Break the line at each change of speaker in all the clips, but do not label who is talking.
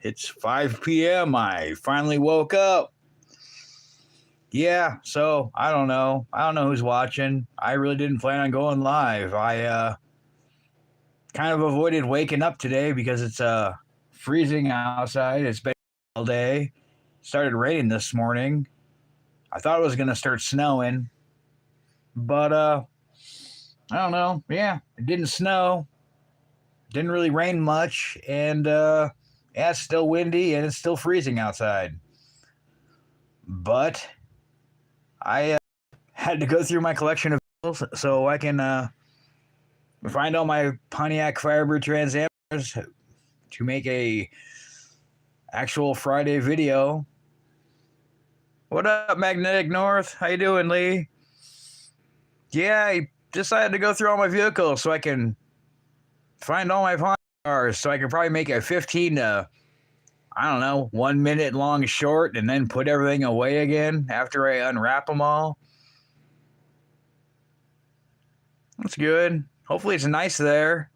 It's 5 p.m. I finally woke up. Yeah, so I don't know. I don't know who's watching. I really didn't plan on going live. I kind of avoided waking up today because it's freezing outside. It's been all day. Started raining this morning. I thought it was going to start snowing, but I don't know. Yeah, it didn't snow. Didn't really rain much, and yeah, it's still windy and it's still freezing outside. But I had to go through my collection of vehicles so I can find all my Pontiac Firebird Trans-am to make a actual Friday video. What up, Magnetic North? How you doing, Lee? Yeah, I decided to go through all my vehicles so I can find all my pawn cars, so I can probably make a 15 to, I don't know, 1 minute long short and then put everything away again after I unwrap them all. That's good. Hopefully it's nice there.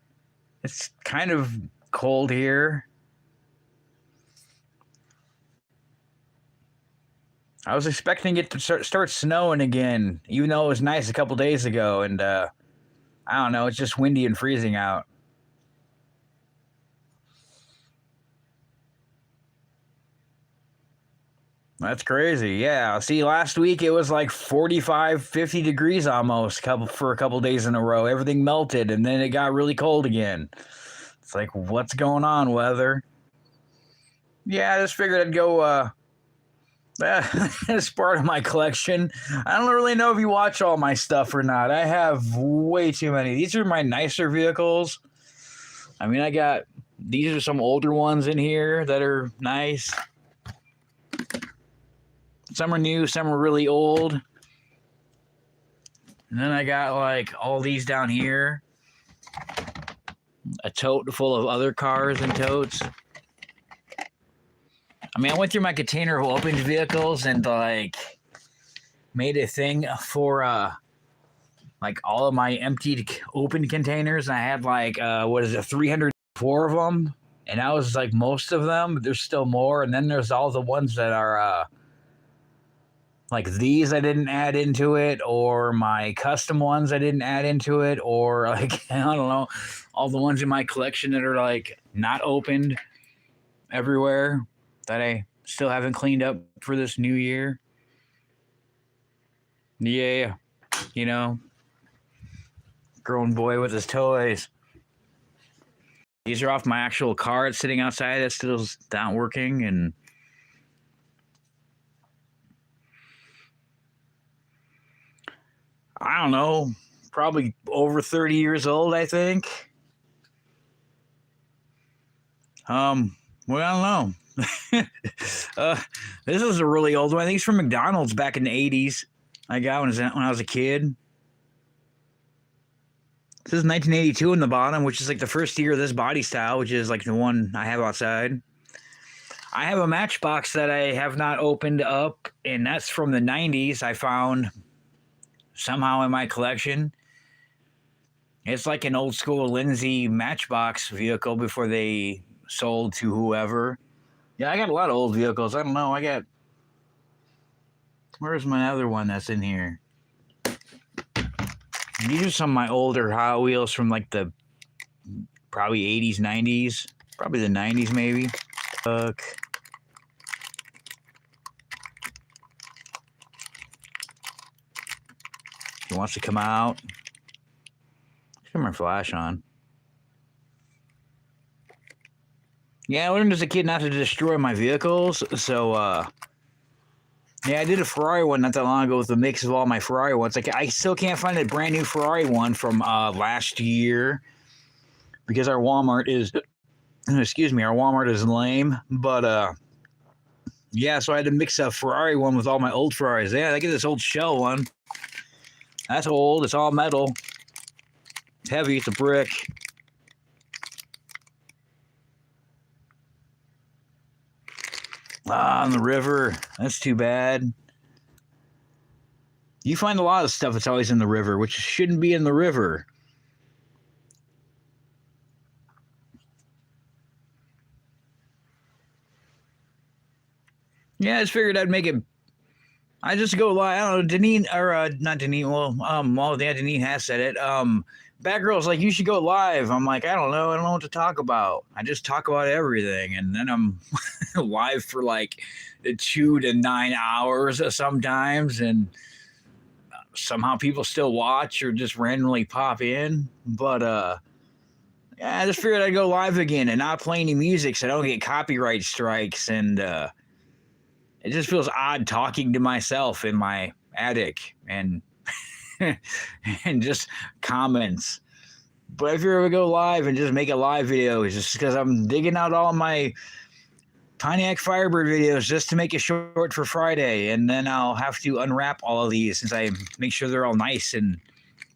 It's kind of cold here. I was expecting it to start snowing again, even though it was nice a couple days ago, and I don't know, it's just windy and freezing out. That's crazy. Yeah. See, last week it was like 45, 50 degrees almost for a couple days in a row. Everything melted, and then it got really cold again. It's like, what's going on, weather? Yeah, I just figured I'd go as part of my collection. I don't really know if you watch all my stuff or not. I have way too many. These are my nicer vehicles. I mean, these are some older ones in here that are nice. Some are new, some are really old. And then I got like all these down here. A tote full of other cars and totes. I mean, I went through my container of opened vehicles and like made a thing for like all of my emptied open containers. And I had like 304 of them. And that was like most of them, but there's still more. And then there's all the ones that are like these I didn't add into it, or my custom ones I didn't add into it, or like, I don't know, all the ones in my collection that are like not opened everywhere that I still haven't cleaned up for this new year. Yeah, you know, grown boy with his toys. These are off my actual car. It's sitting outside. That's still not working, and I don't know, probably over 30 years old, I think. Well, I don't know. This is a really old one. I think it's from McDonald's back in the 80s. I got when I was a kid. This is 1982 in the bottom, which is like the first year of this body style, which is like the one I have outside. I have a Matchbox that I have not opened up, and that's from the 90s. I found somehow in my collection. It's like an old school Lindsay Matchbox vehicle before they sold to whoever. Yeah, I got a lot of old vehicles. I don't know. Where's my other one that's in here? These are some of my older Hot Wheels from like the probably 80s, 90s. Probably the 90s maybe. Look. He wants to come out. Turn my flash on. Yeah, I learned as a kid not to destroy my vehicles, so yeah, I did a Ferrari one not that long ago with a mix of all my Ferrari ones. Like, I still can't find a brand new Ferrari one from last year because our Walmart is, excuse me, our Walmart is lame. But yeah, so I had to mix a Ferrari one with all my old Ferraris. Yeah, I get this old shell one. That's old. It's all metal. It's heavy. It's a brick. Ah, on the river. That's too bad. You find a lot of stuff that's always in the river, which shouldn't be in the river. Yeah, I just figured I'd make it. I just go live. I don't know, Deneen or not Deneen. Well, yeah, Deneen has said it. Batgirl's like, you should go live. I'm like, I don't know. I don't know what to talk about. I just talk about everything, and then I'm live for like 2 to 9 hours sometimes, and somehow people still watch or just randomly pop in. But yeah, I just figured I'd go live again and not play any music so I don't get copyright strikes, and it just feels odd talking to myself in my attic and and just comments. But if you're ever go live and just make a live video, it's just because I'm digging out all my Pontiac Firebird videos just to make it short for Friday, and then I'll have to unwrap all of these since I make sure they're all nice and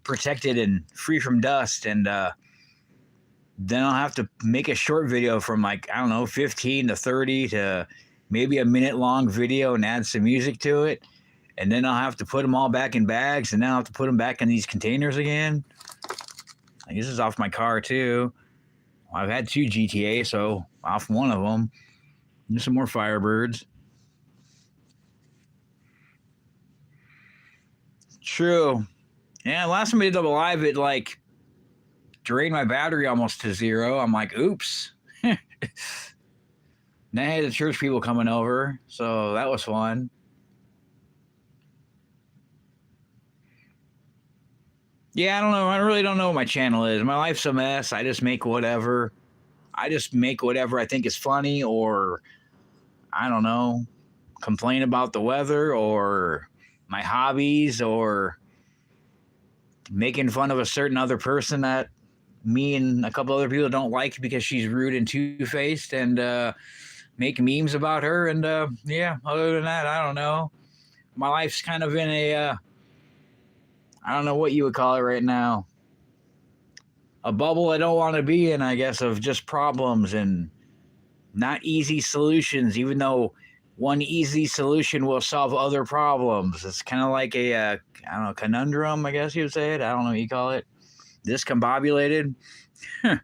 protected and free from dust, and then I'll have to make a short video from like, I don't know, 15 to 30 to maybe a minute long video and add some music to it. And then I'll have to put them all back in bags, and then I'll have to put them back in these containers again. Like, this is off my car too. I've had 2 GTA, so off one of them. There's some more Firebirds. True. Yeah, last time I did double live, it like drained my battery almost to 0. I'm like, oops. Then I had the church people coming over, so that was fun. Yeah, I don't know. I really don't know what my channel is. My life's a mess. I just make whatever. I think is funny, or I don't know, complain about the weather or my hobbies, or making fun of a certain other person that me and a couple other people don't like because she's rude and two-faced, and make memes about her. And yeah, other than that, I don't know. My life's kind of in a I don't know what you would call it right now. A bubble I don't want to be in, I guess, of just problems and not easy solutions, even though one easy solution will solve other problems. It's kind of like a, I don't know, conundrum, I guess you would say it. I don't know what you call it. Discombobulated. I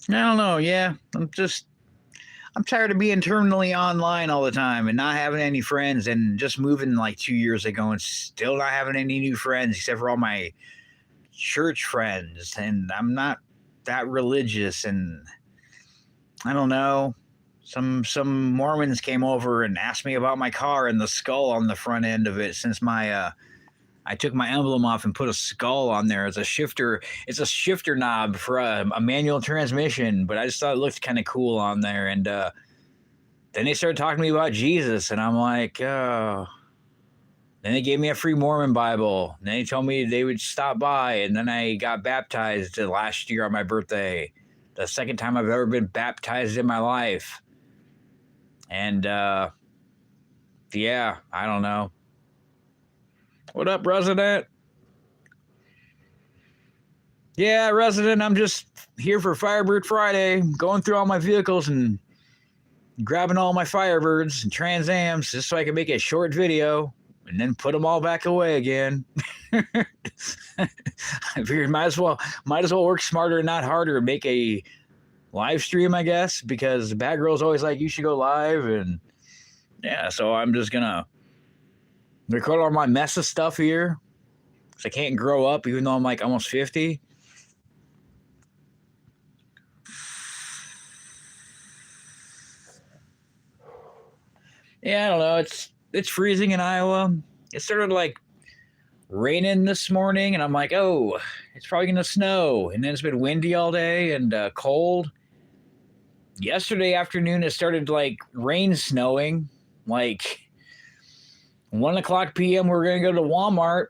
don't know. Yeah, I'm tired of being terminally online all the time and not having any friends, and just moving like 2 years ago and still not having any new friends except for all my church friends. And I'm not that religious, and I don't know. Some Mormons came over and asked me about my car and the skull on the front end of it, since my I took my emblem off and put a skull on there as a shifter. It's a shifter knob for a manual transmission, but I just thought it looked kind of cool on there. And then they started talking to me about Jesus, and I'm like, oh. Then they gave me a free Mormon Bible. And then they told me they would stop by, and then I got baptized last year on my birthday. The second time I've ever been baptized in my life. And yeah, I don't know. What up, Resident? Yeah, Resident, I'm just here for Firebird Friday, going through all my vehicles and grabbing all my Firebirds and Trans-ams just so I can make a short video and then put them all back away again. I figured might as well work smarter and not harder and make a live stream, I guess, because the bad girl's always like, you should go live. And yeah, so I'm just gonna record all my mess of stuff here, because I can't grow up even though I'm like almost 50. Yeah, I don't know. It's freezing in Iowa. It started like raining this morning, and I'm like, oh, it's probably gonna snow. And then it's been windy all day and cold. Yesterday afternoon, it started like rain snowing. Like 1:00 p.m. we're gonna go to Walmart.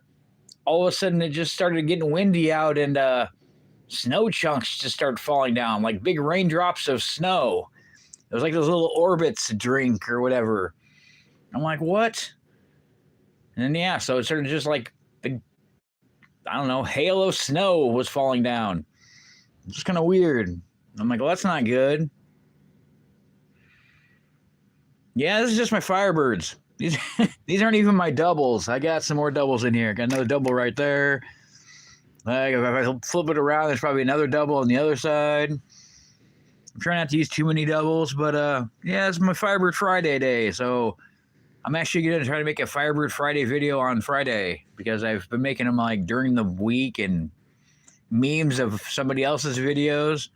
All of a sudden, it just started getting windy out, and snow chunks just started falling down, like big raindrops of snow. It was like those little orbits drink or whatever. I'm like, what? And then, yeah, so it started just like big, I don't know, hail of snow was falling down. It's just kind of weird. I'm like, well, that's not good. Yeah, this is just my Firebirds. These aren't even my doubles. I got some more doubles in here. Got another double right there. Like if I flip it around, there's probably another double on the other side. I'm trying not to use too many doubles, but yeah, it's my Firebird Friday day, so I'm actually gonna try to make a Firebird Friday video on Friday because I've been making them like during the week and memes of somebody else's videos.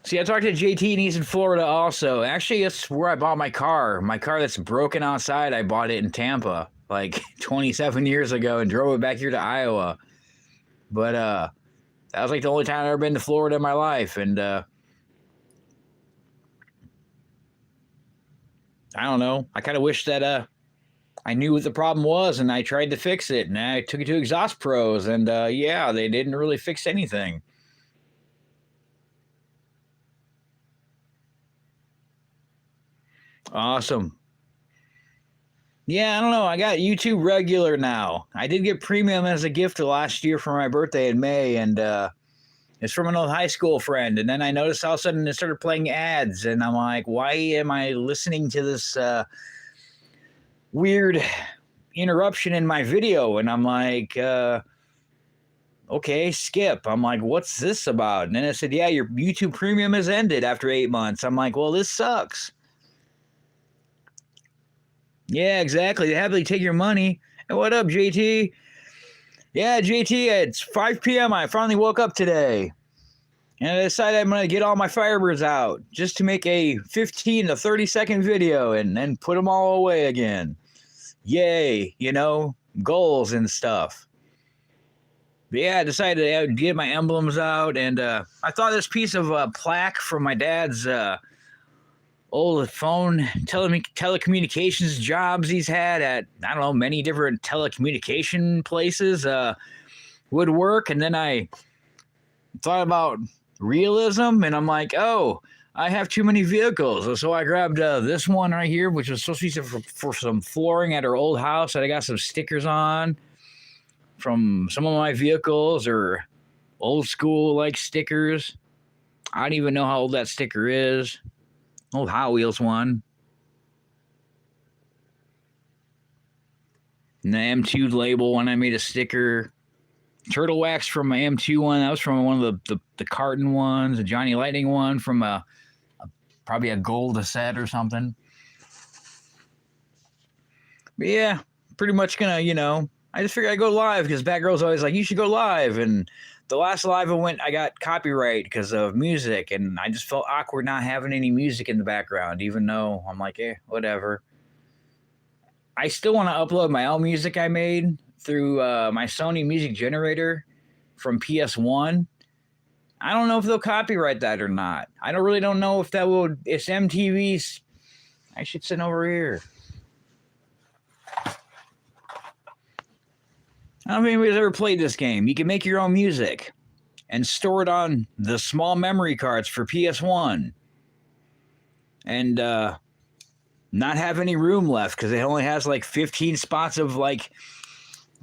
See, I talked to JT and he's in Florida also. Actually, that's where I bought my car. My car that's broken outside, I bought it in Tampa like 27 years ago and drove it back here to Iowa. But that was like the only time I've ever been to Florida in my life. And I don't know. I kind of wish that I knew what the problem was and I tried to fix it. And I took it to Exhaust Pros and yeah, they didn't really fix anything. Awesome. Yeah, I don't know. I got YouTube regular now. I did get premium as a gift last year for my birthday in May, and it's from an old high school friend. And then I noticed all of a sudden it started playing ads, and I'm like, why am I listening to this weird interruption in my video? And I'm like, okay, skip. I'm like, what's this about? And then it said, yeah, your YouTube premium has ended after 8 months. I'm like, well, this sucks. Yeah, exactly. They happily take your money. And what up, JT? Yeah, JT, it's 5 p.m. I finally woke up today. And I decided I'm going to get all my Firebirds out just to make a 15 to 30 second video and then put them all away again. Yay, you know, goals and stuff. But yeah, I decided to get my emblems out. And I thought this piece of plaque from my dad's old phone telecommunications jobs he's had at, I don't know, many different telecommunication places would work. And then I thought about realism and I'm like, oh, I have too many vehicles. So I grabbed this one right here, which was supposed to be for some flooring at our old house that I got some stickers on from some of my vehicles or old school like stickers. I don't even know how old that sticker is. Old Hot Wheels one. And the M2 label one, I made a sticker. Turtle wax from my M2 one. That was from one of the carton ones. A Johnny Lightning one from probably a gold set or something. But yeah, pretty much gonna, you know, I just figured I'd go live because Batgirl's always like, you should go live. And the last live I went, I got copyright because of music, and I just felt awkward not having any music in the background, even though I'm like, whatever. I still want to upload my own music I made through my Sony music generator from PS1. I don't know if they'll copyright that or not. I don't know if that will. It's MTV's. I should sit over here. I don't know if anybody's ever played this game. You can make your own music and store it on the small memory cards for PS1 and not have any room left because it only has like 15 spots of like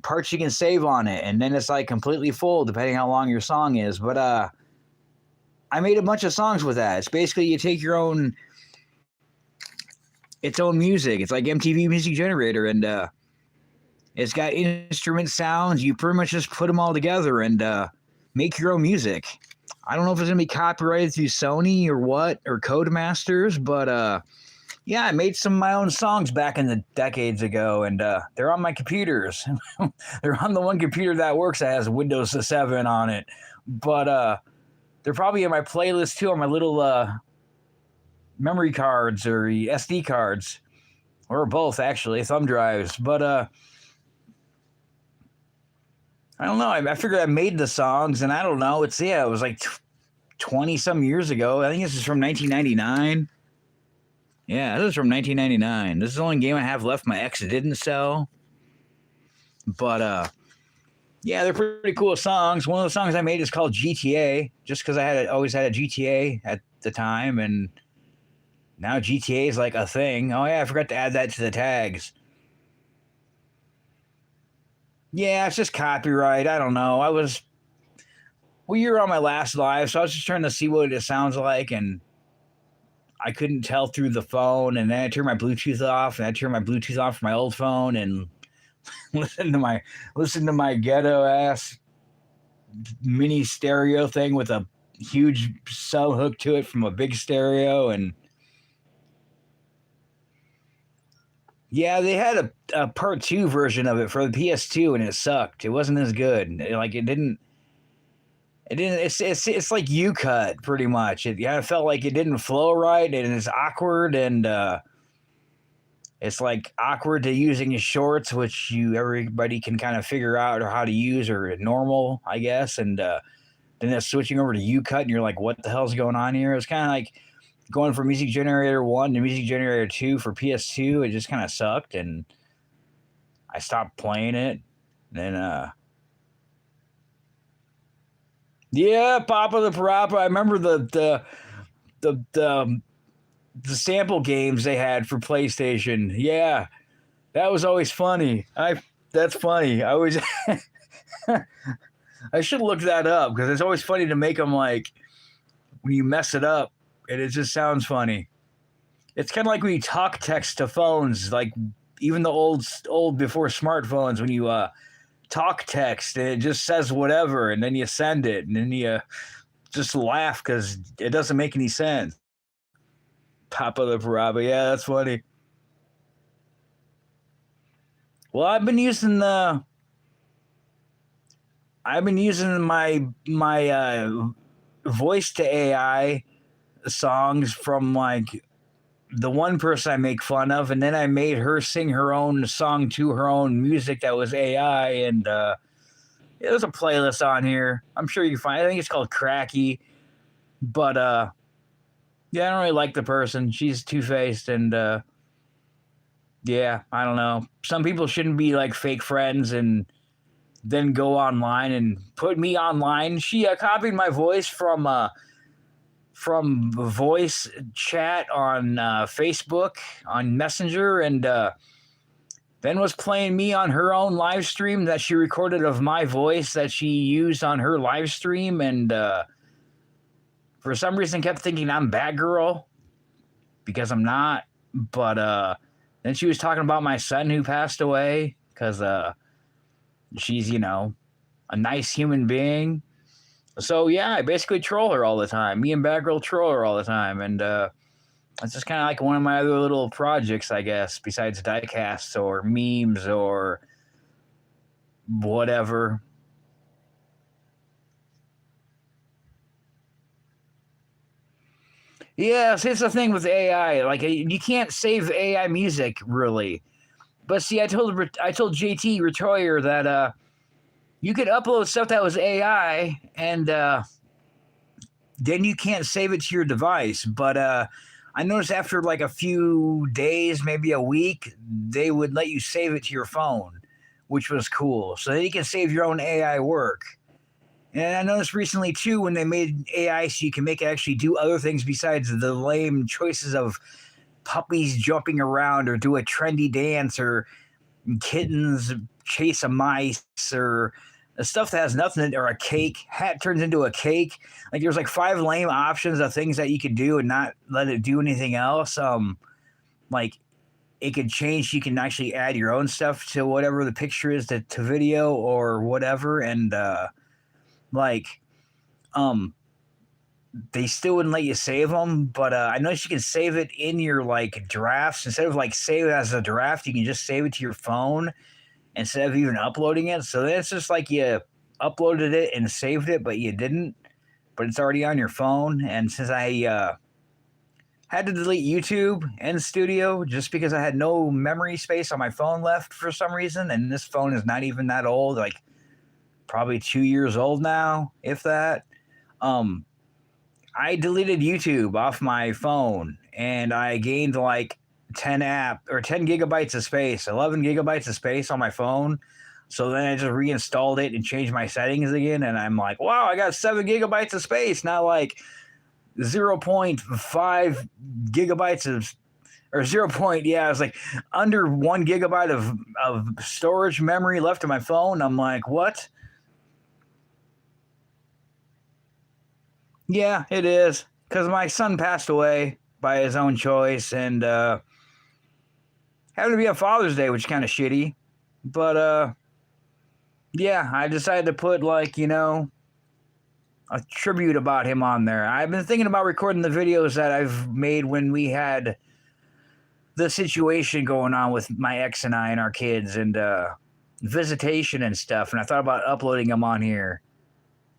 parts you can save on it. And then it's like completely full depending how long your song is. But I made a bunch of songs with that. It's basically you take your own, its own music. It's like MTV Music Generator and it's got instrument sounds. You pretty much just put them all together and make your own music. I don't know if it's going to be copyrighted through Sony or what, or Codemasters, but yeah, I made some of my own songs back in the decades ago, and they're on my computers. They're on the one computer that works that has Windows 7 on it. But they're probably in my playlist too on my little memory cards or SD cards, or both actually, thumb drives. But I don't know. I figured I made the songs, and I don't know. It was like 20 some years ago. I think this is from 1999. Yeah, this is from 1999. This is the only game I have left my ex didn't sell. But yeah, they're pretty cool songs. One of the songs I made is called GTA, just because I always had a GTA at the time, and now GTA is like a thing. Oh yeah, I forgot to add that to the tags. Yeah, it's just copyright. I don't know. You were on my last live, so I was just trying to see what it sounds like, and I couldn't tell through the phone, and then I turned my Bluetooth off, and I turned my Bluetooth off from my old phone, and listen to my ghetto ass mini stereo thing with a huge cell hook to it from a big stereo. And yeah, they had a part 2 version of it for the PS2 and it sucked. It wasn't as good. It's like U cut pretty much. I felt like it didn't flow right and it's awkward, and it's like awkward to using shorts, which everybody can kind of figure out or how to use or normal, I guess. And then it's switching over to U cut and you're like, what the hell's going on here? It's kind of like going from Music Generator 1 to Music Generator 2 for PS2. It just kind of sucked and I stopped playing it. Then yeah, Papa the Parappa. I remember the sample games they had for PlayStation. Yeah, that was always funny. That's funny. I always I should look that up because it's always funny to make them like when you mess it up and it just sounds funny. It's kind of like when you talk text to phones, like even the old before smartphones, when you talk text and it just says whatever and then you send it and then you just laugh because it doesn't make any sense. Papa the Parappa, yeah, that's funny. Well, I've been using my voice to AI songs from like the one person I make fun of, and then I made her sing her own song to her own music that was AI, and there's a playlist on here. I'm sure you can find. I think it's called Cracky, but yeah, I don't really like the person. She's two-faced, and yeah, I don't know. Some people shouldn't be like fake friends and then go online and put me online. She copied my voice from voice chat on Facebook on Messenger, and then was playing me on her own live stream that she recorded of my voice that she used on her live stream, and for some reason kept thinking I'm Batgirl because I'm not. But then she was talking about my son who passed away because she's, a nice human being. So yeah, I basically troll her all the time. Me and Batgirl troll her all the time, and it's just kind of like one of my other little projects, I guess, besides diecasts or memes or whatever. Yeah, see, it's the thing with AI. Like, you can't save AI music really. But see, I told JT Retoyer that you could upload stuff that was AI, and then you can't save it to your device. But I noticed after like a few days, maybe a week, they would let you save it to your phone, which was cool. So then you can save your own AI work. And I noticed recently too, when they made AI so you can make it actually do other things besides the lame choices of puppies jumping around or do a trendy dance or kittens chase a mice or stuff that has nothing, or a cake hat turns into a cake. Like there's like 5 lame options of things that you could do and not let it do anything else. Like it could change. You can actually add your own stuff to whatever the picture is to video or whatever. And like they still wouldn't let you save them, but I noticed you can save it in your like drafts. Instead of like save it as a draft, you can just save it to your phone instead of even uploading it. So then it's just like you uploaded it and saved it, but you didn't, but it's already on your phone. And since I had to delete YouTube and Studio just because I had no memory space on my phone left for some reason, and this phone is not even that old, like probably 2 years old now, if that. I deleted YouTube off my phone, and I gained like 10 gigabytes of space, 11 gigabytes of space on my phone. So then I just reinstalled it and changed my settings again, and I'm like, wow, I got 7 gigabytes of space, not like 0.5 gigabytes of, or 0. Yeah, it's like under 1 gigabyte of storage memory left in my phone. I'm like, what? Yeah, it is. Because my son passed away by his own choice, and happened to be on Father's Day, which is kind of shitty. But yeah, I decided to put like, a tribute about him on there. I've been thinking about recording the videos that I've made when we had the situation going on with my ex and I and our kids and visitation and stuff. And I thought about uploading them on here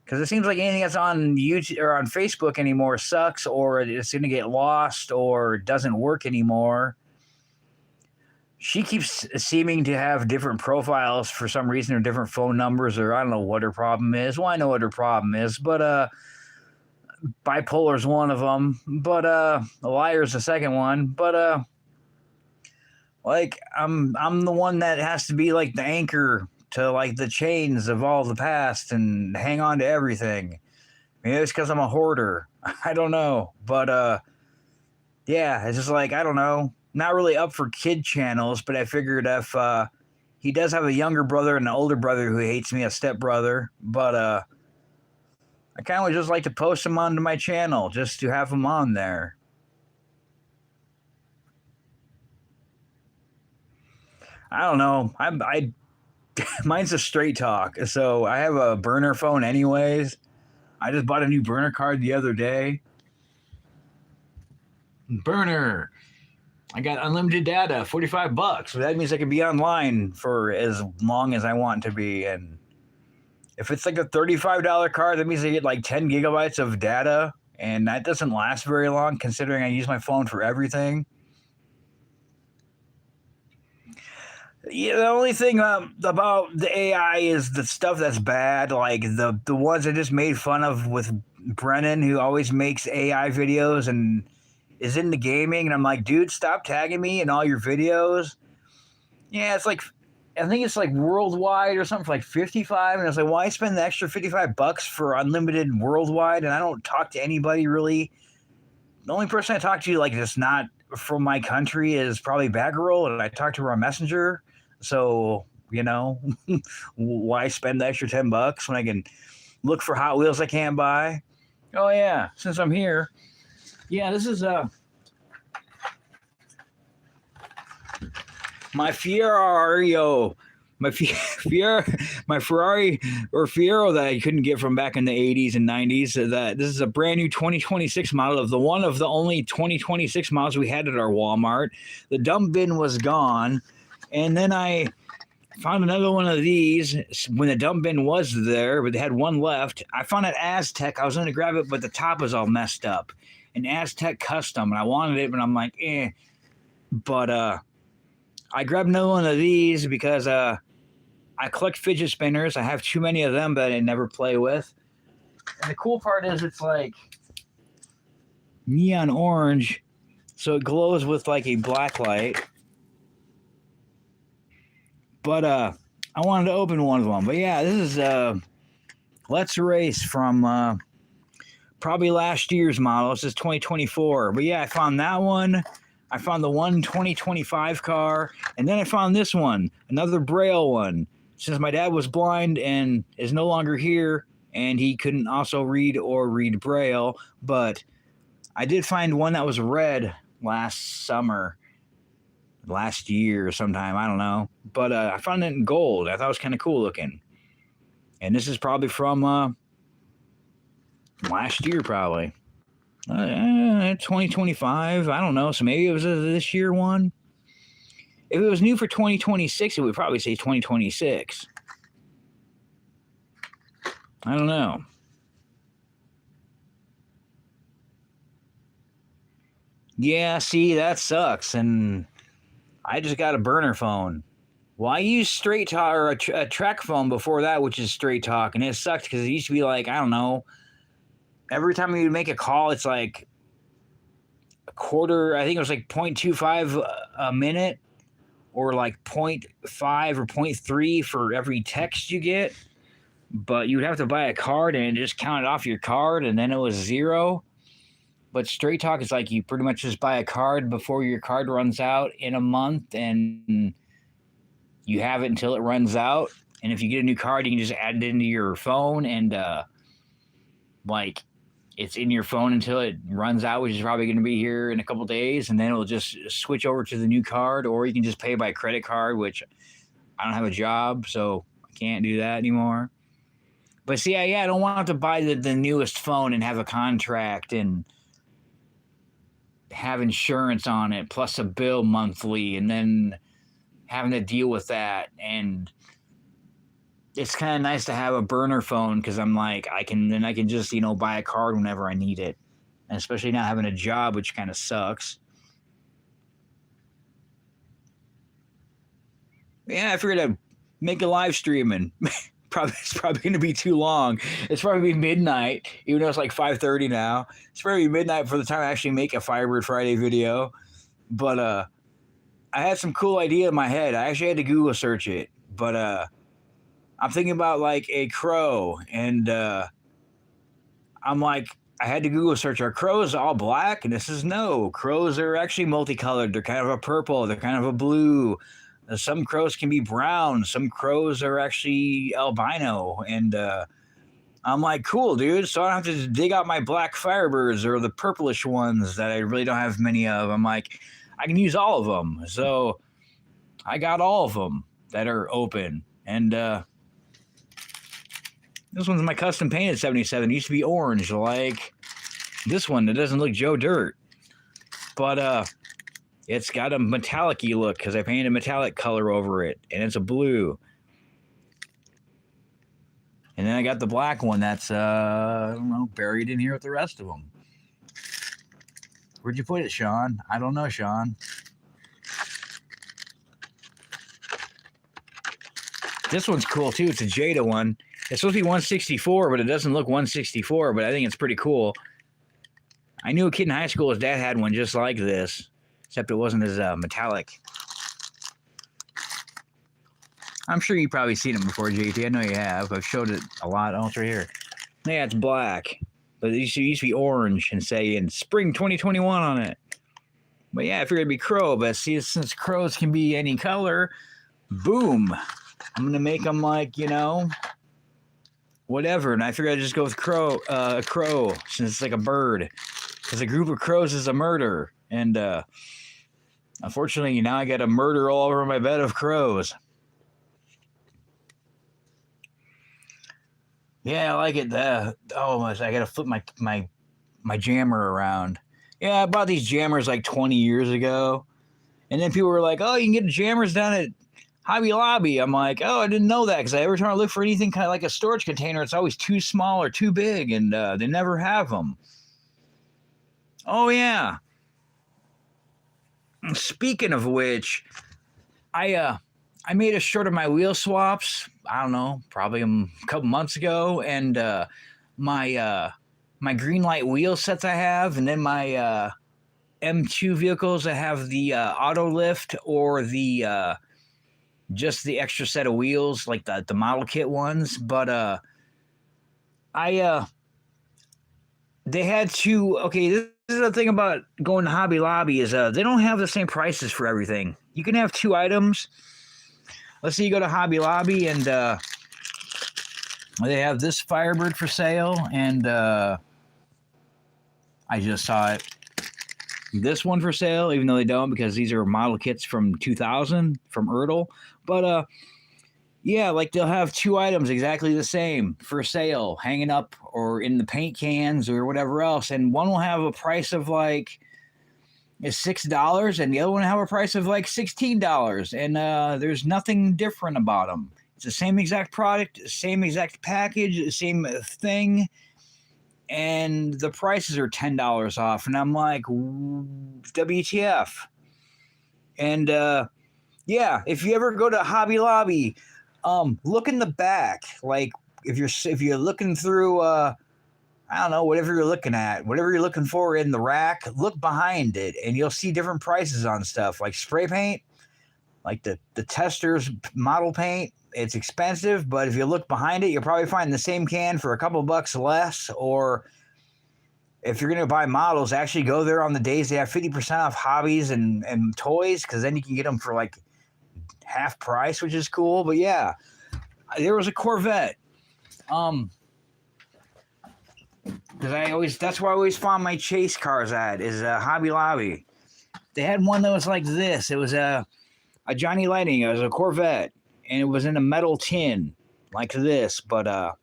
because it seems like anything that's on YouTube or on Facebook anymore sucks, or it's going to get lost, or doesn't work anymore. She keeps seeming to have different profiles for some reason, or different phone numbers, or I don't know what her problem is. Well, I know what her problem is, but bipolar's one of them. But a liar's the second one. But like I'm the one that has to be like the anchor to like the chains of all the past and hang on to everything. Maybe it's because I'm a hoarder. I don't know, but yeah, it's just like I don't know. Not really up for kid channels, but I figured if he does have a younger brother and an older brother who hates me, a stepbrother, but I kind of would just like to post him onto my channel just to have him on there. I don't know. I mine's a straight talk, so I have a burner phone anyways. I just bought a new burner card the other day. Burner. I got unlimited data, $45. So that means I can be online for as long as I want to be. And if it's like a $35 card, that means I get like 10 gigabytes of data. And that doesn't last very long considering I use my phone for everything. Yeah, the only thing about the AI is the stuff that's bad, like the ones I just made fun of with Brennan, who always makes AI videos and is into gaming. And I'm like, dude, stop tagging me in all your videos. Yeah, it's like, I think it's like worldwide or something for like 55. And I was like, why spend the extra $55 for unlimited worldwide? And I don't talk to anybody really. The only person I talk to, like, that's not from my country is probably Batgirl, and I talk to her on Messenger. So, why spend the extra $10 when I can look for Hot Wheels I can't buy? Oh yeah, since I'm here. Yeah, this is my Fiero, my Ferrari or Fiero that I couldn't get from back in the 80s and 90s. That this is a brand new 2026 model of the only 2026 models we had at our Walmart. The dump bin was gone, and then I found another one of these when the dump bin was there, but they had one left. I found an Aztec. I was going to grab it, but the top was all messed up. An Aztec Custom, and I wanted it, but I'm like, eh. But I grabbed another one of these because I collect fidget spinners. I have too many of them that I never play with. And the cool part is it's like neon orange, so it glows with like a black light. But I wanted to open one of them. But yeah, this is Let's Race from probably last year's model. This is 2024. But yeah, I found that one. I found the one 2025 car. And then I found this one, another Braille one. Since my dad was blind and is no longer here, and he couldn't also read Braille, but I did find one that was red last year sometime, I don't know. But I found it in gold. I thought it was kind of cool looking. And this is probably from last year, probably. 2025, I don't know. So maybe it was a this year one. If it was new for 2026, it would probably say 2026. I don't know. Yeah, see, that sucks. And I just got a burner phone. Well, I used straight talk or a track phone before that, which is straight talk, and it sucked because it used to be like, I don't know, every time you make a call, it's like a quarter. I think it was like 0.25 a minute, or like 0.5 or 0.3 for every text you get. But you would have to buy a card and just count it off your card, and then it was zero. But straight talk is like you pretty much just buy a card before your card runs out in a month, and you have it until it runs out. And if you get a new card, you can just add it into your phone, and like it's in your phone until it runs out, which is probably going to be here in a couple days, and then it'll just switch over to the new card, or you can just pay by credit card, which I don't have a job, so I can't do that anymore. But see, I don't want to buy the newest phone and have a contract and have insurance on it, plus a bill monthly, and then having to deal with that. And it's kind of nice to have a burner phone because I'm like, I can just, buy a card whenever I need it. And especially not having a job, which kind of sucks. Yeah, I figured I'd make a live stream, and it's probably going to be too long. It's probably midnight, even though it's like 5:30 now. It's probably midnight for the time I actually make a Firebird Friday video. But I had some cool idea in my head. I actually had to Google search it, but I'm thinking about like a crow, and I'm like, I had to Google search, are crows all black? And this is no. Crows are actually multicolored. They're kind of a purple. They're kind of a blue. Some crows can be brown. Some crows are actually albino. And I'm like, cool, dude. So I don't have to dig out my black Firebirds or the purplish ones that I really don't have many of. I'm like, I can use all of them. So I got all of them that are open. And this one's my custom painted 77. It used to be orange, like this one that doesn't look Joe Dirt. But it's got a metallic-y look because I painted a metallic color over it, and it's a blue. And then I got the black one that's, I don't know, buried in here with the rest of them. Where'd you put it, Sean? I don't know, Sean. This one's cool, too. It's a Jada one. It's supposed to be 164, but it doesn't look 164, but I think it's pretty cool. I knew a kid in high school, his dad had one just like this, except it wasn't as metallic. I'm sure you've probably seen it before, JT. I know you have. I've showed it a lot. Oh, it's right here. Yeah, it's black, but it used to be orange and say in spring 2021 on it. But yeah, I figured it'd be crow, but see, since crows can be any color, boom. I'm going to make them like, whatever. And I figured I'd just go with crow, since it's like a bird. Because a group of crows is a murder. And unfortunately, now I got a murder all over my bed of crows. Yeah, I like it. I got to flip my jammer around. Yeah, I bought these jammers like 20 years ago. And then people were like, oh, you can get jammers down at Hobby Lobby. I'm like, oh, I didn't know that, because every time I look for anything kind of like a storage container, it's always too small or too big, and they never have them. Oh, yeah. Speaking of which, I made a short of my wheel swaps, I don't know, probably a couple months ago, and my green light wheel sets I have, and then my M2 vehicles that have the auto lift or the just the extra set of wheels, like the model kit ones. But they had to, okay, this is the thing about going to Hobby Lobby is they don't have the same prices for everything. You can have two items. Let's say you go to Hobby Lobby and they have this Firebird for sale, and I just saw it. This one for sale, even though they don't, because these are model kits from 2000 from Ertl. But yeah, like they'll have two items exactly the same for sale, hanging up or in the paint cans or whatever else, and one will have a price of like $6, and the other one will have a price of like $16, and there's nothing different about them. It's the same exact product, same exact package, same thing. And the prices are $10 off. And I'm like, WTF? And yeah, if you ever go to Hobby Lobby, look in the back. Like if you're looking through I don't know, whatever you're looking at, whatever you're looking for in the rack, look behind it, and you'll see different prices on stuff like spray paint, like the Tester's model paint. It's expensive, but if you look behind it, you'll probably find the same can for a couple bucks less. Or if you're going to buy models, actually go there on the days they have 50% off hobbies and toys, because then you can get them for like half price, which is cool. But yeah, there was a Corvette. Because that's where I always found my chase cars at, is Hobby Lobby. They had one that was like this. It was a Johnny Lightning. It was a Corvette. and it was in a metal tin like this, but I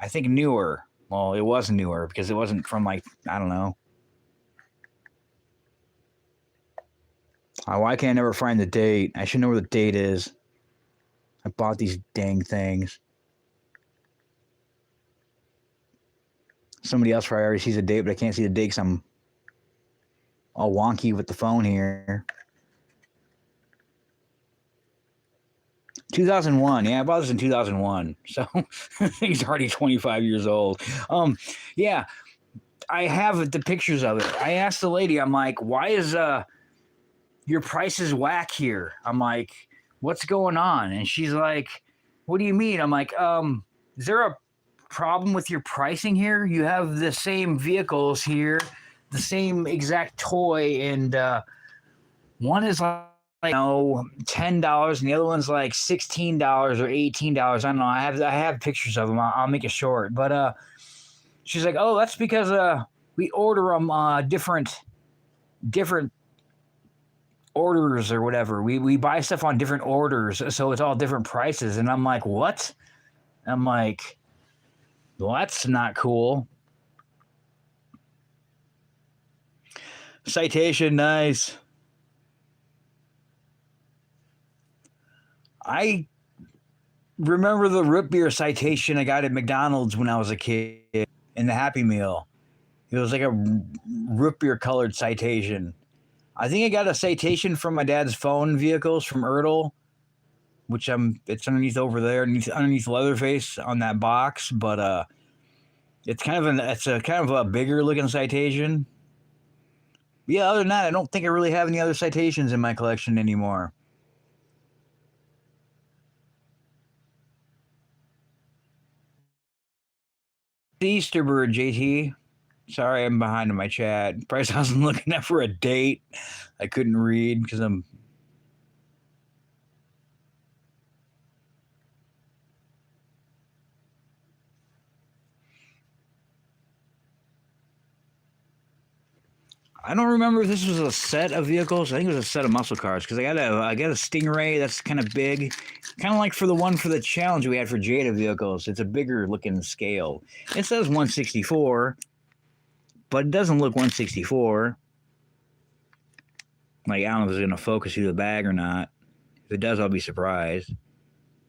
think newer. Well, it was newer because it wasn't from like, I don't know. Why can't I never find the date? I should know where the date is. I bought these dang things. Somebody else probably already sees the date, but I can't see the date because I'm all wonky with the phone here. 2001. Yeah, I bought this in 2001. So he's already 25 years old. Yeah, I have the pictures of it. I asked the lady, I'm like, why is your price is whack here? I'm like, what's going on? And she's like, what do you mean? I'm like, is there a problem with your pricing here? You have the same vehicles here, the same exact toy, and one is like, $10, and the other one's like $16 or $18. I don't know. I have pictures of them. I'll make it short. But she's like, oh, that's because we order them different orders or whatever. We buy stuff on different orders, so it's all different prices. And I'm like, what? I'm like, well, that's not cool. Citation, nice. I remember the root beer citation I got at McDonald's when I was a kid in the Happy Meal. It was like a root beer colored citation. I think I got a citation from my dad's phone vehicles from Ertl, which it's underneath over there, underneath Leatherface on that box. But it's a kind of a bigger looking citation. Yeah, other than that, I don't think I really have any other citations in my collection anymore. Easterbird, JT. Sorry, I'm behind in my chat. Price I was looking at for a date. I couldn't read because I'm. I don't remember if this was a set of vehicles. I think it was a set of muscle cars because I got a Stingray that's kind of big, kind of like for the one for the challenge we had for Jada vehicles. It's a bigger looking scale. It says 164, but it doesn't look 164. Like, I don't know if it's going to focus through the bag or not. If it does, I'll be surprised.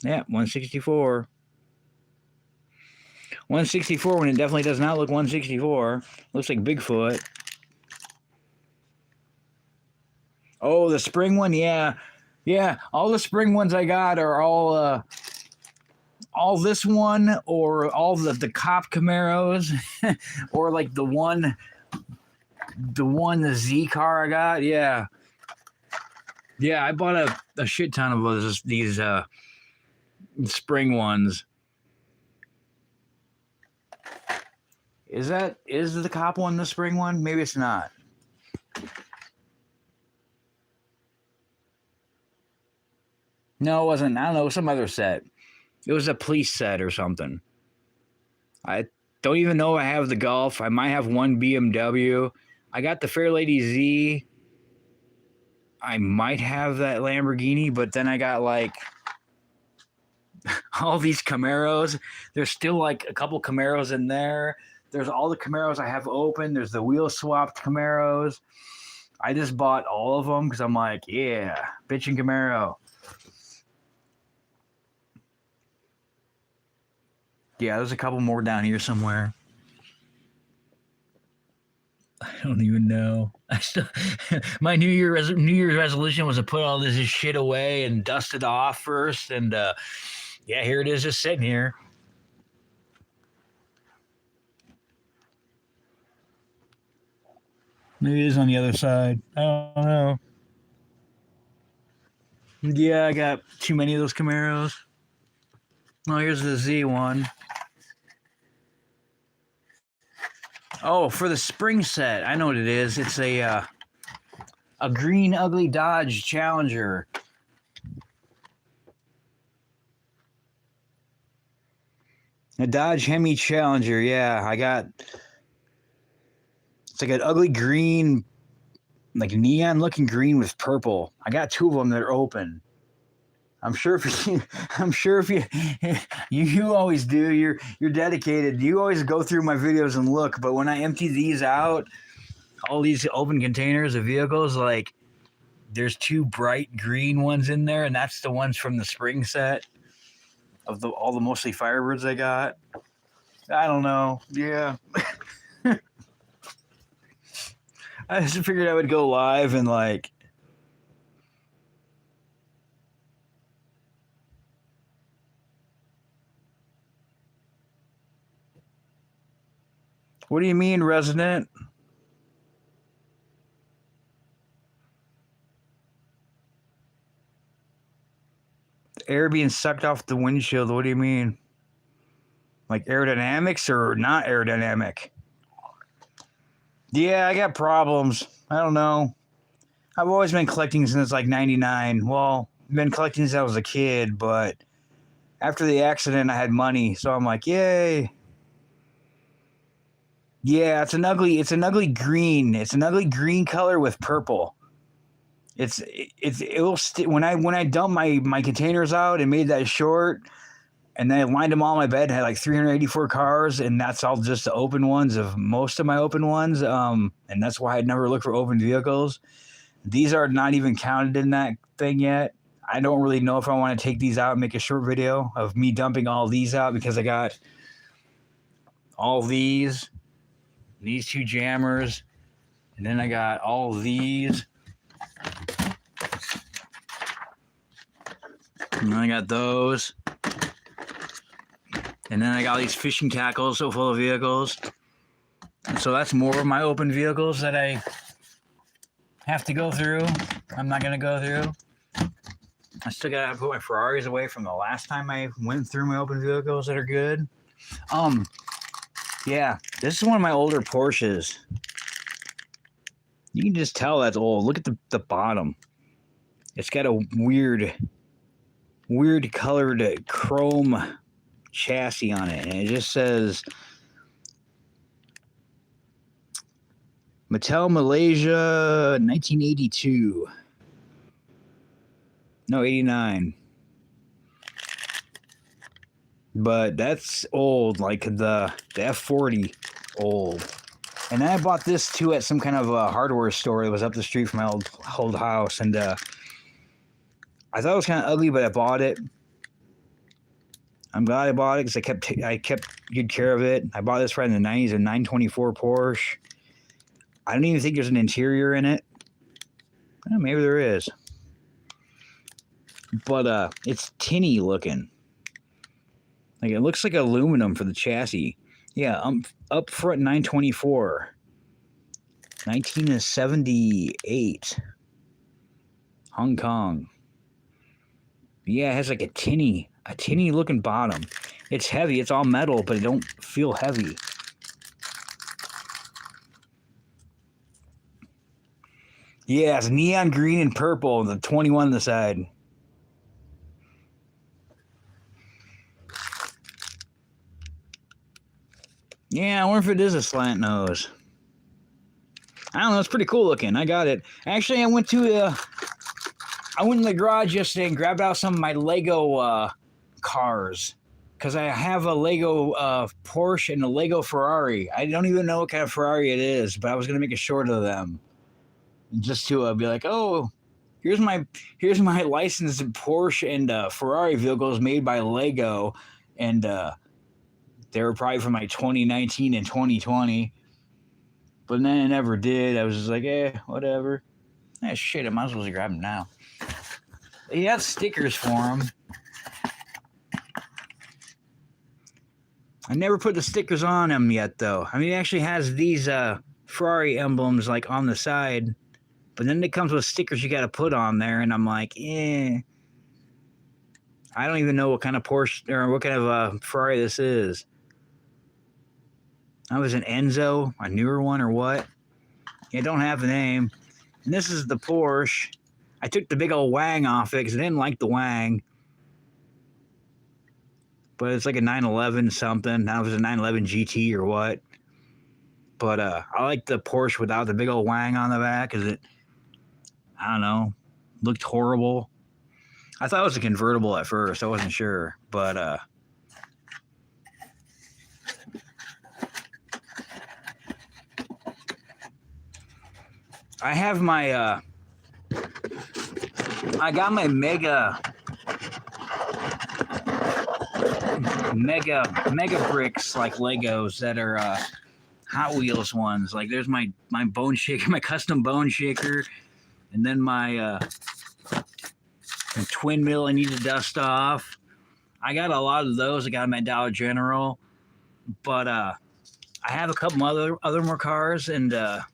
Yeah, 164. 164 when it definitely does not look 164. Looks like Bigfoot. Oh, the spring one? Yeah. Yeah, all the spring ones I got are all this one or all the cop Camaros or like the Z car I got. Yeah. Yeah, I bought a shit ton of these spring ones. Is the cop one the spring one? Maybe it's not. No, it wasn't. I don't know. It was some other set. It was a police set or something. I don't even know I have the Golf. I might have one BMW. I got the Fairlady Z. I might have that Lamborghini, but then I got like all these Camaros. There's still like a couple Camaros in there. There's all the Camaros I have open. There's the wheel swapped Camaros. I just bought all of them because I'm like, yeah, bitchin' Camaro. Yeah, there's a couple more down here somewhere. I don't even know. My New Year's resolution was to put all this shit away and dust it off first, and yeah, here it is, just sitting here. Maybe it is on the other side. I don't know. Yeah, I got too many of those Camaros. Oh, here's the Z one. Oh, for the spring set, I know what it is. It's a green ugly Dodge Challenger. A Dodge Hemi Challenger, yeah. It's like an ugly green, like neon looking green with purple. I got two of them that are open. I'm sure if you, I'm sure if you, you always do. You're dedicated. You always go through my videos and look. But when I empty these out, all these open containers of vehicles, like there's two bright green ones in there, and that's the ones from the spring set of all the mostly Firebirds I got. I don't know. Yeah. I just figured I would go live and like. What do you mean, resident? Air being sucked off the windshield. What do you mean? Like aerodynamics or not aerodynamic? Yeah, I got problems. I don't know. I've always been collecting since like 99. Well, I've been collecting since I was a kid, but after the accident, I had money. So I'm like, yay. Yeah, it's an ugly green. It's an ugly green color with purple. When I dumped my containers out and made that short, and then I lined them all on my bed and had like 384 cars, and that's all just the open ones of most of my open ones. And that's why I'd never look for open vehicles. These are not even counted in that thing yet. I don't really know if I want to take these out and make a short video of me dumping all these out because I got all these two jammers, and then I got all these. And then I got those. And then I got these fishing tackles so full of vehicles. And so that's more of my open vehicles that I have to go through. I'm not going to go through. I still got to put my Ferraris away from the last time I went through my open vehicles that are good. Yeah, this is one of my older Porsches. You can just tell that's old. Look at the bottom. It's got a weird colored chrome chassis on it, and it just says Mattel Malaysia 1982. No, 89. But that's old, like the F40 old. And then I bought this too at some kind of a hardware store that was up the street from my old house, and I thought it was kind of ugly, but I bought it. I'm glad I bought it because I kept good care of it. I bought this right in the 90s, a 924 Porsche. I don't even think there's an interior in it. Well, maybe there is. But it's tinny looking. Like it looks like aluminum for the chassis. Yeah, up front 924. 1978. Hong Kong. Yeah, it has like a tinny looking bottom. It's heavy. It's all metal, but it don't feel heavy. Yeah, it's neon green and purple, the 21 on the side. Yeah, I wonder if it is a slant nose. I don't know. It's pretty cool looking. I got it. Actually, I went in the garage yesterday and grabbed out some of my Lego cars because I have a Lego Porsche and a Lego Ferrari. I don't even know what kind of Ferrari it is, but I was gonna make a short of them just to be like, oh, here's my licensed Porsche and Ferrari vehicles made by Lego, and they were probably from like 2019 and 2020, but then I never did. I was just like, whatever. Shit, I might as well just grab them now. He has stickers for them. I never put the stickers on him yet, though. I mean, he actually has these Ferrari emblems like on the side, but then it comes with stickers you got to put on there, and I'm like, I don't even know what kind of Porsche or what kind of Ferrari this is. I was an Enzo, a newer one, or what? Yeah, don't have a name. And this is the Porsche. I took the big old wang off it because I didn't like the wang. But it's like a 911 something. Now it was a 911 GT or what. But I like the Porsche without the big old wang on the back because it, I don't know, looked horrible. I thought it was a convertible at first. I wasn't sure, but I have my I got my mega bricks like Legos that are Hot Wheels ones. Like there's my bone shaker, my custom bone shaker, and then my twin mill I need to dust off. I got a lot of those. I got them at Dollar General, but I have a couple other more cars, and I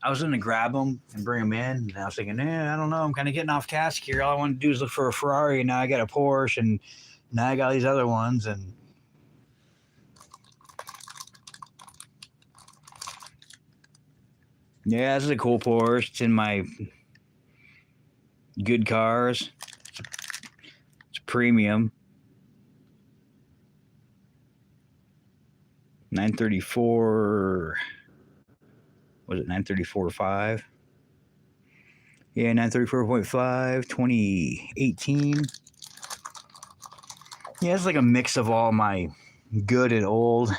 was gonna grab them and bring them in. And I was thinking, I don't know. I'm kind of getting off task here. All I want to do is look for a Ferrari, and now I got a Porsche, and now I got these other ones, and yeah, this is a cool Porsche. It's in my good cars. It's premium. 934. Was it 934.5? Yeah, 934.5, 2018. Yeah, it's like a mix of all my good and old.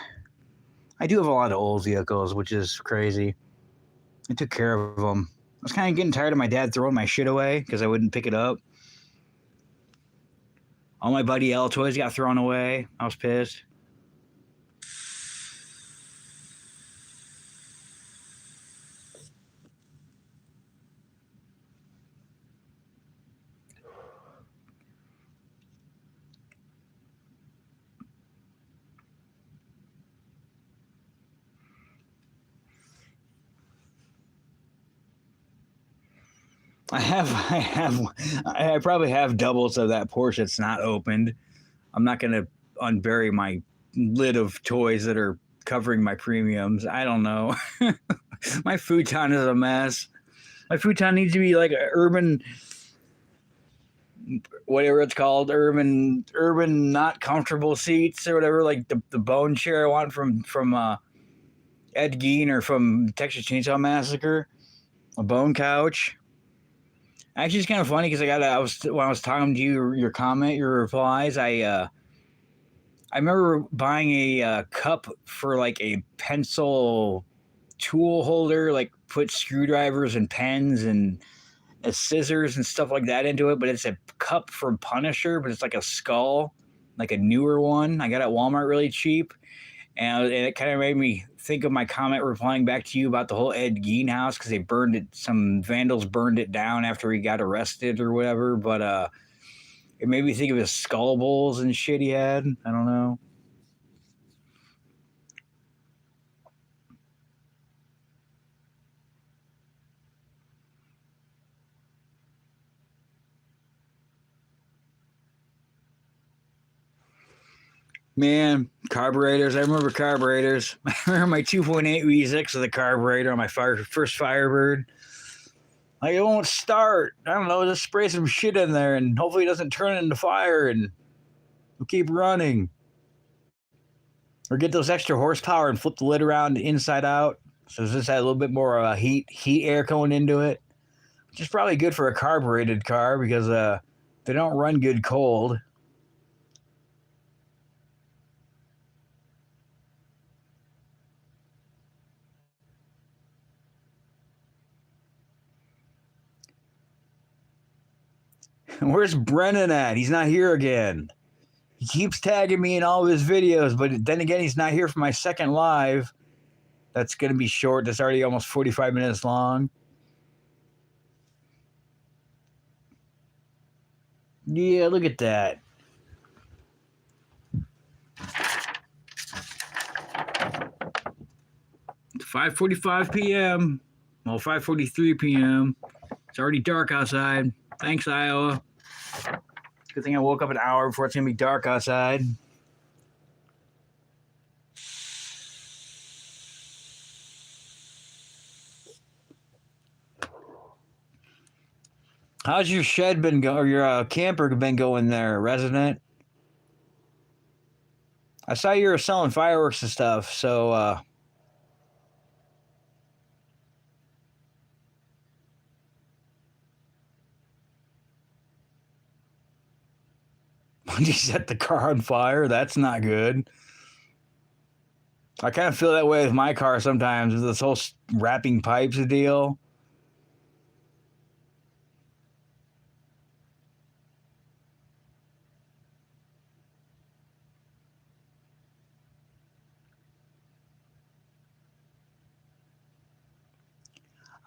I do have a lot of old vehicles, which is crazy. I took care of them. I was kind of getting tired of my dad throwing my shit away because I wouldn't pick it up. All my Buddy L toys got thrown away. I was pissed. I probably have doubles of that Porsche that's not opened. I'm not gonna unbury my lid of toys that are covering my premiums. I don't know. My futon is a mess. My futon needs to be like an urban, whatever it's called, urban not comfortable seats or whatever. Like the bone chair I want from Ed Gein or from Texas Chainsaw Massacre, a bone couch. Actually, it's kind of funny because when I was talking to you, your comment, your replies, I remember buying a cup for like a pencil tool holder, like put screwdrivers and pens and scissors and stuff like that into it. But it's a cup from Punisher, but it's like a skull, like a newer one. I got it at Walmart really cheap. And it kind of made me think of my comment replying back to you about the whole Ed Gein house because they burned it. Some vandals burned it down after he got arrested or whatever. But it made me think of his skull bowls and shit he had. I don't know. Man, carburetors. I remember carburetors. I remember my 2.8 V6 with a carburetor on my first Firebird. Like, it won't start. I don't know. Just spray some shit in there and hopefully it doesn't turn into fire and we'll keep running. Or get those extra horsepower and flip the lid around inside out. So it's just had a little bit more heat air going into it. Which is probably good for a carbureted car because they don't run good cold. Where's Brennan at? He's not here again. He keeps tagging me in all of his videos, but then again, he's not here for my second live. That's going to be short. That's already almost 45 minutes long. Yeah, look at that. It's 5:45 p.m. Well, 5:43 p.m. It's already dark outside. Thanks, Iowa. Good thing I woke up an hour before it's going to be dark outside. How's your shed been going, or your camper been going there, resident? I saw you were selling fireworks and stuff, so He set the car on fire. That's not good. I kind of feel that way with my car sometimes, with this whole wrapping pipes deal.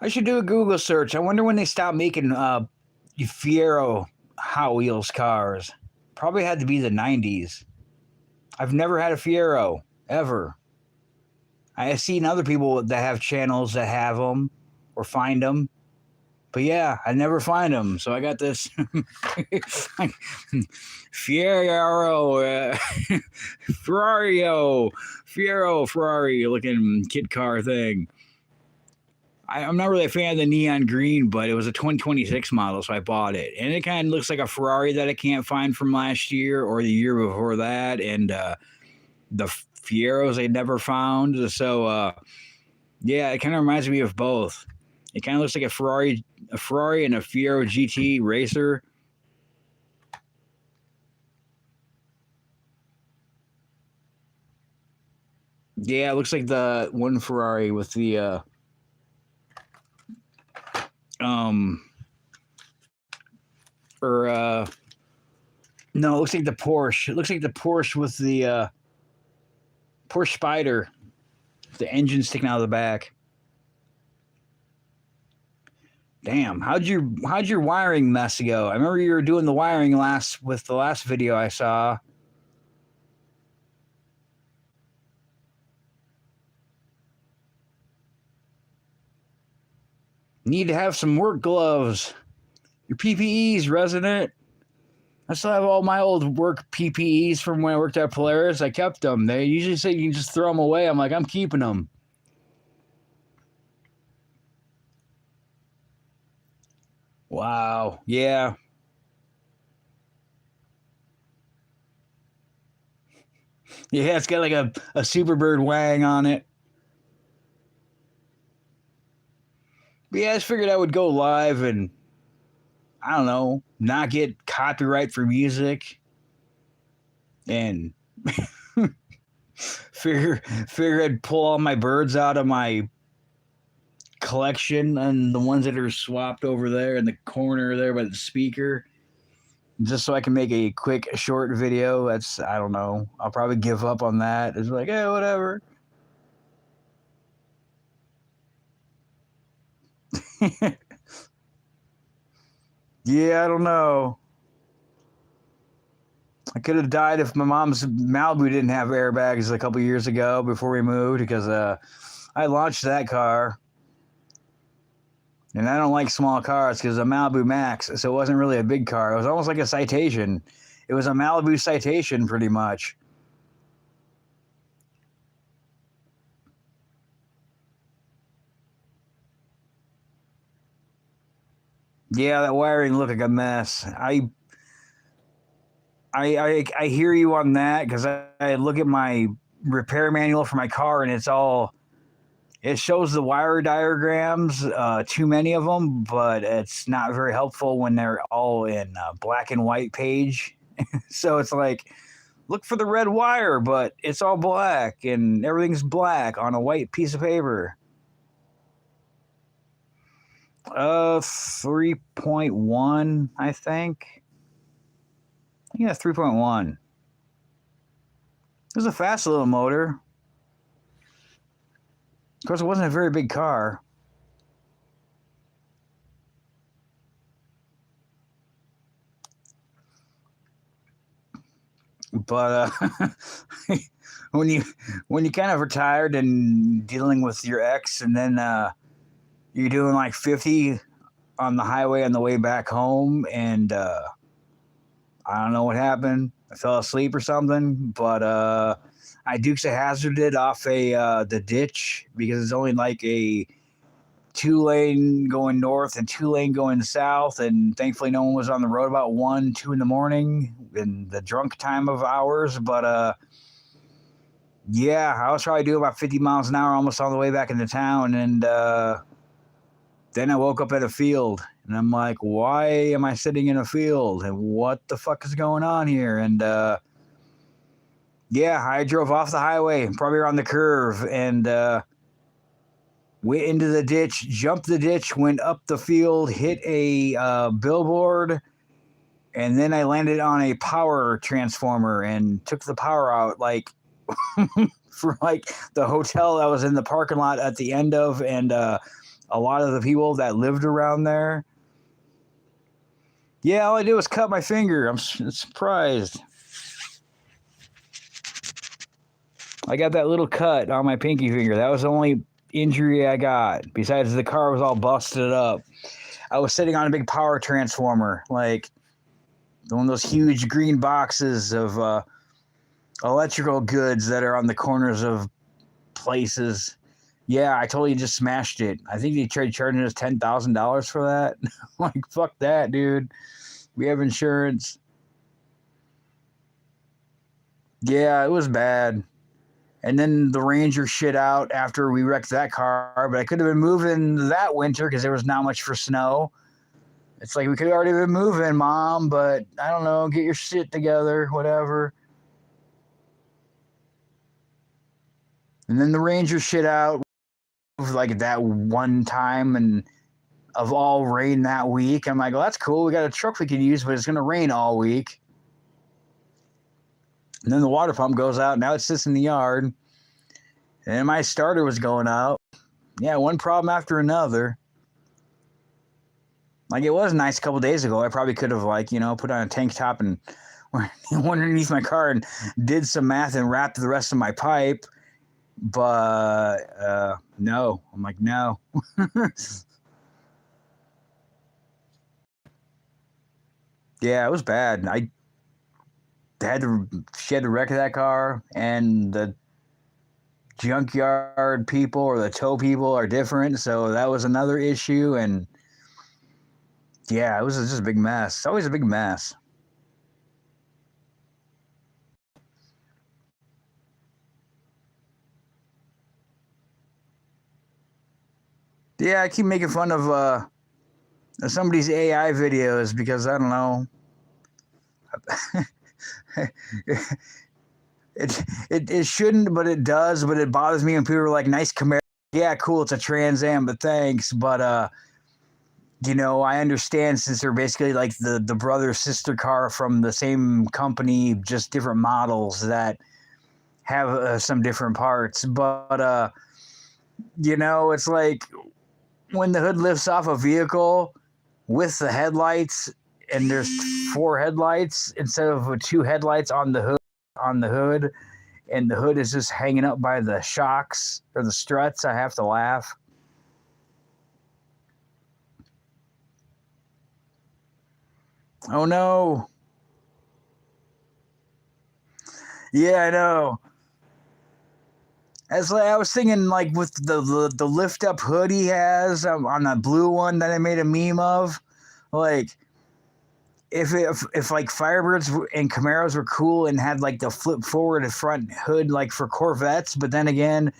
I should do a Google search. I wonder when they stopped making Fiero Hot Wheels cars. Probably had to be the 90s. I've never had a Fiero, ever. I have seen other people that have channels that have them or find them. But yeah, I never find them. So I got this Fiero, Ferrari looking kit car thing. I'm not really a fan of the neon green, but it was a 2026 model, so I bought it. And it kind of looks like a Ferrari that I can't find from last year or the year before that. And the Fieros I never found. So, yeah, it kind of reminds me of both. It kind of looks like a Ferrari and a Fiero GT racer. Yeah, it looks like the one Ferrari with the no, it looks like the Porsche. It looks like the Porsche with the Porsche Spider, the engine sticking out of the back. Damn, how'd your wiring mess go? I remember you were doing the wiring with the last video I saw. Need to have some work gloves. Your PPEs, resident. I still have all my old work PPEs from when I worked at Polaris. I kept them. They usually say you can just throw them away. I'm like, I'm keeping them. Wow. Yeah. Yeah, it's got like a Superbird wang on it. But yeah, I just figured I would go live and, I don't know, not get copyright for music. And figure I'd pull all my birds out of my collection and the ones that are swapped over there in the corner there by the speaker, just so I can make a quick short video. That's, I don't know, I'll probably give up on that. It's like, hey, whatever. Yeah, I don't know. I could have died if my mom's Malibu didn't have airbags a couple years ago before we moved, because I launched that car. And I don't like small cars because a Malibu Max, so it wasn't really a big car. It was almost like a Citation. It was a Malibu Citation, pretty much. Yeah, that wiring looked like a mess. I hear you on that, because I look at my repair manual for my car and it shows the wire diagrams, too many of them, but it's not very helpful when they're all in black and white page. So it's like, look for the red wire, but it's all black and everything's black on a white piece of paper. 3.1, I think. Yeah, 3.1. It was a fast little motor. Of course, it wasn't a very big car. But when you kind of retired and dealing with your ex, and then you're doing like 50 on the highway on the way back home, and I don't know what happened. I fell asleep or something, but I Dukes of Hazzarded off the ditch, because it's only like a 2-lane going north and 2-lane going south, and thankfully no one was on the road about 1, 2 in the morning in the drunk time of hours. But yeah, I was probably doing about 50 miles an hour almost on the way back into town, and Then I woke up at a field, and I'm like, why am I sitting in a field? And what the fuck is going on here? And yeah, I drove off the highway, probably around the curve, and went into the ditch, jumped the ditch, went up the field, hit a billboard, and then I landed on a power transformer and took the power out, like for like the hotel that was in the parking lot at the end of, and a lot of the people that lived around there. Yeah, all I did was cut my finger. I'm surprised. I got that little cut on my pinky finger. That was the only injury I got. Besides, the car was all busted up. I was sitting on a big power transformer, like one of those huge green boxes of electrical goods that are on the corners of places. Yeah, I totally just smashed it. I think they tried charging us $10,000 for that. Like, fuck that, dude. We have insurance. Yeah, it was bad. And then the Ranger shit out after we wrecked that car. But I could have been moving that winter because there was not much for snow. It's like, we could have already been moving, Mom, but I don't know, get your shit together, whatever. And then the Ranger shit out like that one time, and of all rain that week. I'm like, well, that's cool. We got a truck we can use, but it's going to rain all week. And then the water pump goes out. Now it sits in the yard. And then my starter was going out. Yeah, one problem after another. Like, it was nice a couple days ago. I probably could have, like, put on a tank top and went underneath my car and did some math and wrapped the rest of my pipe. But no. I'm like, no. Yeah, it was bad. I she had to wreck that car, and the junkyard people or the tow people are different, so that was another issue. And yeah, it was just a big mess. It's always a big mess. Yeah, I keep making fun of somebody's AI videos because I don't know. it shouldn't, but it does. But it bothers me when people are like, "Nice Camaro." Yeah, cool. It's a Trans Am, but thanks. But I understand, since they're basically like the brother sister car from the same company, just different models that have some different parts. But it's like when the hood lifts off a vehicle with the headlights, and there's 4 headlights instead of 2 headlights on the hood, and the hood is just hanging up by the shocks or the struts. I have to laugh. Oh no. Yeah, I know. As I was thinking, like with the lift up hood he has on that blue one that I made a meme of, like if like Firebirds and Camaros were cool and had like the flip forward front hood like for Corvettes, but then again,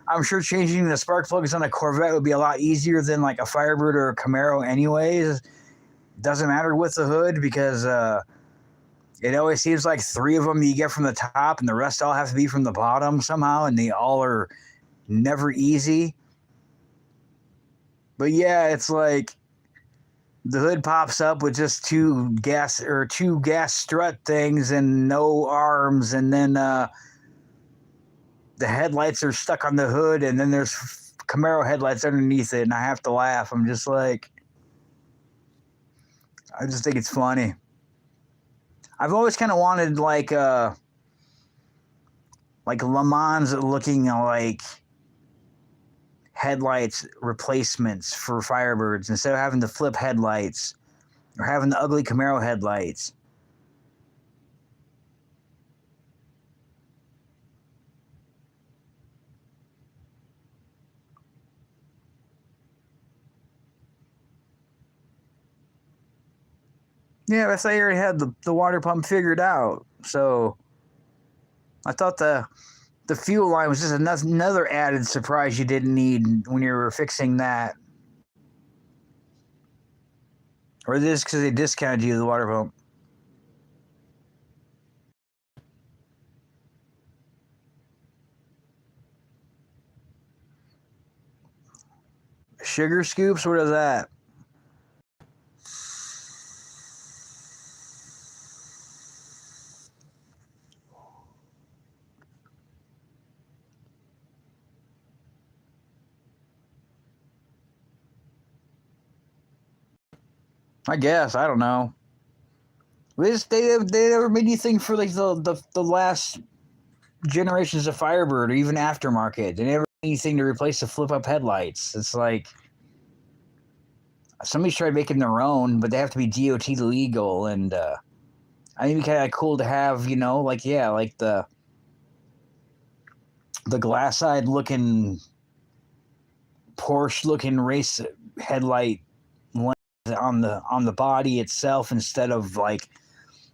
I'm sure changing the spark plugs on a Corvette would be a lot easier than like a Firebird or a Camaro anyways. Doesn't matter with the hood because it always seems like 3 of them you get from the top and the rest all have to be from the bottom somehow, and they all are never easy. But yeah, it's like the hood pops up with just two gas strut things and no arms, and then the headlights are stuck on the hood, and then there's Camaro headlights underneath it, and I have to laugh. I'm just like, I just think it's funny. I've always kind of wanted like Le Mans looking like headlights replacements for Firebirds instead of having the flip headlights or having the ugly Camaro headlights. Yeah, I thought you already had the water pump figured out. So I thought the fuel line was just another added surprise you didn't need when you were fixing that. Or this because they discounted you the water pump. Sugar scoops? What is that? I guess. I don't know. They never made anything for like the last generations of Firebird or even aftermarket. They never made anything to replace the flip up headlights. It's like somebody's tried making their own, but they have to be DOT legal. And I think it'd be kind of cool to have, you know, like like the glass-eyed looking Porsche looking race headlight lens on the body itself instead of like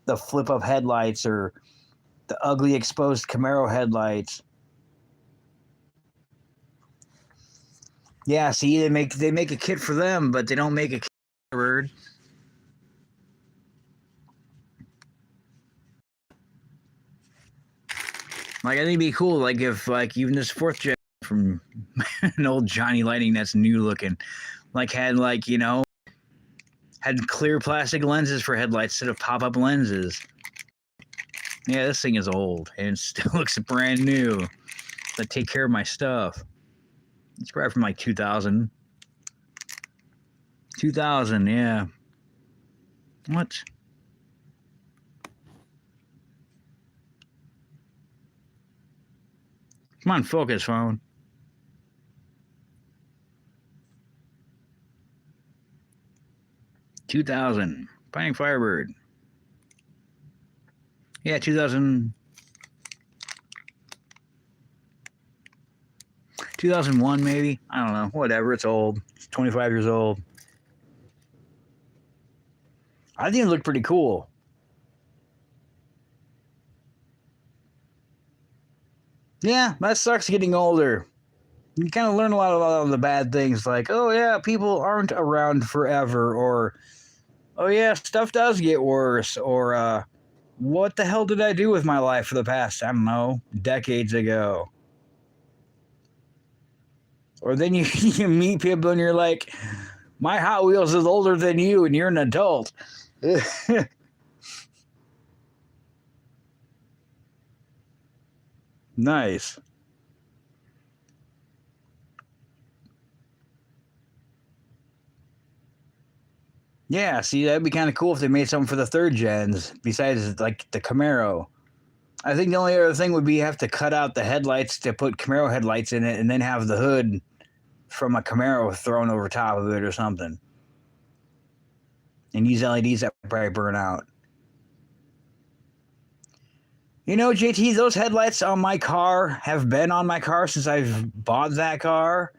the flip up headlights or the ugly exposed Camaro headlights. Yeah, see, they make a kit for them, but they don't make a kit for Bird. Like I think it'd be cool, like if like even this 4th gen from an old Johnny Lightning that's new looking, like had like, you know, had clear plastic lenses for headlights instead of pop-up lenses. Yeah, this thing is old and it still looks brand new. I take care of my stuff. It's probably from like 2000. 2000, yeah. What? Come on, focus, phone. $2,000. Pontiac Firebird. Yeah, 2000. 2001 maybe. I don't know. Whatever. It's old. It's 25 years old. I think it looked pretty cool. Yeah, that sucks getting older. You kind of learn a lot of the bad things, like, oh yeah, people aren't around forever, or oh yeah, stuff does get worse, or what the hell did I do with my life for the past, I don't know, decades ago? Or then you, you meet people and you're like, my Hot Wheels is older than you and you're an adult. Nice. Yeah, see, that'd be kind of cool if they made something for the 3rd gens besides like the Camaro. I think the only other thing would be have to cut out the headlights to put Camaro headlights in it and then have the hood from a Camaro thrown over top of it or something. And use LEDs that probably burn out. You know, JT, those headlights on my car have been on my car since I've bought that car.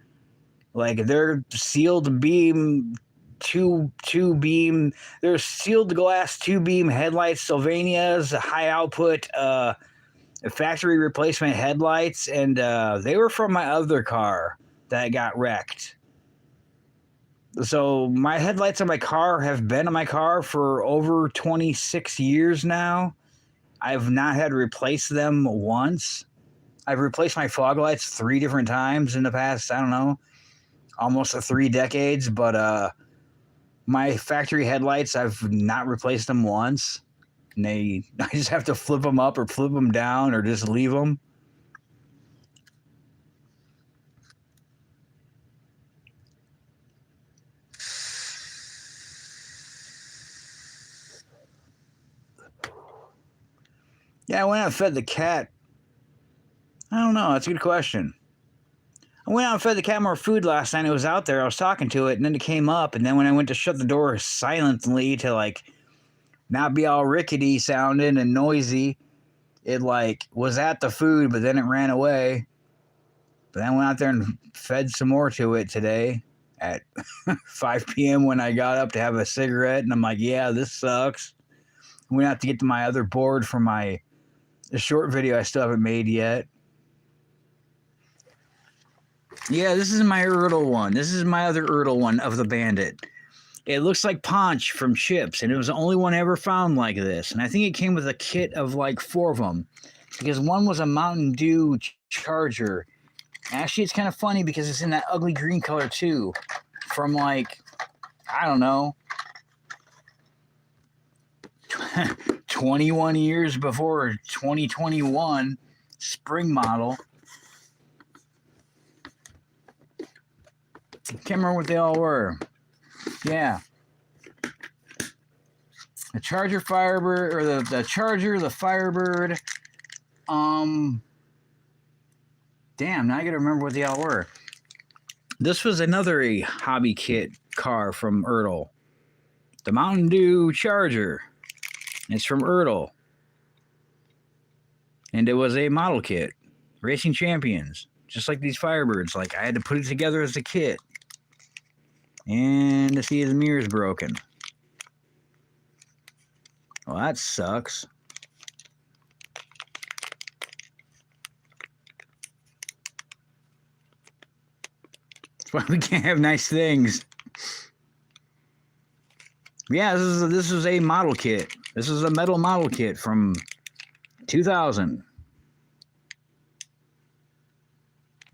Like they're sealed beam two beam. They're sealed glass 2-beam headlights, Sylvanias, high output factory replacement headlights, and they were from my other car that got wrecked. So my headlights on my car have been on my car for over 26 years now. I've not had to replace them once. I've replaced my fog lights 3 different times in the past, I don't know, almost 3 decades, but my factory headlights, I've not replaced them once. And I just have to flip them up or flip them down or just leave them. Yeah, I went out and fed the cat. I don't know. That's a good question. I went out and fed the cat more food last night. It was out there. I was talking to it, and then it came up. And then when I went to shut the door silently to like not be all rickety sounding and noisy, it like was at the food, but then it ran away. But then I went out there and fed some more to it today at 5 p.m. when I got up to have a cigarette, and I'm like, yeah, this sucks. I went out to get to my other board for my short video I still haven't made yet. Yeah, this is my Ertl one. This is my other Ertl one of the Bandit. It looks like Ponch from Chips, and it was the only one ever found like this. And I think it came with a kit of like 4 of them, because one was a Mountain Dew Charger. Actually, it's kind of funny because it's in that ugly green color too, from like, I don't know, 21 years before 2021 spring model. Can't remember what they all were. Yeah. The Charger Firebird, or the Charger, the Firebird. Damn, now I gotta remember what they all were. This was another hobby kit car from Ertl. The Mountain Dew Charger. It's from Ertl. And it was a model kit. Racing Champions. Just like these Firebirds. Like, I had to put it together as a kit. And to see his mirror's broken. Well, that sucks. That's why we can't have nice things. Yeah, this is a model kit. This is a metal model kit from 2000.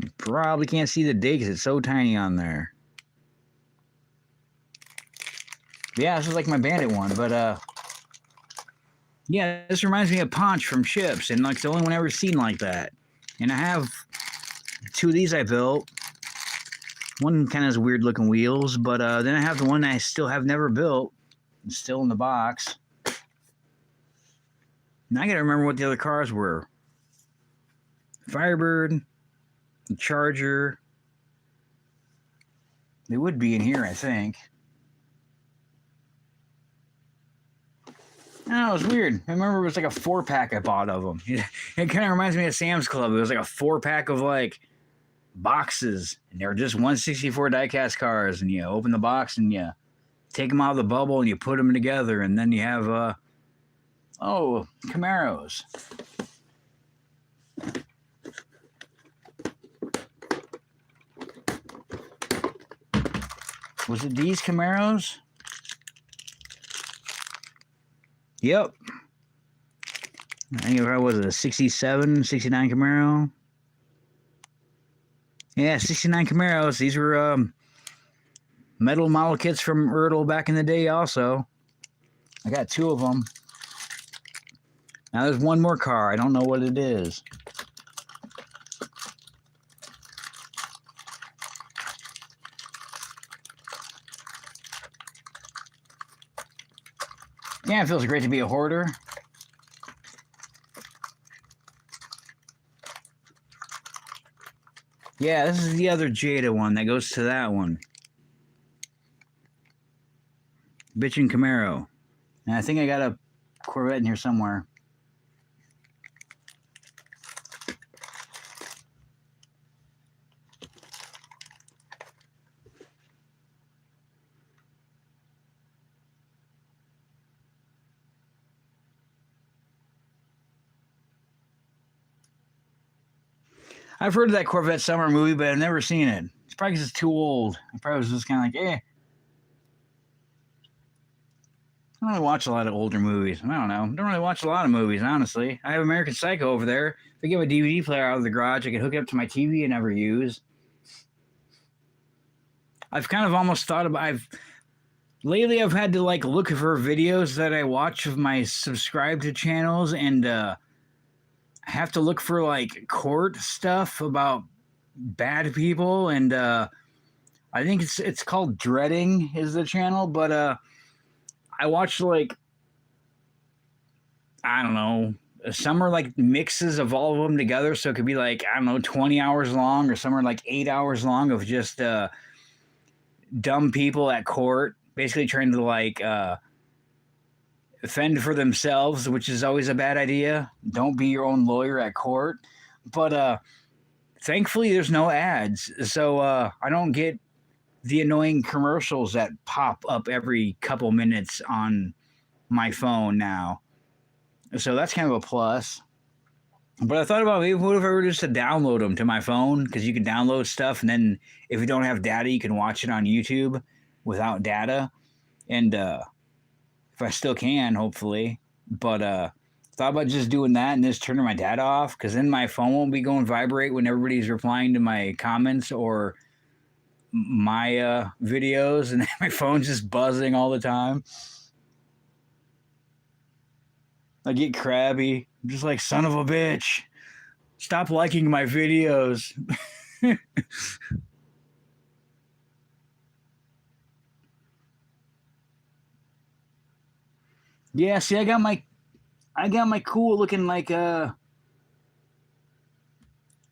You probably can't see the date because it's so tiny on there. Yeah, this is like my Bandit one, but yeah, this reminds me of Ponch from Chips, and like it's the only one I've ever seen like that. And I have 2 of these I built. One kind of has weird looking wheels, but then I have the one I still have never built. It's still in the box. Now I gotta remember what the other cars were. Firebird, the Charger. They would be in here, I think. No, it was weird. I remember it was like a 4-pack I bought of them. It kind of reminds me of Sam's Club. It was like a 4-pack of like boxes, and they were just 1/64 diecast cars, and you open the box and you take them out of the bubble and you put them together, and then you have Camaros. Was it these Camaros? Yep. I think it was a 67, 69 Camaro. Yeah, 69 Camaros. These were metal model kits from Ertl back in the day also. I got 2 of them. Now there's one more car. I don't know what it is. Yeah, it feels great to be a hoarder. Yeah, this is the other Jada one that goes to that one. Bitchin' Camaro. And I think I got a Corvette in here somewhere. I've heard of that Corvette Summer movie, but I've never seen it. It's probably because it's too old. I probably was just kind of like, eh. I don't really watch a lot of older movies. I don't know. I don't really watch a lot of movies, honestly. I have American Psycho over there. If I get my DVD player out of the garage, I can hook it up to my TV and never use. I've kind of almost thought about... Lately, I've had to like look for videos that I watch of my subscribed to channels, and I have to look for like court stuff about bad people, and I think it's called Dreading is the channel, but I watched like, I don't know, some are like mixes of all of them together, so it could be like, I don't know, 20 hours long, or some are like 8 hours long of just dumb people at court basically trying to like fend for themselves, which is always a bad idea. Don't be your own lawyer at court. But thankfully there's no ads, so I don't get the annoying commercials that pop up every couple minutes on my phone now. So that's kind of a plus. But I thought about, maybe what if I were just to download them to my phone, because you can download stuff, and then if you don't have data, you can watch it on YouTube without data. And if I still can, hopefully. But thought about just doing that and just turning my data off, because then my phone won't be going vibrate when everybody's replying to my comments or my videos, and my phone's just buzzing all the time. I get crabby. I'm just like, son of a bitch. Stop liking my videos. Yeah, see, I got my cool looking like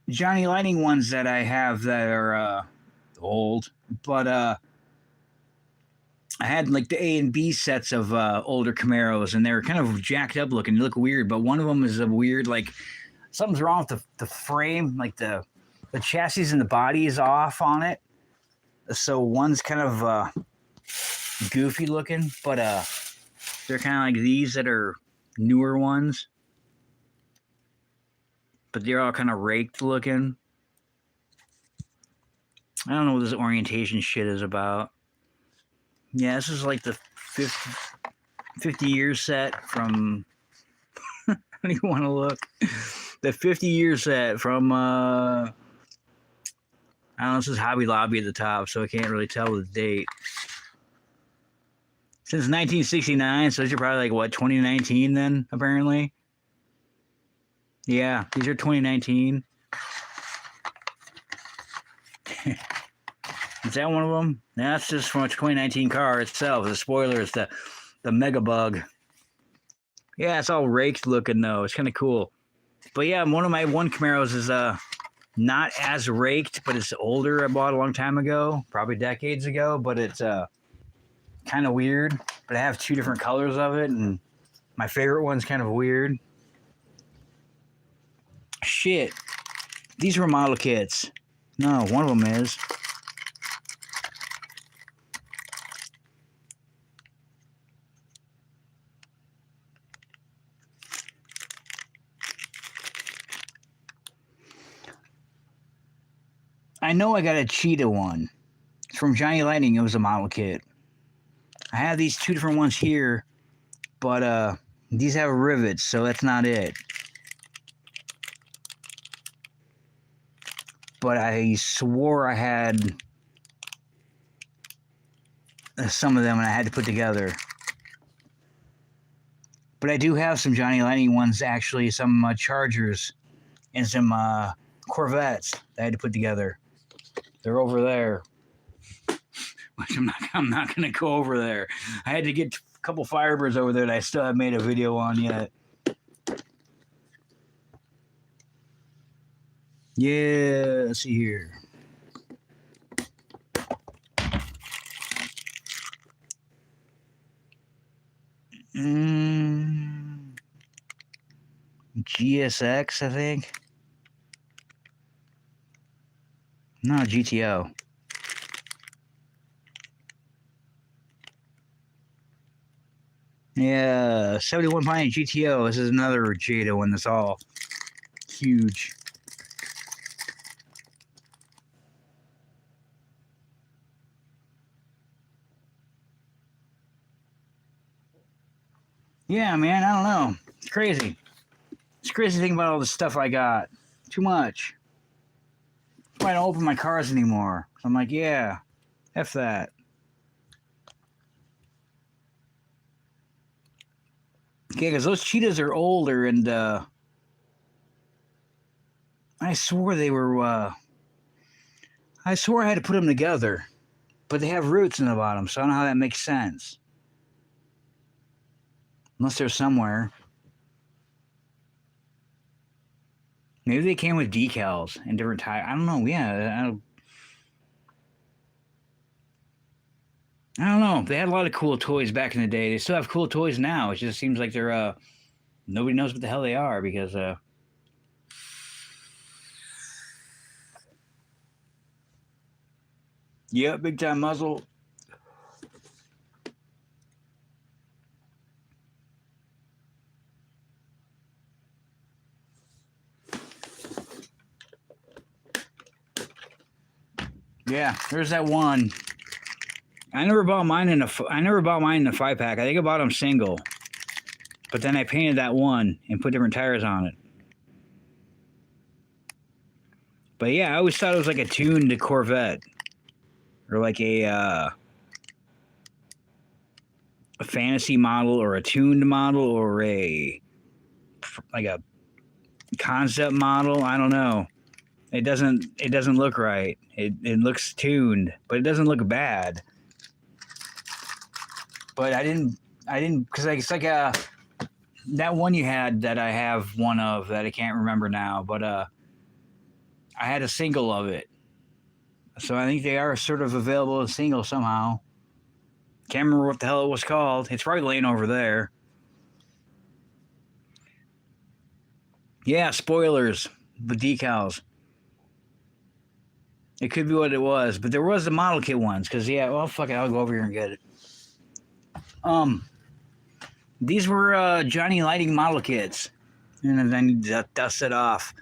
Johnny Lightning ones that I have that are old, but I had like the A and B sets of older Camaros, and they were kind of jacked up looking. They look weird, but one of them is a weird, like, something's wrong with the frame, like the chassis and the body is off on it. So one's kind of goofy looking, but they're kind of like these that are newer ones, but they're all kind of raked looking. I don't know what this orientation shit is about. Yeah, this is like the 50 year set from. How do you want to look? The 50 year set from. I don't know. This is Hobby Lobby at the top, so I can't really tell the date. Since 1969, so these are probably like what, 2019 then, apparently. Yeah, these are 2019. Is that one of them? That's just from a 2019 car itself. The spoiler is the Mega Bug. Yeah, it's all raked looking though. It's kind of cool. But yeah, one of my Camaros is not as raked, but it's older. I bought a long time ago, probably decades ago. But it's kind of weird. But I have two different colors of it, and my favorite one's kind of weird. Shit, these were model kits. No, one of them is. I know I got a cheetah one. It's from Johnny Lightning. It was a model kit. I have these two different ones here, but these have rivets, so that's not it. But I swore I had some of them and I had to put together. But I do have some Johnny Lightning ones, actually, some Chargers and some Corvettes that I had to put together. They're over there. Which I'm not going to go over there. I had to get a couple Firebirds over there that I still haven't made a video on yet. Yeah, let's see here. GSX, I think. No, GTO. Yeah, 71 Pontiac GTO. This is another Jada one that's all huge. Yeah, man, I don't know. It's crazy. It's crazy to think about all the stuff I got. Too much. That's why I don't open my cars anymore. I'm like, yeah, F that. Okay, because those cheetahs are older, and I swore they were. I swore I had to put them together, but they have roots in the bottom, so I don't know how that makes sense. Unless they're somewhere. Maybe they came with decals and different tires. I don't know. Yeah, I don't know. They had a lot of cool toys back in the day. They still have cool toys now. It just seems like they're nobody knows what the hell they are because yeah, big time muzzle. Yeah, there's that one. I never bought mine in a 5-pack. I think I bought them single. But then I painted that one and put different tires on it. But yeah, I always thought it was like a tuned Corvette. Or like a fantasy model or a tuned model or like a concept model. I don't know. It doesn't look right. It looks tuned, but it doesn't look bad. But I didn't because it's like that one you had that I have one of that I can't remember now, but I had a single of it. So I think they are sort of available as single somehow. Can't remember what the hell it was called. It's probably laying over there. Yeah, spoilers. The decals. It could be what it was, but there was the model kit ones. Because, yeah, well, fuck it. I'll go over here and get it. These were Johnny Lighting model kits. And then I need to dust it off.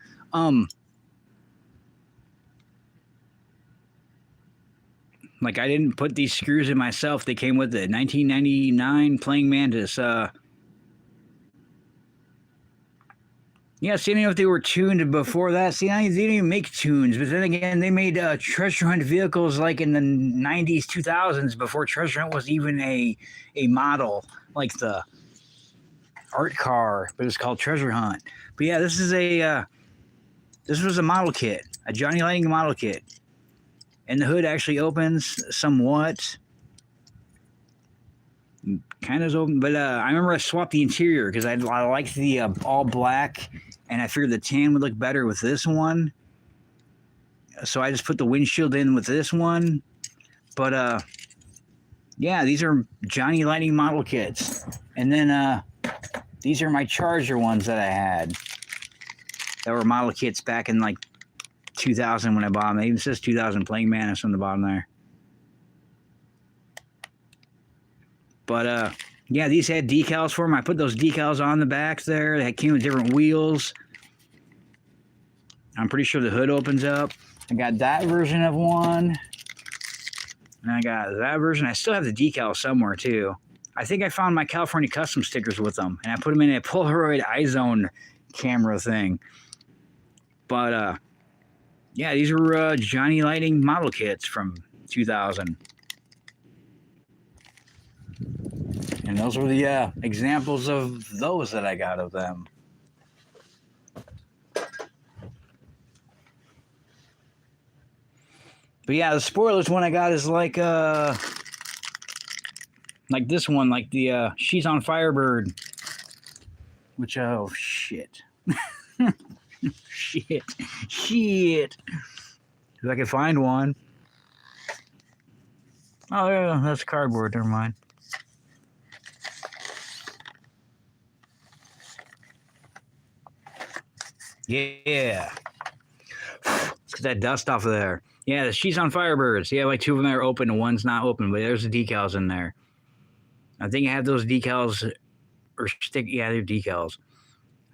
Like, I didn't put these screws in myself. They came with it. 1999 Playing Mantis. Yeah, see, I don't know if they were tuned before that. See, they didn't even make tunes. But then again, they made treasure hunt vehicles like in the 90s, 2000s, before treasure hunt was even a model, like the art car, but it's called treasure hunt. But yeah, this is this was a model kit, a Johnny Lighting model kit. And the hood actually opens somewhat. Kind of open, but I remember I swapped the interior because I liked the all black, and I figured the tan would look better with this one. So I just put the windshield in with this one. But yeah, these are Johnny Lighting model kits. And then these are my Charger ones that I had. That were model kits back in like 2000 when I bought them. It even says 2000 Playing Mantis on the bottom there. But yeah, these had decals for them. I put those decals on the back there. They came with different wheels. I'm pretty sure the hood opens up. I got that version of one. And I got that version. I still have the decal somewhere too. I think I found my California Custom stickers with them. And I put them in a Polaroid iZone camera thing. But yeah, these were Johnny Lighting model kits from 2000. And those were the examples of those that I got of them. But yeah, the spoilers one I got is like this one, like the She's on Firebird. Which, oh, shit. Shit. If I could find one. Oh, yeah, that's cardboard. Never mind. Yeah. Let's get that dust off of there. Yeah, She's on Firebirds. Yeah, like two of them are open and one's not open, but there's the decals in there. I think I have those decals, or stick. Yeah, they're decals.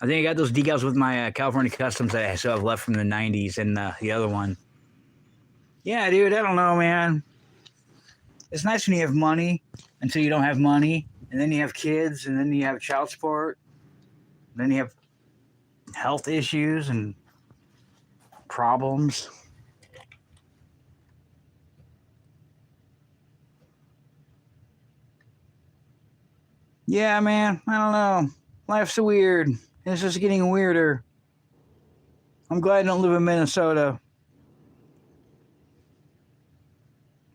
I think I got those decals with my California Customs that I still have left from the 90s and the other one. Yeah, dude, I don't know, man. It's nice when you have money until you don't have money, and then you have kids, and then you have child support, then you have health issues and problems. Yeah, man, I don't know. Life's weird. It's just getting weirder. I'm glad I don't live in Minnesota.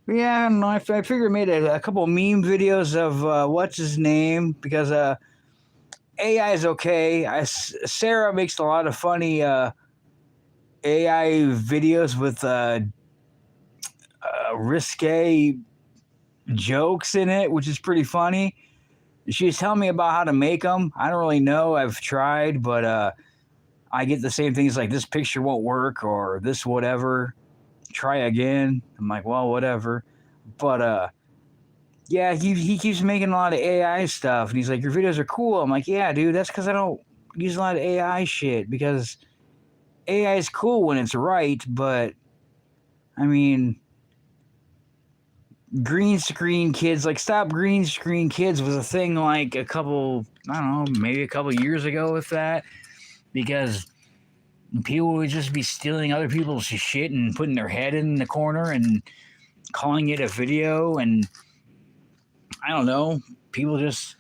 But yeah, I don't know. I figured I made a couple meme videos of what's his name, because AI is okay. Sarah makes a lot of funny AI videos with risque jokes in it, which is pretty funny. She was telling me about how to make them. I don't really know. I've tried, but I get the same things like this picture won't work or this whatever. Try again. I'm like, well, whatever. But yeah, he keeps making a lot of AI stuff, and he's like, your videos are cool. I'm like, yeah, dude, that's because I don't use a lot of AI shit, because AI is cool when it's right, but I mean, green screen kids, like Stop Green Screen Kids was a thing like I don't know, maybe a couple years ago, if that, because people would just be stealing other people's shit and putting their head in the corner and calling it a video. And I don't know, people just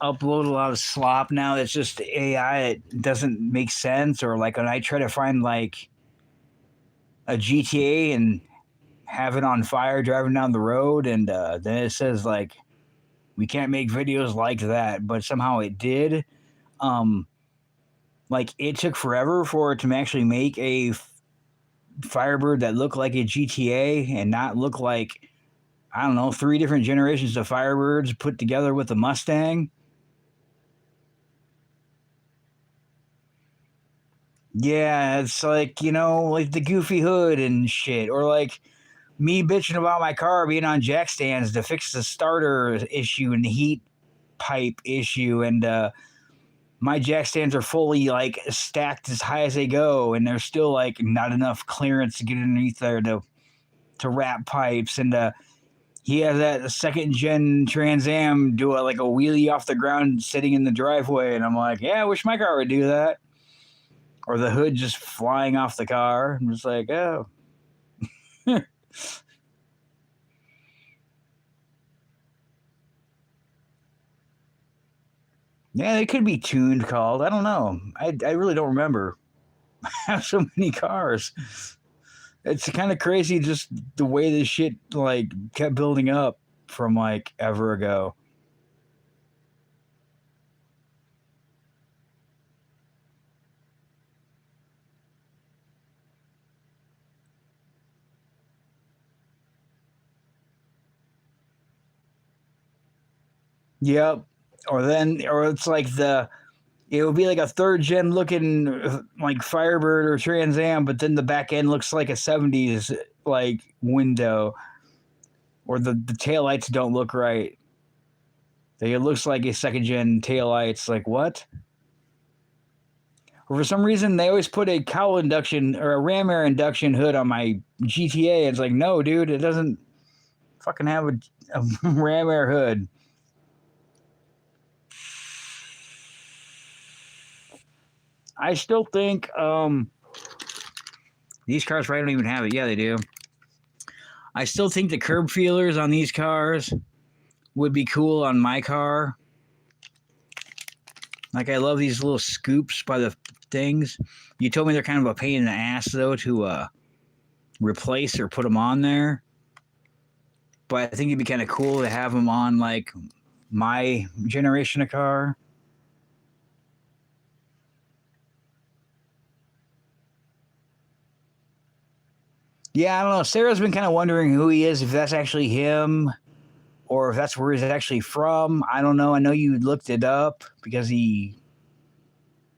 upload a lot of slop now that's just AI that doesn't make sense. Or like when I try to find like a GTA and have it on fire driving down the road, and then it says like we can't make videos like that, but somehow it did. Um, like it took forever for it to actually make a Firebird that looked like a GTA and not look like, I don't know, 3 different generations of Firebirds put together with a Mustang. Yeah, it's like, like the goofy hood and shit. Or like me bitching about my car being on jack stands to fix the starter issue and the heat pipe issue. And my jack stands are fully like stacked as high as they go. And there's still like not enough clearance to get underneath there to wrap pipes. And he has that second gen Trans Am do like a wheelie off the ground sitting in the driveway. And I'm like, yeah, I wish my car would do that. Or the hood just flying off the car. I'm just like, oh. Yeah, they could be tuned called. I don't know. I really don't remember. I have so many cars. It's kind of crazy just the way this shit like kept building up from like ever ago. Yep. Or it's like it would be like a third gen looking like Firebird or Trans Am, but then the back end looks like a 70s like window, or the taillights don't look right. Like, it looks like a second gen taillights. Like, what? Or for some reason, they always put a cowl induction or a ram air induction hood on my GTA. It's like, no, dude, it doesn't fucking have a ram air hood. I still think these cars probably don't even have it. Yeah, they do. I still think the curb feelers on these cars would be cool on my car. Like, I love these little scoops by the things. You told me they're kind of a pain in the ass, though, to replace or put them on there. But I think it'd be kind of cool to have them on, like, my generation of car. Yeah, I don't know. Sarah's been kind of wondering who he is, if that's actually him or if that's where he's actually from. I don't know. I know you looked it up because he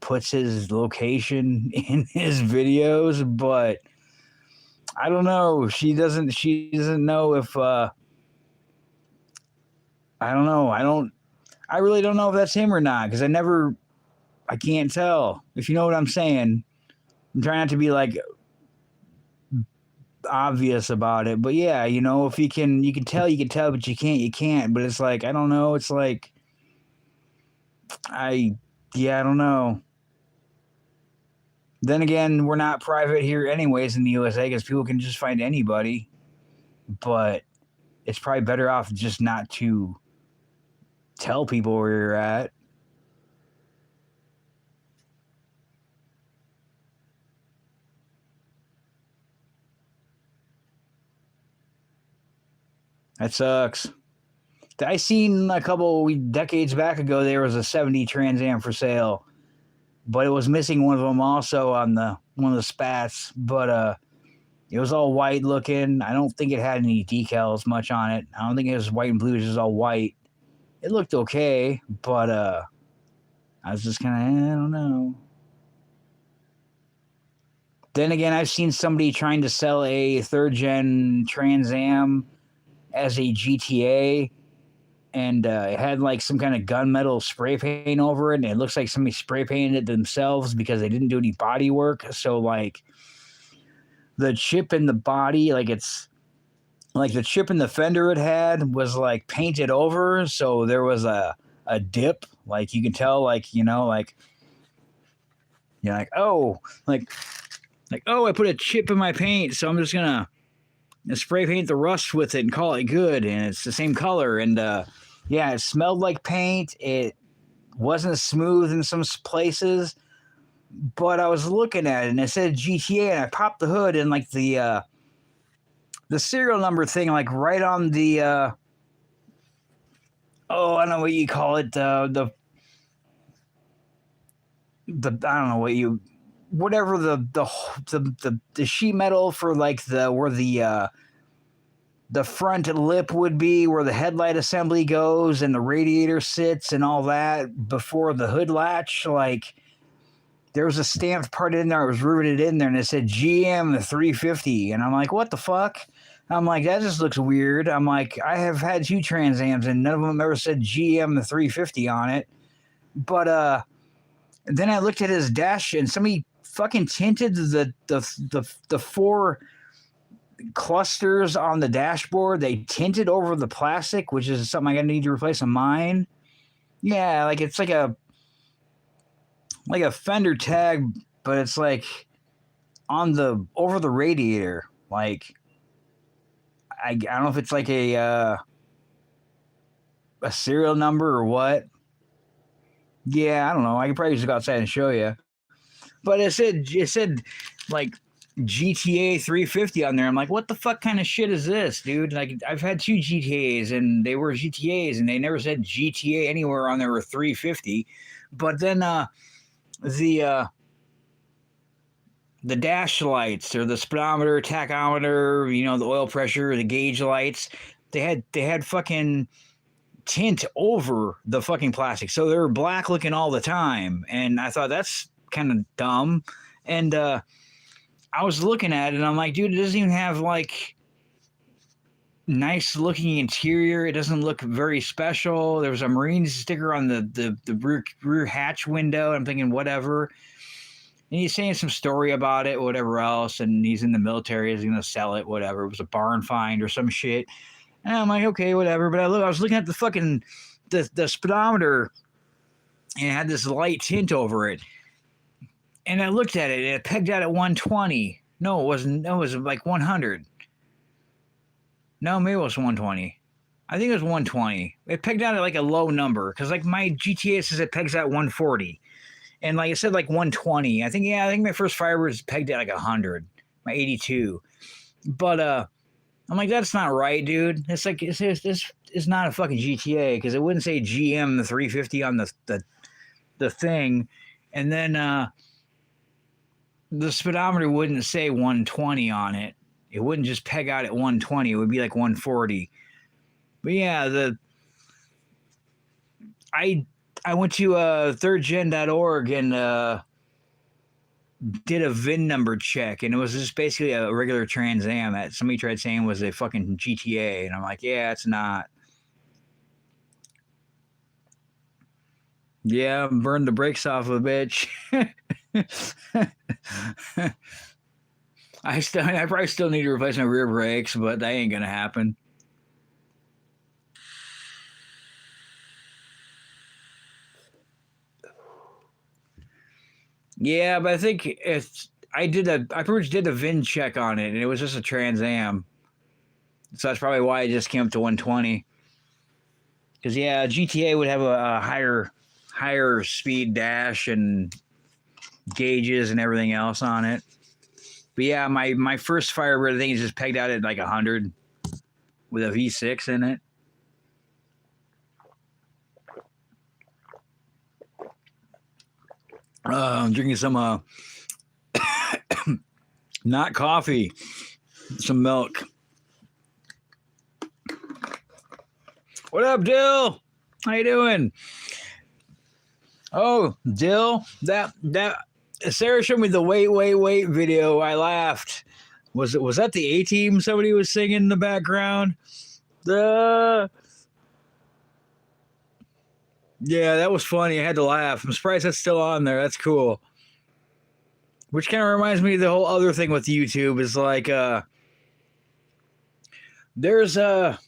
puts his location in his videos, but I don't know. She doesn't know if I don't know. I really don't know if that's him or not, because I can't tell. If you know what I'm saying. I'm trying not to be like obvious about it, but yeah, if you can tell, but you can't. But it's like, I don't know. It's like, I don't know. Then again, we're not private here anyways in the USA, because people can just find anybody. But it's probably better off just not to tell people where you're at. That sucks. I seen a couple decades back ago there was a 70 Trans Am for sale, but it was missing one of them also on one of the spats. But it was all white looking. I don't think it had any decals much on it. I don't think it was white and blue. It was just all white. It looked okay, but I was just kind of, I don't know. Then again, I've seen somebody trying to sell a third gen Trans Am as a GTA, and it had like some kind of gunmetal spray paint over it, and it looks like somebody spray painted it themselves because they didn't do any body work. So like the chip in the body, like it's like the chip in the fender it had was like painted over, so there was a dip. Like you can tell, like like you're like, oh, like oh, I put a chip in my paint, so I'm just gonna spray paint the rust with it and call it good, and it's the same color. And yeah, it smelled like paint. It wasn't smooth in some places, but I was looking at it and it said GTA, and I popped the hood, and like the serial number thing, like right on the oh, I don't know what you call it, the I don't know what you whatever the sheet metal for like the where the front lip would be, where the headlight assembly goes and the radiator sits and all that before the hood latch. Like there was a stamped part in there, it was riveted in there, and it said GM 350, and I'm like, what the fuck? I'm like, that just looks weird. I'm like, I have had 2 Trans-ams and none of them ever said GM 350 on it. But then I looked at his dash, and somebody fucking tinted the 4 clusters on the dashboard. They tinted over the plastic, which is something I'm gonna need to replace on mine. Yeah, like it's like a fender tag, but it's like on the over the radiator. Like I don't know if it's like a serial number or what. Yeah, I don't know. I could probably just go outside and show you. But it said like GTA 350 on there. I'm like, what the fuck kind of shit is this, dude? Like, I've had 2 GTAs and they were GTAs and they never said GTA anywhere on there or 350. But then the dash lights or the speedometer, tachometer, the oil pressure, the gauge lights, they had fucking tint over the fucking plastic, so they were black looking all the time. And I thought that's kind of dumb. And I was looking at it and I'm like, dude, it doesn't even have like nice looking interior. It doesn't look very special. There was a Marines sticker on the rear hatch window. I'm thinking, whatever. And he's saying some story about it, whatever else, and he's in the military, he's gonna sell it, whatever. It was a barn find or some shit. And I'm like, okay, whatever. But I was looking at the fucking the speedometer, and it had this light tint over it. And I looked at it, and it pegged out at 120. No, it wasn't. No, it was like 100. No, maybe it was 120. I think it was 120. It pegged out at like a low number, because like my GTA says it pegs out 140. And like I said, like 120. I think my first Firebird is pegged at like 100. My 82. But I'm like, that's not right, dude. It's like this is not a fucking GTA, because it wouldn't say GM 350 on the thing. And then the speedometer wouldn't say 120 on it. It wouldn't just peg out at 120. It would be like 140. But yeah, I went to thirdgen.org and did a VIN number check, and it was just basically a regular Trans-am that somebody tried saying was a fucking GTA, and I'm like, yeah, it's not. Yeah, burned the brakes off a bitch. I probably still need to replace my rear brakes, but that ain't gonna happen. Yeah, but I think I pretty much did a VIN check on it, and it was just a Trans-am. So that's probably why it just came up to 120. Because yeah, GTA would have a higher speed dash and gauges and everything else on it. But yeah, my first Firebird, I think, is just pegged out at like 100 with a V6 in it. I'm drinking some not coffee, some milk. What up, Dill? How you doing? Oh, Dill, that Sarah showed me the wait video. I laughed. Was that the A-Team somebody was singing in the background? Yeah, that was funny. I had to laugh. I'm surprised that's still on there. That's cool. Which kind of reminds me of the whole other thing with YouTube is like there's they're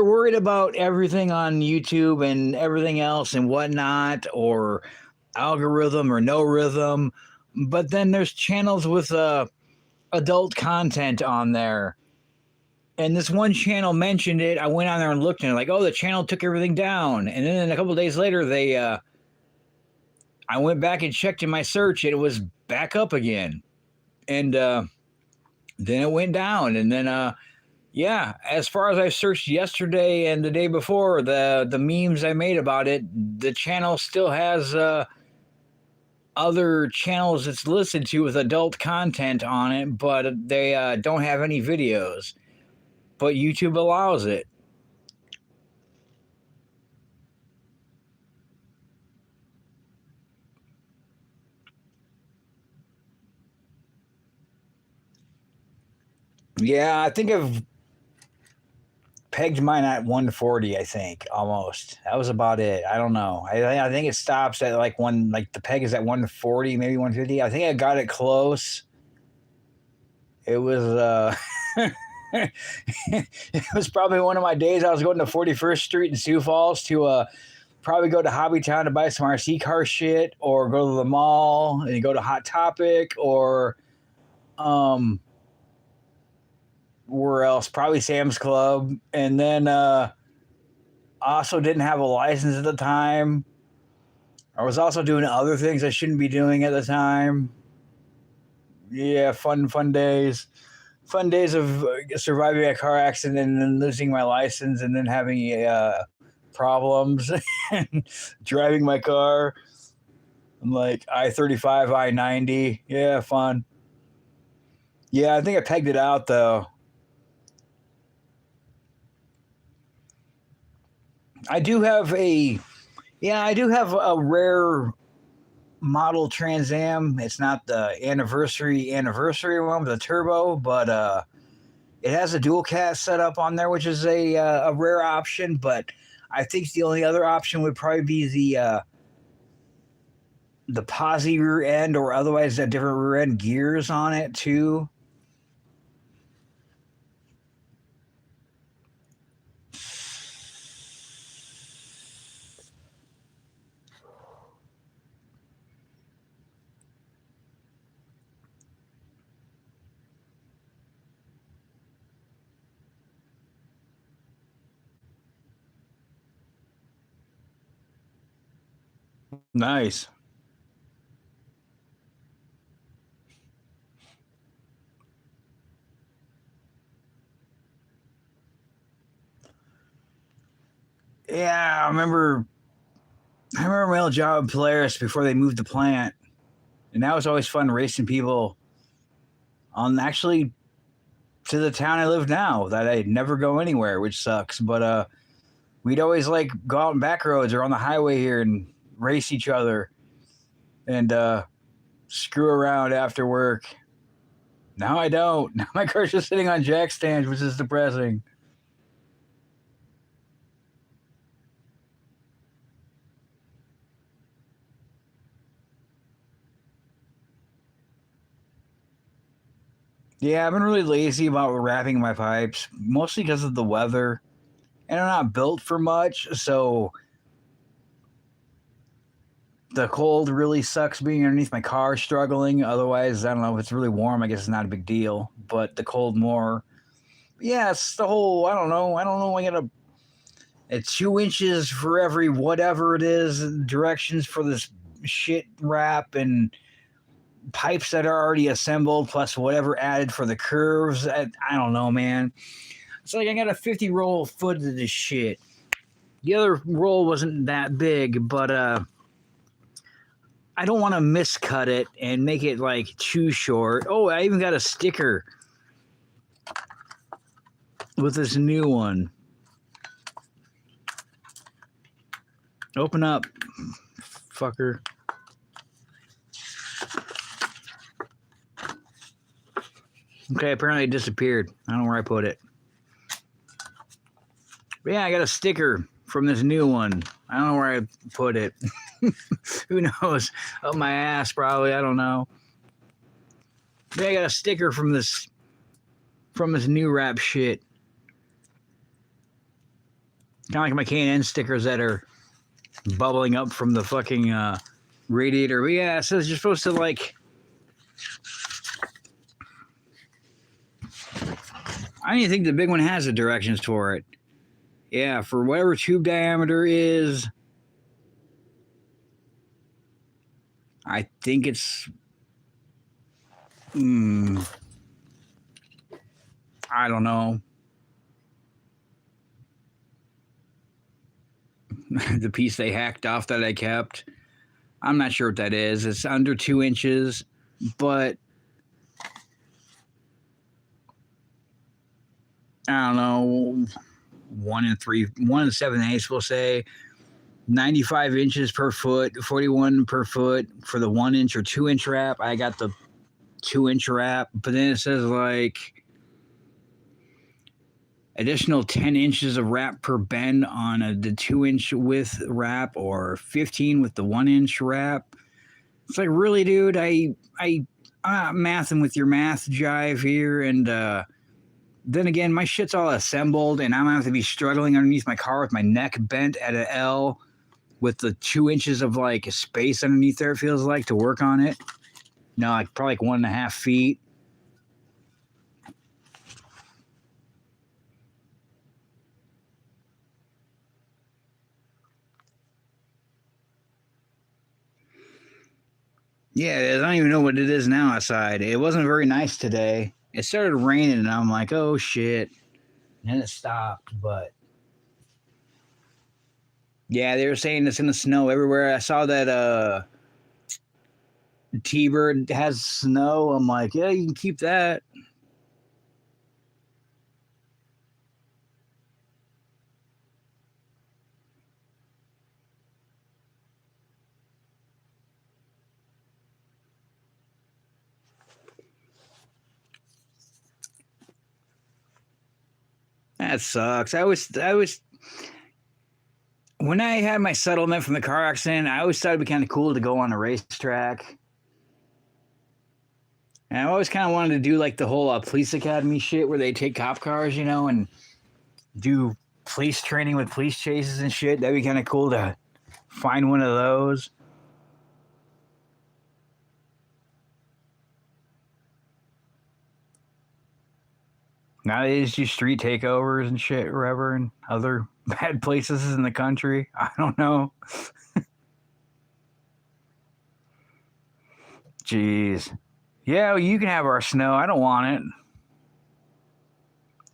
worried about everything on YouTube and everything else and whatnot, or algorithm or no rhythm. But then there's channels with adult content on there. And this one channel mentioned it. I went on there and looked, and like, oh, the channel took everything down. And then a couple of days later, I went back and checked in my search, and it was back up again. And then it went down. And then, yeah, as far as I searched yesterday and the day before, the memes I made about it, the channel still has other channels it's listed to with adult content on it, but they don't have any videos. But YouTube allows it. Yeah, I think I've pegged mine at 140. I think almost. That was about it. I don't know. I think it stops at like one. Like the peg is at 140, maybe 150. I think I got it close. It was it was probably one of my days. I was going to 41st Street in Sioux Falls to probably go to Hobbytown to buy some RC car shit, or go to the mall and go to Hot Topic, or where else? Probably Sam's Club. And then also didn't have a license at the time. I was also doing other things I shouldn't be doing at the time. Yeah, fun days. Fun days of surviving a car accident and then losing my license and then having problems and driving my car. I'm like I-35, I-90. Yeah, fun. Yeah, I think I pegged it out though. I do have a rare model Trans-am. It's not the anniversary one with a turbo, but it has a dual cast setup on there, which is a rare option. But I think the only other option would probably be the posi rear end, or otherwise a different rear end gears on it too. Nice. Yeah, I remember my old job at Polaris before they moved the plant, and that was always fun racing people on actually to the town I live now. That I never go anywhere, which sucks. But we'd always like go out in back roads or on the highway here and race each other and screw around after work. Now I don't. Now my car's just sitting on jack stands, which is depressing. Yeah, I've been really lazy about wrapping my pipes, mostly because of the weather. And I'm not built for much, so the cold really sucks being underneath my car struggling. Otherwise, I don't know, if it's really warm, I guess it's not a big deal. But the cold more. Yeah, it's the whole, I don't know. I gotta, it's 2 inches for every whatever it is, directions for this shit wrap, and pipes that are already assembled, plus whatever added for the curves. I don't know, man. It's like I got a 50 roll foot of this shit. The other roll wasn't that big, but I don't want to miscut it and make it like too short. Oh, I even got a sticker with this new one. Open up, fucker. Okay, apparently it disappeared. I don't know where I put it. But yeah, I got a sticker from this new one. I don't know where I put it. Who knows? Up my ass, probably. I don't know. Yeah, I got a sticker from this from his new wrap shit. Kind of like my K&N stickers that are bubbling up from the fucking radiator. But yeah, it says you're supposed to like. I don't even think the big one has the directions for it. Yeah, for whatever tube diameter is. I think it's. I don't know. The piece they hacked off that I kept. I'm not sure what that is. It's under 2 inches, but I don't know. 1 7/8, we'll say. 95 inches per foot, 41 per foot for the 1 inch or 2 inch wrap. I got the 2 inch wrap, but then it says like additional 10 inches of wrap per bend on the 2 inch width wrap, or 15 with the 1 inch wrap. It's like, really, dude? I'm mathing with your math jive here, and then again, my shit's all assembled, and I'm gonna have to be struggling underneath my car with my neck bent at an L, with the 2 inches of like space underneath there. It feels like, to work on it. No, like probably like 1.5 feet. Yeah, I don't even know what it is now outside. It wasn't very nice today. It started raining, and I'm like, oh shit. And then it stopped, but yeah, they were saying it's in the snow everywhere. I saw that T-Bird has snow. I'm like, yeah, you can keep that. That sucks. I was when I had my settlement from the car accident, I always thought it'd be kind of cool to go on a racetrack. And I always kind of wanted to do like the whole police academy shit where they take cop cars, and do police training with police chases and shit. That'd be kind of cool to find one of those. Now they just do street takeovers and shit wherever, and other bad places in the country. I don't know. Jeez. Yeah, well, you can have our snow. I don't want it.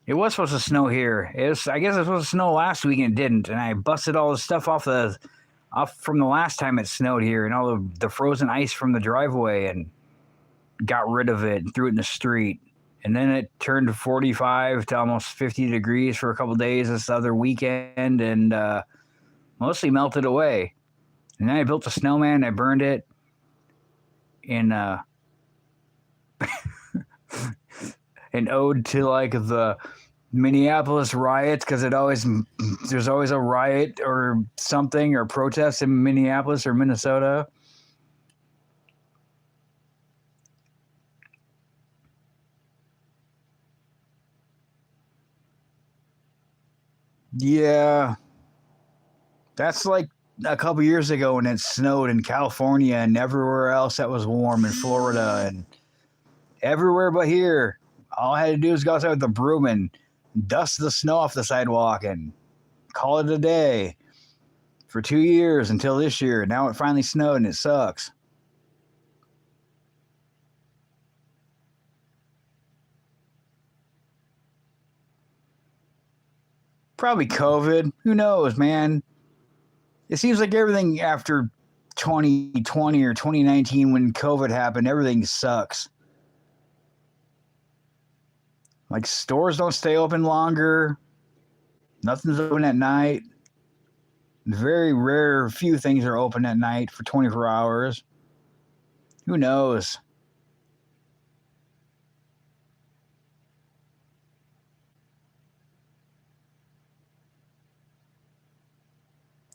It was supposed to snow here. I guess it was supposed to snow last week and it didn't. And I busted all the stuff off from the last time it snowed here, and all the frozen ice from the driveway, and got rid of it and threw it in the street. And then it turned 45 to almost 50 degrees for a couple days this other weekend, and mostly melted away. And then I built a snowman and I burned it in an ode to like the Minneapolis riots, because there's always a riot or something or protest in Minneapolis or Minnesota. Yeah, that's like a couple years ago when it snowed in California and everywhere else that was warm, in Florida and everywhere but here. All I had to do was go outside with the broom and dust the snow off the sidewalk and call it a day for 2 years until this year. Now it finally snowed and it sucks. Probably COVID. Who knows, man? It seems like everything after 2020 or 2019, when COVID happened, everything sucks. Like, stores don't stay open longer. Nothing's open at night. Very rare, few things are open at night for 24 hours. Who knows?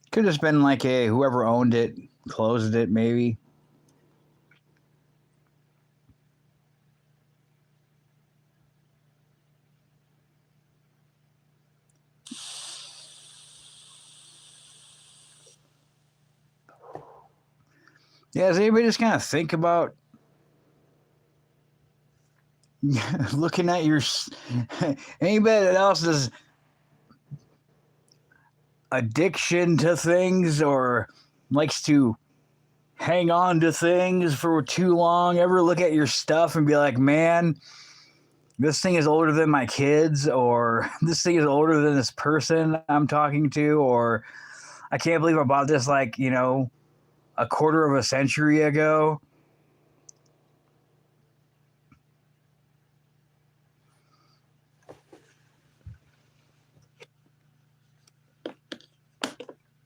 Could have just been like whoever owned it closed it, maybe. Yeah, does anybody just kind of think about looking at your anybody else's addiction to things or likes to hang on to things for too long? Ever look at your stuff and be like, man, this thing is older than my kids, or this thing is older than this person I'm talking to, or I can't believe I bought this like, a quarter of a century ago.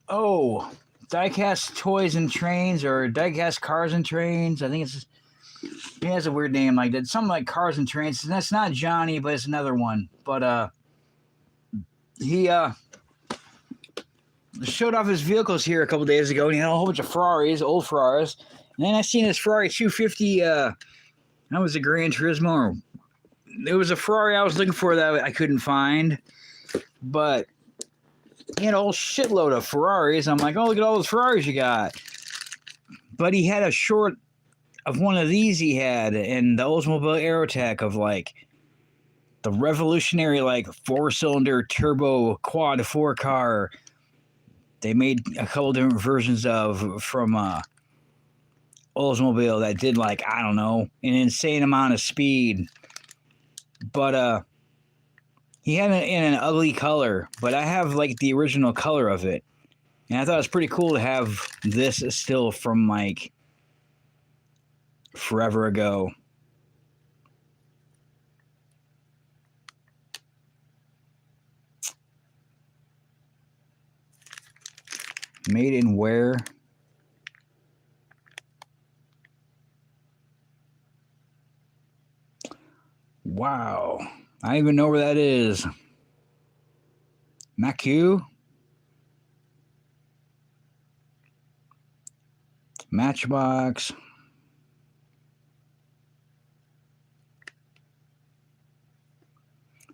Oh, diecast toys and trains, or diecast cars and trains. I think it has a weird name like that. Something like cars and trains. And that's not Johnny, but it's another one. But he showed off his vehicles here a couple days ago, and he had a whole bunch of Ferraris, old Ferraris. And then I seen his Ferrari 250. That was a Gran Turismo. It was a Ferrari I was looking for that I couldn't find, but he had a whole shitload of Ferraris. I'm like, oh, look at all those Ferraris you got. But he had a short of one of these he had in the Oldsmobile Aerotech of like the revolutionary like 4-cylinder turbo quad 4 car. They made a couple different versions of from Oldsmobile that did like, I don't know, an insane amount of speed. But he had it in an ugly color, but I have like the original color of it. And I thought it was pretty cool to have this still from like forever ago. Made in where? Wow. I don't even know where that is. Macu? Matchbox.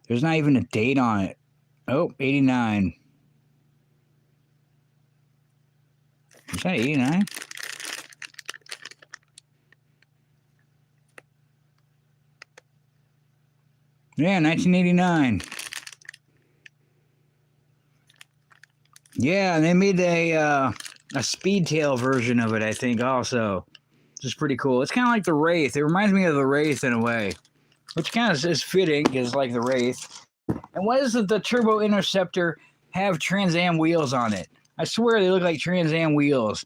There's not even a date on it. Oh, 89. Is that 89? Yeah, 1989. Yeah, and they made a Speedtail version of it, I think, also. Which is pretty cool. It's kind of like the Wraith. It reminds me of the Wraith in a way. Which kind of is fitting, because like the Wraith. And why does the Turbo Interceptor have Trans-am wheels on it? I swear they look like Trans-am wheels.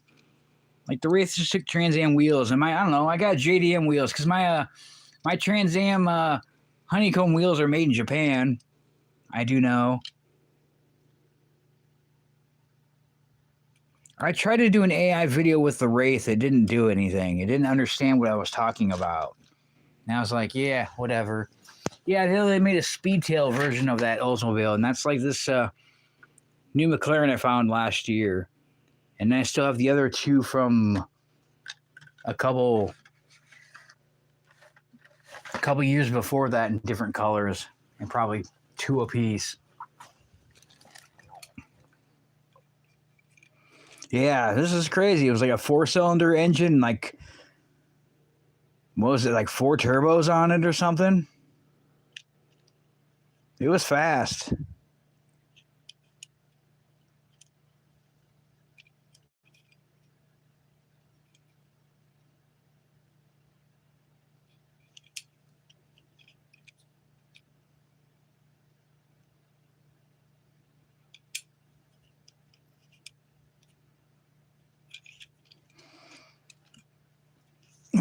Like the Wraith just took Trans-am wheels. And I don't know, I got JDM wheels, because my Trans-am honeycomb wheels are made in Japan. I do know. I tried to do an AI video with the Wraith. It didn't do anything. It didn't understand what I was talking about. And I was like, yeah, whatever. Yeah, they made a Speedtail version of that Oldsmobile, and that's like this new McLaren I found last year. And I still have the other two from a couple years before that in different colors, and probably 2 apiece. Yeah, this is crazy. It was like a 4-cylinder engine, like, what was it, like 4 turbos on it or something? It was fast.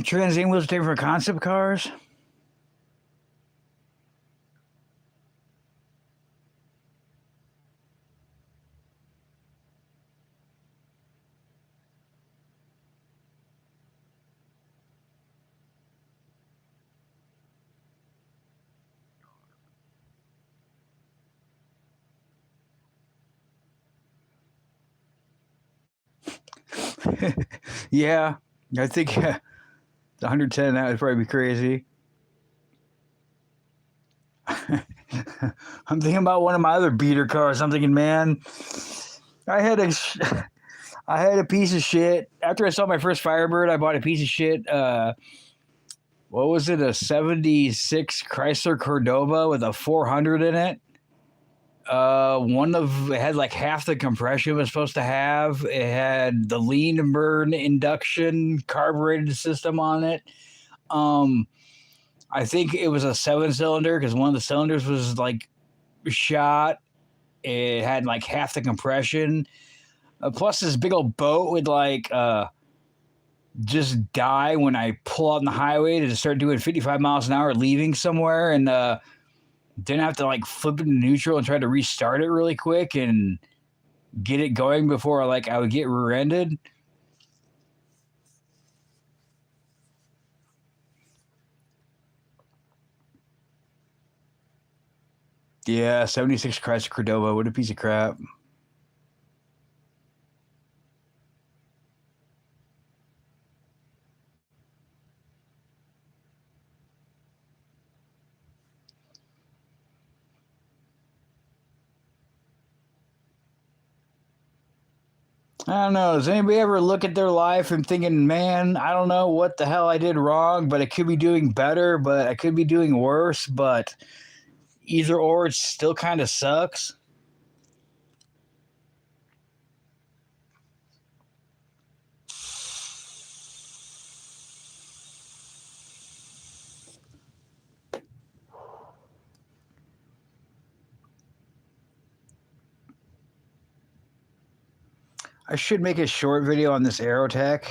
Trans-am wheels are taken for concept cars. Yeah, I think the 110, that would probably be crazy. I'm thinking about one of my other beater cars. I'm thinking, man, I I had a piece of shit. After I saw my first Firebird, I bought a piece of shit. What was it? A 76 Chrysler Cordoba with a 400 in it. It had like half the compression it was supposed to have. It had the lean and burn induction carbureted system on it. I think it was a 7-cylinder because one of the cylinders was like shot. It had like half the compression. Plus, this big old boat would like just die when I pull out on the highway to start doing 55 miles an hour leaving somewhere, and didn't have to like flip it into neutral and try to restart it really quick and get it going before like I would get rear-ended. Yeah, 76 Chrysler Cordoba. What a piece of crap. I don't know. Does anybody ever look at their life and thinking, man, I don't know what the hell I did wrong, but I could be doing better, but I could be doing worse, but either or it still kind of sucks? I should make a short video on this Aerotech.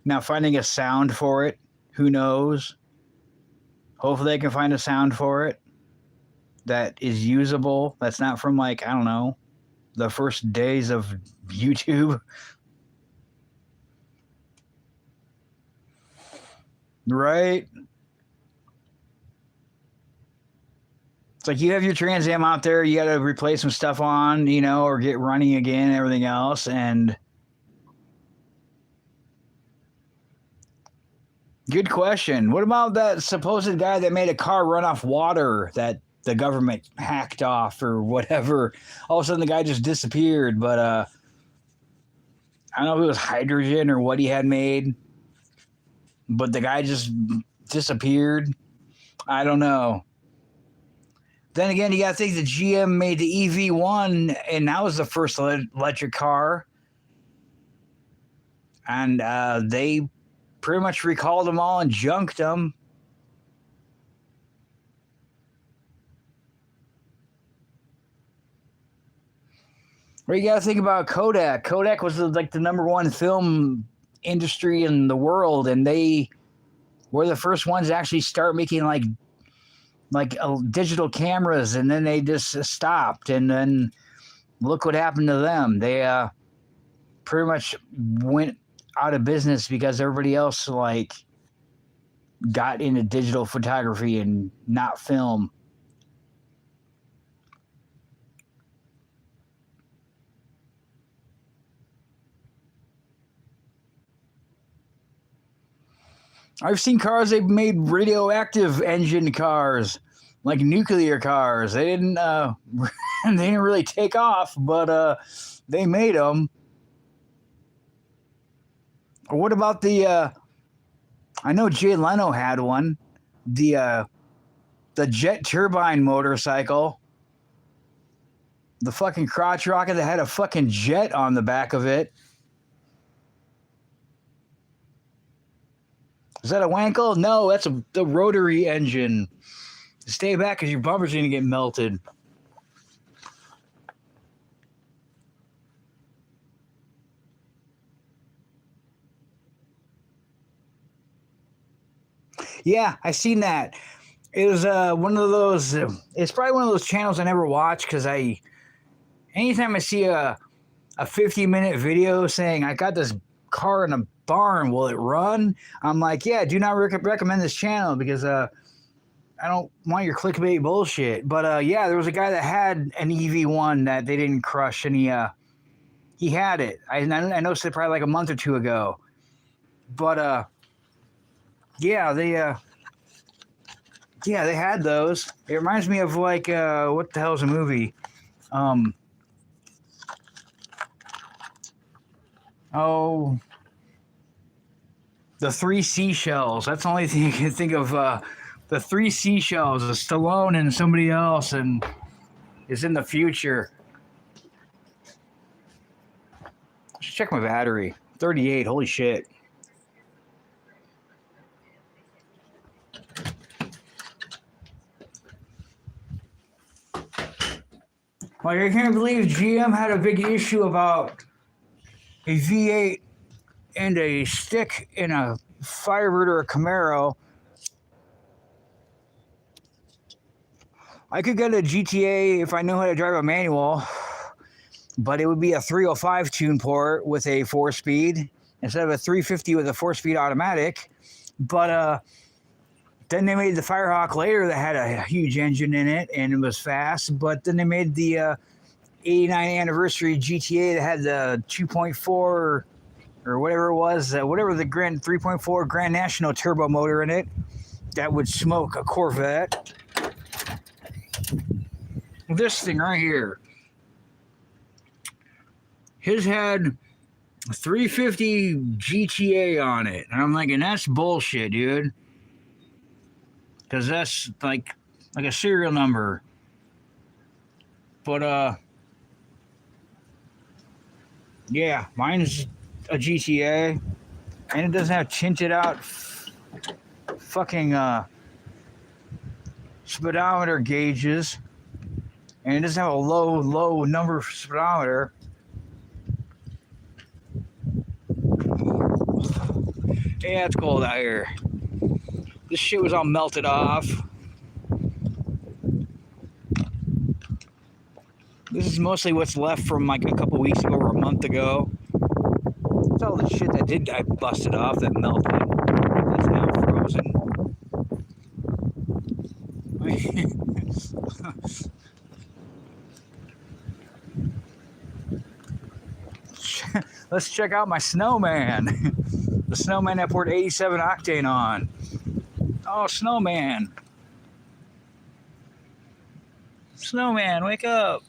Now, finding a sound for it, who knows? Hopefully I can find a sound for it that is usable. That's not from like, I don't know, the first days of YouTube. Right? It's like you have your Trans Am out there, you got to replace some stuff on, you know, or get running again and everything else. And good question. What about that supposed guy that made a car run off water that the government hacked off or whatever? All of a sudden the guy just disappeared, but I don't know if it was hydrogen or what he had made, but the guy just disappeared. I don't know. Then again, you got to think the GM made the EV1, and that was the first electric car. And they pretty much recalled them all and junked them. Or you got to think about Kodak. Kodak was like the #1 film industry in the world, and they were the first ones to actually start making like digital cameras, and then they just stopped. And then look what happened to them. They pretty much went out of business because everybody else like got into digital photography and not film. I've seen cars they've made radioactive engine cars, like nuclear cars. They didn't they didn't really take off, but they made them. What about the I know Jay Leno had one, the jet turbine motorcycle, the fucking crotch rocket that had a fucking jet on the back of it. Is that a Wankel? No, that's the rotary engine. Stay back because your bumper's going to get melted. Yeah, I seen that. It was one of those. It's probably one of those channels I never watch because anytime I see a 50-minute video saying I got this car in a barn, will it run? I'm like, yeah, do not recommend this channel because I don't want your clickbait bullshit. But yeah, there was a guy that had an EV1 that they didn't crush, and he had it. I noticed it probably like a month or two ago. But yeah, they had those. It reminds me of like what the hell is a movie? Oh, the Three Seashells. That's the only thing I can think of. The Three Seashells, a Stallone and somebody else, and is in the future. Let's check my battery. 38. Holy shit. Like, I can't believe GM had a big issue about a V8 and a stick in a Firebird or a Camaro. I could get a GTA if I knew how to drive a manual, but it would be a 305 tune port with a 4-speed instead of a 350 with a 4-speed automatic. But then they made the Firehawk later that had a huge engine in it and it was fast. But then they made the 89th anniversary GTA that had the 2.4 or whatever it was, whatever the Grand 3.4 Grand National turbo motor in it that would smoke a Corvette. This thing right here, his had 350 GTA on it, and I'm thinking that's bullshit, dude. Because that's like a serial number. But yeah, mine's a GTA, and it doesn't have tinted out fucking speedometer gauges, and it doesn't have a low number speedometer. Yeah, it's cold out here. This shit was all melted off. This is mostly what's left from like a couple weeks ago or a month ago. It's all the shit that I busted off that melted. That's now frozen. Let's check out my snowman. The snowman I poured 87 octane on. Oh, snowman. Snowman, wake up.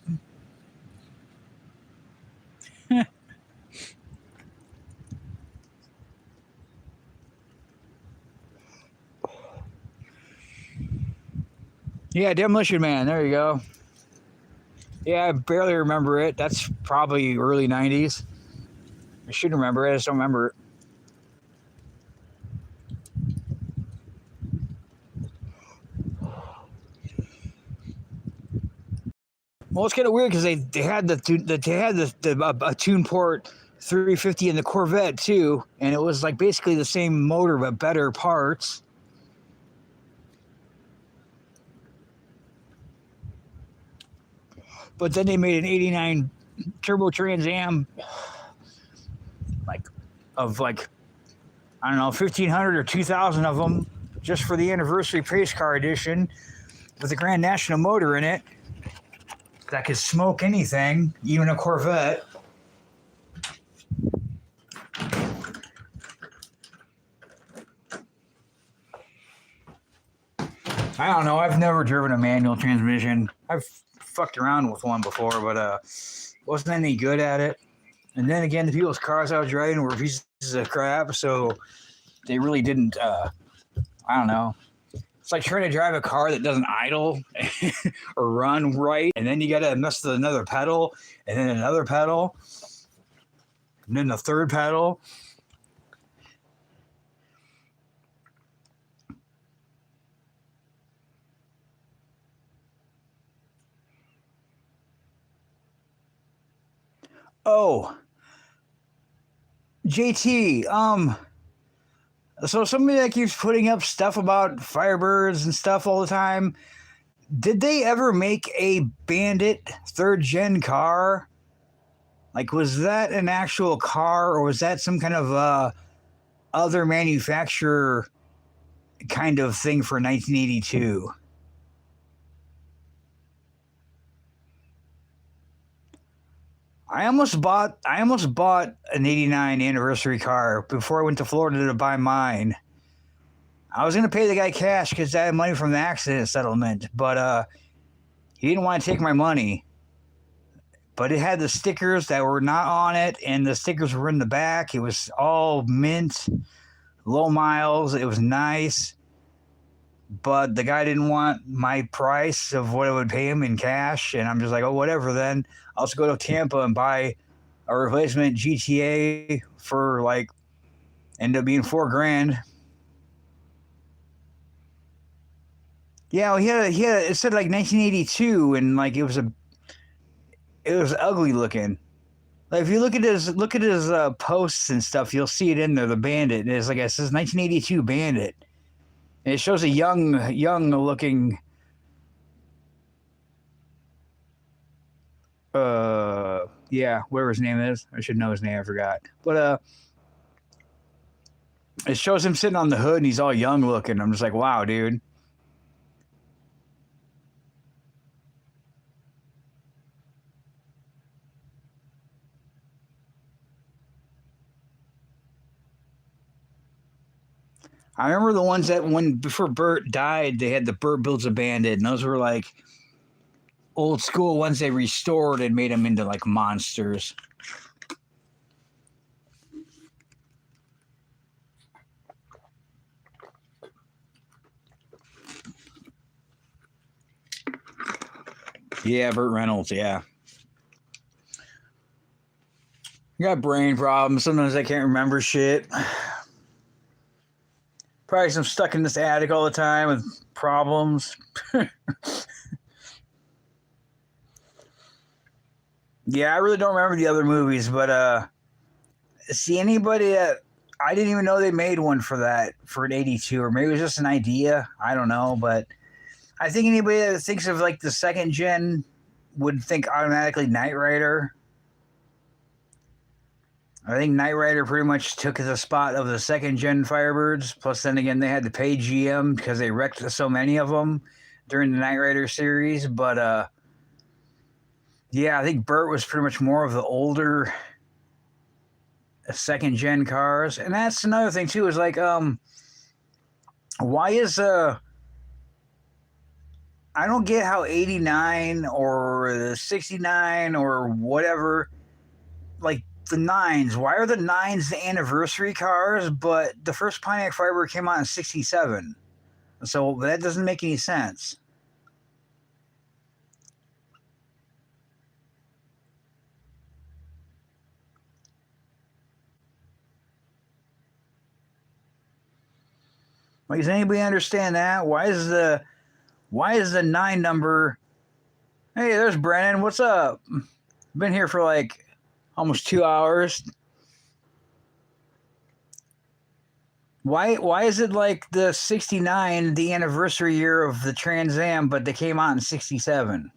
Yeah, Demolition Man. There you go. Yeah, I barely remember it. That's probably early 90s. I should remember it. I just don't remember it. Well, it's kind of weird because they had the tune port 350 in the Corvette too, and it was like basically the same motor but better parts. But then they made an 89 turbo Trans-am, I don't know, 1,500 or 2,000 of them just for the anniversary pace car edition with a Grand National motor in it that could smoke anything, even a Corvette. I don't know. I've never driven a manual transmission. I've fucked around with one before, but wasn't any good at it. And then again, the people's cars I was driving were pieces of crap, so they really didn't. I don't know. It's like trying to drive a car that doesn't idle or run right, and then you got to mess with another pedal, and then another pedal, and then the third pedal. Oh, JT, so somebody that keeps putting up stuff about Firebirds and stuff all the time, did they ever make a Bandit 3rd gen car? Like, was that an actual car, or was that some kind of other manufacturer kind of thing for 1982? I almost bought an 89 anniversary car before I went to Florida to buy mine. I was going to pay the guy cash because I had money from the accident settlement, but he didn't want to take my money. but it had the stickers that were not on it, and the stickers were in the back. It was all mint, low miles. It was nice, but the guy didn't want my price of what it would pay him in cash, and I'm just like, oh, whatever then. I'll just go to Tampa and buy a replacement GTA for like, end up being $4,000. Yeah, well, he had it said like 1982, and like it was ugly looking. Like if you look at his posts and stuff, you'll see it in there. The Bandit, and it's like it says 1982 Bandit, and it shows a young looking yeah, whatever his name is. I should know his name. I forgot, but it shows him sitting on the hood, and he's all young looking. I'm just like, wow, dude. I remember the ones that when before Bert died, they had the Bert Builds a Bandit, and those were like old school ones they restored and made them into like monsters. Yeah, Burt Reynolds, yeah. I got brain problems. Sometimes I can't remember shit. Probably I'm stuck in this attic all the time with problems. Yeah, I really don't remember the other movies, but see anybody that I didn't even know they made one for that for an 82, or maybe it was just an idea. I don't know, but I think anybody that thinks of like the second gen would think automatically Knight Rider. I think Knight Rider pretty much took the spot of the second gen Firebirds. Plus, then again, they had to pay GM because they wrecked so many of them during the Knight Rider series. But yeah, I think Burt was pretty much more of the older second gen cars, and that's another thing too. Is like, why is I don't get how 89 or 69 or whatever, like the nines. Why are the nines the anniversary cars, but the first Pontiac Firebird came out in 67? So that doesn't make any sense. Like, does anybody understand that? Why is the nine number? Hey, there's Brennan. What's up? Been here for like almost 2 hours. Why is it like the 69, the anniversary year of the Trans-am, but they came out in 67?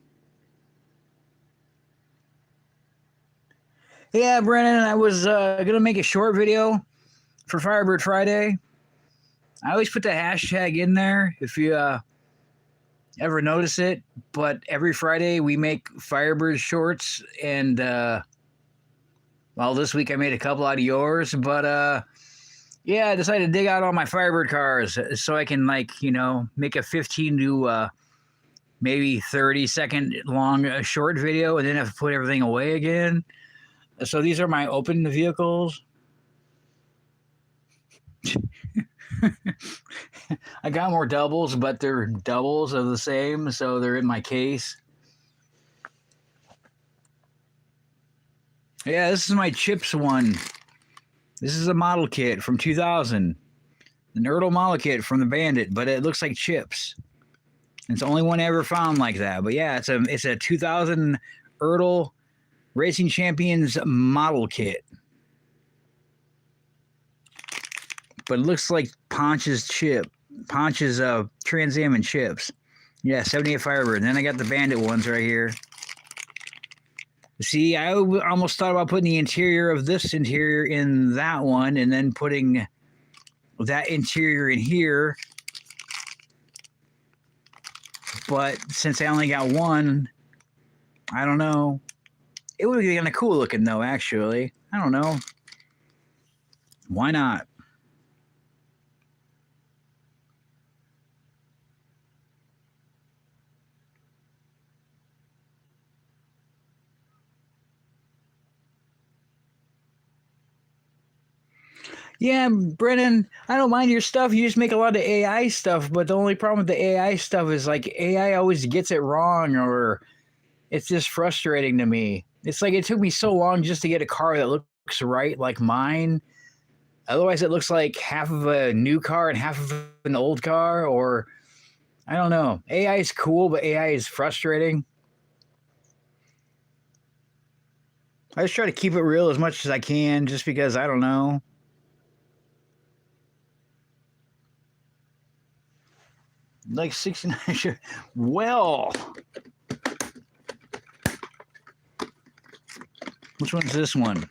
Yeah, Brennan, I was gonna make a short video for Firebird Friday. I always put the hashtag in there if you ever notice it. But every Friday we make Firebird shorts, and well, this week I made a couple out of yours. But yeah, I decided to dig out all my Firebird cars so I can make a 15 to maybe 30-second long short video, and then have to put everything away again. So these are my open vehicles. I got more doubles, but they're doubles of the same, so they're in my case. Yeah, this is my Chips one. This is a model kit from 2000. An Ertl model kit from the Bandit, but it looks like Chips. It's the only one I ever found like that. But yeah, it's a 2000 Ertl Racing Champions model kit. But it looks like Ponch's Trans-am and Chips. Yeah, 78 Firebird. And then I got the Bandit ones right here. See, I almost thought about putting the interior of this interior in that one, and then putting that interior in here. But since I only got one, I don't know. It would be kind of cool looking, though, actually. I don't know. Why not? Yeah, Brennan, I don't mind your stuff. You just make a lot of AI stuff, but the only problem with the AI stuff is like AI always gets it wrong, or it's just frustrating to me. It's like it took me so long just to get a car that looks right like mine. Otherwise, it looks like half of a new car and half of an old car, or I don't know. AI is cool, but AI is frustrating. I just try to keep it real as much as I can just because I don't know. Like 69. Well, which one's this one?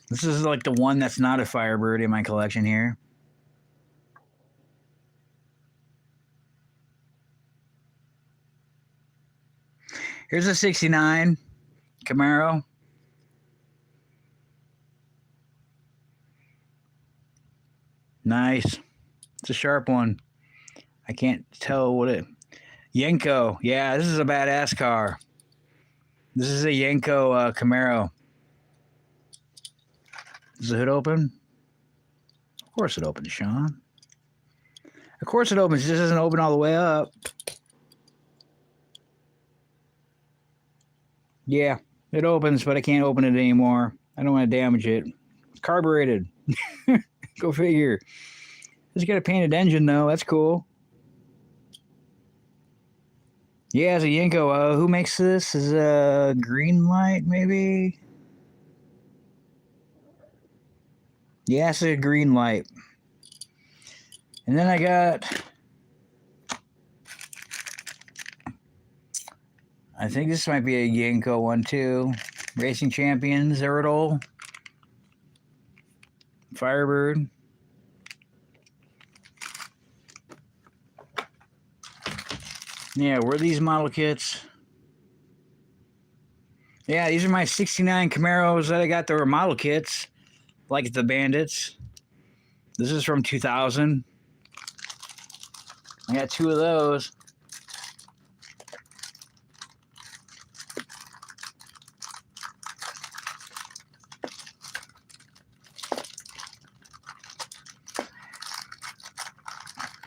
This is like the one that's not a Firebird in my collection here. Here's a 69 Camaro. Nice. It's a sharp one. I can't tell what it... Yenko. Yeah, this is a badass car. This is a Yenko Camaro. Does the hood open? Of course it opens, Sean. Of course it opens. It just doesn't open all the way up. Yeah, it opens, but I can't open it anymore. I don't want to damage it. It's carbureted. Go figure. It's got a painted engine, though. That's cool. Yeah, it's a Yenko. Who makes this? Is a Green Light, maybe? Yeah, it's a Green Light. And then I got... I think this might be a Yenko one, too. Racing Champions, Eridol. Firebird. Yeah, were these model kits? Yeah, these are my 69 Camaros that I got that were model kits, like the Bandits. This is from 2000. I got 2 of those.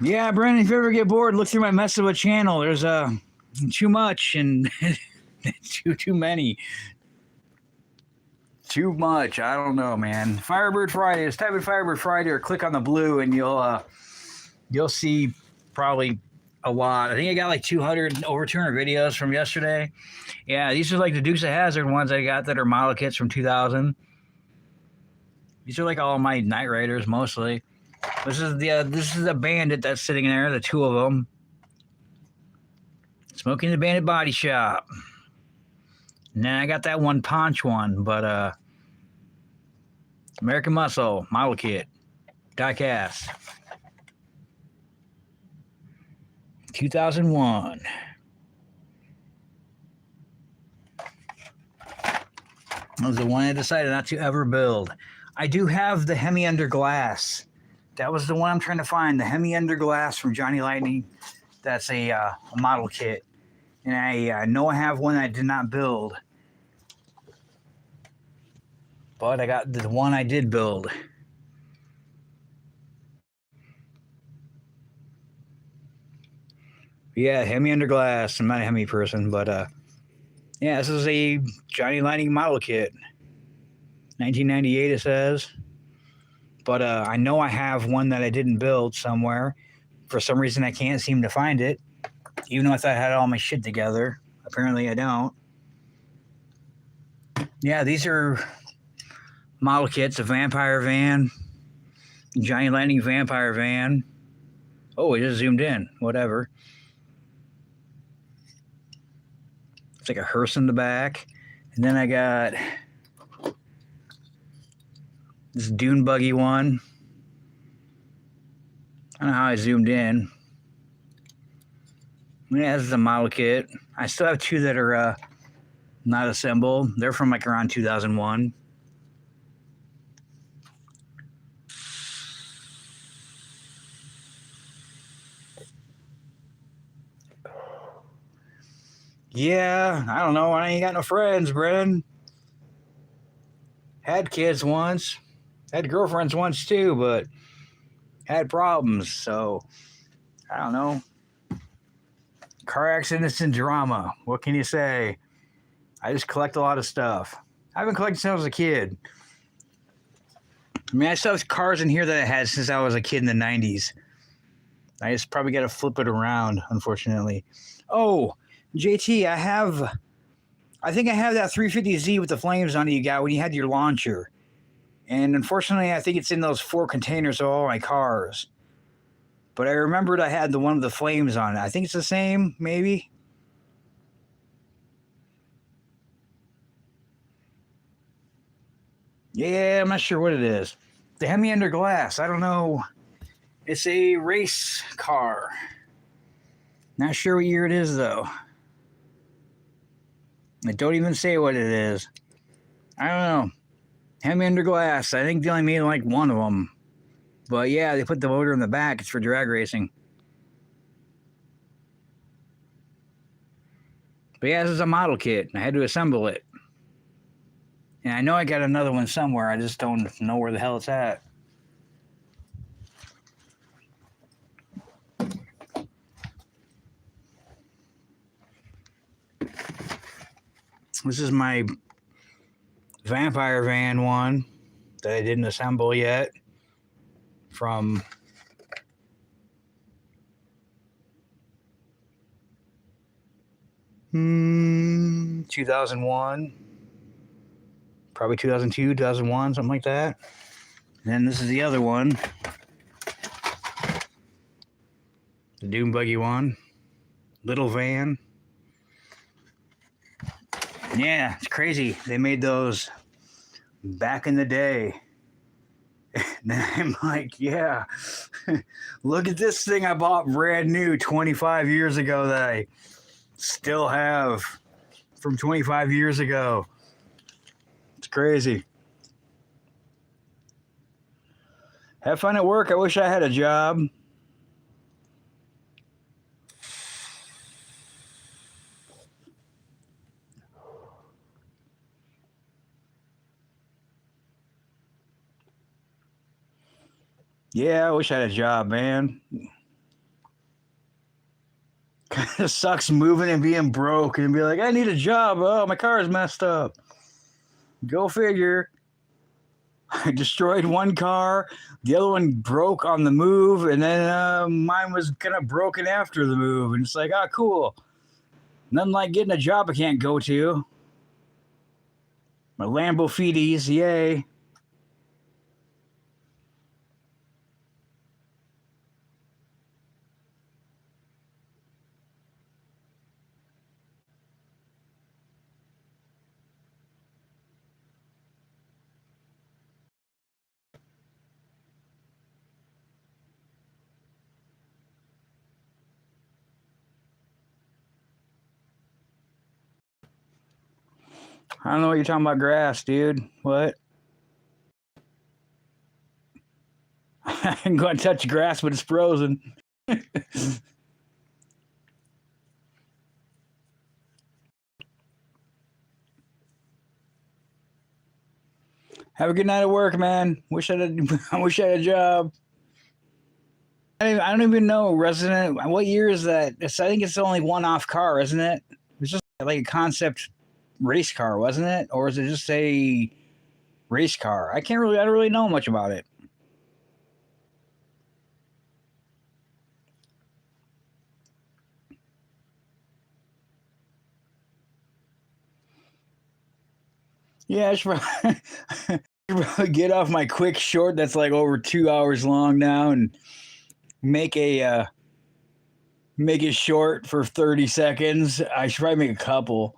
Yeah, Brandon, if you ever get bored, look through my mess of a channel. There's too much and too many. Too much. I don't know, man. Firebird Friday. Just type in Firebird Friday or click on the blue and you'll see probably a lot. I think I got like 200 over 200 videos from yesterday. Yeah, these are like the Dukes of Hazzard ones I got that are model kits from 2000. These are like all my Night Raiders mostly. This is the Bandit that's sitting there, the 2 of them. Smoking the Bandit Body Shop. And then I got that one Ponch one, but American Muscle, model kit, die cast. 2001. That was the one I decided not to ever build. I do have the Hemi Under Glass. That was the one I'm trying to find, the Hemi Under Glass from Johnny Lightning. That's a model kit. And I know I have one I did not build. But I got the one I did build. Yeah, Hemi Under Glass. I'm not a Hemi person, but yeah, this is a Johnny Lightning model kit. 1998 it says. But I know I have one that I didn't build somewhere. For some reason, I can't seem to find it. Even though I thought I had all my shit together. Apparently, I don't. Yeah, these are model kits. A Vampire van. Johnny Lightning Vampire van. Oh, it just zoomed in. Whatever. It's like a hearse in the back. And then I got this dune buggy one. I don't know how I zoomed in. Yeah, this is a model kit. I still have 2 that are not assembled. They're from like around 2001. Yeah, I don't know. I ain't got no friends, Brennan. Had kids once. Had girlfriends once too, but had problems. So I don't know. Car accidents and drama. What can you say? I just collect a lot of stuff. I've been collecting since I was a kid. I mean, I still have cars in here that I had since I was a kid in the 90s. I just probably got to flip it around, unfortunately. Oh, JT, I think I have that 350Z with the flames on it you got when you had your launcher. And unfortunately, I think it's in those 4 containers of all my cars. But I remembered I had the one with the flames on it. I think it's the same, maybe. Yeah, I'm not sure what it is. They had me under glass. I don't know. It's a race car. Not sure what year it is, though. They don't even say what it is. I don't know. Had me under glass. I think they only made like one of them. But yeah, they put the motor in the back. It's for drag racing. But yeah, this is a model kit. I had to assemble it. And I know I got another one somewhere. I just don't know where the hell it's at. This is my vampire van one that I didn't assemble yet from Hmm, 2001, probably 2002, 2001, something like that. And then this is the other one, the Doom Buggy one, little van. Yeah, it's crazy. They made those back in the day. And I'm like, yeah, look at this thing I bought brand new 25 years ago that I still have from 25 years ago. It's crazy. Have fun at work. I wish I had a job. Yeah, I wish I had a job, man. Kind of sucks moving and being broke and be like, I need a job. Oh, my car is messed up. Go figure. I destroyed one car. The other one broke on the move, and then mine was kind of broken after the move. And it's like, ah, cool. Nothing like getting a job I can't go to. My Lambo Fides, yay. I don't know what you're talking about grass, dude. What? I can go and touch grass, but it's frozen. Have a good night at work, man. I wish I had a job. I don't even know Resident. What year is that? I think it's only one-off car, isn't it? It's just like a concept race car, wasn't it? Or is it just a race car? I don't really know much about it. Yeah, I should probably get off my quick short that's like over 2 hours long now and make it short for 30 seconds. I should probably make a couple.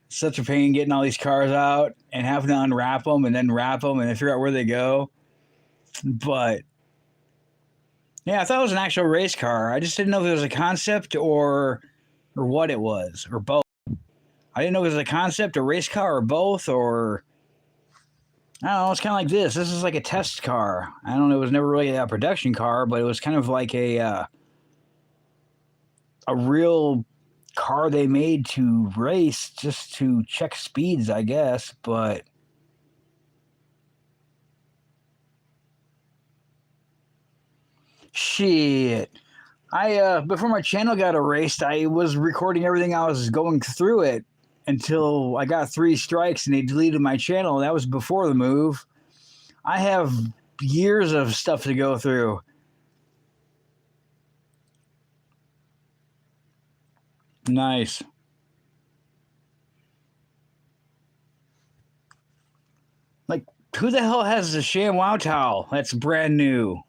It's such a pain getting all these cars out and having to unwrap them and then wrap them and then figure out where they go. But yeah, I thought it was an actual race car. I just didn't know if it was a concept or what it was, or both. I didn't know if it was a concept, a race car, or both, or I don't know. It's kind of like this. This is like a test car. I don't know. It was never really a production car, but it was kind of like a real car they made to race, just to check speeds, I guess. But Shit. I before my channel got erased, I was recording everything I was going through it until I got 3 strikes and they deleted my channel. That was before the move. I have years of stuff to go through. Nice. Like, who the hell has the ShamWow towel that's brand new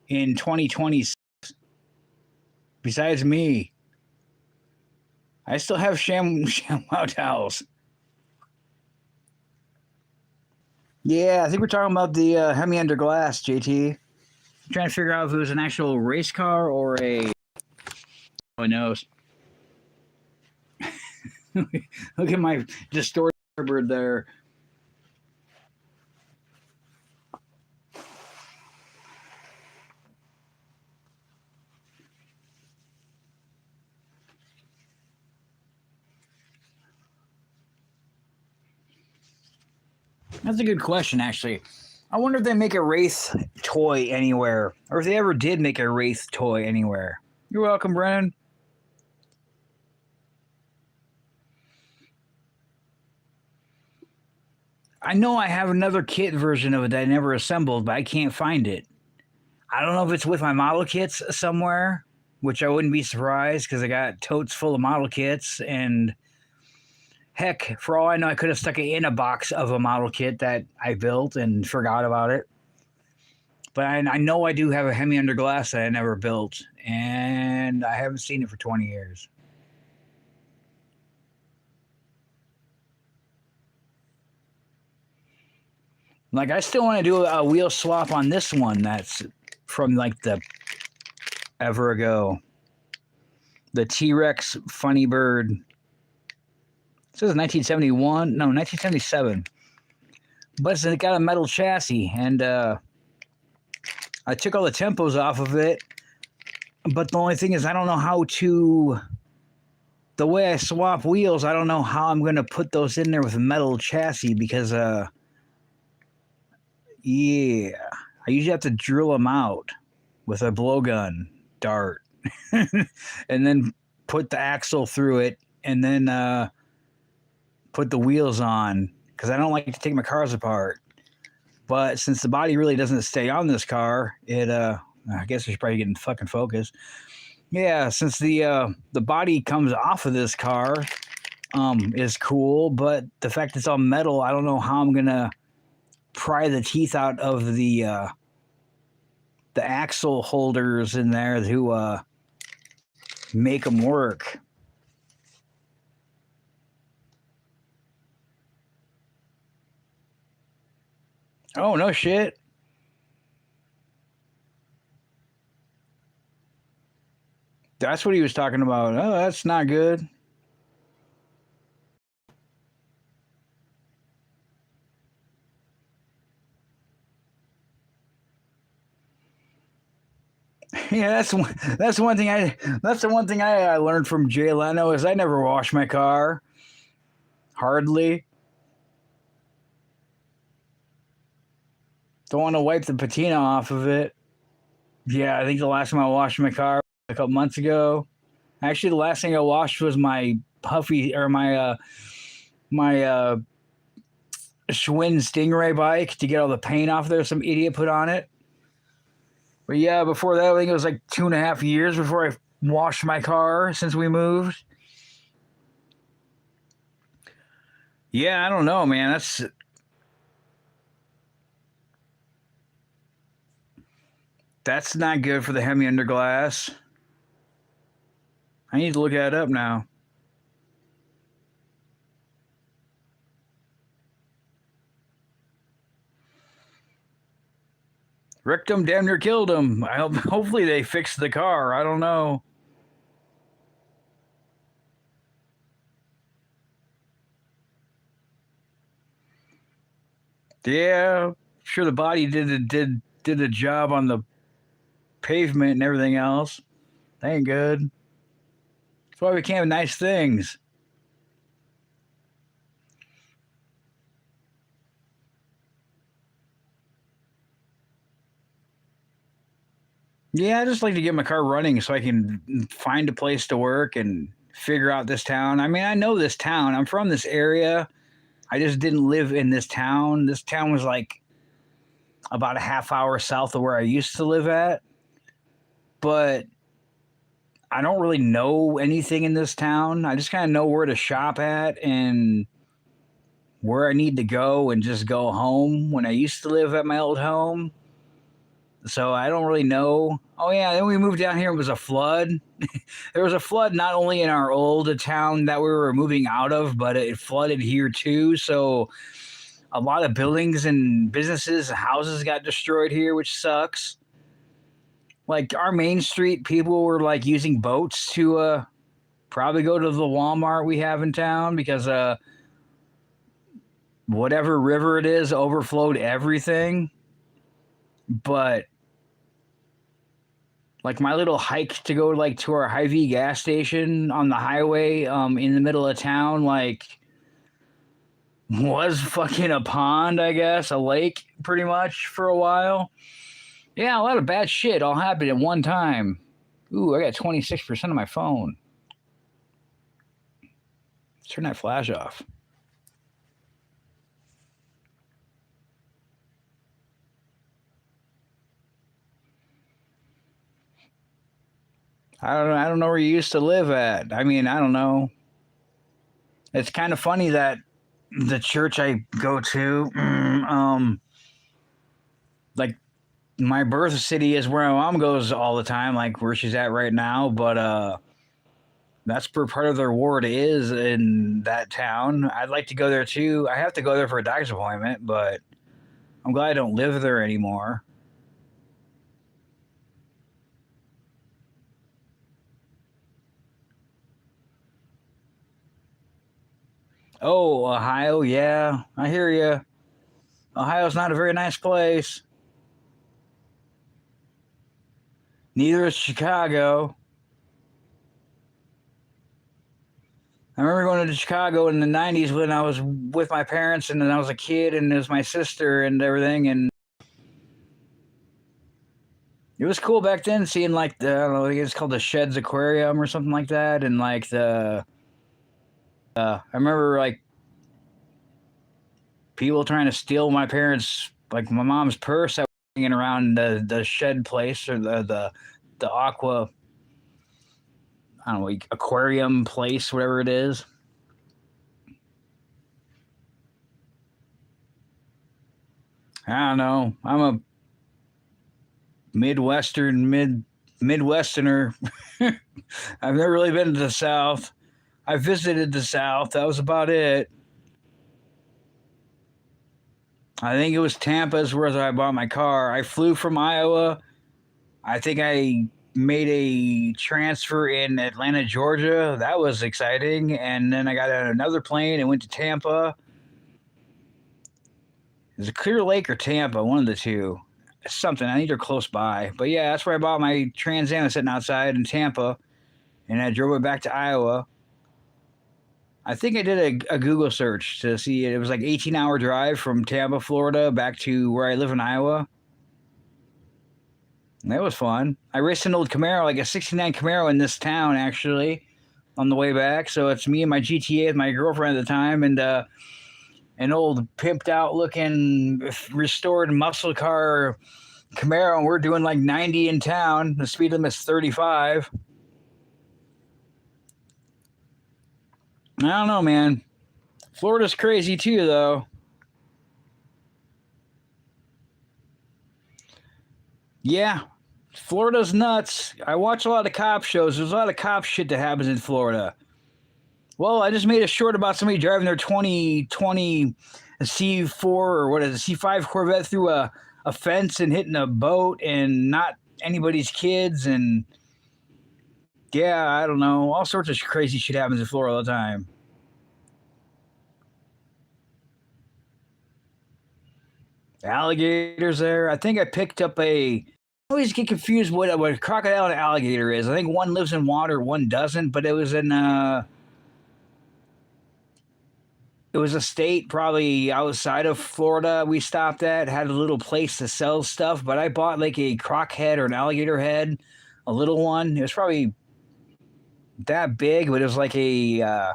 in 2020 besides me? I still have ShamWow towels. Yeah, I think we're talking about the Hemi Under Glass, JT. I'm trying to figure out if it was an actual race car or a... Oh, knows. Look at my distorted Firebird there. That's a good question, actually. I wonder if they make a Wraith toy anywhere, or if they ever did make a Wraith toy anywhere. You're welcome, Brennan. I know I have another kit version of it that I never assembled, but I can't find it. I don't know if it's with my model kits somewhere, which I wouldn't be surprised because I got totes full of model kits. And heck, for all I know, I could have stuck it in a box of a model kit that I built and forgot about it. But I know I do have a Hemi Under Glass that I never built, and I haven't seen it for 20 years. Like, I still want to do a wheel swap on this one that's from, like, the ever ago. The T-Rex Funny Bird. It says 1971. No, 1977. But it's got a metal chassis, and I took all the tempos off of it. But the only thing is I don't know how to... The way I swap wheels, I don't know how I'm going to put those in there with a metal chassis because... Yeah, I usually have to drill them out with a blowgun dart and then put the axle through it and then put the wheels on because I don't like to take my cars apart. But since the body really doesn't stay on this car, I guess I should probably get in fucking focus. Yeah, since the body comes off of this car is cool, but the fact it's all metal, I don't know how I'm gonna pry the teeth out of the axle holders in there to make them work. Oh, no shit. That's what he was talking about. Oh, that's not good. Yeah, that's the one thing I learned from Jay Leno is I never wash my car. Hardly. Don't want to wipe the patina off of it. Yeah, I think the last time I washed my car was a couple months ago. Actually, the last thing I washed was my Puffy or my Schwinn Stingray bike to get all the paint off there some idiot put on it. But yeah, before that, I think it was like 2.5 years before I washed my car since we moved. Yeah, I don't know, man. That's not good for the Hemi Under Glass. I need to look that up now. Wrecked him, damn near killed him. Hopefully they fixed the car. I don't know. Yeah, sure the body did a job on the pavement and everything else. That ain't good. That's why we can't have nice things. Yeah, I just like to get my car running so I can find a place to work and figure out this town. I mean, I know this town. I'm from this area. I just didn't live in this town. This town was like about a half hour south of where I used to live at, but I don't really know anything in this town. I just kind of know where to shop at and where I need to go and just go home when I used to live at my old home. So I don't really know. Oh yeah, then we moved down here. It was a flood. There was a flood not only in our old town that we were moving out of, but it flooded here too. So a lot of buildings and businesses and houses got destroyed here, which sucks. Like our main street, people were like using boats to probably go to the Walmart we have in town because whatever river it is overflowed everything. But like my little hike to go like to our Hy-Vee gas station on the highway in the middle of town like was fucking a pond, I guess, a lake pretty much for a while. Yeah, a lot of bad shit all happened at one time. Ooh, I got 26% of my phone. Let's turn that flash off. I don't know where you used to live at. I mean, I don't know. It's kind of funny that the church I go to, like my birth city is where my mom goes all the time, like where she's at right now. But that's where part of their ward is in that town. I'd like to go there too. I have to go there for a doctor's appointment, but I'm glad I don't live there anymore. Oh, Ohio, yeah, I hear you. Ohio's not a very nice place. Neither is Chicago. I remember going to Chicago in the '90s when I was with my parents, and then I was a kid, and it was my sister and everything, and it was cool back then seeing like the I don't know, I think it's called the Sheds Aquarium or something like that, and like the I remember like people trying to steal my parents like my mom's purse. I was hanging around the shed place or the aqua I don't know like aquarium place, whatever it is. I don't know. I'm a Midwesterner. I've never really been to the South. I visited the South. That was about it. I think it was Tampa's where I bought my car. I flew from Iowa. I think I made a transfer in Atlanta, Georgia. That was exciting. And then I got on another plane and went to Tampa. It was a Clear Lake or Tampa, one of the two. Something. I think they're close by. But yeah, that's where I bought my Trans-am sitting outside in Tampa. And I drove it back to Iowa. I think I did a Google search to see it. It was like 18-hour drive from Tampa, Florida, back to where I live in Iowa. And that was fun. I raced an old Camaro, like a '69 Camaro in this town, actually, on the way back. So it's me and my GTA with my girlfriend at the time, and an old pimped out looking restored muscle car Camaro, and we're doing like 90 in town. The speed limit's 35. I don't know, man. Florida's crazy too, though. Yeah, Florida's nuts. I watch a lot of cop shows. There's a lot of cop shit that happens in Florida. Well, I just made a short about somebody driving their 2020 C4 or what is it, C5 Corvette through a fence and hitting a boat and not anybody's kids. And yeah, I don't know. All sorts of crazy shit happens in Florida all the time. Alligators there. I think I picked up a. I always get confused what a crocodile and alligator is. I think one lives in water, one doesn't. But it was in It was a state probably outside of Florida we stopped at, had a little place to sell stuff, but I bought like a croc head or an alligator head, a little one. It was probably that big, but it was like I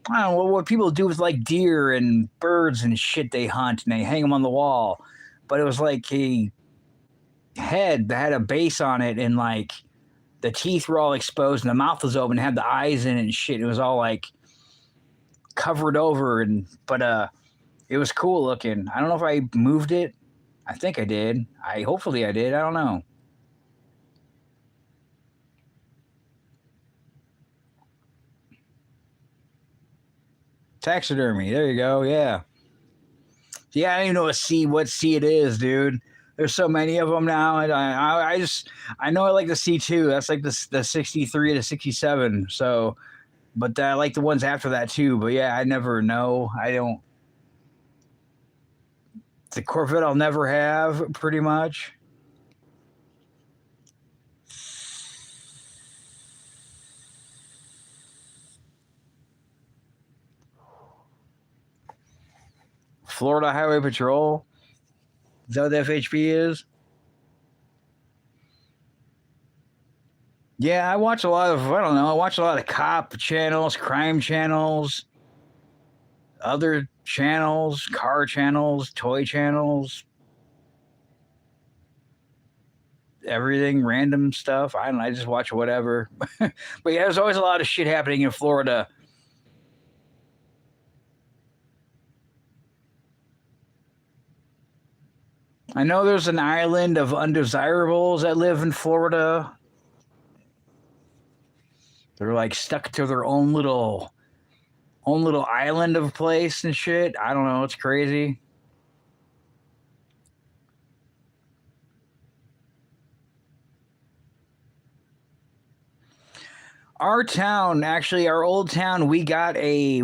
don't know what people do with like deer and birds and shit they hunt and they hang them on the wall. But it was like a head that had a base on it and like the teeth were all exposed and the mouth was open, had the eyes in it and shit. It was all like covered over and but it was cool looking. I don't know if I moved it. I think I did. Hopefully I did. I don't know. Taxidermy. There you go. Yeah. Yeah, I don't even know what C it is, dude. There's so many of them now, and I just I know I like the C2. That's like the 63 to 67. So, but I like the ones after that too. But yeah, I never know. I don't. The Corvette I'll never have, pretty much. Florida Highway Patrol. Is that what the FHP is? Yeah, I watch a lot of, I don't know, I watch a lot of cop channels, crime channels, other channels, car channels, toy channels, everything, random stuff. I don't know, I just watch whatever. But yeah, there's always a lot of shit happening in Florida. I know there's an island of undesirables that live in Florida. They're like stuck to their own little island of place and shit. I don't know. It's crazy. Our town, actually, our old town, we had a,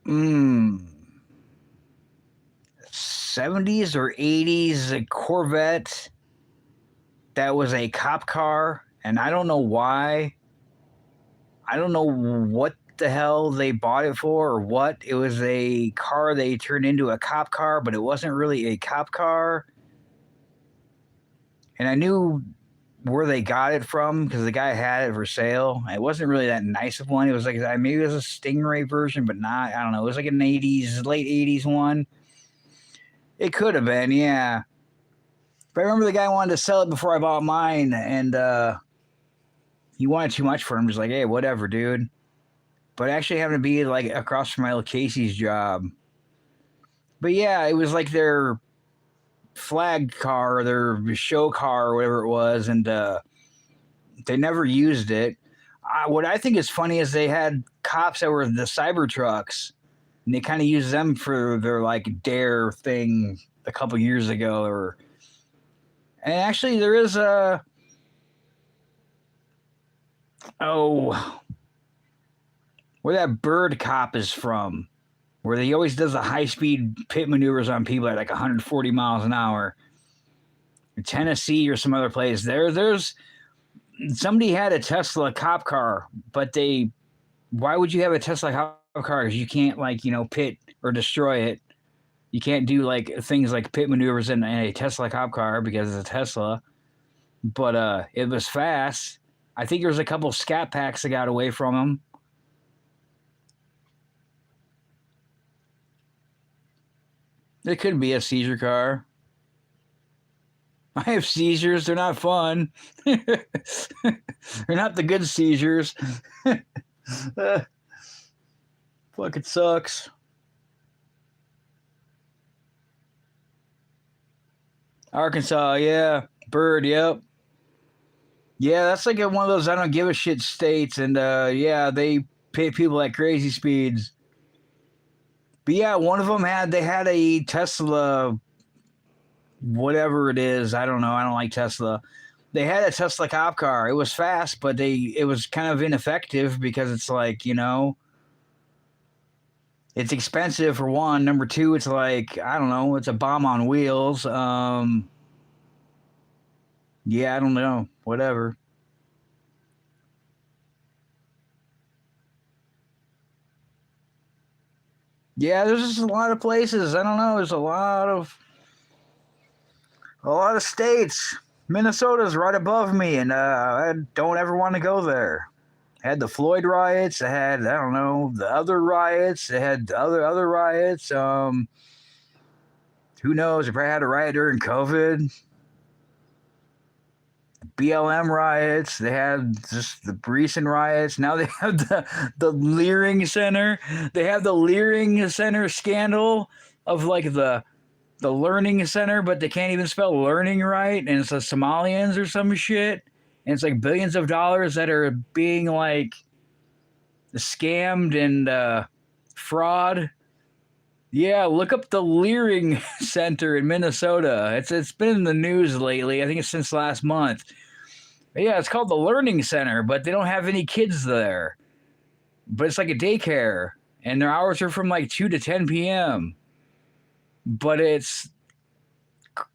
mm, 70s or 80s Corvette that was a cop car. And I don't know why. I don't know what the hell they bought it for or what. It was a car they turned into a cop car, but it wasn't really a cop car. And I knew where they got it from because the guy had it for sale. It wasn't really that nice of one. It was like maybe it was a Stingray version, but not. I don't know. It was like an '80s, late '80s one. It could have been, yeah. But I remember the guy wanted to sell it before I bought mine, and he wanted too much for him. Just like, hey, whatever, dude. But it actually happened to be like across from my Casey's job. But yeah, it was like their flag car, or their show car, or whatever it was, and they never used it. What I think is funny is they had cops that were the cyber trucks, and they kind of used them for their like dare thing a couple years ago. Or and actually, there is a where that bird cop is from, where he always does the high speed pit maneuvers on people at like 140 miles an hour. In Tennessee or some other place. There's somebody had a Tesla cop car, but why would you have a Tesla cop car? Because you can't pit or destroy it. You can't do like things like pit maneuvers in a Tesla cop car because it's a Tesla. But it was fast. I think there was a couple scat packs that got away from him. It could be a seizure car. I have seizures. They're not fun. They're not the good seizures. Fuck, it sucks. Arkansas, yeah. Bird, yep. Yeah, that's like one of those I don't give a shit states. And yeah, they pay people at crazy speeds. But yeah, one of them they had a Tesla, whatever it is. I don't know. I don't like Tesla. They had a Tesla cop car. It was fast, but it was kind of ineffective because it's like, it's expensive for one. Number two, it's like, I don't know, it's a bomb on wheels. Yeah, I don't know. Whatever. Yeah, there's just a lot of places. I don't know. There's a lot of states. Minnesota's right above me, and I don't ever want to go there. Had the Floyd riots. I had, I don't know, the other riots. They had other riots. Who knows? They probably had a riot during COVID. BLM riots. They had just the recent riots. Now they have the Leering Center. They have the Leering Center scandal of like the learning center, but they can't even spell learning right, and it's the Somalians or some shit. And it's like billions of dollars that are being like scammed and fraud. Yeah, look up the Leering Center in Minnesota. It's been in the news lately. I think it's since last month. But yeah, it's called the Learning Center, but they don't have any kids there. But it's like a daycare, and their hours are from like 2 to 10 p.m. But it's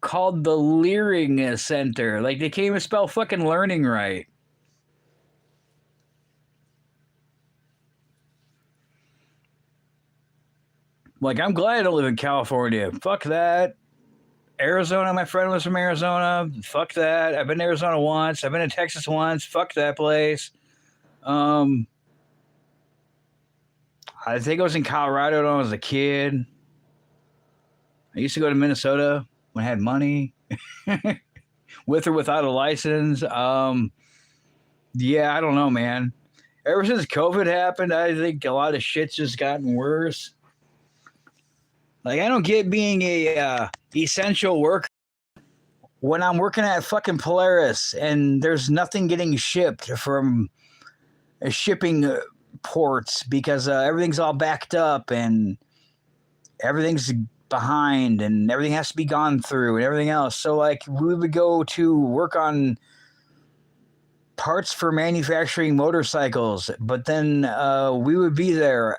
called the Leering Center. Like, they can't even spell fucking learning right. Like, I'm glad I don't live in California. Fuck that. Arizona, my friend was from Arizona. Fuck that. I've been to Arizona once. I've been to Texas once. Fuck that place. I think I was in Colorado when I was a kid. I used to go to Minnesota when I had money, with or without a license. Yeah, I don't know, man. Ever since COVID happened, I think a lot of shit's just gotten worse. Like, I don't get being a essential worker when I'm working at fucking Polaris and there's nothing getting shipped from shipping ports because everything's all backed up and everything's behind and everything has to be gone through and everything else. So, like, we would go to work on parts for manufacturing motorcycles, but then we would be there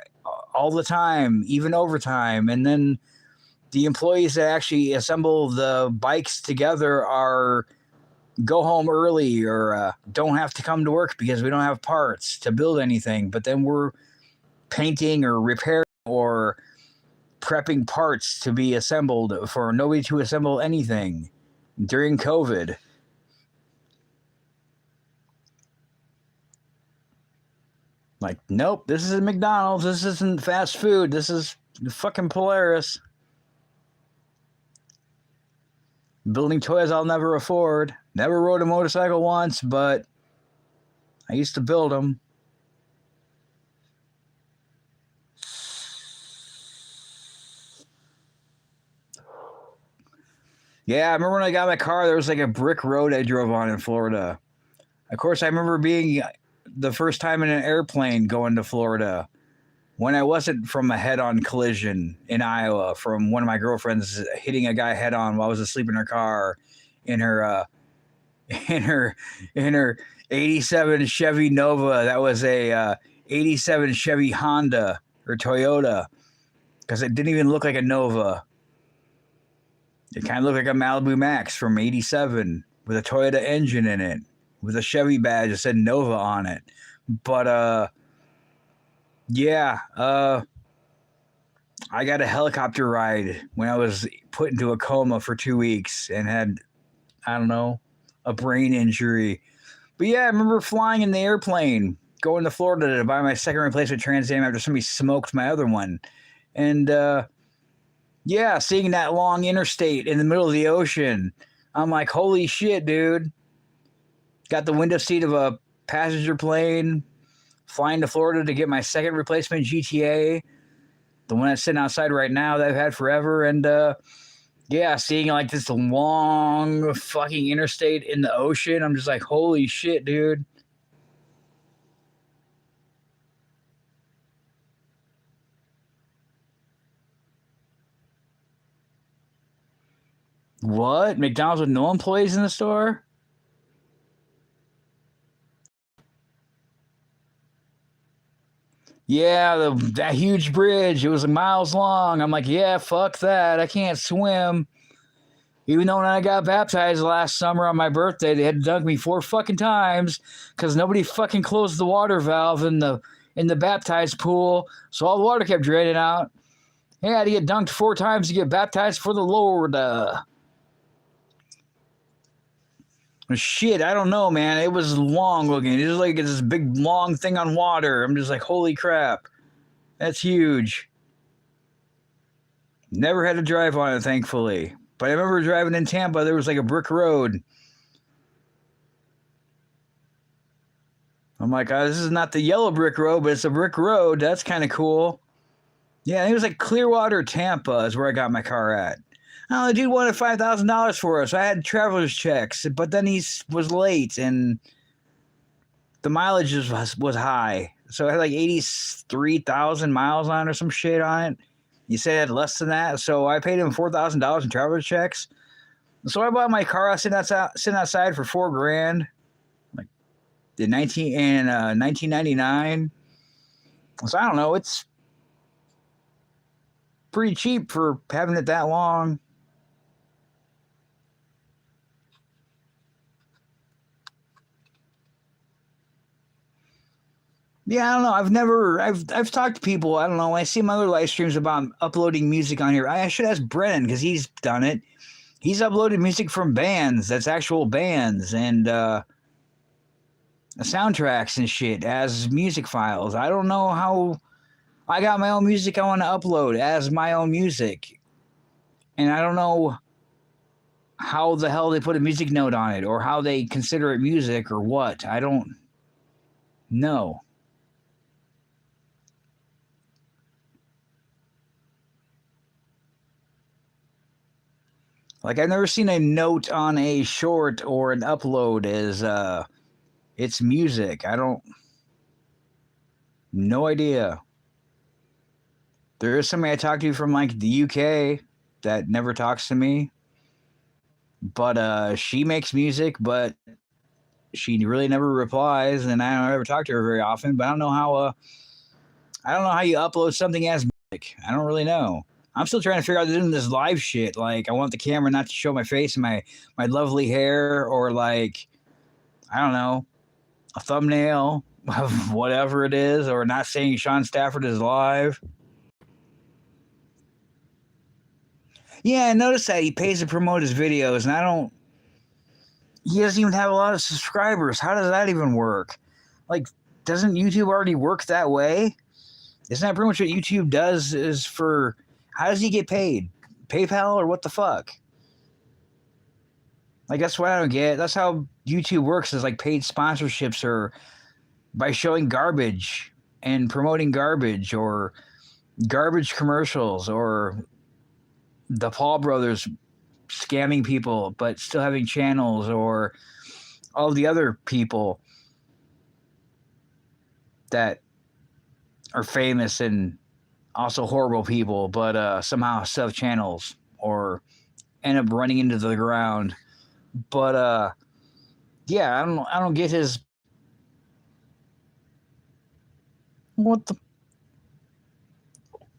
all the time, even overtime. And then the employees that actually assemble the bikes together are go home early or don't have to come to work because we don't have parts to build anything. But then we're painting or repairing or prepping parts to be assembled for nobody to assemble anything during COVID. Like, nope, this isn't McDonald's. This isn't fast food. This is fucking Polaris. Building toys I'll never afford. Never rode a motorcycle once, but I used to build them. Yeah, I remember when I got my car, there was like a brick road I drove on in Florida. Of course, I remember being the first time in an airplane going to Florida when I wasn't from a head-on collision in Iowa from one of my girlfriends hitting a guy head-on while I was asleep in her car in her 87 Chevy Nova. That was a 87 Chevy Honda or Toyota because it didn't even look like a Nova. It kind of looked like a Malibu Max from 87 with a Toyota engine in it with a Chevy badge that said Nova on it. But, yeah, I got a helicopter ride when I was put into a coma for 2 weeks and had, I don't know, a brain injury. But yeah, I remember flying in the airplane, going to Florida to buy my second replacement Trans-am after somebody smoked my other one. And, yeah, seeing that long interstate in the middle of the ocean, I'm like, holy shit, dude. Got the window seat of a passenger plane, flying to Florida to get my second replacement GTA, the one that's sitting outside right now that I've had forever. And, yeah, seeing like this long fucking interstate in the ocean, I'm just like, holy shit, dude. What? McDonald's with no employees in the store? Yeah, that huge bridge. It was miles long. I'm like, yeah, fuck that. I can't swim. Even though when I got baptized last summer on my birthday, they had to dunk me 4 fucking times because nobody fucking closed the water valve in the baptized pool, so all the water kept draining out. Hey, I had to get dunked 4 times to get baptized for the Lord. Shit, I don't know, man. It was long looking. It was like this big long thing on water. I'm just like, holy crap. That's huge. Never had to drive on it, thankfully. But I remember driving in Tampa, there was like a brick road. I'm like, this is not the yellow brick road, but it's a brick road. That's kind of cool. Yeah, it was like Clearwater, Tampa is where I got my car at. Oh, the dude wanted $5,000 for us. So I had traveler's checks, but then he was late and the mileage was high. So I had like 83,000 miles on it or some shit on it. You said it had less than that. So I paid him $4,000 in traveler's checks. So I bought my car sitting outside for $4,000, like in 1999. So I don't know. It's pretty cheap for having it that long. Yeah, I don't know. I've talked to people. I don't know. When I see my other live streams about uploading music on here, I should ask Brennan because he's done it. He's uploaded music from bands, that's actual bands, and soundtracks and shit as music files. I don't know how. I got my own music I want to upload as my own music, and I don't know how the hell they put a music note on it or how they consider it music or what. I don't know. Like, I've never seen a note on a short or an upload as it's music. I don't. No idea. There is somebody I talked to from like the UK that never talks to me, but she makes music, but she really never replies, and I don't ever talk to her very often. But I don't know how. I don't know how you upload something as music. I don't really know. I'm still trying to figure out doing this live shit. Like, I want the camera not to show my face and my lovely hair, or like, I don't know, a thumbnail of whatever it is, or not saying Sean Stafford is live. Yeah, I noticed that he pays to promote his videos, and I don't. He doesn't even have a lot of subscribers. How does that even work? Like, doesn't YouTube already work that way? Isn't that pretty much what YouTube does? Is for how does he get paid? PayPal or what the fuck? Like, that's what I don't get. That's how YouTube works, is like paid sponsorships or by showing garbage and promoting garbage or garbage commercials or the Paul brothers scamming people but still having channels, or all the other people that are famous and also horrible people, but somehow still have channels or end up running into the ground. But yeah, I don't get his. What the?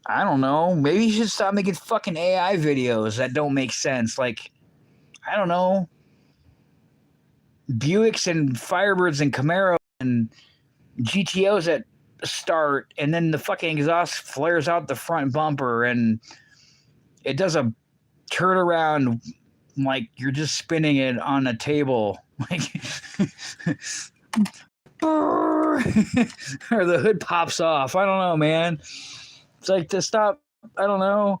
I don't know. Maybe he should stop making fucking AI videos that don't make sense. Like, I don't know, Buicks and Firebirds and Camaro and GTOs that start, and then the fucking exhaust flares out the front bumper, and it does a turnaround like you're just spinning it on a table, like, or the hood pops off. I don't know, man. It's like, to stop. I don't know.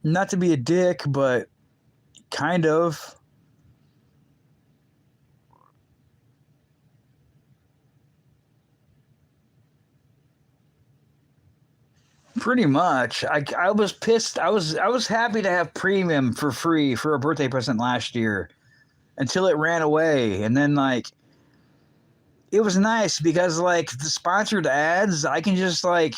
Not to be a dick, but kind of. Pretty much. I was pissed. I was happy to have premium for free for a birthday present last year until it ran away. And then, like, it was nice because, like, the sponsored ads, I can just like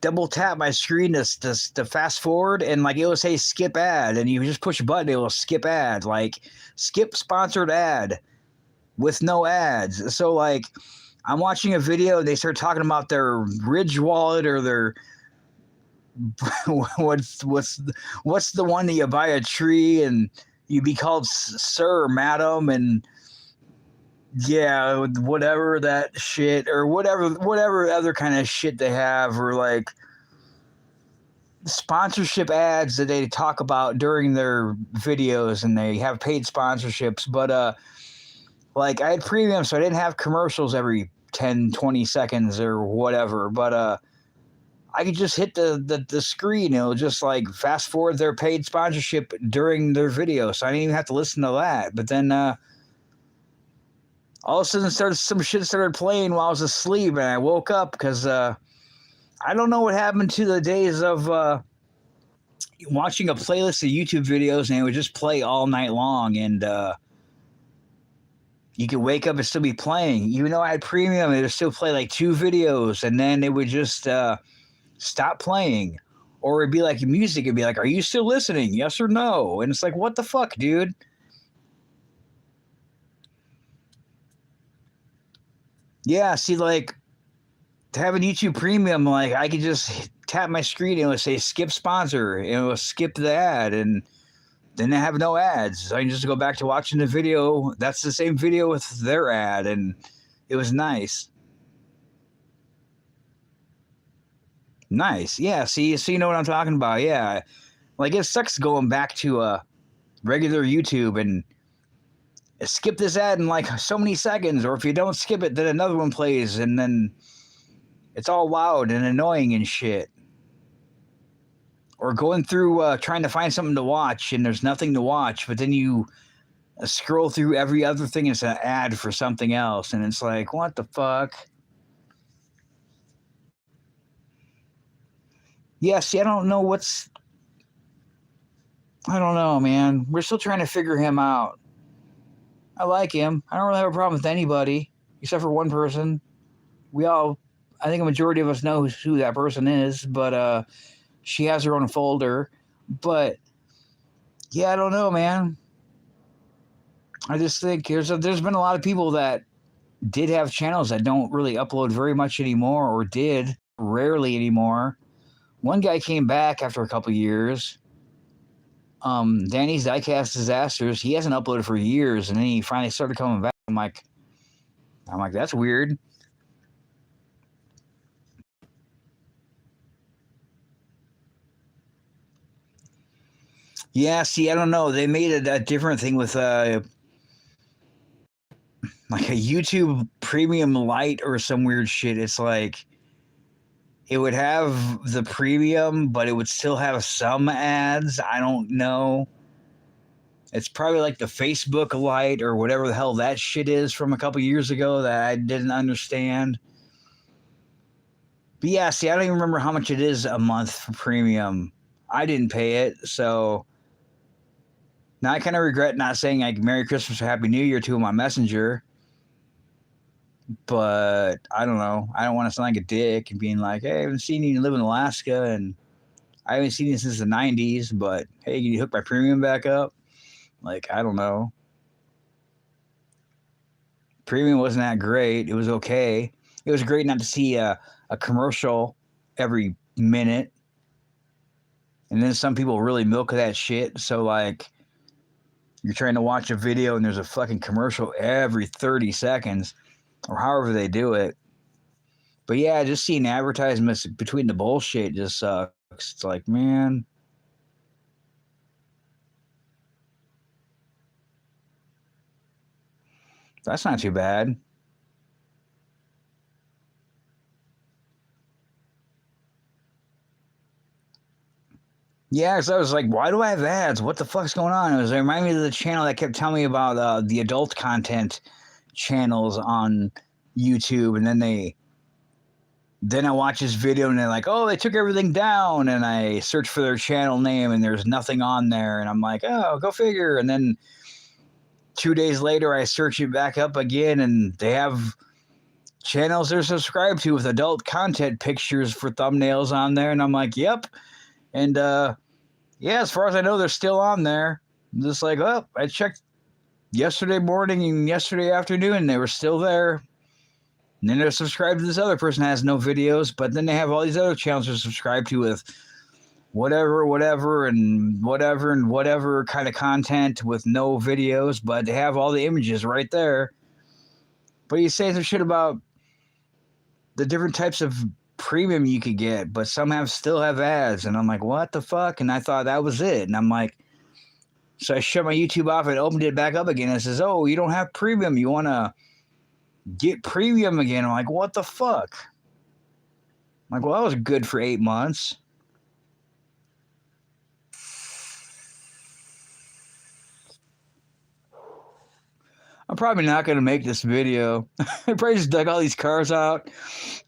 double tap my screen to fast forward, and like it will say skip ad, and you just push a button, it will skip ad, like skip sponsored ad with no ads. So like, I'm watching a video and they start talking about their Ridge wallet or their what's the one that you buy a tree and you be called sir or madam, and yeah, whatever that shit, or whatever other kind of shit they have, or like sponsorship ads that they talk about during their videos, and they have paid sponsorships. But like I had premium, so I didn't have commercials every 10, 20 seconds or whatever. But I could just hit the screen. It'll just like fast forward their paid sponsorship during their video. So I didn't even have to listen to that. But then all of a sudden some shit started playing while I was asleep, and I woke up because I don't know what happened to the days of watching a playlist of YouTube videos, and it would just play all night long, and you could wake up and still be playing. Even though I had premium, it would still play like 2 videos, and then it would just stop playing. Or it'd be like music, it'd be like, are you still listening? Yes or no? And it's like, what the fuck, dude? Yeah, see, like, having YouTube Premium, like, I could just tap my screen and it would say skip sponsor, and it would skip the ad, and then they have no ads. So I can just go back to watching the video. That's the same video with their ad, and it was nice. Nice. Yeah, see, so you know what I'm talking about. Yeah. Like, it sucks going back to regular YouTube and skip this ad in like so many seconds, or if you don't skip it, then another one plays, and then it's all loud and annoying and shit. Or going through trying to find something to watch, and there's nothing to watch, but then you scroll through every other thing, and it's an ad for something else, and it's like, what the fuck? Yeah, see, I don't know, man. We're still trying to figure him out. I like him. I don't really have a problem with anybody, except for one person. I think a majority of us know who that person is, but she has her own folder. But yeah, I don't know, man. I just think there's been a lot of people that did have channels that don't really upload very much anymore, or did rarely anymore. One guy came back after a couple years. Danny's Diecast Disasters. He hasn't uploaded for years, and then he finally started coming back. I'm like, that's weird. Yeah, see, I don't know. They made a different thing with like a YouTube Premium Lite or some weird shit. It's like it would have the premium, but it would still have some ads. I don't know. It's probably like the Facebook Lite or whatever the hell that shit is from a couple years ago that I didn't understand. But yeah, see, I don't even remember how much it is a month for premium. I didn't pay it, so now I kind of regret not saying like Merry Christmas or Happy New Year to him on Messenger. But I don't know. I don't want to sound like a dick and being like, hey, I haven't seen you live in Alaska, and I haven't seen you since the 90s, but hey, can you hook my premium back up? Like, I don't know. Premium wasn't that great. It was okay. It was great not to see a commercial every minute. And then some people really milk that shit. So, like, you're trying to watch a video and there's a fucking commercial every 30 seconds or however they do it. But yeah, just seeing advertisements between the bullshit just sucks. It's like, man. That's not too bad. Yeah, because I was like, why do I have ads? What the fuck's going on? It reminded me of the channel that kept telling me about the adult content channels on YouTube, and then I watch this video and they're like, oh, they took everything down, and I search for their channel name and there's nothing on there, and I'm like, oh, go figure. And then 2 days later I search it back up again, and they have channels they're subscribed to with adult content pictures for thumbnails on there, and I'm like, yep. And yeah, as far as I know, they're still on there. I'm just like, oh, I checked yesterday morning and yesterday afternoon, and they were still there. And then they're subscribed to this other person that has no videos, but then they have all these other channels they're subscribed to with whatever kind of content with no videos, but they have all the images right there. But you say some shit about the different types of premium you could get, but some still have ads. And I'm like, what the fuck? And I thought that was it. And I'm like, so I shut my YouTube off and opened it back up again. And it says, oh, you don't have premium. You want to get premium again? I'm like, what the fuck? I'm like, well, that was good for 8 months. I'm probably not going to make this video. I probably just dug all these cars out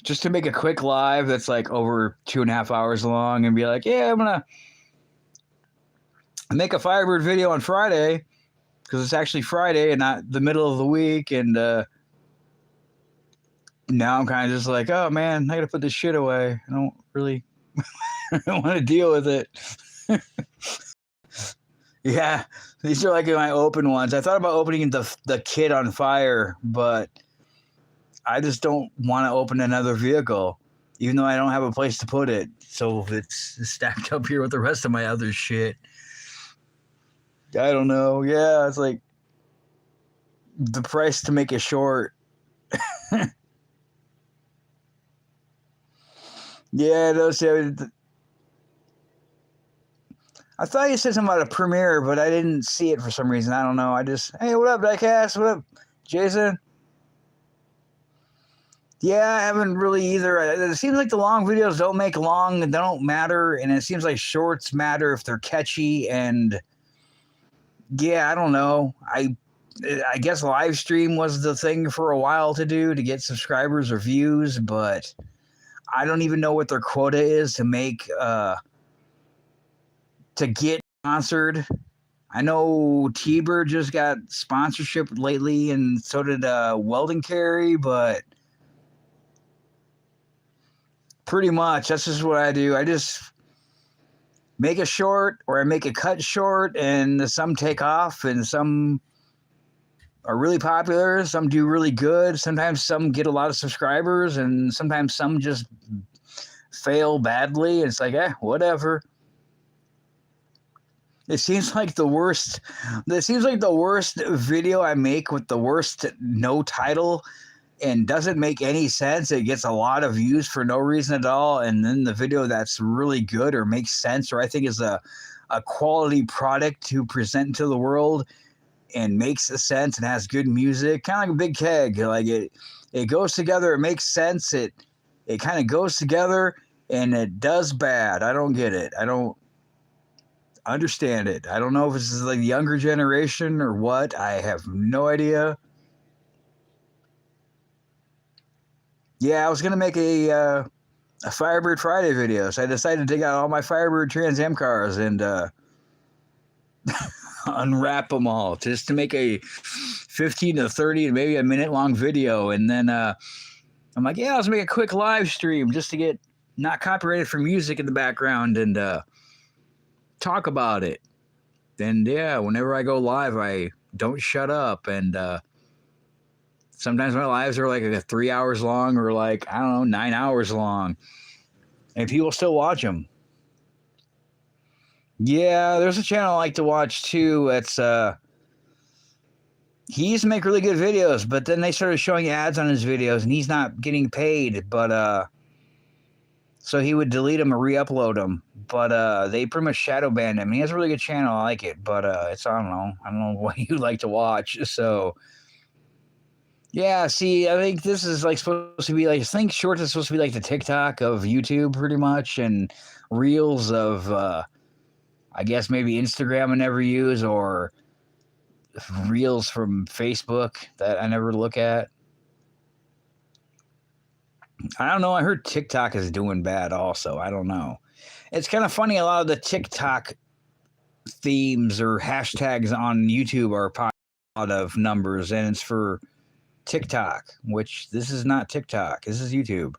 just to make a quick live that's like over 2.5 hours long and be like, yeah, I'm going to make a Firebird video on Friday because it's actually Friday and not the middle of the week. And now I'm kind of just like, oh, man, I got to put this shit away. I don't really I don't want to deal with it. Yeah, these are like my open ones. I thought about opening the kit on fire, but I just don't want to open another vehicle, even though I don't have a place to put it. So it's stacked up here with the rest of my other shit. I don't know. Yeah, it's like the price to make it short. Yeah, those. I thought you said something about a premiere, but I didn't see it for some reason. I don't know. I just, hey, what up, Diecast? What up, Jason? Yeah, I haven't really either. It seems like the long videos don't make long and they don't matter. And it seems like shorts matter if they're catchy. And yeah, I don't know. I guess live stream was the thing for a while to do to get subscribers or views, but I don't even know what their quota is to make to get sponsored. I know T-Bird just got sponsorship lately, and so did Weldon Carry, but pretty much that's just what I do. I just make a short or I make a cut short, and some take off, and some are really popular. Some do really good. Sometimes some get a lot of subscribers, and sometimes some just fail badly. It's like, whatever. It seems like the worst video I make with the worst no title and doesn't make any sense. It gets a lot of views for no reason at all. And then the video that's really good or makes sense or I think is a quality product to present to the world and makes sense and has good music, kind of like a big keg. Like it goes together. It makes sense. It kind of goes together and it does bad. I don't get it. I don't understand it. I don't know if this is like the younger generation or what. I have no idea. Yeah, I was gonna make a Firebird Friday video, so I decided to dig out all my Firebird Trans-am cars and unwrap them all just to make a 15 to 30 and maybe a minute long video. And then I'm like, yeah, let's make a quick live stream just to get not copyrighted for music in the background and talk about it. And yeah, whenever I go live, I don't shut up. And sometimes my lives are like 3 hours long or like, I don't know, 9 hours long. And people still watch them. Yeah, there's a channel I like to watch too. It's he used to make really good videos, but then they started showing ads on his videos and he's not getting paid, but so he would delete them or re-upload them. But they pretty much shadow banned him. He has a really good channel. I like it, but it's I don't know what you like to watch. So yeah, see, I think this is like supposed to be like, I think shorts is supposed to be like the TikTok of YouTube pretty much, and reels of I guess maybe Instagram I never use, or reels from Facebook that I never look at. I don't know. I heard TikTok is doing bad also. I don't know. It's kind of funny. A lot of the TikTok themes or hashtags on YouTube are a lot of numbers, and it's for TikTok, which this is not TikTok. This is YouTube.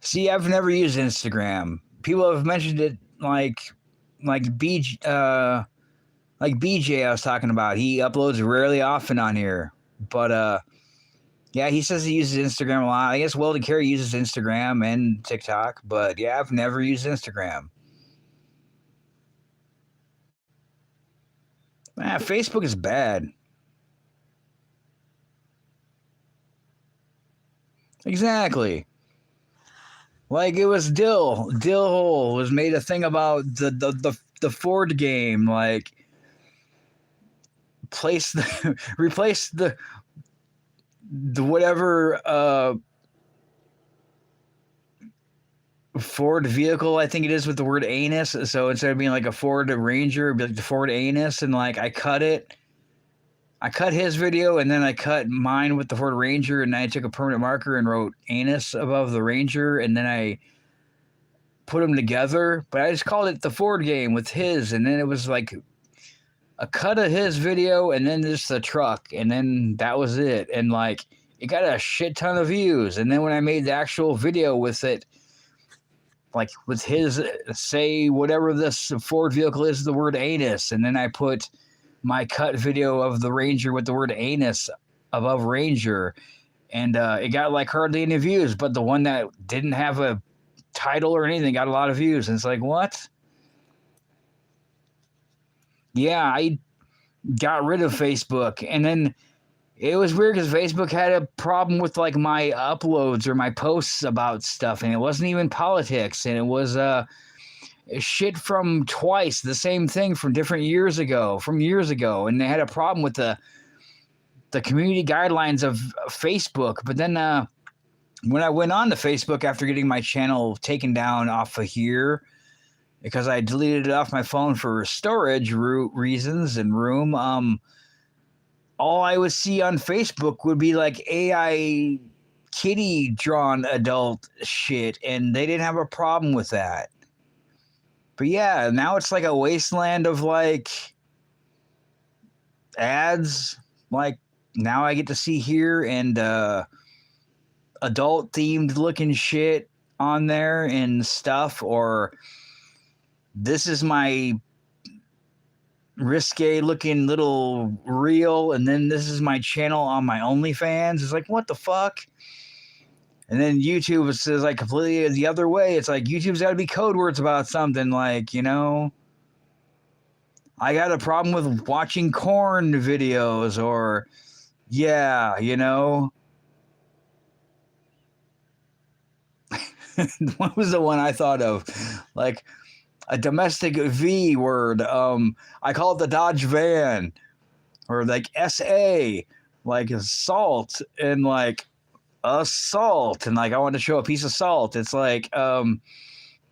See, I've never used Instagram. People have mentioned it like BJ I was talking about. He uploads rarely often on here. But yeah, he says he uses Instagram a lot. I guess Weldon Carey uses Instagram and TikTok, but yeah, I've never used Instagram. Facebook is bad. Exactly. Like it was Dill was made a thing about the Ford game. Like replace the whatever Ford vehicle I think it is with the word anus. So instead of being like a Ford Ranger, it'd be like the Ford anus, and like I cut it. I cut his video and then I cut mine with the Ford Ranger, and I took a permanent marker and wrote anus above the Ranger, and then I put them together. But I just called it the Ford game with his, and then it was like a cut of his video and then just the truck, and then that was it. And like it got a shit ton of views. And then when I made the actual video with it, like with his say whatever this Ford vehicle is, the word anus, and then I put my cut video of the Ranger with the word anus above Ranger, and it got like hardly any views, but the one that didn't have a title or anything got a lot of views. And it's like, what? Yeah, I got rid of Facebook, and then it was weird because Facebook had a problem with like my uploads or my posts about stuff, and it wasn't even politics, and it was shit from twice the same thing from years ago, and they had a problem with the community guidelines of Facebook. But then when I went on to Facebook after getting my channel taken down off of here because I deleted it off my phone for storage reasons and room, all I would see on Facebook would be like AI kitty drawn adult shit, and they didn't have a problem with that. But yeah, now it's like a wasteland of like ads. Like now I get to see here and adult themed looking shit on there and stuff, or this is my risque looking little reel, and then this is my channel on my OnlyFans. It's like, what the fuck? And then YouTube is like completely the other way. It's like YouTube's got to be code words about something, like, you know, I got a problem with watching corn videos, or yeah, you know. What was the one I thought of? Like a domestic V word. I call it the Dodge van, or like SA, like salt, and like assault, and like I wanted to show a piece of salt. It's like,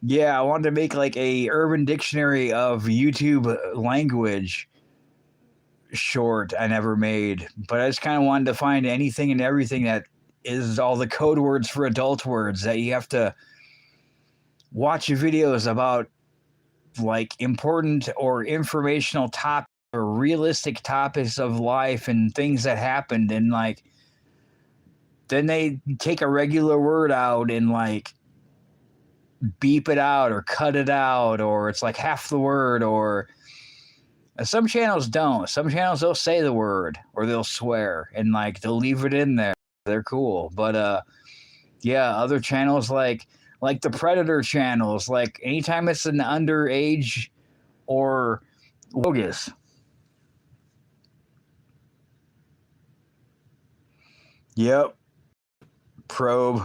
yeah, I wanted to make like a urban dictionary of YouTube language short I never made, but I just kind of wanted to find anything and everything that is all the code words for adult words that you have to watch videos about, like important or informational topics or realistic topics of life and things that happened, and like then they take a regular word out and like beep it out or cut it out, or it's like half the word, or some channels don't. Some channels they'll say the word or they'll swear and like they'll leave it in there. They're cool. But yeah, other channels like the Predator channels, like anytime it's an underage or bogus. Yep. Probe.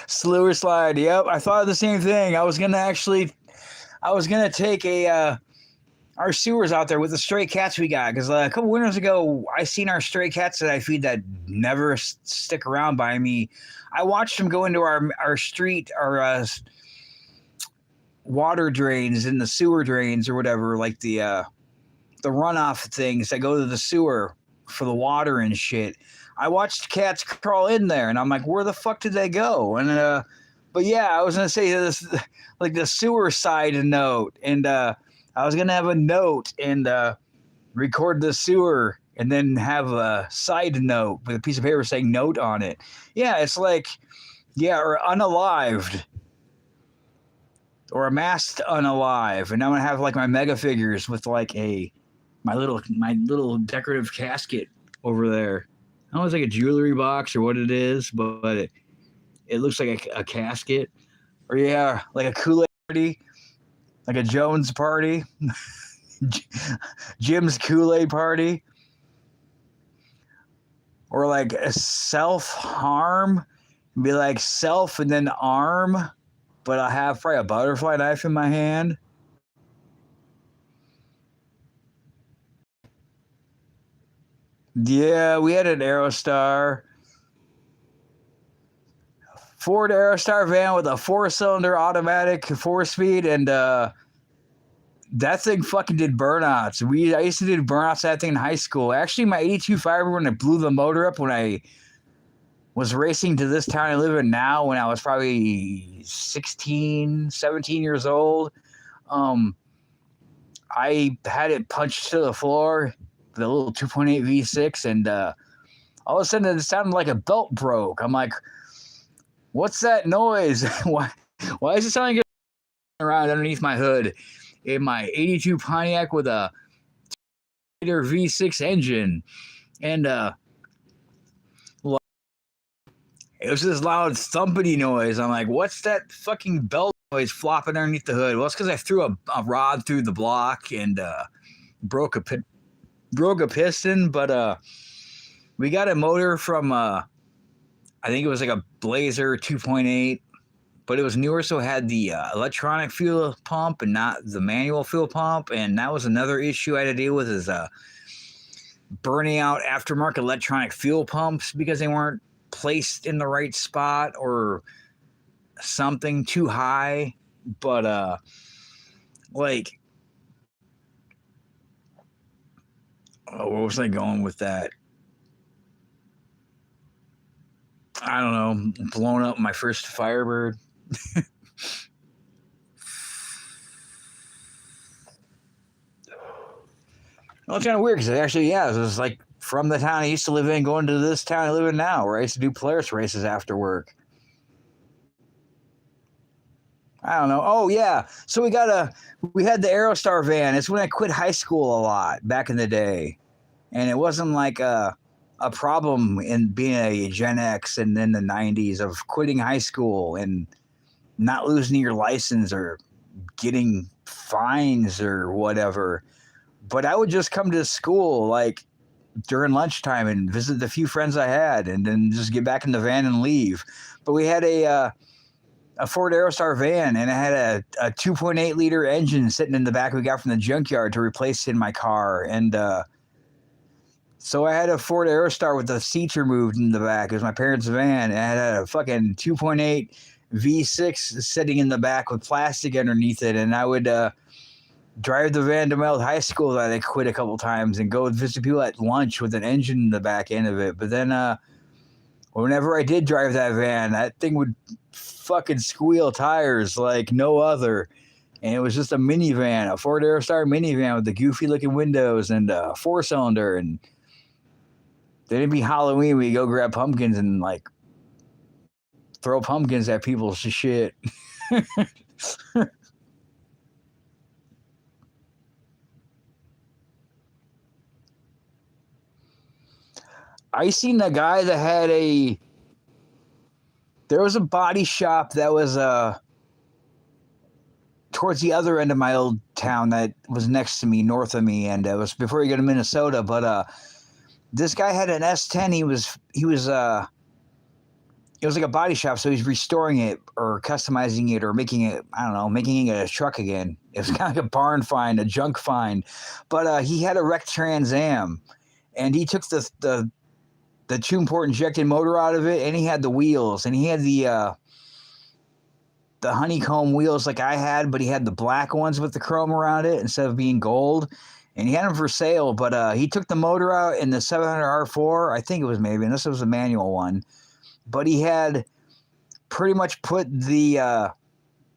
Slew or slide. Yep. I thought of the same thing. I was gonna take our sewers out there with the stray cats we got, because a couple winters ago I seen our stray cats that I feed that never stick around by me. I watched them go into our street, our water drains and the sewer drains or whatever, like the runoff things that go to the sewer for the water and shit. I watched cats crawl in there, and I'm like, where the fuck did they go? And but yeah, I was gonna say this, like the sewer side note, and I was gonna have a note and record the sewer, and then have a side note with a piece of paper saying note on it. Yeah, it's like, yeah, or unalived, or amassed unalive, and I'm gonna have like my mega figures with like my little decorative casket over there. I don't know if it's like a jewelry box or what it is, but it looks like a casket. Or yeah, like a Kool-Aid party, like a Jones party, Jim's Kool-Aid party. or like a self-harm, be like self and then arm, but I have probably a butterfly knife in my hand. Yeah, we had an Aerostar. Ford Aerostar van with a 4-cylinder automatic 4-speed, and that thing fucking did burnouts. I used to do burnouts that thing in high school. Actually, my 82 Firebird, when I blew the motor up when I was racing to this town I live in now, when I was probably 16, 17 years old, I had it punched to the floor, the little 2.8 V6, and all of a sudden it sounded like a belt broke. I'm like, what's that noise? Why is it sounding like around underneath my hood in my 82 Pontiac with a V6 engine? And it was this loud thumpity noise. I'm like, what's that fucking belt noise flopping underneath the hood? Well, it's because I threw a rod through the block and broke a piston. But we got a motor from I think it was like a Blazer 2.8, but it was newer, so it had the electronic fuel pump and not the manual fuel pump. And that was another issue I had to deal with, is burning out aftermarket electronic fuel pumps because they weren't placed in the right spot or something too high. But like, oh, where was I going with that? I don't know. Blown up my first Firebird. Well, it's kind of weird because it actually, yeah, it was like from the town I used to live in going to this town I live in now, where I used to do Polaris races after work. I don't know. Oh yeah, so we had the Aerostar van. It's when I quit high school a lot back in the day, and it wasn't like a problem in being a Gen X and in the '90s of quitting high school and not losing your license or getting fines or whatever. But I would just come to school like during lunchtime and visit the few friends I had, and then just get back in the van and leave. But we had a Ford Aerostar van, and it had a 2.8 liter engine sitting in the back we got from the junkyard to replace in my car. And so I had a Ford Aerostar with the seats removed in the back. It was my parents' van, and I had a fucking 2.8 V6 sitting in the back with plastic underneath it. And I would drive the van to my old high school that I quit a couple times and go visit people at lunch with an engine in the back end of it. But then whenever I did drive that van, that thing would fucking squeal tires like no other. And it was just a minivan, a Ford Aerostar minivan with the goofy looking windows and a 4-cylinder. And then it'd be Halloween, we go grab pumpkins and like throw pumpkins at people's shit. I seen a guy that had there was a body shop that was towards the other end of my old town that was next to me, north of me, and it was before you go to Minnesota. But this guy had an S10. He was it was like a body shop, so he's restoring it or customizing it or making it, I don't know, making it a truck again. It was kind of like a barn find, a junk find. But he had a wrecked Trans-am, and he took the 2-port injected motor out of it, and he had the wheels, and he had the honeycomb wheels like I had, but he had the black ones with the chrome around it instead of being gold. And he had them for sale, but he took the motor out in the 700R4, I think it was, maybe, and this was a manual one. But he had pretty much put the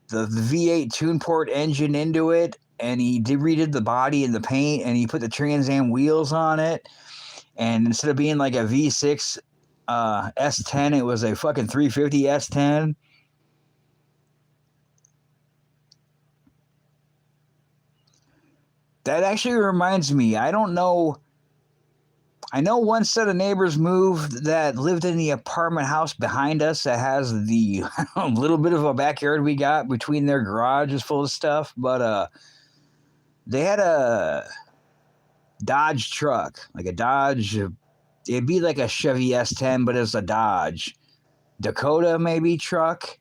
V8 tune-port engine into it, and he redid the body and the paint, and he put the Trans-am wheels on it. And instead of being like a V6 S10, it was a fucking 350 S10. That actually reminds me, I don't know. I know one set of neighbors moved that lived in the apartment house behind us that has the little bit of a backyard we got between their garages full of stuff. But they had a Dodge truck, like a Dodge It'd be like a Chevy S10, but it's a Dodge. Dakota maybe truck.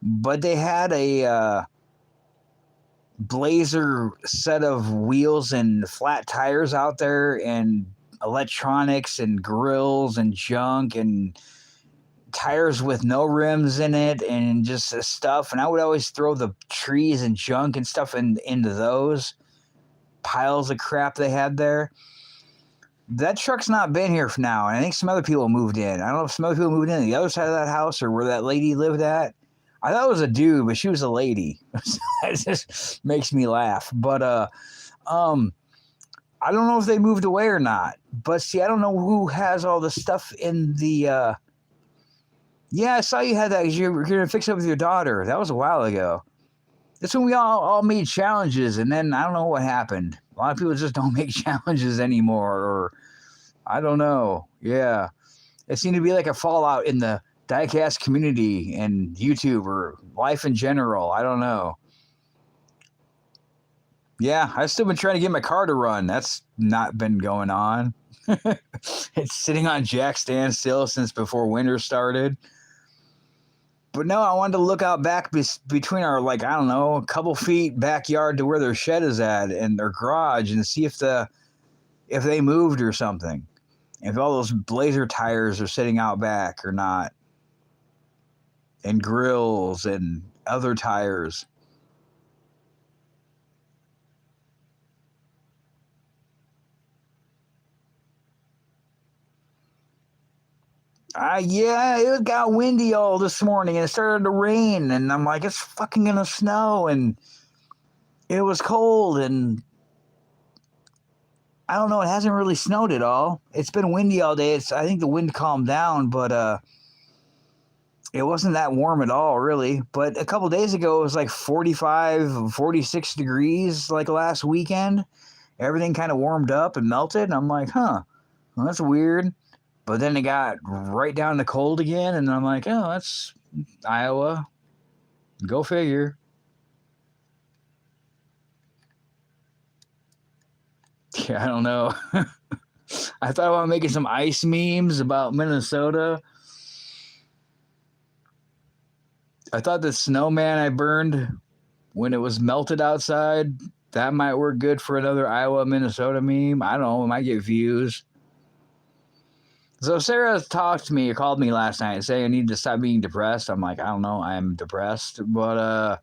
But they had a Blazer set of wheels and flat tires out there and electronics and grills and junk and tires with no rims in it and just stuff. And I would always throw the trees and junk and stuff into those piles of crap they had there. That truck's not been here for now, and I think some other people moved in. I don't know if some other people moved in the other side of that house or where that lady lived at. I thought it was a dude, but she was a lady. It just makes me laugh. But I don't know if they moved away or not. But see, I don't know who has all the stuff in the. Yeah, I saw you had that. You were going to fix it with your daughter. That was a while ago. That's when we all made challenges, and then I don't know what happened. A lot of people just don't make challenges anymore, or I don't know. Yeah, it seemed to be like a fallout in the diecast community and YouTube or life in general. I don't know. Yeah, I've still been trying to get my car to run. That's not been going on. It's sitting on jack standstill since before winter started. But no, I wanted to look out back between our, like, I don't know, a couple feet backyard to where their shed is at and their garage and see if they moved or something. If all those Blazer tires are sitting out back or not. And grills and other tires. Yeah, it got windy all this morning and it started to rain and I'm like, it's fucking gonna snow and it was cold and I don't know, it hasn't really snowed at all. It's been windy all day. I think the wind calmed down, but it wasn't that warm at all, really. But a couple days ago, it was like 45, 46 degrees like last weekend. Everything kind of warmed up and melted. And I'm like, well, that's weird. But then it got right down to cold again. And I'm like, oh, that's Iowa. Go figure. Yeah, I don't know. I thought about making some ice memes about Minnesota. I thought the snowman I burned when it was melted outside, that might work good for another Iowa, Minnesota meme. I don't know. It might get views. So Sarah talked to me, called me last night saying I need to stop being depressed. I'm like, I don't know. I'm depressed. But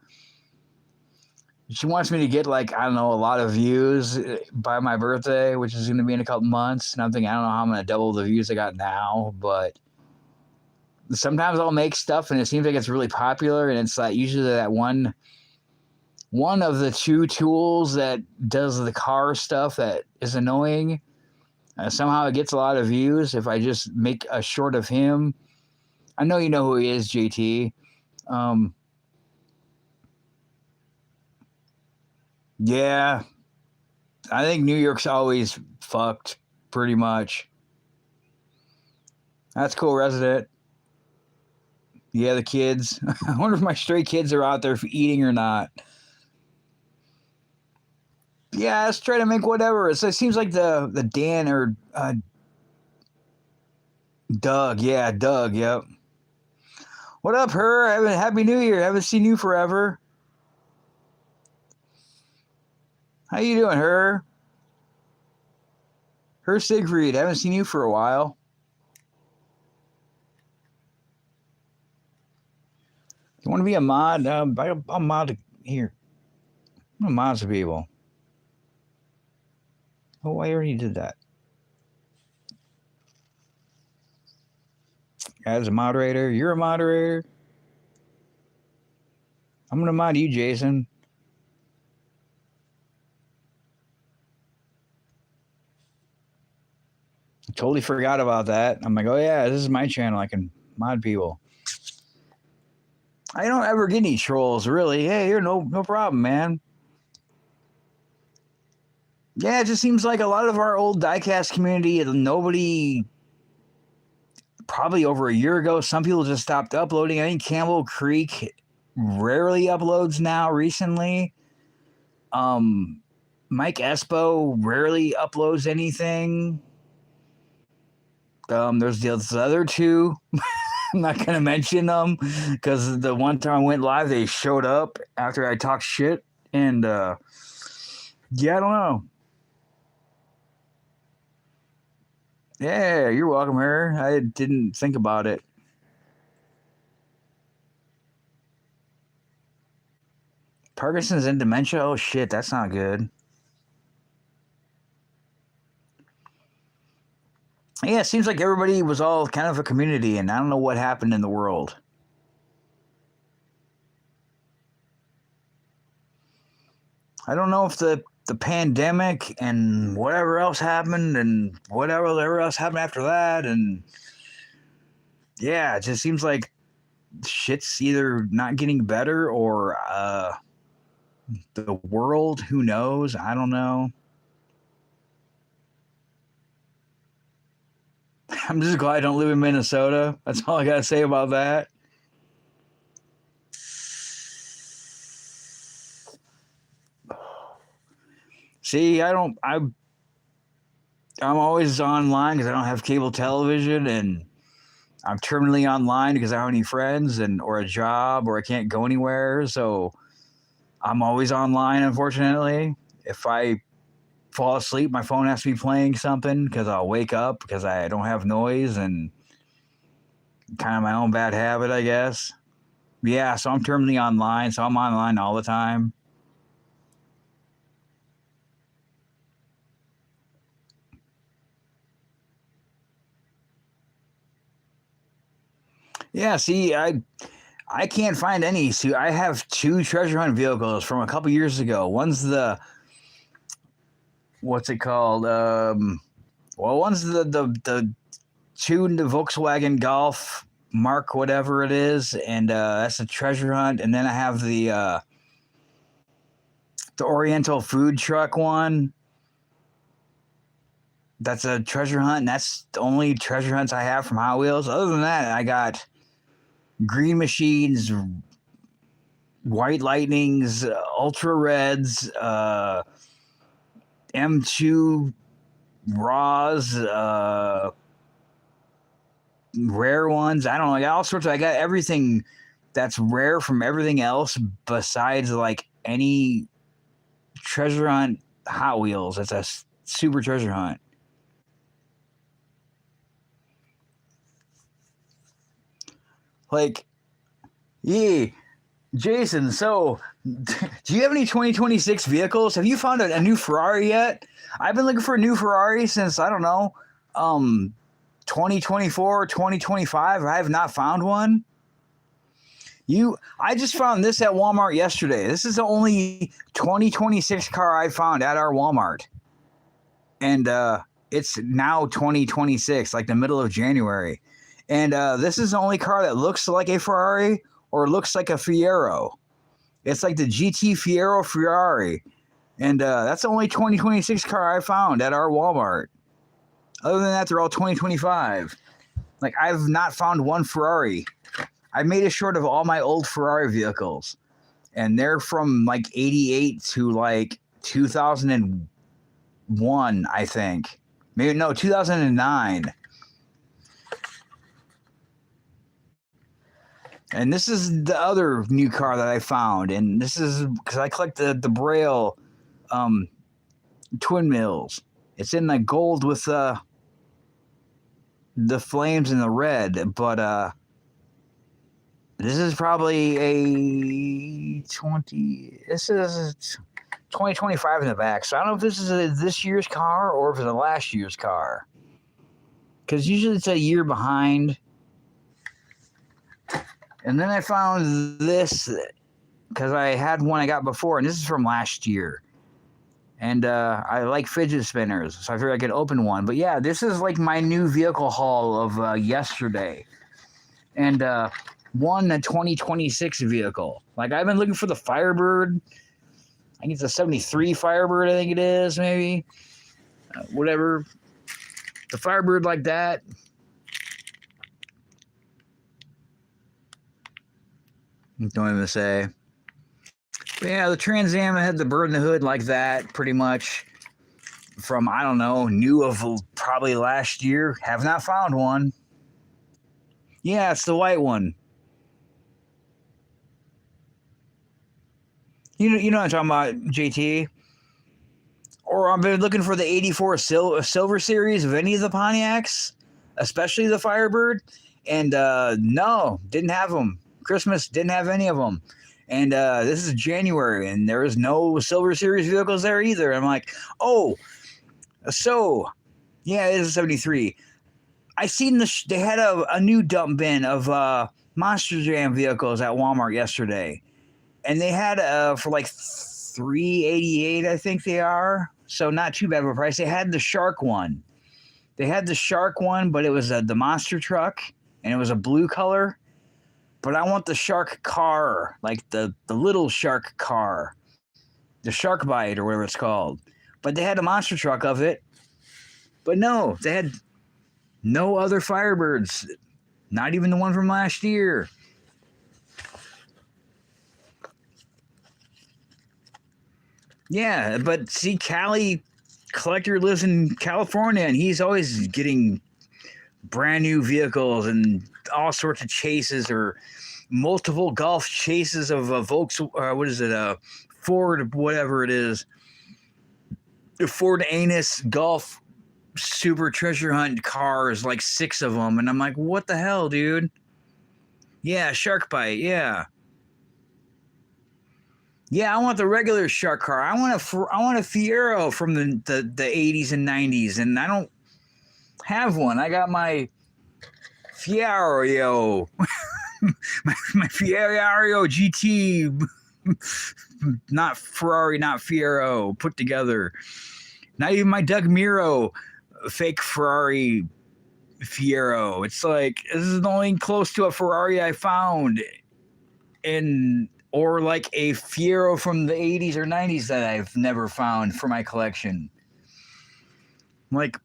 she wants me to get, like, I don't know, a lot of views by my birthday, which is going to be in a couple months. And I'm thinking, I don't know how I'm going to double the views I got now, but sometimes I'll make stuff and it seems like it's really popular and it's like usually that one of the two tools that does the car stuff that is annoying. Somehow it gets a lot of views if I just make a short of him. I know you know who he is, JT. Yeah, I think New York's always fucked pretty much. That's cool, resident. Yeah, the kids. I wonder if my stray kids are out there eating or not. Yeah, let's try to make whatever. It seems like the Dan or Doug. Yeah, Doug. Yep. What up, her? Happy New Year. Haven't seen you forever. How you doing, her? Her Siegfried. Haven't seen you for a while. You want to be a mod? I'll mod here. I'm gonna mod some people. Oh, I already did that. As a moderator, you're a moderator. I'm gonna mod you, Jason. I totally forgot about that. I'm like, oh yeah, this is my channel. I can mod people. I don't ever get any trolls, really. Hey, you're no problem, man. Yeah, it just seems like a lot of our old diecast community, nobody, probably over a year ago, some people just stopped uploading. I think Campbell Creek rarely uploads now recently. Mike Espo rarely uploads anything. There's the other two. I'm not gonna mention them because the one time I went live, they showed up after I talked shit, and yeah, I don't know. Yeah, you're welcome, her. I didn't think about it. Parkinson's and dementia. Oh shit, that's not good. Yeah, it seems like everybody was all kind of a community, and I don't know what happened in the world. I don't know if the pandemic and whatever else happened and whatever else happened after that, and yeah, it just seems like shit's either not getting better or the world. Who knows? I don't know. I'm just glad I don't live in Minnesota. That's all I gotta say about that. See, I'm always online because I don't have cable television, and I'm terminally online because I don't have any friends and or a job or I can't go anywhere. So I'm always online, unfortunately. If I fall asleep, my phone has to be playing something because I'll wake up because I don't have noise, and kind of my own bad habit, I guess. Yeah, so I'm terminally online, so I'm online all the time. Yeah, see, I can't find any. So I have two treasure hunt vehicles from a couple years ago. One's the what's it called? Well, one's the tuned Volkswagen Golf Mark whatever it is, and that's a treasure hunt. And then I have the Oriental food truck one. That's a treasure hunt, and that's the only treasure hunts I have from Hot Wheels. Other than that, I got Green Machines, White Lightnings, Ultra Reds, M2 Raws, rare ones. I don't know. I got all sorts of. I got everything that's rare from everything else besides like any treasure hunt Hot Wheels. It's a super treasure hunt. Like, yeah, Jason. So, do you have any 2026 vehicles? Have you found a new Ferrari yet? I've been looking for a new Ferrari since I don't know, um, 2024, 2025. I have not found one. I just found this at Walmart yesterday. This is the only 2026 car I found at our Walmart, and it's now 2026, like the middle of January, and this is the only car that looks like a Ferrari or looks like a Fiero. It's like the GT Fiero Ferrari, and that's the only 2026 car I found at our Walmart. Other than that, they're all 2025. Like I've not found one Ferrari. I made a short of all my old Ferrari vehicles, and they're from like 88 to like 2001, I think. Maybe no, 2009. And this is the other new car that I found, and this is because I collect the Braille um, twin mills. It's in the gold with the flames in the red, but this is probably a 20. This is 2025 in the back. So I don't know if this is this year's car or if it's a last year's car. Because usually it's a year behind. And then I found this because I had one I got before, and this is from last year. And I like fidget spinners, so I figured I could open one. But yeah, this is like my new vehicle haul of yesterday. And one a 2026 vehicle. Like I've been looking for the Firebird. I think it's a 73 Firebird, I think it is, maybe. Whatever. The Firebird like that. Don't even say. But yeah, the Trans-am had the bird in the hood like that, pretty much. from, I don't know, new of probably last year. Have not found one. Yeah, it's the white one. You know what I'm talking about, JT? Or I've been looking for the 84 Silver Series of any of the Pontiacs, especially the Firebird. And no, didn't have them. Christmas didn't have any of them. And this is January, and there is no Silver Series vehicles there either. I'm like, oh, so, yeah, it is a 73. I seen they had a new dump bin of Monster Jam vehicles at Walmart yesterday. And they had for like $388, I think they are. So not too bad of a price. They had the Shark one. But it was the monster truck, and it was a blue color. But I want the Shark car, like the little Shark car, the Shark Bite or whatever it's called. But they had a monster truck of it. But no, they had no other Firebirds, not even the one from last year. Yeah, but see, Cali Collector lives in California, and he's always getting brand new vehicles and all sorts of chases or multiple golf chases of a Ford, whatever it is. The Ford Anus Golf Super Treasure Hunt cars, like 6 of them. And I'm like, what the hell, dude? Yeah, Shark Bite, yeah. Yeah, I want the regular Shark car. I want a Fiero from the 80s and 90s, and I don't have one. I got my Fiero, my Fiero GT, not Ferrari, not Fiero, put together. Not even my Doug Miro fake Ferrari Fiero. It's like, this is the only close to a Ferrari I found or like a Fiero from the 80s or 90s that I've never found for my collection. Like,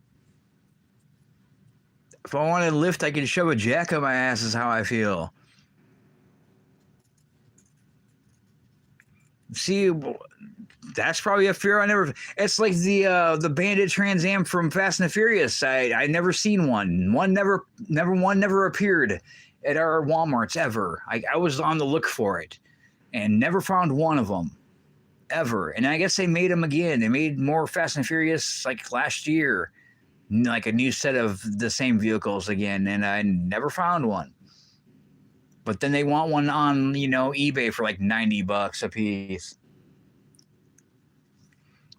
if I wanted to lift, I could shove a jack up my ass is how I feel. See, that's probably a Fiero I never... It's like the Bandit Trans-am from Fast and the Furious. I never seen one. One never appeared at our Walmarts ever. I was on the look for it and never found one of them ever. And I guess they made them again. They made more Fast and Furious like last year, like a new set of the same vehicles again, and I never found one. But then they want one on, eBay for like $90 a piece.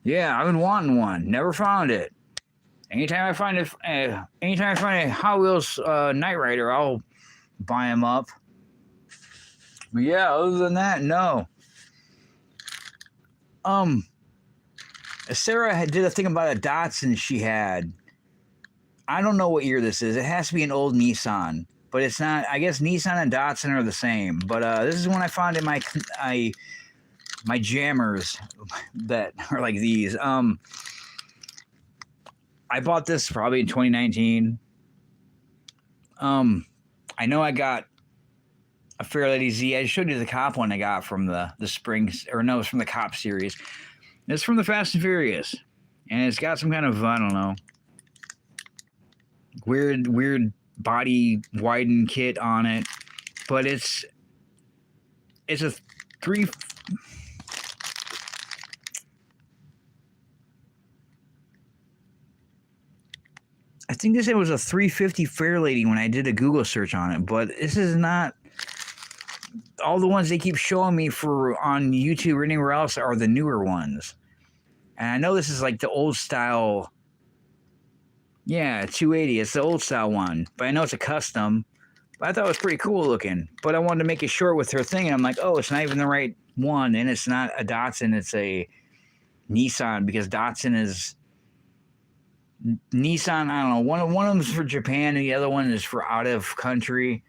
Yeah, I've been wanting one. Never found it. Anytime I find a Hot Wheels Knight Rider, I'll buy them up. But yeah, other than that, no. Sarah did a thing about a Datsun she had. I don't know what year this is. It has to be an old Nissan, but it's not. I guess Nissan and Datsun are the same. But this is one I found in my jammers that are like these. I bought this probably in 2019. I know I got a Fairlady Z. I showed you the cop one I got from the Springs, or no, it's from the Cop series. It's from the Fast and Furious, and it's got some kind of, I don't know, weird body widen kit on it, but it's a I think this was a 350 Fairlady when I did a Google search on it, but this is not. All the ones they keep showing me on YouTube or anywhere else are the newer ones. And I know this is like the old style. Yeah, 280. It's the old style one. But I know it's a custom. But I thought it was pretty cool looking. But I wanted to make it short with her thing. And I'm like, oh, it's not even the right one. And it's not a Datsun. It's a Nissan. Because Datsun is... Nissan, I don't know. One of them is for Japan. And the other one is for out of country.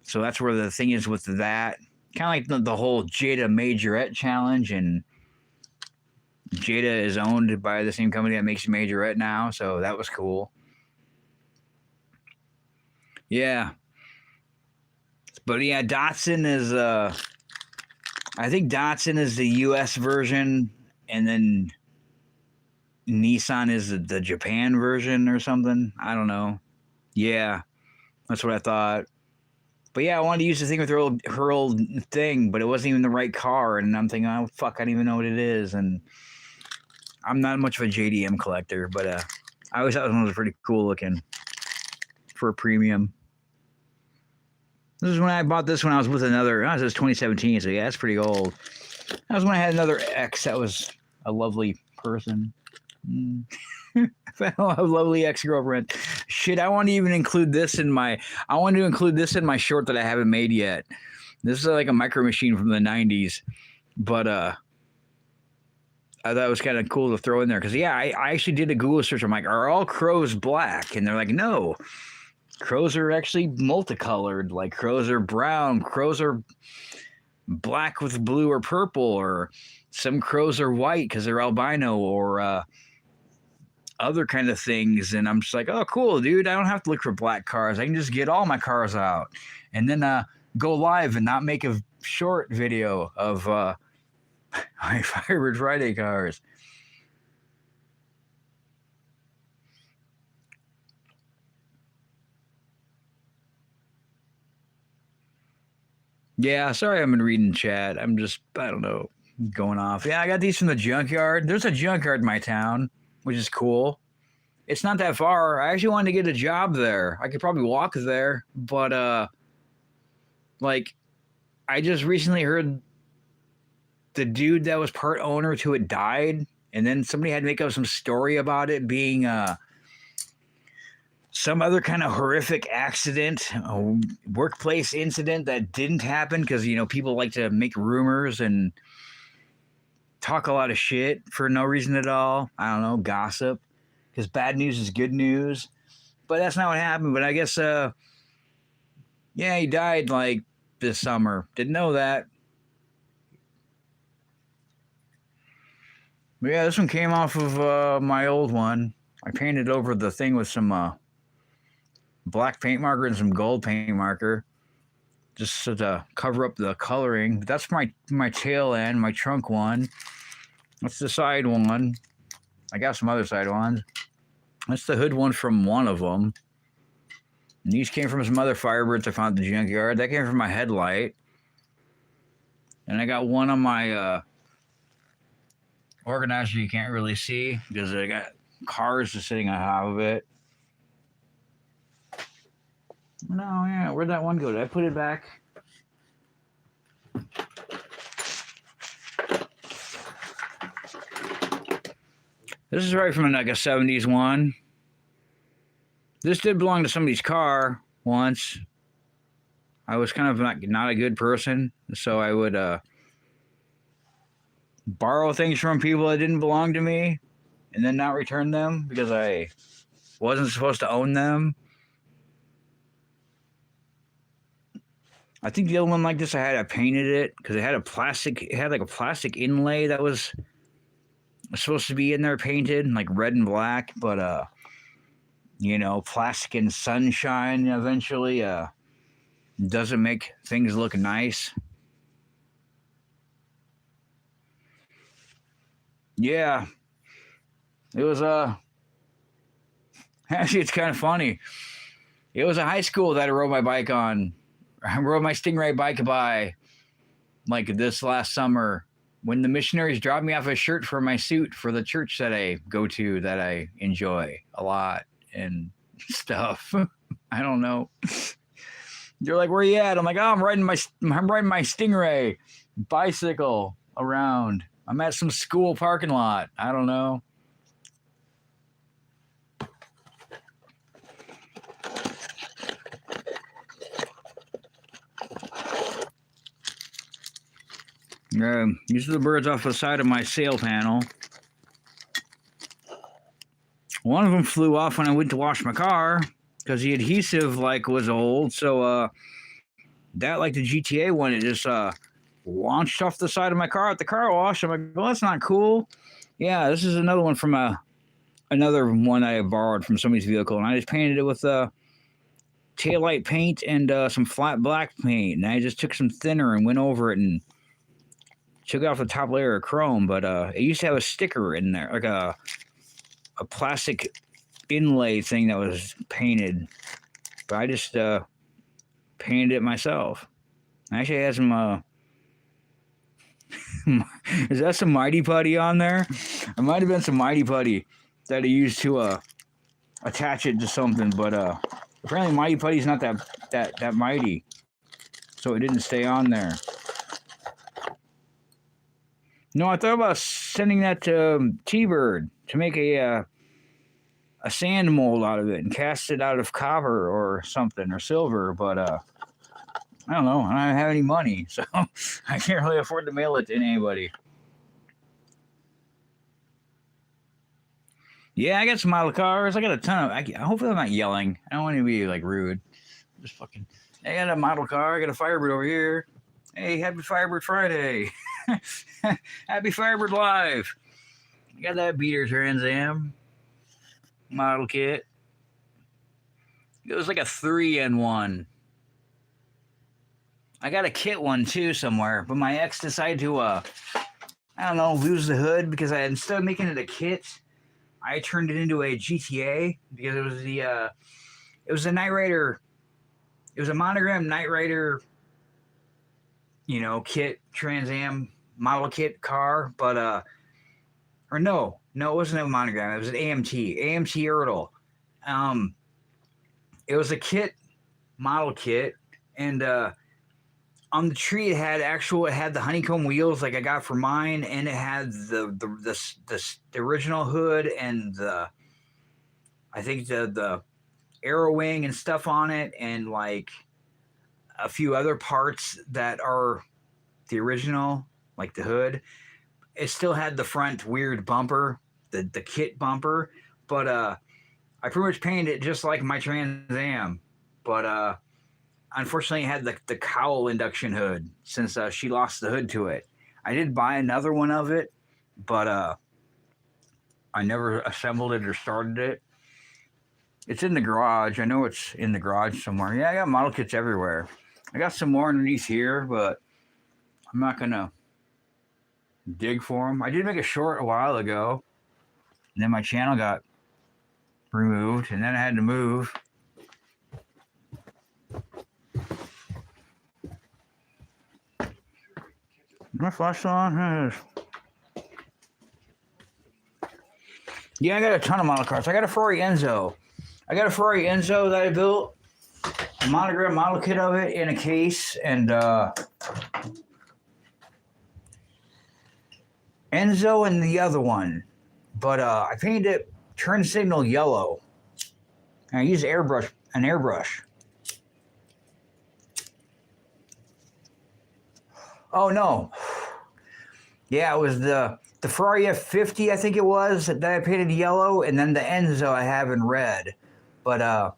So that's where the thing is with that. Kind of like the whole Jada Majorette challenge. And Jada is owned by the same company that makes Majorette now. So that was cool. Yeah. But yeah, Datsun is... I think Datsun is the US version. And then Nissan is the Japan version or something. I don't know. Yeah, that's what I thought. But yeah, I wanted to use the thing with her old thing, but it wasn't even the right car. And I'm thinking, oh fuck, I don't even know what it is. And I'm not much of a JDM collector, but I always thought this one was pretty cool looking for a premium. This is when I bought this when I was with another. This was 2017, so yeah, that's pretty old. That was when I had another ex that was a lovely person. A lovely ex-girlfriend. Shit, I want to even include this in my. I want to include this in my short that I haven't made yet. This is like a micro machine from the 90s, but I thought it was kind of cool to throw in there because yeah, I actually did a Google search. I'm like, are all crows black? And they're like, no. Crows are actually multicolored. Like crows are brown. Crows are black with blue or purple, or some crows are white because they're albino, or other kind of things. And I'm just like, oh, cool, dude. I don't have to look for black cars. I can just get all my cars out and then go live and not make a short video of my Firebird Friday cars. Yeah, sorry I've been reading chat. I don't know, going off. Yeah, I got these from the junkyard. There's a junkyard in my town, which is cool. It's not that far. I actually wanted to get a job there. I could probably walk there, but like, I just recently heard the dude that was part owner to it died, and then somebody had to make up some story about it being some other kind of horrific accident, a workplace incident that didn't happen because, you know, people like to make rumors and talk a lot of shit for no reason at all. I don't know, gossip, because bad news is good news. But that's not what happened. But I guess, yeah, he died like this summer. Didn't know that. But yeah, this one came off of my old one. I painted over the thing with some black paint marker and some gold paint marker just so to cover up the coloring. But that's my tail end, my trunk one. That's the side one. I got some other side ones. That's the hood one from one of them. And these came from some other Firebirds I found at the junkyard. That came from my headlight. And I got one on my organizer you can't really see because I got cars just sitting on top of it. No, yeah, where'd that one go? Did I put it back? This is right from like a 70s one. This did belong to somebody's car once. I was kind of not a good person, so I would borrow things from people that didn't belong to me and then not return them because I wasn't supposed to own them. I think the other one like this, I painted it because it had like a plastic inlay that was supposed to be in there painted, like red and black, but you know, plastic and sunshine eventually doesn't make things look nice. Yeah. It was actually it's kind of funny. It was a high school that I rode my bike on. I rode my Stingray bike by like this last summer when the missionaries dropped me off a shirt for my suit for the church that I go to that I enjoy a lot and stuff. I don't know. They're like, where you at? I'm like, oh, I'm riding my Stingray bicycle around. I'm at some school parking lot. I don't know. These are the birds off the side of my sail panel. One of them flew off when I went to wash my car because the adhesive like was old. So that like the GTA one, it just launched off the side of my car at the car wash. I'm like, well, that's not cool. Yeah, this is another one from another one I borrowed from somebody's vehicle, and I just painted it with taillight paint and some flat black paint, and I just took some thinner and went over it and took off the top layer of chrome. But it used to have a sticker in there, like a a plastic inlay thing that was painted, but I just painted it myself. Actually, it has some. Is that some Mighty Putty on there? It might have been some Mighty Putty that I used to attach it to something, but apparently Mighty Putty's not that mighty, so it didn't stay on there. No, I thought about sending that to T-Bird to make a sand mold out of it and cast it out of copper or something or silver, but I don't know. I don't have any money, so I can't really afford to mail it to anybody. Yeah, I got some model cars. I got a ton of. Hopefully, I'm not yelling. I don't want to be like rude. Just fucking. I got a model car. I got a Firebird over here. Hey, happy Firebird Friday. Happy Firebird Live. I got that beater Trans-am model kit. It was like a 3-in-1. I got a kit one too somewhere, but my ex decided to, I don't know, lose the hood because instead of making it a kit, I turned it into a GTA because it was a Knight Rider. It was a monogram Knight Rider, kit, Trans-am model kit car, but or no, it wasn't a monogram. It was an AMT Ertl. It was a kit, model kit, and on the tree it had the honeycomb wheels like I got for mine, and it had the original hood and I think the arrow wing and stuff on it, and like a few other parts that are the original, like the hood. It still had the front weird bumper, the kit bumper, but I pretty much painted it just like my Trans-am, but unfortunately, it had the cowl induction hood since she lost the hood to it. I did buy another one of it, but I never assembled it or started it. It's in the garage. I know it's in the garage somewhere. Yeah, I got model kits everywhere. I got some more underneath here, but I'm not going to dig for them. I did make a short a while ago, and then my channel got removed, and then I had to move. My flash on? Yeah, I got a ton of model cars. I got a Ferrari Enzo. That I built. A monogram model kit of it in a case, and Enzo and the other one. But I painted it turn signal yellow. And I used an airbrush. Oh no. Yeah, it was the Ferrari F50, I think it was, that I painted yellow, and then the Enzo I have in red. But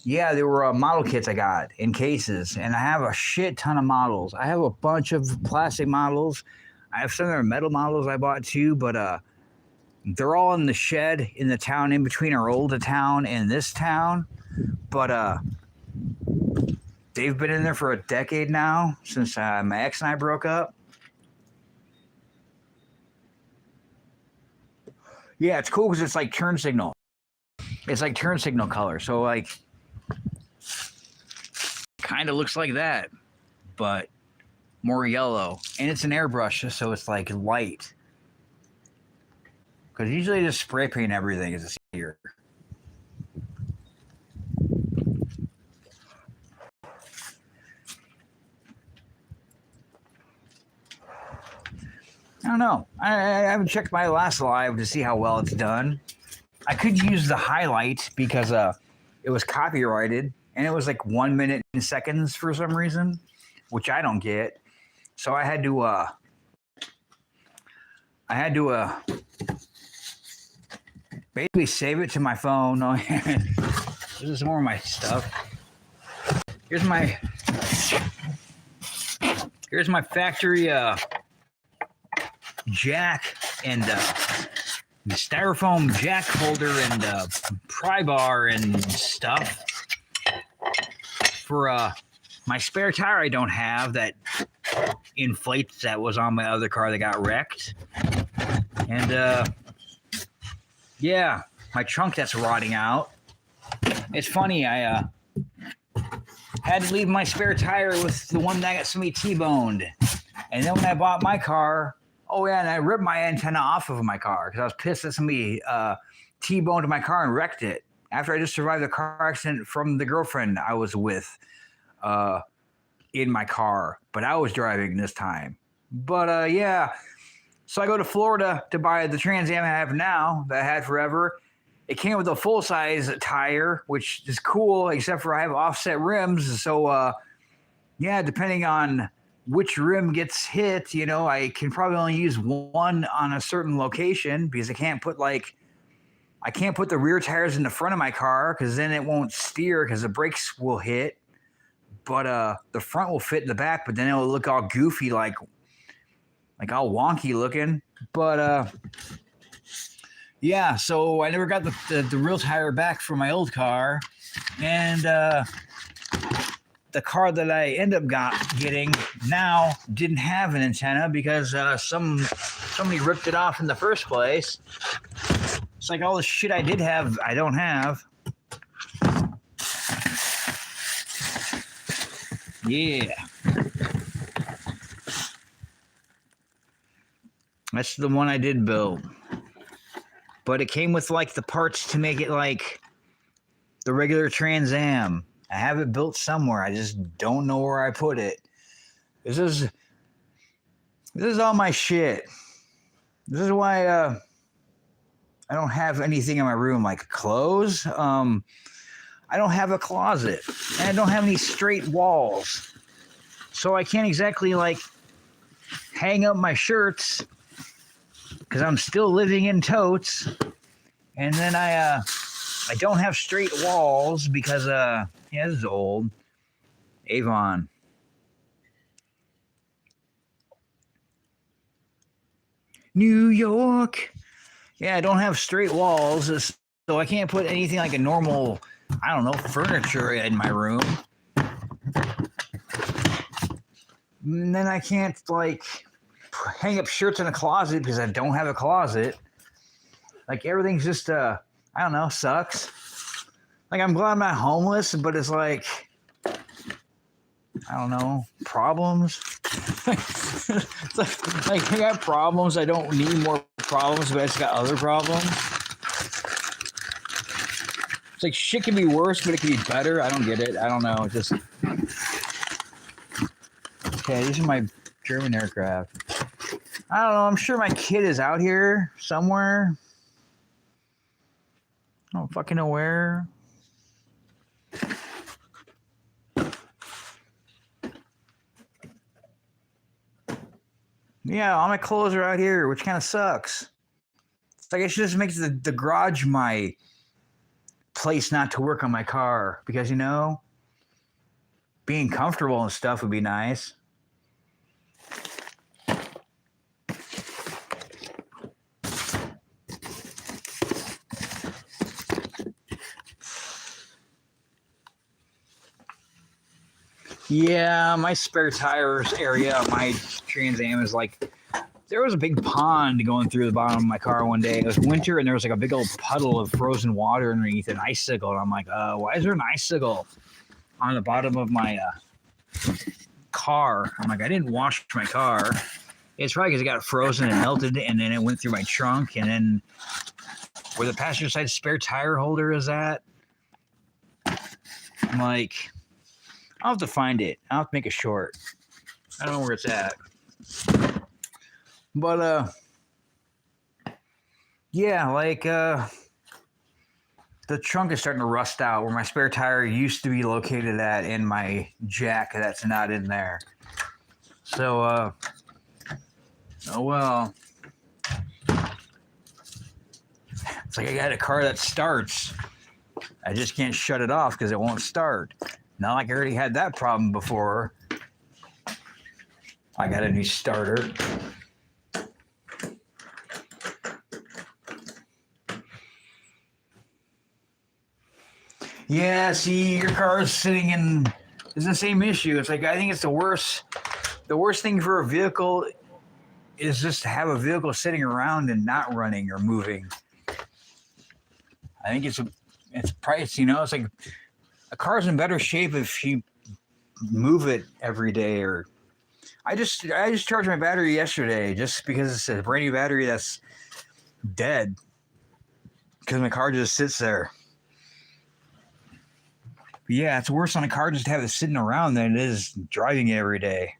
yeah, there were model kits I got in cases, and I have a shit ton of models. I have a bunch of plastic models. I have some of their metal models I bought too, but they're all in the shed in the town in between our old town and this town. But they've been in there for a decade now, since my ex and I broke up. Yeah, it's cool because it's like turn signal. It's like turn signal color. So like, kind of looks like that, but more yellow. And it's an airbrush, so it's like light. Because usually I just spray paint everything as a easier. I don't know. I haven't checked my last live to see how well it's done. I could use the highlight because it was copyrighted, and it was like 1 minute and seconds for some reason, which I don't get. So I had to basically save it to my phone. Oh, this is more of my stuff. Here's my factory jack and styrofoam jack holder and pry bar and stuff for my spare tire I don't have that inflates, that was on my other car that got wrecked. And Yeah, my trunk that's rotting out. It's funny, I had to leave my spare tire with the one that got somebody T-boned. And then when I bought my car, oh yeah, and I ripped my antenna off of my car because I was pissed that somebody T-boned my car and wrecked it. After I just survived a car accident from the girlfriend I was with in my car. But I was driving this time. But yeah, so I go to Florida to buy the Trans Am I have now that I had forever. It came with a full-size tire, which is cool, except for I have offset rims. So, yeah, depending on which rim gets hit, you know, I can probably only use one on a certain location because I can't put the rear tires in the front of my car because then it won't steer because the brakes will hit. But the front will fit in the back, but then it will look all goofy, like all wonky looking. But yeah, so I never got the real tire back for my old car, and the car that I end up getting now didn't have an antenna because somebody ripped it off in the first place. It's like all the shit I did have, I don't have. Yeah. That's the one I did build. But it came with like the parts to make it like the regular Trans Am. I have it built somewhere. I just don't know where I put it. This is all my shit. This is why I don't have anything in my room like clothes. I don't have a closet, and I don't have any straight walls, so I can't exactly like hang up my shirts because I'm still living in totes. And then I don't have straight walls because yeah, this is old. Avon. New York. Yeah, I don't have straight walls, so I can't put anything like a normal, I don't know, furniture in my room. And then I can't like hang up shirts in a closet because I don't have a closet. Like everything's just I don't know, sucks. Like I'm glad I'm not homeless, but it's like I don't know, problems. It's like I got problems. I don't need more problems, but I just got other problems. It's like shit can be worse, but it can be better. I don't get it. I don't know. Just okay. These are my German aircraft. I don't know. I'm sure my kid is out here somewhere. I don't fucking know where. Yeah, all my clothes are out here, which kind of sucks. It's like I should just make the garage my place not to work on my car because, you know, being comfortable and stuff would be nice. Yeah, my spare tires area, my Trans Am is like, there was a big pond going through the bottom of my car one day. It was winter and there was like a big old puddle of frozen water underneath an icicle. And I'm like, why is there an icicle on the bottom of my car? I'm like, I didn't wash my car. It's probably because it got frozen and melted and then it went through my trunk. And then where the passenger side spare tire holder is at, I'm like, I'll have to find it. I'll have to make a short. I don't know where it's at. But, yeah, like, the trunk is starting to rust out where my spare tire used to be located at in my jack that's not in there. So, oh well. It's like I got a car that starts. I just can't shut it off because it won't start. Not like I already had that problem before. I got a new starter. Yeah, see, your car is sitting in. It's the same issue. It's like I think it's the worst. The worst thing for a vehicle is just to have a vehicle sitting around and not running or moving. I think it's price. It's like a car's in better shape if you move it every day. Or I just charged my battery yesterday just because it's a brand new battery that's dead because my car just sits there. But yeah, it's worse on a car just to have it sitting around than it is driving it every day.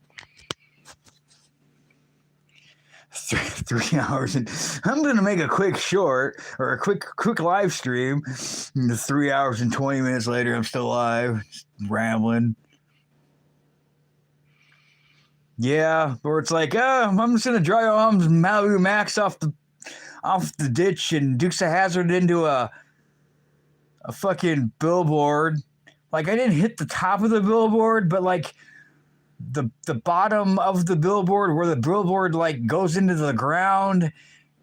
3 hours, and I'm gonna make a quick short or a quick live stream. 3 hours and 20 minutes later, I'm still live, rambling. Yeah, or it's like, I'm just gonna drive Mom's Malibu Max off the ditch and Dukes of Hazzard into a fucking billboard. Like I didn't hit the top of the billboard, but like the bottom of the billboard where the billboard like goes into the ground,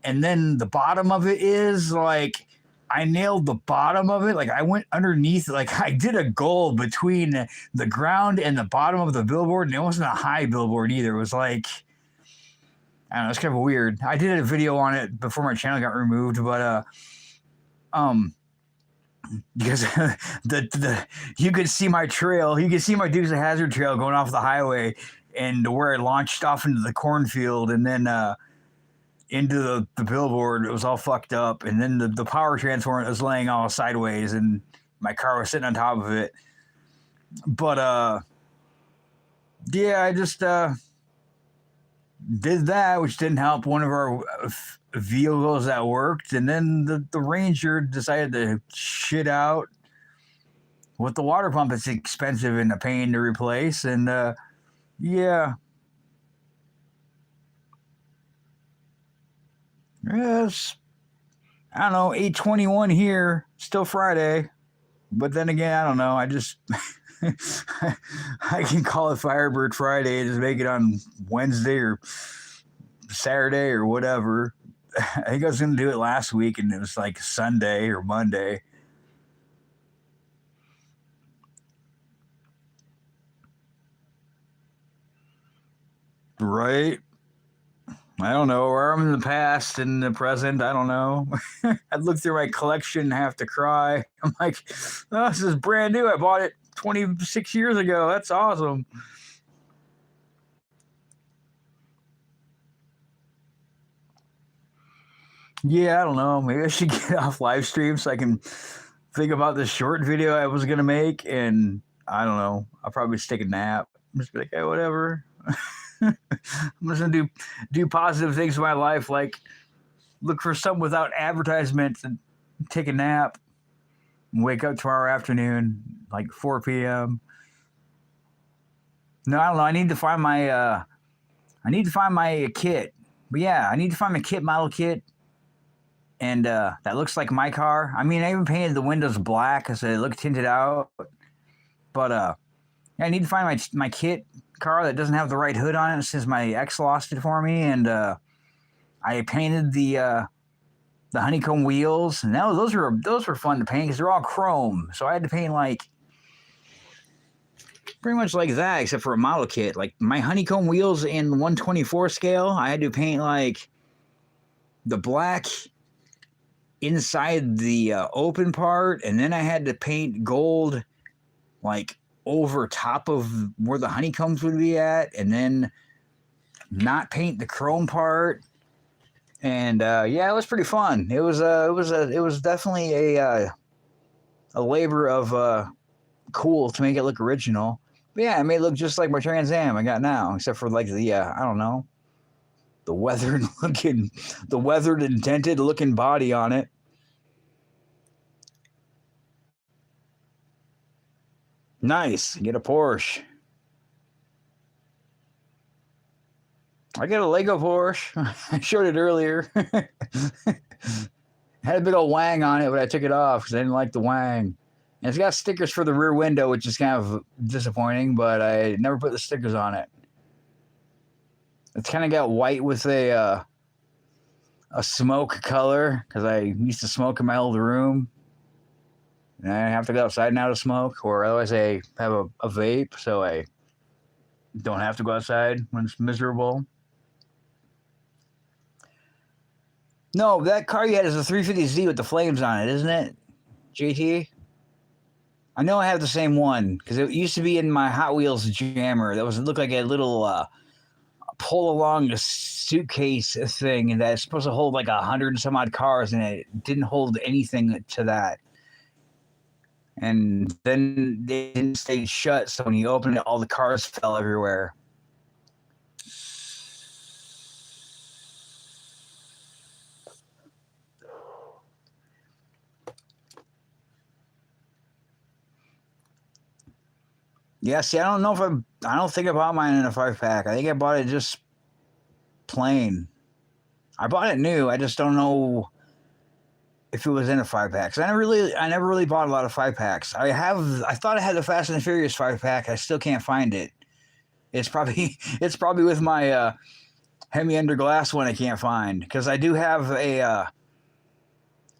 and then the bottom of it is like I nailed the bottom of it. Like I went underneath, like I did a goal between the ground and the bottom of the billboard, and it wasn't a high billboard either. It was like, I don't know, it's kind of weird. I did a video on it before my channel got removed, but because you could see my trail, you could see my Dukes of Hazzard trail going off the highway, and where it launched off into the cornfield, and then into the billboard. It was all fucked up, and then the power transformer was laying all sideways, and my car was sitting on top of it. But yeah, I just did that, which didn't help one of our vehicles that worked, and then the Ranger decided to shit out with the water pump. It's expensive and a pain to replace, and yeah. Yes, I don't know, 8:21 here, still Friday, but then again, I don't know, I just I can call it Firebird Friday and just make it on Wednesday or Saturday or whatever. I think I was going to do it last week, and it was like Sunday or Monday. Right? I don't know where I'm in the past and the present. I don't know. I'd look through my collection and have to cry. I'm like, oh, this is brand new. I bought it 26 years ago. That's awesome. Yeah, I don't know. Maybe I should get off live stream so I can think about this short video I was gonna make, and I don't know. I'll probably just take a nap. Just be like, hey, whatever. I'm just gonna do positive things in my life, like look for something without advertisements and take a nap. And wake up tomorrow afternoon, like 4 p.m. No, I don't know. I need to find my kit. But yeah, I need to find my model kit, and that looks like my car. I mean, I even painted the windows black because they look tinted out. But yeah, I need to find my kit car that doesn't have the right hood on it since my ex lost it for me, and I painted the honeycomb wheels, and those were fun to paint because they're all chrome. So I had to paint like pretty much like that, except for a model kit. Like my honeycomb wheels in 1/24 scale, I had to paint like the black inside the open part, and then I had to paint gold like over top of where the honeycombs would be at, and then not paint the chrome part. And yeah, it was pretty fun. It was definitely a labor of cool to make it look original. But yeah, it may look just like my Trans Am I got now, except for like the I don't know, the weathered and dented looking body on it. Nice. Get a Porsche. I got a Lego Porsche. I showed it earlier. Had a big old wang on it, but I took it off because I didn't like the wang. And it's got stickers for the rear window, which is kind of disappointing, but I never put the stickers on it. It's kind of got white with a smoke color because I used to smoke in my old room. And I have to go outside now to smoke, or otherwise I have a vape, so I don't have to go outside when it's miserable. No, that car you had is a 350Z with the flames on it, isn't it? JT? I know I have the same one because it used to be in my Hot Wheels jammer. That was it looked like a little pull along a suitcase thing, and that's supposed to hold like 100 and some odd cars, and it didn't hold anything to that. And then they didn't stay shut, so when you opened it, all the cars fell everywhere. Yeah, see, I don't know if I don't think I bought mine in a 5-pack. I think I bought it just plain. I bought it new. I just don't know if it was in a 5-pack. I never really bought a lot of 5-packs. I thought I had the Fast and the Furious 5-pack. I still can't find it. It's probably with my Hemi Under Glass one I can't find, because I do have a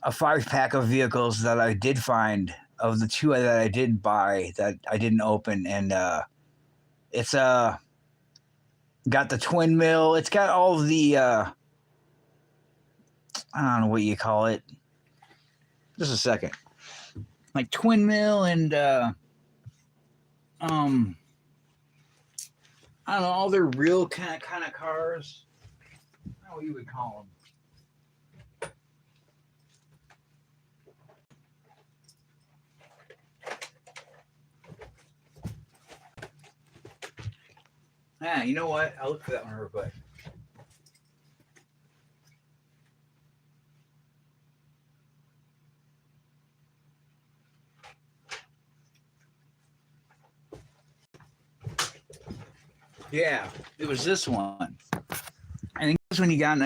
5-pack of vehicles that I did find, of the 2 that I did buy that I didn't open, and it's got the twin mill. It's got all the I don't know what you call it. Just a second. Like twin mill and I don't know, all their real kind of cars. I don't know what you would call them. Ah, you know what? I'll look for that one real quick. Yeah, it was this one. I think this one you got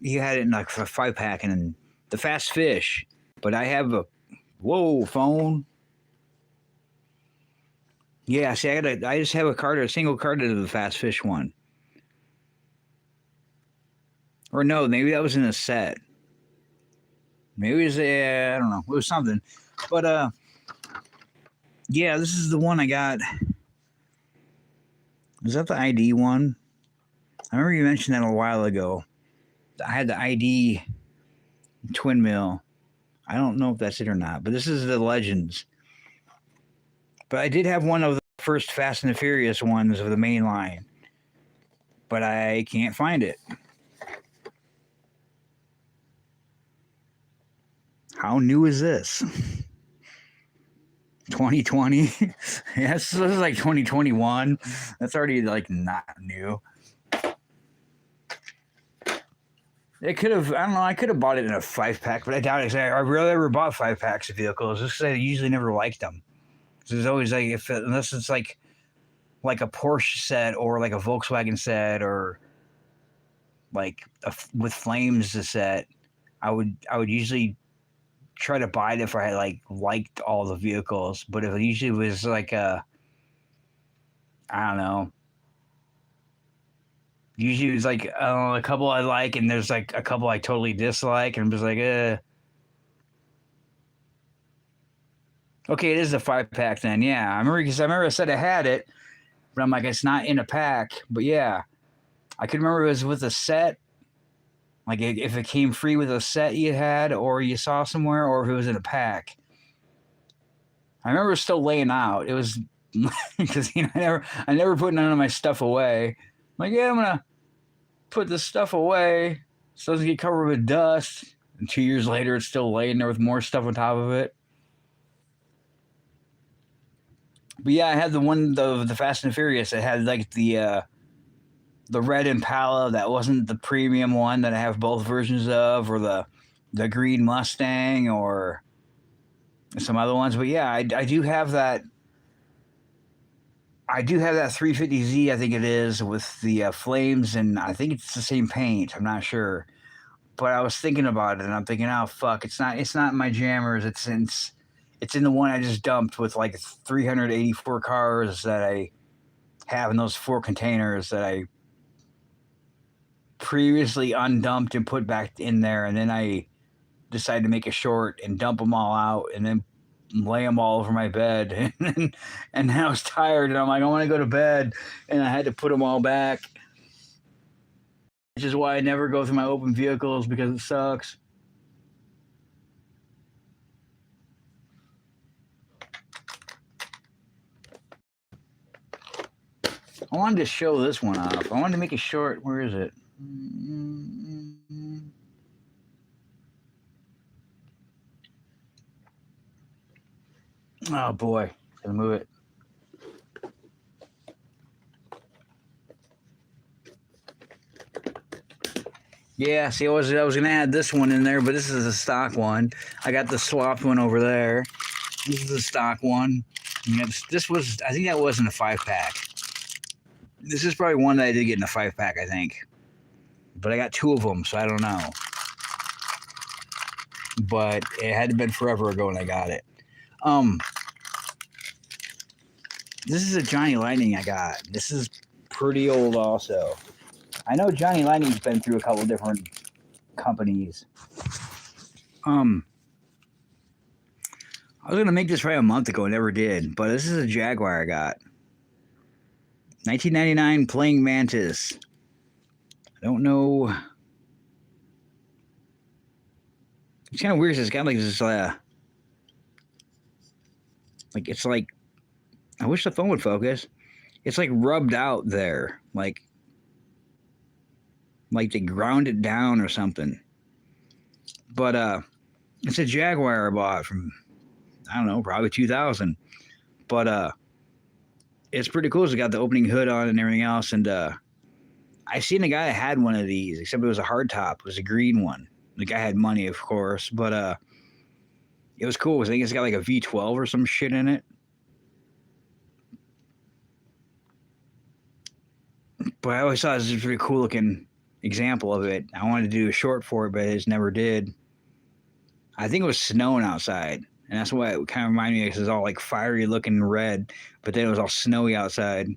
you had it in like a 5-pack and the Fast Fish. But I have a phone. Yeah, see, I just have a single card of the Fast Fish one. Or no, maybe that was in a set. Maybe it was I don't know. It was something. But yeah, this is the one I got. Was that the ID one? I remember you mentioned that a while ago. I had the ID twin mill. I don't know if that's it or not, but this is the Legends. But I did have one of the first Fast and the Furious ones of the main line, but I can't find it. How new is this? 2020? Yes, this is like 2021. That's already like not new. It could have, I don't know, I could have bought it in a 5-pack, but I doubt it. I really ever bought 5-packs of vehicles just because I usually never liked them. There's always like, unless it's like a Porsche set or like a Volkswagen set or like with flames set, I would usually try to buy it if I like liked all the vehicles. But if it usually was like I don't know, usually it was like a couple I like and there's like a couple I totally dislike, and I'm just like okay, it is a 5-pack then. Yeah, I remember I said I had it, but I'm like, it's not in a pack. But yeah, I could remember it was with a set. Like if it came free with a set you had or you saw somewhere, or if it was in a pack. I remember still laying out. It was because I never put none of my stuff away. I'm like, yeah, I'm gonna put this stuff away so it doesn't get covered with dust. And 2 years later, it's still laying there with more stuff on top of it. But yeah, I had the Fast and Furious. It had like the red Impala that wasn't the premium one that I have both versions of, or the green Mustang, or some other ones. But yeah, I do have that. I do have that 350Z, I think it is, with the flames, and I think it's the same paint. I'm not sure, but I was thinking about it, and I'm thinking, oh fuck, it's not in my jammers. It's in the one I just dumped with like 384 cars that I have in those 4 containers that I previously undumped and put back in there, and then I decided to make a short and dump them all out and then lay them all over my bed. And then I was tired and I'm like, I want to go to bed, and I had to put them all back, which is why I never go through my open vehicles, because it sucks. I wanted to show this one off. I wanted to make it short. Where is it? Oh boy, gotta move it. Yeah, see, I was gonna add this one in there, but this is a stock one. I got the swapped one over there. This is a stock one. This was, I think that wasn't a 5-pack. This is probably one that I did get in a 5-pack, I think. But I got 2 of them, so I don't know. But it had to have been forever ago when I got it. This is a Johnny Lightning I got. This is pretty old also. I know Johnny Lightning's been through a couple different companies. I was going to make this probably a month ago, never did. But this is a Jaguar I got. 1999 Playing Mantis. I don't know. It's kind of weird. It's got like this, like it's like, I wish the phone would focus. It's like rubbed out there. Like they ground it down or something. But it's a Jaguar I bought from, I don't know, probably 2000. But it's pretty cool. It's got the opening hood on and everything else. And I seen a guy that had one of these, except it was a hard top. It was a green one. The guy had money, of course, but it was cool. I think it's got like a V12 or some shit in it. But I always thought it was a pretty cool looking example of it. I wanted to do a short for it, but it just never did. I think it was snowing outside, and that's why it kind of reminded me. It was all like fiery looking red, but then it was all snowy outside.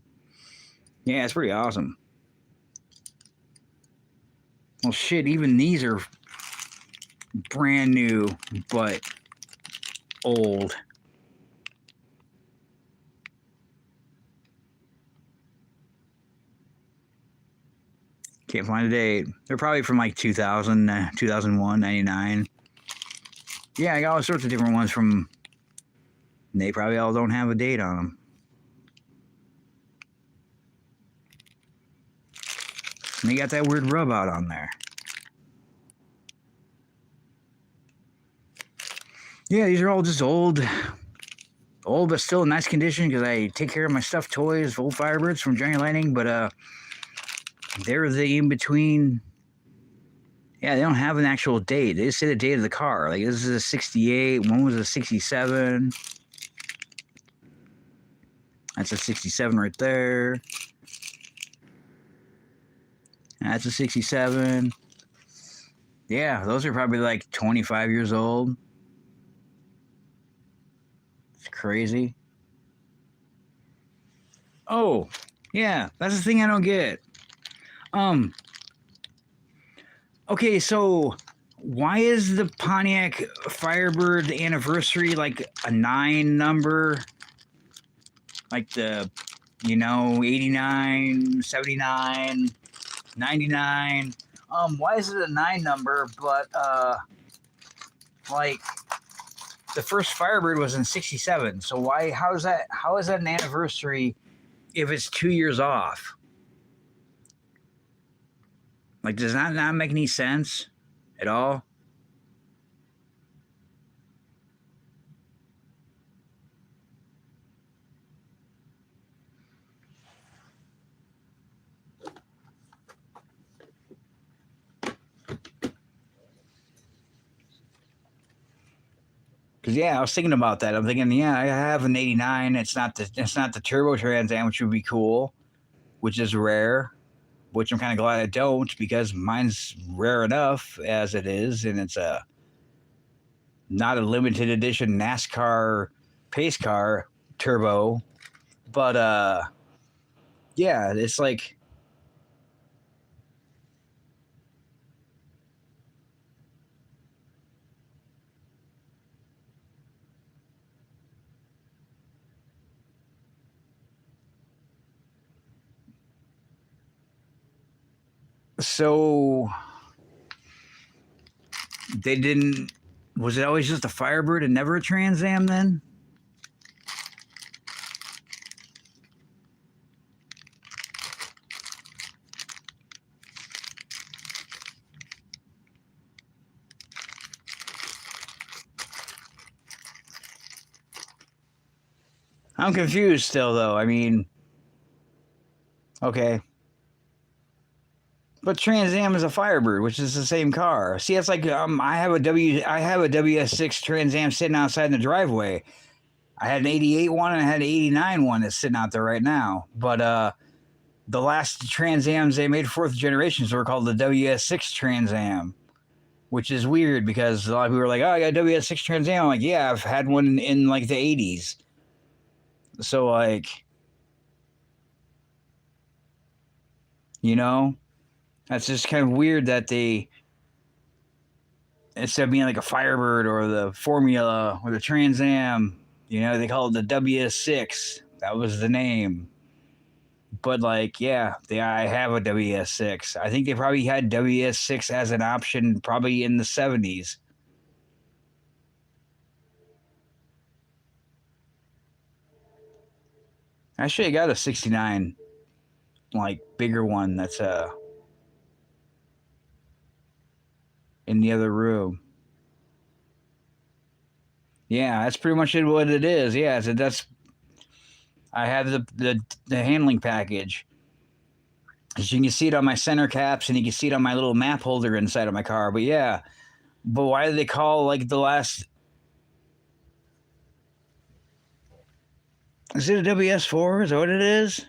Yeah, it's pretty awesome. Well, shit, even these are brand new, but old. Can't find a date. They're probably from like 2000, 2001, 99. Yeah, I got all sorts of different ones from. They probably all don't have a date on them. And they got that weird rub out on there. Yeah, these are all just old but still in nice condition because I take care of my stuffed toys, old Firebirds from Johnny Lightning, but they're the in between. Yeah, they don't have an actual date. They just say the date of the car. Like this is a 68, one was a 67. That's a 67 right there. That's a 67. Yeah, those are probably like 25 years old. It's crazy. Oh, yeah, that's the thing I don't get. Okay, so why is the Pontiac Firebird anniversary like a 9 number? Like the, 89, 79, 99. Why is it a 9 number, but like the first Firebird was in 67. So how is that an anniversary if it's 2 years off? Like, does that not make any sense at all? Because I was thinking about that. I'm thinking, yeah, I have an 89. It's not the turbo Trans-am, which would be cool, which is rare. Which I'm kind of glad I don't, because mine's rare enough as it is, and it's not a limited edition NASCAR pace car turbo. But yeah, it's like. So they didn't. Was it always just a Firebird and never a Trans-am then? I'm confused still, though. I mean, okay. But Trans Am is a Firebird, which is the same car. See, it's like I have a WS6 Trans Am sitting outside in the driveway. I had an '88 one and I had an '89 one that's sitting out there right now. But the last Trans Ams they made fourth generations were called the WS6 Trans Am, which is weird because a lot of people are like, "Oh, I got a WS6 Trans Am." I'm like, "Yeah, I've had one in like the '80s." So like, you know, that's just kind of weird that they, instead of being like a Firebird or the Formula or the Trans Am, they call it the WS6. That was the name. But like, yeah, I have a WS6. I think they probably had WS6 as an option probably in the '70s. I should have got a '69, like bigger one that's in the other room. Yeah, that's pretty much what it is. Yeah, so that's I have the handling package. As you can see it on my center caps, and you can see it on my little map holder inside of my car. But yeah, but why do they call like the last? Is it a WS4? Is that what it is?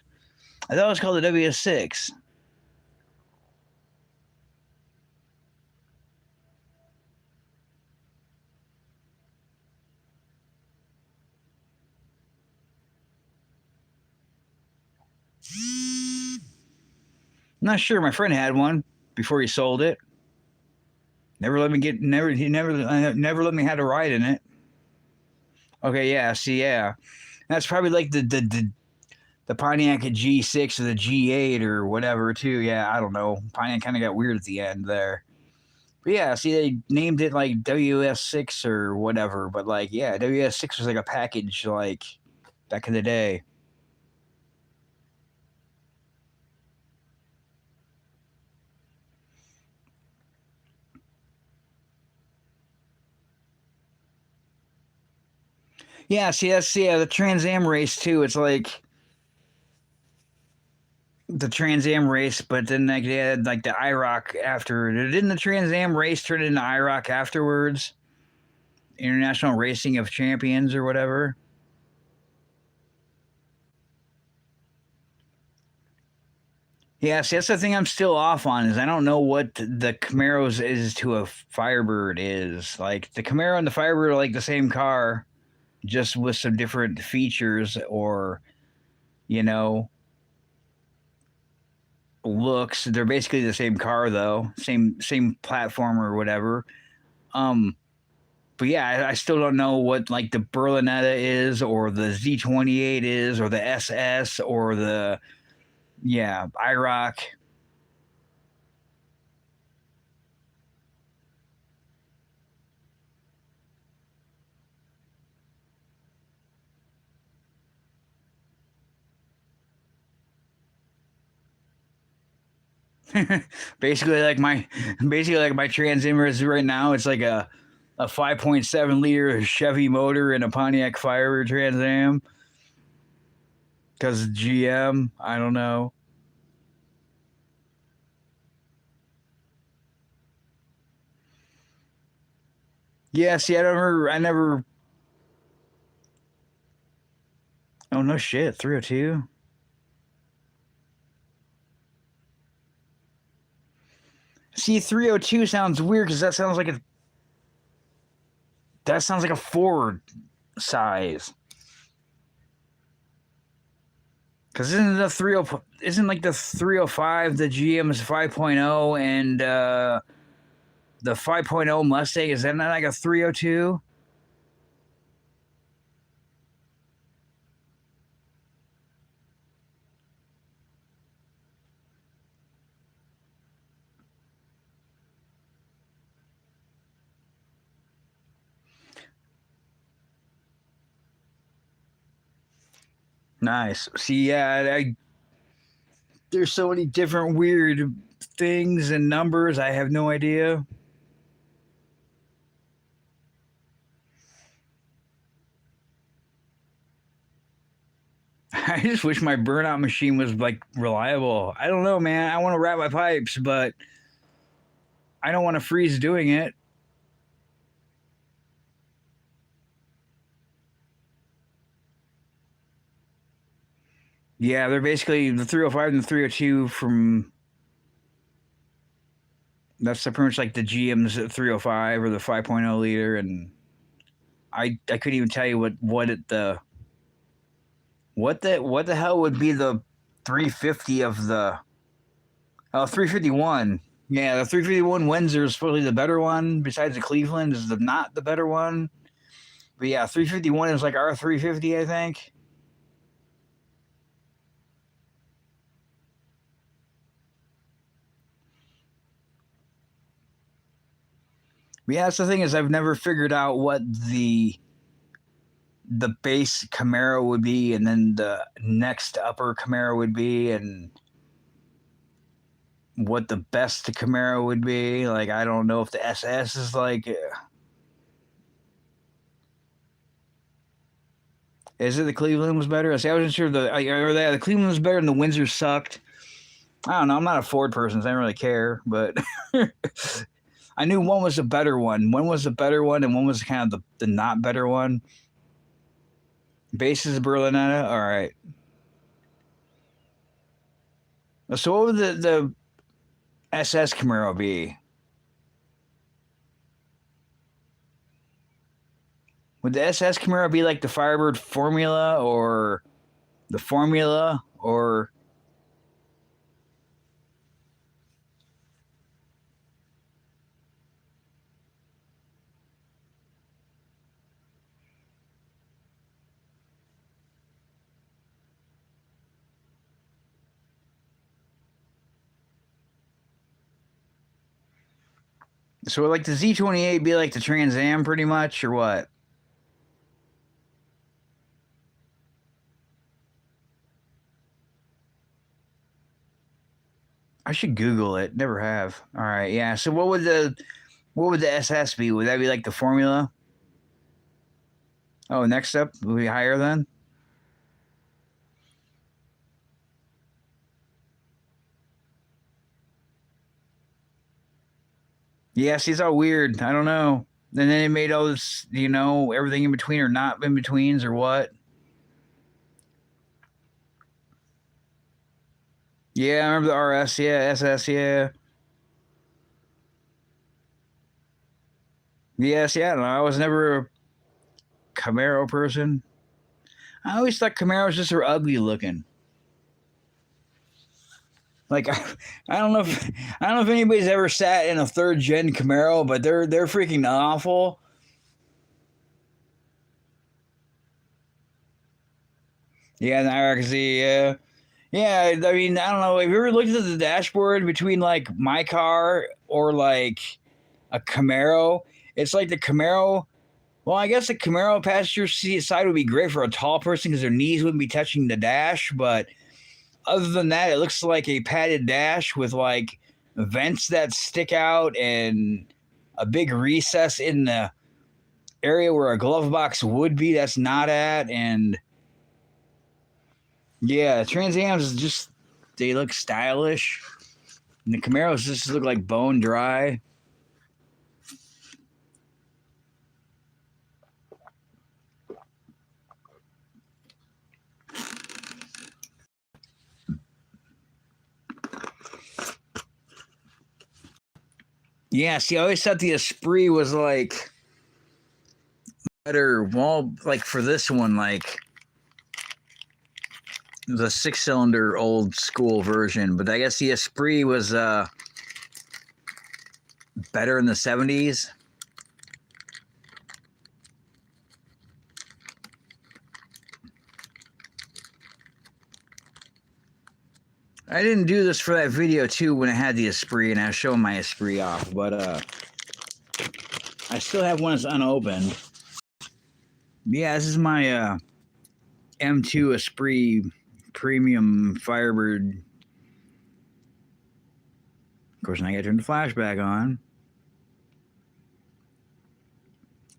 I thought it was called the WS6. I'm not sure. My friend had one before he sold it. Never let me get he never let me have a ride in it. Okay, yeah, see, yeah, that's probably like the Pontiac G6 or the G8 or whatever too. Yeah, I don't know. Pontiac kind of got weird at the end there. But yeah, see, they named it like WS6 or whatever. But like, yeah, WS6 was like a package like back in the day. Yeah, see, that's yeah, the Trans Am race too. It's like the Trans Am race, but then like they had like the IROC after. Didn't the Trans Am race turn into IROC afterwards? International Racing of Champions or whatever. Yeah, see, that's the thing I'm still off on is I don't know what the Camaro's is to a Firebird is. Like the Camaro and the Firebird are like the same car, just with some different features or you know looks. They're basically the same car though, same platform or whatever. Um, but yeah, I still don't know what like the Berlinetta is or the Z28 is or the SS or the yeah IROC. basically like my basically like my Trans Am is right now. It's like a 5.7 liter Chevy motor and a Pontiac Firebird Trans Am because GM. I don't know. Yeah, see, I never. Oh no, shit, 302. See, 302 sounds weird because that sounds like a Ford size. Because isn't like the 305 the GM's 5.0 and the 5.0 Mustang, is that not like a 302? Nice. See, yeah, there's so many different weird things and numbers. I have no idea. I just wish my burnout machine was like reliable. I don't know, man. I want to wrap my pipes, but I don't want to freeze doing it. Yeah, they're basically the 305 and the 302 from. That's pretty much like the GM's 305 or the 5.0 liter, and I couldn't even tell you what the hell would be the 350 of the 351. Yeah, the 351 Windsor is supposedly the better one. Besides the Cleveland, is not the better one. But yeah, 351 is like our 350, I think. But yeah, that's the thing is I've never figured out what the base Camaro would be, and then the next upper Camaro would be, and what the best Camaro would be. Like, I don't know if the SS is like. Is it the Cleveland was better? I wasn't sure the Cleveland was better and the Windsor sucked. I don't know. I'm not a Ford person, so I don't really care. But I knew one was a better one. One was a better one, and one was kind of the not better one. Base is Berlinetta. All right. So what would the SS Camaro be? Would the SS Camaro be like the Firebird Formula or the Formula or? So would like the Z28 be like the Trans-am pretty much, or what? I should Google it. Never have. All right, yeah. So what would the SS be? Would that be like the Formula? Oh, next up would be higher then. Yeah, see, it's all weird. I don't know. And then it made all this, everything in between or not in betweens or what. Yeah, I remember the RS. Yeah, SS. Yeah. Yes, yeah. I don't know. I was never a Camaro person. I always thought Camaros just were ugly looking. Like I don't know if anybody's ever sat in a third gen Camaro, but they're freaking awful. Yeah, the IRXZ, yeah. Yeah, I mean, I don't know. Have you ever looked at the dashboard between like my car or like a Camaro? It's like the Camaro. Well, I guess the Camaro passenger seat side would be great for a tall person because their knees wouldn't be touching the dash. But other than that, it looks like a padded dash with like vents that stick out and a big recess in the area where a glove box would be. That's not at. And yeah, Trans Am's just they look stylish. And the Camaros just look like bone dry. Yeah, see, I always thought the Esprit was like better. Well, like for this one, like the 6-cylinder old school version, but I guess the Esprit was better in the 70s. I didn't do this for that video too when I had the Esprit and I was showing my Esprit off, but I still have one that's unopened. Yeah, this is my M2 Esprit Premium Firebird. Of course, now I got to turn the flashback on.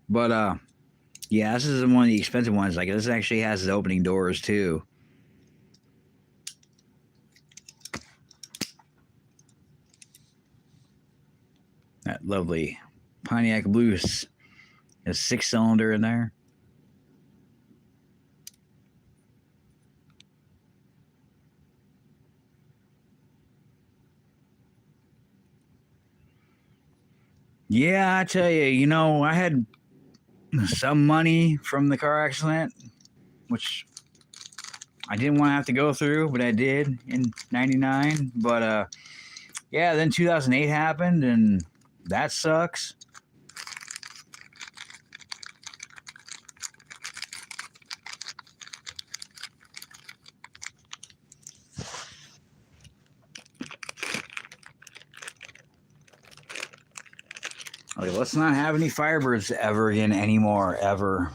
But yeah, this is one of the expensive ones. Like this actually has its opening doors too. That lovely Pontiac Blue is 6-cylinder in there. Yeah, I tell you, I had some money from the car accident, which I didn't want to have to go through, but I did in '99. But yeah, then 2008 happened, and that sucks. Okay, let's not have any Firebirds ever again anymore, ever.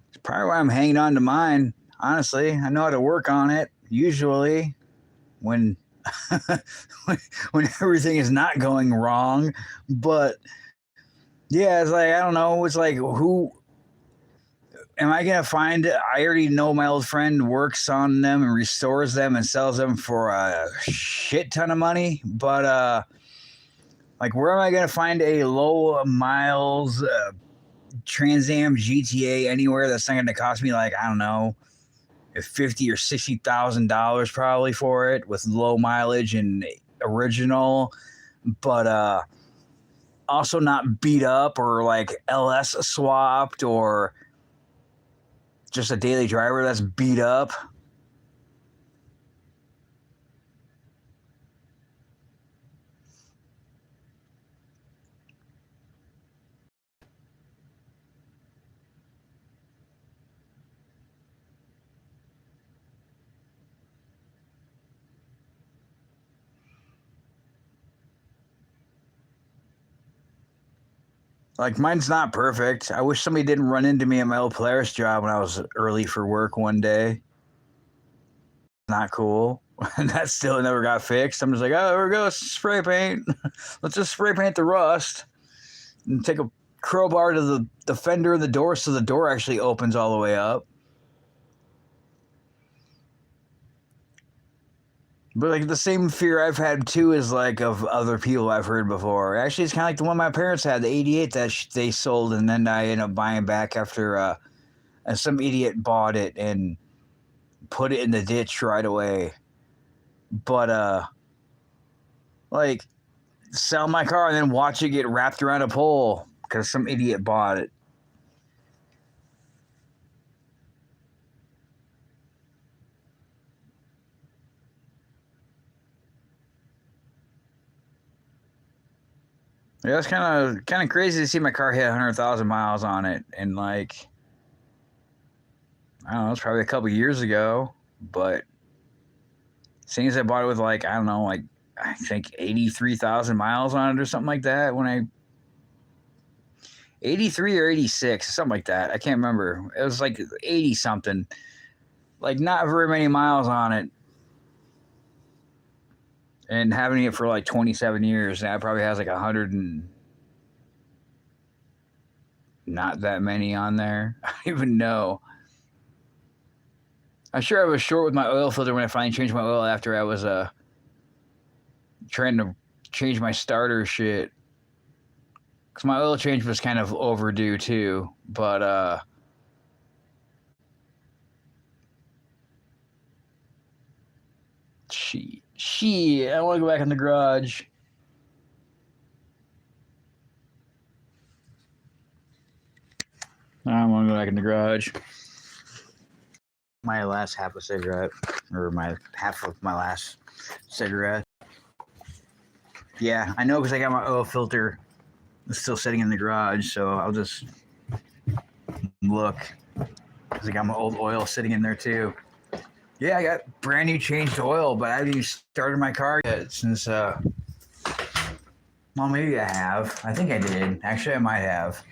It's probably why I'm hanging on to mine. Honestly, I know how to work on it. Usually, when when everything is not going wrong, but yeah, it's like I don't know. It's like who am I gonna find? I already know my old friend works on them and restores them and sells them for a shit ton of money, but like where am I gonna find a low miles Trans-am GTA anywhere that's not gonna cost me like I don't know, $50,000 or $60,000 probably for it with low mileage and original, but also not beat up or like LS swapped or just a daily driver that's beat up. Like mine's not perfect. I wish somebody didn't run into me at my old Polaris job when I was early for work one day. Not cool. And that still never got fixed. I'm just like, oh, there we go, spray paint. Let's just spray paint the rust and take a crowbar to the fender of the door so the door actually opens all the way up. But like the same fear I've had too is like of other people I've heard before. Actually, it's kind of like the one my parents had, the '88 that they sold, and then I ended up buying back after some idiot bought it and put it in the ditch right away. But like sell my car and then watch it get wrapped around a pole because some idiot bought it. Yeah, it's kind of crazy to see my car hit 100,000 miles on it, and like I don't know, it's probably a couple years ago, but seeing as I bought it with like I don't know, like I think 83,000 miles on it or something like that when I 83 or 86, something like that. I can't remember. It was like 80 something. Like not very many miles on it. And having it for like 27 years, and it probably has like 100 and not that many on there. I don't even know. I'm sure I was short with my oil filter when I finally changed my oil after I was trying to change my starter shit. Because my oil change was kind of overdue too. But I want to go back in the garage. I want to go back in the garage. My last half a cigarette, or my half of my last cigarette. Yeah, I know because I got my oil filter still sitting in the garage, so I'll just look because I got my old oil sitting in there too. Yeah, I got brand new changed oil, but I haven't even started my car yet since. Well, maybe I have. I think I did. Actually, I might have.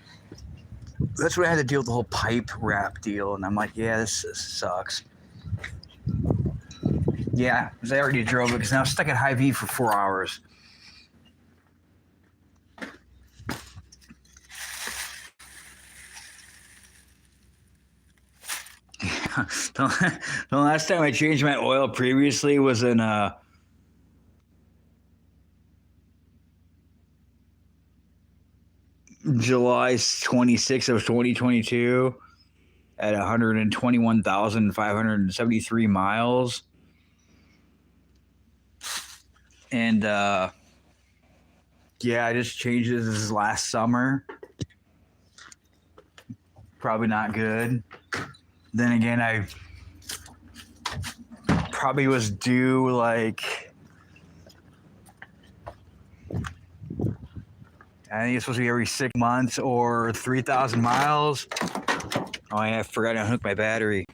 That's when I had to deal with the whole pipe wrap deal, and I'm like, yeah, this sucks. Yeah, because I already drove it because now I'm stuck at high V for 4 hours. The last time I changed my oil previously was in July 26th of 2022 at 121,573 miles. And yeah, I just changed it this last summer. Probably not good. Then again, I probably was due like, I think it's supposed to be every 6 months or 3,000 miles. Oh yeah, I forgot to unhook my battery.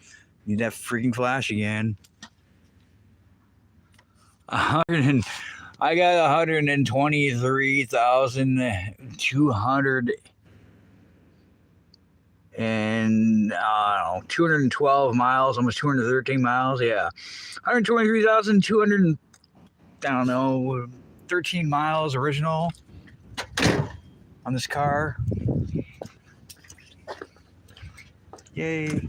Need that freaking flash again. 100 I got 123,200 and 212 miles, almost 213 miles. Yeah, 123,200. I don't know, 13 miles original on this car. Yay.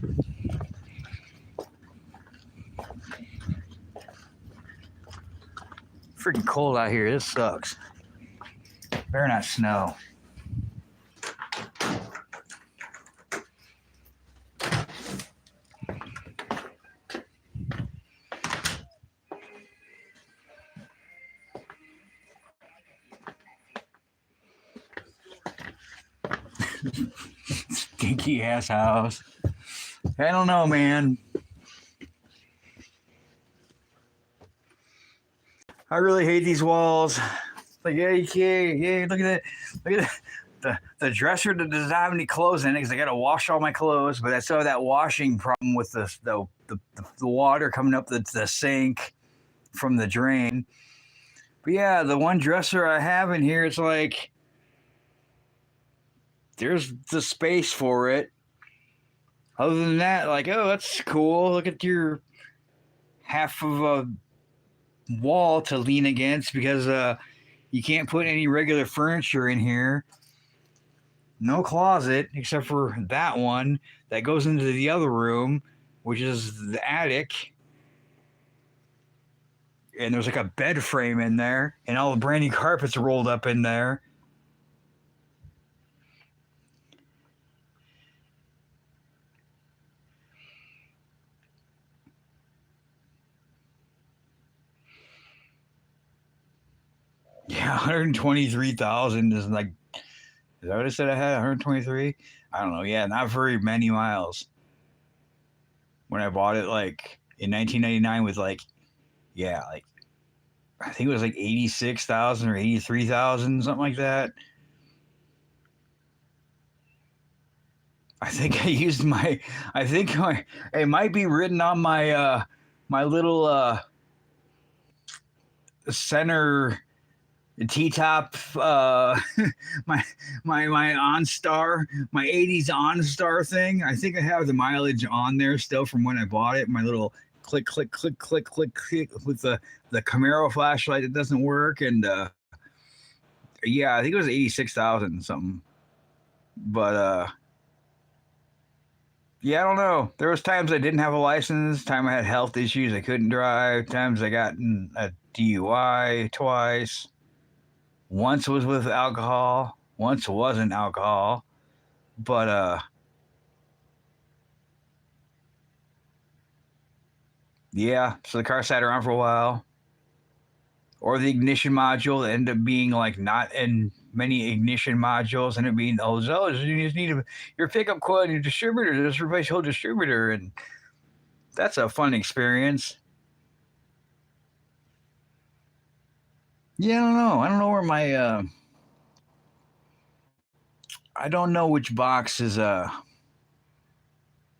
Freaking cold out here. This sucks. Better not snow. Stinky ass house. I don't know, man. I really hate these walls. Like, yeah, you can't. Yeah, look at that. Look at that. The dresser that doesn't have any clothes in it because I got to wash all my clothes. But I still have that washing problem with the water coming up the sink from the drain. But yeah, the one dresser I have in here, it's like there's the space for it. Other than that, like, oh, that's cool. Look at your half of a wall to lean against because you can't put any regular furniture in here. No closet except for that one that goes into the other room, which is the attic. And there's like a bed frame in there, and all the brand new carpets rolled up in there. Yeah, 123,000 is like, is that what I said I had? 123? I don't know. Yeah, not very many miles. When I bought it, like in 1999, with like, yeah, like I think it was like 86,000 or 83,000, something like that. I think I used my. I think it might be written on my my little center T-top my OnStar, my 80s OnStar thing. I think I have the mileage on there still from when I bought it. My little click click click click click click with the Camaro flashlight that doesn't work. And yeah, I think it was 86,000 something. But yeah, I don't know. There was times I didn't have a license, time I had health issues, I couldn't drive, times I got in a DUI twice. Once was with alcohol, once wasn't alcohol. But yeah, so the car sat around for a while. Or the ignition module ended up being like not in many ignition modules, and it being, oh, you just need your pickup coil and your distributor, just replace your whole distributor. And that's a fun experience. Yeah, I don't know. I don't know where my I don't know which box is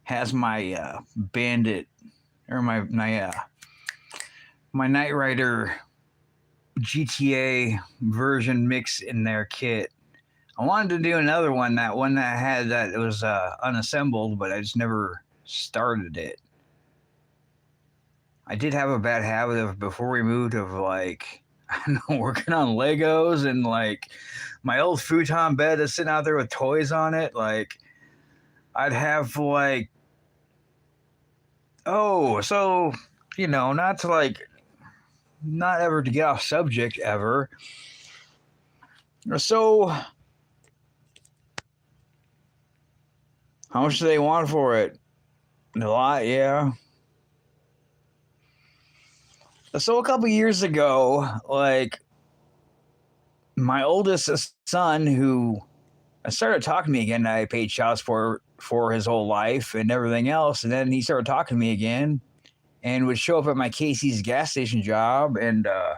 has my Bandit or my Knight Rider GTA version mix in their kit. I wanted to do another one, that one that had that it was unassembled, but I just never started it. I did have a bad habit of, before we moved, of like, I don't know, working on Legos, and like my old futon bed that's sitting out there with toys on it. Like I'd have like Oh, so, not to not ever to get off subject ever. So, how much do they want for it? A lot, yeah. So, a couple years ago, my oldest son, who started talking to me again, I paid child support for his whole life and everything else. And then he started talking to me again and would show up at my Casey's gas station job. And I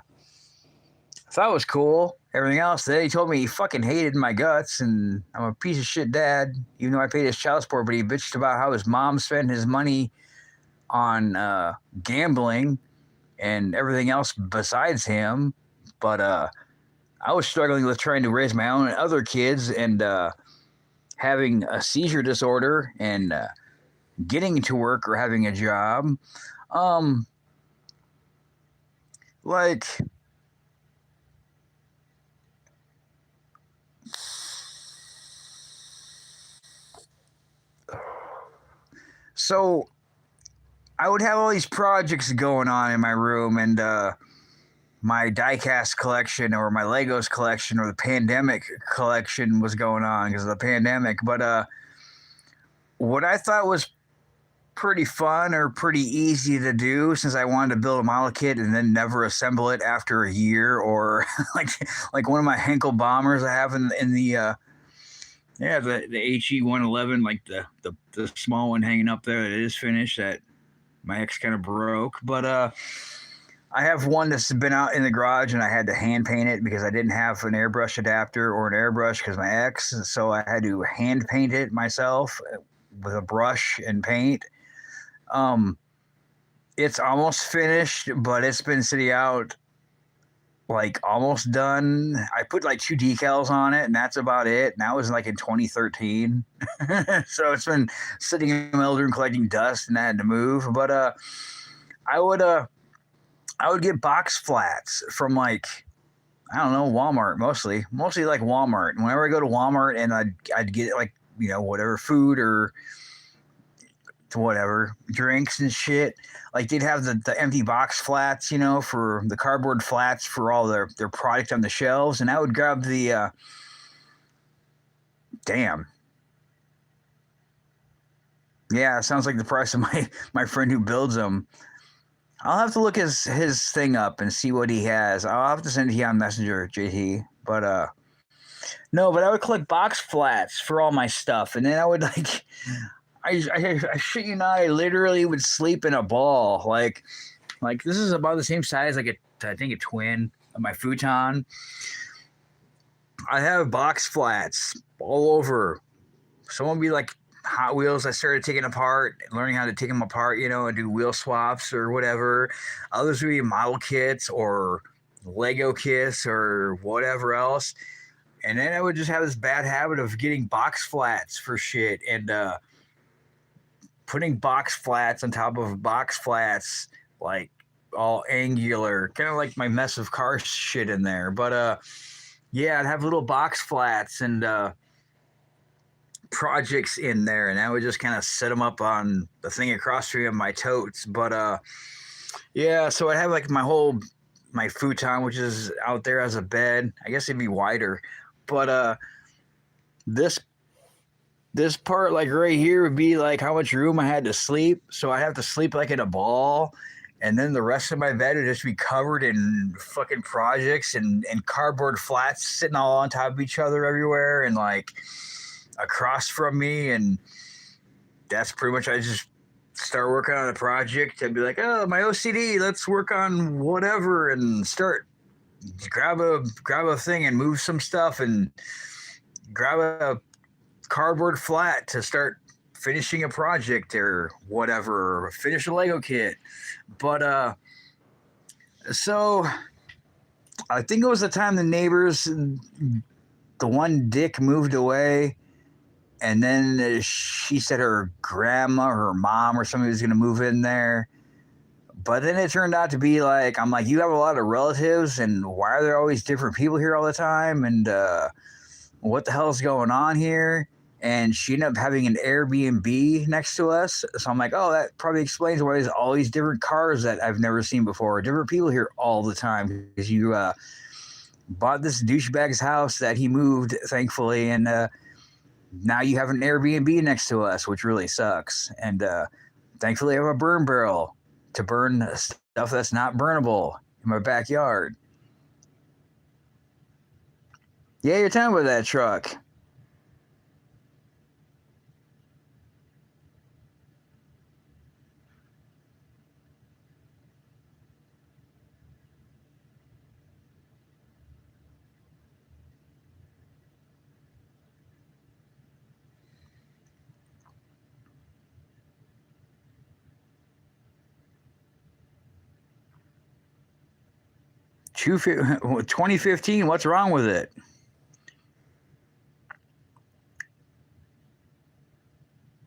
thought it was cool. Everything else. Then he told me he fucking hated my guts and I'm a piece of shit dad, even though I paid his child support. But he bitched about how his mom spent his money on gambling and everything else besides him. But I was struggling with trying to raise my own and other kids and having a seizure disorder and getting to work or having a job. Um, like, so I would have all these projects going on in my room and my diecast collection or my Legos collection or the pandemic collection was going on because of the pandemic. But what I thought was pretty fun or pretty easy to do since I wanted to build a model kit and then never assemble it after a year or like one of my Henkel bombers I have in the the HE-111 like the small one hanging up there that is finished that my ex kind of broke. But I have one that's been out in the garage and I had to hand paint it because I didn't have an airbrush adapter or an airbrush because my ex, so I had to hand paint it myself with a brush and paint. It's almost finished, but it's been sitting out like almost done. I put like 2 decals on it, and that's about it. And that was like in 2013. So it's been sitting in my room collecting dust, and I had to move. But I would get box flats from like I don't know Walmart mostly like Walmart. And whenever I go to Walmart, and I'd get like whatever food or whatever drinks and shit, like they'd have the empty box flats for the cardboard flats for all their product on the shelves, and I would grab the damn yeah, it sounds like the price of my friend who builds them. I'll have to look his thing up and see what he has. I'll have to send it to you on Messenger, JT. But no, but I would collect box flats for all my stuff, and then I would like I shit you not, I literally would sleep in a ball. Like this is about the same size, like I think a twin of my futon. I have box flats all over. Some would be like Hot Wheels I started taking apart, learning how to take them apart, and do wheel swaps or whatever. Others would be model kits or Lego kits or whatever else. And then I would just have this bad habit of getting box flats for shit and putting box flats on top of box flats, like all angular, kind of like my mess of car shit in there. But yeah, I'd have little box flats and projects in there, and I would just kind of set them up on the thing across from my totes. But yeah, so I have like my futon, which is out there as a bed. I guess it'd be wider, but this part, like right here, would be like how much room I had to sleep. So I have to sleep like in a ball. And then the rest of my bed would just be covered in fucking projects and cardboard flats sitting all on top of each other everywhere and like across from me. And that's pretty much, I just start working on a project. I'd be like, oh, my OCD, let's work on whatever and start grab a thing and move some stuff and grab a cardboard flat to start finishing a project or whatever, or finish a Lego kit. But so I think it was the time the neighbors, the one dick moved away, and then she said her grandma or her mom or somebody was going to move in there. But then it turned out to be like, I'm like, you have a lot of relatives, and why are there always different people here all the time? And what the hell is going on here? and she ended up having an Airbnb next to us. So I'm like, oh, that probably explains why there's all these different cars that I've never seen before. Different people here all the time because you bought this douchebag's house that he moved, thankfully, and now you have an Airbnb next to us, which really sucks. And thankfully, I have a burn barrel to burn stuff that's not burnable in my backyard. Yeah, you're talking about that truck. Two 2015. What's wrong with it?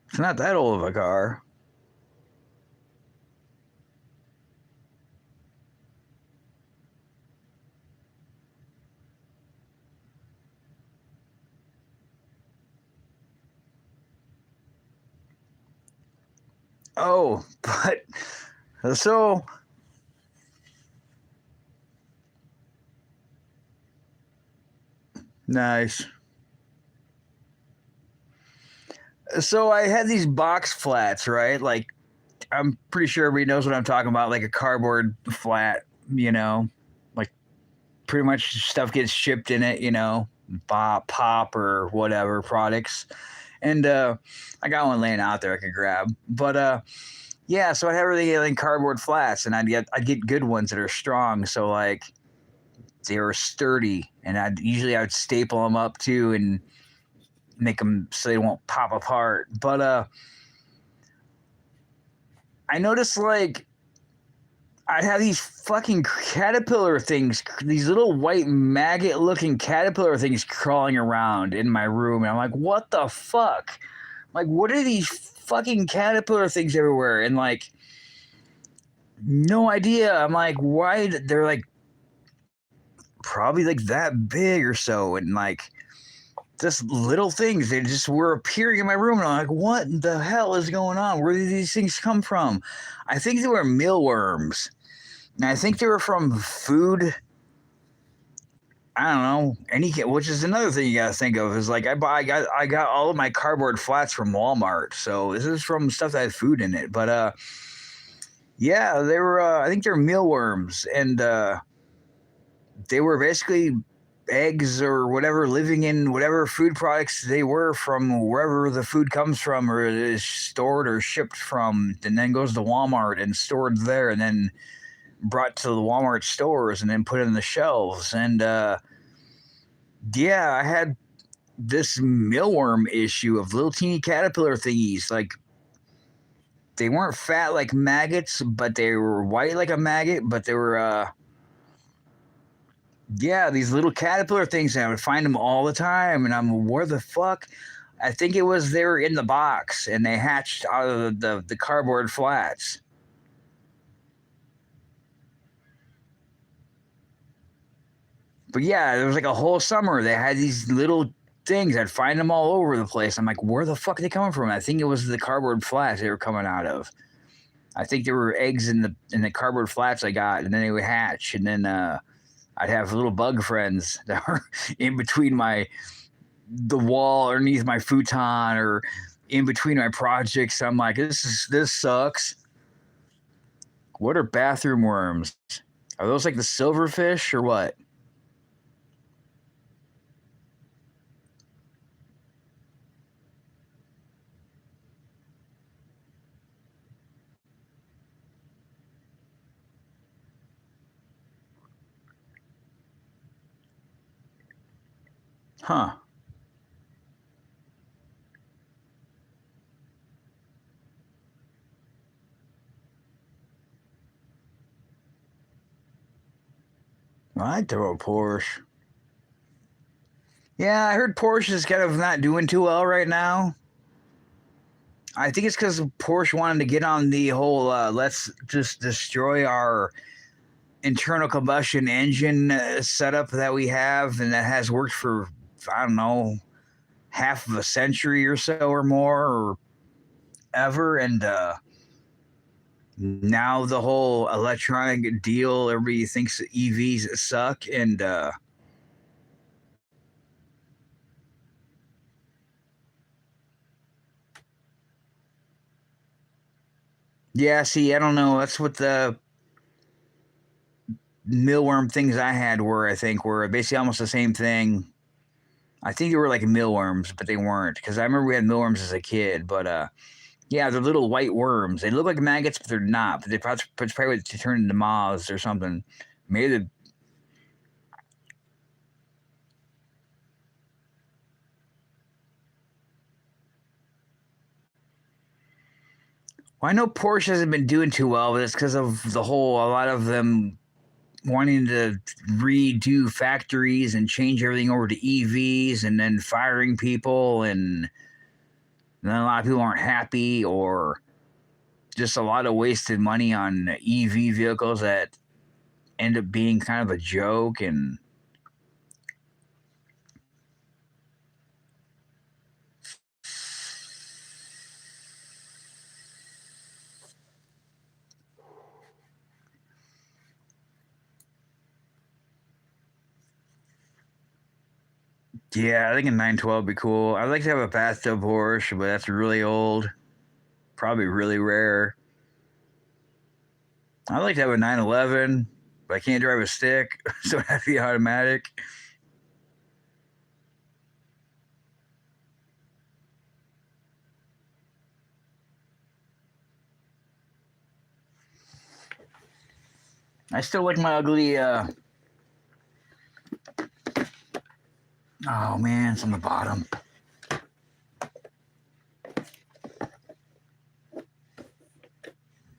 It's not that old of a car. Oh, but so nice. So I had these box flats, right? Like I'm pretty sure everybody knows what I'm talking about, like a cardboard flat, like pretty much stuff gets shipped in it, pop or whatever products. And I got one laying out there I could grab. But yeah, so I'd have everything in cardboard flats, and I'd get good ones that are strong. So like they were sturdy, and I'd staple them up too, and make them so they won't pop apart. But I noticed like I'd have these fucking caterpillar things, these little white maggot looking caterpillar things crawling around in my room. And I'm like, what the fuck? Like, what are these fucking caterpillar things everywhere? And like, no idea. I'm like, why? They're like probably like that big or so. And like, just little things, they just were appearing in my room, and I'm like, what the hell is going on? Where did these things come from? I think they were mealworms, and I think they were from food. I don't know, which is another thing you gotta think of is like I got all of my cardboard flats from Walmart, so this is from stuff that had food in it. But yeah, they were I think they're mealworms, and they were basically eggs or whatever living in whatever food products they were from wherever the food comes from or is stored or shipped from, and then goes to Walmart and stored there, and then brought to the Walmart stores and then put in the shelves. And yeah, I had this mealworm issue of little teeny caterpillar thingies. Like they weren't fat like maggots, but they were white like a maggot, but they were yeah, these little caterpillar things, and I would find them all the time, and I'm, where the fuck? I think it was they were in the box, and they hatched out of the cardboard flats. But yeah, there was like a whole summer they had these little things. I'd find them all over the place. I'm like, where the fuck are they coming from? I think it was the cardboard flats they were coming out of. I think there were eggs in the cardboard flats I got, and then they would hatch, and then I'd have little bug friends that were in between the wall underneath my futon or in between my projects. I'm like, this sucks. What are bathroom worms? Are those like the silverfish or what? Huh. I'd throw a Porsche. Yeah, I heard Porsche is kind of not doing too well right now. I think it's because Porsche wanted to get on the whole let's just destroy our internal combustion engine setup that we have and that has worked for, I don't know, half of a century or so or more or ever. And now the whole electronic deal, everybody thinks EVs suck. And yeah, see, I don't know. That's what the mealworm things I had were, I think, were basically almost the same thing. I think they were like mealworms, but they weren't, because I remember we had mealworms as a kid. But yeah, they're little white worms. They look like maggots, but they're not. But they probably turn into moths or something. Maybe the well, I know Porsche hasn't been doing too well with this because of a lot of them wanting to redo factories and change everything over to EVs and then firing people. And then a lot of people aren't happy, or just a lot of wasted money on EV vehicles that end up being kind of a joke. And yeah, I think a 912 would be cool. I'd like to have a bathtub Porsche, but that's really old, probably really rare. I'd like to have a 911, but I can't drive a stick, so it has to be automatic. I still like my ugly. Oh man, it's on the bottom.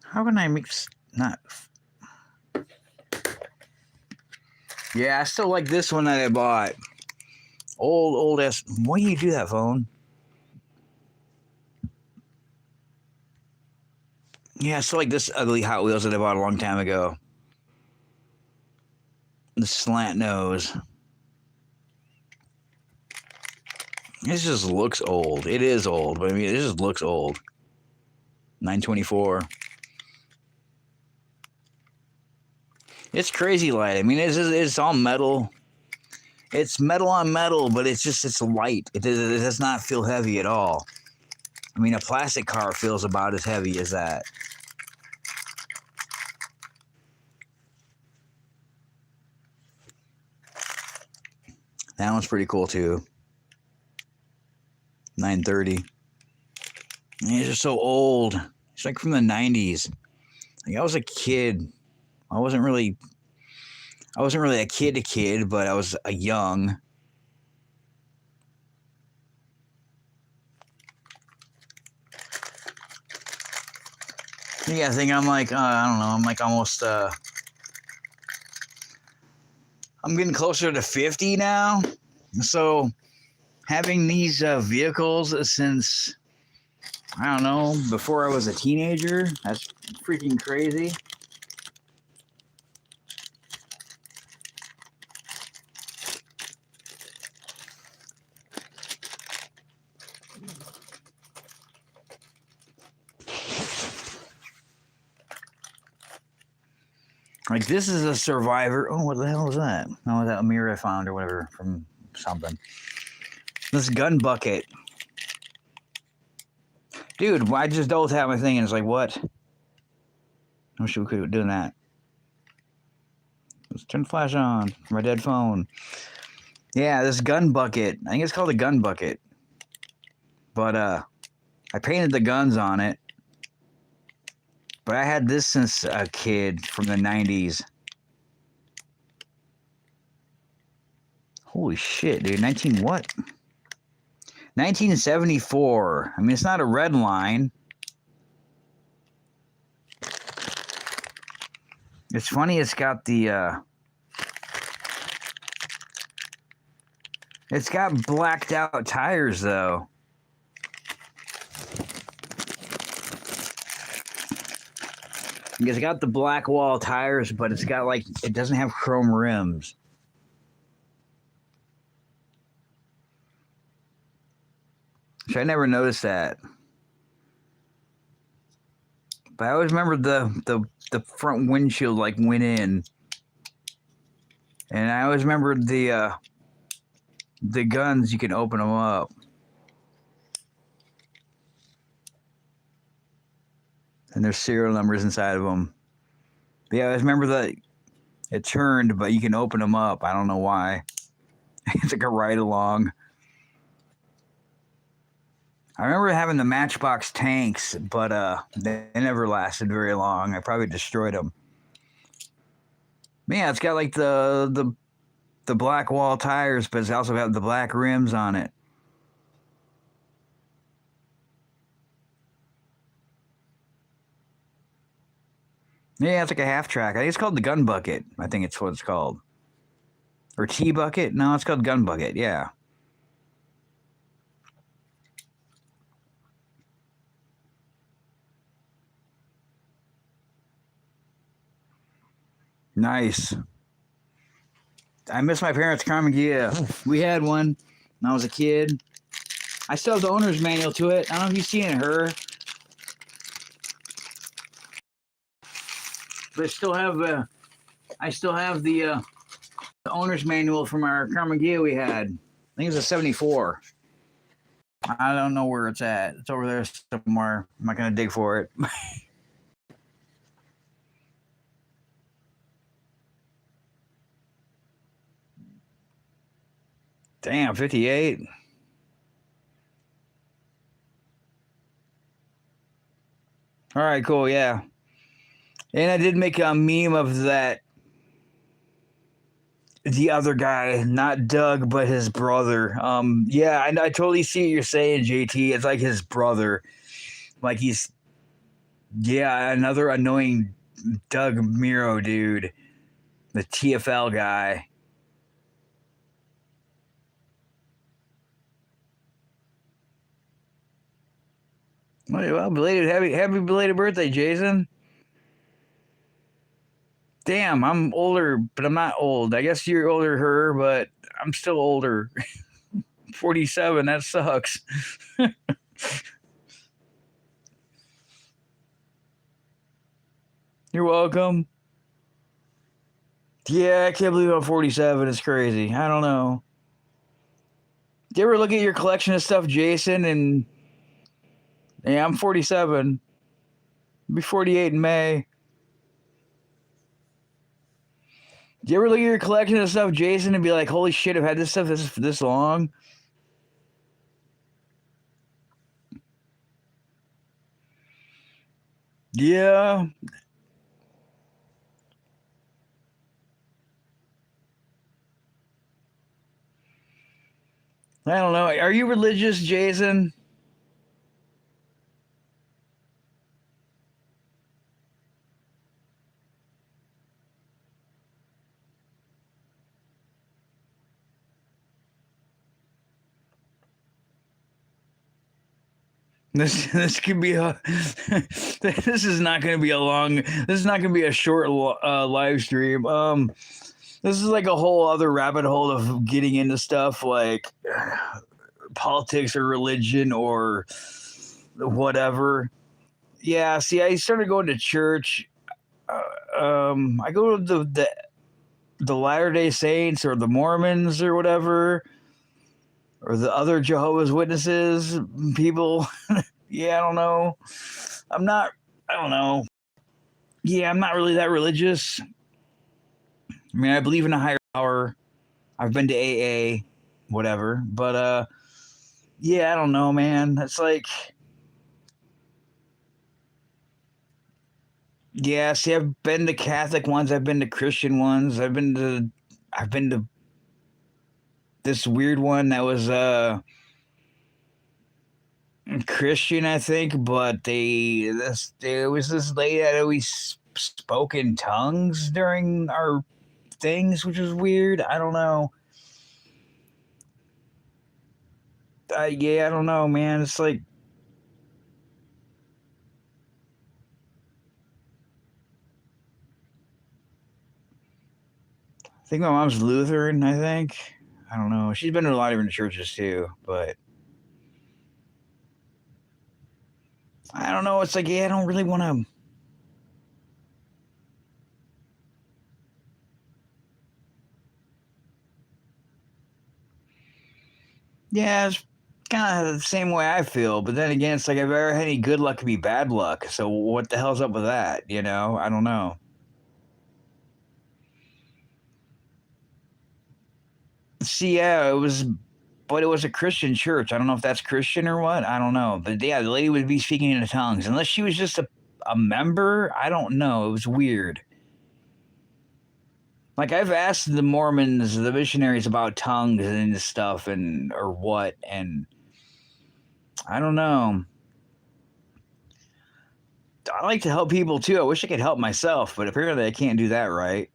How can I mix? Not. Yeah, I still like this one that I bought. Old ass. Why do you do that, phone? Yeah, I still like this ugly Hot Wheels that I bought a long time ago. The slant nose. This just looks old. It is old, but I mean, it just looks old. 924. It's crazy light. I mean, it's all metal. It's metal on metal, but it's light. It does not feel heavy at all. I mean, a plastic car feels about as heavy as that. That one's pretty cool too. 930. These are so old. It's like from the 90s. Like I was a kid. I wasn't really a kid, but I was a young. Yeah, I think I'm like, I don't know, I'm like almost, I'm getting closer to 50 now. So having these vehicles since, I don't know, before I was a teenager, that's freaking crazy. Like this is a Survivor. Oh, what the hell is that? Oh, that mirror I found or whatever from something. This gun bucket. Dude, I just double tap my thing and it's like, what? I wish we could be doing that. Let's turn the flash on. My dead phone. Yeah, this gun bucket. I think it's called a gun bucket. But I painted the guns on it. But I had this since a kid from the 90s. Holy shit, dude. 19 what? 1974. I mean, it's not a red line. It's funny, it's got the, it's got blacked out tires, though. It's got the black wall tires, but it's got, like, it doesn't have chrome rims. So I never noticed that. But I always remember the front windshield like went in, and I always remember the guns. You can open them up, and there's serial numbers inside of them. But yeah, I always remember that it turned, but you can open them up. I don't know why. It's like a ride along. I remember having the Matchbox tanks, but they never lasted very long. I probably destroyed them. Man, it's got like the black wall tires, but it's also got the black rims on it. Yeah, it's like a half track. I think it's called the gun bucket. I think it's what it's called. Or T bucket? No, it's called gun bucket. Yeah. Nice. I miss my parents' Carmageddon. We had one when I was a kid. I still have the owner's manual to it. I don't know if you've seen it, her. But I still have the owner's manual from our Carmageddon we had. I think it was a 74. I don't know where it's at. It's over there somewhere. I'm not gonna dig for it. Damn, 58. All right, cool, yeah. And I did make a meme of that. The other guy, not Doug, but his brother. Yeah, I totally see what you're saying, JT. It's like his brother. Like he's, yeah, another annoying Doug Miro dude, the TFL guy. Well, belated happy belated birthday, Jason. Damn, I'm older, but I'm not old. I guess you're older than her, but I'm still older. 47, that sucks. You're welcome. Yeah, I can't believe I'm 47. It's crazy. I don't know. Do you ever look at your collection of stuff, Jason? And yeah, I'm 47. I'll be 48 in May. Do you ever look at your collection of stuff, Jason, and be like, holy shit, I've had this stuff this long? Yeah. I don't know. Are you religious, Jason? This could be a this is not going to be a long this is not going to be a short live stream. This is like a whole other rabbit hole of getting into stuff like politics or religion or whatever. Yeah, see, I started going to church. I go to the Latter Day Saints or the Mormons or whatever, or the other Jehovah's Witnesses people. Yeah, I don't know. I'm not. I don't know. Yeah, I'm not really that religious. I mean, I believe in a higher power. I've been to AA, whatever. But yeah, I don't know, man. It's like, yeah. See, I've been to Catholic ones. I've been to Christian ones. I've been to this weird one that was Christian, I think, but there was this lady that always spoke in tongues during our things, which was weird. I don't know. Yeah, I don't know, man. It's like I think my mom's Lutheran. I think I don't know. She's been to a lot of different churches too, but I don't know. It's like, yeah, I don't really want to. Yeah, it's kind of the same way I feel. But then again, it's like, if I've ever had any good luck, could be bad luck. So what the hell's up with that? You know, I don't know. See, yeah, but it was a Christian church. I don't know if that's Christian or what. I don't know. But yeah, the lady would be speaking in tongues. Unless she was just a member, I don't know. It was weird. Like, I've asked the Mormons, the missionaries about tongues and stuff and or what, and I don't know. I like to help people too. I wish I could help myself, but apparently I can't do that right.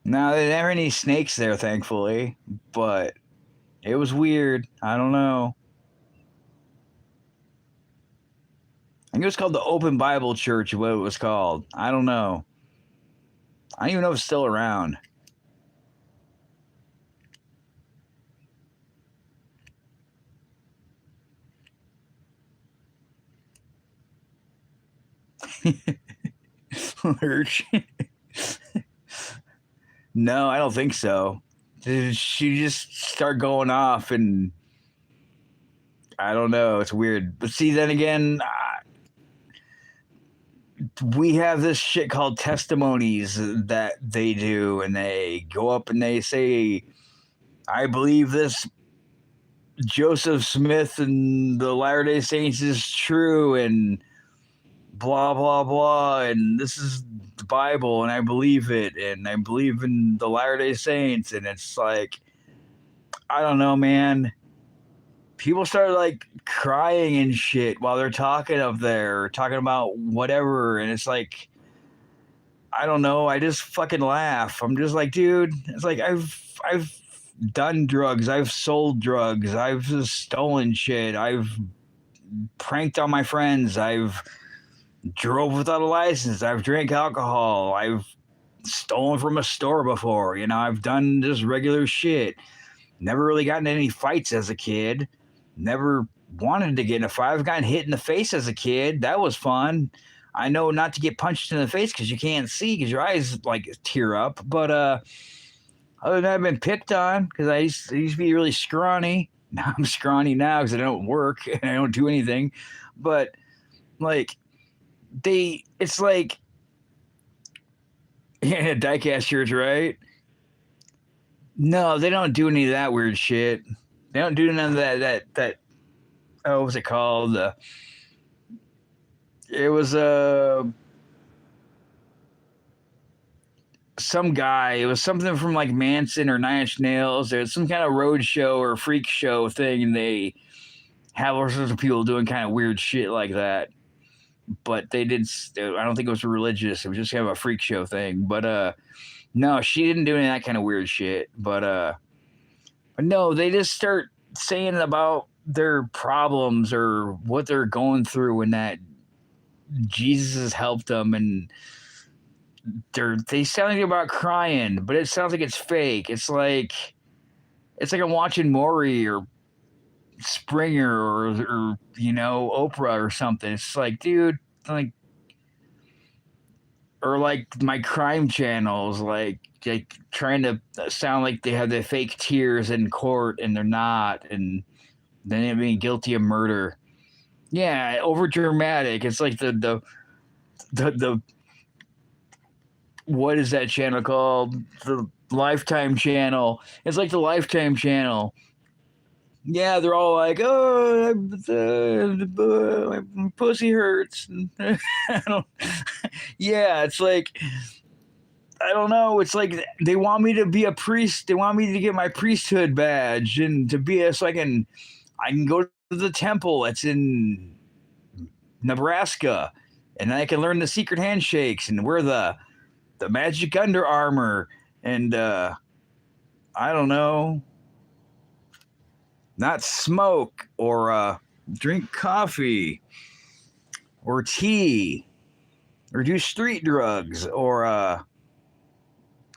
No, there never any snakes there, thankfully, but it was weird. I don't know. I think it was called the Open Bible Church, what it was called. I don't know. I don't even know if it's still around. Lurch. No, I don't think so. She just start going off, and I don't know. It's weird. But see, then again, we have this shit called testimonies that they do, and they go up and they say, I believe this Joseph Smith and the Latter day Saints is true, and blah, blah, blah. And this is the Bible, and I believe it, and I believe in the Latter day Saints. And it's like, I don't know, man. People start like crying and shit while they're talking up there, talking about whatever. And it's like, I don't know. I just fucking laugh. I'm just like, dude, it's like, I've done drugs. I've sold drugs. I've just stolen shit. I've pranked on my friends. I've drove without a license. I've drank alcohol. I've stolen from a store before. You know, I've done just regular shit. Never really gotten in any fights as a kid. Never wanted to get in a fight. I've gotten hit in the face as a kid. That was fun. I know not to get punched in the face because you can't see because your eyes like tear up. But other than that, I've been picked on because I used to be really scrawny. Now I'm scrawny now because I don't work and I don't do anything. But like it's like yeah, diecast shirts, right? No, they don't do any of that weird shit. They don't do none of that. Oh, what was it called? It was some guy. It was something from like Manson or Nine Inch Nails. There's some kind of road show or freak show thing, and they have all sorts of people doing kind of weird shit like that. But they did. I don't think it was religious. It was just kind of a freak show thing. But no, she didn't do any of that kind of weird shit. But no, they just start saying about their problems or what they're going through, and that Jesus has helped them, and they sound like they're about crying, but it sounds like it's fake. It's like I'm watching Maury or Springer or you know Oprah or something. It's like, dude, like or like my crime channels, like trying to sound like they have the fake tears in court and they're not, and then they're being guilty of murder. Yeah, over dramatic. It's like the what is that channel called? The Lifetime channel. It's like the Lifetime channel. Yeah, they're all like, "Oh, my pussy hurts." I don't, yeah, it's like I don't know. It's like they want me to be a priest. They want me to get my priesthood badge and to be a so I can go to the temple. It's in Nebraska, and I can learn the secret handshakes and wear the magic Under Armour and I don't know, not smoke or drink coffee or tea or do street drugs or I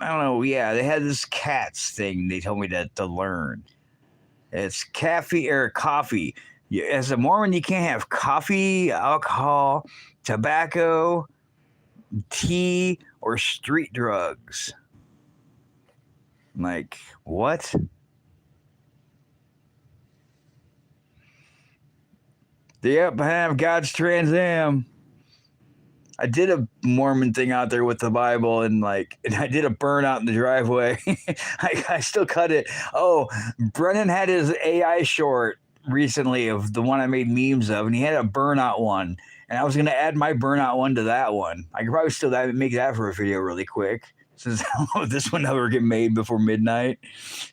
don't know. Yeah, they had this cats thing they told me to learn. It's caffeine or coffee. As a Mormon, you can't have coffee, alcohol, tobacco, tea, or street drugs. Like, what? Yep, I have God's Trans-am. I did a Mormon thing out there with the Bible, and I did a burnout in the driveway. I still cut it. Oh, Brennan had his AI short recently of the one I made memes of, and he had a burnout one, and I was gonna add my burnout one to that one. I could probably still make that for a video really quick, since this one never get made before midnight.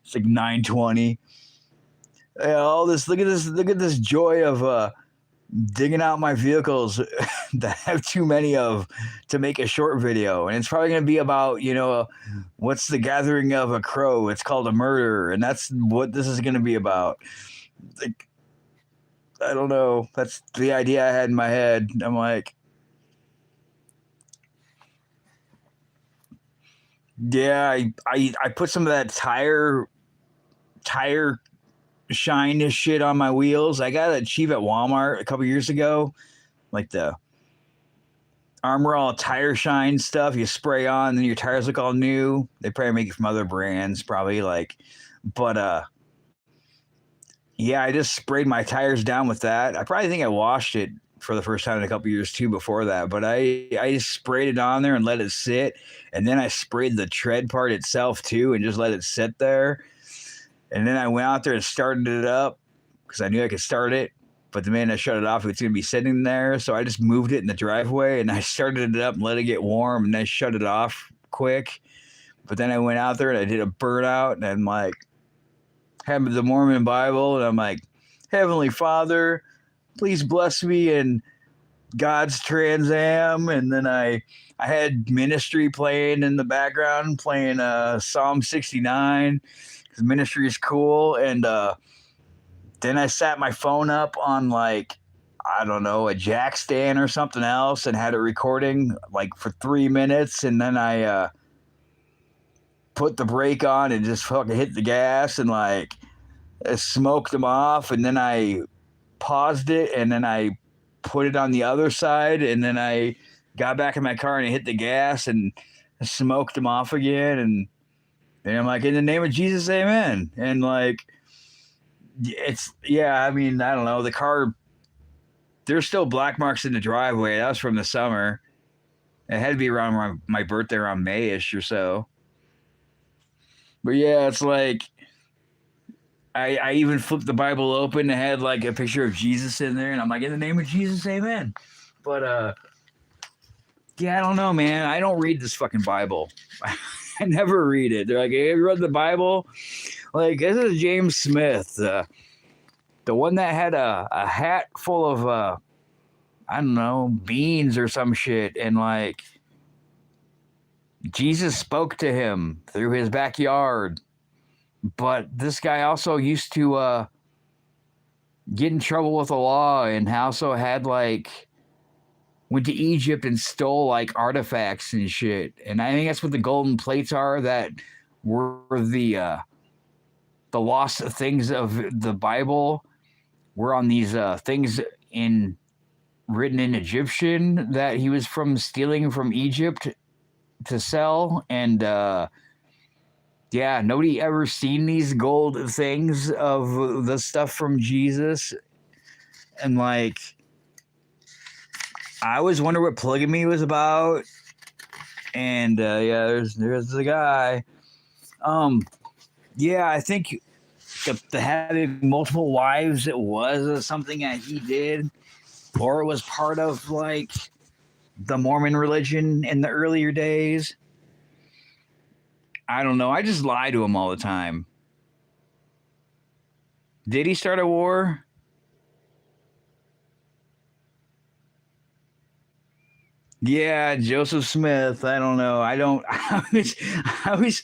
It's like 9:20. Yeah, all this. Look at this joy of digging out my vehicles that I have too many of to make a short video. And it's probably going to be about, what's the gathering of a crow? It's called a murder. And that's what this is going to be about. Like, I don't know. That's the idea I had in my head. I'm like, yeah, I put some of that tire shine shit on my wheels. I got it cheap at Walmart a couple years ago, like the Armor All tire shine stuff. You spray on, and then your tires look all new. They probably make it from other brands, probably but yeah, I just sprayed my tires down with that. I probably think I washed it for the first time in a couple years too before that, but I just sprayed it on there and let it sit, and then I sprayed the tread part itself too and just let it sit there. And then I went out there and started it up because I knew I could start it. But the minute I shut it off, it's going to be sitting there. So I just moved it in the driveway and I started it up and let it get warm and I shut it off quick. But then I went out there and I did a burnout and I'm like, had the Mormon Bible. And I'm like, Heavenly Father, please bless me in God's Trans-am. And then I had ministry playing in the background, playing Psalm 69. Ministry is cool. And then I sat my phone up on I don't know, a jack stand or something else and had it recording for 3 minutes. And then I put the brake on and just fucking hit the gas and smoked them off. And then I paused it and then I put it on the other side. And then I got back in my car and I hit the gas and smoked them off again. And I'm like, in the name of Jesus, amen. And I mean, I don't know. The car, there's still black marks in the driveway. That was from the summer. It had to be around my birthday, around May-ish or so. But yeah, it's I even flipped the Bible open and had a picture of Jesus in there. And I'm like, in the name of Jesus, amen. But yeah, I don't know, man. I don't read this fucking Bible. I never read it. They're like, hey, have you read the Bible? This is James Smith, the one that had a hat full of, I don't know, beans or some shit. And Jesus spoke to him through his backyard. But this guy also used to get in trouble with the law and also had went to Egypt and stole artifacts and shit. And I think that's what the golden plates are that were the lost things of the Bible were on these things written in Egyptian that he was stealing from Egypt to sell. And yeah, nobody ever seen these gold things of the stuff from Jesus. And I always wonder what polygamy was about. And yeah, there's the guy. Yeah, I think the having multiple wives, it was something that he did, or it was part of the Mormon religion in the earlier days. I don't know. I just lie to him all the time. Did he start a war? Yeah, Joseph Smith. I don't know. I always,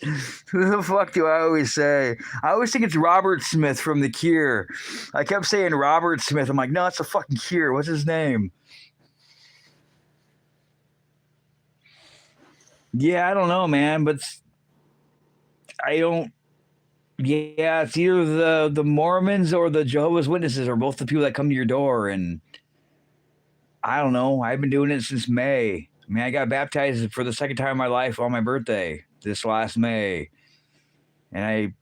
who the fuck do I always say? I always think it's Robert Smith from The Cure. I kept saying Robert Smith. I'm like, no, it's a fucking Cure. What's his name? Yeah, I don't know, man, but I don't. Yeah, it's either the Mormons or the Jehovah's Witnesses, or both the people that come to your door. And I don't know. I've been doing it since May. I mean, I got baptized for the second time in my life on my birthday this last May, and I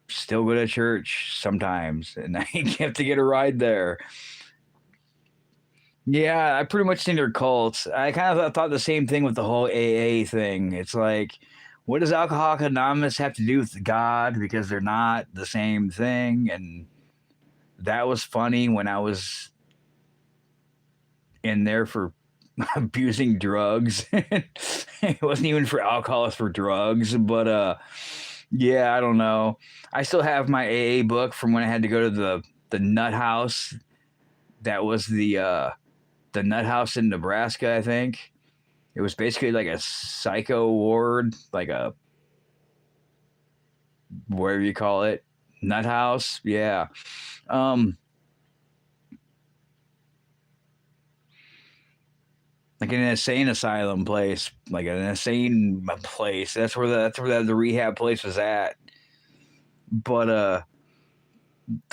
still go to church sometimes, and I have to get a ride there. Yeah, I pretty much think they're cults. I kind of thought the same thing with the whole AA thing. It's like, what does Alcoholics Anonymous have to do with God? Because they're not the same thing. And that was funny when I was in there for abusing drugs. It wasn't even for alcohol, it's for drugs. But yeah, I don't know. I still have my AA book from when I had to go to the nut house. That was the nut house in Nebraska, I think. It was basically like a psycho ward, like a whatever you call it, nut house. Yeah. Um, like an insane asylum place, like an insane place. That's where the rehab place was at. But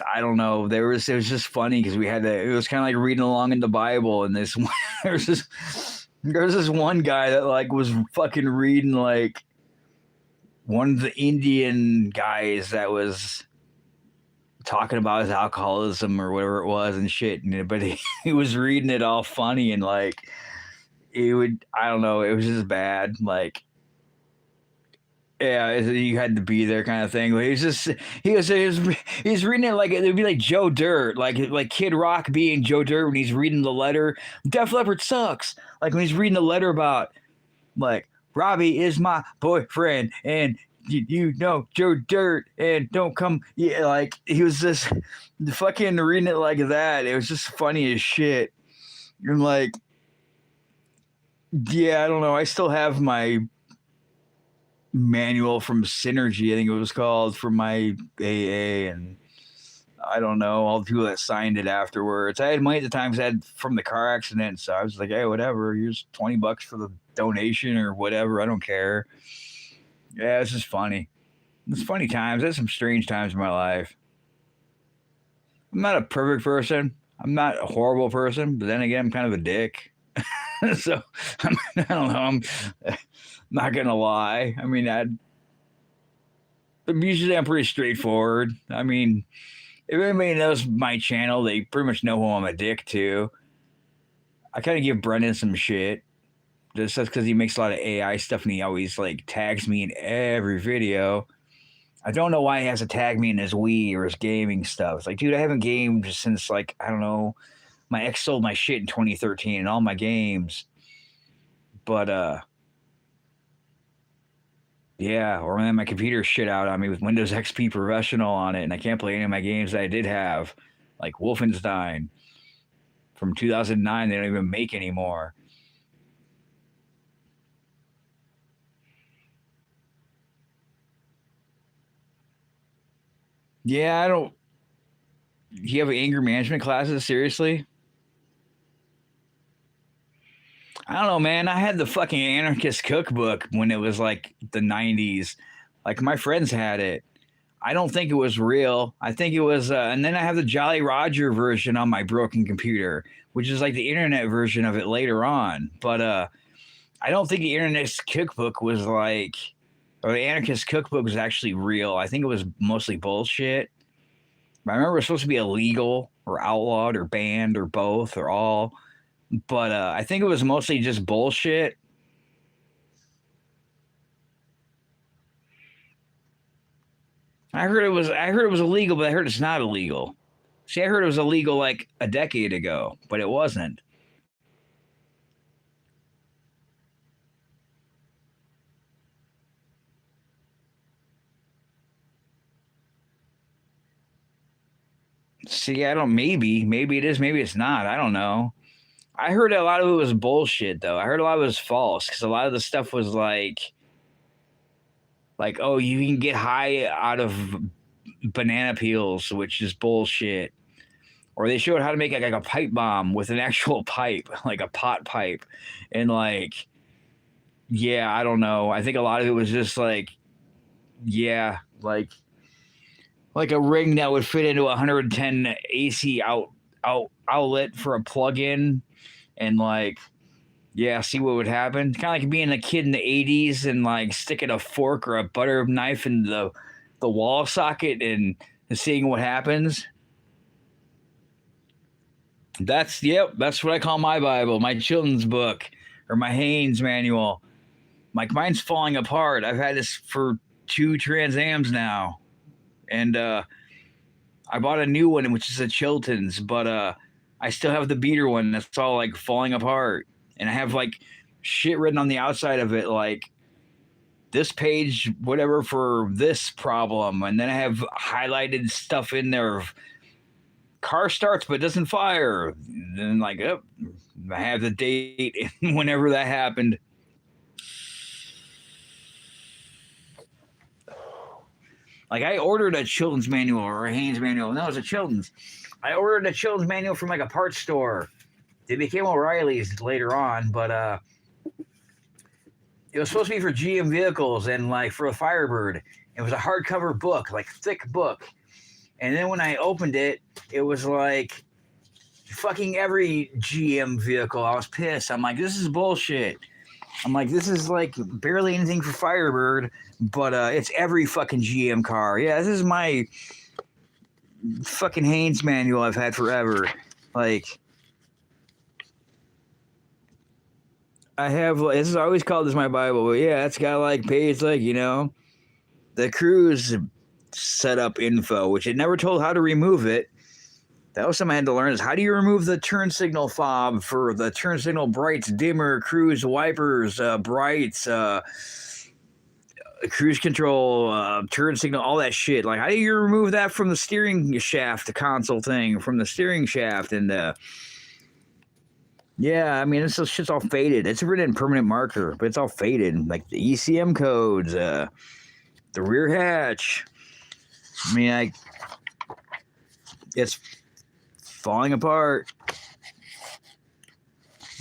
I don't know. It was just funny because we had to. It was kind of like reading along in the Bible, and this there was this one guy that like was fucking reading like one of the Indian guys that was talking about his alcoholism or whatever it was and shit. But he was reading it all funny and like it would. I don't know. It was just bad. Like yeah, you had to be there kind of thing. But he's reading it like it'd be like Joe Dirt, like Kid Rock being Joe Dirt when he's reading the letter. Def Leppard sucks. Like when he's reading the letter about like Robbie is my boyfriend and you know Joe Dirt and don't come. Yeah, like he was just fucking reading it like that. It was just funny as shit. And like, yeah, I don't know. I still have my manual from Synergy, I think it was called, for my AA, and I don't know all the people that signed it afterwards. I had money at the time because I had from the car accident, so I was like, hey, whatever, here's $20 for the donation or whatever. I don't care. Yeah, it's just funny. It's funny times. There's some strange times in my life. I'm not a perfect person. I'm not a horrible person, but then again, I'm kind of a dick. So I don't know. I'm not gonna lie. I mean, usually I'm pretty straightforward. I mean, if anybody knows my channel, they pretty much know who I'm a dick to. I kind of give Brendan some shit. Just because he makes a lot of AI stuff and he always like tags me in every video. I don't know why he has to tag me in his Wii or his gaming stuff. It's like, dude, I haven't gamed since like, I don't know, my ex sold my shit in 2013 and all my games. But yeah, or then my computer shit out on me with Windows XP Professional on it, and I can't play any of my games that I did have, like Wolfenstein from 2009. They don't even make anymore. Yeah, I don't. You have anger management classes? Seriously? I don't know, man. I had the fucking anarchist cookbook when it was like the 90s. Like my friends had it. I don't think it was real. I think it was, and then I have the Jolly Roger version on my broken computer, which is like the internet version of it later on. But I don't think the internet's cookbook was like, or the anarchist cookbook was actually real. I think it was mostly bullshit. I remember it was supposed to be illegal or outlawed or banned or both or all. But I think it was mostly just bullshit. I heard it was illegal, but I heard it's not illegal. See, I heard it was illegal like a decade ago, but it wasn't. See, I don't. Maybe it is. Maybe it's not. I don't know. I heard a lot of it was bullshit, though. I heard a lot of it was false because a lot of the stuff was like, oh, you can get high out of banana peels, which is bullshit. Or they showed how to make like a pipe bomb with an actual pipe, like a pot pipe, and like, yeah, I don't know. I think a lot of it was just like, yeah, like like a ring that would fit into a 110 AC outlet for a plug-in, and like, yeah, see what would happen. Kind of like being a kid in the 80s and like sticking a fork or a butter knife in the wall socket and seeing what happens. That's what I call my Bible, my children's book, or my Haynes manual. Like mine's falling apart. I've had this for 2 Trans-ams now, and I bought a new one, which is a Chilton's, but I still have the beater one that's all like falling apart, and I have like shit written on the outside of it, like this page, whatever for this problem, and then I have highlighted stuff in there of car starts but doesn't fire. And then like, oh, I have the date whenever that happened. Like I ordered a Children's manual or a Haynes manual. No, it was a Children's. I ordered a Children's manual from like a parts store. They became O'Reilly's later on, but it was supposed to be for GM vehicles and like for a Firebird. It was a hardcover book, like thick book. And then when I opened it, it was like fucking every GM vehicle. I was pissed. I'm like, this is bullshit. I'm like, this is like barely anything for Firebird, but it's every fucking GM car. Yeah, this is my fucking Haynes manual I've had forever. Like, I have, this is I always called this my Bible, but yeah, it's got like page, like, you know, the cruise setup info, which it never told how to remove it. That was something I had to learn, is how do you remove the turn signal fob for the turn signal brights, dimmer, cruise wipers, brights, cruise control, turn signal, all that shit. Like, how do you remove that from the steering shaft, the console thing, from the steering shaft? And yeah, I mean, this shit's all faded. It's written in permanent marker, but it's all faded. Like the ECM codes, the rear hatch. I mean, it's falling apart.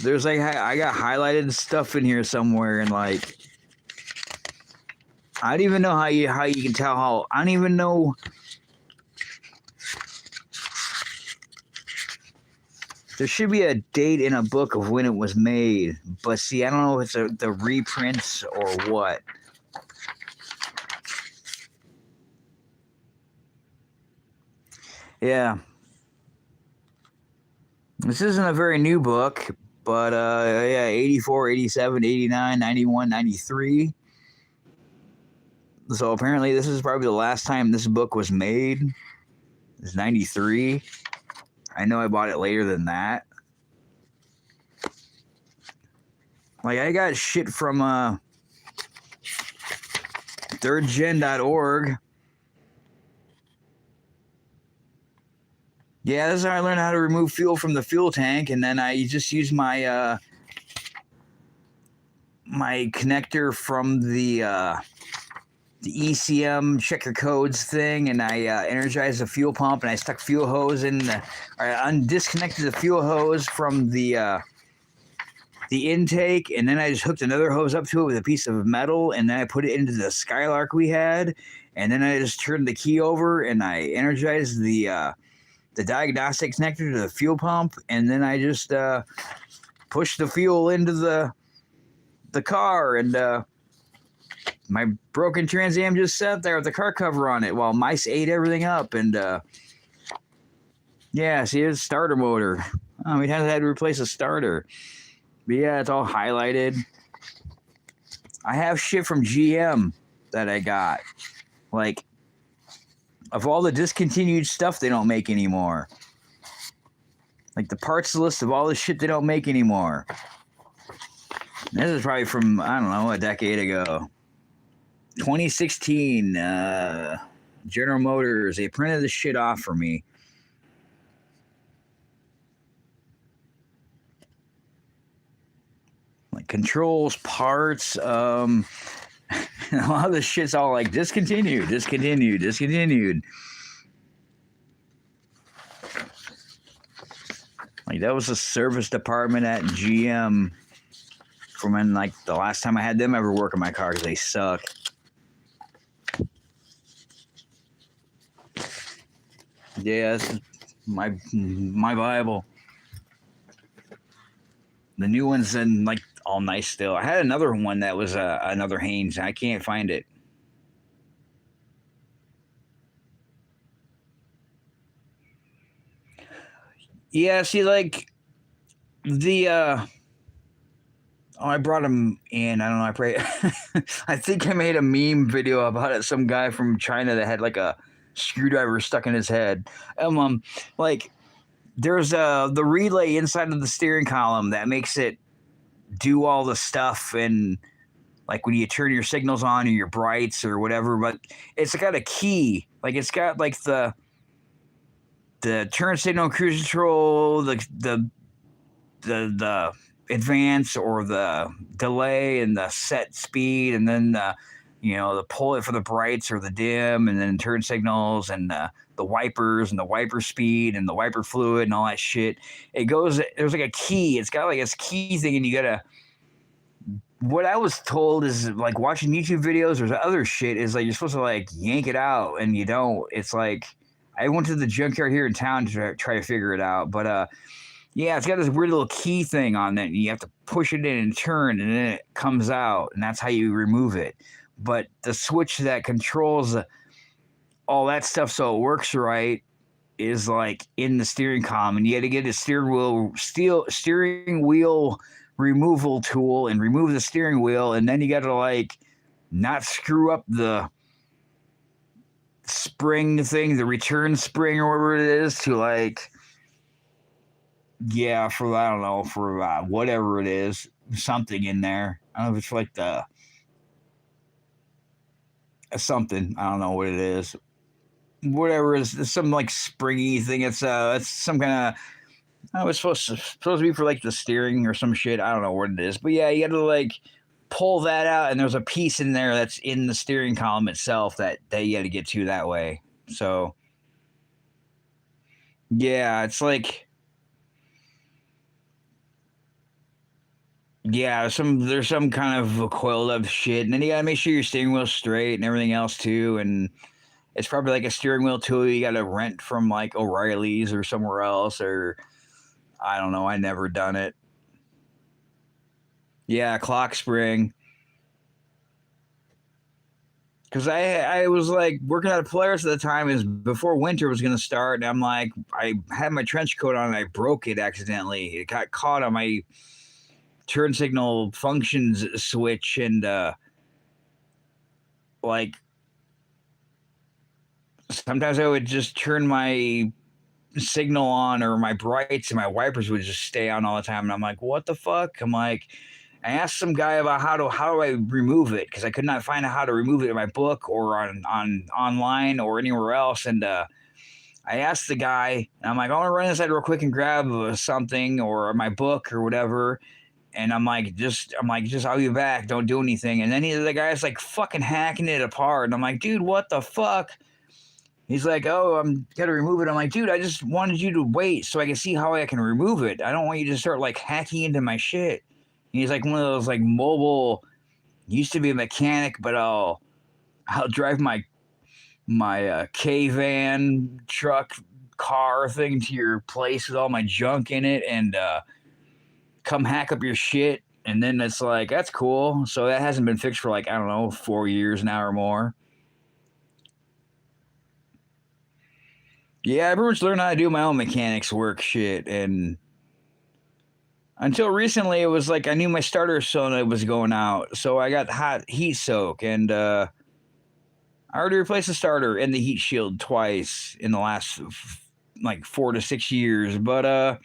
There's like, I got highlighted stuff in here somewhere, and like, I don't even know how you can tell how. I don't even know. There should be a date in a book of when it was made, but see, I don't know if it's the reprints or what. Yeah. This isn't a very new book, but yeah, 84, 87, 89, 91, 93. So apparently this is probably the last time this book was made. It's 93. I know I bought it later than that. Like, I got shit from thirdgen.org. Yeah, this is how I learned how to remove fuel from the fuel tank, and then I just use my my connector from the ECM check your codes thing, and I energized the fuel pump, and I stuck fuel hose in. I disconnected the fuel hose from the intake, and then I just hooked another hose up to it with a piece of metal, and then I put it into the Skylark we had, and then I just turned the key over, and I energized the diagnostic connector to the fuel pump, and then I just pushed the fuel into the car, and my broken Trans-am just sat there with the car cover on it while mice ate everything up. And yeah, see, it's a starter motor. Oh, we had to replace a starter. But yeah, it's all highlighted. I have shit from GM that I got. Like, of all the discontinued stuff they don't make anymore. Like the parts list of all the shit they don't make anymore. This is probably from, I don't know, a decade ago. 2016, General Motors, they printed this shit off for me. Like controls, parts, a lot of this shit's all like discontinued. Like that was the service department at GM from when, like, the last time I had them ever work on my car because they suck. Yeah, this is my Bible. The new one's in like all nice still. I had another one that was another Haynes. I can't find it. Yeah, see, like the oh, I brought him in. I don't know. I pray. I think I made a meme video about it. Some guy from China that had like a screwdriver stuck in his head. Like there's the relay inside of the steering column that makes it do all the stuff, and like when you turn your signals on or your brights or whatever. But it's got a key. Like it's got like the turn signal, cruise control, the advance or the delay and the set speed, and then the pull it for the brights or the dim, and then turn signals and the wipers and the wiper speed and the wiper fluid and all that shit. It goes. There's like a key. It's got like this key thing, and you gotta. What I was told is like watching YouTube videos or other shit is like you're supposed to like yank it out, and you don't. It's like I went to the junkyard here in town to try to figure it out, but yeah, it's got this weird little key thing on it, and you have to push it in and turn, and then it comes out, and that's how you remove it. But the switch that controls all that stuff so it works right is like in the steering column, and you got to get a steering wheel removal tool and remove the steering wheel, and then you got to like not screw up the spring thing, the return spring or whatever it is, to like for I don't know, for whatever it is, something in there. I don't know if it's like the something. I don't know what it is. Whatever it is, some like springy thing. It's some kind of. I was supposed to be for like the steering or some shit. I don't know what it is, but yeah, you got to like pull that out, and there's a piece in there that's in the steering column itself that you got to get to that way. So yeah, it's like. Yeah, there's some kind of coiled up shit, and then you gotta make sure your steering wheel's straight and everything else too. And it's probably like a steering wheel tool you gotta rent from like O'Reilly's or somewhere else, or I don't know. I never done it. Yeah, clock spring. Because I was like working at a Polaris at the time, is before winter was gonna start, and I'm like I had my trench coat on and I broke it accidentally. It got caught on my turn signal functions switch, and like sometimes I would just turn my signal on or my brights and my wipers would just stay on all the time, and I'm like, what the fuck? I'm like, I asked some guy about how do I remove it, because I could not find out how to remove it in my book or on online or anywhere else. And I asked the guy, and I'm like, I want to run inside real quick and grab something or my book or whatever. And I'm like, I'll be back. Don't do anything. And then the guy's like fucking hacking it apart. And I'm like, dude, what the fuck? He's like, oh, I'm gotta remove it. I'm like, dude, I just wanted you to wait so I can see how I can remove it. I don't want you to start like hacking into my shit. And he's like one of those like mobile. Used to be a mechanic, but I'll drive my K-van truck car thing to your place with all my junk in it, and come hack up your shit. And then it's like, that's cool. So that hasn't been fixed for like, I don't know, 4 years now or more. Yeah, I pretty much learned how to do my own mechanics work shit. And until recently, it was like I knew my starter solenoid was going out. So I got hot heat soak, and I already replaced the starter and the heat shield twice in the last like 4 to 6 years. But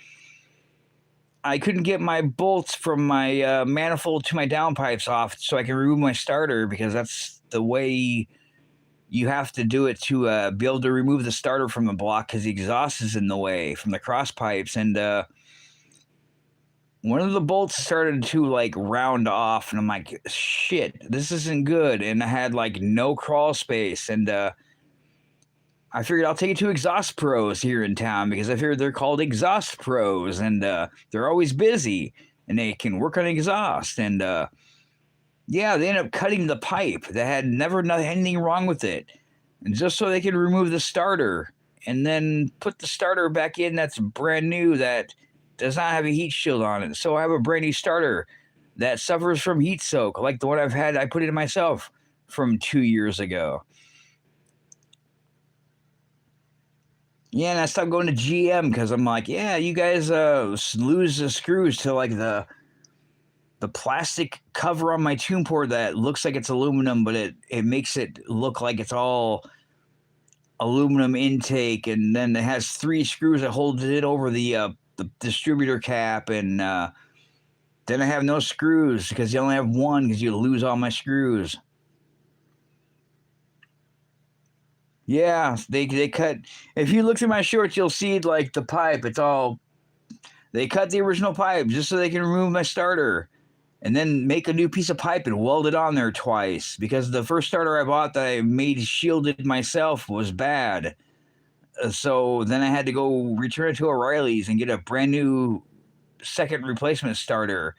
I couldn't get my bolts from my manifold to my downpipes off so I can remove my starter, because that's the way you have to do it to be able to remove the starter from the block, because the exhaust is in the way from the cross pipes. And one of the bolts started to like round off, and I'm like, shit, this isn't good. And I had like no crawl space, and I figured I'll take it to Exhaust Pros here in town, because I figured they're called Exhaust Pros, and they're always busy and they can work on exhaust. And yeah, they ended up cutting the pipe that had never anything wrong with it, and just so they could remove the starter. and then put the starter back in that's brand new that does not have a heat shield on it. So I have a brand new starter that suffers from heat soak, like the one I've had. I put it in myself from 2 years ago. Yeah, and I stopped going to GM because I'm like, yeah, you guys lose the screws to like the plastic cover on my tune port that looks like it's aluminum, but it makes it look like it's all aluminum intake, and then it has 3 screws that hold it over the distributor cap, and then I have no screws because you only have one because you lose all my screws. Yeah, they cut. If you look through my shorts, you'll see like the pipe. It's all they cut the original pipe just so they can remove my starter, and then make a new piece of pipe and weld it on there twice because the first starter I bought that I made shielded myself was bad. So then I had to go return it to O'Reilly's and get a brand new second replacement starter.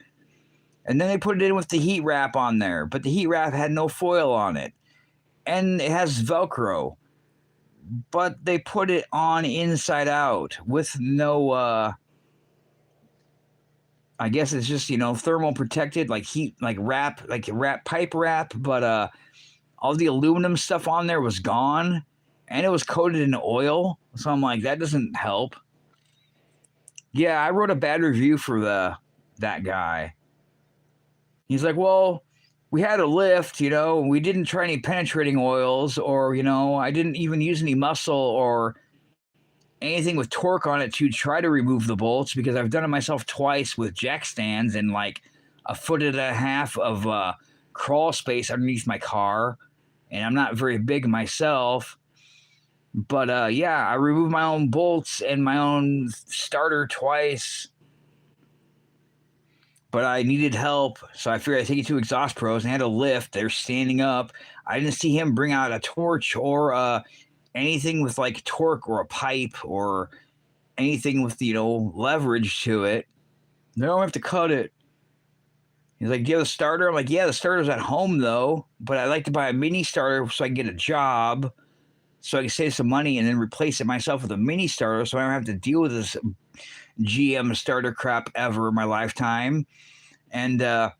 And then they put it in with the heat wrap on there, but the heat wrap had no foil on it. And it has Velcro, but they put it on inside out with no, I guess it's just, thermal protected, like heat, like pipe wrap, but all the aluminum stuff on there was gone and it was coated in oil. So I'm like, that doesn't help. Yeah, I wrote a bad review for that guy. He's like, well, we had a lift, we didn't try any penetrating oils, or, I didn't even use any muscle or anything with torque on it to try to remove the bolts because I've done it myself twice with jack stands and like 1.5 feet of crawl space underneath my car. And I'm not very big myself. But yeah, I removed my own bolts and my own starter twice. But I needed help, so I figured I'd take it to Exhaust Pros, and I had a lift. They're standing up. I didn't see him bring out a torch or anything with like torque or a pipe or anything with, leverage to it. No, I have to cut it. He's like, do you have a starter? I'm like, yeah, the starter's at home though, but I'd like to buy a mini starter so I can get a job, so I can save some money and then replace it myself with a mini starter so I don't have to deal with this GM starter crap ever in my lifetime. And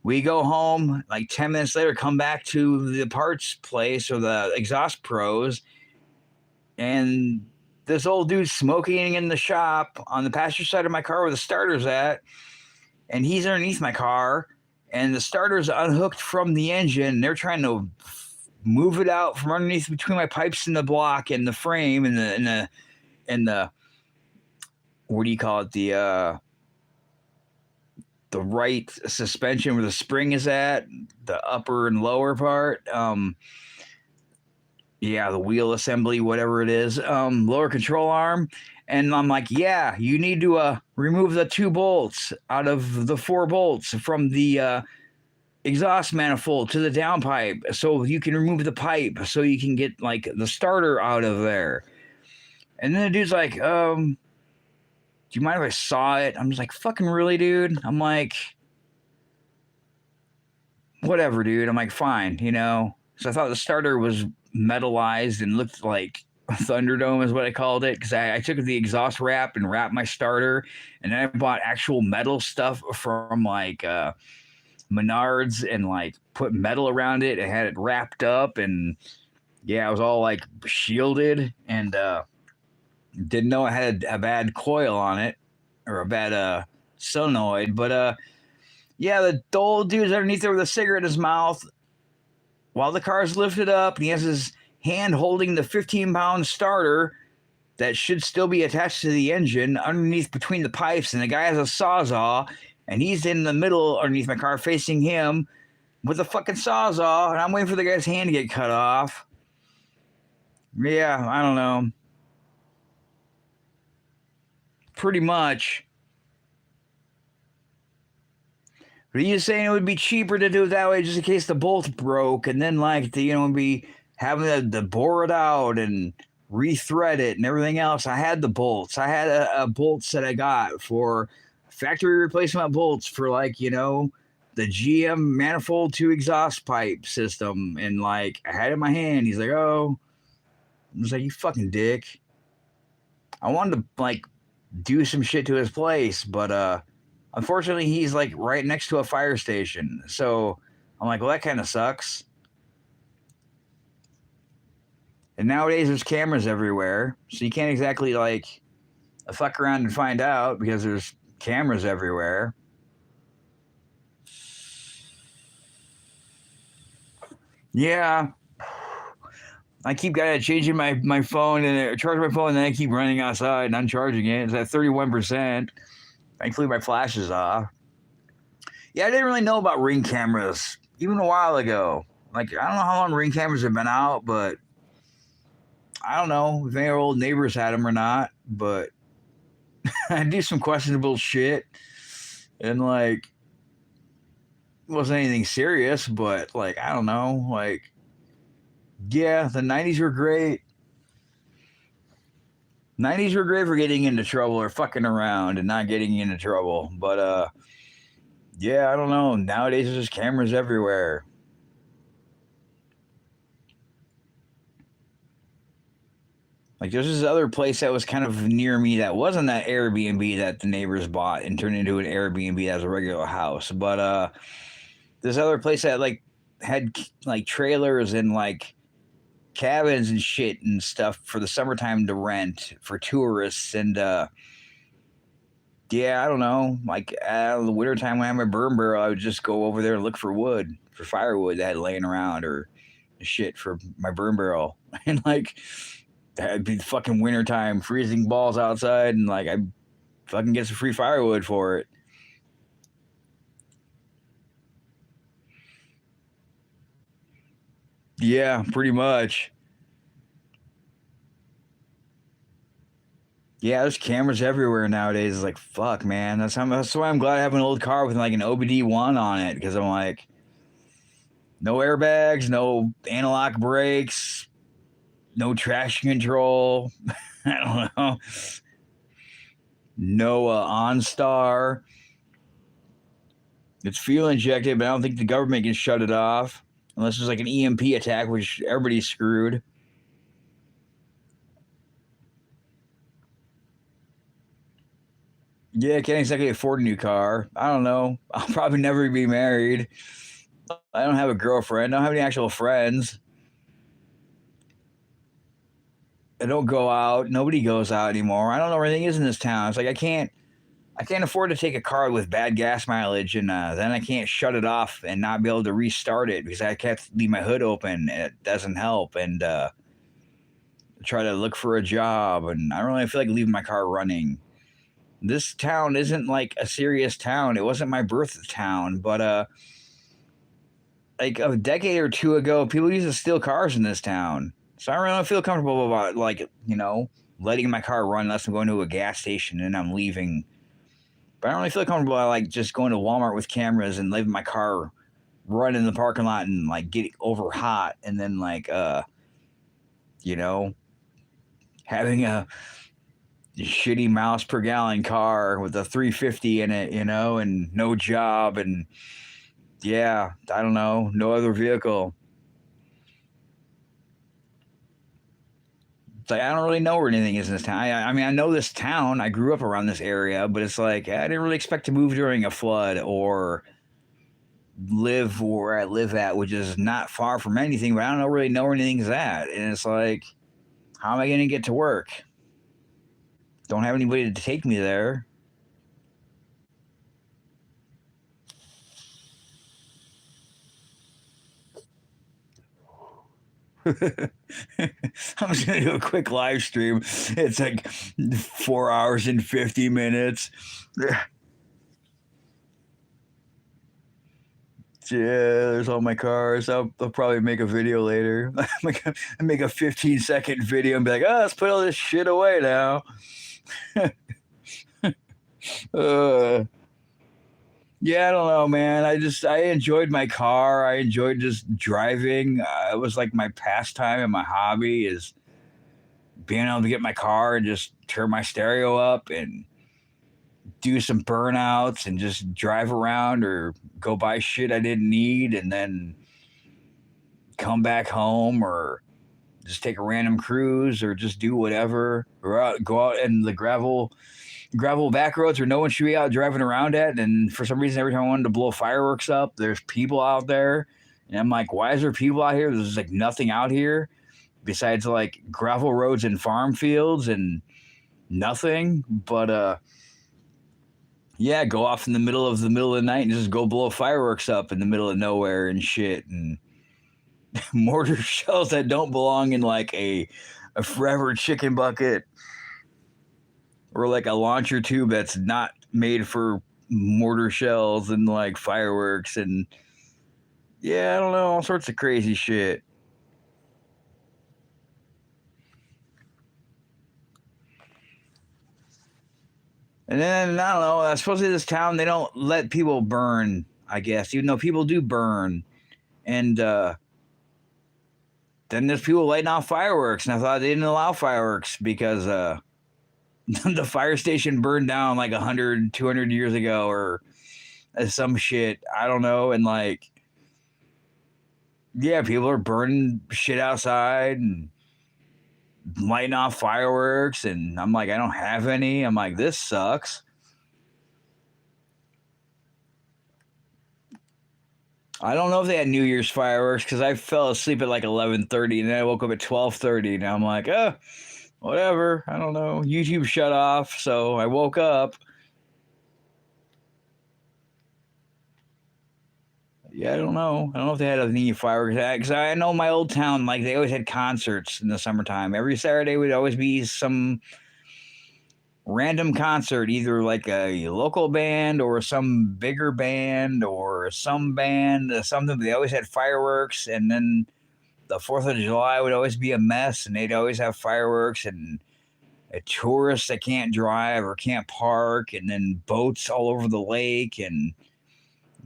we go home, like 10 minutes later, come back to the parts place or the Exhaust Pros, and this old dude's smoking in the shop on the passenger side of my car where the starter's at, and he's underneath my car, and the starter's unhooked from the engine. They're trying to move it out from underneath between my pipes in the block and the frame and the what do you call it? The right suspension where the spring is at, the upper and lower part. Yeah, the wheel assembly, whatever it is, lower control arm. And I'm like, yeah, you need to remove the 2 bolts out of the 4 bolts from the exhaust manifold to the downpipe so you can remove the pipe so you can get like the starter out of there. And then the dude's like, do you mind if I saw it? I'm just like, fucking really, dude? I'm like, whatever, dude. I'm like, fine, So I thought the starter was metallized and looked like Thunderdome is what I called it, because I took the exhaust wrap and wrapped my starter, and then I bought actual metal stuff from like Menards and like put metal around it and had it wrapped up, and yeah, it was all like shielded, and didn't know it had a bad coil on it or a bad solenoid. But yeah, the old dude's underneath there with a cigarette in his mouth while the car's lifted up, and he has his hand holding the 15-pound starter that should still be attached to the engine underneath between the pipes, and the guy has a Sawzall, and he's in the middle underneath my car facing him with a fucking Sawzall, and I'm waiting for the guy's hand to get cut off. Yeah, I don't know. Pretty much. But he's saying it would be cheaper to do it that way just in case the bolt broke, and then like be having to bore it out and rethread it and everything else. I had the bolts. I had a bolts that I got for factory replacement bolts for like, the GM manifold to exhaust pipe system, and like I had it in my hand. He's like, oh, was like, you fucking dick. I wanted to like do some shit to his place, but unfortunately he's like right next to a fire station. So I'm like, well, that kind of sucks. And nowadays there's cameras everywhere, so you can't exactly like fuck around and find out because there's cameras everywhere. Yeah. I keep changing my phone and charge my phone, and then I keep running outside and uncharging it. It's at 31%. Thankfully, my flash is off. Yeah, I didn't really know about Ring cameras even a while ago. Like, I don't know how long Ring cameras have been out, but I don't know if any old neighbors had them or not. But I do some questionable shit, and like, it wasn't anything serious, but like, I don't know, like, yeah, the 90s were great. 90s were great for getting into trouble or fucking around and not getting into trouble. But yeah, I don't know. Nowadays there's just cameras everywhere. Like there's this other place that was kind of near me that wasn't that Airbnb that the neighbors bought and turned into an Airbnb that was a regular house. But this other place that like had like trailers and like cabins and shit and stuff for the summertime to rent for tourists. And yeah, I don't know, like the wintertime when I had my burn barrel, I would just go over there and look for wood, for firewood that I had laying around, or shit for my burn barrel. And like that'd be fucking wintertime, freezing balls outside, and like I fucking get some free firewood for it. Yeah, pretty much. Yeah, there's cameras everywhere nowadays. It's like, fuck, man. That's why I'm glad I have an old car with like an OBD1 on it, because I'm like, no airbags, no analog brakes, no traction control. I don't know. No OnStar. It's fuel injected, but I don't think the government can shut it off unless there's like an EMP attack, which everybody's screwed. Yeah, can't exactly afford a new car. I don't know. I'll probably never be married. I don't have a girlfriend. I don't have any actual friends. I don't go out. Nobody goes out anymore. I don't know where anything is in this town. It's like I can't afford to take a car with bad gas mileage, and then I can't shut it off and not be able to restart it because I can't leave my hood open. And it doesn't help. And try to look for a job, and I don't really feel like leaving my car running. This town isn't like a serious town. It wasn't my birth town, but like a decade or two ago, people used to steal cars in this town. So I really don't feel comfortable about like, letting my car run unless I'm going to a gas station and I'm leaving. But I don't really feel comfortable about like just going to Walmart with cameras and leaving my car run in the parking lot and like get over hot, and then like you know, having a shitty miles per gallon car with a 350 in it, and no job, and yeah, I don't know, no other vehicle. It's like I don't really know where anything is in this town. I mean, I know this town. I grew up around this area, but it's like I didn't really expect to move during a flood or live where I live at, which is not far from anything. But I don't really know where anything's at, and it's like, how am I going to get to work? Don't have anybody to take me there. I'm just gonna do a quick live stream. It's like 4 hours and 50 minutes. Yeah, there's all my cars. I'll probably make a video later. Make a 15-second video and be like, oh, let's put all this shit away now. uh, yeah, I don't know, man. I enjoyed my car. I enjoyed just driving. It was like my pastime and my hobby is being able to get my car and just turn my stereo up and do some burnouts and just drive around or go buy shit I didn't need and then come back home or just take a random cruise or just do whatever, or go out in the gravel back roads where no one should be out driving around at. And for some reason, every time I wanted to blow fireworks up, there's people out there. And I'm like, why is there people out here? There's like nothing out here besides like gravel roads and farm fields and nothing. But yeah, go off in the middle of the night and just go blow fireworks up in the middle of nowhere and shit. And mortar shells that don't belong in like a forever chicken bucket or like a launcher tube that's not made for mortar shells and like fireworks. And yeah, I don't know, all sorts of crazy shit. And then I don't know, supposedly this town they don't let people burn, I guess, even though people do burn. And then there's people lighting off fireworks, and I thought they didn't allow fireworks because the fire station burned down like 100, 200 years ago or some shit. I don't know. And like, yeah, people are burning shit outside and lighting off fireworks. And I'm like, I don't have any. I'm like, this sucks. I don't know if they had New Year's fireworks because I fell asleep at like 11:30 and then I woke up at 12:30 and I'm like, whatever. I don't know. YouTube shut off, so I woke up. Yeah, I don't know. I don't know if they had any fireworks because I know my old town, like they always had concerts in the summertime. Every Saturday would always be some random concert, either like a local band or some bigger band or some band, something. They always had fireworks, and then the 4th of July would always be a mess, and they'd always have fireworks and tourists that can't drive or can't park, and then boats all over the lake, and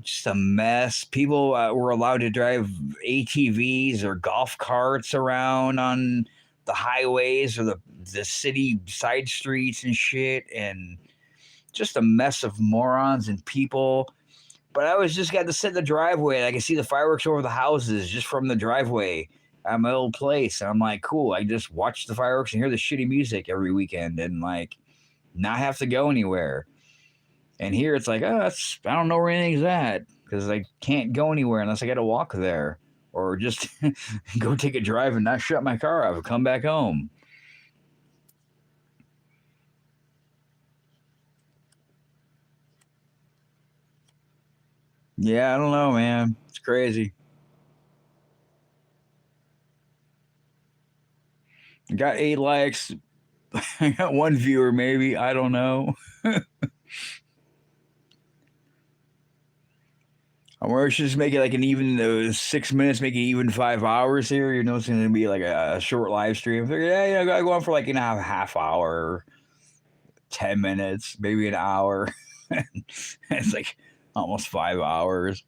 just a mess. People were allowed to drive ATVs or golf carts around on the highways or the city side streets and shit, and just a mess of morons and people. But I was just got to sit in the driveway and I could see the fireworks over the houses just from the driveway at my old place. And I'm like, cool, I just watch the fireworks and hear the shitty music every weekend and like not have to go anywhere. And here it's like, I don't know where anything's at because I can't go anywhere unless I got to walk there or just go take a drive and not shut my car off and come back home. Yeah, I don't know, man. It's crazy. I got 8 likes. I got 1 viewer, maybe. I don't know. Or I should just make it like an even 6 minutes, make it even 5 hours here. You know, it's going to be like a short live stream. So, yeah, I got to go on for like a half hour, 10 minutes, maybe an hour. It's like almost 5 hours.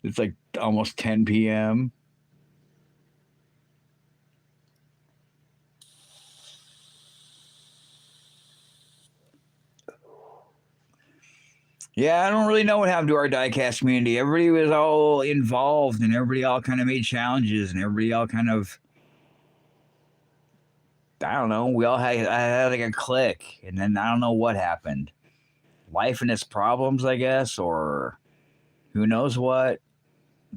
It's like almost 10 p.m. Yeah, I don't really know what happened to our diecast community. Everybody was all involved and everybody all kind of made challenges and everybody all kind of, I don't know, I had like a click and then I don't know what happened. Life and its problems, I guess, or who knows what.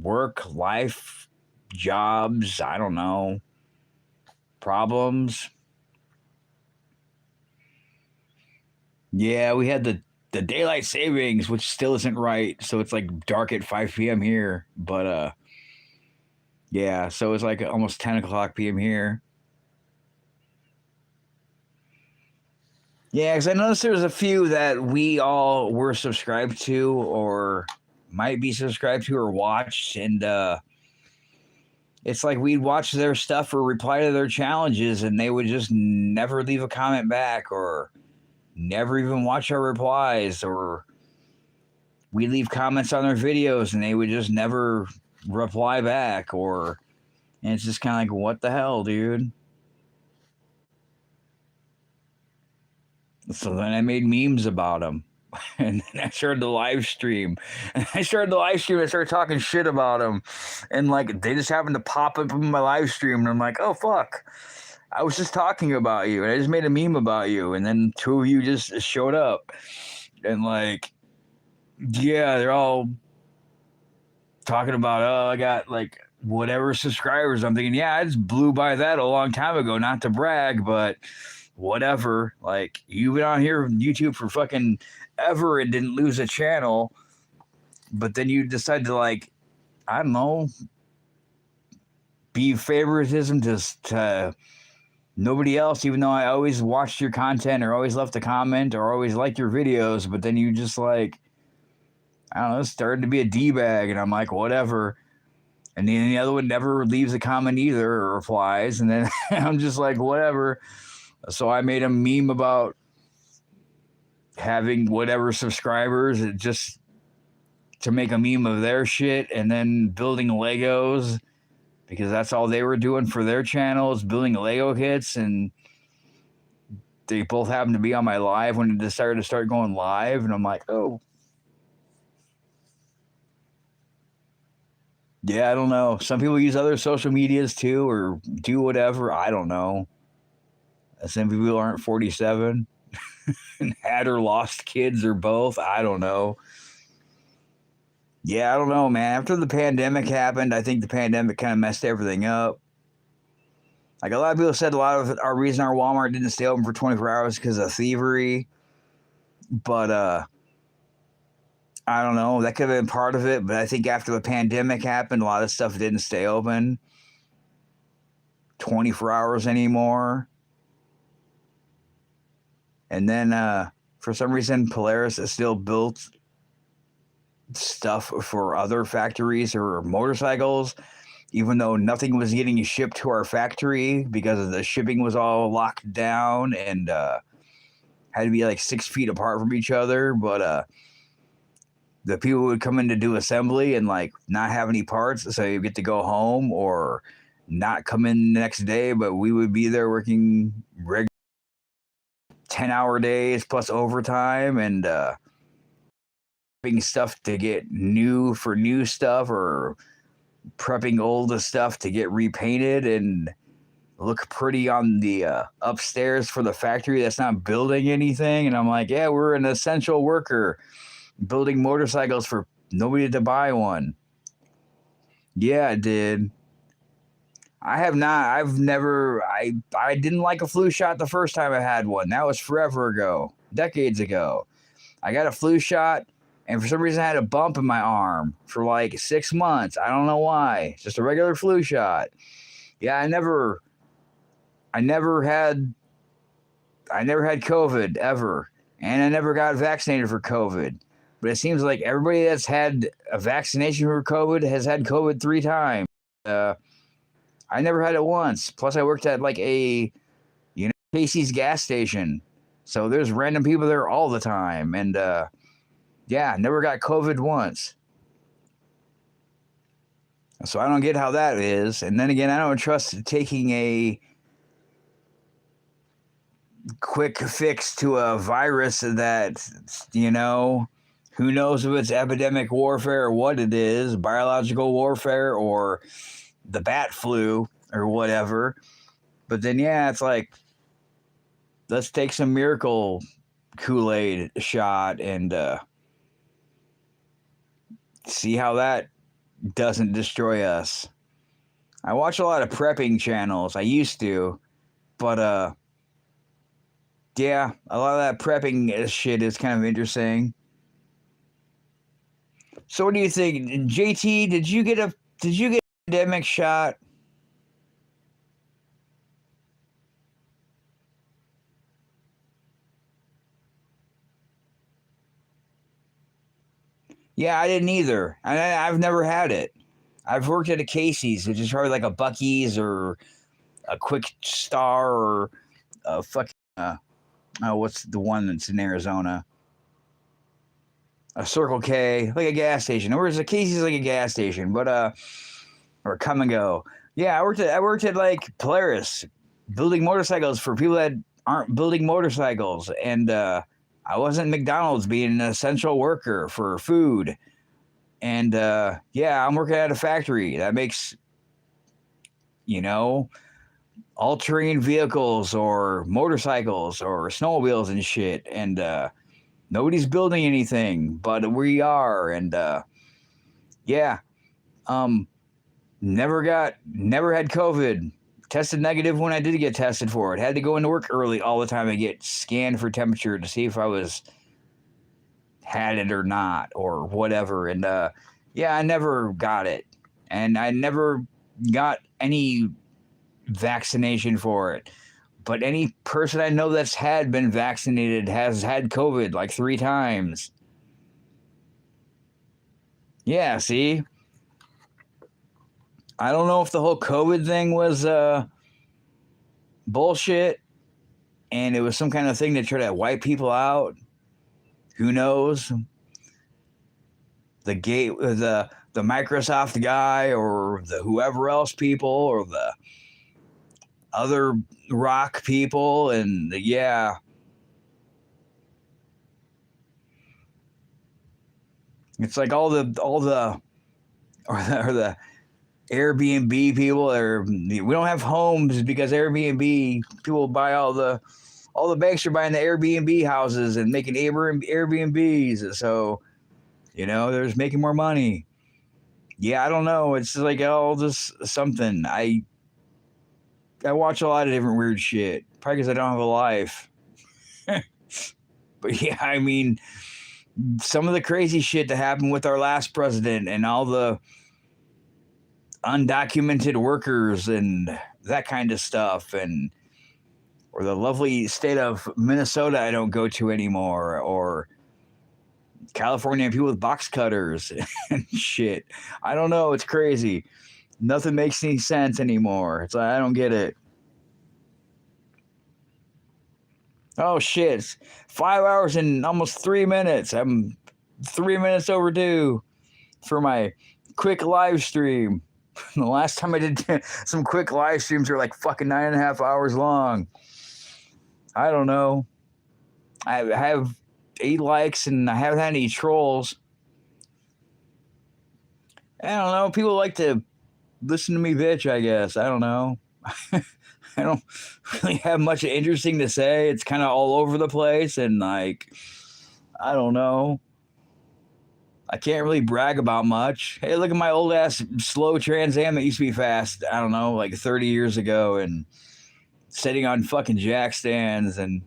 Work, life, jobs, I don't know. Problems. Yeah, we had the daylight savings, which still isn't right. So it's like dark at 5 p.m. here. But yeah, so it's like almost 10 o'clock p.m. here. Yeah, because I noticed there's a few that we all were subscribed to or might be subscribed to or watched. And it's like we'd watch their stuff or reply to their challenges and they would just never leave a comment back or never even watch our replies, or we leave comments on their videos and they would just never reply back, and it's just kind of like, what the hell, dude? So then I made memes about them. And then I started the live stream. And I started the live stream and started talking shit about them. And like they just happened to pop up in my live stream. And I'm like, oh, fuck. I was just talking about you. And I just made a meme about you. And then two of you just showed up. And like, yeah, they're all talking about, oh, I got like whatever subscribers. I'm thinking, yeah, I just blew by that a long time ago. Not to brag, but whatever. Like, you've been on here on YouTube for fucking ever and didn't lose a channel, but then you decide to, like, I don't know, be favoritism to nobody else, even though I always watched your content or always left a comment or always liked your videos. But then you just, like, I don't know, started to be a D-bag, and I'm like, whatever. And then the other one never leaves a comment either or replies, and then I'm just like, whatever. So I made a meme about having whatever subscribers just to make a meme of their shit, and then building Legos because that's all they were doing for their channels, building Lego kits. And they both happened to be on my live when it decided to start going live. And I'm like, oh, yeah, I don't know. Some people use other social medias too, or do whatever. I don't know. Some people aren't 47 and had or lost kids or both. I don't know. Yeah, I don't know, man. After the pandemic happened, I think the pandemic kind of messed everything up. Like, a lot of people said a lot of our reason our Walmart didn't stay open for 24 hours because of thievery. But I don't know. That could have been part of it. But I think after the pandemic happened, a lot of stuff didn't stay open 24 hours anymore. And then for some reason, Polaris is still built stuff for other factories or motorcycles, even though nothing was getting shipped to our factory because the shipping was all locked down and had to be like 6 feet apart from each other. But the people would come in to do assembly and like not have any parts, so you get to go home or not come in the next day, but we would be there working 10-hour days plus overtime and prepping stuff to get new stuff or prepping old stuff to get repainted and look pretty on the upstairs for the factory that's not building anything. And I'm like, yeah, we're an essential worker building motorcycles for nobody to buy one. Yeah, it did. I didn't like a flu shot the first time I had one. That was forever ago, decades ago. I got a flu shot, and for some reason I had a bump in my arm for like 6 months. I don't know why. Just a regular flu shot. Yeah, I never had COVID ever, and I never got vaccinated for COVID. But it seems like everybody that's had a vaccination for COVID has had COVID 3 times. I never had it once. Plus, I worked at like a, Casey's gas station. So there's random people there all the time. And yeah, never got COVID once. So I don't get how that is. And then again, I don't trust taking a quick fix to a virus that, who knows if it's epidemic warfare or what it is, biological warfare or the bat flu or whatever. But then, yeah, it's like, let's take some miracle Kool-Aid shot and see how that doesn't destroy us. I watch a lot of prepping channels. I used to, but yeah, a lot of that prepping shit is kind of interesting. So what do you think, JT? Did you get a pandemic shot? Yeah, I didn't either. I've never had it. I've worked at a Casey's, which is probably like a Buc-ee's or a Quick Star or a fucking what's the one that's in Arizona? A Circle K, like a gas station. Or is a Casey's like a gas station, but or Come and Go. Yeah, I worked at like Polaris, building motorcycles for people that aren't building motorcycles, and I wasn't McDonald's being an essential worker for food. And yeah, I'm working at a factory that makes, you know, all-terrain vehicles or motorcycles or snowmobiles and shit. And nobody's building anything, but we are. And yeah, um, never had COVID. Tested negative when I did get tested for it. Had to go into work early all the time and get scanned for temperature to see if I had it or not or whatever. And yeah, I never got it. And I never got any vaccination for it. But any person I know that's been vaccinated has had COVID like 3 times. Yeah, see? I don't know if the whole COVID thing was bullshit and it was some kind of thing to try to wipe people out. Who knows? The Microsoft guy or the whoever else people or the other rock people and yeah. It's like all the Airbnb people we don't have homes because Airbnb people buy all the banks are buying the Airbnb houses and making Airbnbs. So, they're just making more money. Yeah, I don't know. It's like all just something. I watch a lot of different weird shit. Probably because I don't have a life. But yeah, I mean, some of the crazy shit that happened with our last president and all the undocumented workers and that kind of stuff, or the lovely state of Minnesota I don't go to anymore, or California people with box cutters and shit. I don't know. It's crazy. Nothing makes any sense anymore. It's like, I don't get it. Oh shit. It's 5 hours and almost 3 minutes. I'm 3 minutes overdue for my quick live stream. The last time I did some quick live streams were like fucking 9.5 hours long. I don't know. I have 8 likes and I haven't had any trolls. I don't know. People like to listen to me bitch, I guess. I don't know. I don't really have much interesting to say. It's kind of all over the place and like, I don't know. I can't really brag about much. Hey, look at my old ass slow Trans-am that used to be fast, I don't know, like 30 years ago and sitting on fucking jack stands, and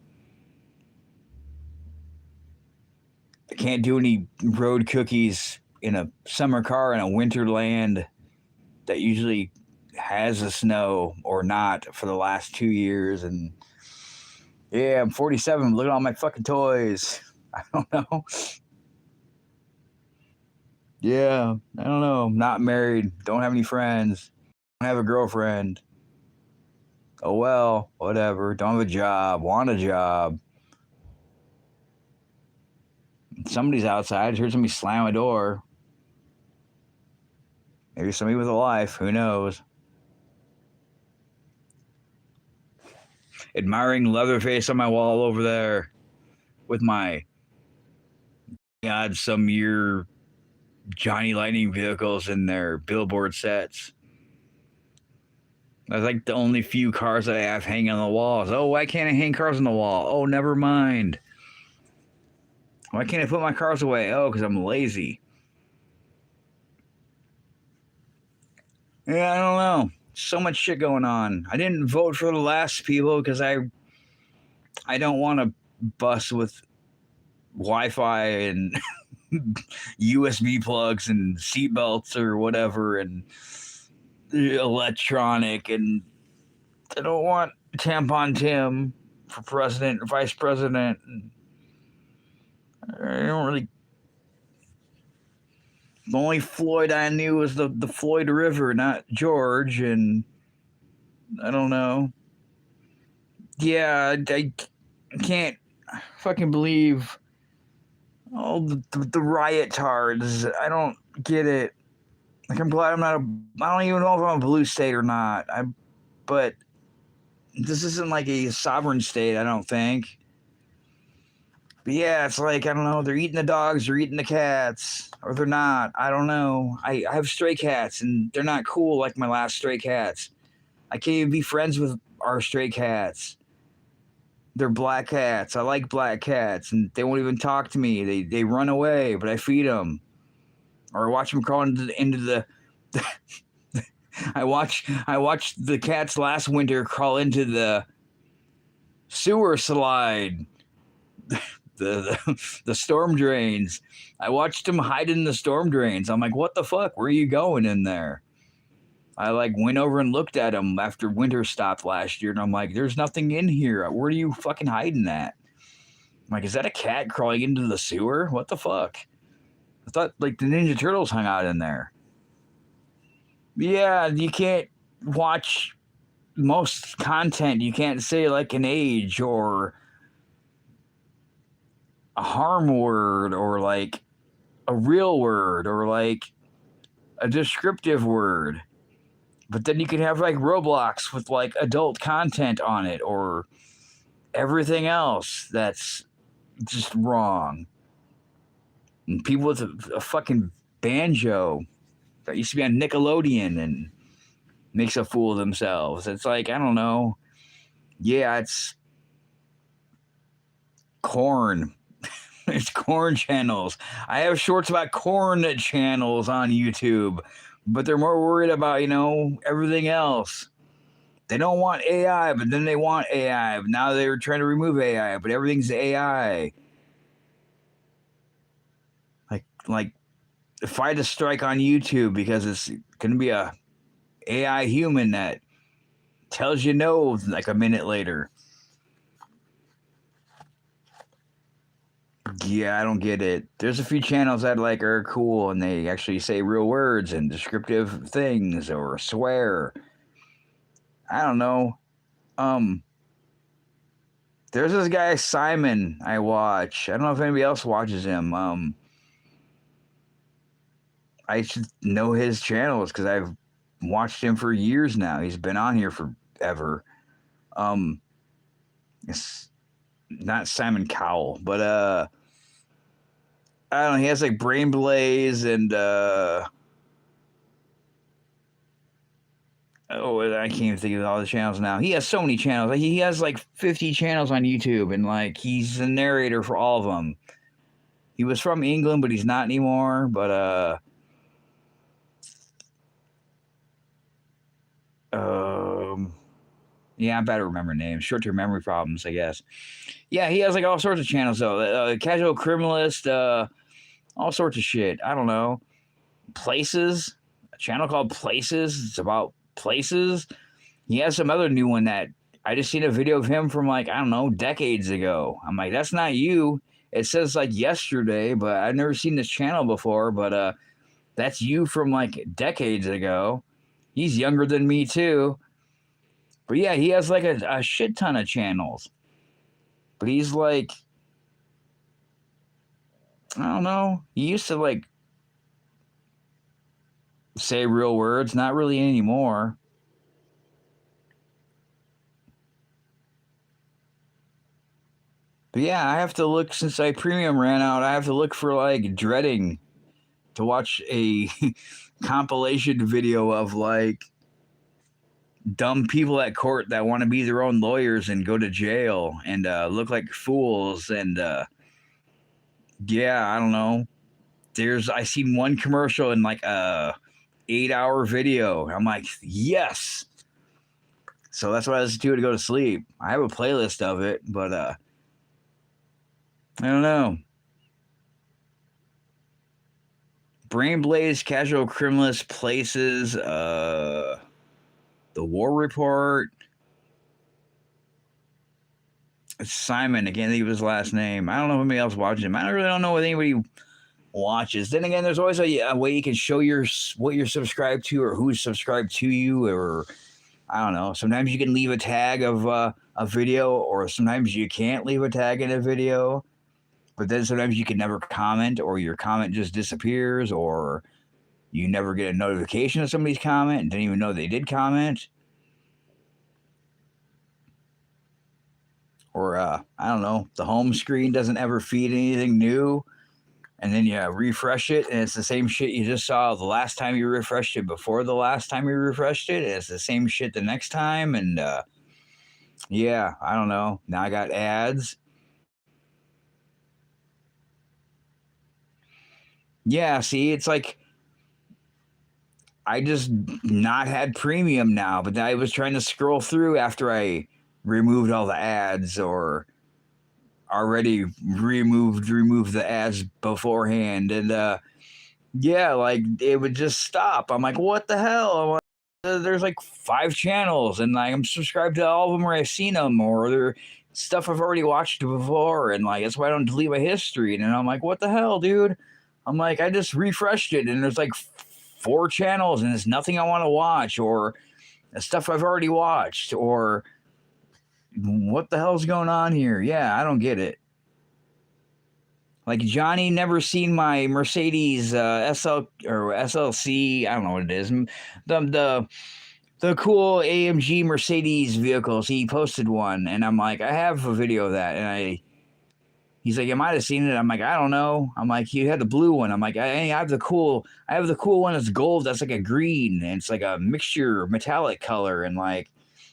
I can't do any road cookies in a summer car in a winter land that usually has the snow or not for the last 2 years. And yeah, I'm 47. Look at all my fucking toys. I don't know. Yeah, I don't know. I'm not married. Don't have any friends. Don't have a girlfriend. Oh well, whatever. Don't have a job. Want a job. Somebody's outside. I heard somebody slam a door. Maybe somebody with a life. Who knows? Admiring Leatherface on my wall over there with my God some year Johnny Lightning vehicles in their billboard sets. That's like the only few cars that I have hanging on the walls. Oh, why can't I hang cars on the wall? Oh, never mind. Why can't I put my cars away? Oh, because I'm lazy. Yeah, I don't know. So much shit going on. I didn't vote for the last people because I don't want to bust with Wi-Fi and USB plugs and seatbelts or whatever and electronic, and I don't want Tampon Tim for president or vice president. I don't really. The only Floyd I knew was the Floyd River, not George, and I don't know. Yeah, I can't fucking believe all the riot tards. I don't get it. Like, I'm glad I'm not I don't even know if I'm a blue state or not. But this isn't like a sovereign state, I don't think. But yeah, it's like, I don't know, they're eating the dogs, they're eating the cats, or they're not. I don't know. I have stray cats, and they're not cool like my last stray cats. I can't even be friends with our stray cats. They're black cats. I like black cats, and they won't even talk to me. They run away, but I feed them. Or I watch them crawl into the I watched the cats last winter crawl into the sewer slide, the storm drains. I watched them hide in the storm drains. I'm like, what the fuck? Where are you going in there? I like went over and looked at them after winter stopped last year, and I'm like, there's nothing in here. Where are you fucking hiding at? I'm like, is that a cat crawling into the sewer? What the fuck? I thought like the Ninja Turtles hung out in there. Yeah, you can't watch most content. You can't say like an age or a harm word or like a real word or like a descriptive word. But then you can have like Roblox with like adult content on it or everything else that's just wrong. And people with a fucking banjo that used to be on Nickelodeon and makes a fool of themselves. It's like, I don't know. Yeah, it's corn. It's corn channels. I have shorts about corn channels on YouTube, but they're more worried about, everything else. They don't want AI, but then they want AI. Now they're trying to remove AI, but everything's AI. Like if I had to strike on YouTube because it's going to be a AI human that tells you no like a minute later. Yeah, I don't get it. There's a few channels that like are cool and they actually say real words and descriptive things or swear. I don't know. There's this guy Simon I watch. I don't know if anybody else watches him. I should know his channels because I've watched him for years now. He's been on here forever. It's not Simon Cowell, but I don't know. He has like Brain Blaze and I can't even think of all the channels now. He has so many channels. Like, he has like 50 channels on YouTube, and like he's the narrator for all of them. He was from England, but he's not anymore. But yeah, I better remember names. Short-term memory problems, I guess. Yeah, he has like all sorts of channels though. Casual Criminalist, all sorts of shit. I don't know. Places, a channel called Places. It's about places. He has some other new one that I just seen a video of him from like, I don't know, decades ago. I'm like, that's not you. It says like yesterday, but I've never seen this channel before. But that's you from like decades ago. He's younger than me too. But yeah, he has like a shit ton of channels. But he's like, I don't know. He used to like say real words, not really anymore. But yeah, I have to look, since I premium ran out, I have to look for like dreading to watch a compilation video of like dumb people at court that want to be their own lawyers and go to jail and look like fools. And yeah, I don't know. I seen one commercial in like a 8-hour video. I'm like, yes. So that's what I listen to go to sleep. I have a playlist of it, but I don't know. Brain Blaze, Casual Criminalist, Places, The War Report. Simon, I can't think of his last name. I don't know if anybody else watches him. I really don't know what anybody watches. Then again, there's always a way you can show what you're subscribed to or who's subscribed to you, or I don't know. Sometimes you can leave a tag of a video, or sometimes you can't leave a tag in a video. But then sometimes you can never comment, or your comment just disappears, or you never get a notification of somebody's comment and didn't even know they did comment. or I don't know, the home screen doesn't ever feed anything new, and then you refresh it and it's the same shit you just saw the last time you refreshed it before the last time you refreshed it, and it's the same shit the next time, and yeah, I don't know. Now I got ads. Yeah, see, it's like I just not had premium now, but I was trying to scroll through after I removed all the ads, or already removed the ads beforehand, and yeah, like it would just stop. I'm like, what the hell? I'm like, there's like 5 channels, and like I'm subscribed to all of them, or I've seen them, or they're stuff I've already watched before, and like that's why I don't delete my history. And I'm like, what the hell, dude? I'm like, I just refreshed it, and there's like 4 channels, and it's nothing I want to watch, or stuff I've already watched, or what the hell's going on here? Yeah, I don't get it. Like Johnny never seen my Mercedes SL or SLC. I don't know what it is. The cool AMG Mercedes vehicles. He posted one, and I'm like, I have a video of that, and he's like, you might have seen it. I'm like, I don't know. I'm like, you had the blue one. I'm like, I have the cool one that's gold. That's like a green, and it's like a mixture metallic color, and like.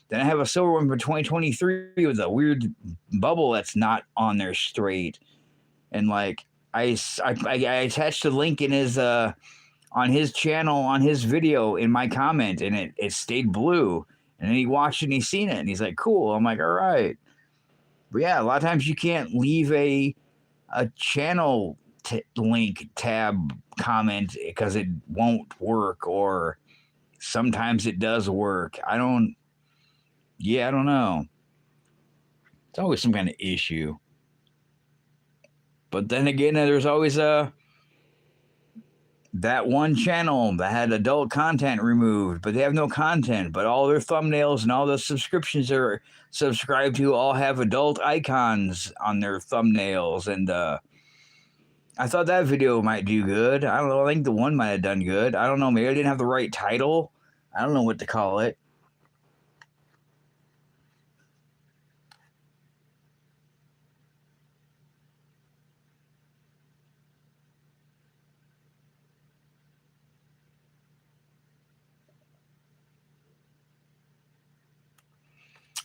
Then I have a silver one from 2023 with a weird bubble that's not on there straight. And like I attached a link in his on his channel, on his video, in my comment, and it stayed blue. And then he watched it and he's seen it, and he's like, cool. I'm like, all right. But yeah, a lot of times you can't leave a channel link tab comment because it won't work, or sometimes it does work. I don't know. It's always some kind of issue. But then again, there's always that one channel that had adult content removed, but they have no content, but all their thumbnails and all the subscriptions they're subscribed to all have adult icons on their thumbnails. And I thought that video might do good. I don't know. I think the one might have done good. I don't know. Maybe I didn't have the right title. I don't know what to call it.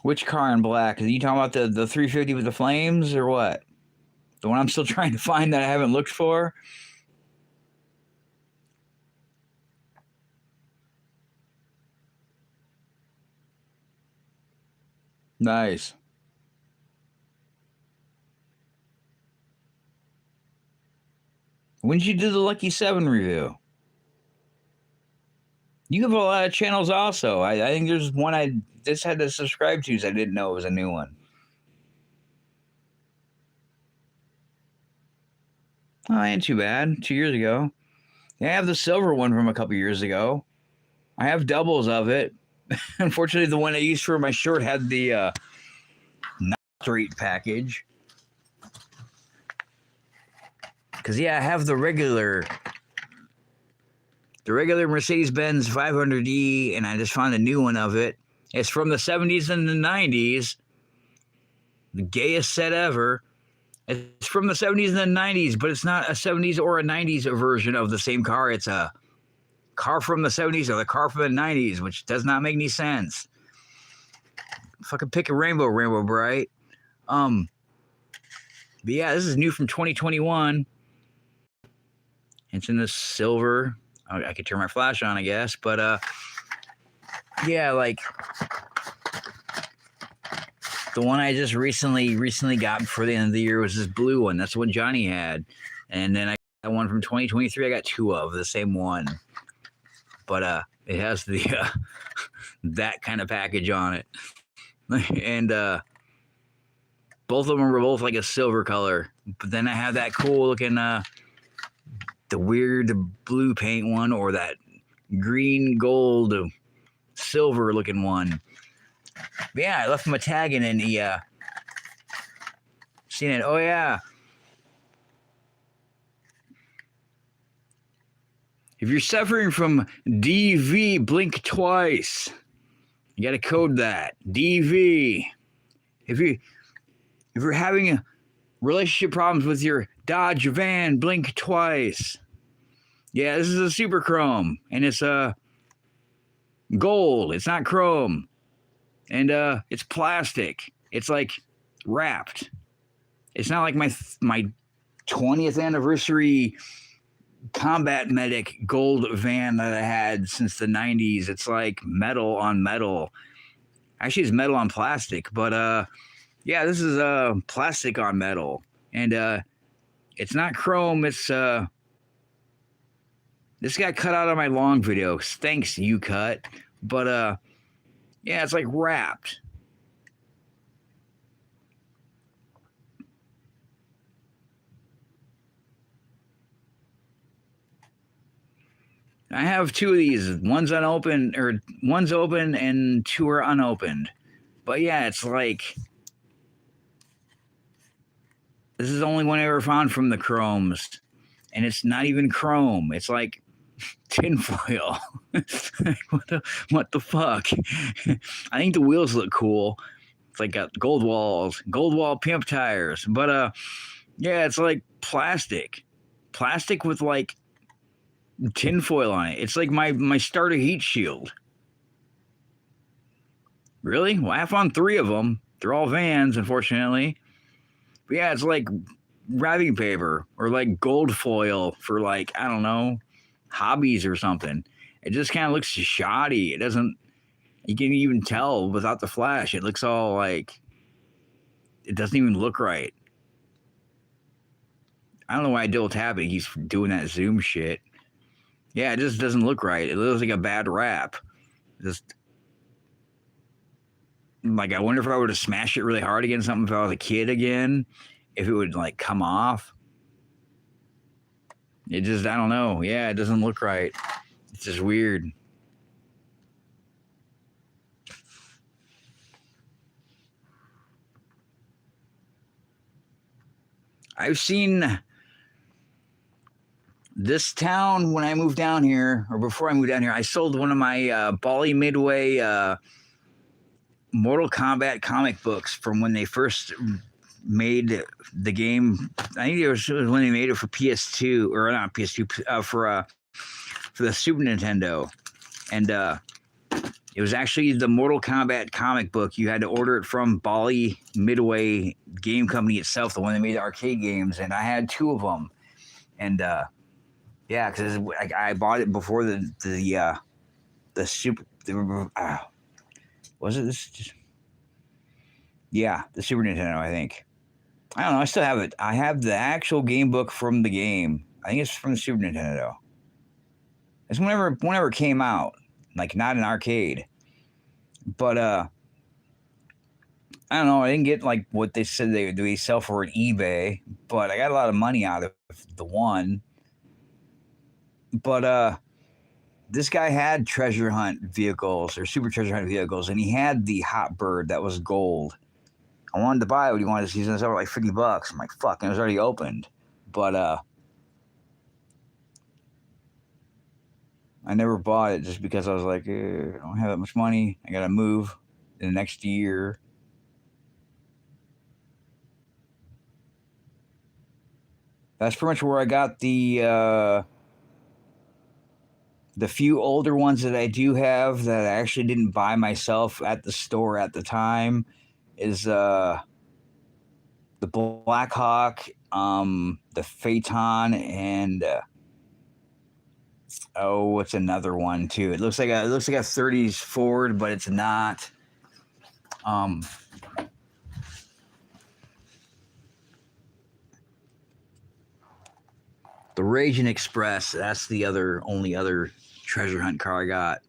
Which car in black? Are you talking about the 350 with the flames, or what? The one I'm still trying to find that I haven't looked for? Nice. When did you do the Lucky 7 review? You have a lot of channels also. I think there's one I just had to subscribe to, so I didn't know it was a new one. Oh, ain't too bad. 2 years ago. Yeah, I have the silver one from a couple years ago. I have doubles of it. Unfortunately, the one I used for my short had the not straight package. Because, yeah, I have the regular Mercedes-Benz 500E, and I just found a new one of it. It's from the 70s and the 90s. The gayest set ever. It's from the 70s and the 90s, but it's not a 70s or a 90s version of the same car. It's a car from the 70s or the car from the 90s, which does not make any sense. Fucking pick a rainbow bright. But yeah, this is new from 2021. It's in the silver. I could turn my flash on, I guess, but yeah, like the one I just recently got before the end of the year was this blue one. That's the one Johnny had, and then I got one from 2023. I got 2 of the same one, but it has the that kind of package on it, and both of them were both like a silver color. But then I have that cool looking the weird blue paint one, or that green gold silver looking one. But yeah, I left him a tag in, and he seen it. Oh yeah, if you're suffering from DV, blink twice. You gotta code that DV. If If you're having relationship problems with your Dodge van, blink twice. Yeah, this is a super chrome, and it's gold. It's not chrome, and it's plastic. It's like wrapped. It's not like my 20th anniversary combat medic gold van that I had since the 90s. It's like metal on metal. Actually, it's metal on plastic, but yeah, this is plastic on metal, and it's not chrome. It's this got cut out of my long video. Thanks, you cut. But yeah, it's like wrapped. I have two of these. One's unopened, or one's open, and two are unopened. But yeah, it's like this is the only one I ever found from the chromes, and it's not even chrome. It's like tinfoil. What the fuck? I think the wheels look cool. It's like got gold walls, gold wall pimp tires. But yeah, it's like plastic with like tinfoil on it. It's like my starter heat shield. Really? Well, I found three of them. They're all vans, unfortunately. But yeah, it's like wrapping paper or like gold foil for like, I don't know, hobbies or something. It just kind of looks shoddy. It doesn't, you can even tell without the flash. It looks all like, it doesn't even look right. I don't know why Dill Tappy keeps doing that zoom shit. Yeah, it just doesn't look right. It looks like a bad wrap. Just like I wonder if I were to smash it really hard against something if I was a kid again, if it would like come off. It just, I don't know. Yeah, it doesn't look right. It's just weird. I've seen this town when I moved down here, or before I moved down here. I sold one of my Bali Midway Mortal Kombat comic books from when they first made the game. I think it was when they made it for PS2, or not PS2, for the Super Nintendo, and it was actually the Mortal Kombat comic book. You had to order it from Bali Midway Game Company itself, the one that made the arcade games, and I had two of them, and yeah, because I bought it before the Super. Was it this? Just, yeah, the Super Nintendo, I think. I don't know. I still have it. I have the actual game book from the game. I think it's from the Super Nintendo. It's whenever it came out, like not an arcade. But I don't know. I didn't get like what they said they sell for on eBay, but I got a lot of money out of the one. But this guy had treasure hunt vehicles or super treasure hunt vehicles, and he had the Hot Bird that was gold. I wanted to buy it. He wanted to see it for like $50. I'm like, fuck, and it was already opened. But I never bought it just because I was like, I don't have that much money. I gotta move in the next year. That's pretty much where I got the few older ones that I do have that I actually didn't buy myself at the store at the time is the Black Hawk, the Phaeton, and what's another one too? It looks like a 30s Ford, but it's not. The Raging Express. That's the only other treasure hunt car I got.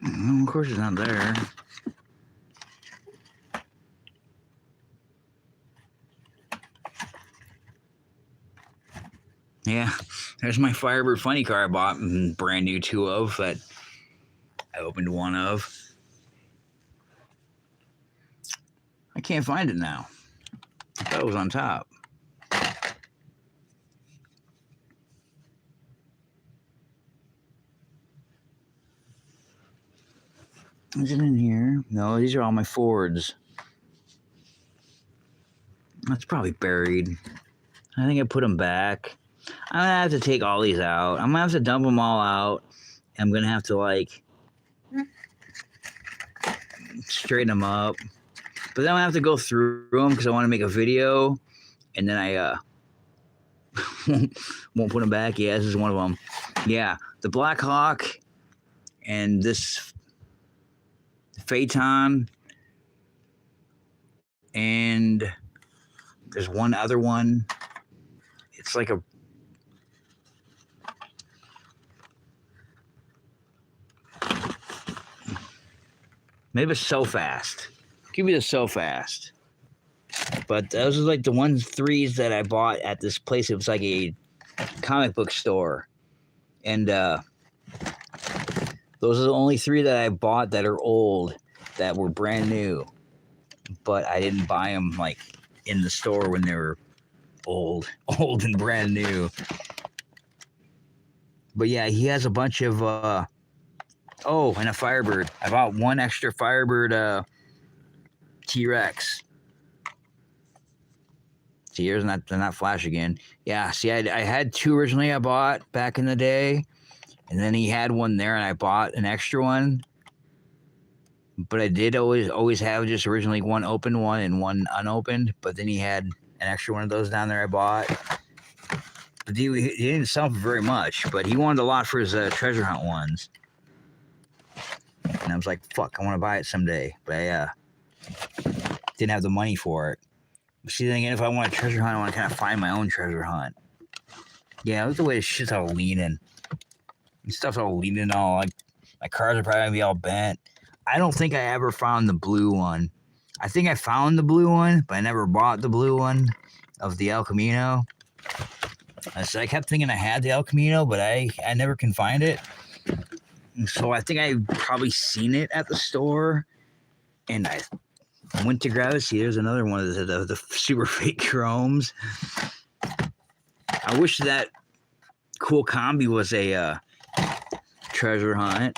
Of course, it's not there. Yeah, there's my Firebird funny car I bought brand new two of that I opened one of. I can't find it now. I thought it was on top. Is it in here? No, these are all my Fords. That's probably buried. I think I put them back. I'm gonna have to take all these out. I'm gonna have to dump them all out. I'm gonna have to like straighten them up. But then I'm gonna have to go through them because I want to make a video, and then I won't put them back. Yeah, this is one of them. Yeah, the Black Hawk and this Phaeton, and there's one other one. It's like a maybe So Fast. Give me the So Fast. But those are like the 1-3s that I bought at this place. It was like a comic book store. And those are the only 3 that I bought that are old, that were brand new. But I didn't buy them like in the store when they were old and brand new. But yeah, he has a bunch of oh, and a Firebird. I bought one extra Firebird T-Rex. See, here's not, they're not flash again. Yeah, see, I had 2 originally I bought back in the day. And then he had one there, and I bought an extra one. But I did always have just originally one open one and one unopened. But then he had an extra one of those down there I bought. But he didn't sell for very much. But he wanted a lot for his treasure hunt ones. And I was like, fuck, I want to buy it someday. But I didn't have the money for it. See, then again, if I want a treasure hunt, I want to kind of find my own treasure hunt. Yeah, look at the way this shit's all leaning. This stuff's all leaning all, like, my cars are probably going to be all bent. I don't think I ever found the blue one. I think I found the blue one, but I never bought the blue one of the El Camino. So I kept thinking I had the El Camino, but I never can find it. And so I think I probably seen it at the store, and I went to grab it. See, there's another one of the super fake chromes. I wish that cool combi was a treasure hunt.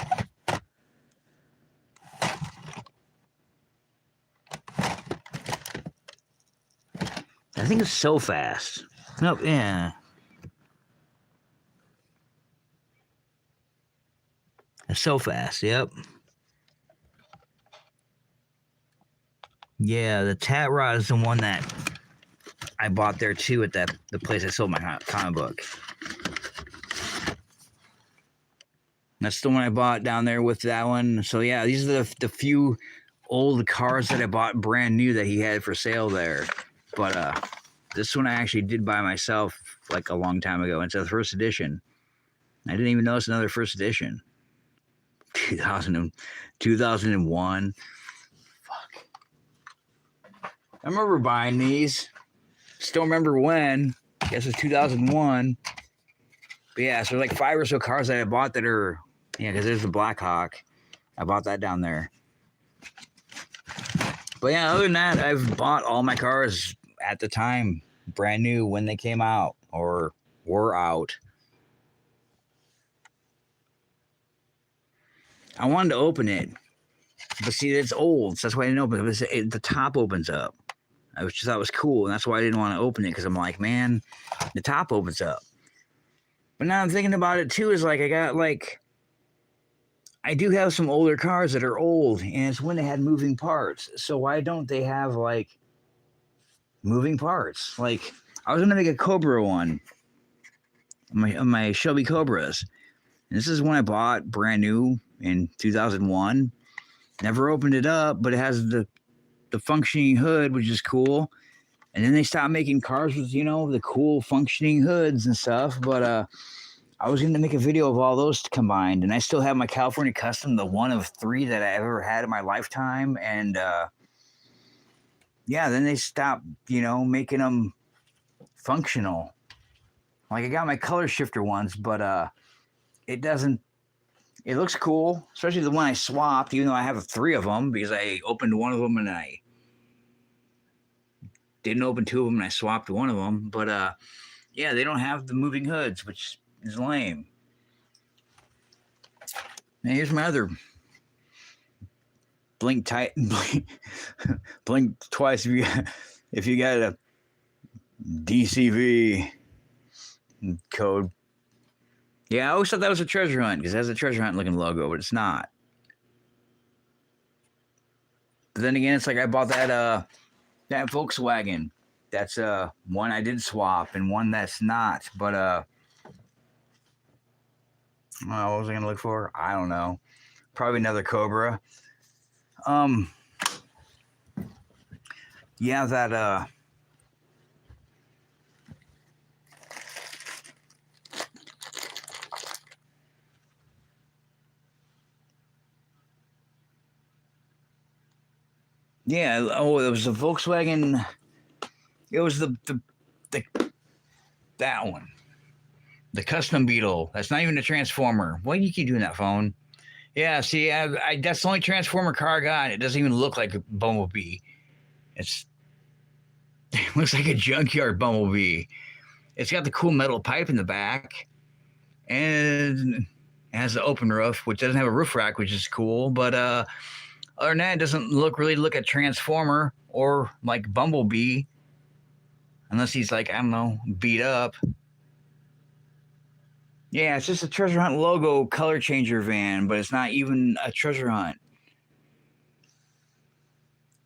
I think it's So Fast. Nope, yeah. It's So Fast, yep. Yeah, the Tat Rod is the one that I bought there too at the place I sold my comic book. That's the one I bought down there with that one. So yeah, these are the few old cars that I bought brand new that he had for sale there. But this one I actually did buy myself like a long time ago. It's a first edition. I didn't even know it's another first edition. 2001. Fuck. I remember buying these. Still remember when. I guess it was 2001. But yeah, so like 5 or so cars that I bought that are, yeah, because there's the Black Hawk. I bought that down there. But yeah, other than that, I've bought all my cars at the time, brand new when they came out or were out. I wanted to open it, but see, it's old, so that's why I didn't open it. The top opens up. I just thought it was cool, and that's why I didn't want to open it, because I'm like, man, the top opens up. But now I'm thinking about it too, is like I do have some older cars that are old, and it's when they had moving parts. So why don't they have like moving parts? Like, I was gonna make a Cobra one, my Shelby Cobras. And this is one I bought brand new in 2001. Never opened it up, but it has the functioning hood, which is cool. And then they stopped making cars with, the cool functioning hoods and stuff. But I was going to make a video of all those combined. And I still have my California Custom, the one of 3 that I ever had in my lifetime. And yeah, then they stopped, making them functional. Like, I got my color shifter ones, but it looks cool, especially the one I swapped, even though I have 3 of them, because I opened one of them and I didn't open 2 of them and I swapped one of them. But yeah, they don't have the moving hoods, which is lame. Now here's my other blink blink twice if you got a DCV code. Yeah, I always thought that was a treasure hunt because it has a treasure hunt looking logo, but it's not. But then again, it's like I bought that Volkswagen. That's one I did swap and one that's not. But what was I gonna look for? I don't know. Probably another Cobra. Yeah, that yeah, oh, it was the Volkswagen. It was the that one. The custom Beetle. That's not even a Transformer. Why do you keep doing that, phone? Yeah, see, that's the only Transformer car I got. It doesn't even look like a Bumblebee. It looks like a junkyard Bumblebee. It's got the cool metal pipe in the back, and it has the open roof, which doesn't have a roof rack, which is cool. But other than that, it doesn't really look at Transformer or like Bumblebee, unless he's like, I don't know, beat up. Yeah, it's just a treasure hunt logo color changer van, but it's not even a treasure hunt.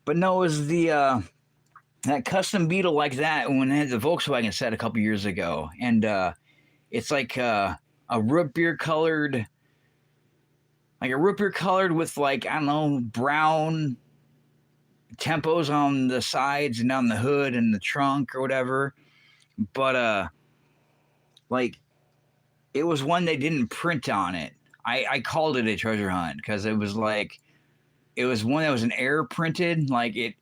But no, it was the that custom Beetle like that when it had the Volkswagen set a couple years ago, and it's like a root beer colored, with like, I don't know, brown tempos on the sides and down the hood and the trunk or whatever. But like, it was one they didn't print on it. I called it a treasure hunt because it was like, it was one that was an air printed. Like it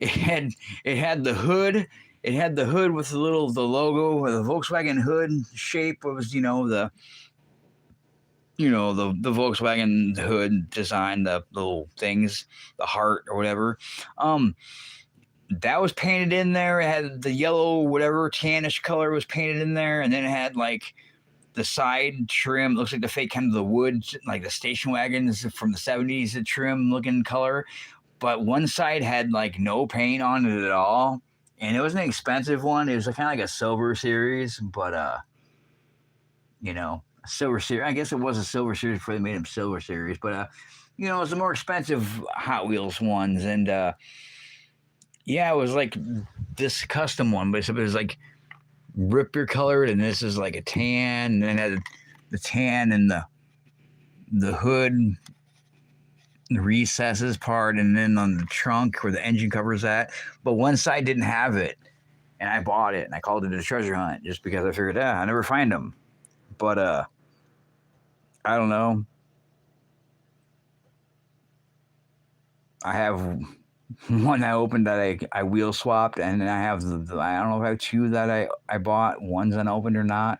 had the hood. It had the hood with the logo or the Volkswagen hood shape. It was, the Volkswagen hood design, the little things, the heart or whatever. That was painted in there. It had the yellow, whatever tannish color was painted in there, and then it had like the side trim. Looks like the fake kind of the wood, like the station wagons from the 70s, the trim looking color. But one side had like no paint on it at all, and it was an expensive one. It was kind of like a silver series, but a silver series. I guess it was a silver series before they made them silver series, but it was the more expensive Hot Wheels ones, and yeah, it was like this custom one, but it was like rip your colored, and this is like a tan, and then it had the tan and the hood, the recesses part, and then on the trunk where the engine cover is at. But one side didn't have it, and I bought it, and I called it a treasure hunt just because I figured, I never find them. But I don't know. I have one I opened that I wheel swapped, and then I have I don't know if I have two that I bought. One's unopened or not,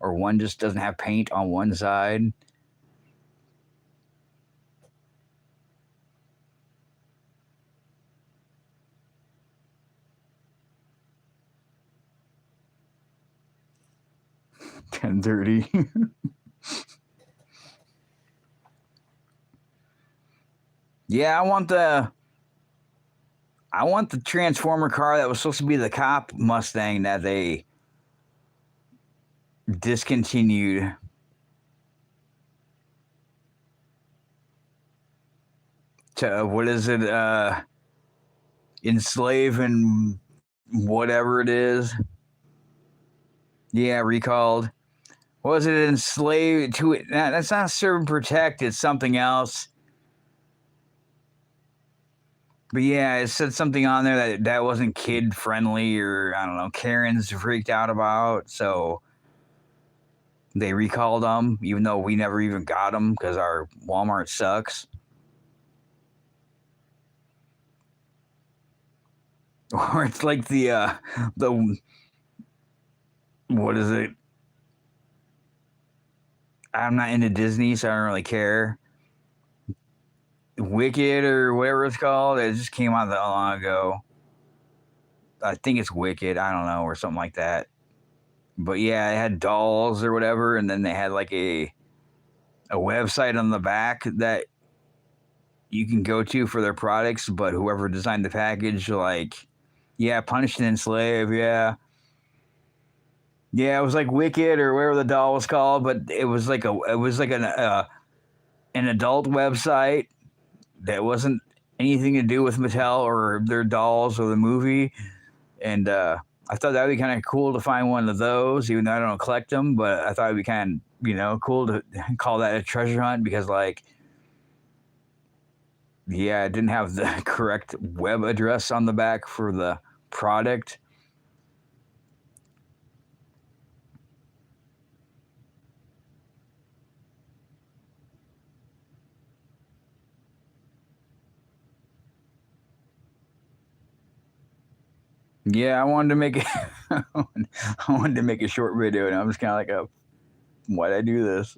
or one just doesn't have paint on one side. $10.30. Yeah, I want the Transformer car that was supposed to be the cop Mustang that they discontinued. To what is it? Enslave and whatever it is. Yeah, recalled. Was it enslaved to it? Nah, that's not serve and protect. It's something else. But yeah, it said something on there that wasn't kid friendly, or I don't know. Karen's freaked out about, so they recalled them, even though we never even got them because our Walmart sucks. Or it's like the what is it? I'm not into Disney, so I don't really care. Wicked or whatever it's called. It just came out that long ago. I think it's Wicked. I don't know, or something like that. But yeah, it had dolls or whatever, and then they had like a website on the back that you can go to for their products, but whoever designed the package, like, yeah, Punished and Enslaved, yeah. Yeah, it was like Wicked or whatever the doll was called, but it was like an adult website that wasn't anything to do with Mattel or their dolls or the movie. And I thought that would be kind of cool to find one of those, even though I don't collect them. But I thought it'd be kind of, cool to call that a treasure hunt because, like, yeah, it didn't have the correct web address on the back for the product. Yeah, I wanted to make it. I wanted to make a short video, and I'm just kind of like, why'd I do this?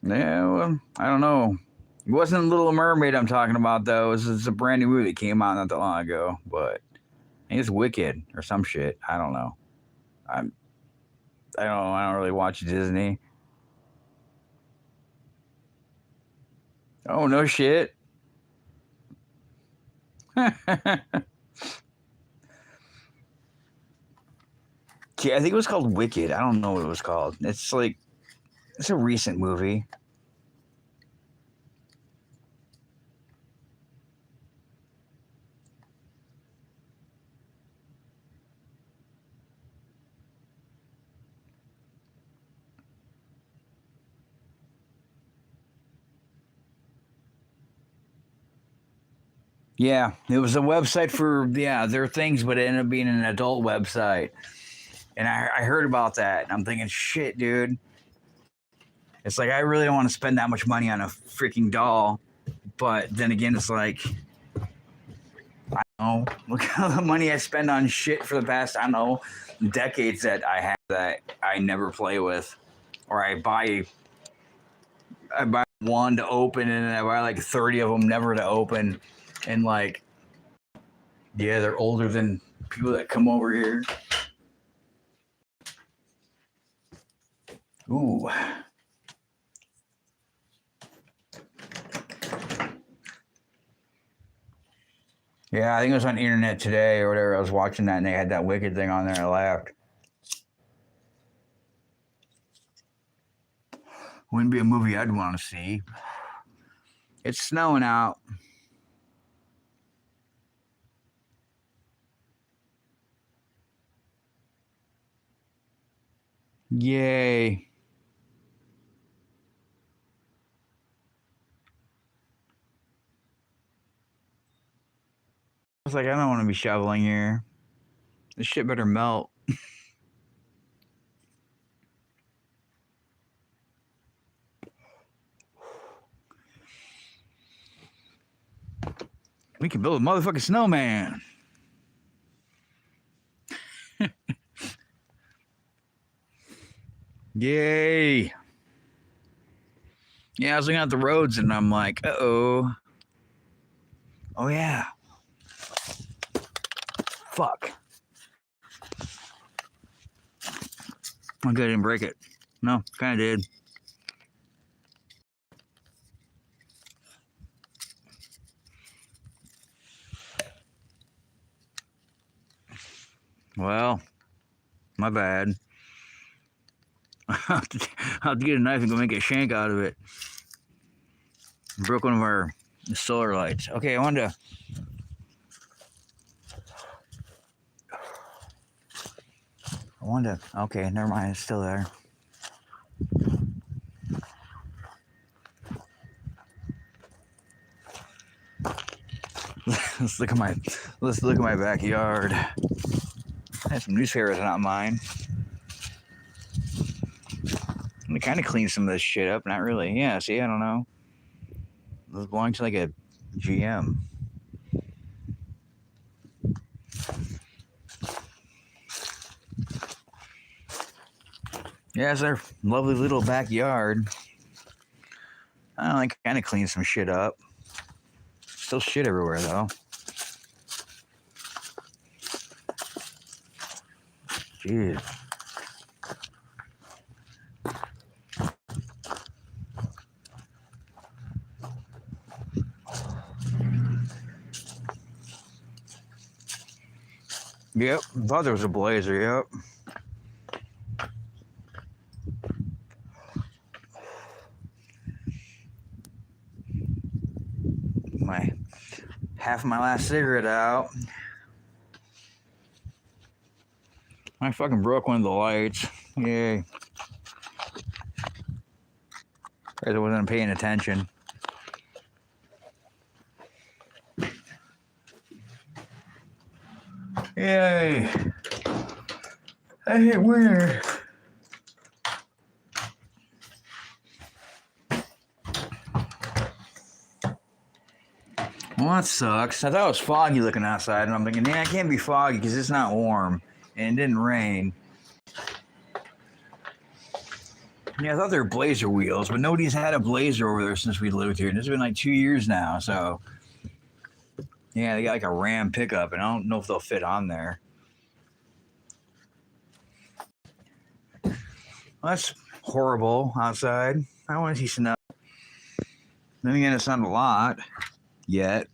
Yeah, well, I don't know. It wasn't Little Mermaid I'm talking about though. It's a brand new movie that came out not that long ago, but I think it's Wicked or some shit. I don't know. I'm I don't really watch Disney. Oh no shit. Yeah, I think it was called Wicked. I don't know what it was called. It's like it's a recent movie. Yeah, it was a website for their things, but it ended up being an adult website. And I heard about that, and I'm thinking, shit, dude. It's like I really don't want to spend that much money on a freaking doll, but then again, it's like, I don't know, look how the money I spend on shit for the past, I don't know, decades that I have that I never play with, or I buy one to open, and then I buy like 30 of them never to open, and like, yeah, they're older than people that come over here. Ooh. Yeah, I think it was on the internet today or whatever. I was watching that and they had that Wicked thing on there. I laughed. Wouldn't be a movie I'd want to see. It's snowing out. Yay. I was like, I don't want to be shoveling here. This shit better melt. We can build a motherfucking snowman. Yay. Yeah, I was looking at the roads and I'm like, uh-oh. Oh, yeah. Fuck. Oh, good, I didn't break it. No, kind of did. Well, my bad. I'll have to get a knife and go make a shank out of it. Broke one of our solar lights. Okay, I wanted to. Okay, never mind. It's still there. let's look at my backyard. I have some newspapers, not mine. I'm kind of clean some of this shit up. Not really. Yeah. See, I don't know. This belongs to like a GM. Yeah, it's our lovely little backyard. I don't know, I kind of cleaned some shit up. Still shit everywhere though. Jeez. Yep, thought there was a blazer. Yep. My half of my last cigarette out. I fucking broke one of the lights. Yay. I wasn't paying attention. Yay. I hit winner. Well, that sucks. I thought it was foggy looking outside, and I'm thinking, yeah, it can't be foggy because it's not warm, and it didn't rain. Yeah, I thought they were Blazer wheels, but nobody's had a Blazer over there since we lived here, and it's been like 2 years now, so... Yeah, they got like a Ram pickup, and I don't know if they'll fit on there. Well, that's horrible outside. I want to see snow. Then again, it's not a lot yet,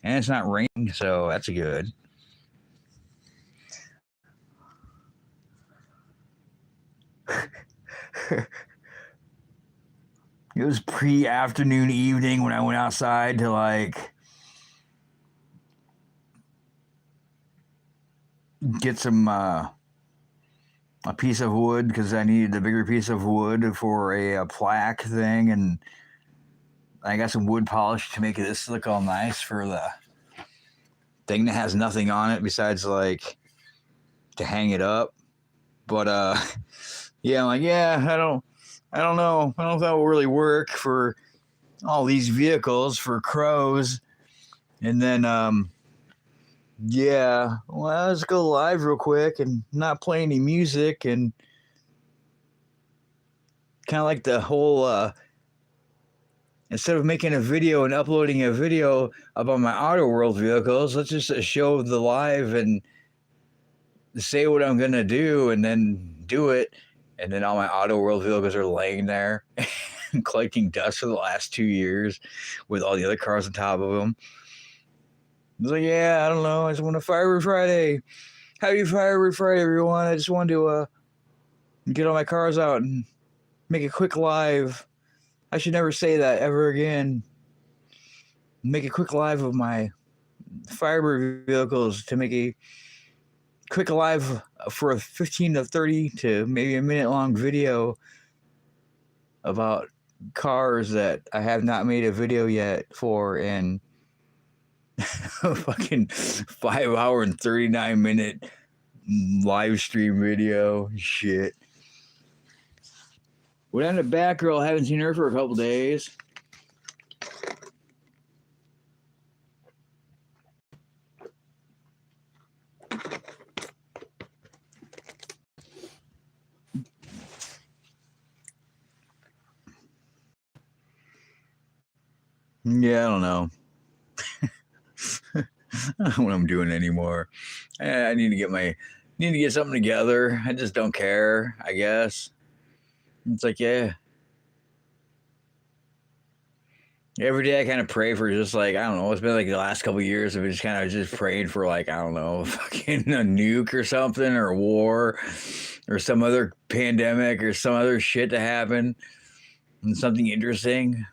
and it's not raining, so that's good. It was pre-afternoon evening when I went outside to like get some a piece of wood because I needed a bigger piece of wood for a plaque thing, and I got some wood polish to make this look all nice for the thing that has nothing on it besides like to hang it up. But yeah, I'm like, yeah, I don't know. I don't know if that will really work for all these vehicles for crows. And then yeah, well, let's go live real quick and not play any music, and kind of like the whole instead of making a video and uploading a video about my Auto World vehicles, let's just show the live and say what I'm gonna do and then do it. And then all my Auto World vehicles are laying there collecting dust for the last 2 years with all the other cars on top of them. I was like, yeah, I don't know. I just want a Firebird Friday. Happy Firebird Friday, everyone. I just wanted to get all my cars out and make a quick live. I should never say that ever again. Make a quick live of my Firebird vehicles to make a quick live for a 15 to 30 to maybe a minute long video about cars that I have not made a video yet for in a fucking 5 hour and 39 minute live stream video. Shit. What happened to Batgirl? I haven't seen her for a couple days. Yeah, I don't know. I don't know what I'm doing anymore. I need to get something together. I just don't care, I guess. It's like, yeah. Every day I kind of pray for just like, I don't know, it's been like the last couple of years I've just kind of just prayed for like, I don't know, fucking a nuke or something, or a war or some other pandemic or some other shit to happen and something interesting.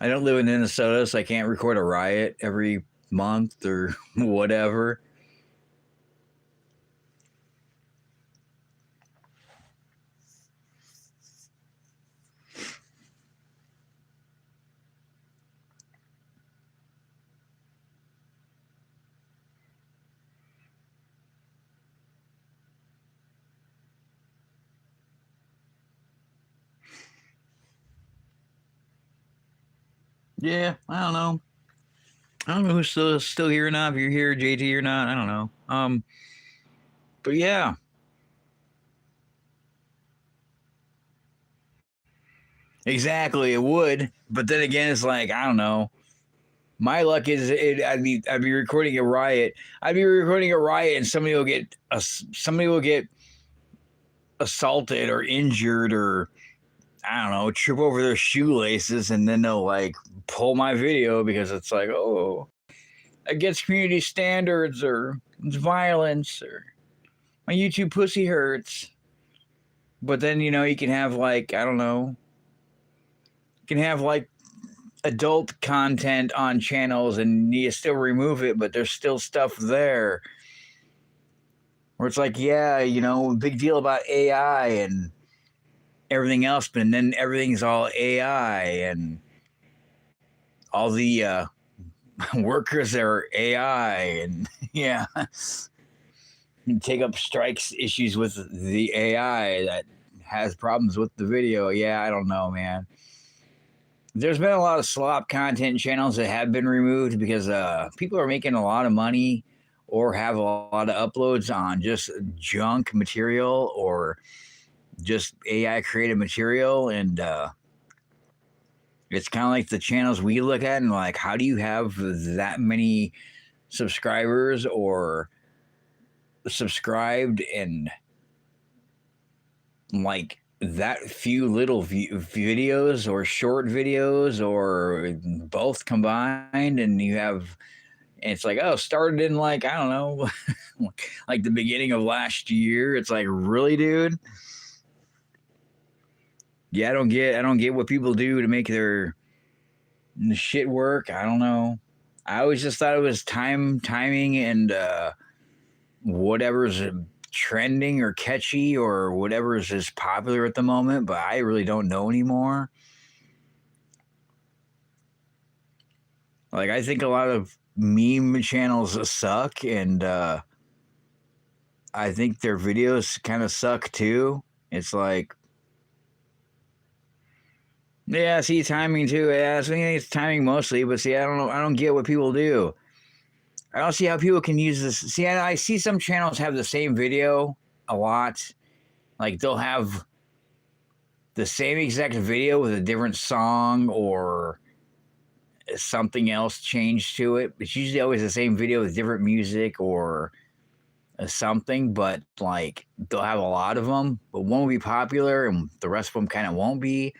I don't live in Minnesota, so I can't record a riot every month or whatever. Yeah, I don't know. I don't know who's still here or not. If you're here, JT or not, I don't know. But yeah. Exactly, it would. But then again, it's like, I don't know. My luck is I'd be recording a riot. I'd be recording a riot, and somebody will get assaulted or injured, or I don't know, trip over their shoelaces, and then they'll like pull my video because it's like, oh, against community standards, or it's violence, or my YouTube pussy hurts. But then, you can have like, I don't know, you can have like adult content on channels and you still remove it, but there's still stuff there where it's like, yeah, big deal about AI and everything else, but then everything's all AI and all the workers are AI, and yeah, you take up strikes issues with the AI that has problems with the video. Yeah, I don't know, man. There's been a lot of slop content channels that have been removed because people are making a lot of money or have a lot of uploads on just junk material or just AI created material. And it's kind of like the channels we look at and like, how do you have that many subscribers or subscribed and like that few little videos or short videos or both combined, and it's like, oh, started in like, I don't know, like the beginning of last year. It's like, really, dude? Yeah, I don't get what people do to make their shit work. I don't know. I always just thought it was timing and whatever's trending or catchy or whatever is popular at the moment, but I really don't know anymore. Like, I think a lot of meme channels suck, and I think their videos kind of suck too. It's like, yeah, see, timing too. Yeah, so I think it's timing mostly, but see, I don't know. I don't get what people do. I don't see how people can use this. See, I see some channels have the same video a lot. Like, they'll have the same exact video with a different song or something else changed to it. It's usually always the same video with different music or something, but like they'll have a lot of them, but one will be popular and the rest of them kind of won't be.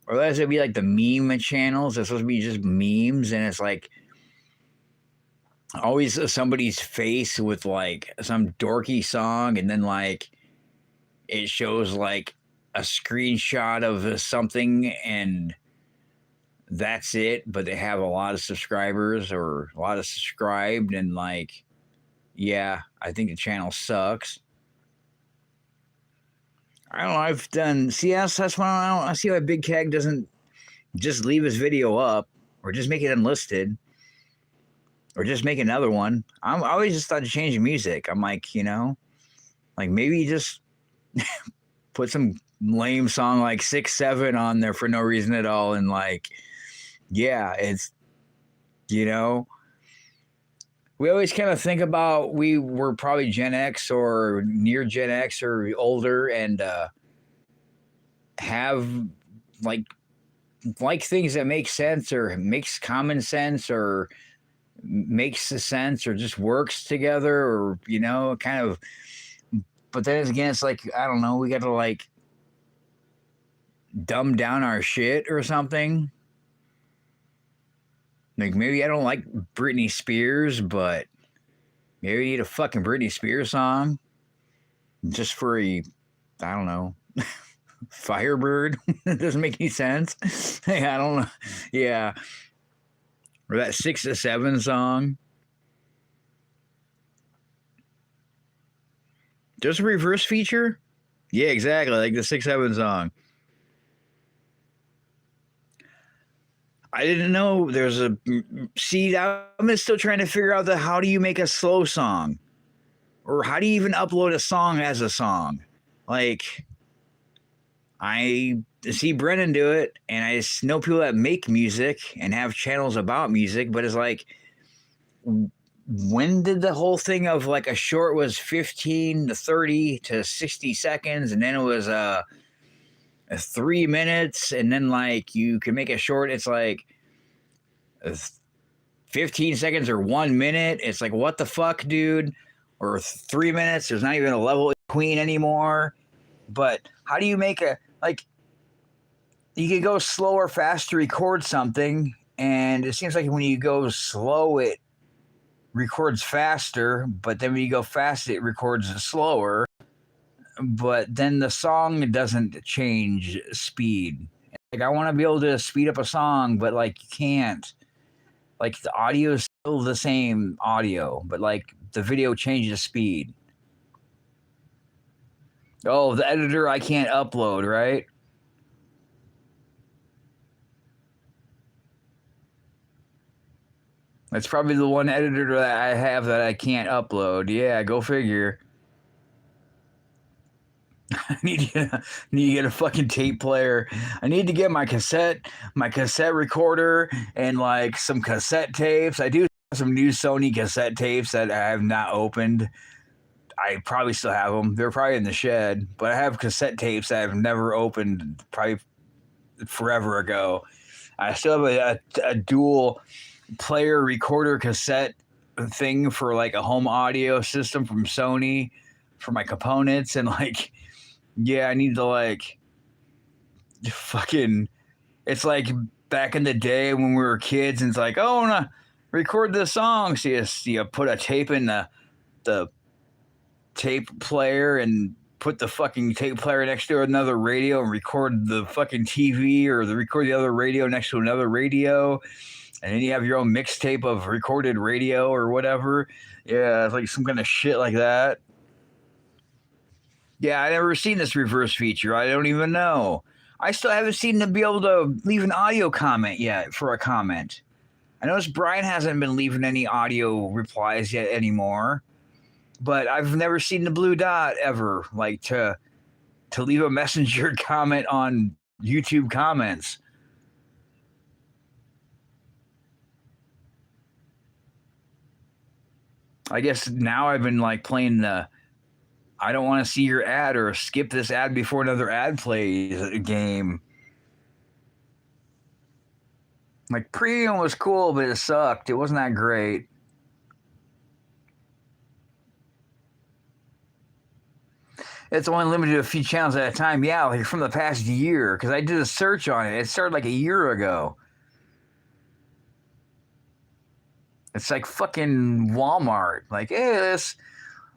Or else it'll be like the meme channels. They're supposed to be just memes, and it's like always somebody's face with like some dorky song, and then like it shows like a screenshot of something, and that's it. But they have a lot of subscribers or a lot of subscribed, and like, yeah, I think the channel sucks. I don't know. I've done CS. That's why I see why Big Keg doesn't just leave his video up or just make it unlisted or just make another one. I always just thought of changing music. I'm like, like maybe just put some lame song like 6-7 on there for no reason at all. And like, yeah, it's, we always kind of think about we were probably Gen X or near Gen X or older and have like things that make sense or makes common sense or makes sense or just works together or, kind of. But then again, it's like, I don't know, we got to like dumb down our shit or something. Like, maybe I don't like Britney Spears, but maybe we need a fucking Britney Spears song just for I don't know, Firebird. That doesn't make any sense. I don't know. Yeah. Or that 6-7 song. There's a reverse feature? Yeah, exactly. Like the 6-7 song. I didn't know there's a. See, I'm still trying to figure out how do you make a slow song? Or how do you even upload a song as a song? Like, I see Brennan do it, and I just know people that make music and have channels about music, but it's like, when did the whole thing of like a short was 15 to 30 to 60 seconds, and then it was 3 minutes, and then like you can make it short. It's like 15 seconds or 1 minute. It's like, what the fuck, dude? Or 3 minutes. There's not even a level in between anymore. But how do you make a, like, you can go slow or fast to record something, and it seems like when you go slow, it records faster, but then when you go fast, it records slower. But then the song doesn't change speed. Like, I want to be able to speed up a song, but like you can't. Like, the audio is still the same audio, but like the video changes speed. Oh, the editor I can't upload, right? That's probably the one editor that I have that I can't upload. Yeah, go figure. I need to get a fucking tape player. I need to get my cassette recorder, and like some cassette tapes. I do have some new Sony cassette tapes that I have not opened. I probably still have them. They're probably in the shed, but I have cassette tapes that I've never opened, probably forever ago. I still have a dual player recorder cassette thing for like a home audio system from Sony for my components, and like, yeah, I need to like fucking, it's like back in the day when we were kids, and it's like, oh, I want to record this song. So you put a tape in the tape player and put the fucking tape player next to another radio and record the fucking TV, or record the other radio next to another radio. And then you have your own mixtape of recorded radio or whatever. Yeah, it's like some kind of shit like that. Yeah, I never seen this reverse feature. I don't even know. I still haven't seen them be able to leave an audio comment yet for a comment. I notice Brian hasn't been leaving any audio replies yet anymore. But I've never seen the blue dot ever, like to leave a messenger comment on YouTube comments. I guess now I've been like playing the I don't want to see your ad, or skip this ad before another ad plays game. Like, premium was cool, but it sucked. It wasn't that great. It's only limited to a few channels at a time. Yeah, like from the past year, because I did a search on it. It started like a year ago. It's like fucking Walmart. Like, hey,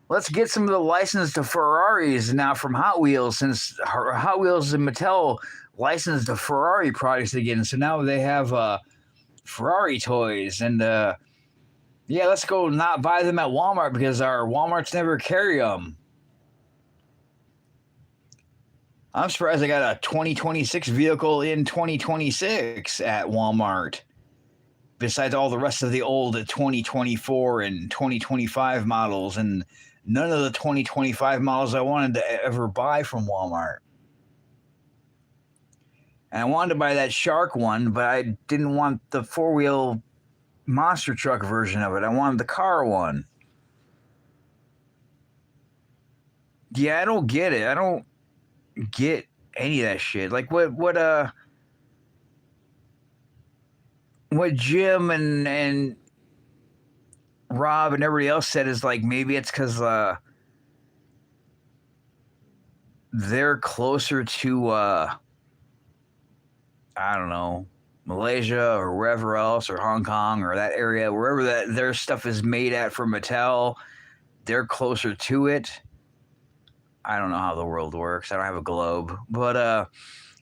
let's get some of the license to Ferraris now from Hot Wheels, since Hot Wheels and Mattel licensed the Ferrari products again. So now they have Ferrari toys, and yeah, let's go not buy them at Walmart because our Walmarts never carry them. I'm surprised I got a 2026 vehicle in 2026 at Walmart, besides all the rest of the old 2024 and 2025 models, and none of the 2025 models I wanted to ever buy from Walmart. And I wanted to buy that Shark one, but I didn't want the four-wheel monster truck version of it. I wanted the car one. Yeah, I don't get it. I don't get any of that shit. Like what Jim and Rob and everybody else said is like, maybe it's because they're closer to I don't know, Malaysia or wherever else, or Hong Kong or that area, wherever that their stuff is made at for Mattel, they're closer to it. I don't know how the world works. I don't have a globe, but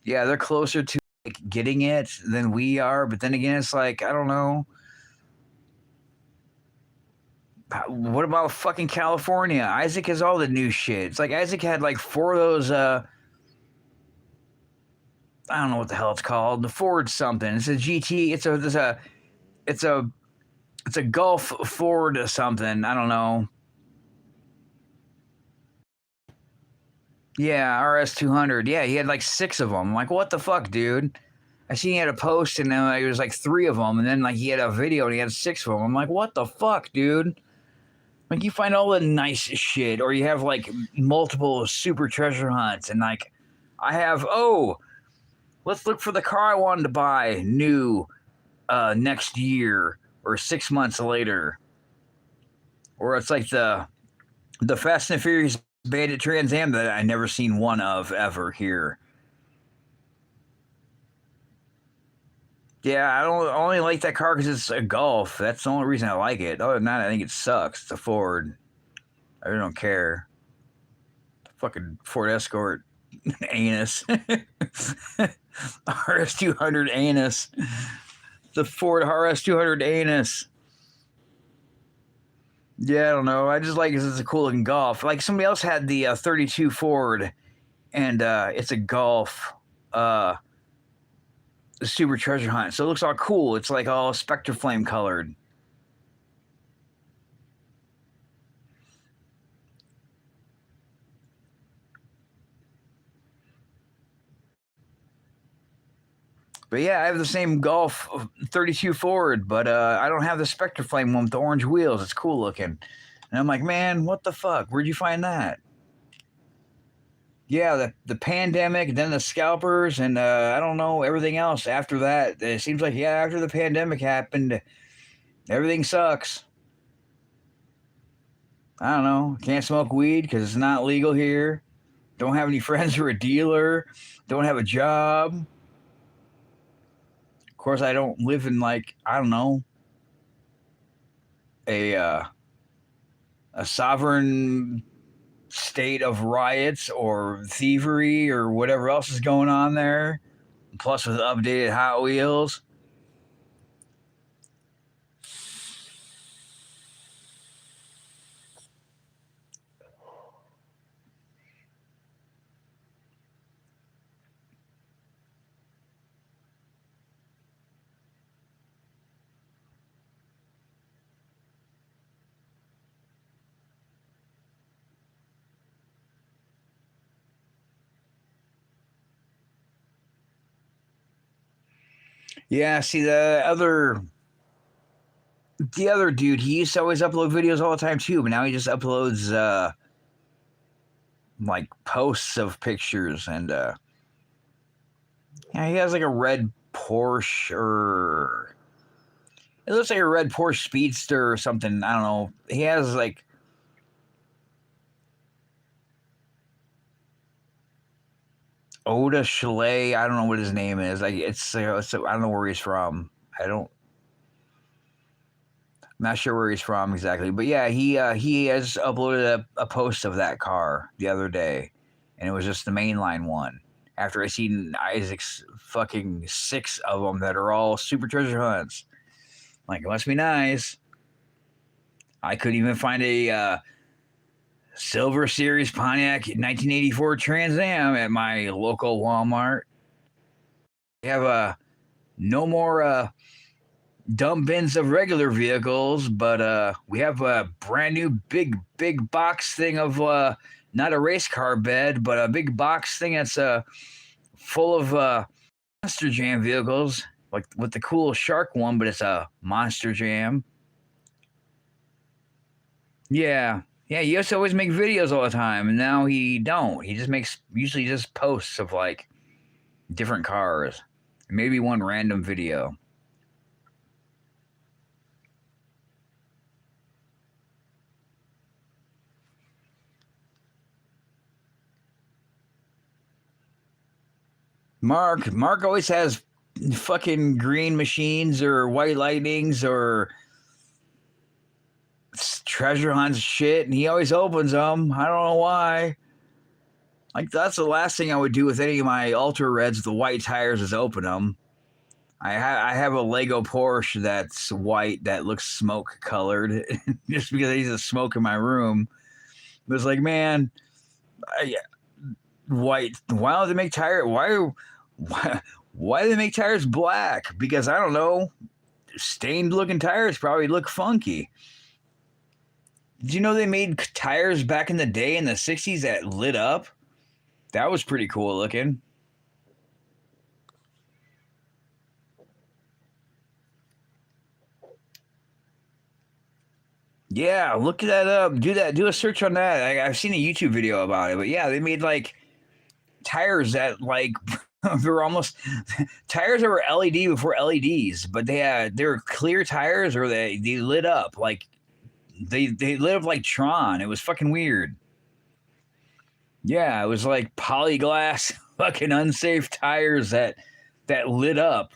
yeah, they're closer to like getting it than we are. But then again, it's like, I don't know. What about fucking California? Isaac has all the new shit. It's like Isaac had like 4 of those. I don't know what the hell it's called. The Ford something. It's a GT. It's a Gulf Ford or something. I don't know. Yeah, RS200. Yeah, he had like 6 of them. I'm like, what the fuck, dude? I seen he had a post, and then there was like 3 of them, and then like he had a video and he had 6 of them. I'm like, what the fuck, dude? Like, you find all the nice shit, or you have like multiple super treasure hunts, and like, I have, let's look for the car I wanted to buy new next year or 6 months later. Or it's like the Fast and Furious Bandit Trans Am that I never seen one of ever here. Yeah, I only like that car because it's a Golf. That's the only reason I like it. Other than that, I think it sucks. It's a Ford. I really don't care. Fucking Ford Escort anus. RS200 anus. The Ford RS200 anus. Yeah, I don't know. I just like it 'cause it's a cool looking Golf. Like somebody else had the 32 Ford, and it's a Golf. The Super Treasure Hunt. So it looks all cool. It's like all Spectre Flame colored. But yeah, I have the same Golf 32 Ford, but I don't have the Spectre Flame one with the orange wheels. It's cool looking. And I'm like, man, what the fuck? Where'd you find that? Yeah, the pandemic, then the scalpers, and I don't know, everything else after that. It seems like, yeah, after the pandemic happened, everything sucks. I don't know. Can't smoke weed because it's not legal here. Don't have any friends who are a dealer. Don't have a job. Of course, I don't live in like, I don't know, a sovereign state of riots or thievery or whatever else is going on there. Plus, with updated Hot Wheels. Yeah, see the other dude, he used to always upload videos all the time too, but now he just uploads like posts of pictures and yeah, he has like a red Porsche or it looks like a red Porsche Speedster or something. I don't know. He has like Oda Chalet. I don't know what his name is. Like I don't know where he's from. I don't. I'm not sure where he's from exactly, but yeah, he has uploaded a post of that car the other day, and it was just the mainline one. After I seen Isaac's fucking 6 of them that are all Super Treasure Hunts, like it must be nice. I couldn't even find a Silver Series Pontiac 1984 Trans Am at my local Walmart. We have no more dump bins of regular vehicles, but we have a brand new big box thing of not a race car bed, but a big box thing that's full of Monster Jam vehicles, like with the cool shark one, but it's a Monster Jam. Yeah. Yeah, he used to always make videos all the time, and now he don't. He just makes usually just posts of like different cars, maybe one random video. Mark always has fucking green machines or white lightnings or treasure hunts shit, and he always opens them. I don't know why. Like that's the last thing I would do with any of my Ultra Reds with the white tires is open them. I have a Lego Porsche that's white that looks smoke colored just because I use the smoke in my room. It was like, man, I, white. Why don't they make tire? Why do they make tires black? Because I don't know. Stained looking tires probably look funky. Did you know they made tires back in the day in the 60s that lit up? That was pretty cool looking. Yeah, look that up. Do that. Do a search on that. I've seen a YouTube video about it. But yeah, they made like tires that like they were almost tires that were LED before LEDs, but they were clear tires or they lit up like they lit up like Tron. It was fucking weird. Yeah, it was like polyglass fucking unsafe tires that lit up.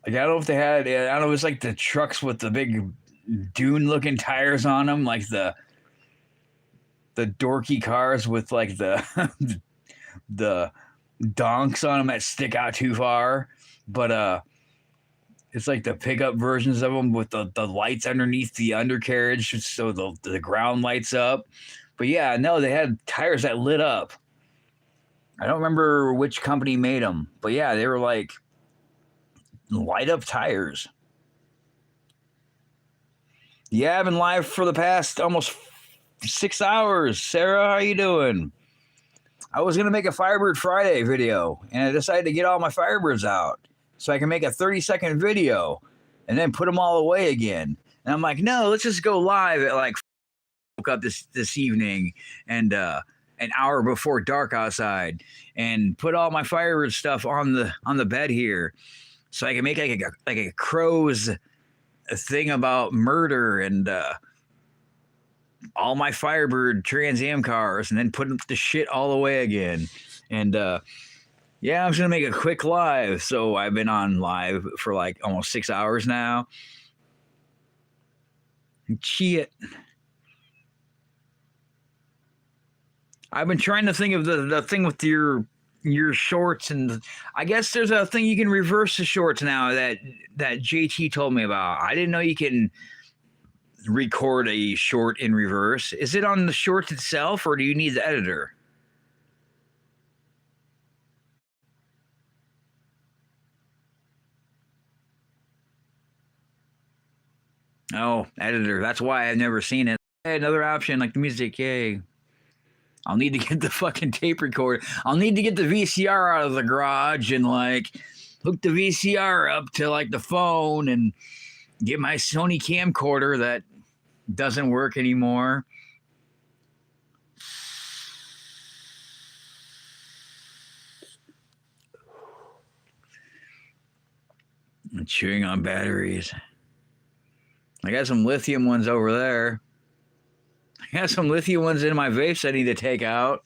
Like I don't know if they had I don't know, it was like the trucks with the big dune looking tires on them, like the dorky cars with like the the donks on them that stick out too far. But it's like the pickup versions of them with the lights underneath the undercarriage, so the ground lights up. But yeah, no, they had tires that lit up. I don't remember which company made them, but yeah, they were like light up tires. Yeah, I've been live for the past almost 6 hours. Sarah, how you doing? I was going to make a Firebird Friday video, and I decided to get all my Firebirds out so I can make a 30-second video and then put them all away again. And I'm like, no, let's just go live at like woke up this evening and an hour before dark outside and put all my Firebird stuff on the bed here so I can make like a crow's thing about murder and all my Firebird Trans-am cars and then put the shit all away again. And yeah, I'm just gonna make a quick live. So I've been on live for like almost 6 hours now. Shit. I've been trying to think of the thing with your shorts, and I guess there's a thing you can reverse the shorts now that JT told me about. I didn't know you can record a short in reverse. Is it on the shorts itself, or do you need the editor? Oh, editor. That's why I've never seen it. Hey, another option like the music. Yay. I'll need to get the fucking tape recorder. I'll need to get the VCR out of the garage and like hook the VCR up to like the phone and get my Sony camcorder that doesn't work anymore. I'm chewing on batteries. I got some lithium ones over there. I got some lithium ones in my vapes I need to take out.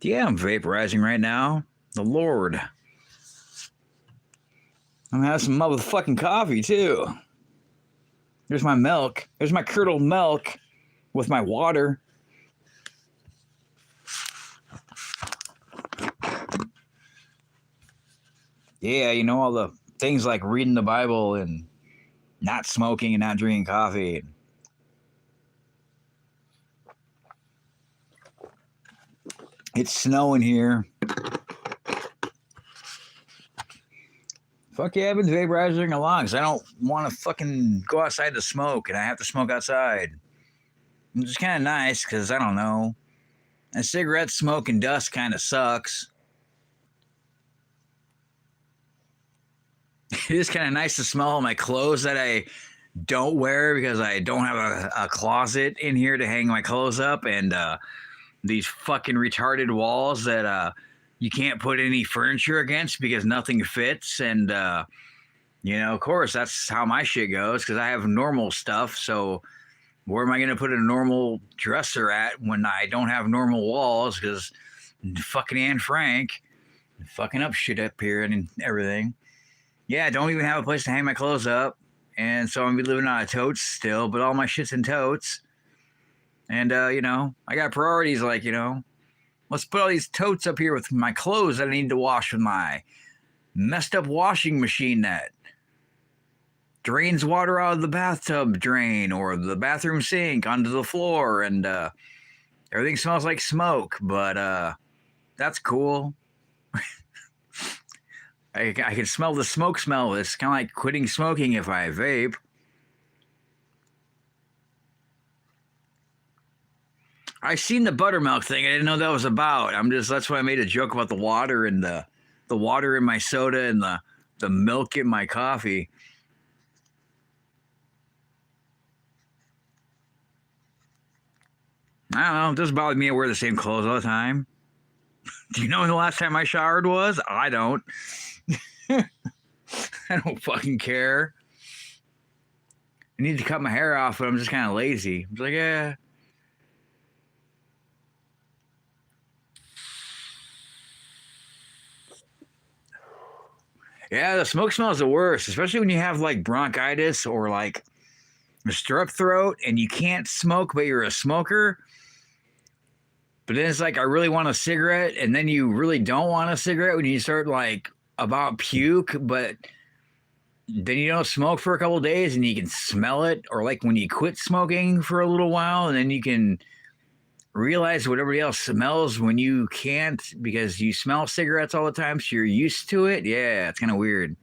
Yeah, I'm vaporizing right now. The Lord. I'm gonna have some motherfucking coffee too. There's my milk. There's my curdled milk with my water. Yeah, you know, all the things like reading the Bible and not smoking and not drinking coffee. It's snowing here. Fuck yeah, I've been vaporizing along because I don't want to fucking go outside to smoke and I have to smoke outside. Which is kind of nice because, I don't know, a cigarette smoke and dust kind of sucks. It is kind of nice to smell all my clothes that I don't wear because I don't have a closet in here to hang my clothes up, and these fucking retarded walls that you can't put any furniture against because nothing fits. And, you know, of course, that's how my shit goes because I have normal stuff. So where am I going to put a normal dresser at when I don't have normal walls? Because fucking Anne Frank fucking up shit up here and everything. Yeah, I don't even have a place to hang my clothes up. And so I'm going to be living out of totes still, but all my shit's in totes. And, you know, I got priorities like, you know, let's put all these totes up here with my clothes that I need to wash with my messed up washing machine that drains water out of the bathtub drain or the bathroom sink onto the floor. And everything smells like smoke, but that's cool. I can smell the smoke smell. It's kind of like quitting smoking if I vape. I seen the buttermilk thing. I didn't know that was about. That's why I made a joke about the water and the water in my soda and the the milk in my coffee. I don't know. It doesn't bother me. I wear the same clothes all the time. Do you know when the last time I showered was? I don't. I don't fucking care. I need to cut my hair off, but I'm just kind of lazy. I'm just like, yeah. Yeah, the smoke smell is the worst, especially when you have like bronchitis or like a strep throat and you can't smoke, but you're a smoker. But then it's like, I really want a cigarette, and then you really don't want a cigarette when you start like about puke, but then you don't smoke for a couple of days and you can smell it, or like when you quit smoking for a little while and then you can realize what everybody else smells when you can't because you smell cigarettes all the time, so you're used to it. Yeah, it's kind of weird.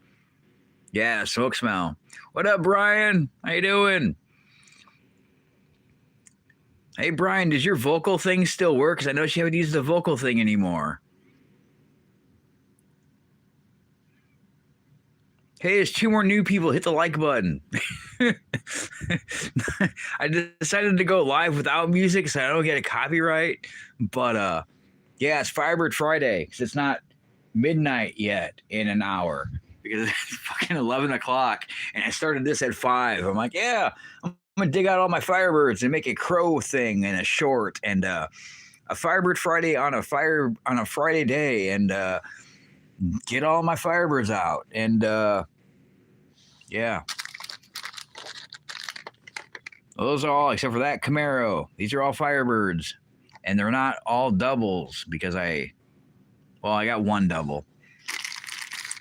Yeah, smoke smell. What up, Brian? How you doing? Hey, Brian, does your vocal thing still work? Because I know you haven't used the vocal thing anymore. Hey, there's 2 more new people. Hit the like button. I decided to go live without music so I don't get a copyright. But yeah, it's Firebird Friday because it's not midnight yet in an hour because it's fucking 11 o'clock and I started this at 5. I'm like, yeah, I'm gonna dig out all my Firebirds and make a crow thing and a short and a Firebird Friday on a Friday day and get all my Firebirds out and yeah. Those are all except for that Camaro. These are all Firebirds, and they're not all doubles because I got one double.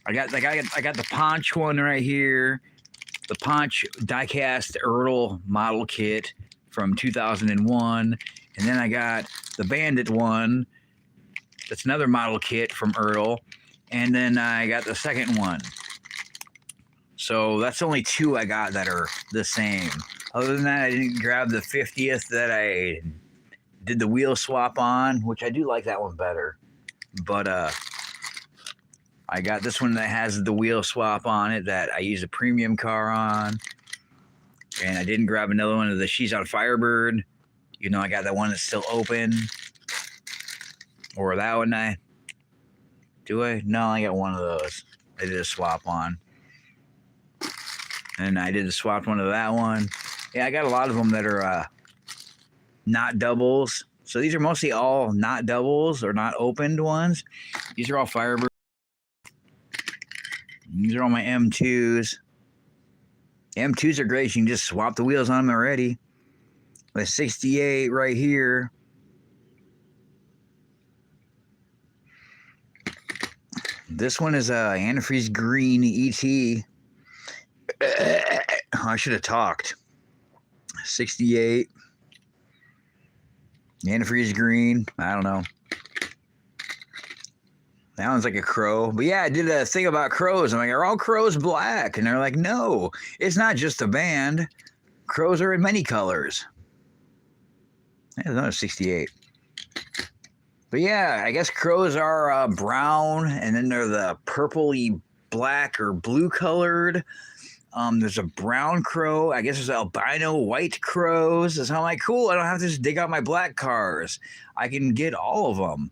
I got the Ponch one right here, the Ponch diecast Ertl model kit from 2001, and then I got the Bandit one. That's another model kit from Ertl, and then I got the second one. So that's only 2 I got that are the same. Other than that, I didn't grab the 50th that I did the wheel swap on, which I do like that one better. But I got this one that has the wheel swap on it that I use a premium car on. And I didn't grab another one of the She's on Firebird. You know, I got that one that's still open. Or that one do I? No, I got one of those. I did a swap on. And I did the swap one of that one. Yeah, I got a lot of them that are not doubles. So these are mostly all not doubles or not opened ones. These are all Firebird. These are all my M2s. M2s are great. You can just swap the wheels on them already. The 68 right here. This one is a antifreeze green ET. I should have talked. 68. Antifreeze green. I don't know. That one's like a crow. But yeah, I did a thing about crows. I'm like, are all crows black? And they're like, no, it's not just a band. Crows are in many colors. There's another 68. But yeah, I guess crows are brown, and then they're the purpley black or blue colored. There's a brown crow. I guess there's albino white crows. So I'm like, cool, I don't have to just dig out my black cars. I can get all of them.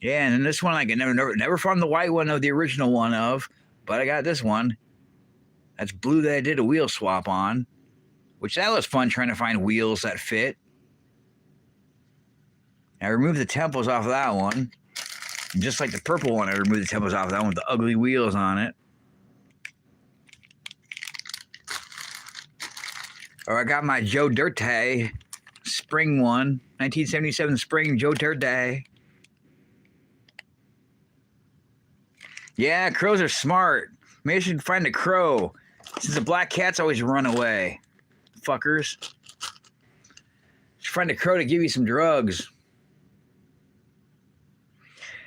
Yeah, and then this one I can never found the white one of the original one of, but I got this one. That's blue that I did a wheel swap on, which that was fun trying to find wheels that fit. I removed the temples off of that one. And just like the purple one, I removed the temples off of that one with the ugly wheels on it. Or I got my Joe Dirte spring one, 1977 spring Joe Dirte. Yeah, crows are smart. Maybe I should find a crow. Since the black cats always run away. Fuckers. Should find a crow to give you some drugs.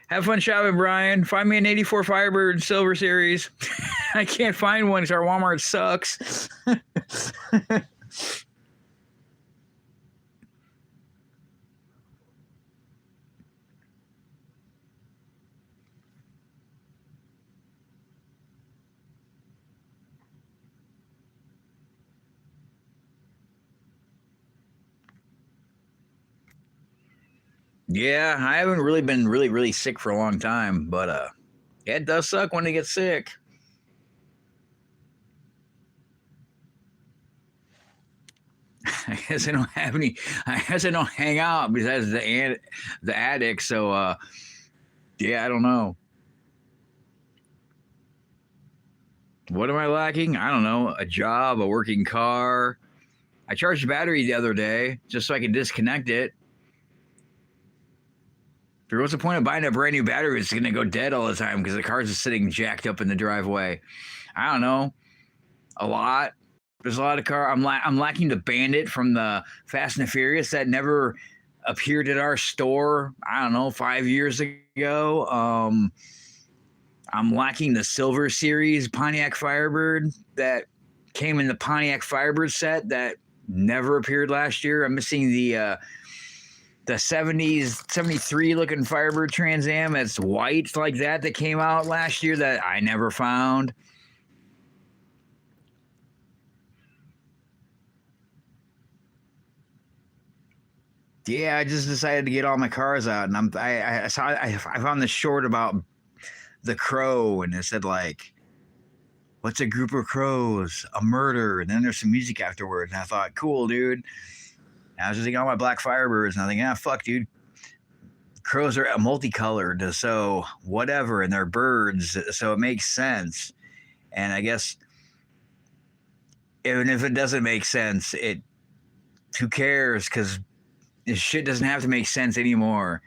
Have fun shopping, Brian. Find me an 84 Firebird Silver Series. I can't find one because our Walmart sucks. Yeah, I haven't really been really sick for a long time, but yeah, it does suck when they get sick. I guess I don't have any. I guess I don't hang out besides the attic. So yeah, I don't know. What am I lacking? I don't know. A job, a working car. I charged the battery the other day just so I can disconnect it. What's the point of buying a brand new battery? It's going to go dead all the time because the car's just sitting jacked up in the driveway. I don't know. A lot. There's a lot of car. I'm lacking the Bandit from the Fast and the Furious that never appeared at our store. I don't know, 5 years ago. I'm lacking the Silver Series Pontiac Firebird that came in the Pontiac Firebird set that never appeared last year. I'm missing the 70s 73 looking Firebird Trans-am. It's white like that came out last year that I never found. Yeah, I just decided to get all my cars out, and I found this short about the crow, and it said like, "What's a group of crows? A murder." And then there's some music afterwards, and I thought, "Cool, dude." And I was just thinking all my black Firebirds, and I think, "Ah, fuck, dude. Crows are multicolored, so whatever, and they're birds, so it makes sense." And I guess even if it doesn't make sense, who cares? Because this shit doesn't have to make sense anymore.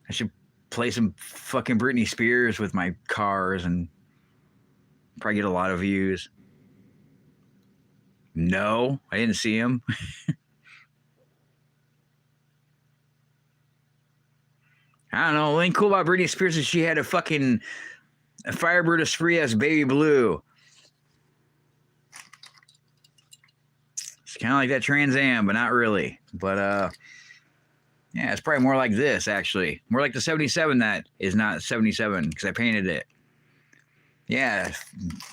I should play some fucking Britney Spears with my cars and probably get a lot of views. No, I didn't see him. I don't know. The thing cool about Britney Spears is she had a Firebird Esprit as baby blue. It's kind of like that Trans Am, but not really. But yeah, it's probably more like this actually. More like the 77 that is not 77 because I painted it. Yeah,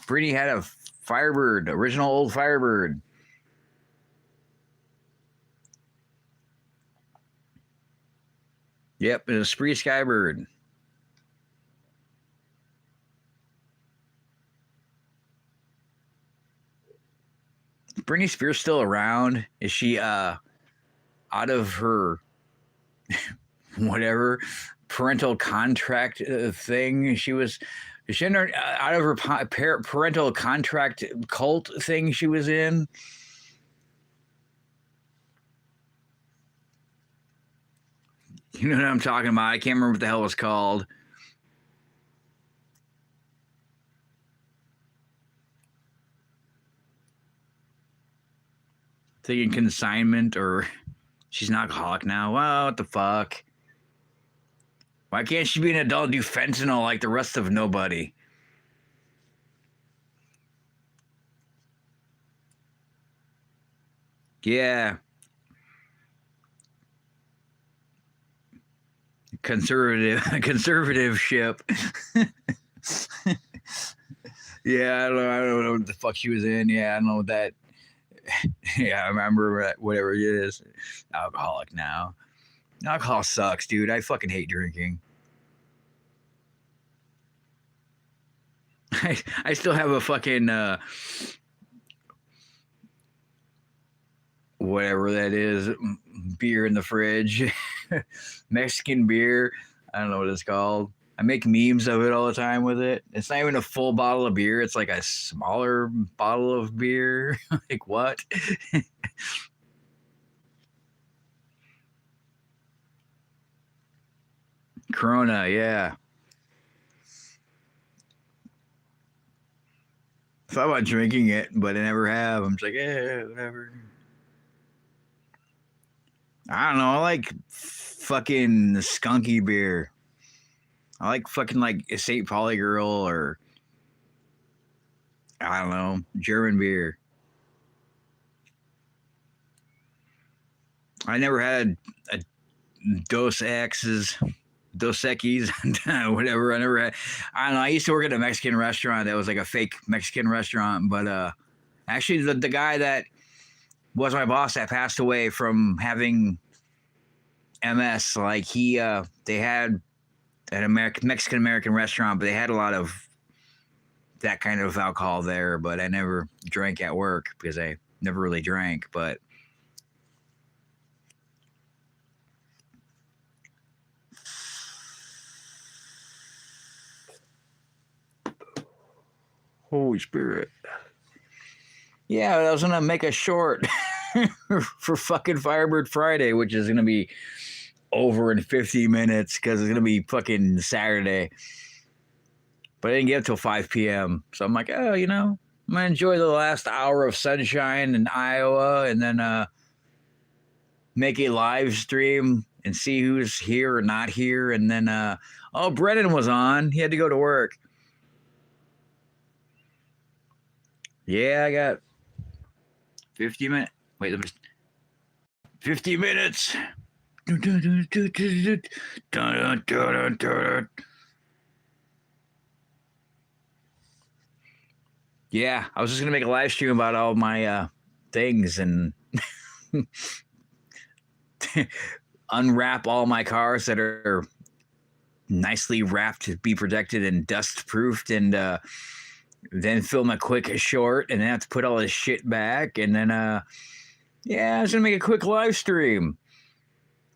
Britney had a Firebird, original old Firebird. Yep, it's a Spree Skybird. Britney Spears still around? Is she out of her whatever parental contract thing? Is she out of her parental contract cult thing she was in? You know what I'm talking about? I can't remember what the hell it was called. Taking consignment, or she's an alcoholic now. Well, what the fuck? Why can't she be an adult and do fentanyl like the rest of nobody? Yeah. Conservative ship. Yeah, I don't know what the fuck she was in. Yeah, I don't know what that. Yeah, I remember whatever it is. Alcoholic now. Alcohol sucks, dude. I fucking hate drinking. I still have a fucking whatever that is, beer in the fridge. Mexican beer. I don't know what it's called. I make memes of it all the time with it. It's not even a full bottle of beer. It's like a smaller bottle of beer. Like what? Corona, yeah. Thought about drinking it, but I never have. I'm just like, whatever. I don't know. I like fucking skunky beer. I like fucking like St. Pauli Girl or I don't know, German beer. I never had a Dos X's, Dos Equis, whatever. I don't know. I used to work at a Mexican restaurant that was like a fake Mexican restaurant, but Actually, the guy that was my boss that passed away from having MS, like they had an Mexican American restaurant, but they had a lot of that kind of alcohol there. But I never drank at work because I never really drank. But Holy Spirit. Yeah, I was gonna make a short for fucking Firebird Friday, which is gonna be over in 50 minutes because it's gonna be fucking Saturday. But I didn't get up till 5 p.m. So I'm like, oh, I'm gonna enjoy the last hour of sunshine in Iowa, and then make a live stream and see who's here or not here. And then Brennan was on. He had to go to work. Yeah, I got 50 minutes. Wait, 50 minutes. Yeah, I was just gonna make a live stream about all my things and unwrap all my cars that are nicely wrapped to be protected and dust proofed, and then film a quick short, and then have to put all this shit back, and then I was gonna make a quick live stream.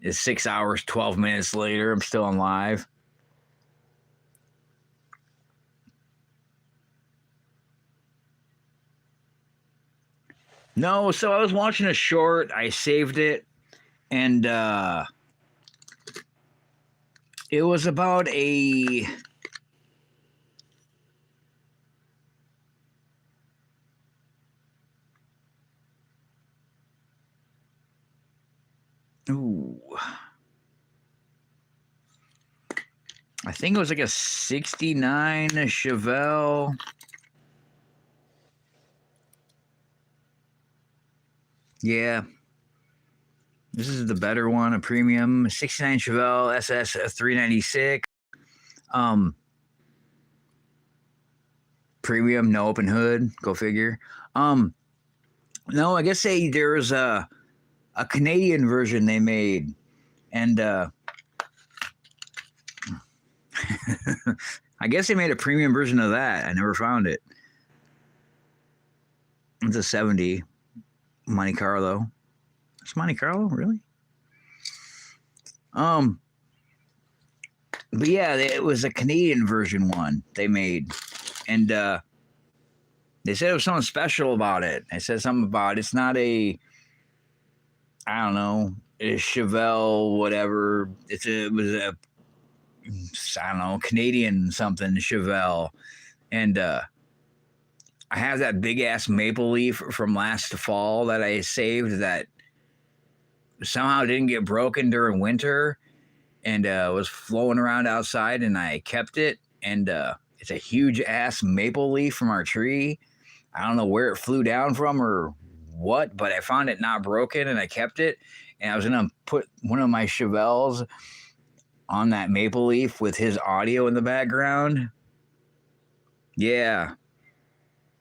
It's 6 hours, 12 minutes later. I'm still on live. No, so I was watching a short. I saved it, and it was about a I think it was like a 69 Chevelle. Yeah. This is the better one, a premium 69 Chevelle SS 396. Premium, no open hood. Go figure. No, I guess there's a Canadian version they made, and I guess they made a premium version of that. I never found it. It's a 70 Monte Carlo. It's Monte Carlo, really? But yeah, it was a Canadian version one they made, and they said it was something special about it. They said something about it's not a, I don't know, a Chevelle, whatever. It was a, I don't know, Canadian something Chevelle, and I have that big ass maple leaf from last fall that I saved that somehow didn't get broken during winter, and was flowing around outside, and I kept it, and it's a huge ass maple leaf from our tree. I don't know where it flew down from or what, but I found it not broken, and I kept it, and I was gonna put one of my Chevelles on that maple leaf with his audio in the background. Yeah.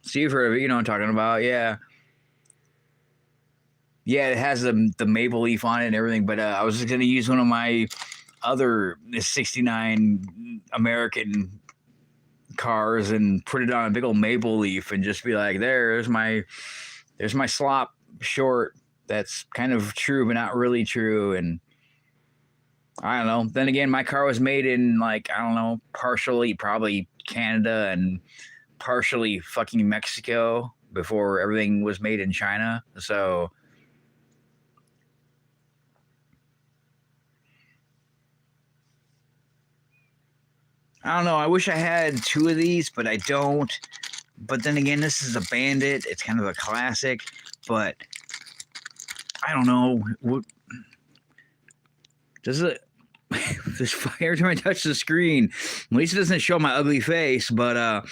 See, you've heard of it, you know what I'm talking about, yeah. Yeah, it has the maple leaf on it and everything, but I was just going to use one of my other 69 American cars and put it on a big old maple leaf and just be like, there's my slop short that's kind of true but not really true. And I don't know. Then again, my car was made in, like, I don't know, partially probably Canada and partially fucking Mexico before everything was made in China. So I don't know. I wish I had two of these, but I don't. But then again, this is a Bandit. It's kind of a classic, but I don't know. What does it? Every time I touch the screen, at least it doesn't show my ugly face, but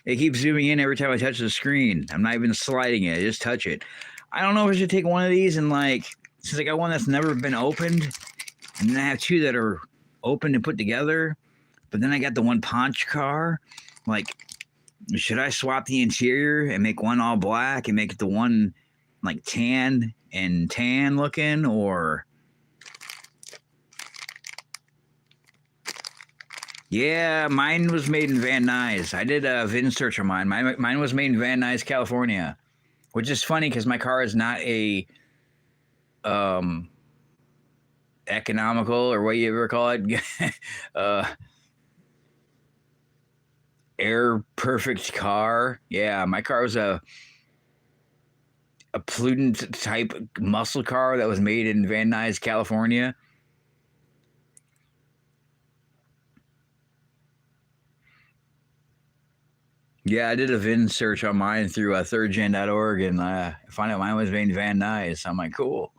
it keeps zooming in every time I touch the screen. I'm not even sliding it. I just touch it. I don't know if I should take one of these and, like, since I got one that's never been opened, and then I have two that are open and put together, but then I got the one Ponch car, like, Should I swap the interior and make one all black and make it the one like tan looking, or yeah, mine was made in Van Nuys. I did a VIN search on mine. Mine was made in Van Nuys, California, which is funny because my car is not a um economical, or what you ever call it, uh air perfect car. Yeah, my car was a pollutant type muscle car that was made in Van Nuys, California. Yeah, I did a VIN search on mine through thirdgen.org, and I found out mine was made in Van Nuys. I'm like, cool.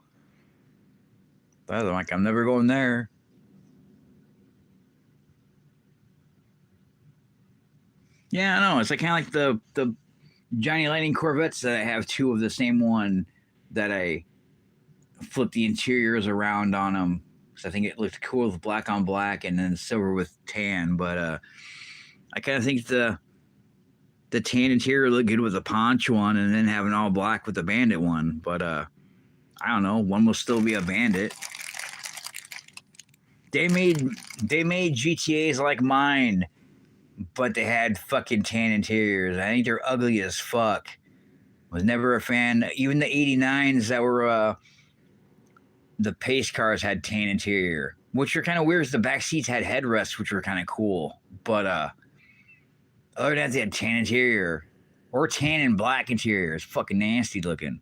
But I'm like, I'm never going there. Yeah, I know. It's like kind of like the Johnny Lightning Corvettes that I have two of the same one that I flip the interiors around on them. So I think it looked cool with black on black and then silver with tan. But I kind of think the tan interior looked good with the Ponch one, and then having all black with the Bandit one. But I don't know. One will still be a Bandit. They made GTAs like mine, but they had fucking tan interiors. I think they're ugly as fuck. Was never a fan. Even the 89s that were the pace cars had tan interior, which are kind of weird. The back seats had headrests, which were kind of cool. But other than that, they had tan interior or tan and black interior. It's fucking nasty looking.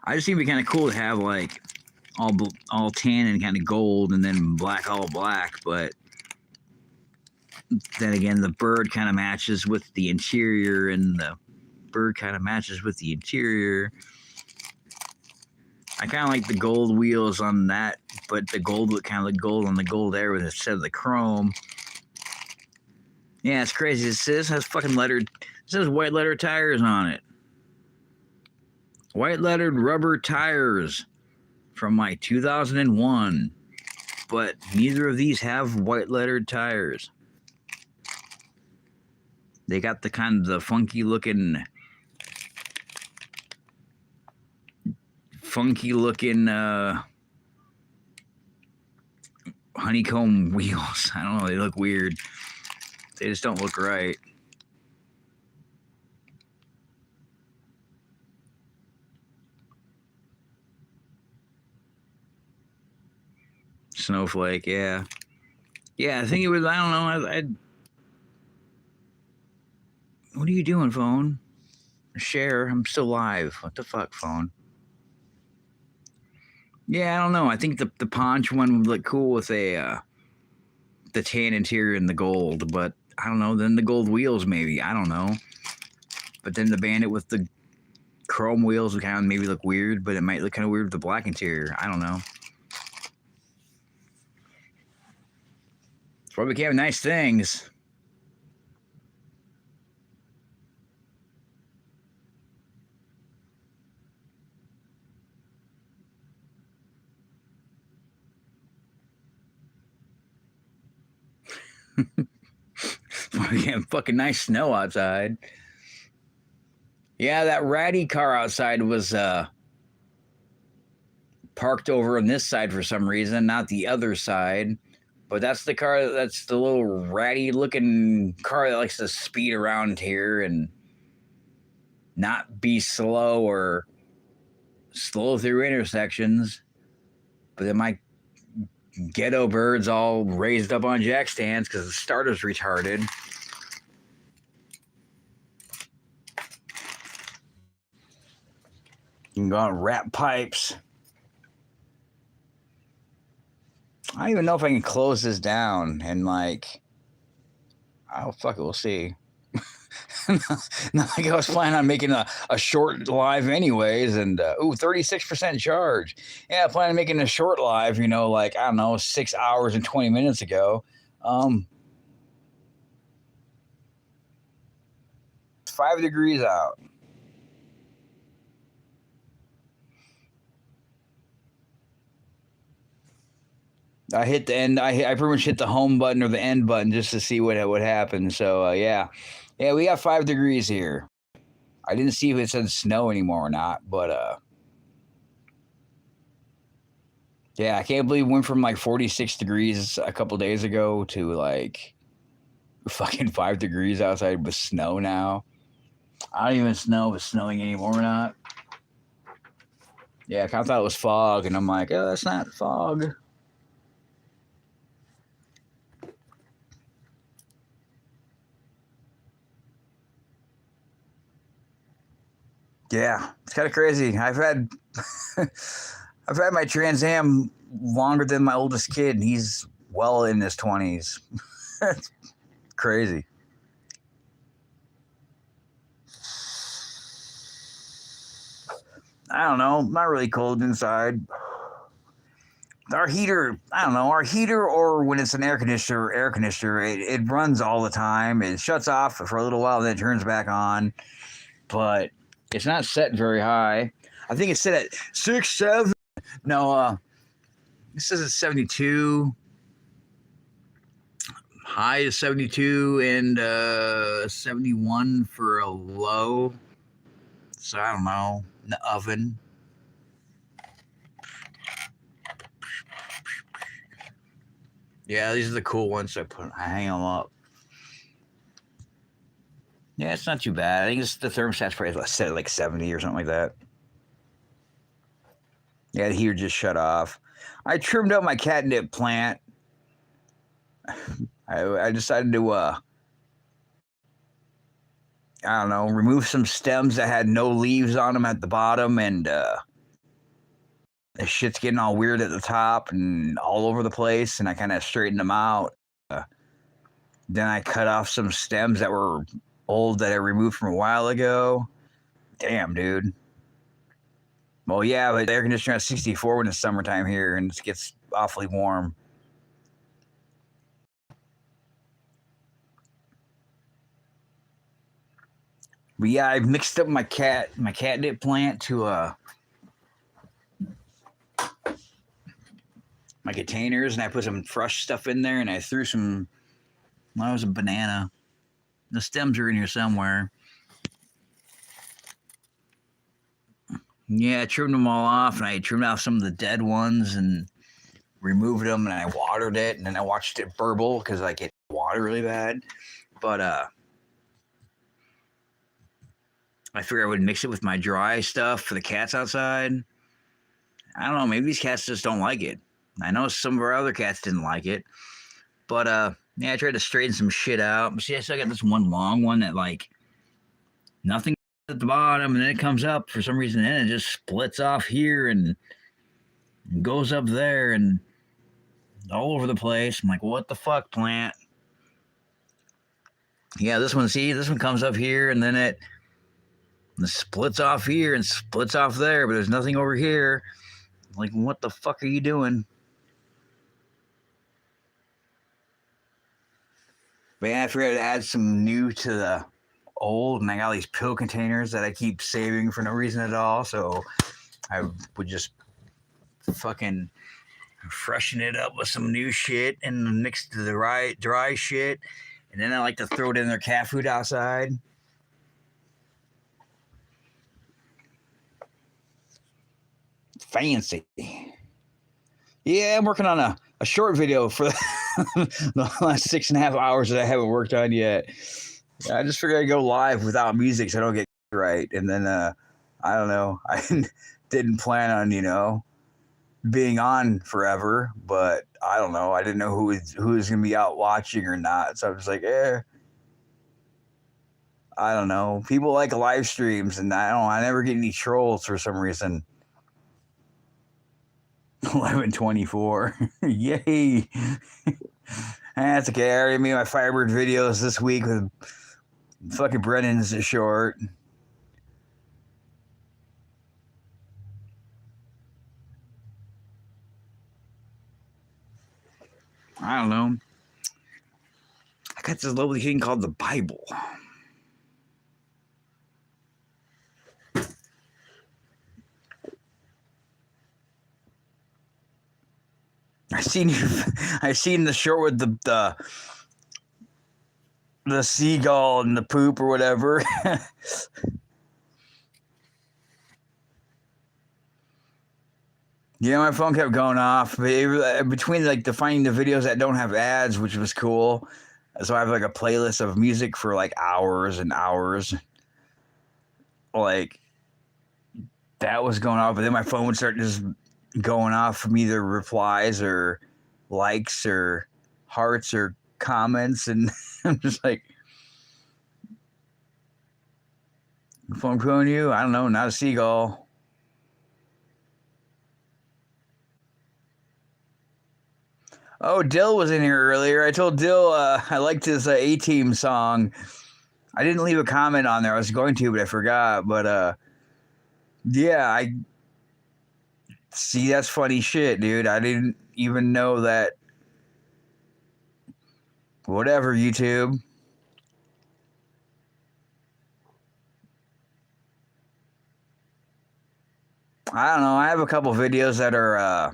I just think it'd be kind of cool to have like all tan and kind of gold, and then black all black. But then again, the bird kind of matches with the interior, and the bird kind of matches with the interior. I kind of like the gold wheels on that, but the gold look kind of like gold on the gold there instead of the chrome. Yeah, it's crazy. This has fucking lettered. It says white letter tires on it. White lettered rubber tires from my 2001. But neither of these have white lettered tires. They got the kind of the funky looking honeycomb wheels. I don't know, they look weird. They just don't look right. Snowflake, yeah. Yeah, I think it was, I don't know, what are you doing, phone? Share, I'm still live. What the fuck, phone? Yeah, I don't know. I think the Ponch one would look cool with the tan interior and the gold, but I don't know. Then the gold wheels, maybe. I don't know. But then the Bandit with the chrome wheels would kind of maybe look weird, but it might look kind of weird with the black interior. I don't know. Probably became nice things. Probably fucking nice snow outside. Yeah, that ratty car outside was parked over on this side for some reason, not the other side. But that's the car, that's the little ratty looking car that likes to speed around here and not be slow or slow through intersections. But then my ghetto bird's all raised up on jack stands because the starter's retarded. You can go out and wrap pipes. I don't even know if I can close this down and like, oh fuck it, we'll see. Not like I was planning on making a short live anyways, and 36% charge. Yeah, I plan on making a short live, like, I don't know, 6 hours and 20 minutes ago. 5 degrees out. I hit the end. I pretty much hit the home button or the end button just to see what happened. So yeah, we got 5 degrees here. I didn't see if it said snow anymore or not, but yeah, I can't believe it went from like 46 degrees a couple days ago to like fucking 5 degrees outside with snow now. I don't even know if it's snowing anymore or not. Yeah, I kind of thought it was fog, and I'm like, oh, that's not fog. Yeah, it's kind of crazy. I've had my Trans Am longer than my oldest kid, and he's well in his 20s. Crazy. I don't know. Not really cold inside. Our heater, I don't know, our heater, or when it's an air conditioner, it runs all the time. It shuts off for a little while, then it turns back on. But it's not set very high. I think it's set at 6, 7. No, this says it's 72. High is 72 and 71 for a low. So I don't know. The oven. Yeah, these are the cool ones. I hang them up. Yeah, it's not too bad. I think the thermostat's probably set at like 70 or something like that. Yeah, the heater just shut off. I trimmed up my catnip plant. I decided to I don't know, remove some stems that had no leaves on them at the bottom, and the shit's getting all weird at the top and all over the place, and I kind of straightened them out. Then I cut off some stems that were old that I removed from a while ago. Damn, dude. Well, yeah, but the air conditioner at 64 when it's summertime here, and it gets awfully warm. But yeah, I've mixed up my catnip plant to my containers, and I put some fresh stuff in there, and I threw some. Well, it was a banana. The stems are in here somewhere. Yeah, I trimmed them all off, and I trimmed off some of the dead ones and removed them, and I watered it, and then I watched it burble because I get water really bad. But I figured I would mix it with my dry stuff for the cats outside. I don't know, maybe these cats just don't like it. I know some of our other cats didn't like it. But yeah, I tried to straighten some shit out. But see, I still got this one long one that like nothing at the bottom, and then it comes up for some reason, and it just splits off here and goes up there and all over the place. I'm like, what the fuck, plant? Yeah, this one, see, this one comes up here, and then it splits off here and splits off there, but there's nothing over here. Like, what the fuck are you doing? But yeah, I figured I'd add some new to the old, and I got these pill containers that I keep saving for no reason at all, so I would just fucking freshen it up with some new shit and mix to the dry shit, and then I like to throw it in their cat food outside. Fancy. Yeah, I'm working on a short video for the last 6.5 hours that I haven't worked on yet. I just figured I'd go live without music so I don't get right. And then, I don't know. I didn't plan on, being on forever, but I don't know. I didn't know who was going to be out watching or not. So I was like, I don't know. People like live streams, and I never get any trolls for some reason. 11:24. Yay. That's okay. I already made my Firebird videos this week with fucking Brennan's short. I don't know. I got this lovely thing called the Bible. I seen the short with the seagull and the poop or whatever. Yeah, my phone kept going off between like the finding the videos that don't have ads, which was cool. So I have like a playlist of music for like hours and hours. Like that was going off, but then my phone would start just going off from either replies or likes or hearts or comments, and I'm just like, phone calling you? I don't know, not a seagull. Oh, Dill was in here earlier. I told Dill I liked his A-Team song. I didn't leave a comment on there. I was going to, but I forgot. But yeah, I see. That's funny shit, dude. I didn't even know that. Whatever, YouTube. I don't know. I have a couple videos that are,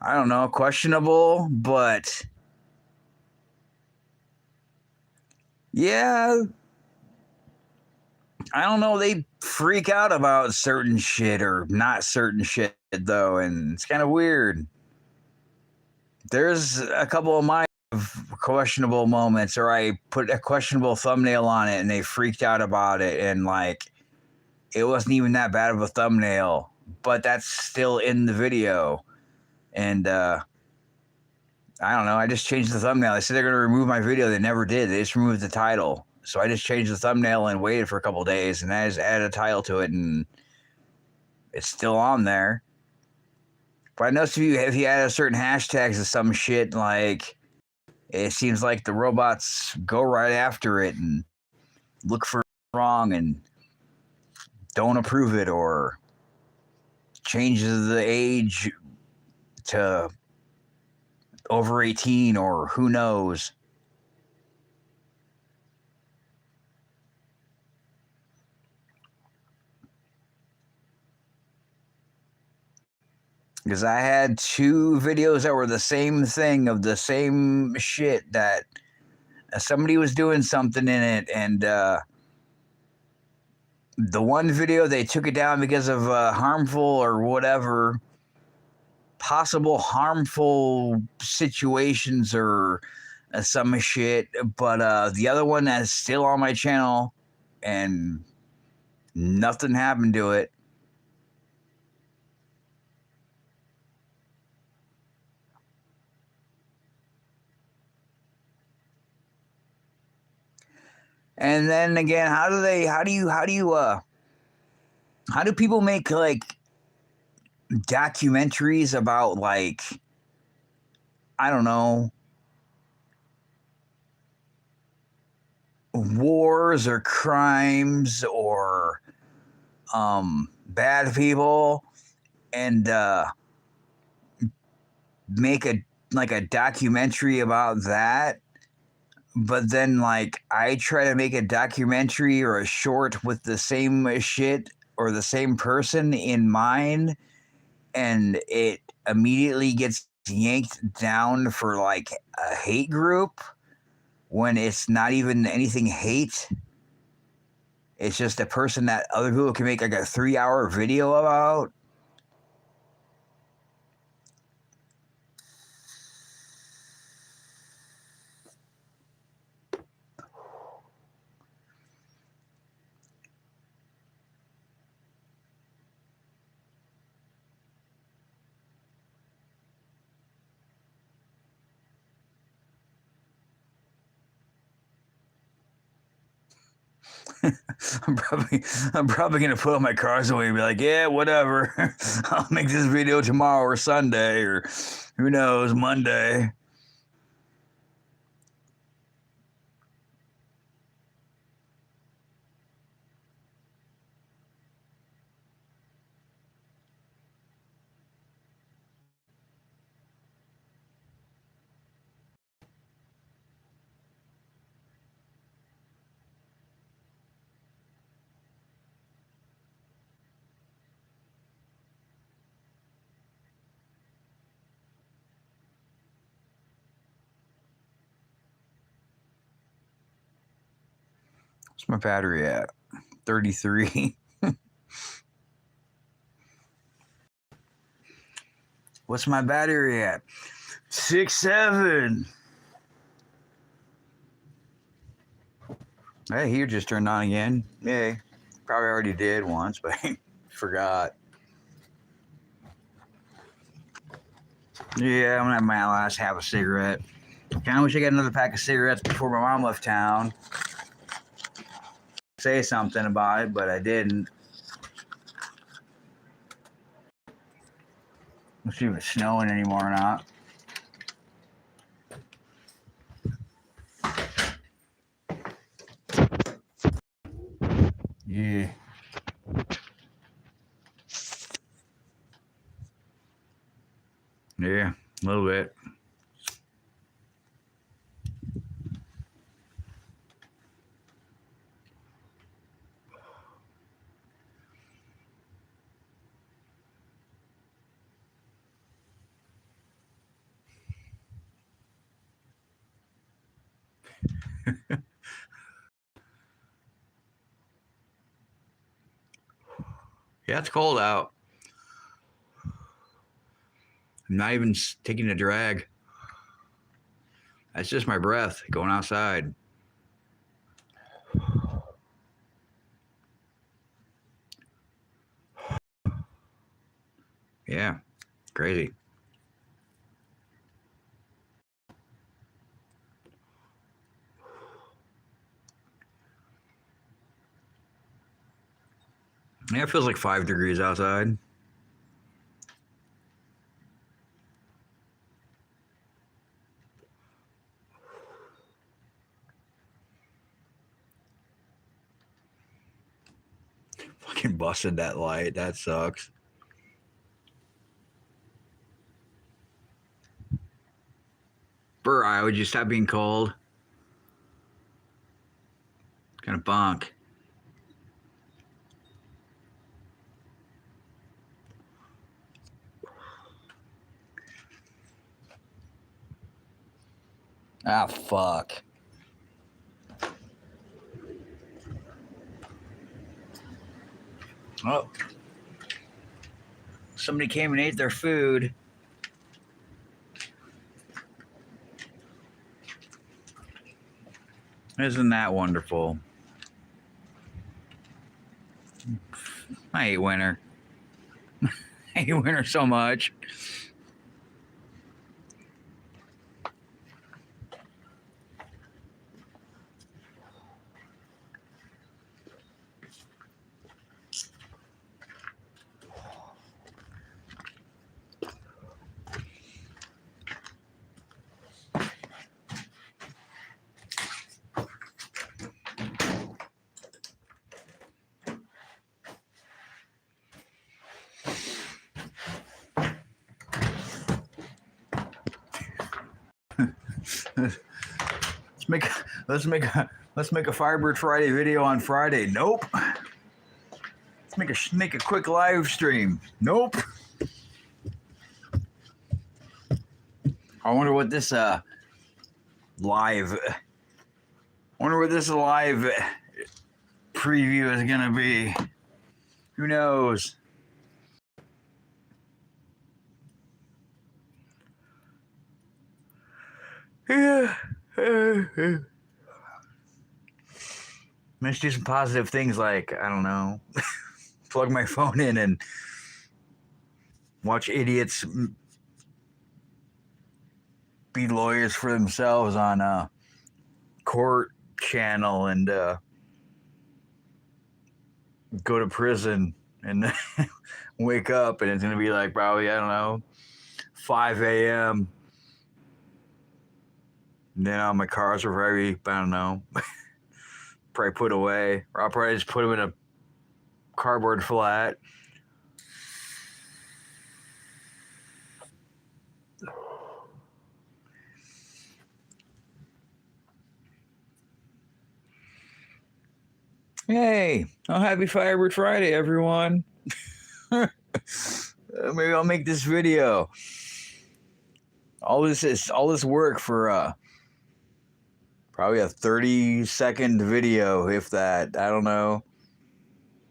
I don't know, questionable, but yeah, I don't know. They freak out about certain shit or not certain shit, though, and it's kind of weird. There's a couple of my questionable moments, or I put a questionable thumbnail on it and they freaked out about it, and like it wasn't even that bad of a thumbnail, but that's still in the video. And I don't know, I just changed the thumbnail. They said they're gonna remove my video. They never did. They just removed the title. So I just changed the thumbnail and waited for a couple days, and I just added a title to it, and it's still on there. But I noticed if you add a certain hashtags to some shit, like it seems like the robots go right after it and look for wrong and don't approve it, or changes the age to over 18, or who knows. Because I had two videos that were the same thing of the same shit, that somebody was doing something in it, and the one video they took it down because of harmful or whatever, possible harmful situations or some shit, but the other one that's still on my channel and nothing happened to it. And then again, how do people make like documentaries about, like, I don't know, wars or crimes or bad people, and make a like a documentary about that? But then like I try to make a documentary or a short with the same shit or the same person in mind, and it immediately gets yanked down for like a hate group, when it's not even anything hate. It's just a person that other people can make like a 3-hour video about. I'm probably gonna put all my cars away and be like, yeah, whatever. I'll make this video tomorrow or Sunday, or who knows, Monday. What's my battery at? 33. What's my battery at? 6.7. Hey, heater just turned on again. Yay. Probably already did once, but I forgot. Yeah, I'm gonna have my last half a cigarette. Kinda wish I got another pack of cigarettes before my mom left town. Say something about it, but I didn't. Let's see if it's snowing anymore or not. Yeah. Yeah, a little bit. Yeah, it's cold out. I'm not even taking a drag. That's just my breath going outside. Yeah, crazy. Yeah, it feels like 5 degrees outside. Fucking busted that light. That sucks. Burr, would you stop being cold? Kind of bunk. Ah, fuck. Oh. Somebody came and ate their food. Isn't that wonderful? I hate winter. I hate winter so much. Let's make a Firebird Friday video on Friday. Nope. Let's make a quick live stream. Nope. I wonder what this live preview is gonna be. Who knows? Yeah. Let's do some positive things like, I don't know, plug my phone in and watch idiots be lawyers for themselves on a court channel and go to prison and wake up and it's going to be like probably, I don't know, 5 a.m. And then all my cars are very, I don't know, probably put away. Or I'll probably just put them in a cardboard flat. Hey, oh, happy Firebird Friday, everyone. Maybe I'll make this video. All this work for Probably a 30-second video, if that. I don't know.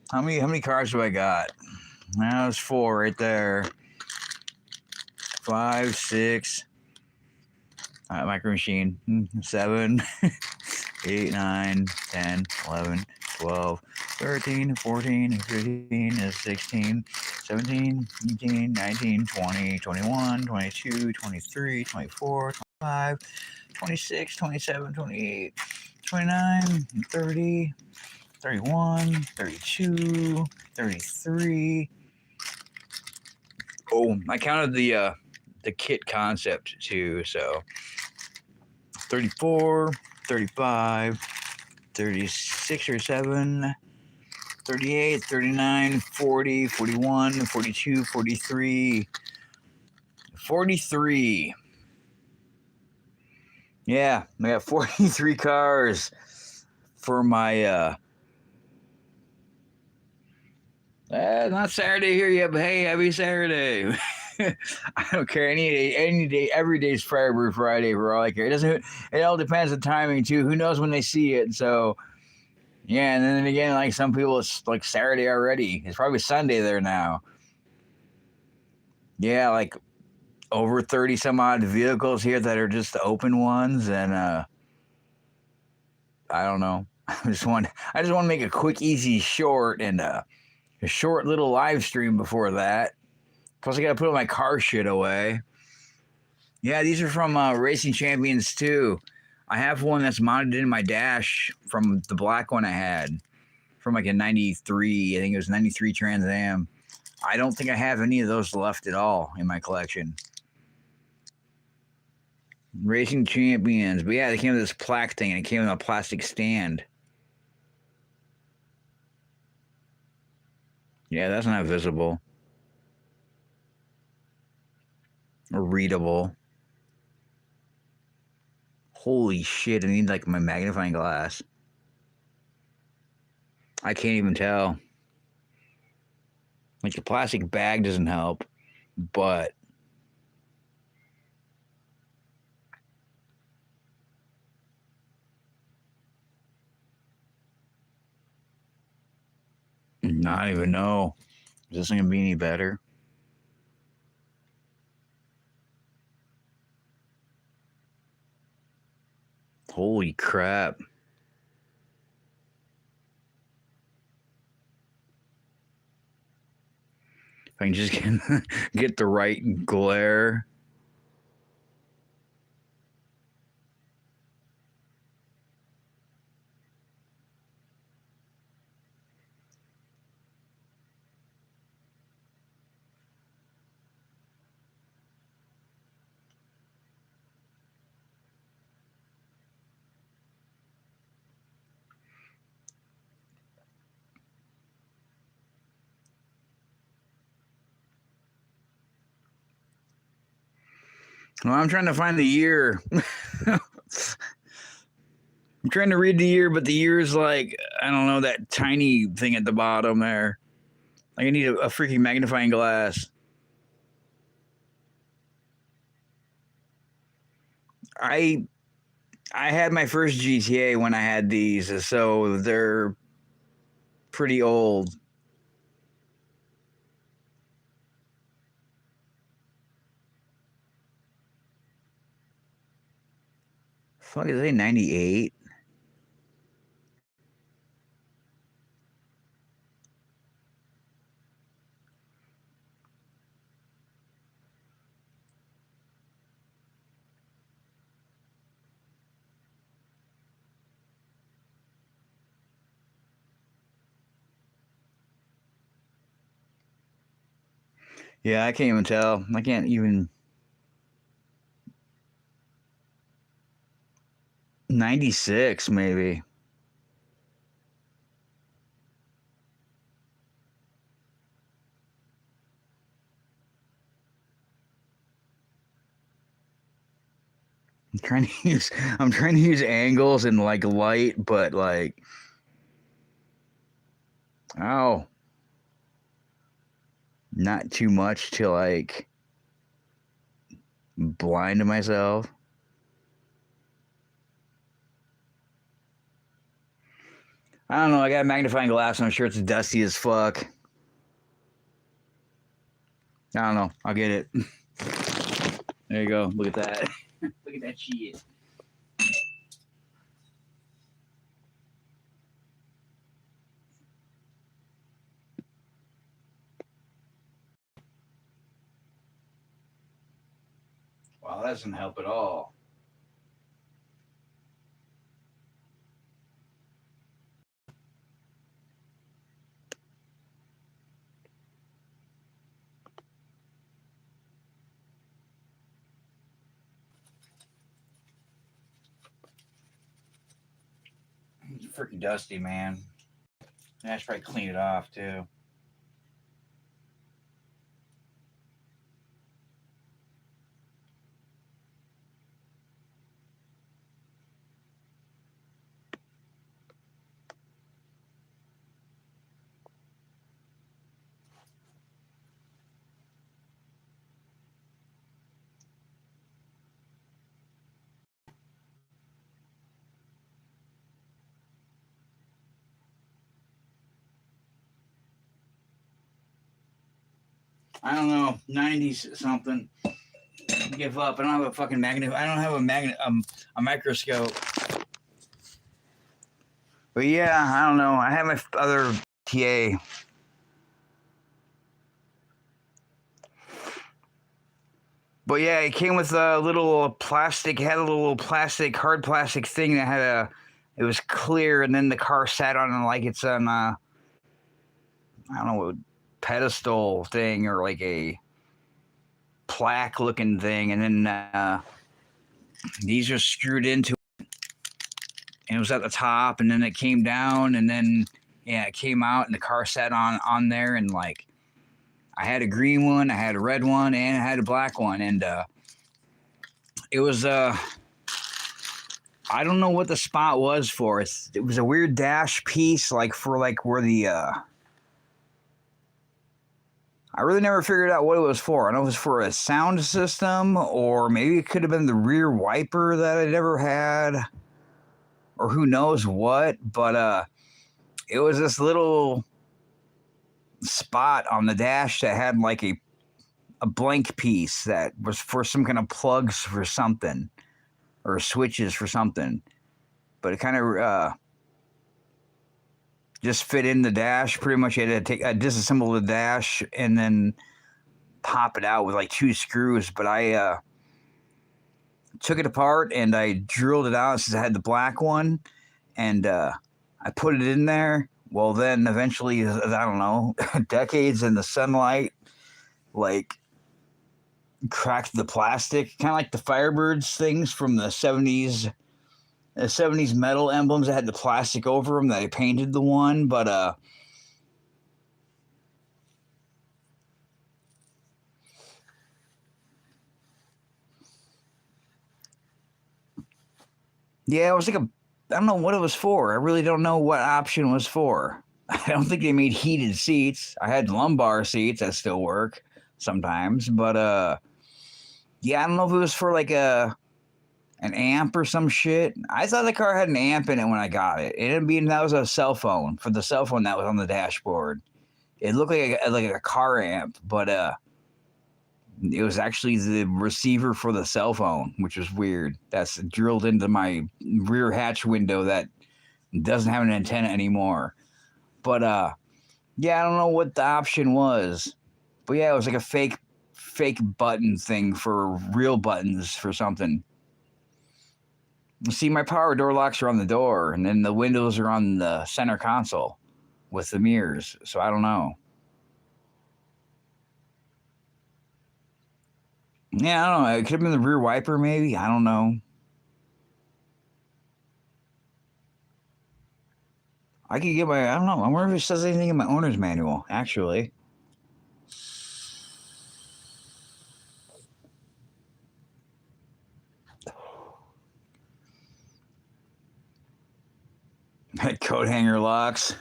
How many cars do I got? Now there's 4 right there. 5, 6. Micro Machine. 7, 8, 9, 10, 11, 12, 13, 14, 15, 16, 17, 18, 19, 20, 21, 22, 23, 24, 25, 26, 27, 28, 29, 30, 31, 32, 33. Oh, I counted the kit concept too, so 34, 35, 36 or 7, 38, 39, 40, 41, 42, 43, 43. Yeah, I got 43 cars for my not Saturday here yet, but hey, happy Saturday. I don't care any day, every day's Firebird Friday for all I care. It all depends on timing too. Who knows when they see it? So yeah, and then again, like some people, it's like Saturday already. It's probably Sunday there now. Yeah, like over 30 some odd vehicles here that are just the open ones, and I don't know. I just want to make a quick, easy, short, and a short little live stream before that. Plus, I got to put my car shit away. Yeah, these are from Racing Champions too. I have one that's mounted in my dash from the black one I had from like a 93. I think it was 93 Trans-am. I don't think I have any of those left at all in my collection. Racing Champions. But yeah, they came with this plaque thing, and it came with a plastic stand. Yeah, that's not visible. Or readable. Holy shit, I need like my magnifying glass. I can't even tell. Like the plastic bag doesn't help, but not even know. Is this gonna be any better? Holy crap. If I can just get the right glare. Well, I'm trying to find the year. I'm trying to read the year, but the year is like, I don't know, that tiny thing at the bottom there. Like I need a freaking magnifying glass. I had my first GTA when I had these, so they're pretty old. Fuck, is they 98? Yeah, I can't even tell. I can't even. 96, maybe. I'm trying to use angles and like light, but like, oh, not too much to like blind myself. I don't know. I got a magnifying glass and I'm sure it's dusty as fuck. I don't know. I'll get it. There you go. Look at that. Look at that shit. Wow, that doesn't help at all. It's freaking dusty, man. I should probably clean it off too. I don't know, 90s something. Give up. I don't have a fucking magnet. I don't have a microscope. But yeah, I don't know. I have my other TA. But yeah, it came with a little plastic. Had a little plastic, hard plastic thing that had a. It was clear, and then the car sat on it like it's on a. I don't know, a pedestal thing or like a plaque looking thing, and then these are screwed into it, and it was at the top, and then it came down, and then yeah, it came out, and the car sat on there, and like I had a green one, I had a red one, and I had a black one, and it was I don't know what the spot was for. It was a weird dash piece, like for like where the I really never figured out what it was for. I don't know if it was for a sound system, or maybe it could have been the rear wiper that I never had, or who knows what. But it was this little spot on the dash that had like a blank piece that was for some kind of plugs for something, or switches for something. But it kind of just fit in the dash. Pretty much, you had to disassemble the dash and then pop it out with like 2 screws. But I took it apart and I drilled it out since I had the black one, and I put it in there. Well, then eventually, I don't know, decades in the sunlight, like cracked the plastic, kind of like the Firebirds things from the 70s. The 70s metal emblems that had the plastic over them that I painted the one, but yeah, it was like I don't know what it was for. I really don't know what option was for. I don't think they made heated seats. I had lumbar seats that still work sometimes, but yeah, I don't know if it was for like an amp or some shit. I thought the car had an amp in it when I got it. It ended up being that was a cell phone, for the cell phone that was on the dashboard. It looked like a car amp, but it was actually the receiver for the cell phone, which was weird. That's drilled into my rear hatch window that doesn't have an antenna anymore. But yeah, I don't know what the option was. But yeah, it was like a fake button thing for real buttons for something. See, my power door locks are on the door, and then the windows are on the center console with the mirrors. So I don't know. Yeah, I don't know. It could have been the rear wiper, maybe. I don't know. I could get my. I don't know. I wonder if it says anything in my owner's manual, actually. Coat hanger locks.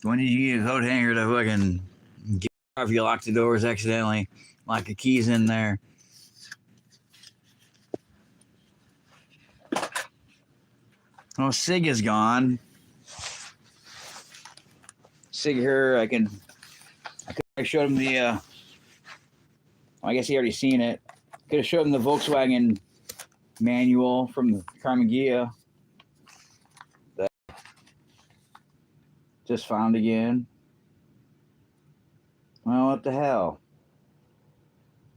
When did you get a coat hanger to fucking get off? You lock the doors accidentally, lock the keys in there. Oh, Sig is gone. Sig here, I showed him the, I guess he already seen it. Could have showed him the Volkswagen manual from the Carmen Ghia that just found again. Well, what the hell?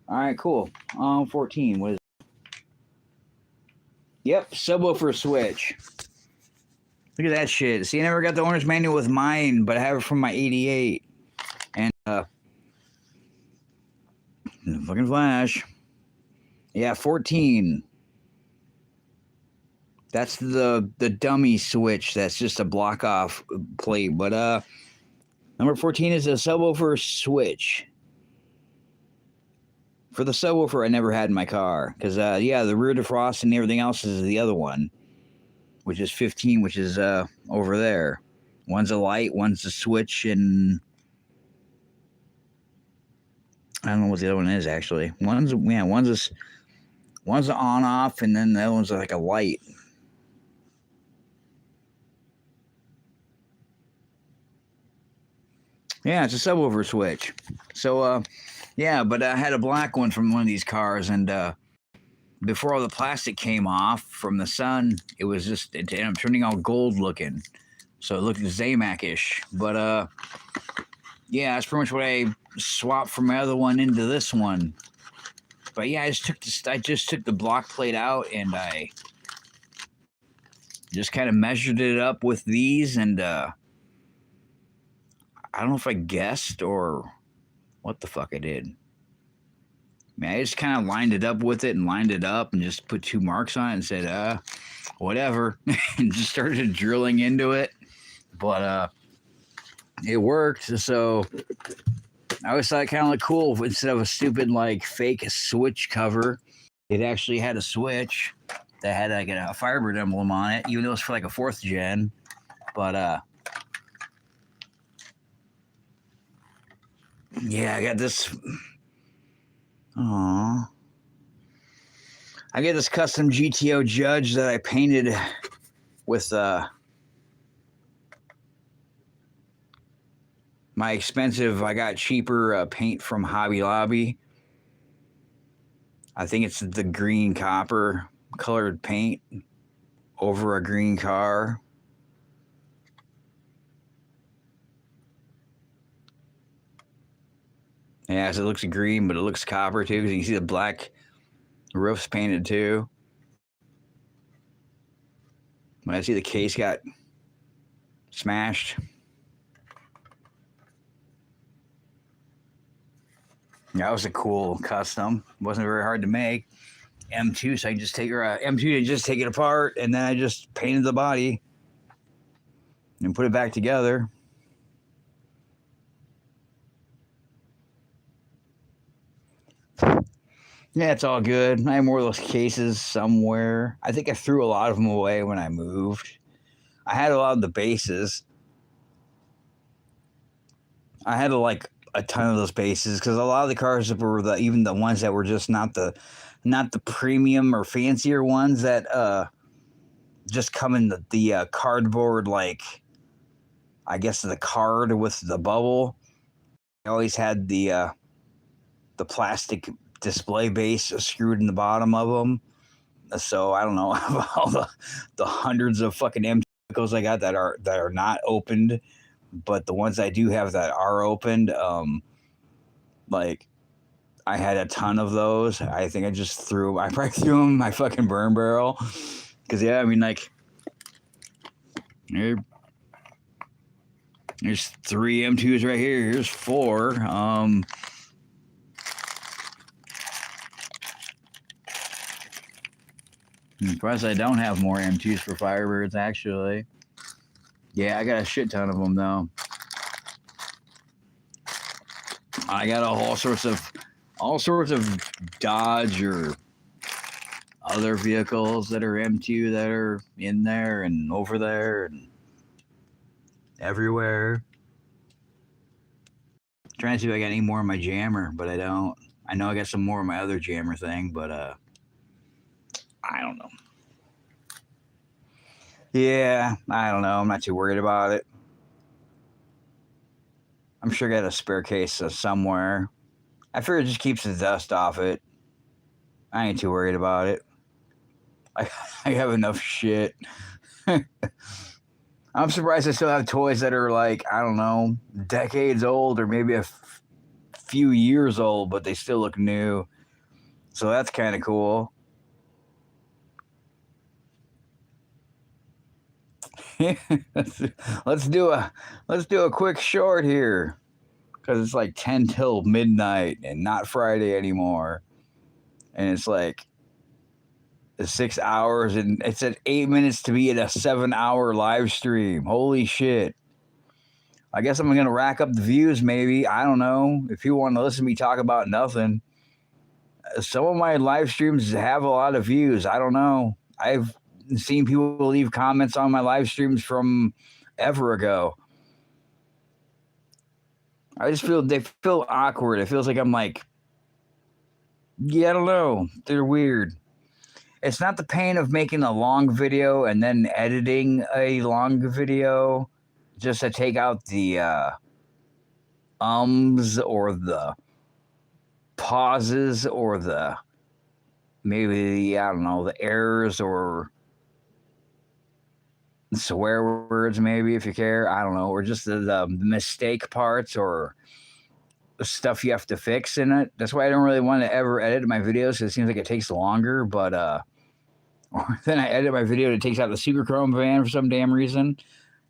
All right, cool. 14. What is it? Yep, subwoofer switch. Look at that shit. See, I never got the owner's manual with mine, but I have it from my 88. And, fucking flash. Yeah, 14. That's the dummy switch. That's just a block off plate. But number 14 is a subwoofer switch. For the subwoofer, I never had in my car. Because, yeah, the rear defrost and everything else is the other one. Which is 15, which is over there. One's a light, one's a switch, and I don't know what the other one is, actually. One's an on-off, and then the other one's like a light. Yeah, it's a subwoofer switch. So, yeah, but I had a black one from one of these cars, and before all the plastic came off from the sun, it ended up turning all gold looking. So it looked Zamac-ish. But, yeah, that's pretty much what I swapped from my other one into this one. But, yeah, I just took the block plate out, and I just kind of measured it up with these, and I don't know if I guessed or what the fuck I did. I mean, I just kind of lined it up with it and lined it up and just put 2 marks on it and said, whatever. And just started drilling into it. But it worked. So I always thought it kind of looked cool. Instead of a stupid, like, fake switch cover, it actually had a switch that had like a Firebird emblem on it, even though it's for like a 4th gen. But yeah, I got this. Aww. I get this custom GTO Judge that I painted with my expensive, I got cheaper paint from Hobby Lobby. I think it's the green copper colored paint over a green car. Yeah, so it looks green, but it looks copper too, because you can see the black roof's painted too. When I see the case got smashed. That was a cool custom. Wasn't very hard to make. M2, so I can just take M2 to just take it apart, and then I just painted the body and put it back together. Yeah, it's all good. I have more of those cases somewhere. I think I threw a lot of them away when I moved. I had a lot of the bases. I had like a ton of those bases because a lot of the cars were even the ones that were just not the premium or fancier ones that just come in the cardboard, like, I guess the card with the bubble. I always had the plastic display base screwed in the bottom of them. So I don't know all the hundreds of fucking M vehicles I got that are not opened, but the ones I do have that are opened, like, I had a ton of those. I think I probably threw them in my fucking burn barrel. Because, yeah, I mean, like, there's 3 M2s right here. Here's 4. I'm surprised I don't have more M2s for Firebirds, actually. Yeah, I got a shit ton of them, though. I got all sorts of Dodge or other vehicles that are M2 that are in there and over there and everywhere. I'm trying to see if I got any more in my jammer, but I don't. I know I got some more in my other jammer thing, but I don't know. Yeah, I don't know. I'm not too worried about it. I'm sure I got a spare case somewhere. I figure it just keeps the dust off it. I ain't too worried about it. I, I have enough shit. I'm surprised I still have toys that are like, I don't know, decades old or maybe few years old, but they still look new. So that's kind of cool. let's, let's do a let's do a quick short here because it's like 10 till midnight and not Friday anymore. And it's like 6 hours and it's at 8 minutes to be at a 7 hour live stream. Holy shit. I guess I'm gonna rack up the views maybe. I don't know. If you want to listen to me talk about nothing. Some of my live streams have a lot of views. I don't know. I've seen people leave comments on my live streams from ever ago. I just feel they feel awkward. It feels like I'm like, yeah, I don't know. They're weird. It's not the pain of making a long video and then editing a long video just to take out the ums or the pauses or the maybe the, I don't know, the errors or swear words maybe if you care, I don't know, or just the mistake parts or stuff you have to fix in it. That's why I don't really want to ever edit my videos because it seems like it takes longer. But or then I edit my video and it takes out the super chrome van for some damn reason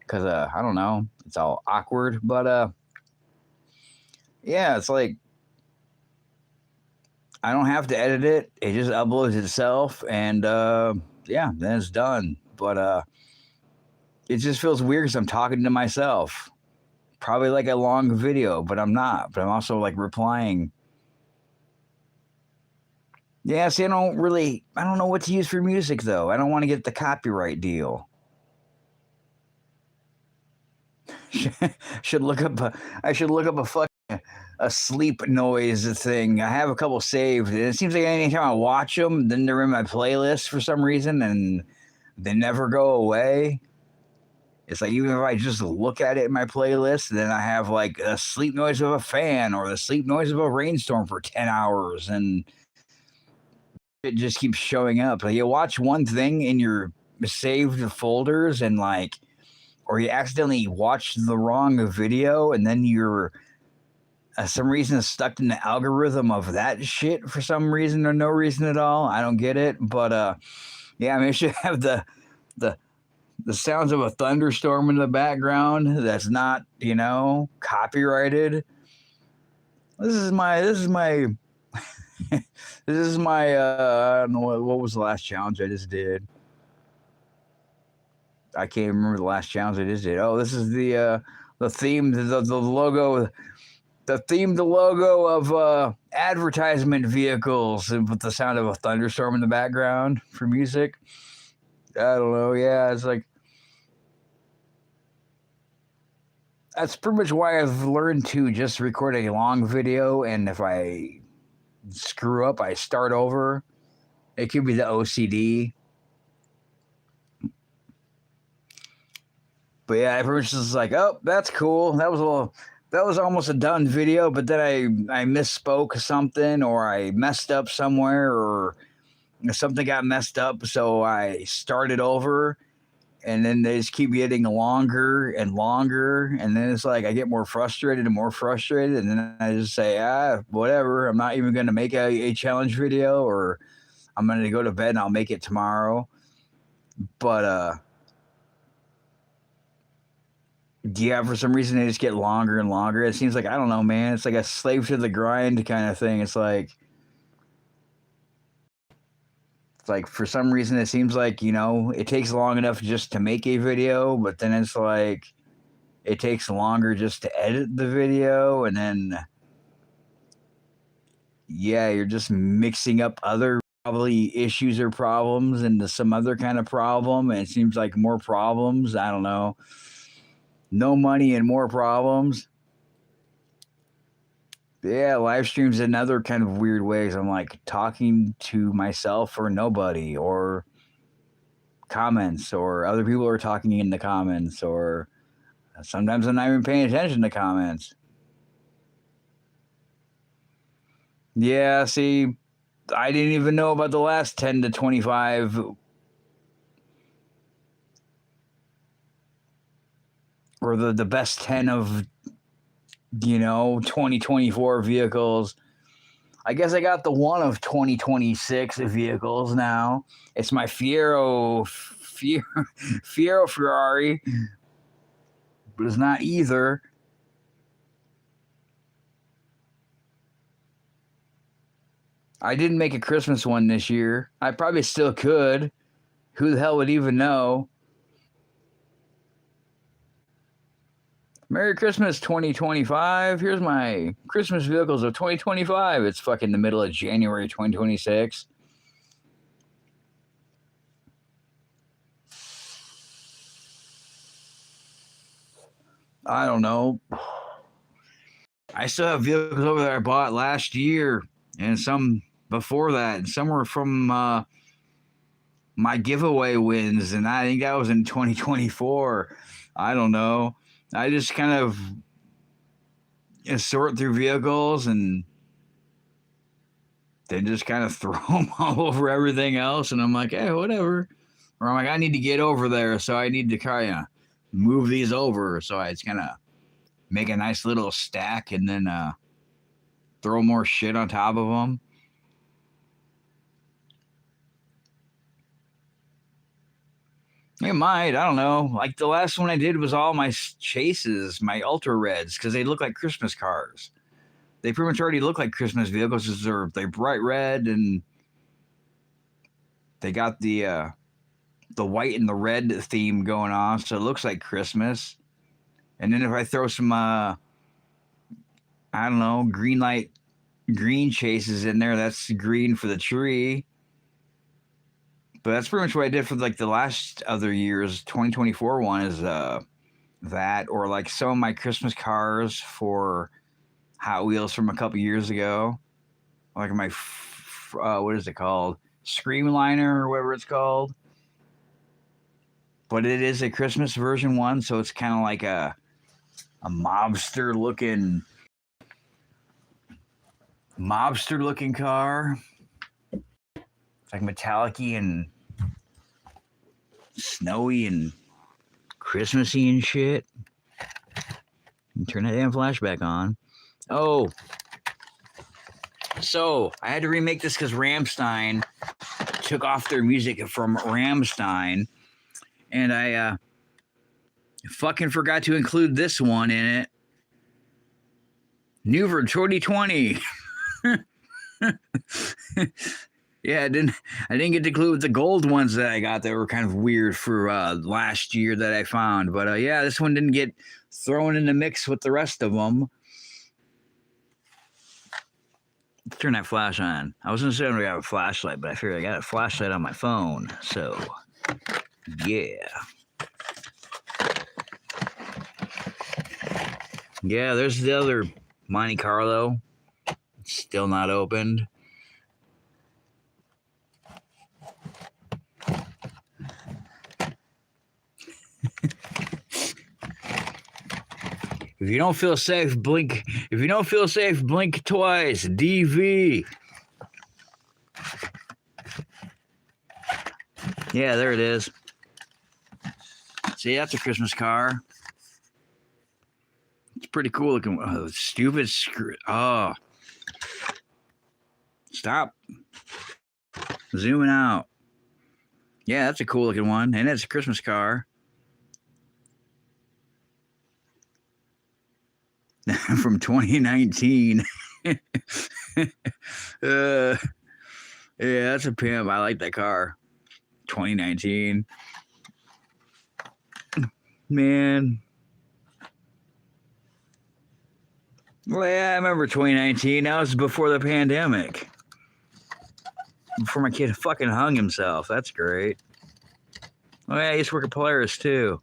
because I don't know, it's all awkward. But yeah, it's like I don't have to edit it; it just uploads itself, and yeah, then it's done. But it just feels weird because I'm talking to myself. Probably like a long video, but I'm not. But I'm also like replying. Yeah, see, I don't know what to use for music though. I don't want to get the copyright deal. should look up. I should look up a fucking a sleep noise thing. I have a couple saved, and it seems like anytime I watch them, then they're in my playlist for some reason, and they never go away. It's like even if I just look at it in my playlist, then I have like a sleep noise of a fan or the sleep noise of a rainstorm for 10 hours, and it just keeps showing up. Like you watch one thing in your saved folders and like, or you accidentally watch the wrong video, and then you're some reason stuck in the algorithm of that shit for some reason or no reason at all. I don't get it, but yeah, I mean, it should have the the sounds of a thunderstorm in the background that's not, copyrighted. This is my this is my I don't know what was the last challenge I just did. I can't remember the last challenge I just did. Oh, this is the theme, the logo, the logo of advertisement vehicles with the sound of a thunderstorm in the background for music. I don't know. Yeah, it's like that's pretty much why I've learned to just record a long video, and if I screw up, I start over. It could be the OCD. But yeah, I pretty much just like, oh, that's cool. That was almost a done video, but then I misspoke something or I messed up somewhere or something got messed up, so I started over, and then they just keep getting longer and longer, and then it's like I get more frustrated and more frustrated, and then I just say, whatever, I'm not even going to make a challenge video, or I'm going to go to bed and I'll make it tomorrow. But yeah, for some reason they just get longer and longer. It seems like, I don't know, man, it's like a slave to the grind kind of thing. It's like for some reason it seems like it takes long enough just to make a video, but then it's like it takes longer just to edit the video, and then yeah, you're just mixing up other probably issues or problems into some other kind of problem, and it seems like more problems. I don't know, no money and more problems. Yeah, live streams another kind of weird ways. I'm like talking to myself or nobody, or comments, or other people are talking in the comments, or sometimes I'm not even paying attention to comments. Yeah, see, I didn't even know about the last 10 to 25 or the best 10 of 2024 vehicles. I guess I got the one of 2026 vehicles now. It's my Fiero Ferrari, but it's not either. I didn't make a Christmas one this year. I probably still could. Who the hell would even know? Merry Christmas 2025. Here's my Christmas vehicles of 2025. It's fucking the middle of January 2026. I don't know. I still have vehicles over there I bought last year and some before that. And some were from my giveaway wins, and I think that was in 2024. I don't know. I just kind of sort through vehicles and then just kind of throw them all over everything else. And I'm like, hey, whatever. Or I'm like, I need to get over there, so I need to kind of move these over. So I just kind of make a nice little stack and then throw more shit on top of them. It might. I don't know. Like the last one I did was all my chases, my ultra reds, because they look like Christmas cars. They pretty much already look like Christmas vehicles because they're bright red and they got the white and the red theme going on, so it looks like Christmas. And then if I throw some I don't know, green chases in there, that's green for the tree. But that's pretty much what I did for like the last other years. 2024 one is that, or like some of my Christmas cars for Hot Wheels from a couple years ago, like my what is it called, Screamliner or whatever it's called. But it is a Christmas version one, so it's kind of like a mobster looking car. It's like metallic-y and snowy and Christmassy and shit. Turn that damn flashback on. Oh, so I had to remake this because Rammstein took off their music from Rammstein, and I fucking forgot to include this one in it. New for 2020. Yeah, I didn't get to include the gold ones that I got that were kind of weird for last year that I found. But yeah, this one didn't get thrown in the mix with the rest of them. Let's turn that flash on. I was going to say I'm going to have a flashlight, but I figured I got a flashlight on my phone. So, yeah. Yeah, there's the other Monte Carlo. It's still not opened. If you don't feel safe, blink. If you don't feel safe, blink twice. DV. Yeah, there it is. See, that's a Christmas car. It's pretty cool looking. Oh, stupid screw. Oh. Stop. Zooming out. Yeah, that's a cool looking one. And it's a Christmas car. From 2019. Yeah, that's a pimp. I like that car. 2019. Man. Well, yeah, I remember 2019. That was before the pandemic. Before my kid fucking hung himself. That's great. Oh, yeah, I used to work at Polaris, too.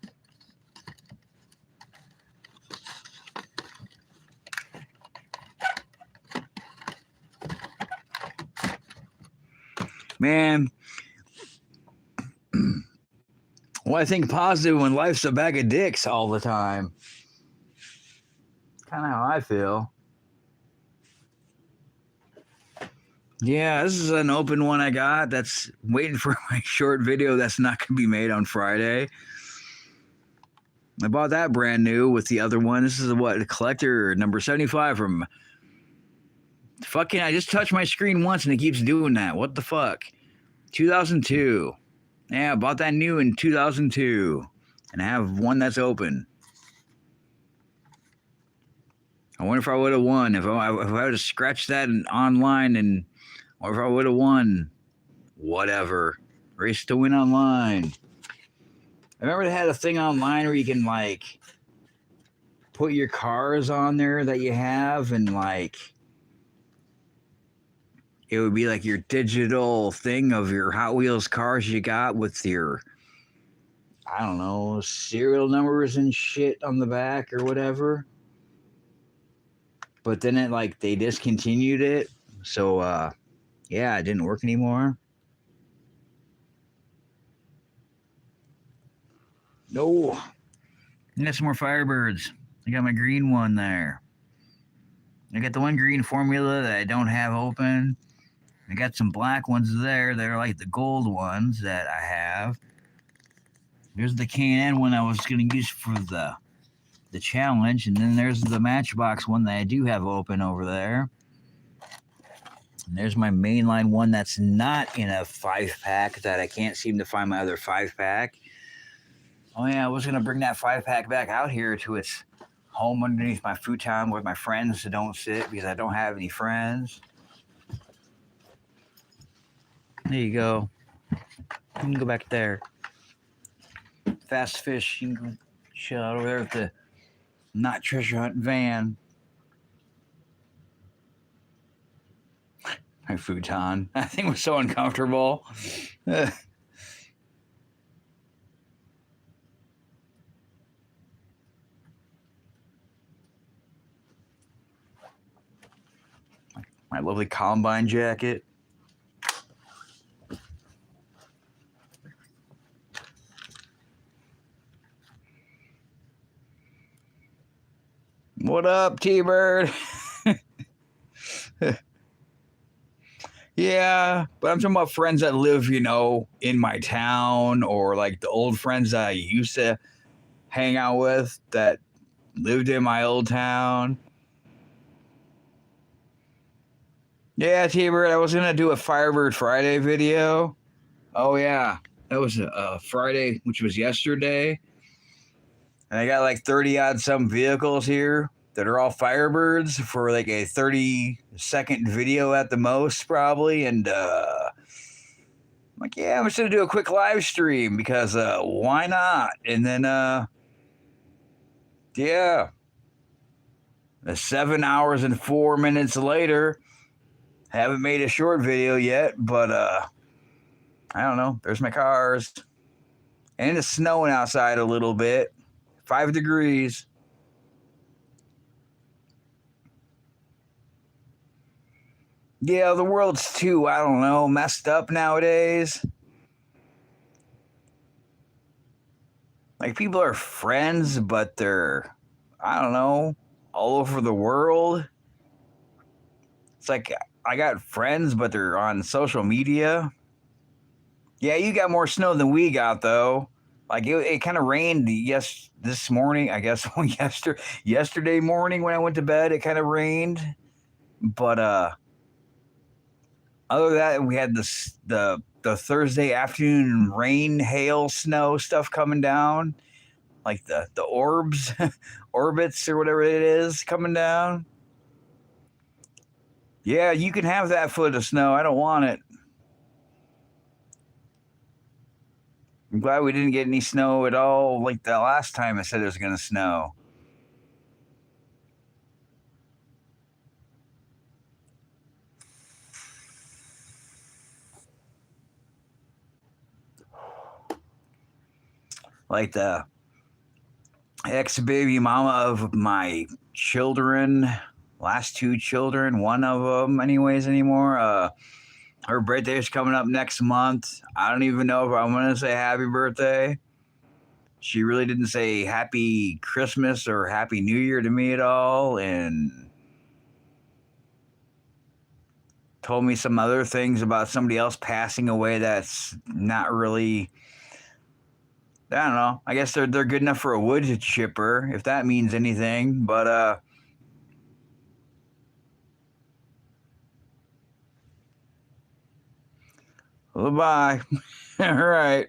Man, Well, I think positive when life's a bag of dicks all the time. Kind of how I feel. Yeah, this is an open one I got that's waiting for my short video that's not going to be made on Friday. I bought that brand new with the other one. This is what, a collector number 75 from fucking, I just touched my screen once and it keeps doing that. What the fuck? 2002. Yeah, I bought that new in 2002. And I have one that's open. I wonder if I would have won. If I would have scratched that online and or if I would have won. Whatever. Race to win online. I remember they had a thing online where you can like put your cars on there that you have and like it would be like your digital thing of your Hot Wheels cars you got with your, I don't know, serial numbers and shit on the back or whatever. But then it like they discontinued it. So yeah, it didn't work anymore. No. I got some more Firebirds. I got my green one there. I got the one green formula that I don't have open. I got some black ones there that are like the gold ones that I have. There's the K&N one I was going to use for the challenge. And then there's the Matchbox one that I do have open over there. And there's my mainline one that's not in a 5-pack that I can't seem to find my other 5-pack. Oh, yeah, I was going to bring that 5-pack back out here to its home underneath my futon where my friends don't sit because I don't have any friends. There you go. You can go back there. Fast Fish, you can go chill out over there with the not treasure hunt van. My futon. That thing was so uncomfortable. My lovely Combine jacket. What up, T-Bird? Yeah, but I'm talking about friends that live, you know, in my town or like the old friends that I used to hang out with that lived in my old town. Yeah, T-Bird, I was going to do a Firebird Friday video. Oh, yeah. That was a Friday, which was yesterday. And I got like 30-odd some vehicles here that are all Firebirds for like a 30-second video at the most, probably. And I'm like, yeah, I'm just going to do a quick live stream because why not? And then, yeah. 7 hours and 4 minutes later, haven't made a short video yet, but I don't know. There's my cars. And it's snowing outside a little bit. 5 degrees. Yeah, the world's too, I don't know, messed up nowadays. Like, people are friends, but they're, I don't know, all over the world. It's like, I got friends, but they're on social media. Yeah, you got more snow than we got, though. Like, it kind of rained this morning, I guess, yesterday morning when I went to bed, it kind of rained. But, other than that, we had the Thursday afternoon rain, hail, snow stuff coming down. Like the orbs, orbits or whatever it is coming down. Yeah, you can have that foot of snow. I don't want it. I'm glad we didn't get any snow at all like the last time I said it was going to snow. Like the ex-baby mama of my children, last 2 children, one of them anyways anymore. Her birthday's coming up next month. I don't even know if I'm going to say happy birthday. she really didn't say Happy Christmas or Happy New Year to me at all, and told me some other things about somebody else passing away that's not really. I don't know. I guess they're good enough for a wood chipper, if that means anything. But bye. All right.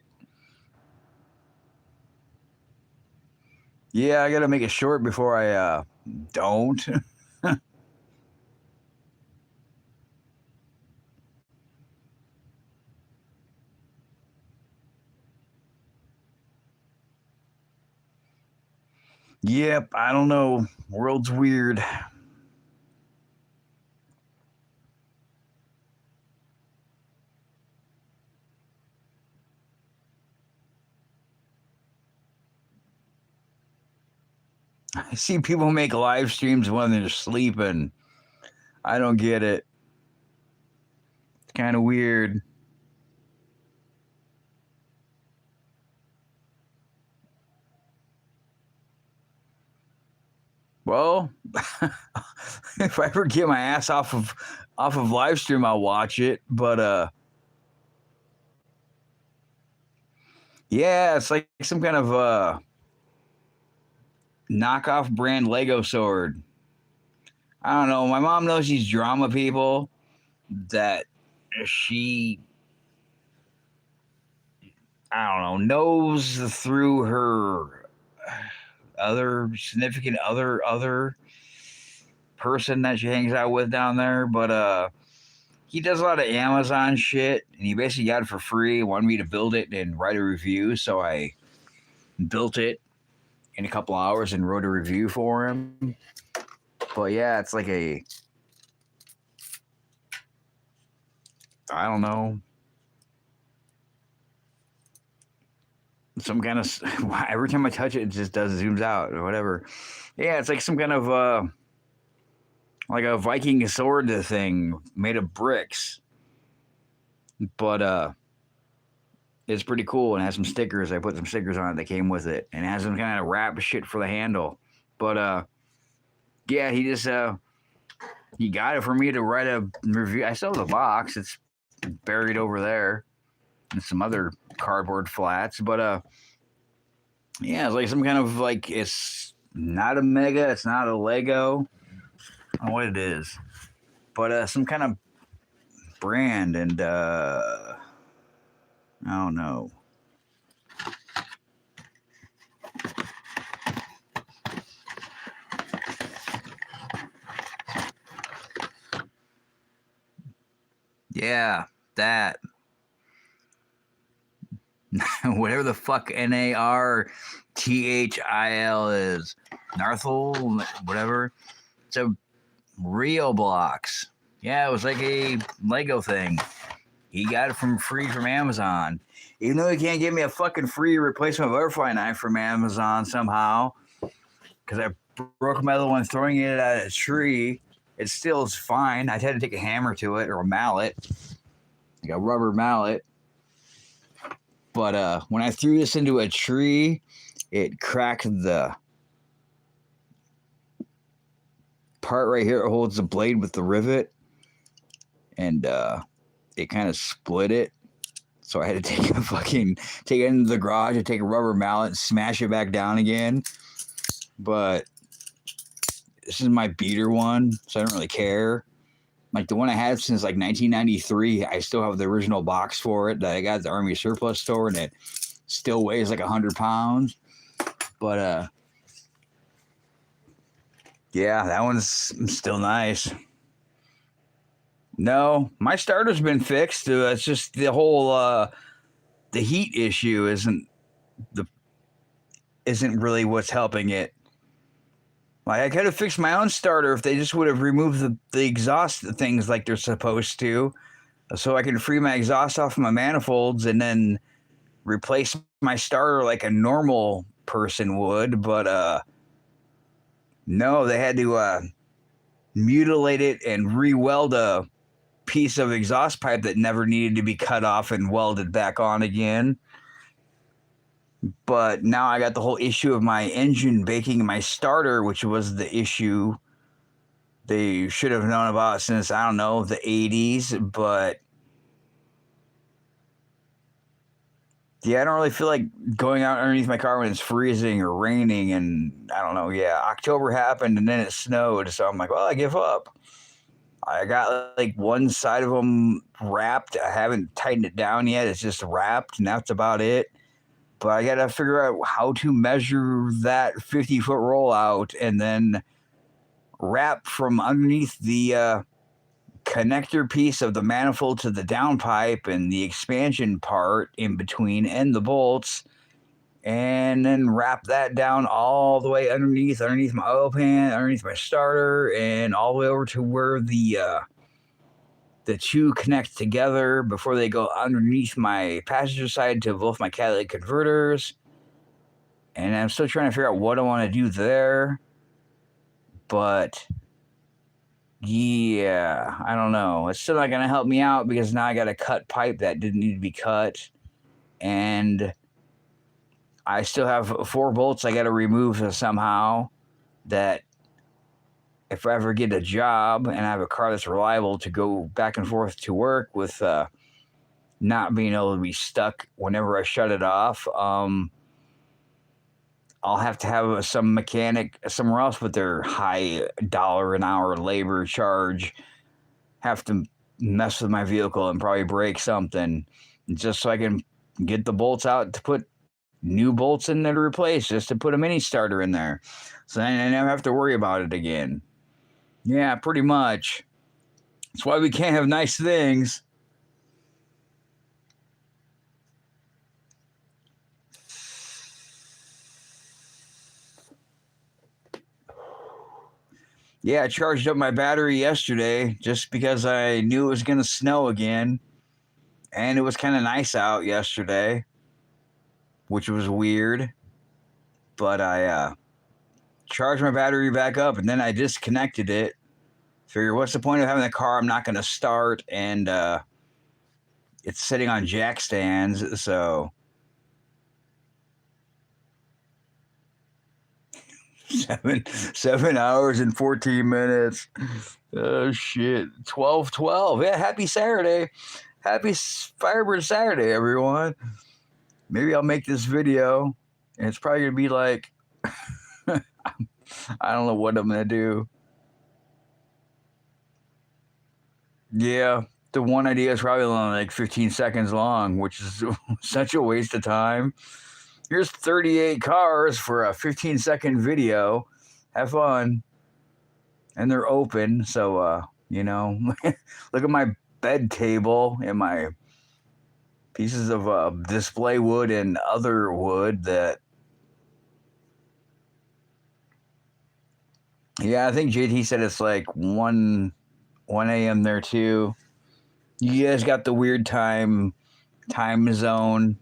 Yeah, I gotta make it short before I don't. Yep, I don't know. World's weird. I see people make live streams when they're sleeping. I don't get it. It's kind of weird. Well, if I ever get my ass off of live stream, I'll watch it. But yeah, it's like some kind of knockoff brand Lego sword. I don't know. My mom knows these drama people that she, I don't know, knows through her other significant other person that she hangs out with down there. But he does a lot of Amazon shit, and he basically got it for free. Wanted me to build it and write a review, so I built it in a couple hours and wrote a review for him. But yeah, it's like I don't know, some kind of every time I touch it, it just does zooms out or whatever. Yeah, it's like some kind of like a Viking sword thing made of bricks, but it's pretty cool and has some stickers. I put some stickers on it that came with it, and it has some kind of wrap shit for the handle. But yeah, he got it for me to write a review. I still have the box. It's buried over there and some other cardboard flats. But yeah, it's like some kind of like, it's not a Mega, it's not a Lego. I don't know what it is. But some kind of brand, and I don't know. Yeah, that. Whatever the fuck NARTHIL is. Narthel, whatever. It's a Rio Blocks. Yeah, it was like a Lego thing. He got it free from Amazon. Even though he can't give me a fucking free replacement butterfly knife from Amazon somehow, because I broke my other one throwing it at a tree. It still is fine. I had to take a hammer to it, or a mallet, like a rubber mallet. But when I threw this into a tree, it cracked the part right here. It holds the blade with the rivet, and it kind of split it. So I had to take it into the garage and take a rubber mallet and smash it back down again. But this is my beater one, so I don't really care. Like the one I had since like 1993, I still have the original box for it that I got at the Army Surplus store, and it still weighs like 100 pounds. But yeah, that one's still nice. No, my starter's been fixed. It's just the whole the heat issue isn't really what's helping it. Like, I could have fixed my own starter if they just would have removed the exhaust things like they're supposed to, so I can free my exhaust off of my manifolds and then replace my starter like a normal person would. But no, they had to mutilate it and re-weld a piece of exhaust pipe that never needed to be cut off and welded back on again. But now I got the whole issue of my engine baking in my starter, which was the issue they should have known about since, I don't know, the 80s. But yeah, I don't really feel like going out underneath my car when it's freezing or raining. And I don't know. Yeah, October happened and then it snowed. So I'm like, well, I give up. I got like one side of them wrapped. I haven't tightened it down yet. It's just wrapped, and that's about it. But I got to figure out how to measure that 50-foot rollout and then wrap from underneath the connector piece of the manifold to the downpipe and the expansion part in between and the bolts, and then wrap that down all the way underneath my oil pan, underneath my starter, and all the way over to where the two connect together before they go underneath my passenger side to both my catalytic converters. And I'm still trying to figure out what I want to do there. But yeah, I don't know. It's still not going to help me out because now I got to cut pipe that didn't need to be cut. And I still have 4 bolts I got to remove somehow, that if I ever get a job and I have a car that's reliable to go back and forth to work with not being able to be stuck whenever I shut it off, I'll have to have some mechanic somewhere else with their high dollar an hour labor charge have to mess with my vehicle and probably break something just so I can get the bolts out to put new bolts in there to replace, just to put a mini starter in there. So then I never have to worry about it again. Yeah, pretty much. That's why we can't have nice things. Yeah, I charged up my battery yesterday just because I knew it was going to snow again. And it was kind of nice out yesterday, which was weird. But I charged my battery back up and then I disconnected it. Figure, what's the point of having a car I'm not going to start? And it's sitting on jack stands, so 7 hours and 14 minutes. Oh shit. 12:12. Yeah, happy Saturday. Happy Firebird Saturday, everyone. Maybe I'll make this video and it's probably gonna be like I don't know what I'm gonna do. Yeah, the one idea is probably only like 15 seconds long, which is such a waste of time. Here's 38 cars for a 15-second video. Have fun. And they're open, so look at my bed table and my pieces of display wood and other wood that. Yeah, I think JT said it's like 1 a.m. there too. You guys got the weird time zone.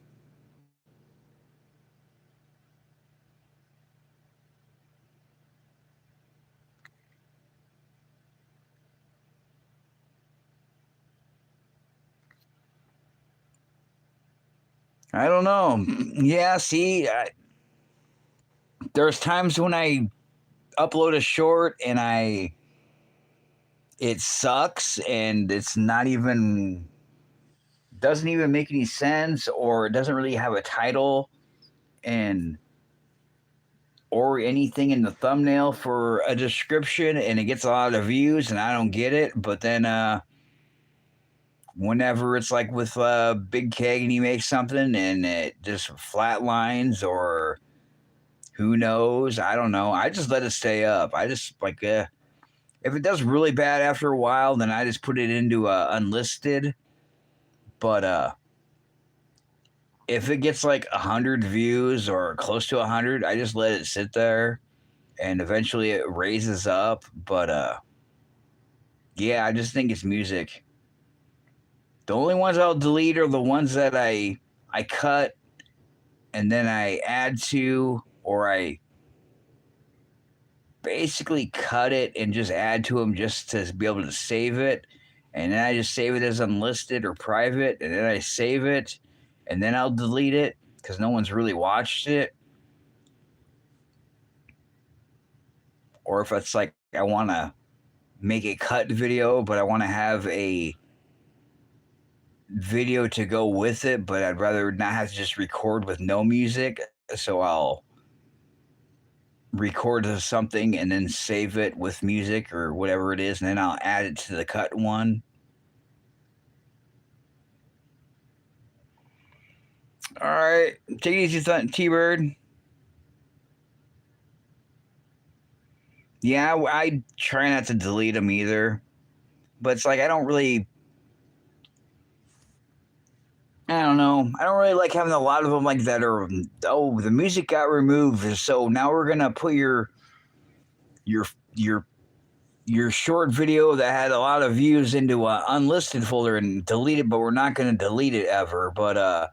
I don't know. Yeah, see, there's times when I upload a short and it sucks and it's not even, doesn't even make any sense, or it doesn't really have a title and or anything in the thumbnail for a description, and it gets a lot of views and I don't get it. But then whenever it's like with Big Keg and he makes something and it just flatlines, or who knows, I don't know, I just let it stay up. I just like if it does really bad after a while, then I just put it into unlisted. But if it gets like 100 views or close to 100, I just let it sit there and eventually it raises up. But yeah, I just think it's music. The only ones I'll delete are the ones that I cut and then I add to, or I basically cut it and just add to them just to be able to save it. And then I just save it as unlisted or private, and then I save it, and then I'll delete it. because no one's really watched it, or if it's like I want to make a cut video, but I want to have a video to go with it, but I'd rather not have to just record with no music. So I'll record something and then save it with music or whatever it is, and then I'll add it to the cut one. All right, take it easy, T-Bird. Yeah, I try not to delete them either, but it's like I don't really. I don't know. I don't really like having a lot of them like that. Or oh, the music got removed, so now we're gonna put your your your short video that had a lot of views into an unlisted folder and delete it, but we're not gonna delete it ever. But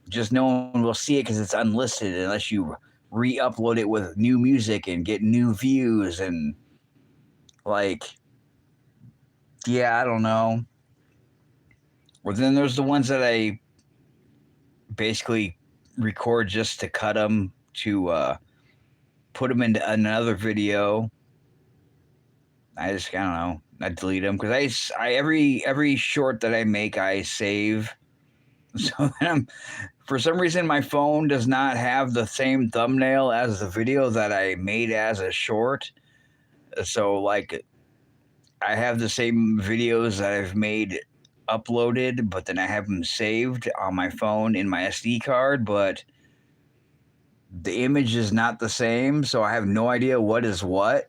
just no one will see it because it's unlisted unless you re-upload it with new music and get new views and like, yeah, I don't know. Well, then there's the ones that I basically record just to cut them to put them into another video. I don't know. I delete them because I every short that I make I save. So then for some reason my phone does not have the same thumbnail as the video that I made as a short. So like I have the same videos that I've made uploaded, but then I have them saved on my phone in my SD card, but the image is not the same, so I have no idea what is what.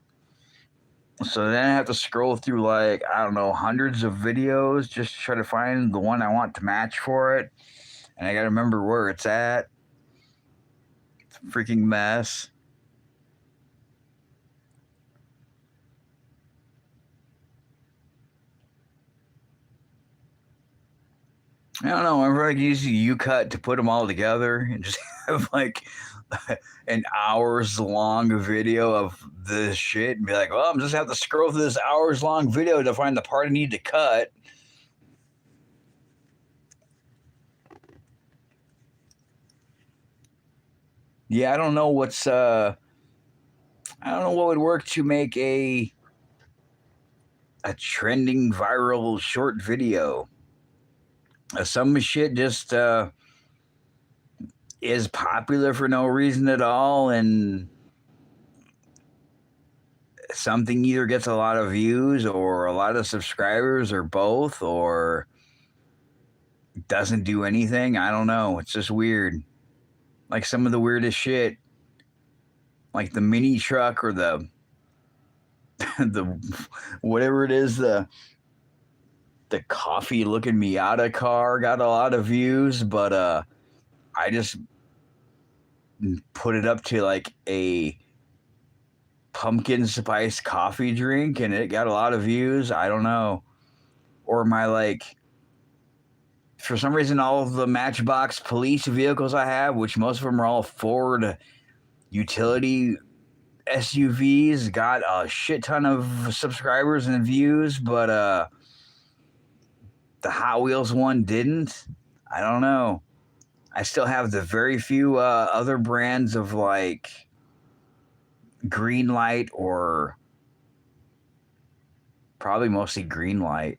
So then I have to scroll through like, I don't know, hundreds of videos just to try to find the one I want to match for it. And I got to remember where it's at. It's a freaking mess. I don't know. I'm probably using U-Cut to put them all together and just have like an hours long video of this shit and be like, well, I'm just have to scroll through this hours long video to find the part I need to cut. Yeah, I don't know I don't know what would work to make a trending viral short video. Some shit just is popular for no reason at all, and something either gets a lot of views or a lot of subscribers or both, or doesn't do anything. I don't know. It's just weird. Like some of the weirdest shit, like the mini truck or the the whatever it is, the coffee looking Miata car got a lot of views, but I just put it up to like a pumpkin spice coffee drink and it got a lot of views. I don't know. Or my like, for some reason, all of the Matchbox police vehicles I have, which most of them are all Ford utility SUVs, got a shit ton of subscribers and views, but the Hot Wheels one didn't. I don't know. I still have the very few other brands of like Greenlight, or probably mostly Greenlight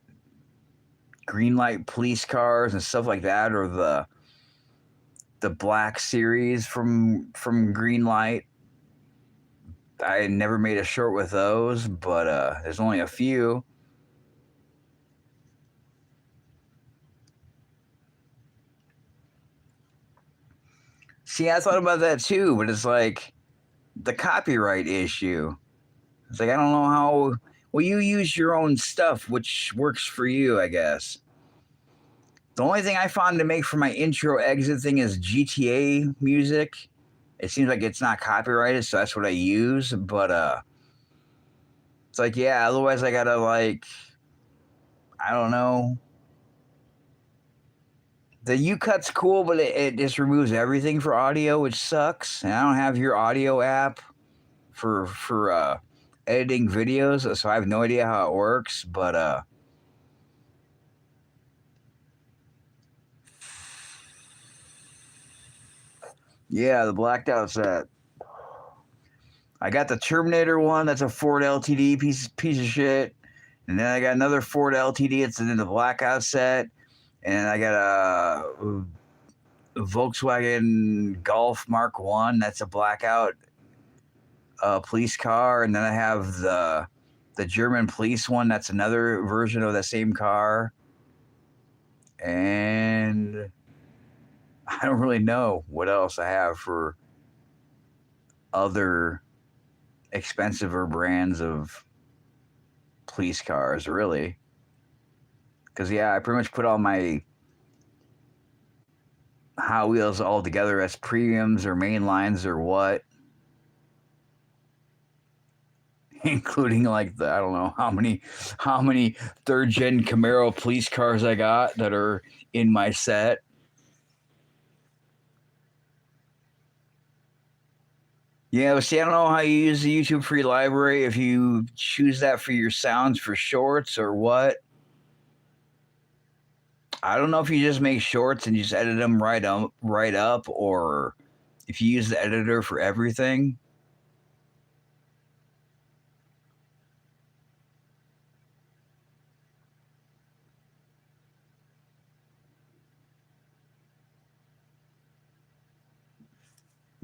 police cars and stuff like that, or the Black Series from Greenlight. I never made a short with those, but there's only a few. See, I thought about that too, but it's like the copyright issue. It's like I don't know how. Well, you use your own stuff, which works for you, I guess. The only thing I found to make for my intro exit thing is GTA music. It seems like it's not copyrighted, so that's what I use. But it's like, yeah, otherwise I gotta like, I don't know. The U-Cut's cool, but it just removes everything for audio, which sucks. And I don't have your audio app for editing videos, so I have no idea how it works. But Yeah, the blacked out set. I got the Terminator one. That's a Ford LTD piece of shit. And then I got another Ford LTD. It's in the blackout set. And I got a Volkswagen Golf Mark One. That's a blackout police car. And then I have the German police one. That's another version of the same car. And I don't really know what else I have for other expensiver brands of police cars, really. Because, yeah, I pretty much put all my Hot Wheels all together as premiums or main lines or what. Including like I don't know how many third gen Camaro police cars I got that are in my set. Yeah, but see, I don't know how you use the YouTube free library, if you choose that for your sounds for shorts or what. I don't know if you just make shorts and just edit them right up, or if you use the editor for everything.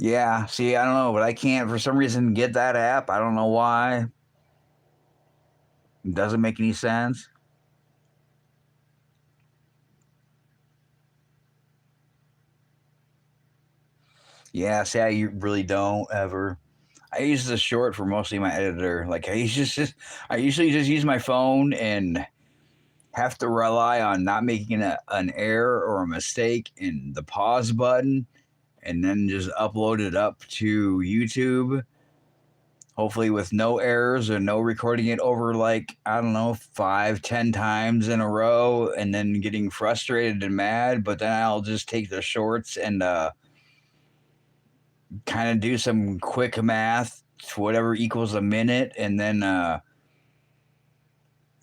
Yeah, see, I don't know, but I can't for some reason get that app. I don't know why. It doesn't make any sense. Yeah, see, I really don't ever. I use the short for mostly my editor. Like I usually just use my phone and have to rely on not making an error or a mistake in the pause button, and then just upload it up to YouTube. Hopefully with no errors or no recording it over like, I don't know, 5, 10 times in a row and then getting frustrated and mad. But then I'll just take the shorts and kind of do some quick math to whatever equals a minute, and then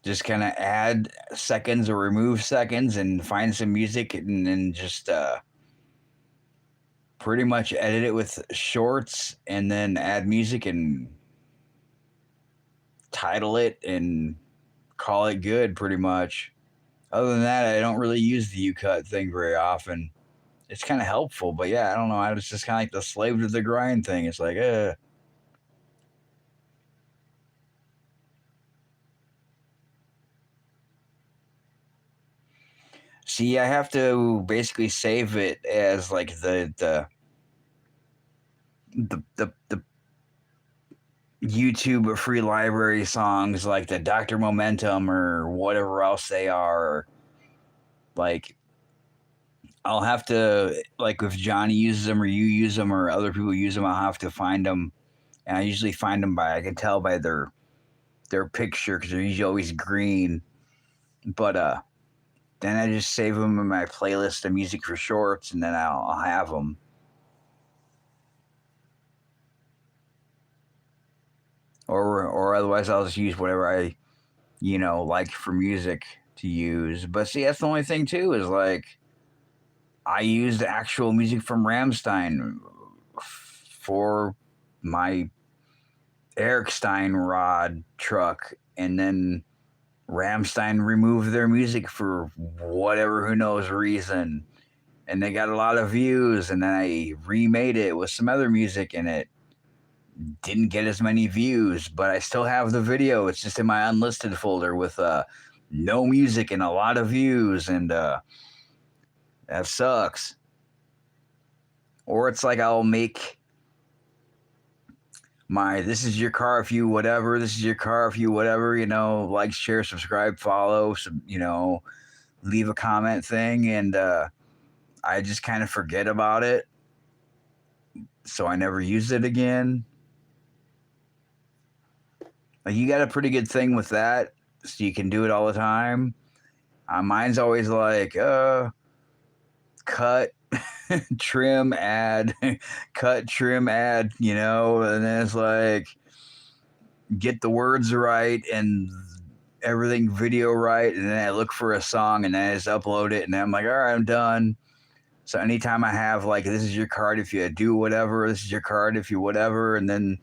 just kind of add seconds or remove seconds and find some music, and then just pretty much edit it with shorts and then add music and title it and call it good pretty much. Other than that, I don't really use the U-cut thing very often. It's kind of helpful, but yeah, I don't know. I was just kind of like the slave to the grind thing. It's like, see, I have to basically save it as like the YouTube free library songs, like the Dr. Momentum or whatever else they are. Like, I'll have to, like, if Johnny uses them or you use them or other people use them, I'll have to find them. And I usually find them I can tell by their picture because they're usually always green. But then I just save them in my playlist of music for shorts, and then I'll have them. Or otherwise I'll just use whatever I like for music to use. But see, that's the only thing too, is like I used actual music from Rammstein for my Eric Stein rod truck, and then Rammstein removed their music for whatever, who knows, reason. And they got a lot of views, and then I remade it with some other music, and it didn't get as many views, but I still have the video. It's just in my unlisted folder with no music and a lot of views, and that sucks. Or it's like I'll make my "this is your car if you whatever, this is your car if you whatever," like, share, subscribe, follow, some, leave a comment thing, and I just kind of forget about it, so I never use it again. Like, you got a pretty good thing with that, so you can do it all the time. Mine's always like, cut, trim, add, cut, trim, add, and then it's like, get the words right and everything video right, and then I look for a song, and then I just upload it, and then I'm like, all right, I'm done. So anytime I have like, this is your card if you do whatever, this is your card if you whatever, and then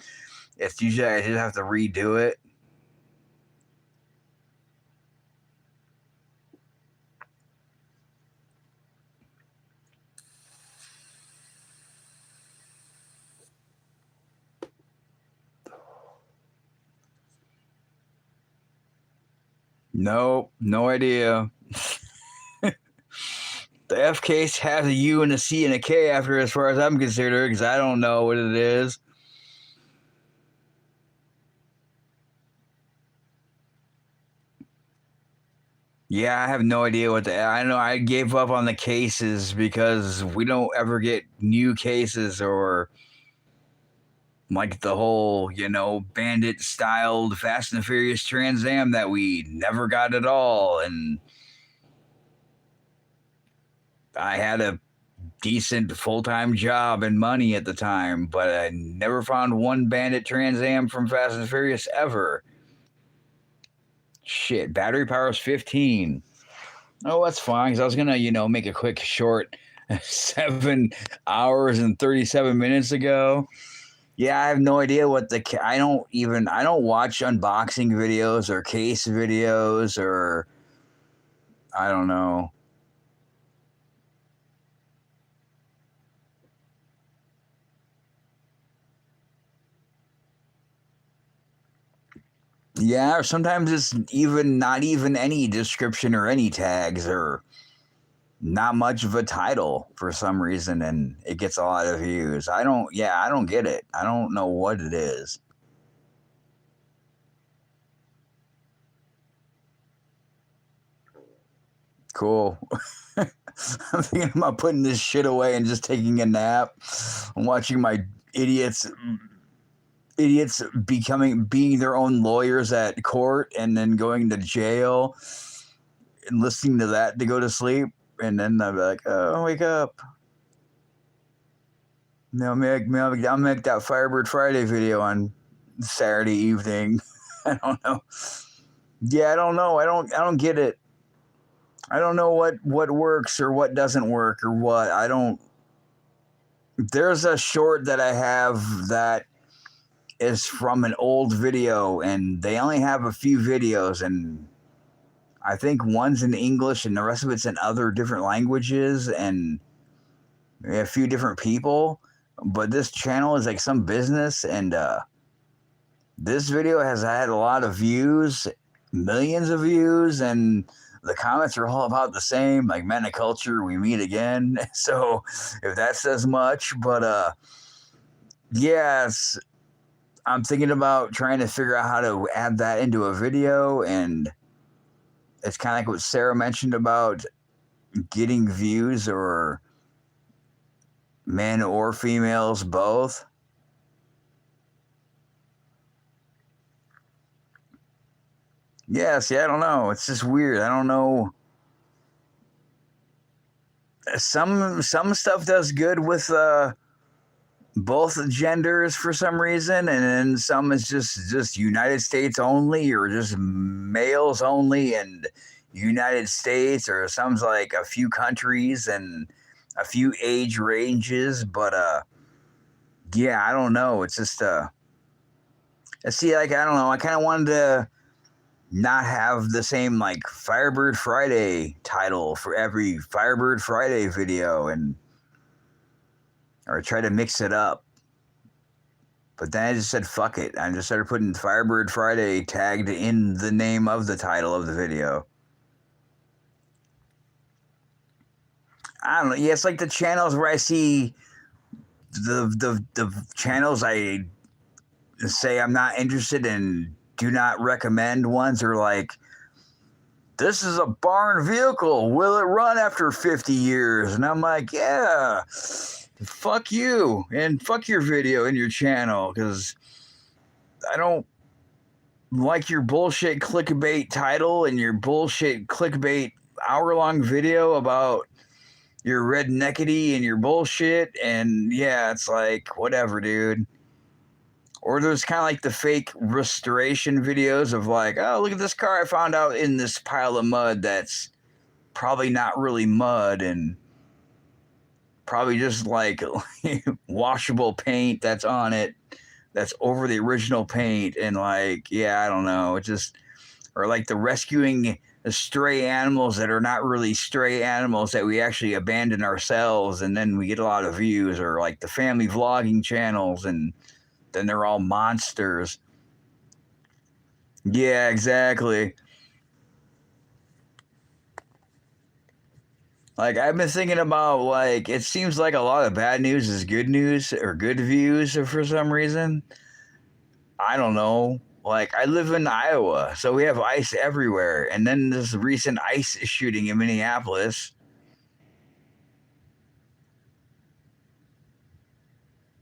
it's usually I just have to redo it. Nope, no idea. The F case has a U and a C and a K after, as far as I'm concerned, because I don't know what it is. Yeah, I have no idea what the. I know I gave up on the cases because we don't ever get new cases or like the whole, bandit styled Fast and Furious Trans Am that we never got at all. And I had a decent full time job and money at the time, but I never found one bandit Trans Am from Fast and Furious ever. Shit, battery power is 15. Oh, that's fine. Because I was gonna, make a quick short 7 hours and 37 minutes ago. Yeah, I have no idea what I don't watch unboxing videos or case videos or I don't know. Yeah, or sometimes it's even not even any description or any tags or not much of a title for some reason, and it gets a lot of views. I don't get it. I don't know what it is. Cool. I'm thinking about putting this shit away and just taking a nap. I'm watching my idiots being their own lawyers at court and then going to jail and listening to that to go to sleep. And then I'll be like, oh, wake up. I'll make that Firebird Friday video on Saturday evening. I don't know. Yeah, I don't know. I don't get it. I don't know what works or what doesn't work or what. I don't. There's a short that I have that is from an old video, and they only have a few videos, and I think one's in English and the rest of it's in other different languages and a few different people. But this channel is like some business, and this video has had a lot of views, millions of views, and the comments are all about the same, like men of culture, we meet again. So if that says much, but yes, I'm thinking about trying to figure out how to add that into a video, and it's kind of like what Sarah mentioned about getting views or men or females both. Yeah, see, I don't know. It's just weird. I don't know. Some stuff does good with both genders for some reason, and then some is just United States only, or just males only, and United States, or some's like a few countries and a few age ranges. But yeah, I don't know. It's just see, like I don't know. I kind of wanted to not have the same like Firebird Friday title for every Firebird Friday video, and or try to mix it up. But then I just said fuck it. I just started putting Firebird Friday tagged in the name of the title of the video. I don't know. Yeah, it's like the channels where I see the channels I say I'm not interested in, do not recommend ones, are like, this is a barn vehicle. Will it run after 50 years? And I'm like, yeah, fuck you and fuck your video and your channel, because I don't like your bullshit clickbait title and your bullshit clickbait hour-long video about your redneckity and your bullshit. And yeah, it's like, whatever, dude. Or there's kind of like the fake restoration videos of like, oh, look at this car I found out in this pile of mud that's probably not really mud. And probably just like washable paint that's on it, that's over the original paint, and like, yeah, I don't know, it just, or like the rescuing the stray animals that are not really stray animals that we actually abandon ourselves, and then we get a lot of views, or like the family vlogging channels, and then they're all monsters. Yeah, exactly. Like I've been thinking about, like, it seems like a lot of bad news is good news or good views for some reason. I don't know. Like I live in Iowa, so we have ice everywhere. And then this recent ice shooting in Minneapolis.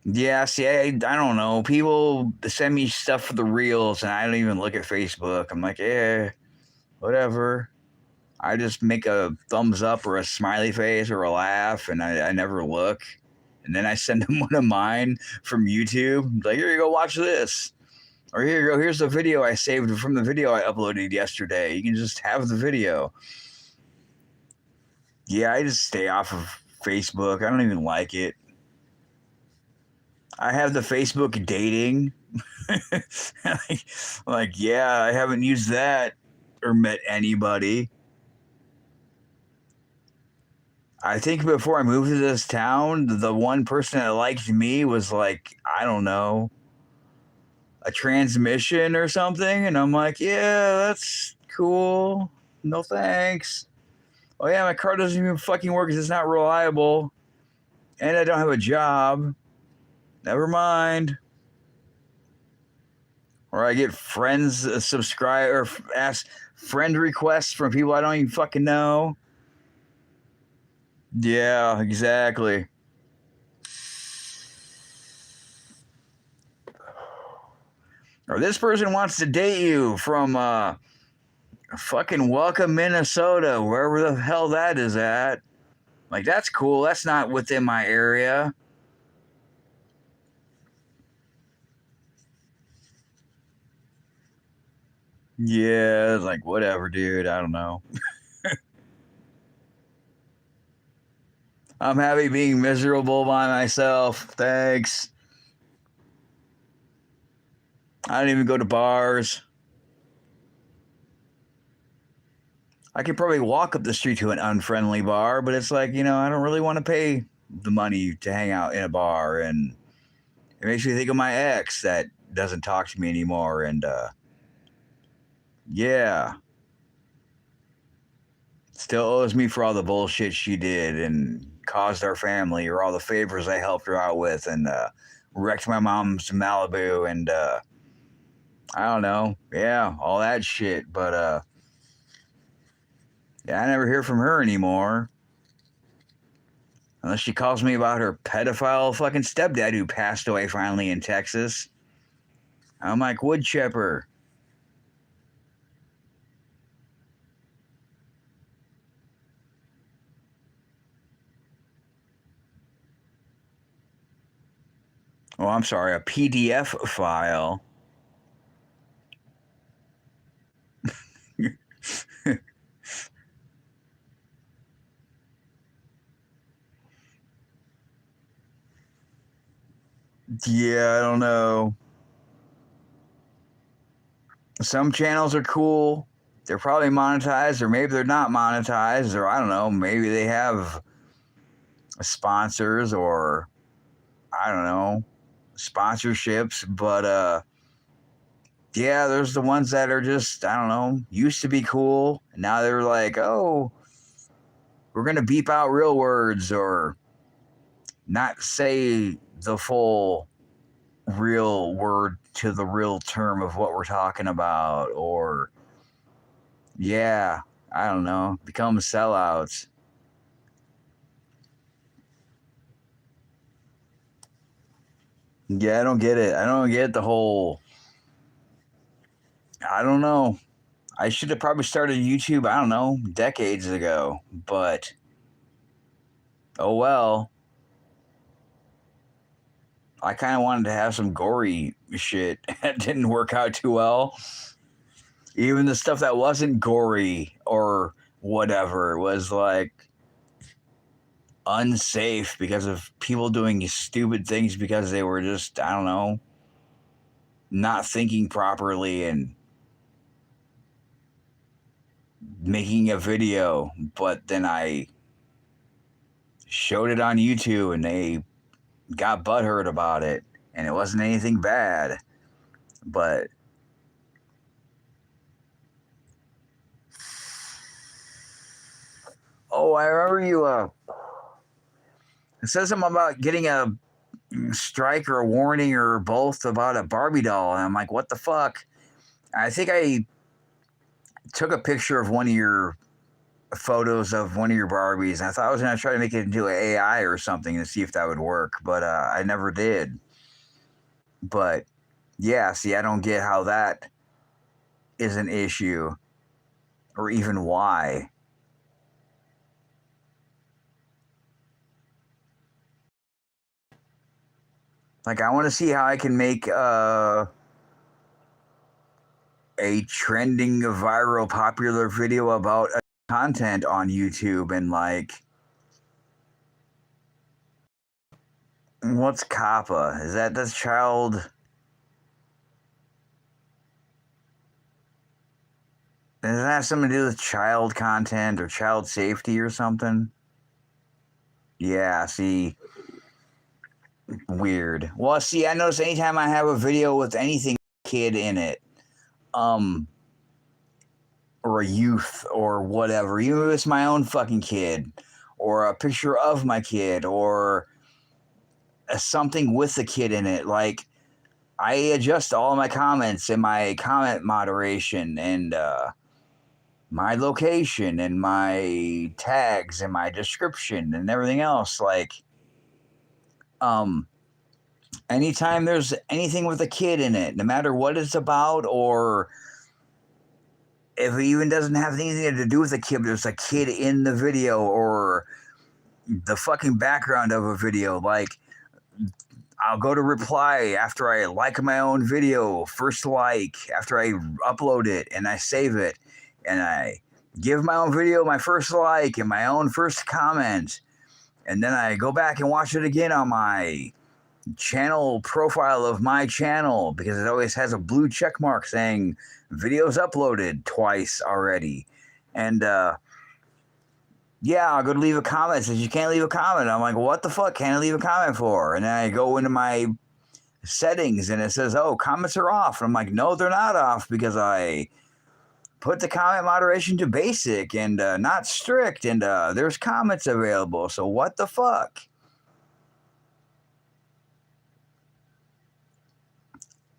Yeah, see, I don't know. People send me stuff for the reels, and I don't even look at Facebook. I'm like, yeah, whatever. I just make a thumbs up or a smiley face or a laugh, and I never look. And then I send them one of mine from YouTube. Like, here you go, watch this. Or here you go, here's the video I saved from the video I uploaded yesterday. You can just have the video. Yeah, I just stay off of Facebook. I don't even like it. I have the Facebook dating. like, yeah, I haven't used that or met anybody. I think before I moved to this town, the one person that liked me was like, I don't know, a transmission or something. And I'm like, yeah, that's cool. No thanks. Oh, yeah, my car doesn't even fucking work because it's not reliable. And I don't have a job. Never mind. Or I get friends subscribe or ask friend requests from people I don't even fucking know. Yeah, exactly. Or this person wants to date you from fucking Welcome, Minnesota, wherever the hell that is at. Like, that's cool. That's not within my area. Yeah, it's like, whatever, dude. I don't know. I'm happy being miserable by myself. Thanks. I don't even go to bars. I could probably walk up the street to an unfriendly bar, but it's like, I don't really want to pay the money to hang out in a bar. And it makes me think of my ex that doesn't talk to me anymore. And yeah, still owes me for all the bullshit she did and caused our family, or all the favors I helped her out with, and wrecked my mom's Malibu, and I don't know. Yeah, all that shit. But yeah, I never hear from her anymore. Unless she calls me about her pedophile fucking stepdad who passed away finally in Texas. I'm like, wood chipper. Oh, I'm sorry, a PDF file. Yeah, I don't know. Some channels are cool. They're probably monetized, or maybe they're not monetized, or I don't know. Maybe they have sponsors, or I don't know, sponsorships. But yeah, there's the ones that are just, I don't know, used to be cool. And now they're like, oh, we're going to beep out real words, or not say the full real word to the real term of what we're talking about. Or, yeah, I don't know, become sellouts. Yeah, I don't get it. I don't get the whole, I don't know. I should have probably started YouTube, I don't know, decades ago. But, oh well. I kind of wanted to have some gory shit. It didn't work out too well. Even the stuff that wasn't gory or whatever was like, unsafe because of people doing stupid things because they were just, I don't know, not thinking properly and making a video. But then I showed it on YouTube and they got butthurt about it, and it wasn't anything bad. But oh, I remember you it says something about getting a strike or a warning or both about a Barbie doll, and I'm like, what the fuck? I think I took a picture of one of your photos of one of your Barbies, and I thought I was going to try to make it into an AI or something to see if that would work, but I never did. But yeah, see, I don't get how that is an issue or even why. Like, I want to see how I can make a trending, viral, popular video about content on YouTube, and like, what's COPPA? Is that this child? Does that have something to do with child content or child safety or something? Yeah, see, weird. Well, see, I notice anytime I have a video with anything kid in it, or a youth or whatever, even if it's my own fucking kid, or a picture of my kid, or something with the kid in it, like, I adjust all my comments and my comment moderation and my location and my tags and my description and everything else. Like, um, anytime there's anything with a kid in it, no matter what it's about, or if it even doesn't have anything to do with a kid, there's a kid in the video or the fucking background of a video. Like, I'll go to reply after I like my own video, first like, after I upload it and I save it, and I give my own video my first like and my own first comment. And then I go back and watch it again on my channel profile of my channel because it always has a blue check mark saying videos uploaded twice already. And yeah, I'll go to leave a comment. It says you can't leave a comment. I'm like, what the fuck can't I leave a comment for? And then I go into my settings and it says, oh, comments are off. And I'm like, no, they're not off because I put the comment moderation to basic and not strict, and there's comments available. So what the fuck?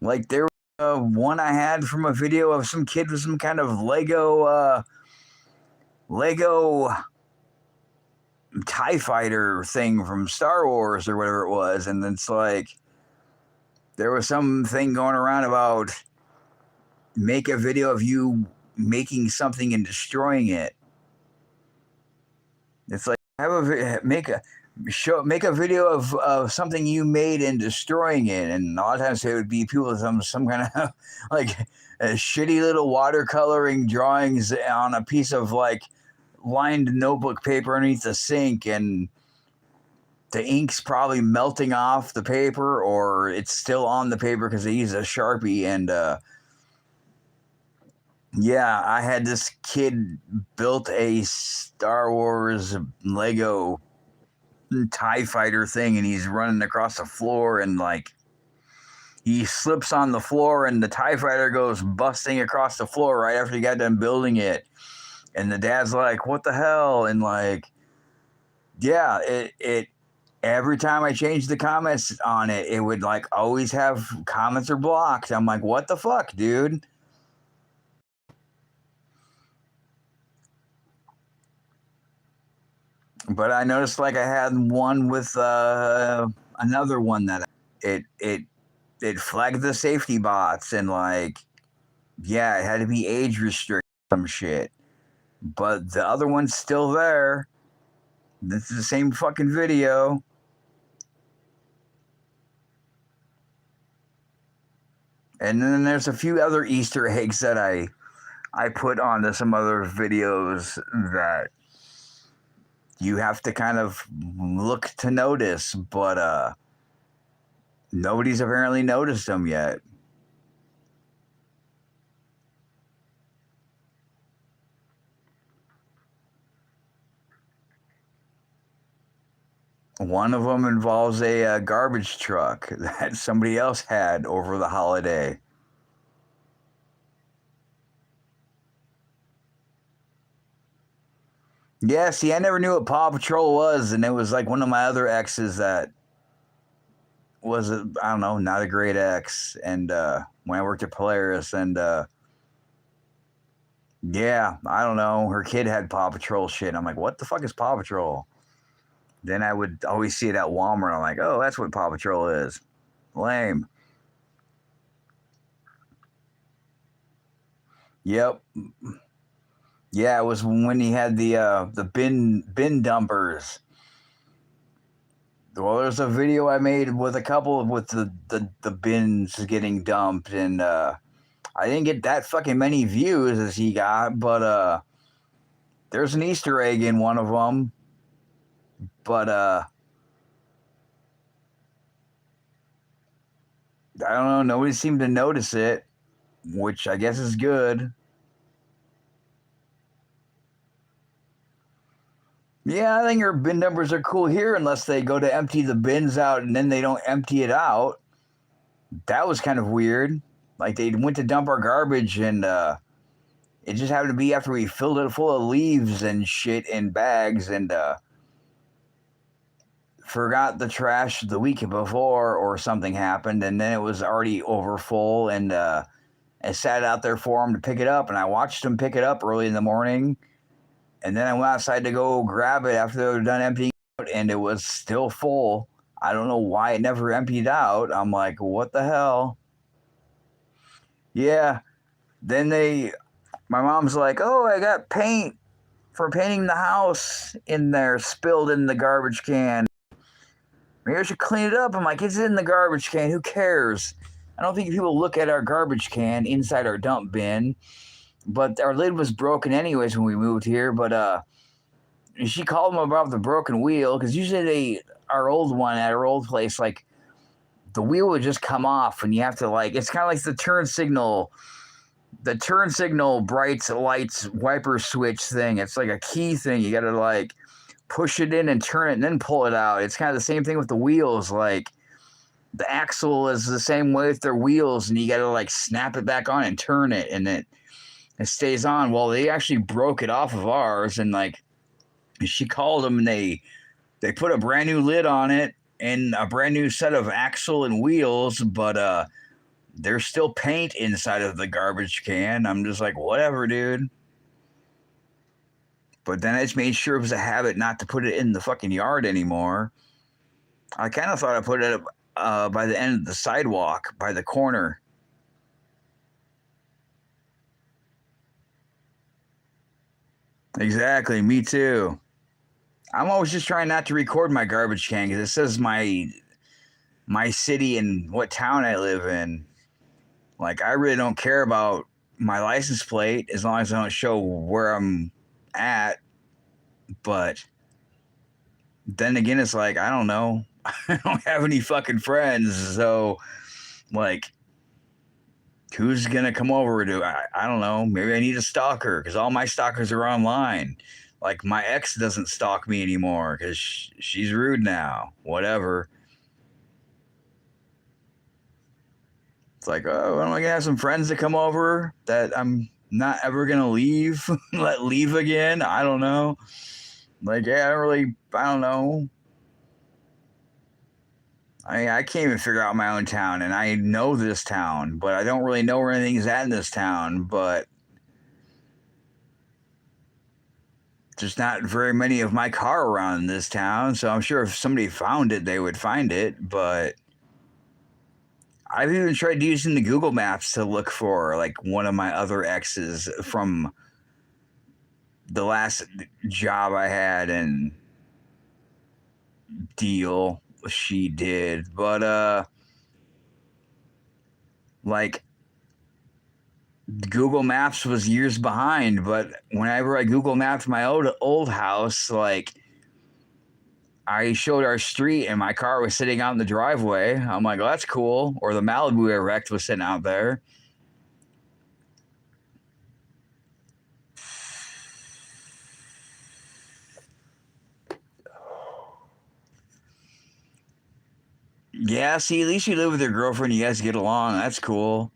Like, there was one I had from a video of some kid with some kind of Lego TIE fighter thing from Star Wars or whatever it was, and it's like there was some thing going around about make a video of you making something and destroying it. It's like make a video of something you made and destroying it, and a lot of times it would be people with some kind of like shitty little watercoloring drawings on a piece of like lined notebook paper underneath the sink, and the ink's probably melting off the paper or it's still on the paper because they use a Sharpie. And yeah, I had this kid built a Star Wars Lego TIE fighter thing, and he's running across the floor, and like he slips on the floor and the TIE fighter goes busting across the floor right after he got done building it. And the dad's like, what the hell? And like, yeah, it every time I changed the comments on it, it would like always have comments are blocked. I'm like, what the fuck, dude? But I noticed like I had one with another one that it flagged the safety bots, and like, yeah, it had to be age restricted, some shit. But the other one's still there. This is the same fucking video. And then there's a few other Easter eggs that I put onto some other videos that you have to kind of look to notice, but nobody's apparently noticed them yet. One of them involves a garbage truck that somebody else had over the holiday. Yeah, see, I never knew what Paw Patrol was, and it was like one of my other exes that was, I don't know, not a great ex. And when I worked at Polaris, and yeah, I don't know, her kid had Paw Patrol shit. I'm like, what the fuck is Paw Patrol? Then I would always see it at Walmart. I'm like, oh, that's what Paw Patrol is. Lame. Yep. Yeah, it was when he had the bin dumpers. Well, there's a video I made with a couple with the bins getting dumped, and I didn't get that fucking many views as he got, but there's an Easter egg in one of them. But I don't know. Nobody seemed to notice it, which I guess is good. Yeah, I think our bin numbers are cool here, unless they go to empty the bins out and then they don't empty it out. That was kind of weird. Like they went to dump our garbage, and it just happened to be after we filled it full of leaves and shit in bags, and forgot the trash the week before, or something happened, and then it was already over full, and I sat out there for them to pick it up, and I watched them pick it up early in the morning, and then I went outside to go grab it after they were done emptying out, and it was still full. I don't know why it never emptied out. I'm like, what the hell? Yeah. Then my mom's like, oh, I got paint for painting the house in there spilled in the garbage can. Maybe I should clean it up. I'm like, it's in the garbage can. Who cares? I don't think people look at our garbage can inside our dump bin. But our lid was broken anyways when we moved here. But she called them about the broken wheel, because usually our old one at our old place, like the wheel would just come off, and you have to, like, it's kind of like the turn signal brights lights wiper switch thing. It's like a key thing. You got to like push it in and turn it and then pull it out. It's kind of the same thing with the wheels. Like the axle is the same way with their wheels, and you got to like snap it back on and turn it, and it stays on. Well, they actually broke it off of ours, and like she called them, and they put a brand new lid on it and a brand new set of axle and wheels, but there's still paint inside of the garbage can. I'm just like, whatever, dude. But then I just made sure it was a habit not to put it in the fucking yard anymore. I kind of thought I put it by the end of the sidewalk, by the corner. Exactly, me too. I'm always just trying not to record my garbage can, because it says my city and what town I live in. Like, I really don't care about my license plate as long as I don't show where I'm at. But then again, it's like, I don't know. I don't have any fucking friends. So, like, who's going to come over to, I don't know. Maybe I need a stalker, because all my stalkers are online. Like, my ex doesn't stalk me anymore because she's rude now. Whatever. It's like, oh, am I going to have some friends that come over that I'm not ever going to leave? leave again? I don't know. Like, yeah, I don't know. I can't even figure out my own town, and I know this town, but I don't really know where anything's at in this town, but there's not very many of my car around in this town, so I'm sure if somebody found it, they would find it, but I've even tried using the Google Maps to look for, like, one of my other exes from the last job I had and deal she did, but like, Google Maps was years behind. But whenever I Google Mapped my old house, like, I showed our street and my car was sitting out in the driveway. I'm like, oh, that's cool. Or the Malibu I wrecked was sitting out there. Yeah, see, at least you live with your girlfriend. You guys get along. That's cool.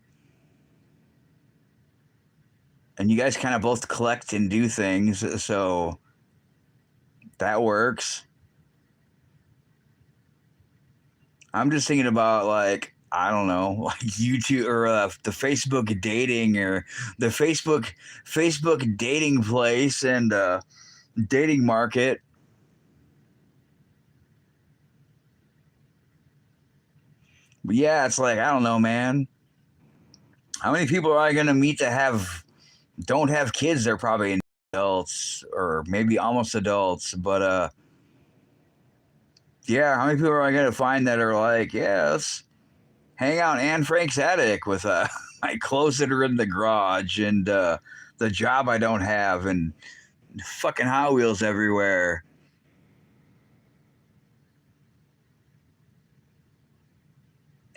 And you guys kind of both collect and do things. So that works. I'm just thinking about like I don't know, like YouTube or the Facebook dating or the Facebook dating place and dating market. But yeah, it's like I don't know, man. How many people are I gonna meet that don't have kids? They're probably adults or maybe almost adults. But yeah, how many people are I gonna find that are like, yeah, let's hang out in Anne Frank's attic with my clothes that are in the garage and the job I don't have and fucking Hot Wheels everywhere.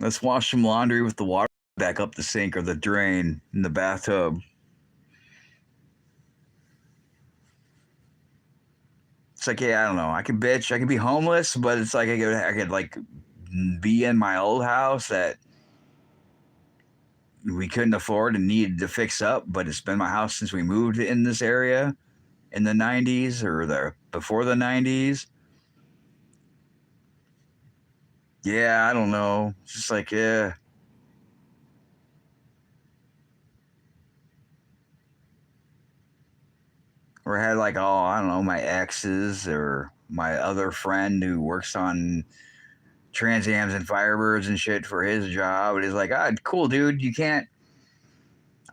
Let's wash some laundry with the water back up the sink or the drain in the bathtub. It's like, yeah, I don't know. I can bitch. I can be homeless, but it's like I could like be in my old house that we couldn't afford and needed to fix up, but it's been my house since we moved in this area in the 90s or the before the 90s. Yeah, I don't know. It's just like, yeah. Or I had like, oh, I don't know, my exes or my other friend who works on Trans-ams and Firebirds and shit for his job. It is like, ah, cool, dude. You can't,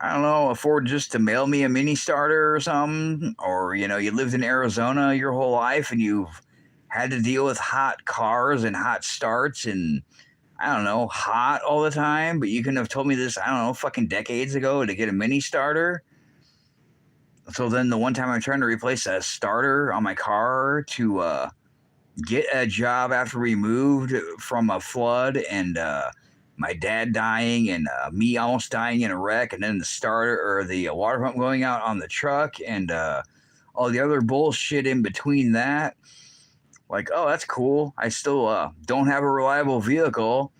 I don't know, afford just to mail me a mini starter or something. Or, you lived in Arizona your whole life and you've had to deal with hot cars and hot starts and I don't know, hot all the time, but you couldn't have told me this, I don't know, fucking decades ago to get a mini starter. So then the one time I'm trying to replace a starter on my car to get a job after we moved from a flood and my dad dying and me almost dying in a wreck and then the starter or the water pump going out on the truck and all the other bullshit in between that. Like, oh, that's cool. I still don't have a reliable vehicle.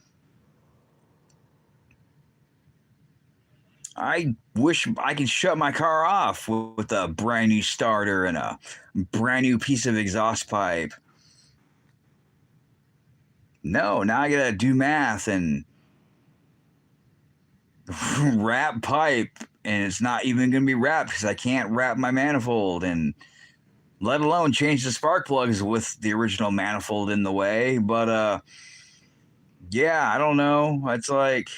I wish I could shut my car off with a brand new starter and a brand new piece of exhaust pipe. No, now I gotta do math and wrap pipe, and it's not even gonna be wrapped because I can't wrap my manifold, and let alone change the spark plugs with the original manifold in the way. But yeah, I don't know. It's like,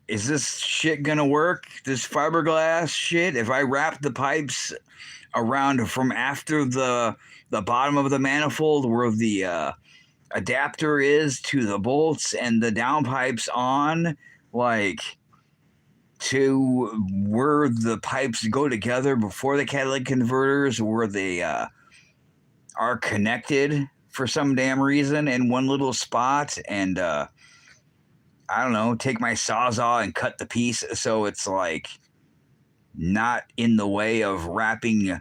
is this shit gonna work? This fiberglass shit? If I wrap the pipes around from after the bottom of the manifold where the adapter is to the bolts and the downpipes on, like to where the pipes go together before the catalytic converters, where they are connected for some damn reason in one little spot, and I don't know, take my sawzall and cut the piece so it's like not in the way of wrapping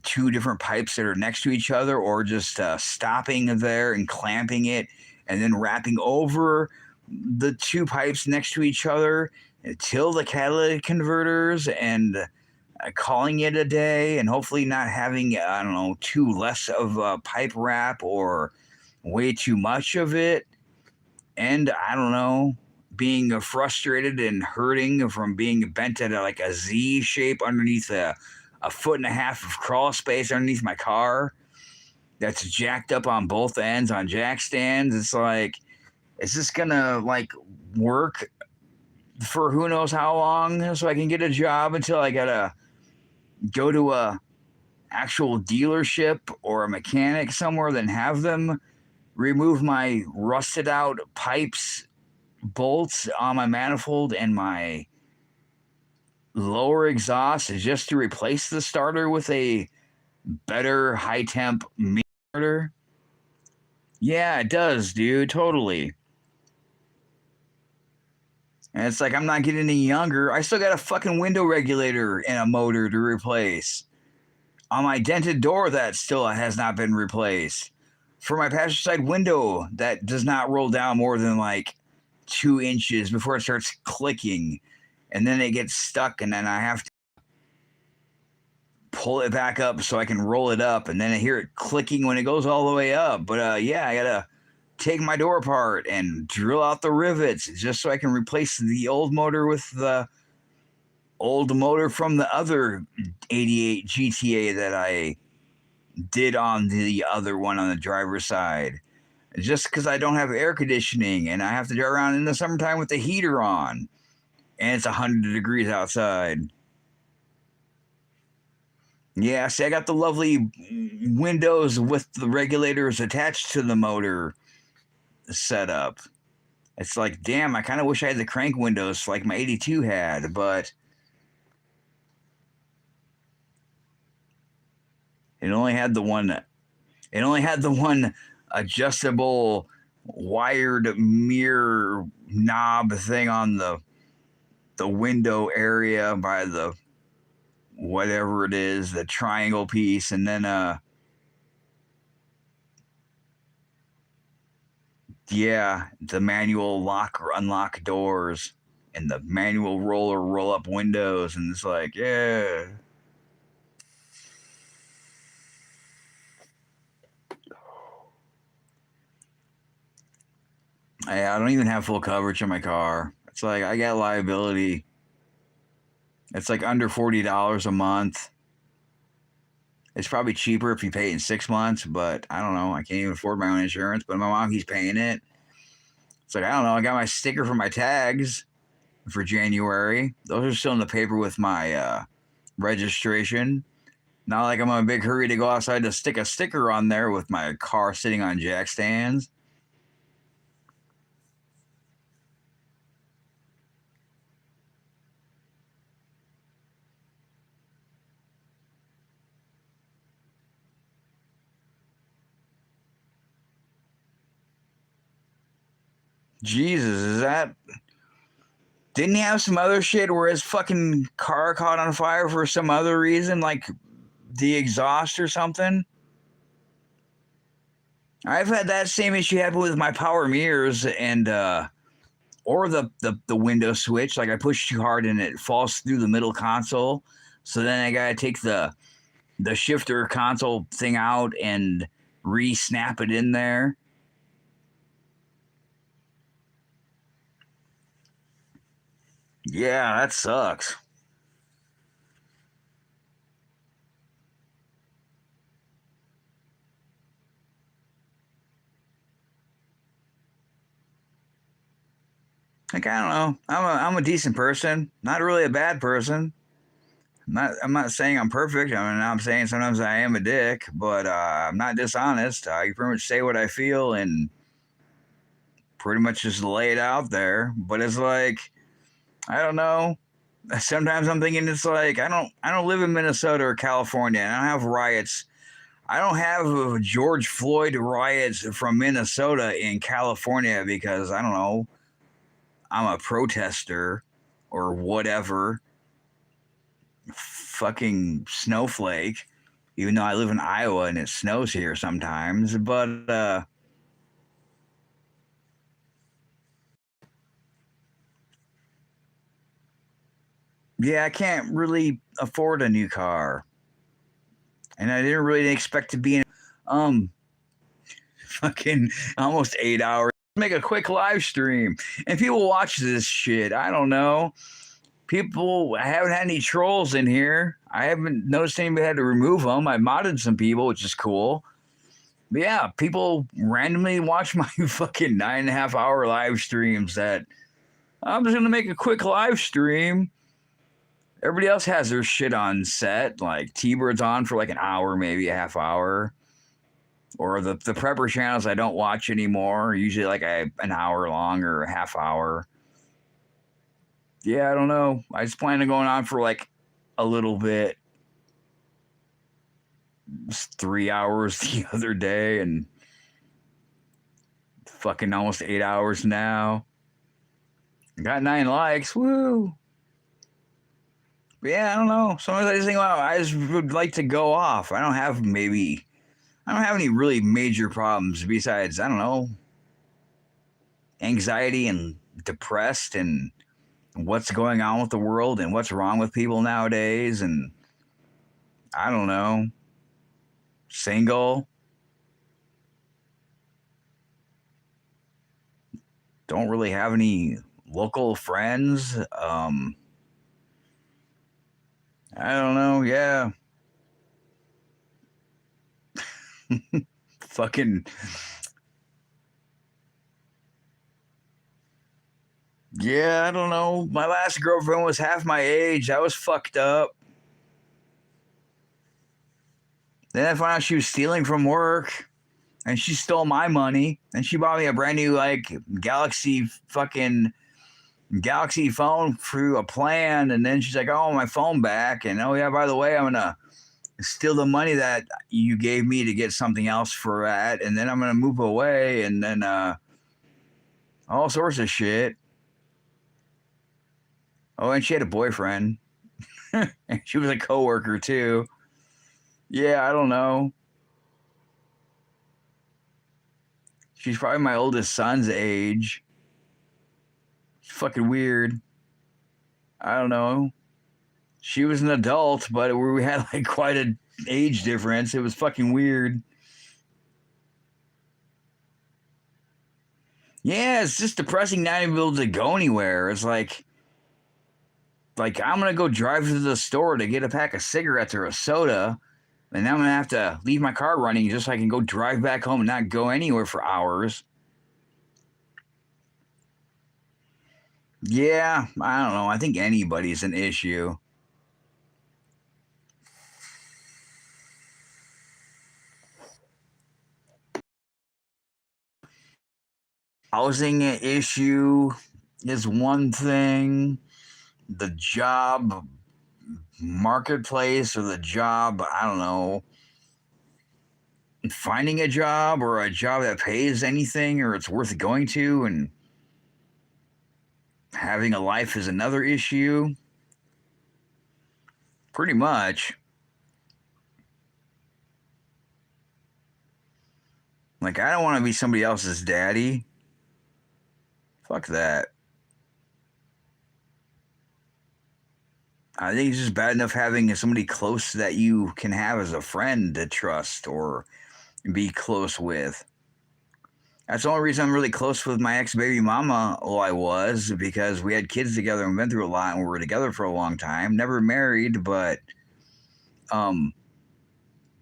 two different pipes that are next to each other, or just stopping there and clamping it and then wrapping over the two pipes next to each other until the catalytic converters and calling it a day and hopefully not having, I don't know, too less of a pipe wrap or way too much of it. And I don't know, being frustrated and hurting from being bent at like a Z shape underneath a foot and a half of crawl space underneath my car that's jacked up on both ends on jack stands. It's like, is this gonna like work for who knows how long so I can get a job until I gotta go to a actual dealership or a mechanic somewhere, then have them remove my rusted out pipes, bolts on my manifold and my lower exhaust just to replace the starter with a better high temp motor. Yeah, it does, dude. Totally. And it's like I'm not getting any younger. I still got a fucking window regulator and a motor to replace. On my dented door, that still has not been replaced. For my passenger side window, that does not roll down more than like 2 inches before it starts clicking. And then it gets stuck, and then I have to pull it back up so I can roll it up. And then I hear it clicking when it goes all the way up. But yeah, I got to take my door apart and drill out the rivets just so I can replace the old motor with the old motor from the other 88 GTA that I did on the other one on the driver's side. Just because I don't have air conditioning and I have to drive around in the summertime with the heater on and it's 100 degrees outside. Yeah, see, I got the lovely windows with the regulators attached to the motor set up. It's like, damn, I kind of wish I had the crank windows like my 82 had, but it only had the one. It only had the one adjustable wired mirror knob thing on the window area by the whatever it is, the triangle piece, and then yeah, the manual lock or unlock doors and the manual roll or roll up windows, and it's like, yeah. I don't even have full coverage on my car. It's like I got liability. It's like under $40 a month. It's probably cheaper if you pay it in 6 months, but I don't know. I can't even afford my own insurance, but my mom keeps paying it. It's like, I don't know. I got my sticker for my tags for January. Those are still in the paper with my registration. Not like I'm in a big hurry to go outside to stick a sticker on there with my car sitting on jack stands. Jesus, is that? Didn't he have some other shit where his fucking car caught on fire for some other reason, like the exhaust or something? I've had that same issue happen with my power mirrors and or the window switch. Like I push too hard and it falls through the middle console. So then I gotta take the shifter console thing out and re-snap it in there. Yeah, that sucks. Like I don't know. I'm a decent person, not really a bad person. I'm not saying I'm perfect. I mean, I'm saying sometimes I am a dick, but I'm not dishonest. I pretty much say what I feel and pretty much just lay it out there. But it's like I don't know. Sometimes I'm thinking it's like I don't live in Minnesota or California. And I don't have riots. I don't have George Floyd riots from Minnesota in California because I don't know. I'm a protester or whatever. Fucking snowflake. Even though I live in Iowa and it snows here sometimes, but yeah, I can't really afford a new car, and I didn't really expect to be in um fucking almost 8 hours. Make a quick live stream, and people watch this shit. I don't know. People, I haven't had any trolls in here. I haven't noticed anybody had to remove them. I modded some people, which is cool. But yeah, people randomly watch my fucking 9.5 hour live streams that I'm just gonna make a quick live stream. Everybody else has their shit on set. Like T-Bird's on for like an hour, maybe a half hour. Or the prepper channels I don't watch anymore. Usually like an hour long or a half hour. Yeah, I don't know. I just plan on going on for like a little bit. 3 hours the other day and fucking almost 8 hours now. Got 9 likes. Woo. But yeah, I don't know. Sometimes I just think, wow, I just would like to go off. I don't have any really major problems besides, I don't know, anxiety and depressed and what's going on with the world and what's wrong with people nowadays. And I don't know, single. Don't really have any local friends. I don't know. Yeah. Fucking. Yeah, I don't know. My last girlfriend was half my age. I was fucked up. Then I found out she was stealing from work and she stole my money and she bought me a brand new like Galaxy phone through a plan, and then she's like, "Oh, my phone back," and oh yeah, by the way, I'm gonna steal the money that you gave me to get something else for that, and then I'm gonna move away, and then all sorts of shit. Oh, and she had a boyfriend. And she was a coworker too. Yeah, I don't know. She's probably my oldest son's age. It's fucking weird. I don't know. She was an adult, but we had like quite an age difference. It was fucking weird. Yeah, it's just depressing not even able to go anywhere. It's like I'm gonna go drive to the store to get a pack of cigarettes or a soda, and now I'm gonna have to leave my car running just so I can go drive back home and not go anywhere for hours. Yeah, I don't know. I think anybody's an issue. Housing issue is one thing. The job marketplace or the job, I don't know, finding a job or a job that pays anything or it's worth going to, and having a life is another issue. Pretty much. Like, I don't want to be somebody else's daddy. Fuck that. I think it's just bad enough having somebody close that you can have as a friend to trust or be close with. That's the only reason I'm really close with my ex baby mama. Well, I was because we had kids together and went through a lot, and we were together for a long time. Never married, but um,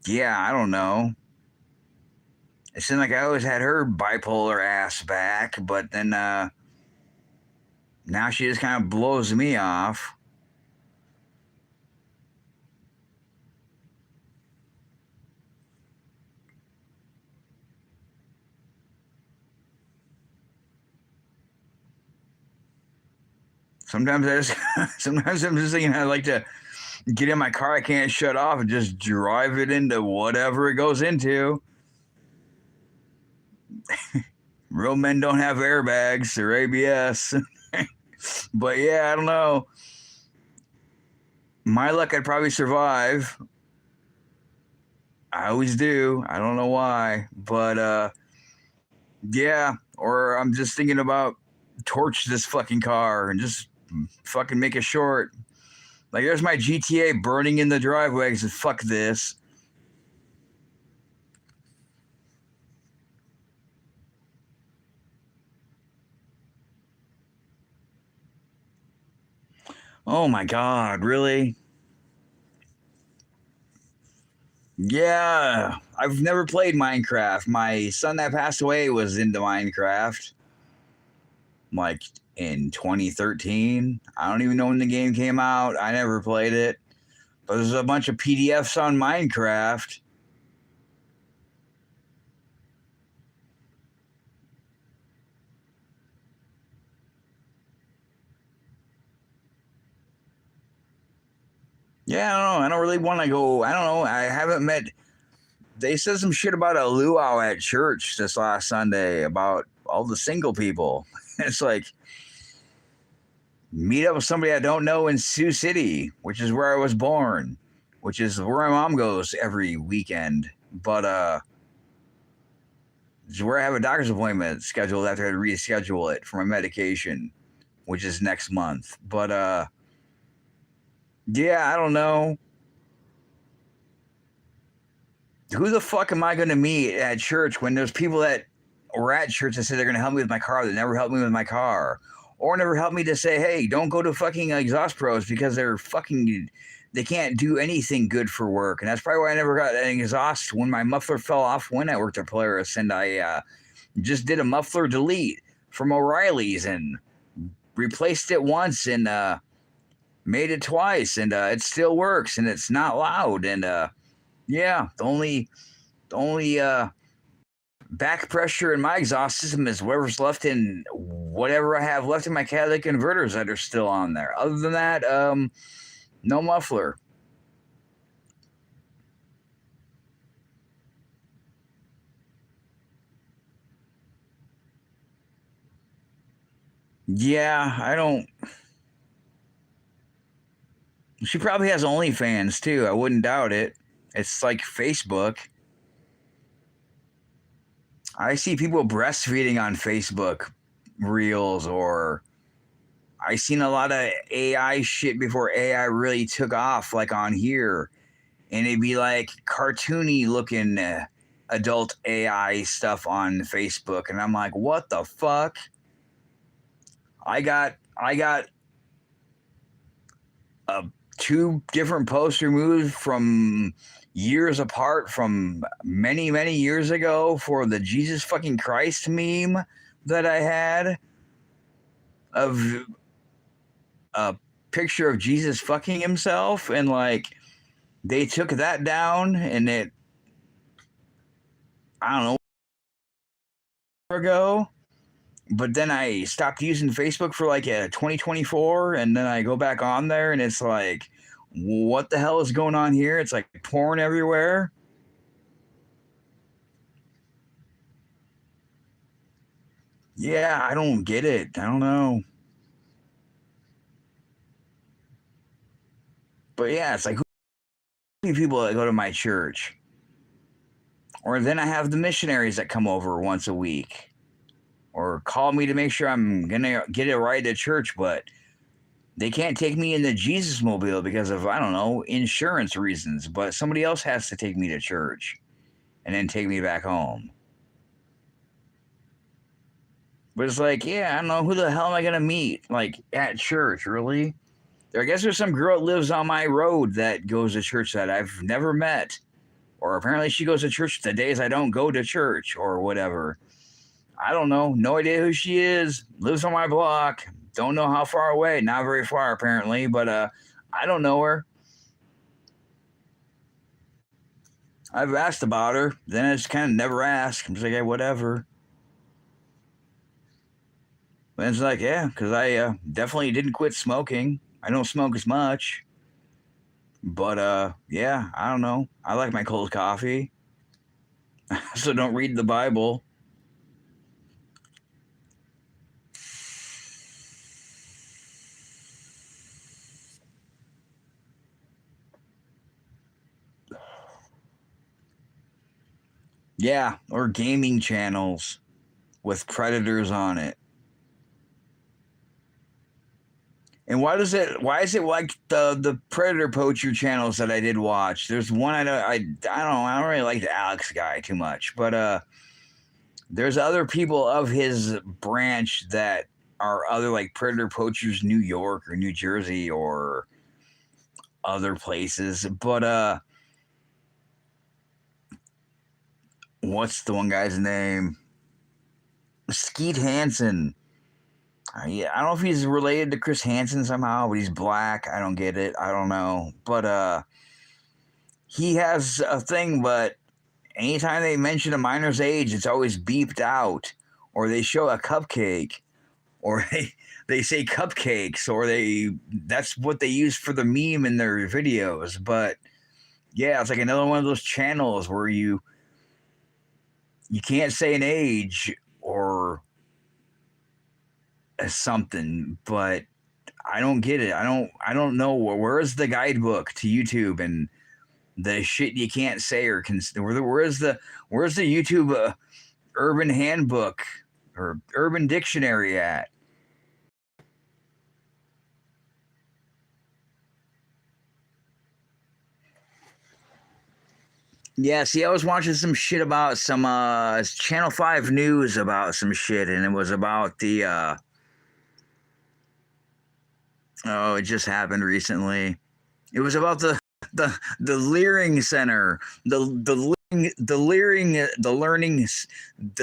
yeah, I don't know. It seemed like I always had her bipolar ass back, but then now she just kind of blows me off. Sometimes I just, sometimes I'm just thinking I like to get in my car I can't shut off and just drive it into whatever it goes into. Real men don't have airbags or ABS. But yeah, I don't know. My luck, I'd probably survive. I always do. I don't know why. But yeah, or I'm just thinking about torch this fucking car and just fucking make it short. Like there's my GTA burning in the driveway. I said, fuck this. Oh my god, really? Yeah, I've never played Minecraft. My son that passed away was into Minecraft, like in 2013. I don't even know when the game came out. I never played it, but there's a bunch of PDFs on Minecraft. Yeah, I don't know. I don't really want to go. I don't know. I haven't met. they said some shit about a luau at church this last Sunday about all the single people. It's like, meet up with somebody I don't know in Sioux City, which is where I was born, which is where my mom goes every weekend. But it's where I have a doctor's appointment scheduled after I had to reschedule it for my medication, which is next month. But yeah, I don't know. Who the fuck am I going to meet at church when there's people that were at church that say they're going to help me with my car that never helped me with my car, or never helped me to say, hey, don't go to fucking Exhaust Pros because they can't do anything good for work. And that's probably why I never got an exhaust when my muffler fell off when I worked at Polaris, and I just did a muffler delete from O'Reilly's and replaced it once and made it twice, and it still works, and it's not loud. And yeah, the only back pressure in my exhaust system is whatever's left in whatever I have left in my catalytic converters that are still on there. Other than that, no muffler. Yeah, I don't. She probably has OnlyFans too. I wouldn't doubt it. It's like Facebook. I see people breastfeeding on Facebook reels, or I seen a lot of AI shit before AI really took off, like on here, and it'd be like cartoony looking adult AI stuff on Facebook, and I'm like, what the fuck? I got two different posts removed from years apart from many, many years ago for the Jesus fucking Christ meme that I had of a picture of Jesus fucking himself, and like they took that down, and it, I don't know, ago. But then I stopped using Facebook for like 2024, and then I go back on there, and it's like, what the hell is going on here? It's like porn everywhere. Yeah, I don't get it. I don't know. But yeah, it's like, who are people that go to my church? Or then I have the missionaries that come over once a week or call me to make sure I'm going to get it right at church, but they can't take me in the Jesus mobile because of, I don't know, insurance reasons, but somebody else has to take me to church and then take me back home. But it's like, yeah, I don't know, who the hell am I going to meet, like, at church, really? I guess there's some girl that lives on my road that goes to church that I've never met. Or apparently she goes to church the days I don't go to church or whatever. I don't know. No idea who she is. Lives on my block. Don't know how far away. Not very far, apparently. But I don't know her. I've asked about her. Then I just kind of never ask. I'm just like, hey, whatever. And it's like, yeah, because I definitely didn't quit smoking. I don't smoke as much. But yeah, I don't know. I like my cold coffee. I also don't read the Bible. Yeah, or gaming channels with predators on it. And why is it like the Predator Poacher channels that I did watch? There's one I don't really like the Alex guy too much, but there's other people of his branch that are other like Predator Poachers, New York or New Jersey or other places. But what's the one guy's name? Skeet Hansen. Yeah, I don't know if he's related to Chris Hansen somehow, but he's black. I don't get it. I don't know. But he has a thing, but anytime they mention a minor's age, it's always beeped out. Or they show a cupcake. Or they say cupcakes, or that's what they use for the meme in their videos. But yeah, it's like another one of those channels where you you can't say an age or something, but I don't get it. I don't know where's the guidebook to YouTube and the shit you can't say or can. Where's the YouTube urban handbook or urban dictionary at? Yeah, see, I was watching some shit about some Channel 5 news about some shit, and it was about the oh, it just happened recently. It was about the Leering Center, the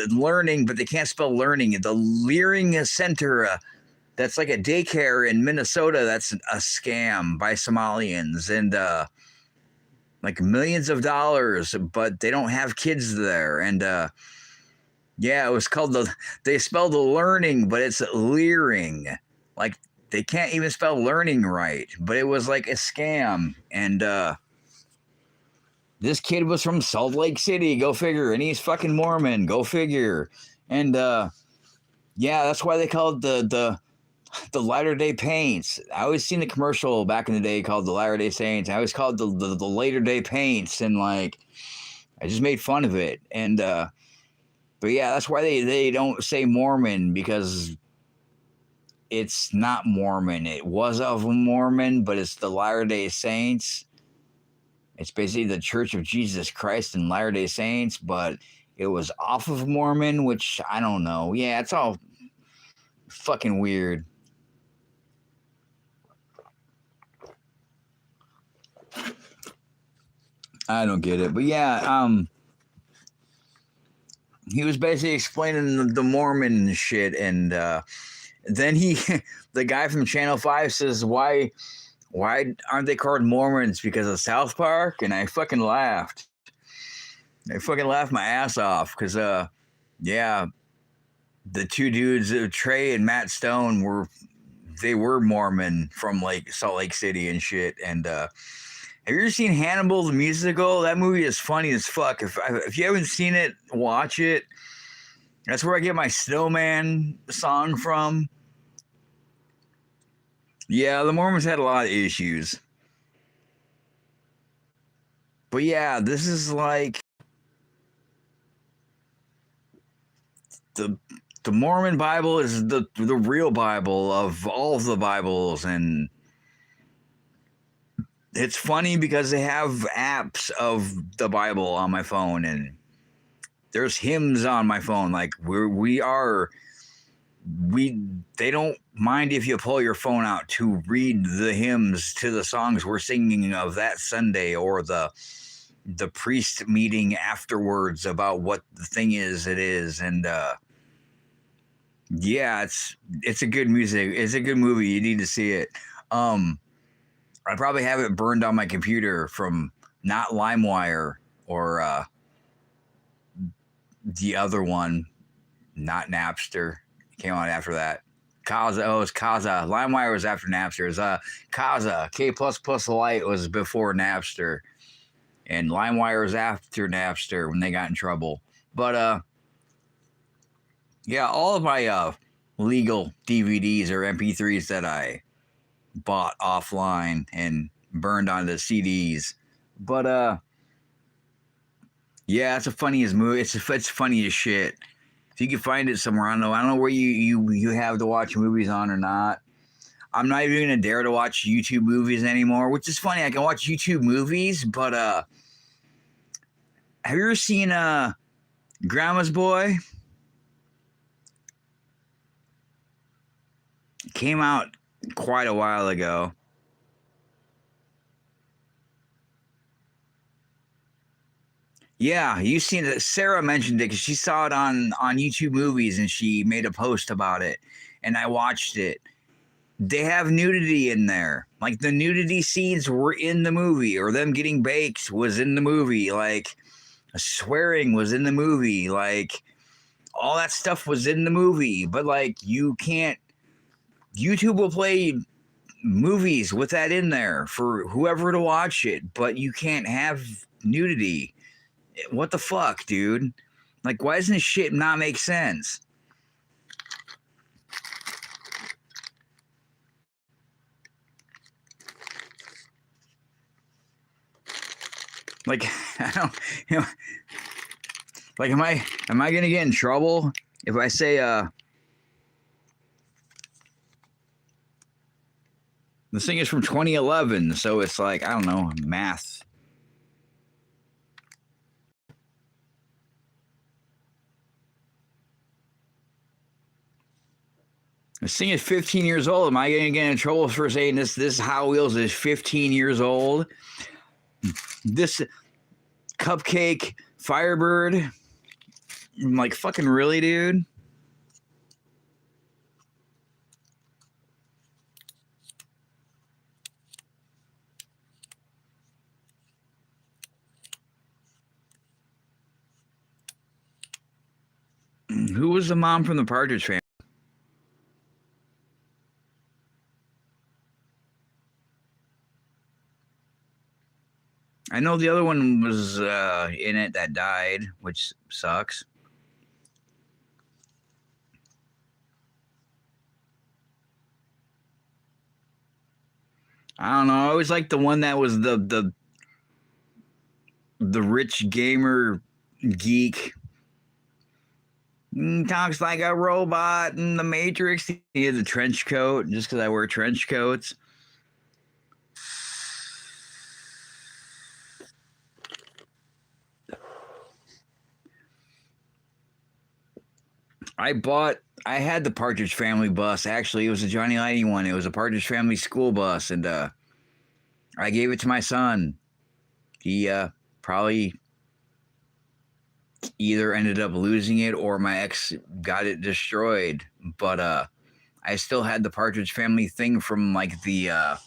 learning, but they can't spell learning. The Leering Center, that's like a daycare in Minnesota. That's a scam by Somalians, and like millions of dollars, but they don't have kids there. And yeah, it was called they spelled the learning, but it's leering. Like they can't even spell learning right, but it was like a scam. And this kid was from Salt Lake City, go figure, and he's fucking Mormon, go figure. And yeah, that's why they called the Latter Day Paints. I always seen the commercial back in the day called the Latter Day Saints. I always called the Later Day Paints, and like I just made fun of it. And but yeah, that's why they don't say Mormon, because it's not Mormon. It was of a Mormon, but it's the Latter Day Saints. It's basically the Church of Jesus Christ and Latter Day Saints, but it was off of Mormon, which I don't know. Yeah, it's all fucking weird. I don't get it, but yeah, he was basically explaining the Mormon shit, and then the guy from Channel 5 says, why aren't they called Mormons? Because of South Park? And I fucking laughed. I fucking laughed my ass off, because yeah, the two dudes, Trey and Matt Stone, were Mormon from like Salt Lake City and shit. And have you ever seen Hannibal the musical? That movie is funny as fuck. If you haven't seen it, watch it. That's where I get my Snowman song from. Yeah, the Mormons had a lot of issues. But yeah, this is like the Mormon Bible is the real Bible of all of the Bibles, and it's funny because they have apps of the Bible on my phone, and there's hymns on my phone. Like they don't mind if you pull your phone out to read the hymns to the songs we're singing of that Sunday, or the priest meeting afterwards about what the thing is. It is, and yeah, it's a good music. It's a good movie. You need to see it. I probably have it burned on my computer from not LimeWire or the other one, not Napster. It came out after that. Kaza. Oh, it's Kaza. LimeWire was after Napster. It was Kaza. K++ Lite was before Napster, and LimeWire was after Napster when they got in trouble. But yeah, all of my legal DVDs or MP3s that I bought offline and burned onto CDs. But yeah, it's a funniest movie. It's funny as shit. If you can find it somewhere, I don't know where you have to watch movies on or not. I'm not even gonna dare to watch YouTube movies anymore, which is funny. I can watch YouTube movies, but have you ever seen Grandma's Boy? It came out quite a while ago. Yeah, you've seen it. Sarah mentioned it because she saw it on YouTube Movies, and she made a post about it, and I watched it. They have nudity in there. Like the nudity scenes were in the movie, or them getting baked was in the movie. Like swearing was in the movie. Like all that stuff was in the movie. But like you can't. YouTube will play movies with that in there for whoever to watch it, but you can't have nudity. What the fuck, dude? Like, why doesn't this shit not make sense? Like, I don't, you know, like, am I gonna get in trouble if I say this thing is from 2011, so it's like, I don't know, math. This thing is 15 years old. Am I gonna get in trouble for saying this Hot Wheels is 15 years old? This Cupcake Firebird, I'm like, fucking really, dude? Who was the mom from the Partridge Family? I know the other one was in it that died, which sucks. I don't know. I always liked the one that was the rich gamer geek. Talks like a robot in the Matrix. He has a trench coat just because I wear trench coats. I had the Partridge Family bus. Actually, it was a Johnny Lightning one. It was a Partridge Family school bus, and I gave it to my son. He probably either ended up losing it or my ex got it destroyed. But I still had the Partridge Family thing from like the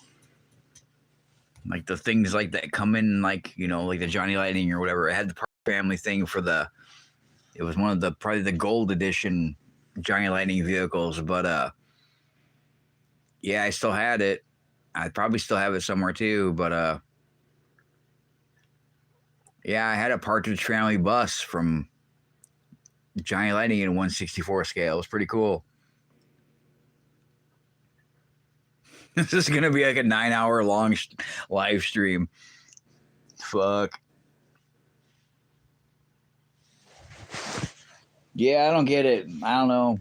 things like that come in, like, you know, like the Johnny Lightning or whatever. I had the Partridge Family thing for it was one of the probably the gold edition Johnny Lightning vehicles. But yeah, I still had it. I probably still have it somewhere too. But yeah, I had a Partridge Family bus from Johnny Lightning in 1/64 scale. It was pretty cool. This is gonna be like a 9-hour long live stream. Fuck. Yeah, I don't get it. I don't know.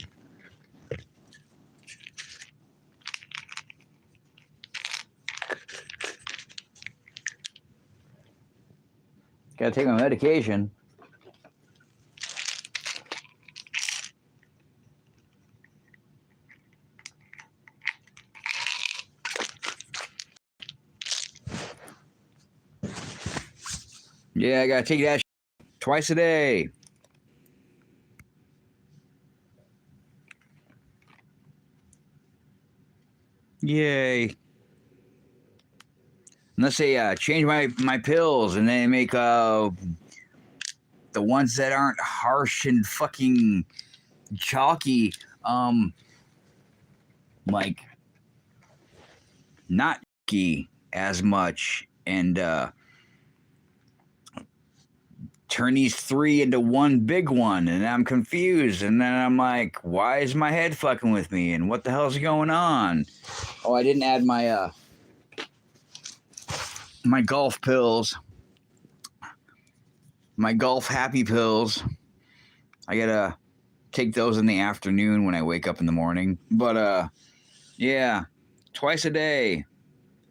Gotta take my medication. Yeah, I gotta take that twice a day. Yay. Unless they change my pills and they make the ones that aren't harsh and fucking chalky, like not chalky as much, and turn these 3 into one big one, and I'm confused, and then I'm like, why is my head fucking with me, and what the hell's going on? Oh, I didn't add my my golf pills, my golf happy pills. I gotta take those in the afternoon when I wake up in the morning. But yeah, twice a day,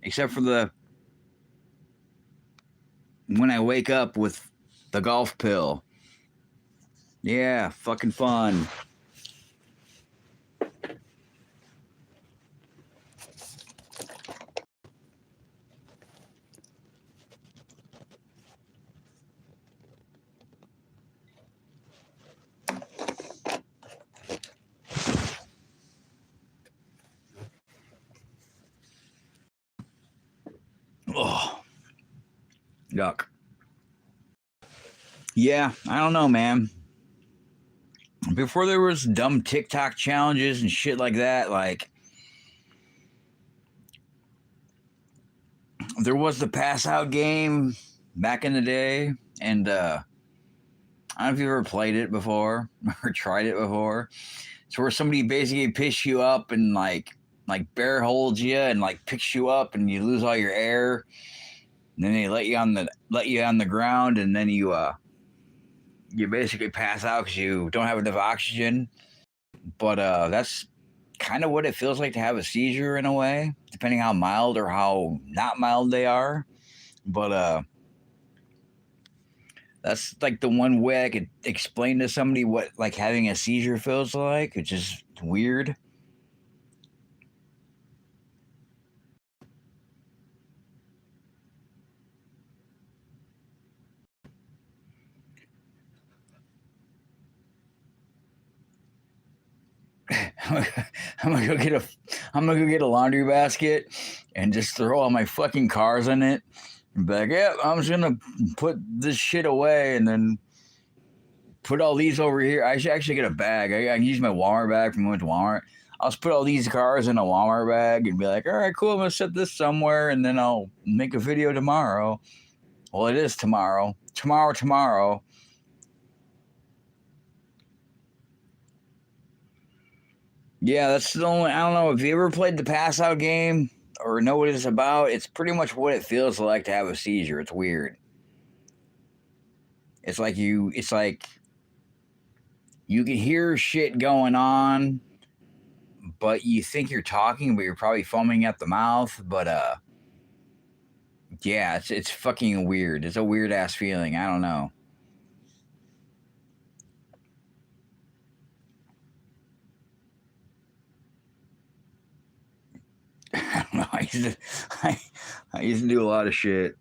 except for when I wake up with the golf pill. Yeah, fucking fun. Oh, yuck. Yeah, I don't know, man. Before there was dumb TikTok challenges and shit like that, like there was the pass out game back in the day, and I I don't know if you've ever played it before or tried it before. It's where somebody basically picks you up and like bear holds you and like picks you up and you lose all your air. And then they let you on the ground and then you basically pass out because you don't have enough oxygen. But that's kind of what it feels like to have a seizure in a way, depending how mild or how not mild they are. But that's like the one way I could explain to somebody what like having a seizure feels like, which is weird. I'm gonna go get a I'm gonna go get a laundry basket and just throw all my fucking cars in it and be like, yeah, I'm just gonna put this shit away and then put all these over here. I should actually get a bag. I can use my Walmart bag from when I went to Walmart. I'll just put all these cars in a Walmart bag and be like, all right, cool, I'm gonna set this somewhere and then I'll make a video tomorrow. Well, it is tomorrow. Tomorrow. Yeah, that's the only. I don't know if you ever played the pass out game or know what it's about. It's pretty much what it feels like to have a seizure. It's weird. It's like you. It's like you can hear shit going on, but you think you're talking, but you're probably foaming at the mouth. But yeah, it's fucking weird. It's a weird ass feeling. I don't know. I don't know. I used to do a lot of shit.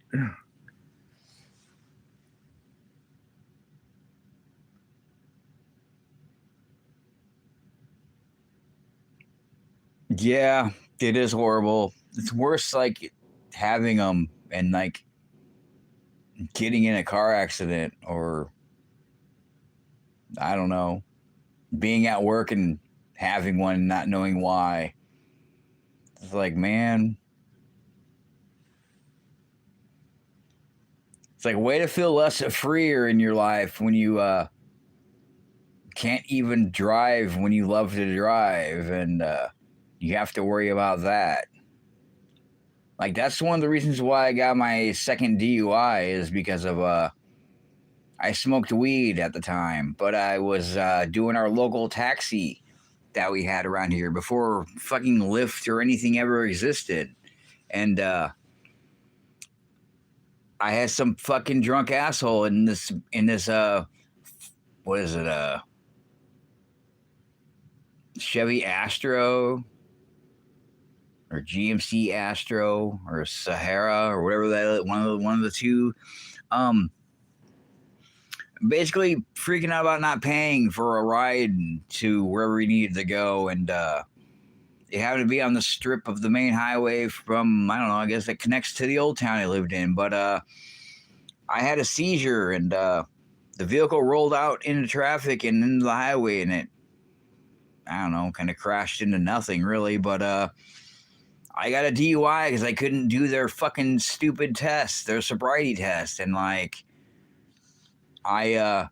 Yeah, it is horrible. It's worse like having them and like getting in a car accident or I don't know, being at work and having one and not knowing why. It's like, man, it's like a way to feel less freer in your life when you can't even drive when you love to drive and you have to worry about that. Like that's one of the reasons why I got my second DUI is because of I smoked weed at the time, but I was doing our local taxi that we had around here before fucking Lyft or anything ever existed. And I had some fucking drunk asshole in this what is it, Chevy Astro or GMC Astro or Sahara or whatever that one of the two. Um Basically freaking out about not paying for a ride to wherever we needed to go and it happened to be on the strip of the main highway from I don't know, I guess it connects to the old town I lived in, but I had a seizure and the vehicle rolled out into traffic and into the highway and it I don't know, kind of crashed into nothing really, but I got a DUI because I couldn't do their fucking stupid test, their sobriety test, and like I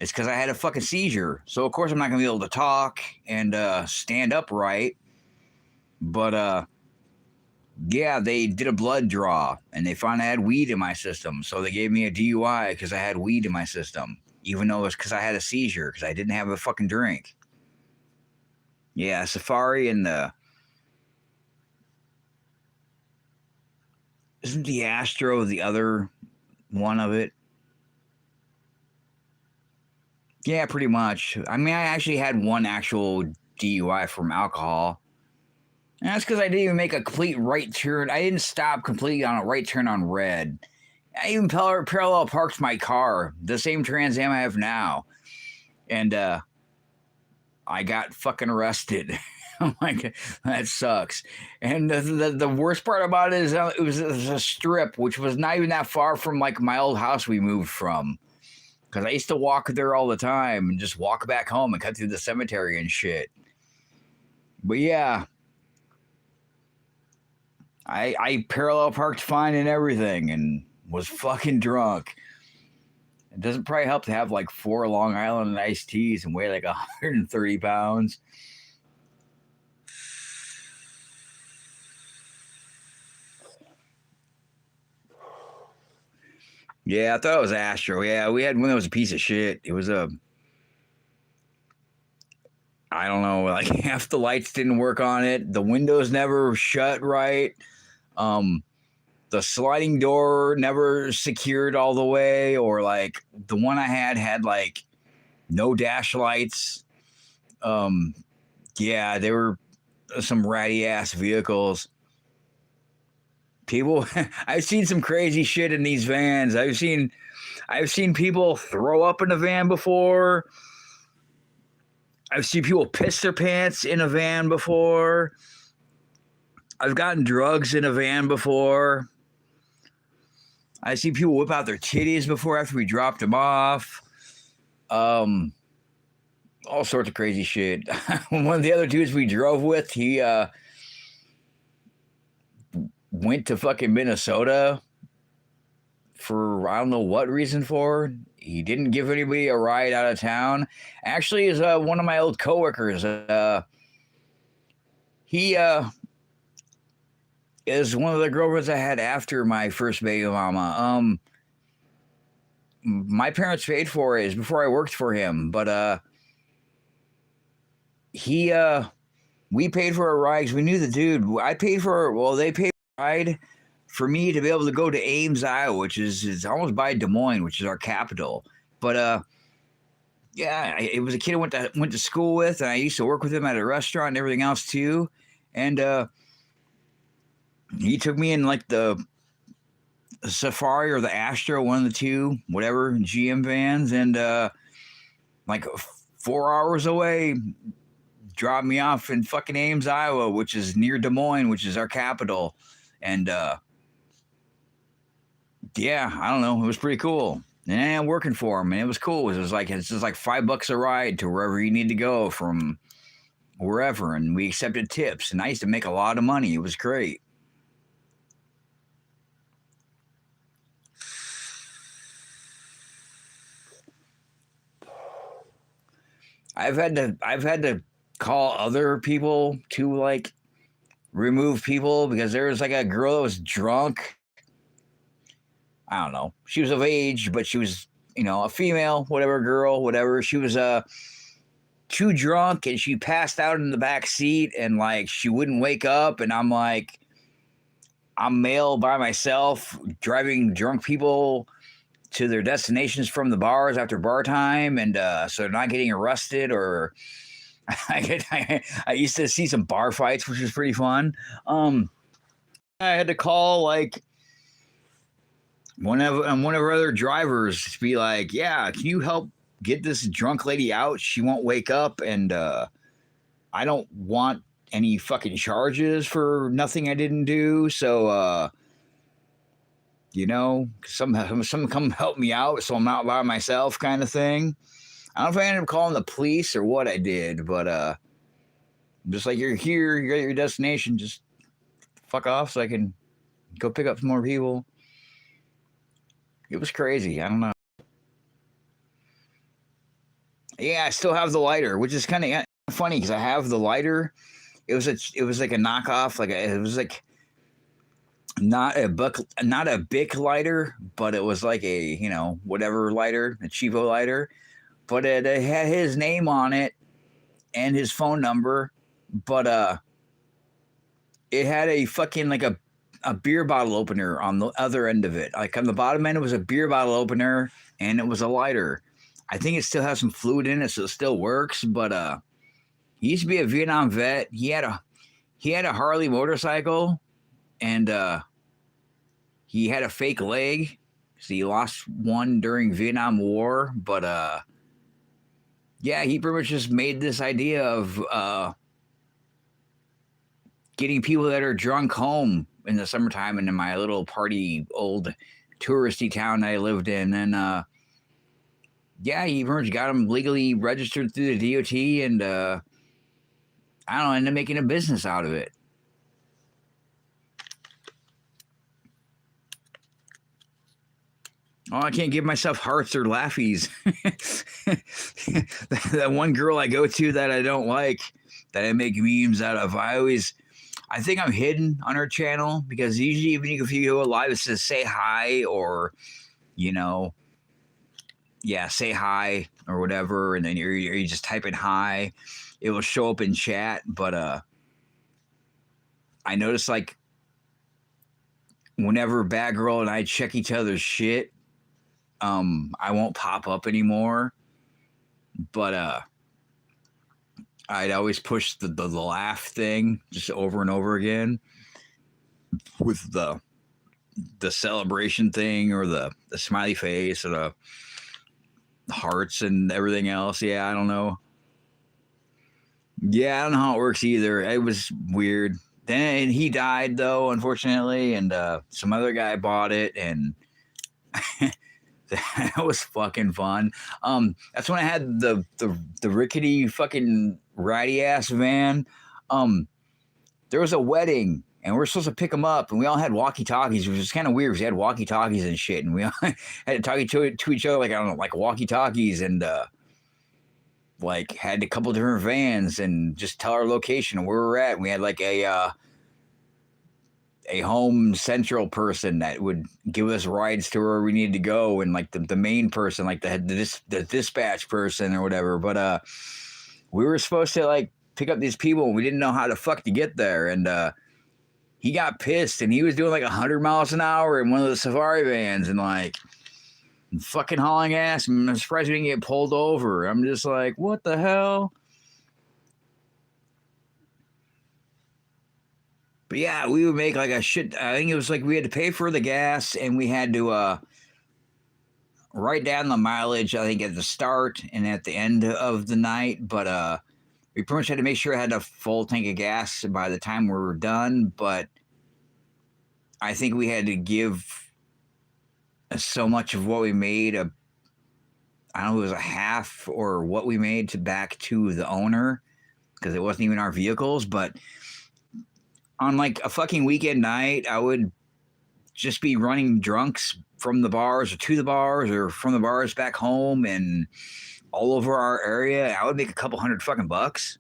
it's because I had a fucking seizure. So of course I'm not gonna be able to talk and stand upright. But yeah, they did a blood draw and they found I had weed in my system. So they gave me a DUI because I had weed in my system, even though it's because I had a seizure because I didn't have a fucking drink. Yeah, Safari and the isn't the Astro the other one of it? Yeah, pretty much. I mean, I actually had one actual DUI from alcohol. And that's because I didn't even make a complete right turn. I didn't stop completely on a right turn on red. I even parallel parked my car, the same Trans Am I have now. And I got fucking arrested. I'm like, that sucks. And the worst part about it is it was a strip, which was not even that far from like my old house we moved from. Because I used to walk there all the time and just walk back home and cut through the cemetery and shit. But yeah, I parallel parked fine and everything and was fucking drunk. It doesn't probably help to have like 4 Long Island iced teas and weigh like 130 pounds. Yeah, I thought it was Astro. Yeah, we had one that was a piece of shit. It was a, I don't know, like half the lights didn't work on it. The windows never shut right. Um, the sliding door never secured all the way, or like the one I had like no dash lights. Um, yeah, they were some ratty ass vehicles. People, I've seen some crazy shit in these vans. I've seen people throw up in a van before. I've seen people piss their pants in a van before. I've gotten drugs in a van before. I see people whip out their titties before after we dropped them off. All sorts of crazy shit. One of the other dudes we drove with, he went to fucking Minnesota for I don't know what reason for. He didn't give anybody a ride out of town. Actually, is one of my old coworkers. He is one of the girlfriends I had after my first baby mama. My parents paid for it before I worked for him, but he we paid for a ride because we knew the dude. I paid for they paid for a ride for me to be able to go to Ames, Iowa, which is almost by Des Moines, which is our capital. But yeah, it was a kid I went to school with, and I used to work with him at a restaurant and everything else too. And he took me in like the Safari or the Astro, one of the two, whatever GM vans, and like 4 hours away, dropped me off in fucking Ames, Iowa, which is near Des Moines, which is our capital. And yeah, I don't know, it was pretty cool. And I'm working for him, and it was cool. It was like it's just like $5 a ride to wherever you need to go from wherever, and we accepted tips. And I used to make a lot of money. It was great. I've had to call other people to like remove people because there was like a girl that was drunk. I don't know. She was of age, but she was, a female, whatever girl, whatever. She was too drunk and she passed out in the back seat and like she wouldn't wake up, and I'm like, I'm male by myself driving drunk people to their destinations from the bars after bar time, and so they're not getting arrested. Or I used to see some bar fights, which was pretty fun. I had to call like one of our other drivers to be like, yeah, can you help get this drunk lady out? She won't wake up, and I don't want any fucking charges for nothing I didn't do. So some come help me out so I'm not by myself, kind of thing. I don't know if I ended up calling the police or what I did, but just like, you're here, you're at your destination, just fuck off so I can go pick up some more people. It was crazy. I don't know. Yeah, I still have the lighter, which is kind of funny because I have the lighter. It was like a knockoff, it was like not a Bic lighter, but it was like a whatever lighter, a cheapo lighter, but it had his name on it and his phone number, but it had a fucking like a beer bottle opener on the other end of it. Like on the bottom end, it was a beer bottle opener and it was a lighter. I think it still has some fluid in it, so it still works. But he used to be a Vietnam vet. He had a Harley motorcycle, and he had a fake leg, so he lost one during Vietnam War. But yeah, he pretty much just made this idea of getting people that are drunk home in the summertime and in my little party old touristy town I lived in. And yeah, he pretty much got them legally registered through the DOT, and I don't know, ended up making a business out of it. Oh, I can't give myself hearts or laughies. That one girl I go to that I don't like, that I make memes out of, I think I'm hidden on her channel because usually even if you go live, it says say hi or, you know, yeah, say hi or whatever. And then you're just typing hi. It will show up in chat. But I noticed like whenever Bad Girl and I check each other's shit, I won't pop up anymore. But I'd always push the laugh thing just over and over again with the celebration thing or the smiley face or the hearts and everything else. Yeah, I don't know. Yeah, I don't know how it works either. It was weird. Then he died though, unfortunately, and some other guy bought it, and that was fucking fun. That's when I had the rickety fucking ratty ass van. There was a wedding and we are supposed to pick them up, and we all had walkie talkies, which was kind of weird because we had walkie talkies and shit, and we all had to talk to each other like I don't know, like walkie talkies, and like had a couple different vans and just tell our location and where we're at. And we had like a home central person that would give us rides to where we needed to go, and like the main person, like the dispatch person or whatever. But we were supposed to like pick up these people, and we didn't know how the fuck to get there, and he got pissed, and he was doing like 100 miles an hour in one of the safari vans, and like fucking hauling ass. I'm surprised we didn't get pulled over. I'm just like, what the hell? But yeah, we would make like a shit. I think it was like we had to pay for the gas, and we had to write down the mileage, I think at the start and at the end of the night. But we pretty much had to make sure I had a full tank of gas by the time we were done. But I think we had to give so much of what we made, I don't know, it was a half or what we made to back to the owner, because it wasn't even our vehicles. But on like a fucking weekend night, I would just be running drunks from the bars or to the bars or from the bars back home and all over our area. I would make a couple $100 fucking bucks.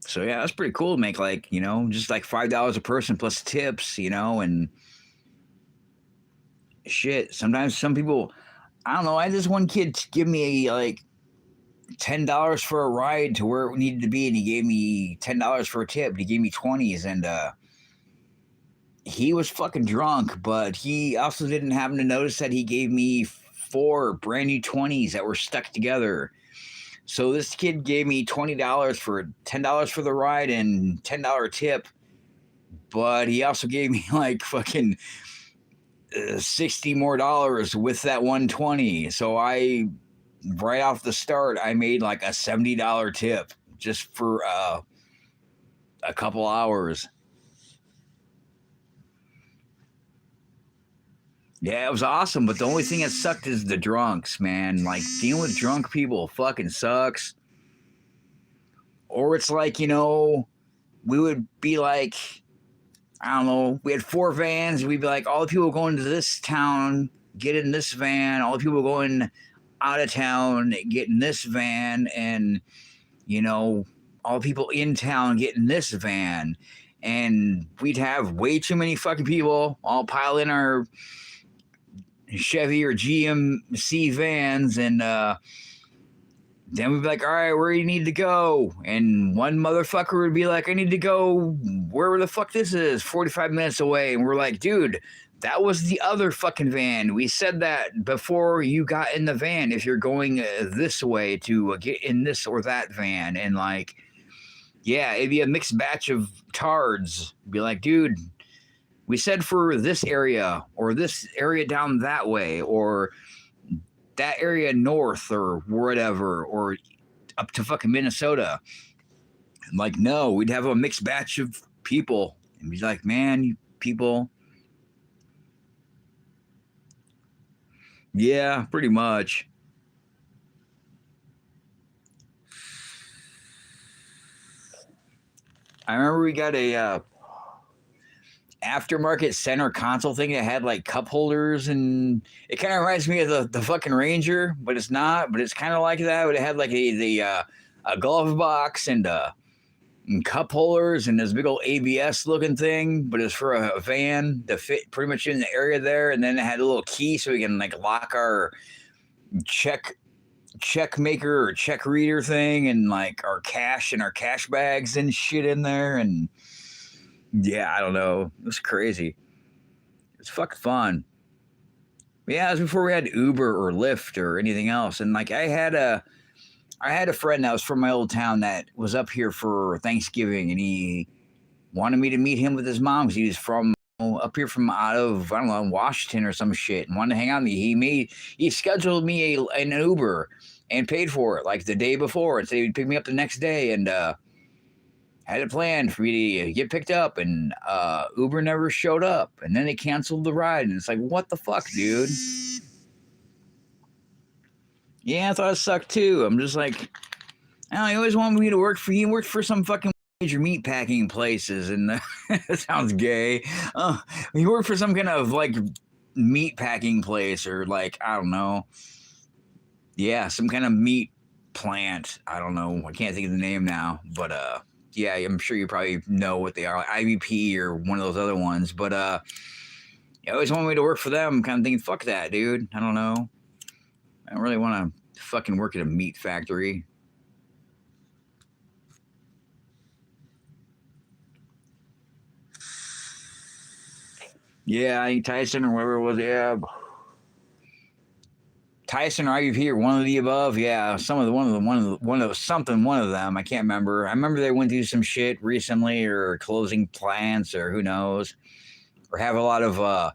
So yeah, that's pretty cool to make like, you know, just like $5 a person plus tips, you know, and shit. Sometimes some people, I don't know, I had this one kid give me like $10 for a ride to where it needed to be, and he gave me $10 for a tip. He gave me 20s, and he was fucking drunk, but he also didn't happen to notice that he gave me 4 brand new 20s that were stuck together. So this kid gave me $20 for $10 for the ride and $10 tip, but he also gave me like fucking 60 more dollars with that 120. So I, right off the start, I made like a $70 tip just for a couple hours. Yeah, it was awesome, but the only thing that sucked is the drunks, man. Like, dealing with drunk people fucking sucks. Or it's like, you know, we would be like, I don't know, we had 4 vans. We'd be like, all the people going to this town, get in this van. All the people going out of town, get in this van. And, you know, all the people in town get in this van. And we'd have way too many fucking people all pile in our Chevy or GMC vans, and then we'd be like, all right, where do you need to go? And one motherfucker would be like, I need to go where the fuck this is, 45 minutes away. And we're like, dude, that was the other fucking van. We said that before you got in the van, if you're going this way to get in this or that van. And like, yeah, it'd be a mixed batch of tards. Be like, dude, we said for this area or this area down that way or that area north or whatever or up to fucking Minnesota. Like, no, we'd have a mixed batch of people. And be like, man, you people. Yeah, pretty much. I remember we got a aftermarket center console thing that had like cup holders, and it kind of reminds me of the fucking Ranger, but it's not. But it's kind of like that. But it had like a glove box and cup holders and this big old ABS looking thing, but it's for a van to fit pretty much in the area there. And then it had a little key so we can like lock our check maker or check reader thing and like our cash and our cash bags and shit in there. And yeah, I don't know. It was crazy. It's fucking fun. But yeah, it was before we had Uber or Lyft or anything else. And like I had a friend that was from my old town that was up here for Thanksgiving, and he wanted me to meet him with his mom because he was from up here from out of, I don't know, Washington or some shit, and wanted to hang out with me. He scheduled me an Uber and paid for it like the day before and said he'd pick me up the next day, and had it planned for me to get picked up, and Uber never showed up, and then they canceled the ride, and it's like, what the fuck, dude? Yeah, I thought it sucked too. I'm just like, I don't know, he always wanted me to work for, he worked for some fucking major meat packing places, and that sounds gay. He worked for some kind of like meat packing place, or like, I don't know. Yeah, some kind of meat plant. I don't know. I can't think of the name now, but yeah, I'm sure you probably know what they are, like IVP or one of those other ones. But he always wanted me to work for them. I'm kind of thinking, fuck that, dude. I don't know. I don't really want to fucking work at a meat factory. Yeah, I think Tyson or whatever it was. Yeah, Tyson or IVP or one of the above. Yeah, one of them. I can't remember. I remember they went through some shit recently, or closing plants, or who knows, or have a lot of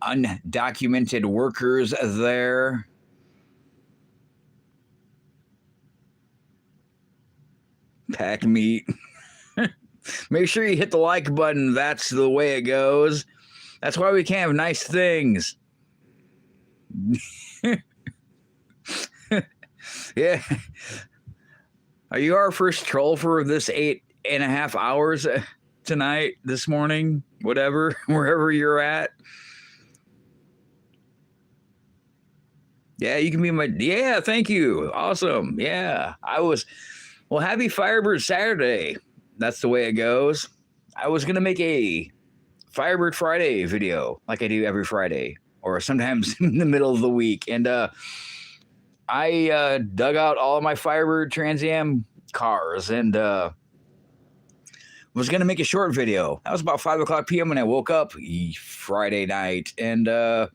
undocumented workers there. Pack meat. Make sure you hit the like button. That's the way it goes. That's why we can't have nice things. Yeah. Are you our first troll for this 8.5 hours tonight, this morning, whatever, wherever you're at? Yeah, you can be my, yeah, thank you. Awesome. Yeah, well, happy Firebird Saturday. That's the way it goes. I was going to make a Firebird Friday video like I do every Friday, or sometimes in the middle of the week. And I dug out all of my Firebird Trans-am cars and was going to make a short video. That was about 5 o'clock p.m. when I woke up Friday night. And I'm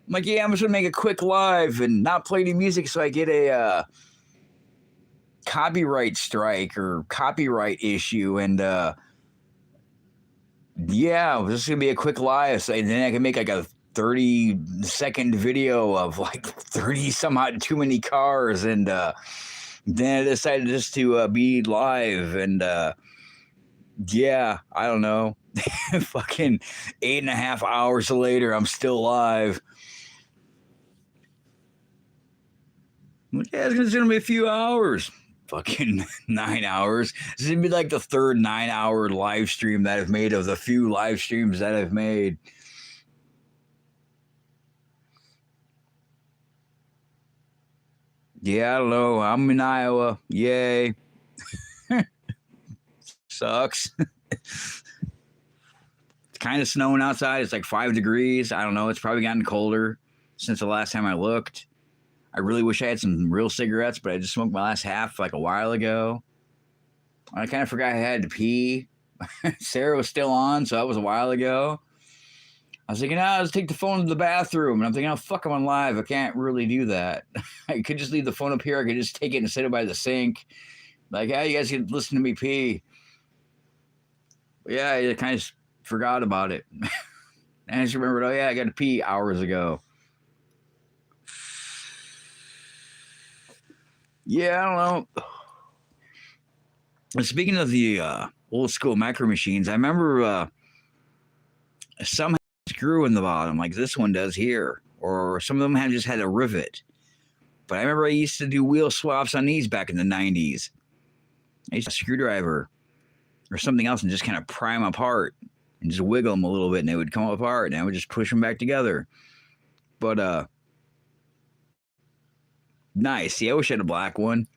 like, yeah, I'm just going to make a quick live and not play any music so I get a copyright strike or copyright issue. And yeah, this is gonna be a quick live, so then I can make like a 30-second video of like 30 some odd too many cars. And then I decided just to be live. And yeah, I don't know. Fucking 8.5 hours later, I'm still live. Yeah, it's gonna be a few hours. Fucking 9 hours. This is gonna be like the third 9-hour live stream that I've made of the few live streams that I've made. Yeah, I don't know. I'm in Iowa. Yay. Sucks. It's kind of snowing outside. It's like 5 degrees. I don't know. It's probably gotten colder since the last time I looked. I really wish I had some real cigarettes, but I just smoked my last half like a while ago. I kind of forgot I had to pee. Sarah was still on, so that was a while ago. I was thinking, let's take the phone to the bathroom. And I'm thinking, oh, fuck, I'm on live. I can't really do that. I could just leave the phone up here. I could just take it and sit it by the sink. Like, yeah, you guys can listen to me pee. But yeah, I kind of forgot about it. And I just remembered, oh, yeah, I got to pee hours ago. Yeah, I don't know. Speaking of the old school micro machines, I remember some had a screw in the bottom, like this one does here, or some of them had just had a rivet. But I remember I used to do wheel swaps on these back in the 90s. I used to screwdriver or something else and just kind of pry them apart and just wiggle them a little bit, and they would come apart, and I would just push them back together. But nice. Yeah, I wish I had a black one.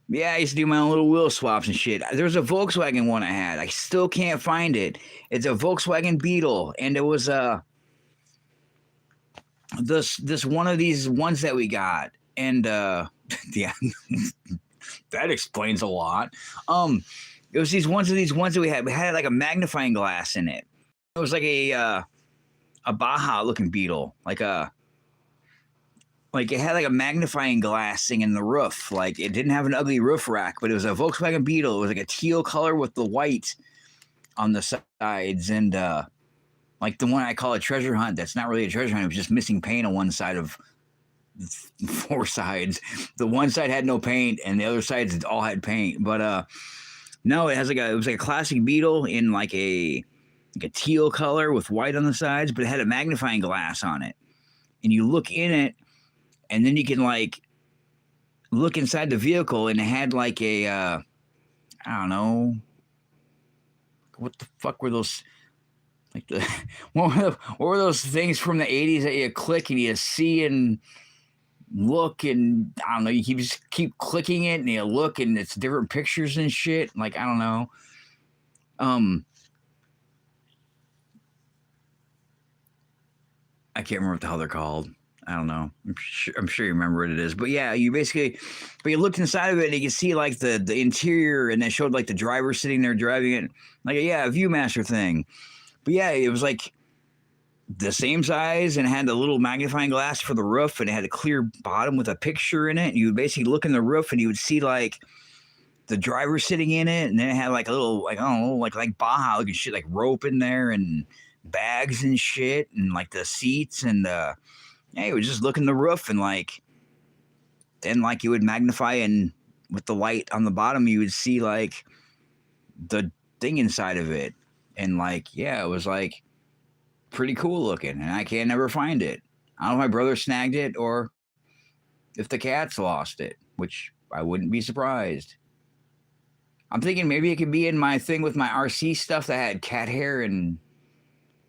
Yeah, I used to do my own little wheel swaps and shit. There's a Volkswagen one I had. I still can't find it. It's a Volkswagen Beetle, and it was this one of these ones that we got, and yeah, that explains a lot. It was these ones that we had. We had like a magnifying glass in it. It was like a Baja looking Beetle, like it had like a magnifying glass thing in the roof. Like it didn't have an ugly roof rack, but it was a Volkswagen Beetle. It was like a teal color with the white on the sides, and like the one I call a treasure hunt. That's not really a treasure hunt. It was just missing paint on one side of 4 sides. The one side had no paint, and the other sides all had paint. But no, it was like a classic Beetle in like a teal color with white on the sides, but it had a magnifying glass on it, and you look in it. And then you can like look inside the vehicle, and it had like a I don't know, what the fuck were those, like the what were those things from the 80s that you click and you see and look, and I don't know, you just keep clicking it and you look and it's different pictures and shit. Like I don't know. I can't remember what the hell they're called. I don't know. I'm sure you remember what it is. But yeah, you looked inside of it and you can see like the interior, and they showed like the driver sitting there driving it. Like, yeah, a Viewmaster thing. But yeah, it was like the same size and had the little magnifying glass for the roof, and it had a clear bottom with a picture in it. And you would basically look in the roof and you would see like the driver sitting in it, and then it had like a little, like, I don't know, like Baja looking shit, like rope in there and bags and shit, and like the seats, and yeah, you would just look in the roof, and like then like you would magnify, and with the light on the bottom you would see like the thing inside of it, and like, yeah, it was like pretty cool looking, and I can't never find it. I don't know if my brother snagged it or if the cats lost it, which I wouldn't be surprised. I'm thinking maybe it could be in my thing with my RC stuff that had cat hair and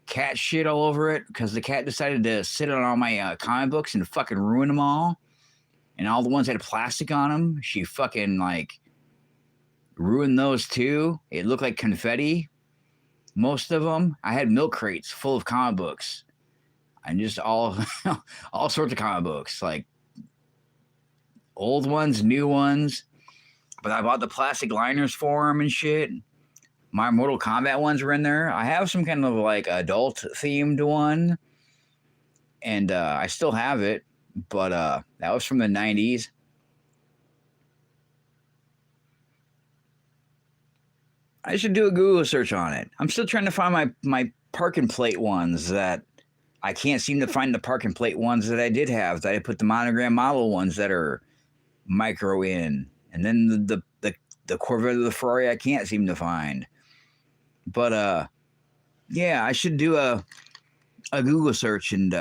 cat shit all over it, because the cat decided to sit on all my comic books and fucking ruin them all. And all the ones that had plastic on them, she fucking like ruined those too. It looked like confetti. Most of them. I had milk crates full of comic books, and just all sorts of comic books, like old ones, new ones. But I bought the plastic liners for them and shit. My Mortal Kombat ones were in there. I have some kind of like adult themed one, and I still have it, but that was from the 90s. I should do a Google search on it. I'm still trying to find my parking plate ones that I can't seem to find, the parking plate ones that I did have, that I put the monogram model ones that are micro in, and then the Corvette or the Ferrari I can't seem to find. But yeah, I should do a Google search and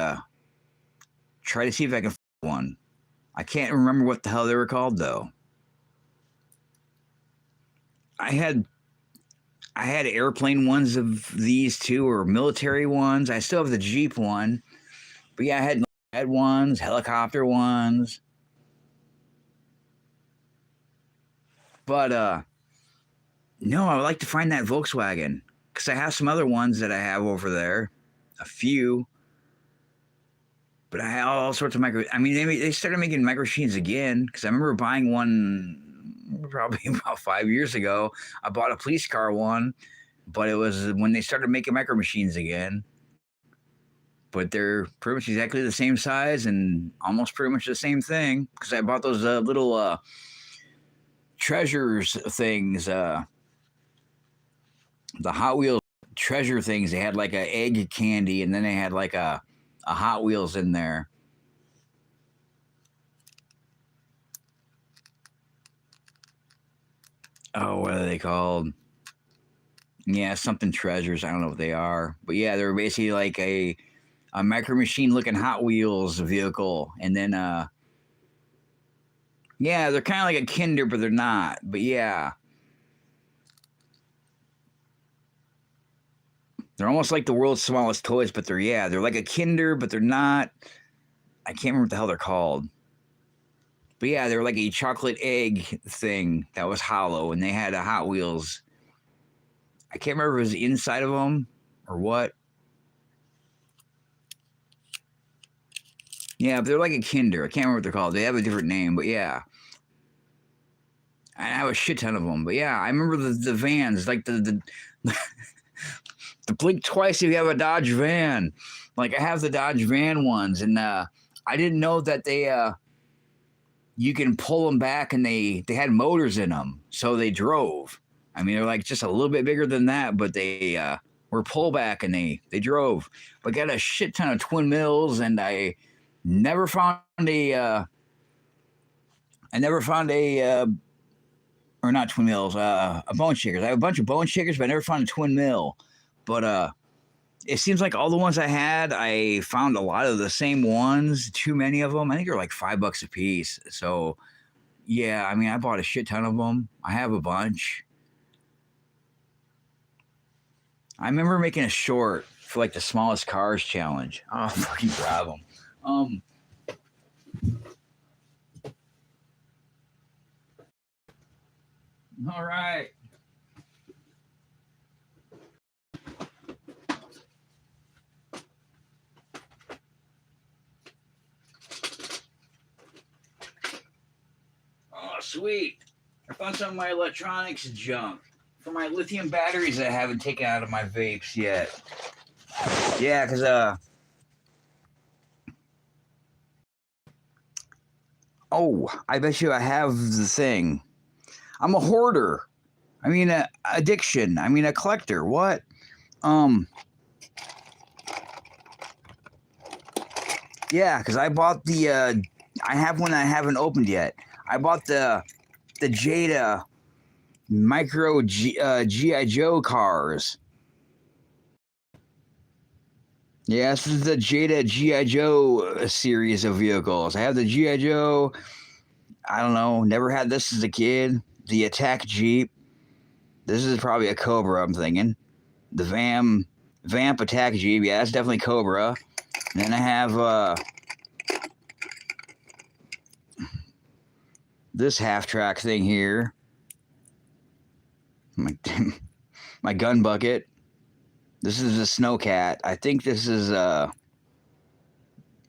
try to see if I can find one. I can't remember what the hell they were called though. I had airplane ones of these too, or military ones. I still have the Jeep one, but yeah, I had ones, helicopter ones. But no, I would like to find that Volkswagen, because I have some other ones that I have over there, a few. But I have all sorts of micro. I mean, they started making micro machines again, because I remember buying one probably about 5 years ago. I bought a police car one, but it was when they started making micro machines again. But they're pretty much exactly the same size and almost pretty much the same thing, because I bought those little treasures things. The Hot Wheels treasure things. They had like a egg candy, and then they had like a Hot Wheels in there. Oh, what are they called? Yeah, something treasures. I don't know what they are, but yeah, they were basically like a micro machine looking Hot Wheels vehicle, and then yeah, they're kind of like a Kinder, but they're not. But yeah. They're almost like the world's smallest toys, but they're like a Kinder, but they're not. I can't remember what the hell they're called. But yeah, they're like a chocolate egg thing that was hollow, and they had a Hot Wheels. I can't remember if it was inside of them or what. Yeah, but they're like a Kinder. I can't remember what they're called. They have a different name, but yeah. I have a shit ton of them. But yeah, I remember the vans, like the blink twice if you have a Dodge van. Like I have the Dodge van ones, and I didn't know that you can pull them back, and they had motors in them, so they drove. I mean, they're like just a little bit bigger than that, but they were pullback, and they drove. But got a shit ton of twin mills, and I never found a or not twin mills, a bone shakers. I have a bunch of bone shakers, but I never found a twin mill. But it seems like all the ones I had, I found a lot of the same ones. Too many of them. I think they're like $5 a piece. So yeah, I mean, I bought a shit ton of them. I have a bunch. I remember making a short for like the smallest cars challenge. Oh, fucking grab them. All right. Oh, sweet. I found some of my electronics junk for my lithium batteries that I haven't taken out of my vapes yet. Yeah, because, oh, I bet you I have the thing. I'm a hoarder. I mean, addiction. I mean, a collector. What? Yeah, because I bought I have one I haven't opened yet. I bought the Jada Micro G.I. Joe cars. Yeah, this is the Jada G.I. Joe series of vehicles. I have the G.I. Joe. I don't know. Never had this as a kid. The Attack Jeep. This is probably a Cobra, I'm thinking. The Vamp Attack Jeep. Yeah, that's definitely Cobra. And then I have this half-track thing here. My gun bucket. This is a Snowcat. I think this is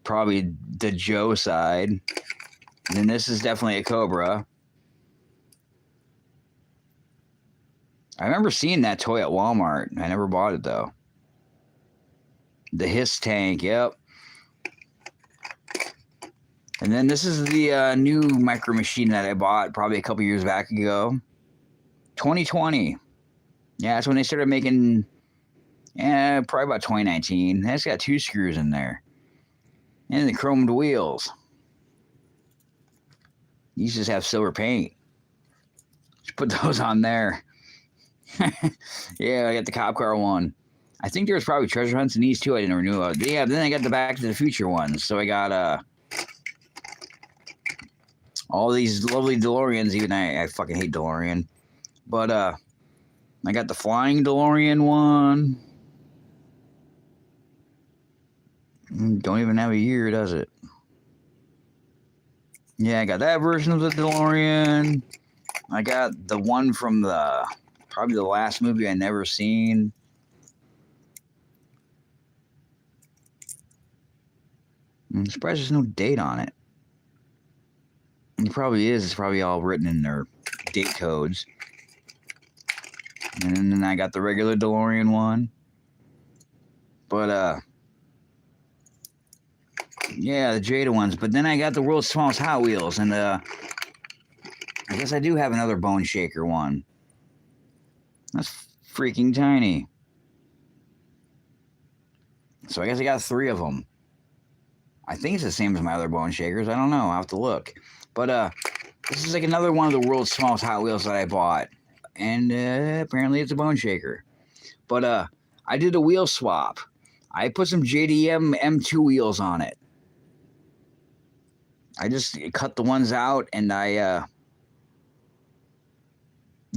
probably the Joe side. And then this is definitely a Cobra. I remember seeing that toy at Walmart. I never bought it, though. The Hiss tank, yep. And then this is the new Micro Machine that I bought probably a couple years back ago. 2020. Yeah, that's when they started making... Yeah, probably about 2019. That's got 2 screws in there. And the chromed wheels. These just have silver paint. Just put those on there. Yeah, I got the cop car one. I think there was probably treasure hunts in these too. I didn't renew it. Yeah, then I got the Back to the Future ones. So I got all these lovely DeLoreans. Even I fucking hate DeLorean. But I got the flying DeLorean one. Don't even have a year, does it? Yeah, I got that version of the DeLorean. I got the one from probably the last movie I never seen. I'm surprised there's no date on it. It probably is. It's probably all written in their date codes. And then I got the regular DeLorean one. But yeah, the Jada ones. But then I got the world's smallest Hot Wheels, and I guess I do have another Bone Shaker one. That's freaking tiny. So I guess I got 3 of them. I think it's the same as my other Bone Shakers. I don't know. I'll have to look. But this is like another one of the world's smallest Hot Wheels that I bought. And apparently it's a Bone Shaker. But I did a wheel swap. I put some JDM M2 wheels on it. I just cut the ones out, and I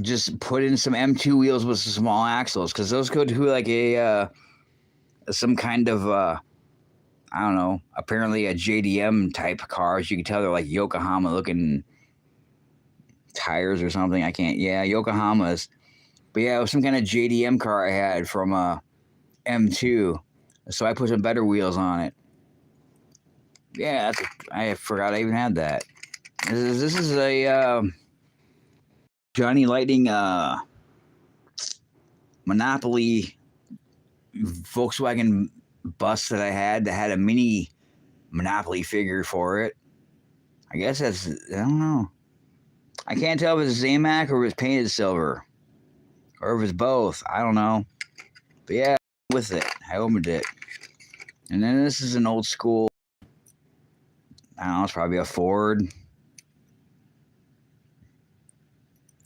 just put in some M2 wheels with some small axles, because those go to like a some kind of I don't know, apparently a JDM type car. As you can tell, they're like Yokohama looking tires or something. I can't. Yeah, Yokohamas. But yeah, it was some kind of JDM car I had from M2, so I put some better wheels on it. Yeah, I forgot I even had that. This is a Johnny Lightning Monopoly Volkswagen bus that had a mini Monopoly figure for it. I guess that's, I don't know. I can't tell if it's Zamac or if it's painted silver. Or if it's both. I don't know. But yeah, with it. I opened it. And then this is an old school, I don't know, it's probably a Ford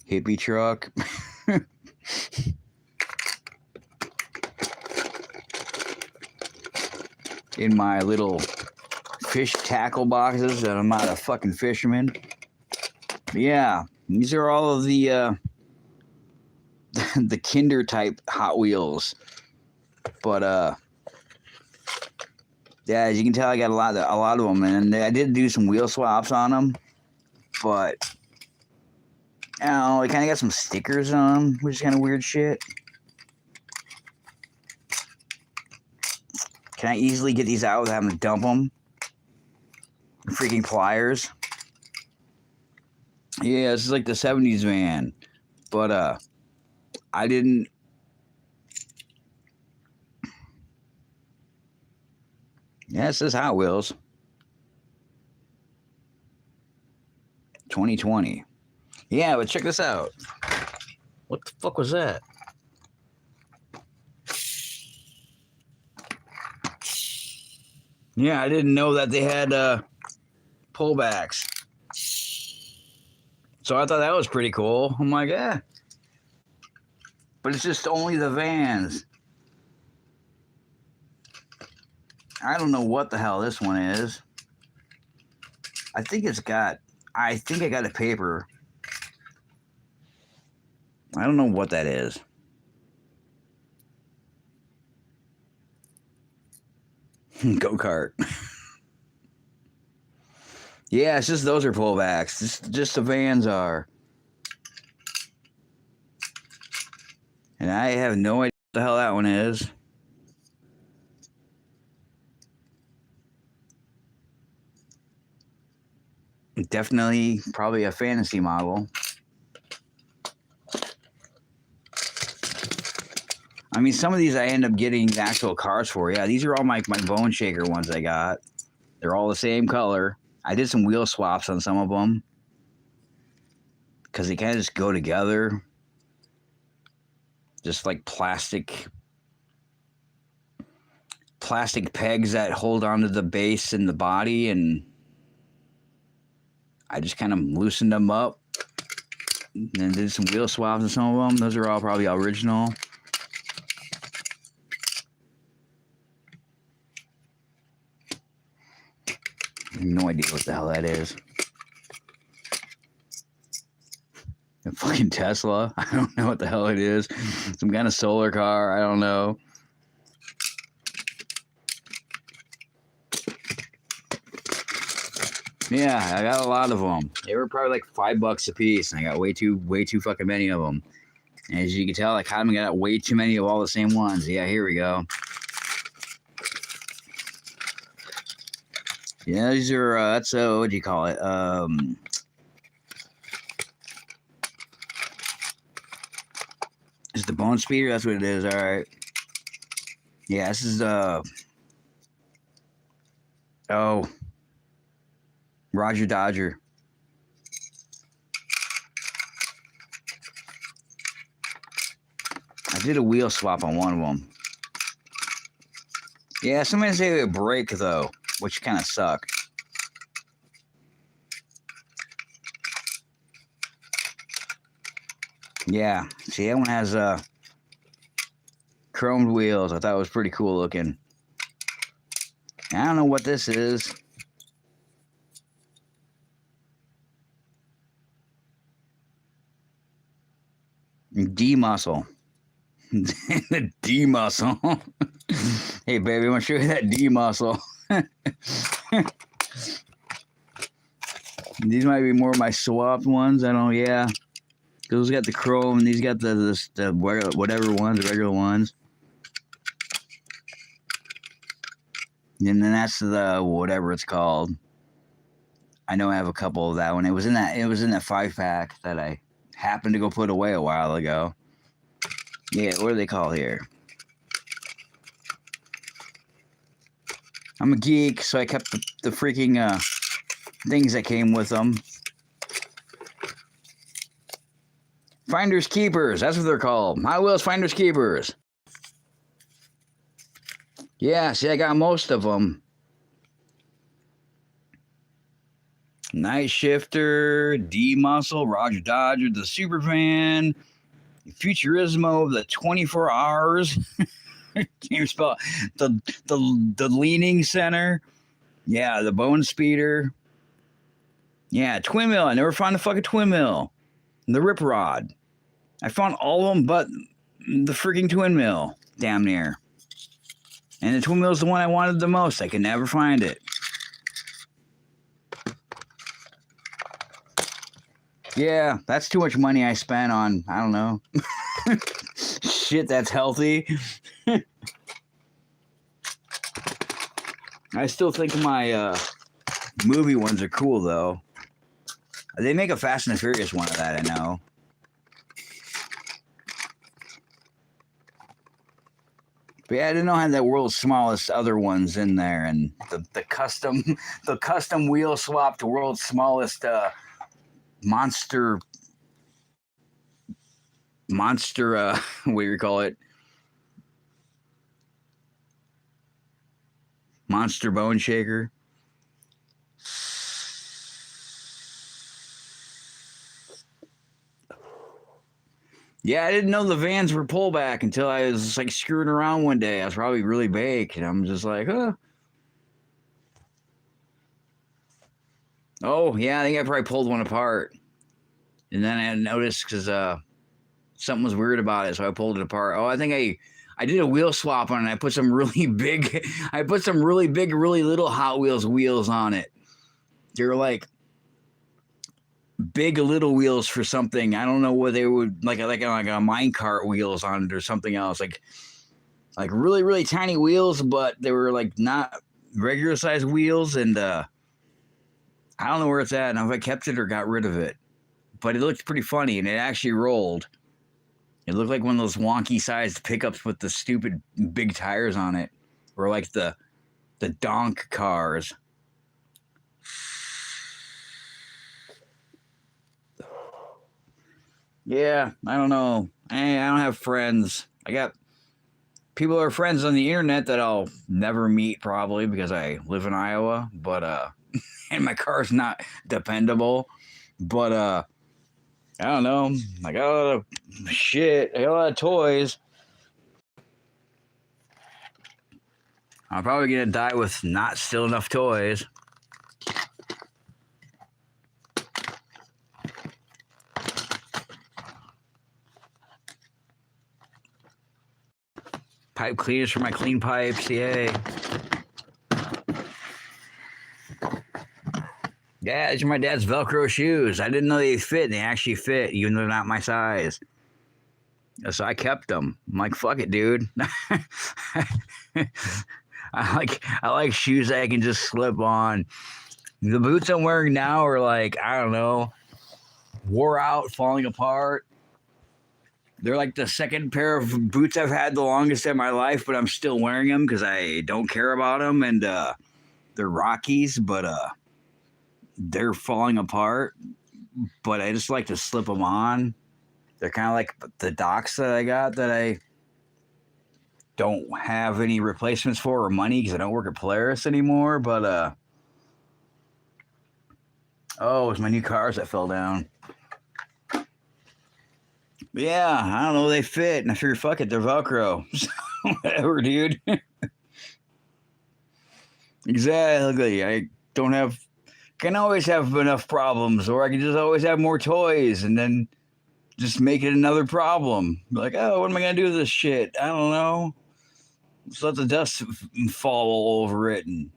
hippie truck. In my little fish tackle boxes that I'm not a fucking fisherman. But yeah, these are all of the the Kinder type Hot Wheels. But yeah, as you can tell, I got a lot of them, and I did do some wheel swaps on them. But I don't know, I kind of got some stickers on them, which is kind of weird shit. Can I easily get these out without having to dump them? Freaking pliers. Yeah, this is like the 70s van. But I didn't. Yeah, it says Hot Wheels 2020. Yeah, but check this out. What the fuck was that? Yeah, I didn't know that they had pullbacks. So I thought that was pretty cool. I'm like, eh. But it's just only the vans. I don't know what the hell this one is. I think I got a paper. I don't know what that is. Go-kart. Yeah, it's just those are pullbacks. Just the vans are. And I have no idea what the hell that one is. Definitely probably a fantasy model. I mean, some of these I end up getting the actual cars for. Yeah, these are all my Bone Shaker ones I got. They're all the same color. I did some wheel swaps on some of them because they kind of just go together. Just like plastic pegs that hold onto the base and the body, and I just kind of loosened them up and then did some wheel swaps on some of them. Those are all probably original. I have no idea what the hell that is. A fucking Tesla. I don't know what the hell it is. Some kind of solar car. I don't know. Yeah, I got a lot of them. They were probably like $5 a piece, and I got way too fucking many of them. And as you can tell, I kind of got way too many of all the same ones. Yeah, here we go. Yeah, these are, that's, what do you call it? Is the Bone Speeder? That's what it is, alright. Yeah, this is, oh, Roger Dodger. I did a wheel swap on one of them. Yeah, somebody say it would break, though, which kind of sucked. Yeah, see, that one has chromed wheels. I thought it was pretty cool looking. I don't know what this is. D muscle. The D muscle. Hey, baby, I'm going to show you that D muscle. These might be more of my swapped ones. I don't know. Yeah. Those got the chrome, and these got the whatever ones, the regular ones. And then that's the whatever it's called. I know I have a couple of that one. It was in that 5-pack that I happened to go put away a while ago. Yeah, what do they call here? I'm a geek, so I kept the freaking things that came with them. Finders Keepers, that's what they're called. Hot Wheels Finders Keepers. Yeah, see, I got most of them. Night Shifter, D-Muscle, Roger Dodger, the Superfan, Futurismo, the 24 Hours. Can't even spell the Leaning Center. Yeah, the Bone Speeder. Yeah, Twin Mill. I never found the fucking Twin Mill. The Rip Rod. I found all of them but the freaking Twin Mill. Damn near. And the Twin Mill is the one I wanted the most. I could never find it. Yeah, that's too much money I spent on, I don't know. Shit that's healthy. I still think my movie ones are cool, though. They make a Fast and the Furious one of that, I know. But yeah, I didn't know I had that world's smallest other ones in there, and the custom wheel swapped world's smallest monster what do you call it? Monster Bone Shaker. Yeah, I didn't know the vans were pullback until I was like screwing around one day. I was probably really baked, and I'm just like, huh. Oh, yeah, I think I probably pulled one apart. And then I noticed because something was weird about it, so I pulled it apart. Oh, I think I did a wheel swap on it. I put some really big, really little Hot Wheels wheels on it. They were like big little wheels for something. I don't know what they would like a minecart wheels on it or something else. Like really, really tiny wheels, but they were like not regular size wheels, and I don't know where it's at and if I kept it or got rid of it. But it looked pretty funny, and it actually rolled. It looked like one of those wonky sized pickups with the stupid big tires on it, or like the donk cars. Yeah, I don't know. I don't have friends. I got people who are friends on the internet that I'll never meet probably because I live in Iowa, but and my car's not dependable. But I don't know. I got a lot of shit. I got a lot of toys. I'm probably gonna die with not still enough toys. Pipe cleaners for my clean pipes, yay. Yeah, these are my dad's Velcro shoes. I didn't know they fit, and they actually fit, even though they're not my size. So I kept them. I'm like, fuck it, dude. I like shoes that I can just slip on. The boots I'm wearing now are like, I don't know, wore out, falling apart. They're like the second pair of boots I've had the longest in my life, but I'm still wearing them because I don't care about them, and they're Rockies, but they're falling apart, but I just like to slip them on. They're kind of like the Docs that I got that I don't have any replacements for or money because I don't work at Polaris anymore. But oh, it's my new cars that fell down. But yeah, I don't know, they fit, and I figured, fuck it, they're Velcro. So, whatever, dude. Exactly. I can always have enough problems, or I can just always have more toys, and then just make it another problem. Like, oh, what am I gonna do with this shit? I don't know. Just let the dust fall all over it, and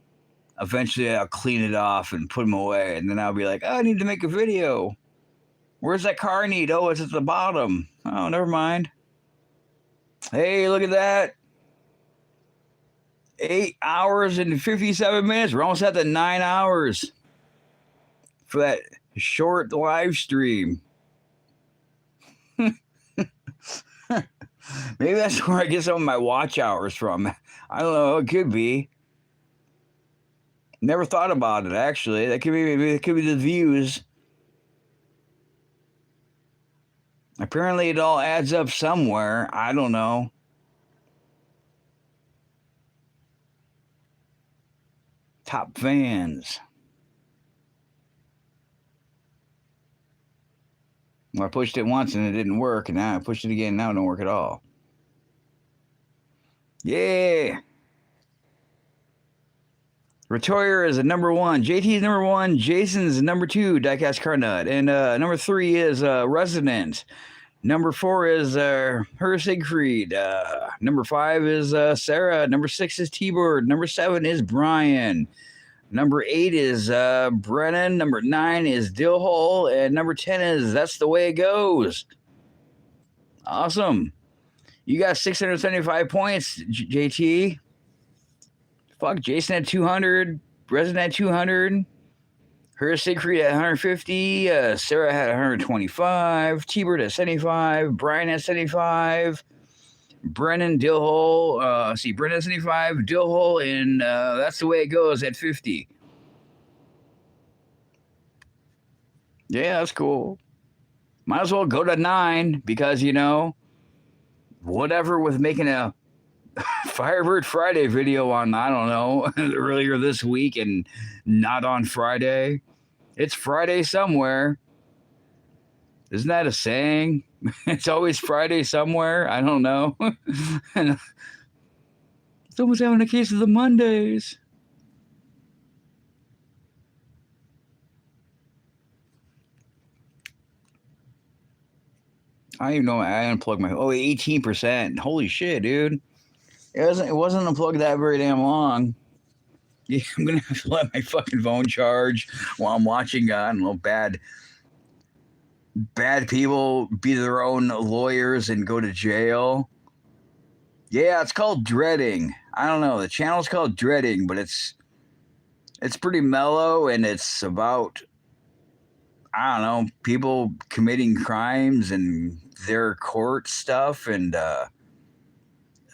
eventually I'll clean it off and put them away, and then I'll be like, oh, I need to make a video. Where's that car need? Oh, it's at the bottom. Oh, never mind. Hey, look at that. 8 hours and 57 minutes. We're almost at the 9 hours for that short live stream. Maybe that's where I get some of my watch hours from. I don't know. It could be. Never thought about it, actually. That could be the views. Apparently, it all adds up somewhere. I don't know. Top fans. Well, I pushed it once and it didn't work, and now I pushed it again. Now it don't work at all. Yeah. Retoyer is a number 1. JT is number 1. Jason's number 2. Diecast Carnut. And number 3 is Resident. Number 4 is Her Siegfried. Number 5 is Sarah. Number 6 is T-Bird. Number 7 is Brian. Number 8 is Brennan. Number 9 is Dillhole. And number 10 is That's the Way It Goes. Awesome. You got 675 points, JT. Fuck, Jason had 200. Resident had 200. Her Siegfried at 150. Sarah had 125. T-Bird at 75. Brian at 75. Brennan, Dillhole. Brennan at 75. Dillhole, and That's the Way It Goes at 50. Yeah, that's cool. Might as well go to 9 because, whatever with making a Firebird Friday video on, I don't know, earlier this week and not on Friday. It's Friday somewhere. Isn't that a saying? It's always Friday somewhere. I don't know. Someone's having a case of the Mondays. I don't even know. I unplugged my 18%. Holy shit, dude. It wasn't unplugged that very damn long. Yeah, I'm gonna have to let my fucking phone charge while I'm watching. I don't know, bad people be their own lawyers and go to jail. Yeah, it's called Dreading. I don't know. The channel's called Dreading, but it's pretty mellow, and it's about, I don't know, people committing crimes and their court stuff, and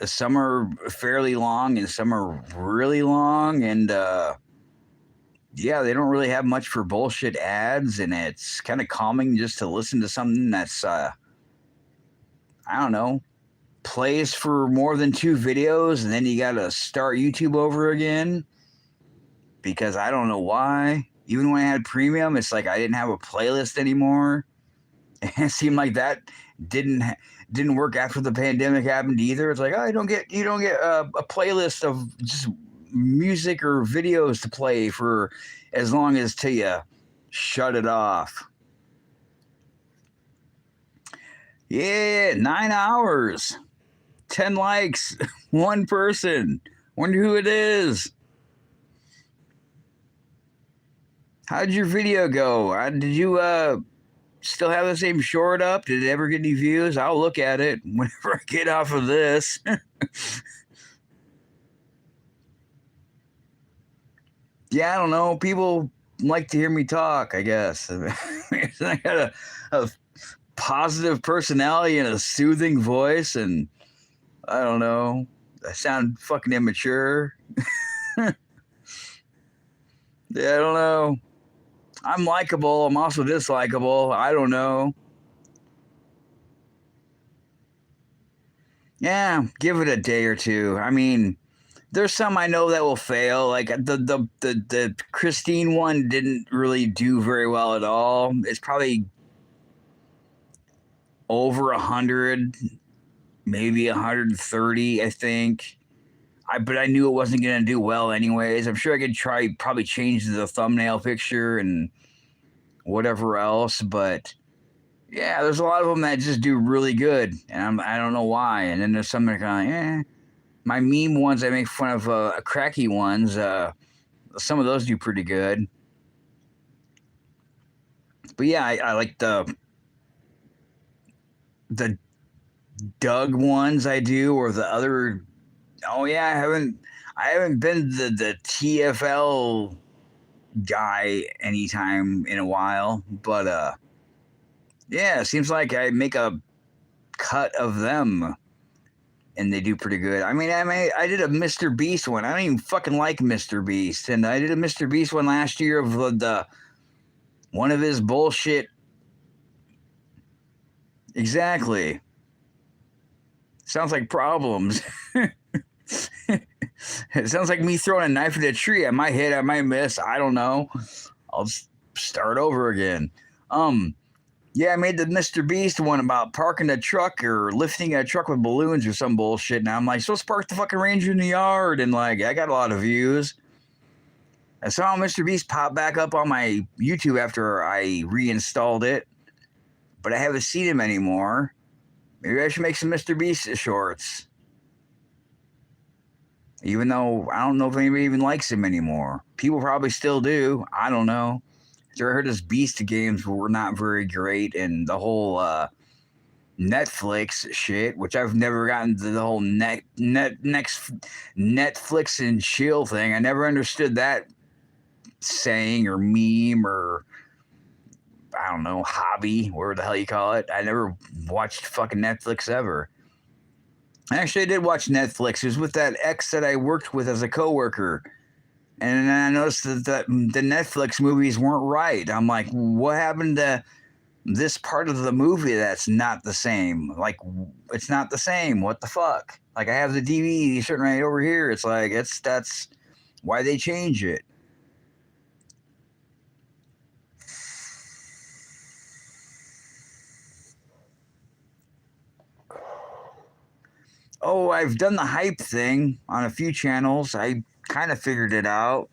some are fairly long and some are really long, and yeah, they don't really have much for bullshit ads, and it's kind of calming just to listen to something that's I don't know, plays for more than 2 videos, and then you gotta start YouTube over again because I don't know why. Even when I had premium, it's like I didn't have a playlist anymore. And it seemed like that didn't work after the pandemic happened either. It's like, oh, you don't get a playlist of just music or videos to play for as long as till you shut it off. Yeah, 9 hours, 10 likes, 1 person. Wonder who it is. How'd your video go? Did you still have the same short up? Did it ever get any views? I'll look at it whenever I get off of this. Yeah, I don't know. People like to hear me talk, I guess. I got a positive personality and a soothing voice, and I don't know. I sound fucking immature. Yeah, I don't know. I'm likable. I'm also dislikable. I don't know. Yeah, give it a day or two. I mean, there's some I know that will fail. Like the Christine one didn't really do very well at all. It's probably over 100, maybe 130, I think. But I knew it wasn't going to do well anyways. I'm sure I could probably change the thumbnail picture and whatever else, but Yeah, there's a lot of them that just do really good, and I don't know why. And then there's some that are kind of like, eh. My meme ones, I make fun of cracky ones. Some of those do pretty good. But yeah, I like the Doug ones I do, or the other. Oh yeah, I haven't been the TFL guy anytime in a while, but yeah, it seems like I make a cut of them and they do pretty good. I did a Mr. Beast one. I don't even fucking like Mr. Beast, and I did a Mr. Beast one last year of the one of his bullshit. Exactly. Sounds like problems. It sounds like me throwing a knife at a tree. I might hit, I might miss. I don't know. I'll start over again. Um, yeah, I made the Mr. Beast one about parking a truck or lifting a truck with balloons or some bullshit. Now I'm like, so let's park the fucking Ranger in the yard, and like I got a lot of views. I saw Mr. Beast pop back up on my YouTube after I reinstalled it, but I haven't seen him anymore. Maybe I should make some Mr. Beast shorts. Even though I don't know if anybody even likes him anymore. People probably still do. I don't know. I heard his Beast games were not very great, and the whole Netflix shit, which I've never gotten to the whole next Netflix and chill thing. I never understood that saying or meme or I don't know, hobby, whatever the hell you call it. I never watched fucking Netflix ever. Actually, I did watch Netflix. It was with that ex that I worked with as a coworker. And then I noticed that the Netflix movies weren't right. I'm like, what happened to this part of the movie that's not the same? Like, it's not the same. What the fuck? Like, I have the DVD sitting right over here. It's like, that's why they change it. Oh, I've done the hype thing on a few channels. I kind of figured it out.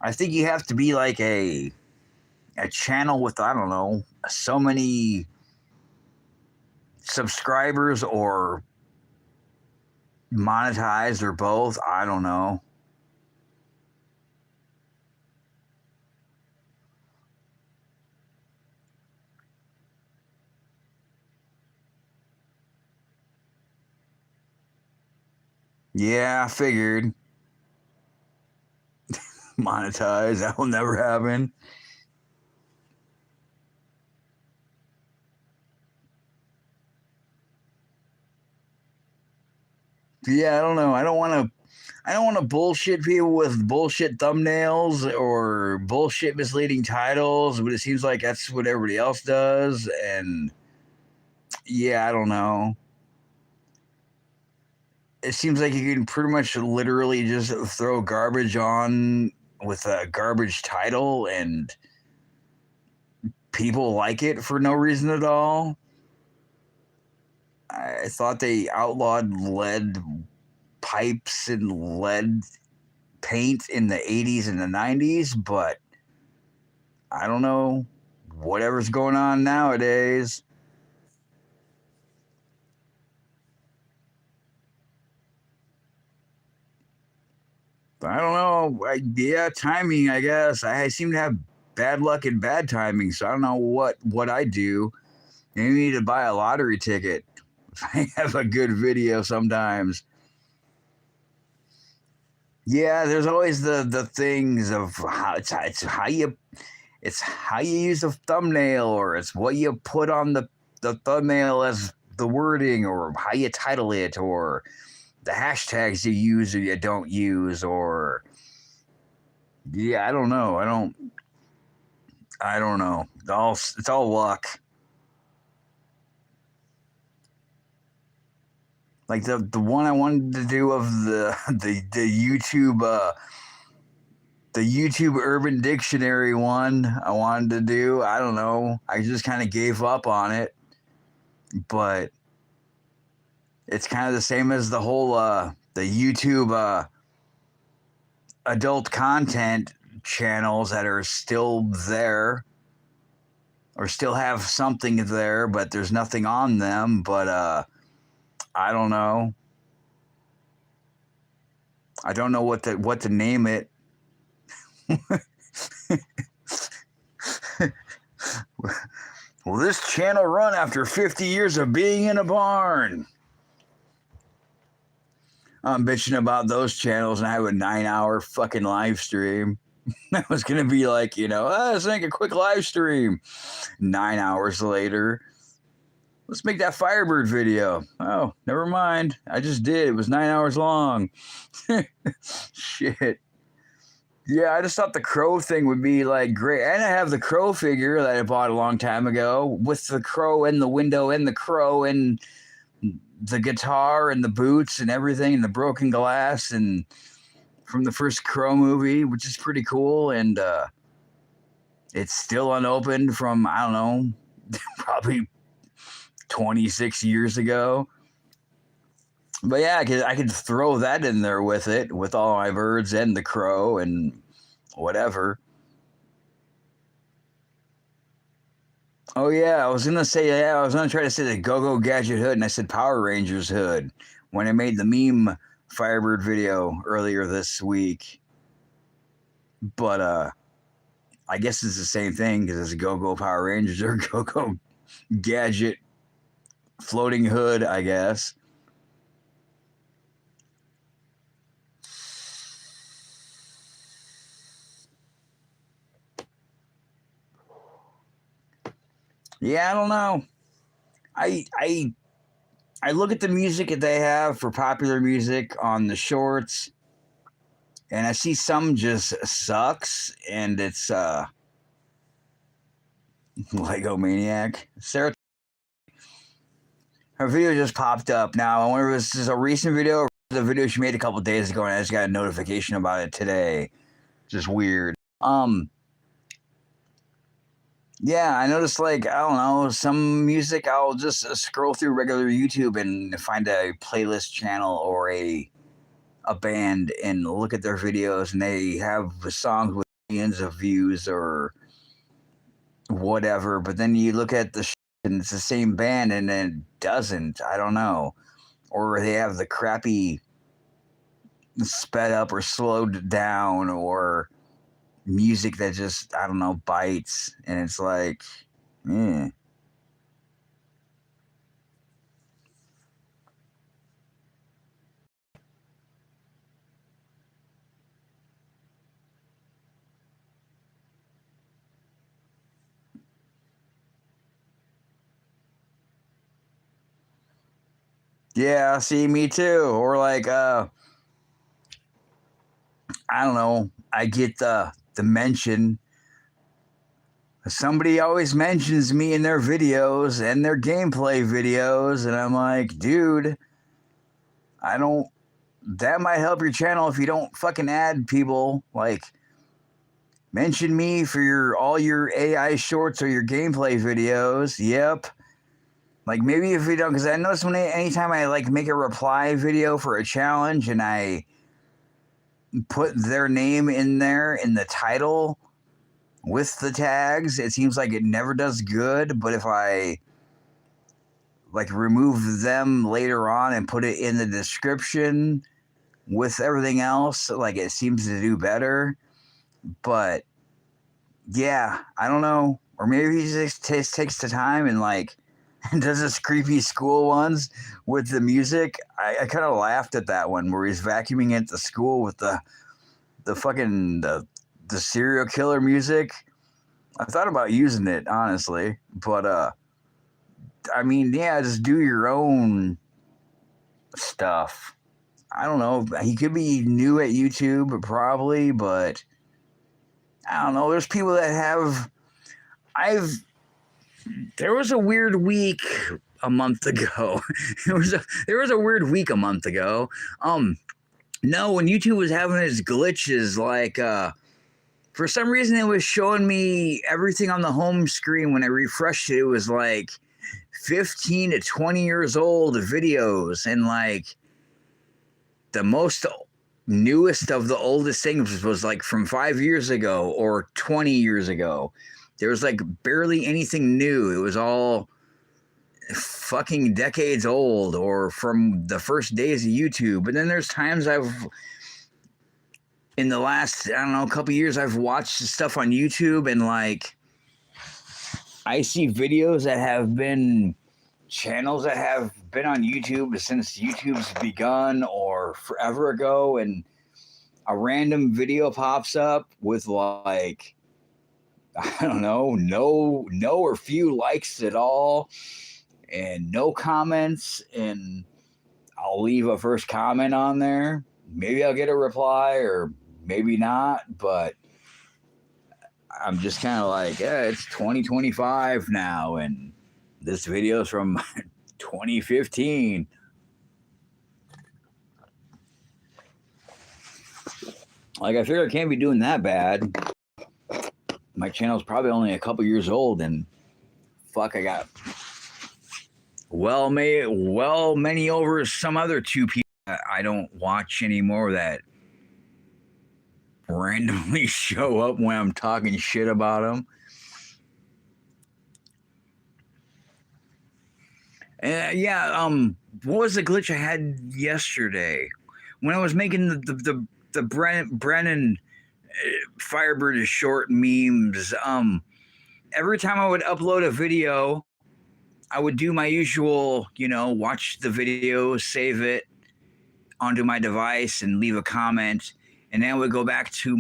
I think you have to be like a channel with I don't know so many subscribers or monetized or both. I don't know. Yeah, I figured monetize. That will never happen. Yeah, I don't know. I don't want to bullshit people with bullshit thumbnails or bullshit misleading titles, but it seems like that's what everybody else does. And yeah, I don't know. It seems like you can pretty much literally just throw garbage on with a garbage title and people like it for no reason at all. I thought they outlawed lead pipes and lead paint in the 80s and the 90s, but I don't know. Whatever's going on nowadays. But I don't know. Yeah, timing, I guess. I seem to have bad luck and bad timing, so I don't know what I do. Maybe need to buy a lottery ticket. I have a good video sometimes. Yeah, there's always the things of how it's how you use a thumbnail, or it's what you put on the thumbnail as the wording, or how you title it, or the hashtags you use or you don't use, or yeah, I don't know. I don't know. It's all luck. Like the one I wanted to do of the YouTube Urban Dictionary one I wanted to do. I don't know. I just kind of gave up on it, but it's kind of the same as the whole the YouTube adult content channels that are still there. or still have something there, but there's nothing on them. But I don't know. I don't know what to name it. Will this channel run after 50 years of being in a barn? I'm bitching about those channels and I have a 9-hour fucking live stream. I was going to be like, let's make a quick live stream. 9 hours later, let's make that Firebird video. Oh, never mind. I just did. It was 9 hours long. Shit. Yeah, I just thought the crow thing would be like great. And I have the crow figure that I bought a long time ago with the crow and the window and the crow and the guitar and the boots and everything and the broken glass and from the first Crow movie, which is pretty cool. And it's still unopened from, I don't know, probably 26 years ago. But yeah, I could throw that in there with it, with all my birds and the crow and whatever. Oh yeah, I was gonna try to say the Go-Go Gadget hood, and I said Power Rangers hood when I made the meme Firebird video earlier this week. But I guess it's the same thing because it's Go-Go Power Rangers or Go-Go Gadget floating hood, I guess. Yeah, I don't know. I look at the music that they have for popular music on the shorts, and I see some just sucks, and it's Lego Maniac. Sarah, her video just popped up. Now I wonder if this is a recent video or the video she made a couple days ago, and I just got a notification about it today. Just weird. Yeah, I noticed, like, I don't know, some music, I'll just scroll through regular YouTube and find a playlist channel or a band and look at their videos, and they have songs with millions of views or whatever, but then you look at the and it's the same band and then it doesn't. I don't know. Or they have the crappy sped up or slowed down or music that just, I don't know, bites, and it's like, eh. Yeah, see, me too. Or like, I don't know, I get the mention. Somebody always mentions me in their videos and their gameplay videos, and I'm like, dude, that might help your channel if you don't fucking add people. Like, mention me for all your AI shorts or your gameplay videos. Yep. Like, maybe if you don't, because I notice anytime I like make a reply video for a challenge and I put their name in there in the title with the tags, it seems like it never does good. But if I like remove them later on and put it in the description with everything else, like, it seems to do better. But yeah, I don't know. Or maybe he just takes the time and like does this creepy school ones with the music. I kind of laughed at that one where he's vacuuming at the school with the fucking the serial killer music. I thought about using it, honestly, but I mean, yeah, just do your own stuff. I don't know. He could be new at YouTube, probably, but I don't know. There's people that have. There was a weird week a month ago. There was a weird week a month ago. No, when YouTube was having its glitches, like for some reason it was showing me everything on the home screen. When I refreshed it, it was like 15 to 20 years old videos, and like the most newest of the oldest things was like from 5 years ago or 20 years ago. there was like barely anything new. It was all fucking decades old or from the first days of YouTube. But then there's times in the last, I don't know, couple years, I've watched stuff on YouTube and like I see videos that have been channels that have been on YouTube since YouTube's begun or forever ago, and a random video pops up with like, I don't know, no or few likes at all and no comments, and I'll leave a first comment on there. Maybe I'll get a reply or maybe not, but I'm just kind of like, yeah, it's 2025 now, and this video is from 2015. Like, I figure I can't be doing that bad. My channel's probably only a couple years old, and fuck, I got many over some other two people that I don't watch anymore that randomly show up when I'm talking shit about them. What was the glitch I had yesterday when I was making the Brennan Firebird short memes? Every time I would upload a video, I would do my usual, watch the video, save it onto my device, and leave a comment, and then I would go back to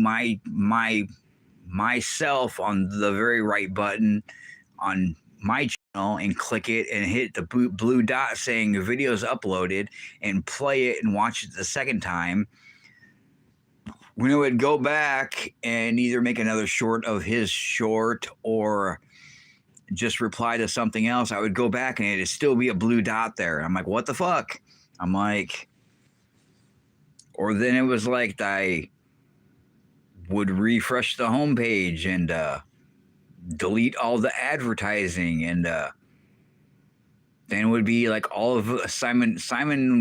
myself on the very right button on my channel and click it and hit the blue dot saying the video's uploaded and play it and watch it the second time. When I would go back and either make another short of his short or just reply to something else, I would go back and it'd still be a blue dot there. I'm like, what the fuck? I'm like, or then it was like I would refresh the homepage and delete all the advertising, and then it would be like all of Simon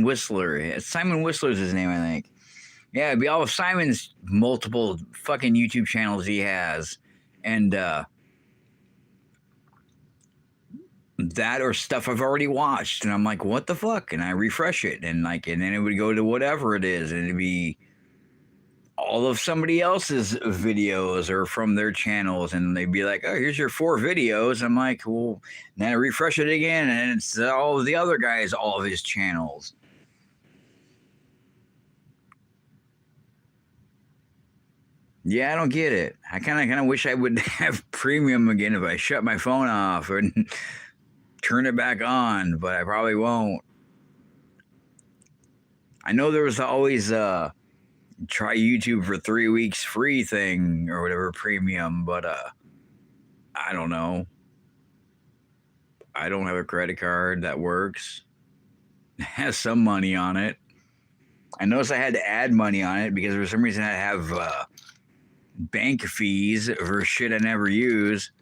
Whistler. Simon Whistler's his name, I think. Yeah, it'd be all of Simon's multiple fucking YouTube channels he has, and that or stuff I've already watched, and I'm like, what the fuck? And I refresh it, and then it would go to whatever it is, and it'd be all of somebody else's videos or from their channels, and they'd be like, oh, here's your 4 videos. I'm like, well, then I refresh it again, and it's all of the other guys, all of his channels. Yeah, I don't get it. I kind of wish I would have premium again if I shut my phone off and turn it back on, but I probably won't. I know there was always try YouTube for 3 weeks free thing or whatever, premium, but I don't know. I don't have a credit card that works. It has some money on it. I noticed I had to add money on it because for some reason I have bank fees for shit I never use.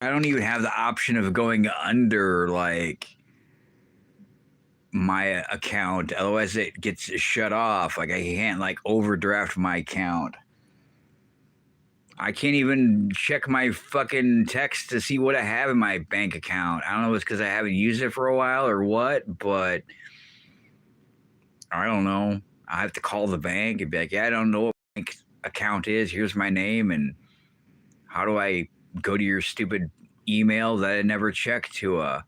I don't even have the option of going under like my account, otherwise it gets shut off. Like I can't like overdraft my account. I can't even check my fucking text to see what I have in my bank account. I don't know if it's because I haven't used it for a while or what, but I don't know. I have to call the bank and be like, yeah, I don't know what bank account is. Here's my name, and how do I go to your stupid email that I never checked to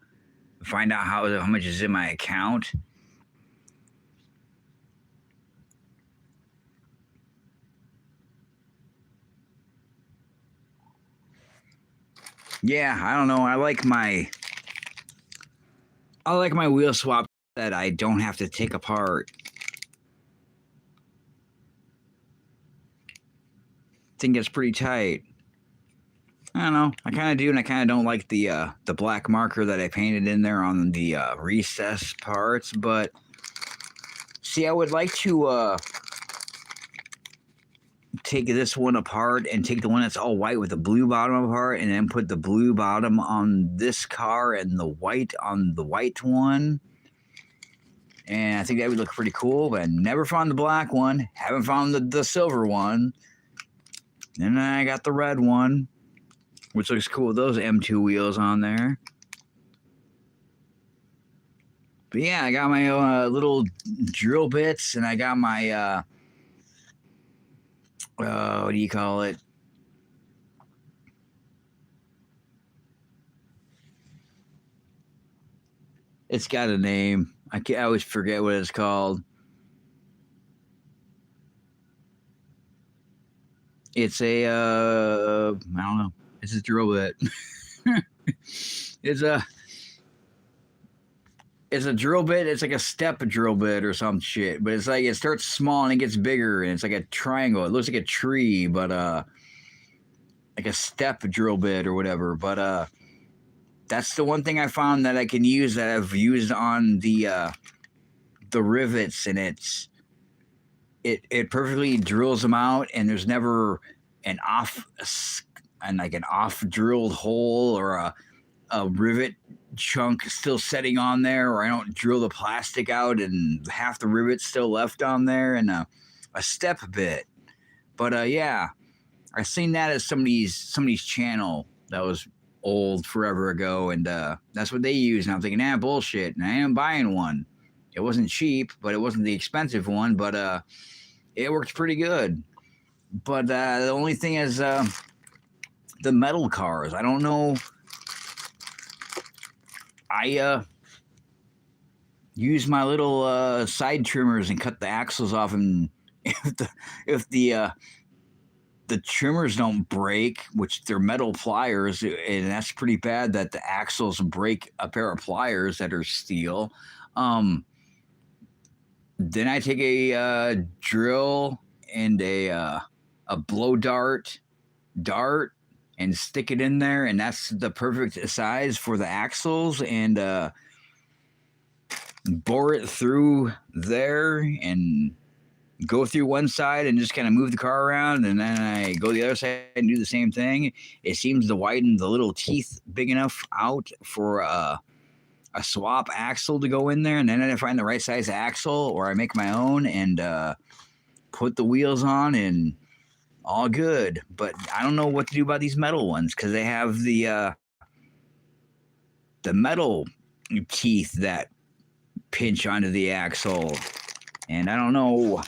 find out how much is in my account? Yeah, I don't know. I like my wheel swap that I don't have to take apart. I think it's pretty tight. I don't know. I kind of do, and I kind of don't like the black marker that I painted in there on the recess parts. But see, I would like to take this one apart and take the one that's all white with the blue bottom apart, and then put the blue bottom on this car and the white on the white one. And I think that would look pretty cool. But I never found the black one. Haven't found the silver one. And I got the red one, which looks cool with those M2 wheels on there. But yeah, I got my little drill bits, and I got my what do you call it? It's got a name. I always forget what it's called. It's a I don't know. It's a drill bit. it's a drill bit. It's like a step drill bit or some shit. But it's like it starts small and it gets bigger, and it's like a triangle. It looks like a tree, but like a step drill bit or whatever. But that's the one thing I found that I can use that I've used on the rivets, and it perfectly drills them out, and there's never an off drilled hole or a rivet chunk still setting on there, or I don't drill the plastic out and half the rivets still left on there, and a step bit. But yeah, I seen that as somebody's channel that was old forever ago, and that's what they use. And I'm thinking, bullshit, and I am buying one. It wasn't cheap, but it wasn't the expensive one, but it worked pretty good. But the only thing is the metal cars. I don't know. I use my little side trimmers and cut the axles off, and if the trimmers don't break, which they're metal pliers, and that's pretty bad that the axles break a pair of pliers that are steel. Then I take a drill and a blow dart and stick it in there, and that's the perfect size for the axles, and bore it through there and go through one side and just kind of move the car around, and then I go the other side and do the same thing. It seems to widen the little teeth big enough out for a swap axle to go in there, and then I find the right size axle, or I make my own and put the wheels on, and all good. But I don't know what to do about these metal ones, because they have the metal teeth that pinch onto the axle, and I don't know.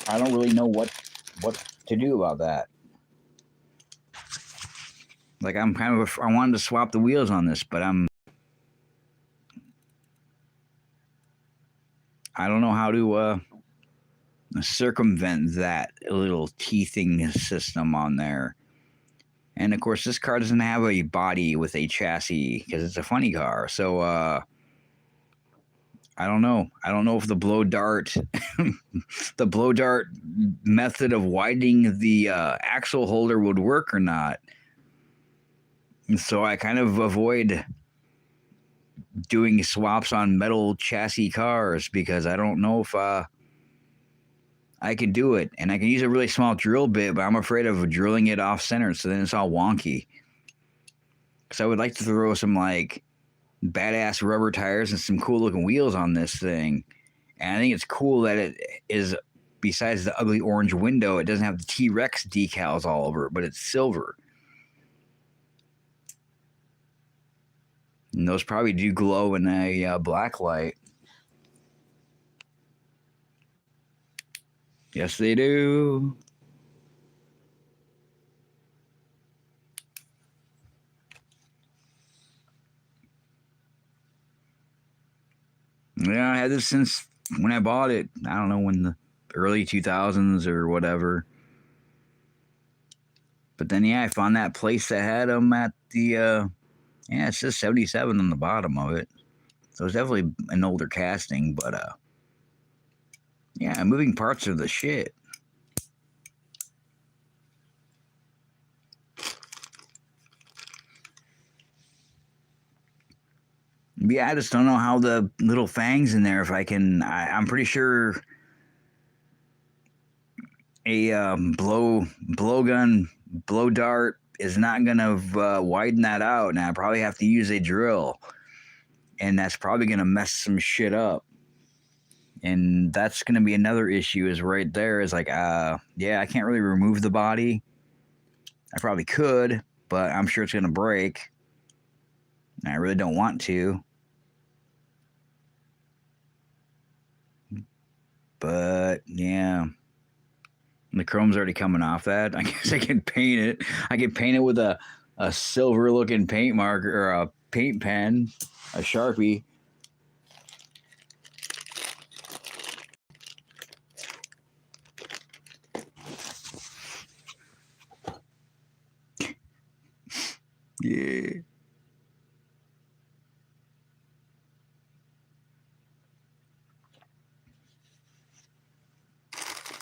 I don't really know what to do about that. Like, I wanted to swap the wheels on this, but I don't know how to circumvent that little teething system on there. And of course, this car doesn't have a body with a chassis because it's a funny car. So I don't know. I don't know if the blow dart, the blow dart method of widening the axle holder would work or not. And so I kind of avoid doing swaps on metal chassis cars because I don't know if I can do it. And I can use a really small drill bit, but I'm afraid of drilling it off center, so then it's all wonky. Because I would like to throw some like badass rubber tires and some cool looking wheels on this thing. And I think it's cool that it is, besides the ugly orange window, it doesn't have the T-Rex decals all over it, but it's silver. And those probably do glow in a black light. Yes, they do. Yeah, I had this since when I bought it. I don't know, when the early 2000s or whatever. But then, yeah, I found that place that had them at the, yeah, it says 77 on the bottom of it. So it's definitely an older casting, but, yeah, moving parts are the shit. Yeah, I just don't know how the little fangs in there, if I can, I'm pretty sure a blow dart is not going to widen that out, and I probably have to use a drill, and that's probably going to mess some shit up. And that's going to be another issue is right there is like, yeah, I can't really remove the body. I probably could, but I'm sure it's going to break. And I really don't want to. But yeah, the chrome's already coming off that. I guess I can paint it. I can paint it with a silver looking paint marker or a paint pen, a Sharpie. Yeah.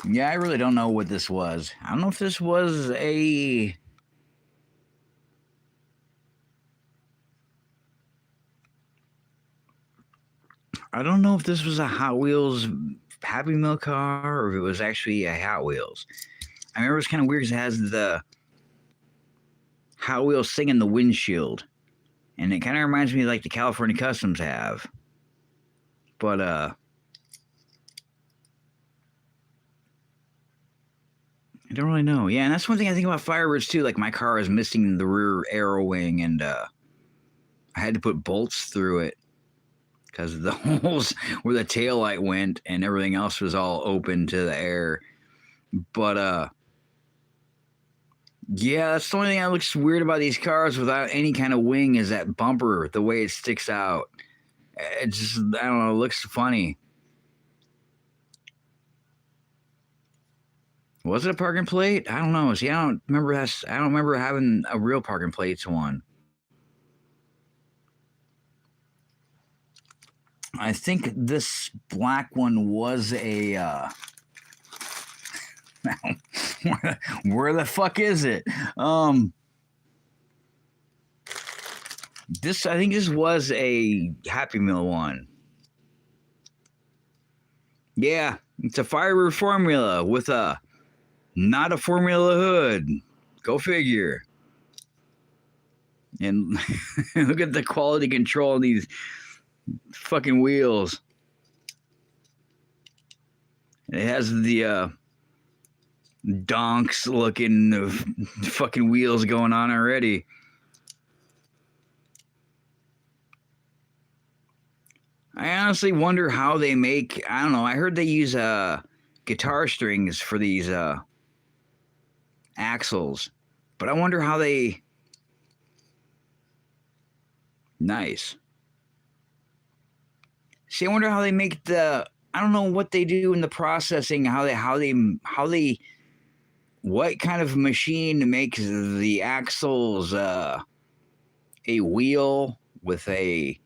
Yeah, I really don't know what this was. I don't know if this was a... I don't know if this was a Hot Wheels Happy Meal car or if it was actually a Hot Wheels. I remember it's kind of weird because it has the Hot Wheels thing in the windshield. And it kind of reminds me of like the California Customs have. But, I don't really know. Yeah, and that's one thing I think about Firebirds too. Like my car is missing the rear arrow wing, and I had to put bolts through it because the holes where the tail light went and everything else was all open to the air. But yeah, that's the only thing that looks weird about these cars without any kind of wing is that bumper, the way it sticks out. It just, I don't know, it looks funny. Was it a parking plate? I don't know. See, I don't remember having a real parking plates one. I think this black one was a where the fuck is it? This I think this was a Happy Meal one. Yeah, it's a Firebird formula with a not a formula hood. Go figure. And look at the quality control on these fucking wheels. It has the donks looking fucking wheels going on already. I honestly wonder how they make, I don't know, I heard they use guitar strings for these axles, but I wonder how they... Nice. See, I wonder how they make the... I don't know what they do in the processing, what kind of machine makes the axles a wheel with a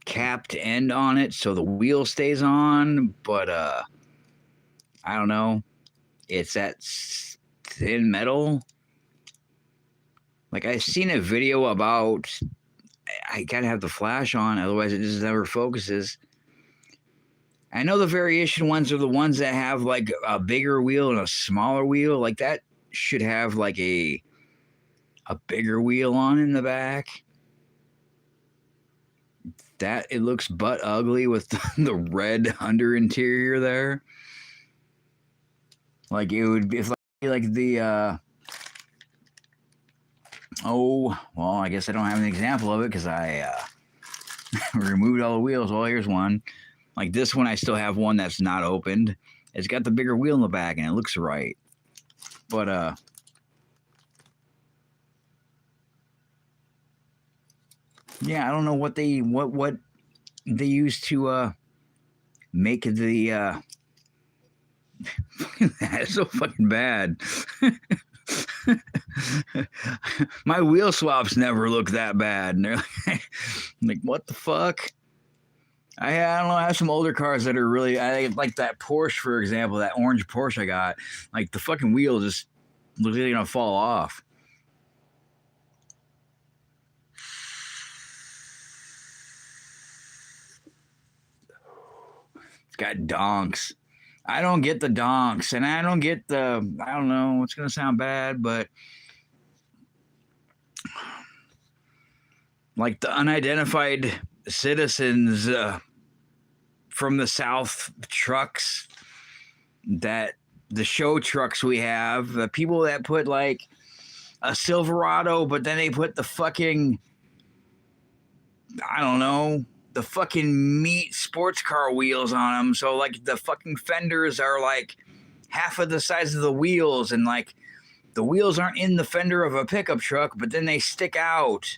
capped end on it so the wheel stays on, but I don't know. It's that thin metal. Like I've seen a video about, I gotta have the flash on, otherwise it just never focuses. I know the variation ones are the ones that have like a bigger wheel and a smaller wheel. Like that should have like a bigger wheel on in the back. That it looks butt ugly with the red under interior there. Like it would be like the oh well, I guess I don't have an example of it because I removed all the wheels. Well, here's one. Like this one, I still have one that's not opened. It's got the bigger wheel in the back, and it looks right. But yeah, I don't know what they use to make the that's so fucking bad. My wheel swaps never look that bad. And they're like, what the fuck? I don't know. I have some older cars that are really, like that Porsche, for example, that orange Porsche I got. Like the fucking wheel just looks like it's gonna fall off. It's got donks. I don't get the donks, and I don't get the, I don't know, it's gonna sound bad, but like the unidentified citizens from the South trucks, that the show trucks we have, the people that put like a Silverado, but then they put the fucking, I don't know, the fucking meat sports car wheels on them. So like the fucking fenders are like half of the size of the wheels, and like the wheels aren't in the fender of a pickup truck, but then they stick out.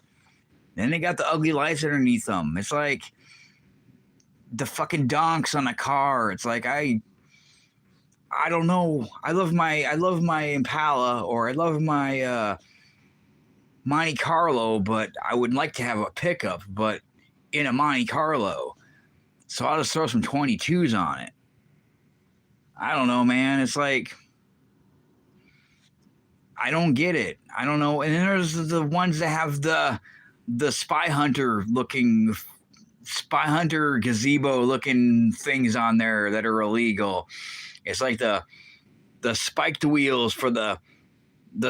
Then they got the ugly lights underneath them. It's like the fucking donks on a car. It's like I don't know. I love my Impala, or I love my Monte Carlo, but I would like to have a pickup, but in a Monte Carlo. So I'll just throw some 22s on it. I don't know, man. It's like, I don't get it. I don't know. And then there's the ones that have the Spy Hunter gazebo looking things on there that are illegal. It's like the spiked wheels for the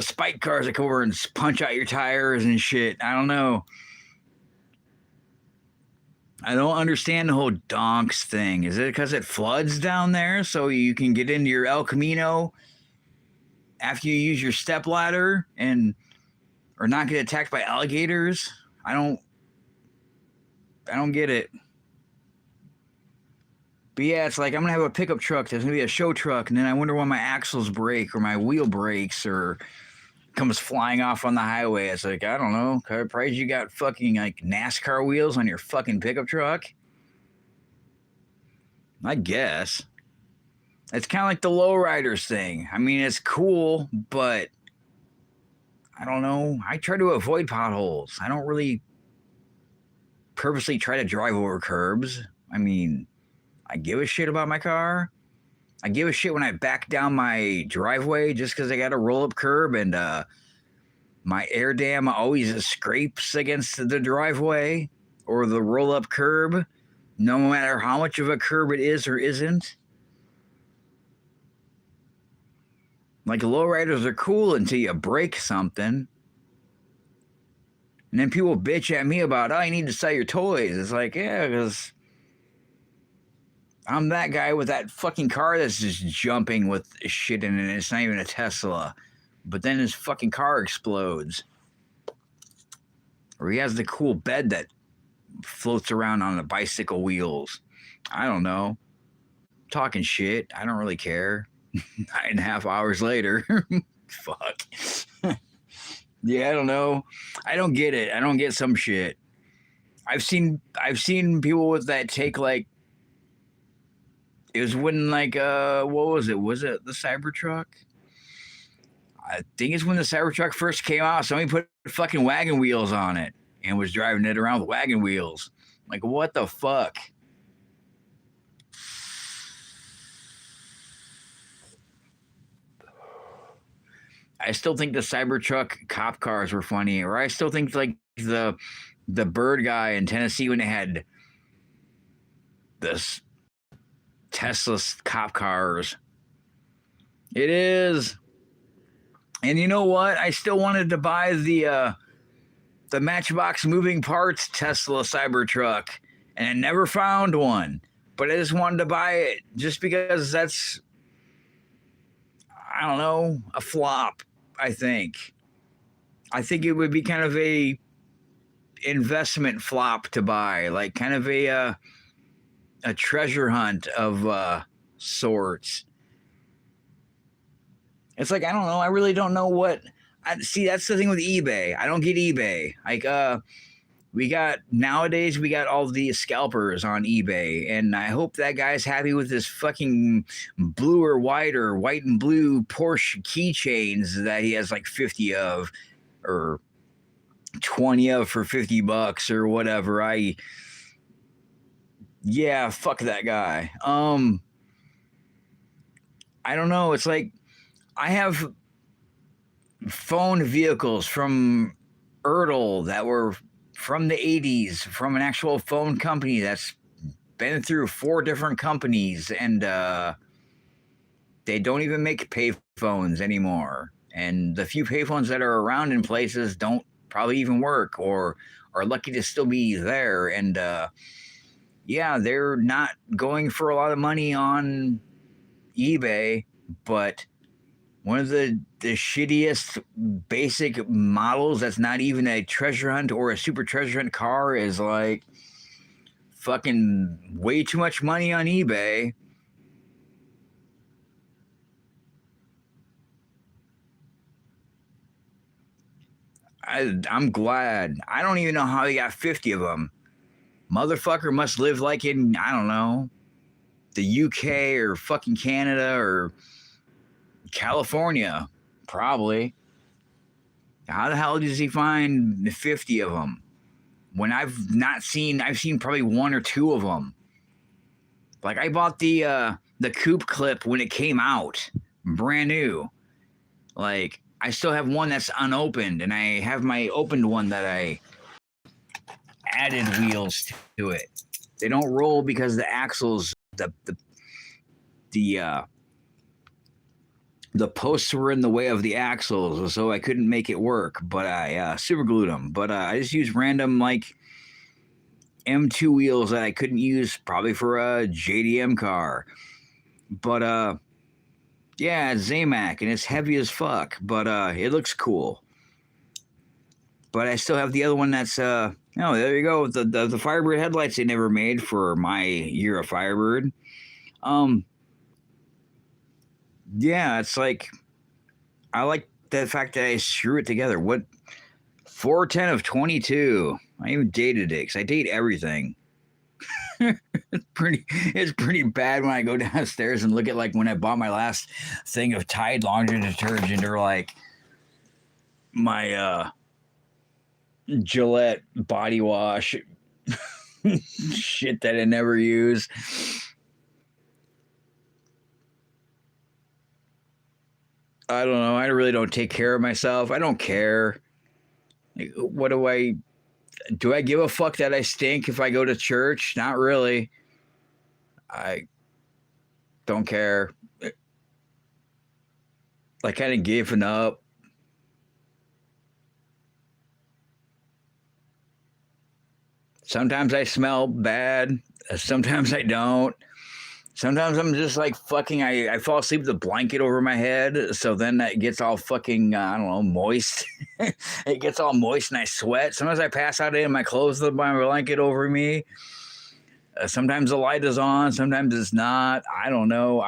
spike cars that come over and punch out your tires and shit. I don't know. I don't understand the whole donks thing. Is it because it floods down there so you can get into your El Camino after you use your step ladder or not get attacked by alligators? I don't get it. But yeah, it's like I'm gonna have a pickup truck that's gonna be a show truck, and then I wonder why my axles break or my wheel breaks or comes flying off on the highway. It's like, I don't know. Probably you got fucking like NASCAR wheels on your fucking pickup truck. I guess. It's kind of like the lowriders thing. I mean, it's cool, but I don't know. I try to avoid potholes. I don't really purposely try to drive over curbs. I mean, I give a shit about my car. I give a shit when I back down my driveway just because I got a roll-up curb, and my air dam always scrapes against the driveway or the roll-up curb, no matter how much of a curb it is or isn't. Like, lowriders are cool until you break something. And then people bitch at me about, oh, you need to sell your toys. It's like, yeah, because I'm that guy with that fucking car that's just jumping with shit in it. It's not even a Tesla. But then his fucking car explodes. Or he has the cool bed that floats around on the bicycle wheels. I don't know. Talking shit. I don't really care. 9.5 hours later. Fuck. Yeah, I don't know. I don't get it. I don't get some shit. I've seen people with that take like, it was when like what was it? Was it the Cybertruck? I think it's when the Cybertruck first came out. Somebody put fucking wagon wheels on it and was driving it around with wagon wheels. Like, what the fuck? I still think the Cybertruck cop cars were funny, or I still think like the bird guy in Tennessee when they had this Tesla cop cars. It is. And you know what? I still wanted to buy the Matchbox moving parts Tesla Cybertruck, and I never found one. But I just wanted to buy it just because that's, I don't know, a flop, I think. I think it would be kind of a investment flop to buy, like kind of a treasure hunt of sorts. It's like, I don't know. I really don't know what. See, that's the thing with eBay. I don't get eBay. Like, nowadays we got all the scalpers on eBay, and I hope that guy's happy with his fucking blue or white and blue Porsche keychains that he has like 50 of, or 20 of for $50 or whatever. Yeah, fuck that guy. I don't know. It's like, I have phone vehicles from Ertl that were from the 80s, from an actual phone company that's been through 4 different companies, and they don't even make pay phones anymore. And the few payphones that are around in places don't probably even work, or are lucky to still be there. And yeah, they're not going for a lot of money on eBay, but one of the shittiest basic models that's not even a treasure hunt or a super treasure hunt car is like fucking way too much money on eBay. I'm glad. I don't even know how he got 50 of them. Motherfucker must live like in, I don't know, the UK or fucking Canada or California, probably. How the hell does he find 50 of them? When I've seen probably one or two of them. Like I bought the coupe clip when it came out, brand new. Like I still have one that's unopened, and I have my opened one that I added wheels to it. They don't roll because the axles, the posts were in the way of the axles, so I couldn't make it work. But I super glued them. But I just used random like M2 wheels that I couldn't use probably for a JDM car. But yeah, it's Zamac and it's heavy as fuck, but it looks cool. But I still have the other one that's oh, there you go. The Firebird headlights they never made for my year of Firebird. Yeah, it's like I like the fact that I screw it together. What 410 of 22. I even dated it because I date everything. It's pretty bad when I go downstairs and look at like when I bought my last thing of Tide laundry detergent or like my Gillette body wash shit that I never use. I don't know. I really don't take care of myself. I don't care. Like, what do I give a fuck that I stink if I go to church? Not really. I don't care. I kind of given up. Sometimes I smell bad. Sometimes I don't. Sometimes I'm just like fucking, I fall asleep with a blanket over my head. So then that gets all fucking, I don't know, moist. It gets all moist and I sweat. Sometimes I pass out in my clothes with my blanket over me. Sometimes the light is on. Sometimes it's not. I don't know.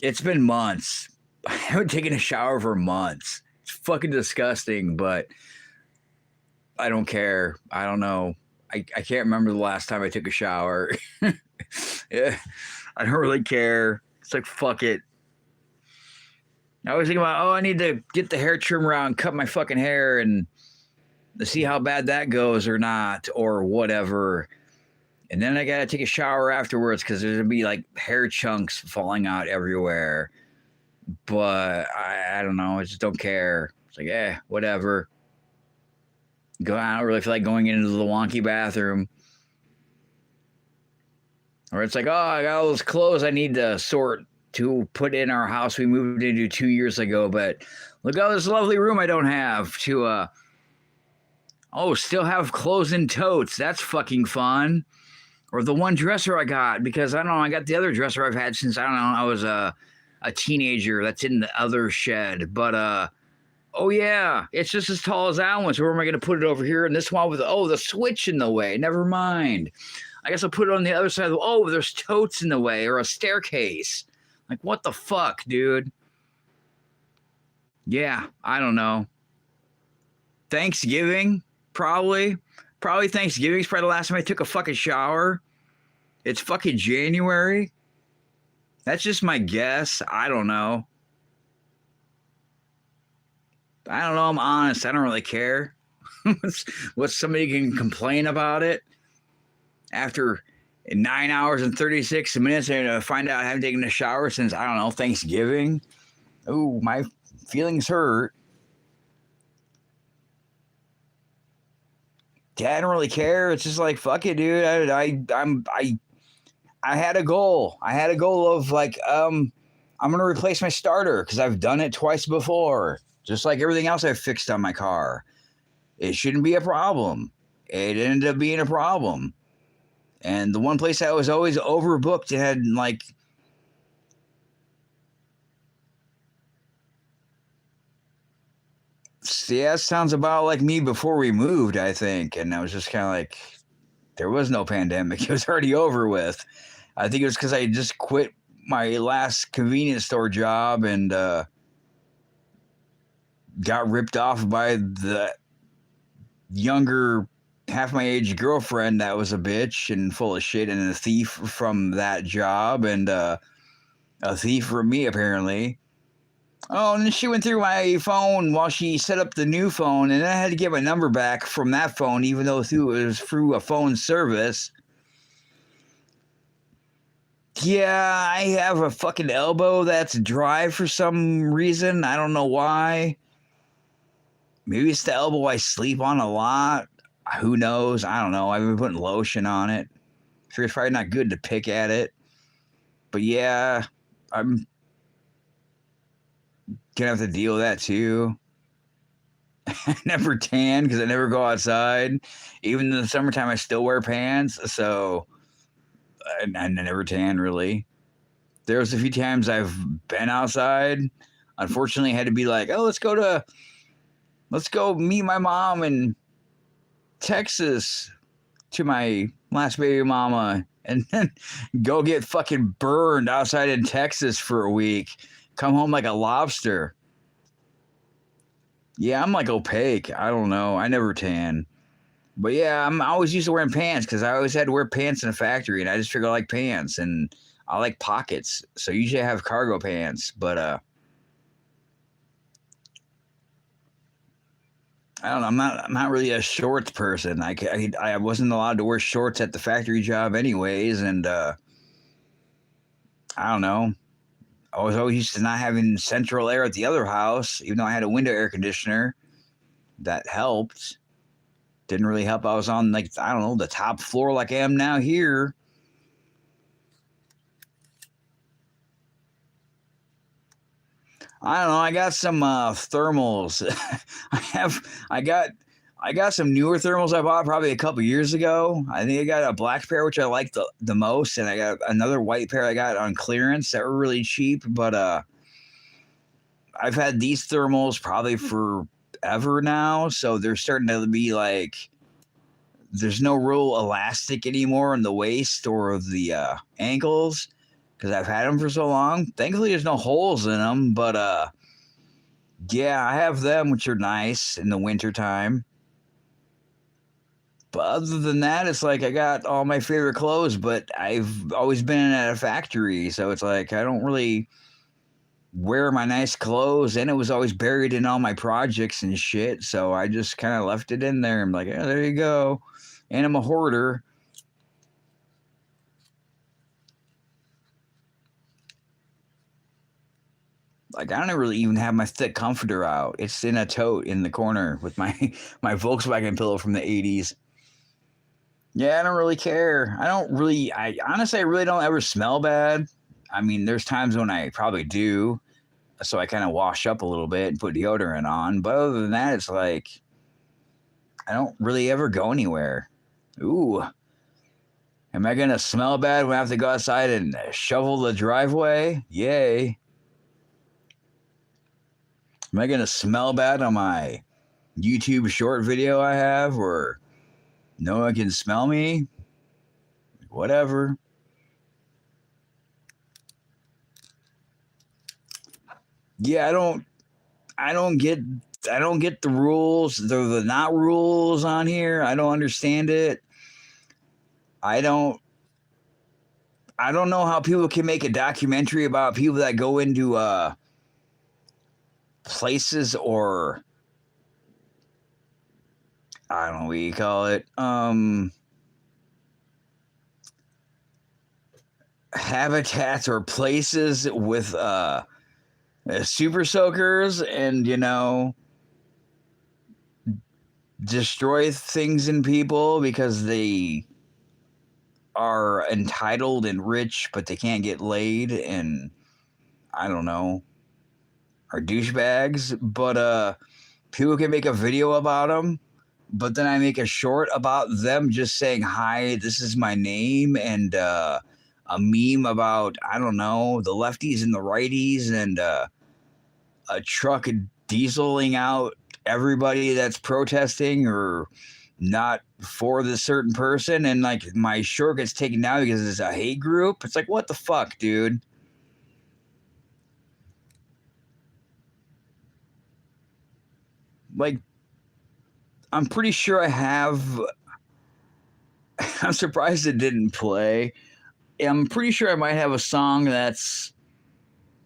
It's been months. I haven't taken a shower for months. It's fucking disgusting, but I don't care. I don't know. I can't remember the last time I took a shower. Yeah, I don't really care. It's like, fuck it. I was thinking about, I need to get the hair trimmer out and cut my fucking hair and to see how bad that goes or not or whatever. And then I got to take a shower afterwards because there's going to be like hair chunks falling out everywhere. But I don't know. I just don't care. It's like, whatever. I don't really feel like going into the wonky bathroom. Or it's like, I got all those clothes I need to sort to put in our house we moved into 2 years ago. But look at this lovely room I don't have to, still have clothes in totes. That's fucking fun. Or the one dresser I got, because I don't know, I got the other dresser I've had since, I don't know, I was a teenager. That's in the other shed. But, oh yeah, it's just as tall as that one. So where am I going to put it over here? And this one with, the switch in the way. Never mind. I guess I'll put it on the other side. There's totes in the way or a staircase. Like, what the fuck, dude? Yeah, I don't know. Thanksgiving, probably. Probably Thanksgiving's probably the last time I took a fucking shower. It's fucking January. That's just my guess. I don't know. I'm honest. I don't really care. What somebody can complain about it after 9 hours and 36 minutes and to find out I haven't taken a shower since, I don't know, Thanksgiving. Ooh, my feelings hurt. Yeah, I don't really care. It's just like, fuck it, dude. I had a goal. I had a goal of like, I'm going to replace my starter because I've done it twice before. Just like everything else I've fixed on my car. It shouldn't be a problem. It ended up being a problem. And the one place I was always overbooked, it had like, yeah, sounds about like me before we moved, I think. And I was just kind of like, there was no pandemic. It was already over with. I think it was because I just quit my last convenience store job and got ripped off by the younger, half my age girlfriend that was a bitch and full of shit and a thief from that job and a thief from me, apparently. Oh, and then she went through my phone while she set up the new phone, and I had to get my number back from that phone, even though it was through a phone service. Yeah, I have a fucking elbow that's dry for some reason. I don't know why. Maybe it's the elbow I sleep on a lot. Who knows? I don't know. I've been putting lotion on it. Sure, it's probably not good to pick at it. But yeah, I'm gonna have to deal with that too. I never tan because I never go outside. Even in the summertime, I still wear pants. So I never tan really. There was a few times I've been outside. Unfortunately, I had to be like, oh, let's go meet my mom in Texas to my last baby mama and then go get fucking burned outside in Texas for a week. Come home like a lobster. Yeah, I'm like opaque. I don't know. I never tan. But yeah, I'm always used to wearing pants because I always had to wear pants in a factory and I just figure I like pants and I like pockets. So usually I have cargo pants. But I don't know. I'm not really a shorts person. I wasn't allowed to wear shorts at the factory job anyways, and I don't know. I was always used to not having central air at the other house, even though I had a window air conditioner. That helped. Didn't really help. I was on like I don't know the top floor like I am now here. I don't know. I got some thermals. I got some newer thermals I bought probably a couple years ago. I think I got a black pair which I like the most, and I got another white pair I got on clearance that were really cheap. But I've had these thermals probably forever now, so they're starting to be like there's no real elastic anymore in the waist or the ankles because I've had them for so long. Thankfully, there's no holes in them, but yeah, I have them, which are nice in the wintertime. But other than that, it's like I got all my favorite clothes, but I've always been at a factory, so it's like I don't really wear my nice clothes, and it was always buried in all my projects and shit, so I just kind of left it in there. I'm like, oh, there you go. And I'm a hoarder. Like I don't really even have my thick comforter out. It's in a tote in the corner with my my Volkswagen pillow from the 80s. Yeah, I don't really care. I honestly I really don't ever smell bad. I mean, there's times when I probably do. So I kind of wash up a little bit and put deodorant on. But other than that, it's like I don't really ever go anywhere. Ooh. Am I going to smell bad when I have to go outside and shovel the driveway? Yay. Am I going to smell bad on my YouTube short video I have where no one can smell me? Whatever. Yeah, I don't get the rules. The not rules on here. I don't understand it. I don't know how people can make a documentary about people that go into places or I don't know what you call it. Habitats or places with super soakers and destroy things in people because they are entitled and rich but they can't get laid and I don't know are douchebags, but people can make a video about them but then I make a short about them just saying, hi, this is my name, and a meme about, I don't know, the lefties and the righties, and a truck dieseling out everybody that's protesting or not for this certain person. And like my short gets taken down because it's a hate group. It's like, what the fuck, dude? Like, I'm pretty sure I have. I'm surprised it didn't play. I'm pretty sure I might have a song that's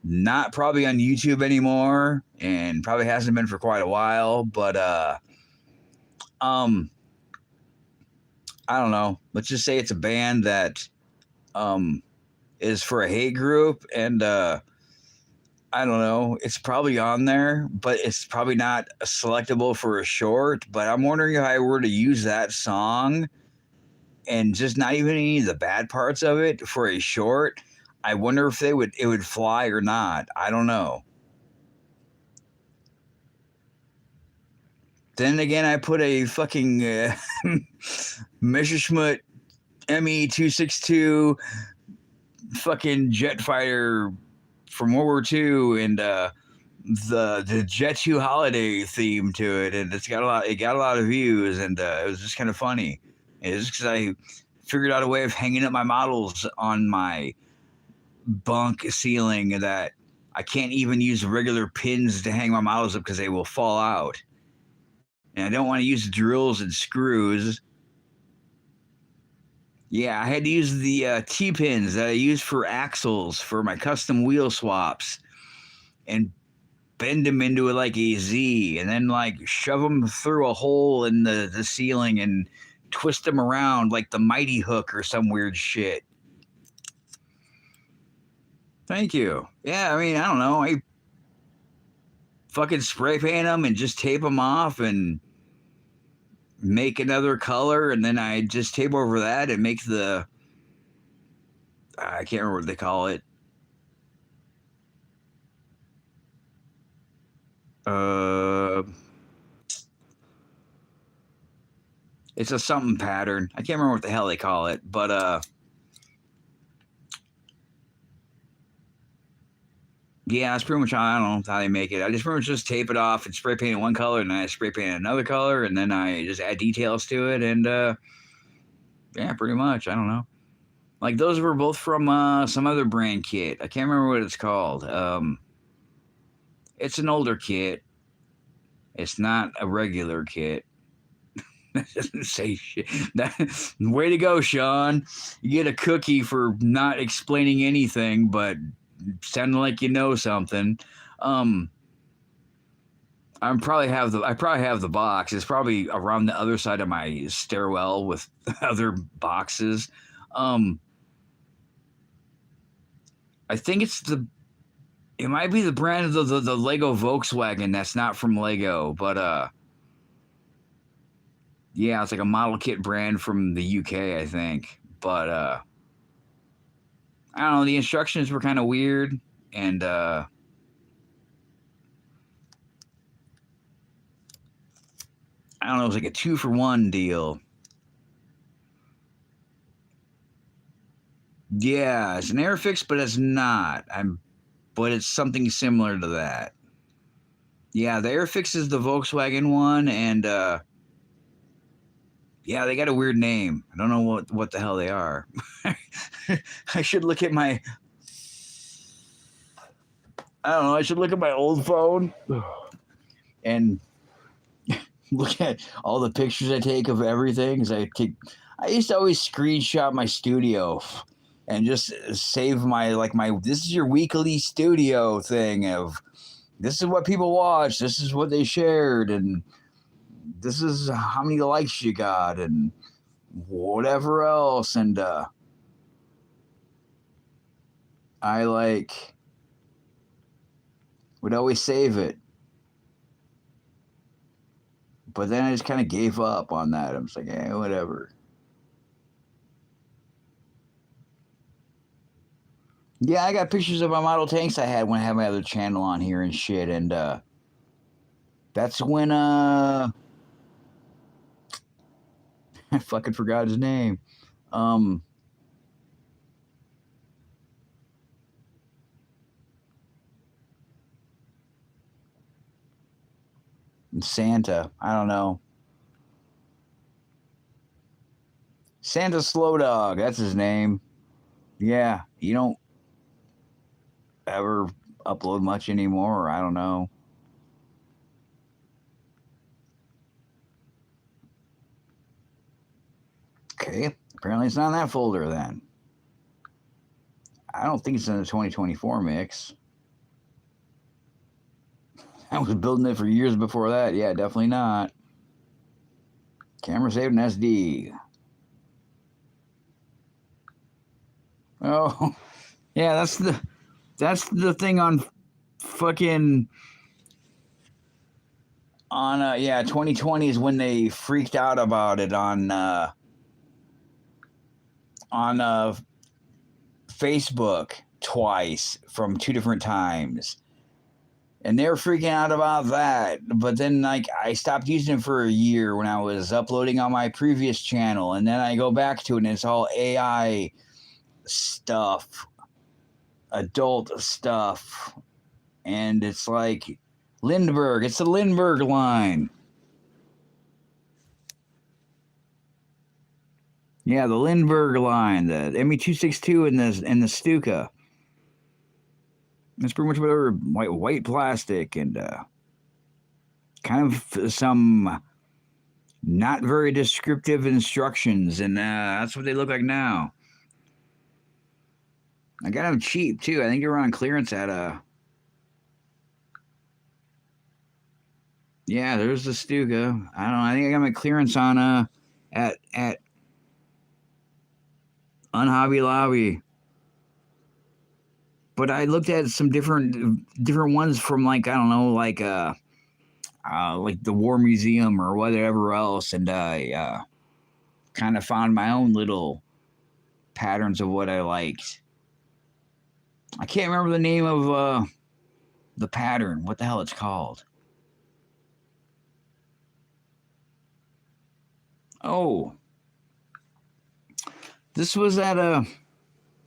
not probably on YouTube anymore and probably hasn't been for quite a while, but um I don't know. Let's just say it's a band that um is for a hate group, and I don't know. It's probably on there, but it's probably not selectable for a short. But I'm wondering if I were to use that song and just not even any of the bad parts of it for a short, I wonder if it would fly or not. I don't know. Then again, I put a fucking Messerschmitt Me-262 fucking jet fighter from World War II, and the Jet 2 holiday theme to it, and it got a lot of views, and it was just kind of funny. It's just because I figured out a way of hanging up my models on my bunk ceiling that I can't even use regular pins to hang my models up because they will fall out. And I don't want to use drills and screws. Yeah, I had to use the T-pins that I use for axles for my custom wheel swaps and bend them into it like a Z, and then like shove them through a hole in the ceiling and twist them around like the Mighty Hook or some weird shit. Thank you. Yeah, I mean, I don't know. I fucking spray paint them and just tape them off and make another color, and then I just tape over that and make the, I can't remember what they call it. It's a something pattern. I can't remember what the hell they call it, but yeah, that's pretty much how, I don't know how they make it. I just pretty much just tape it off and spray paint it one color, and then I spray paint another color, and then I just add details to it, and yeah, pretty much. I don't know. Like those were both from some other brand kit. I can't remember what it's called. It's an older kit. It's not a regular kit. That doesn't say shit. Way to go, Sean. You get a cookie for not explaining anything, but sounding like you know something. I probably have the box. It's probably around the other side of my stairwell with other boxes. I think it might be the brand of the Lego Volkswagen that's not from Lego, but yeah, it's like a model kit brand from the UK, I think. But I don't know, the instructions were kind of weird, and I don't know, it was like a 2-for-1 deal. Yeah, it's an Airfix, but it's not. But it's something similar to that. Yeah, the Airfix is the Volkswagen one, and yeah, they got a weird name. I don't know what the hell they are. I should look at my. I don't know. I should look at my old phone and look at all the pictures I take of everything. Cause I used to always screenshot my studio and just save my this is your weekly studio thing of this is what people watch, this is what they shared, and this is how many likes you got, and whatever else. And I would always save it. But then I just kind of gave up on that. I'm just like, whatever. Yeah, I got pictures of my model tanks I had when I had my other channel on here and shit. And that's when I fucking forgot his name. Um, Santa. I don't know. Santa Slow Dog. That's his name. Yeah, you don't ever upload much anymore. I don't know. Okay, apparently it's not in that folder then. I don't think it's in the 2024 mix. I was building it for years before that. Yeah, definitely not. Camera saved in SD. Oh, yeah, that's the thing on fucking on yeah, 2020 is when they freaked out about it on Facebook twice from two different times. And they were freaking out about that. But then, like, I stopped using it for a year when I was uploading on my previous channel. And then I go back to it and it's all AI stuff, adult stuff. And it's like Lindbergh. It's the Lindbergh line. Yeah, the Lindbergh line, the ME262 and the Stuka. It's pretty much whatever white plastic and kind of some not very descriptive instructions, and that's what they look like now. I got them cheap too. I think they were on clearance at yeah. There's the Stuka. I don't know. I think I got my clearance on at Hobby Lobby. But I looked at some different ones from like I don't know like the War Museum or whatever else, and I kind of found my own little patterns of what I liked. I can't remember the name of the pattern. What the hell it's called? Oh, this was at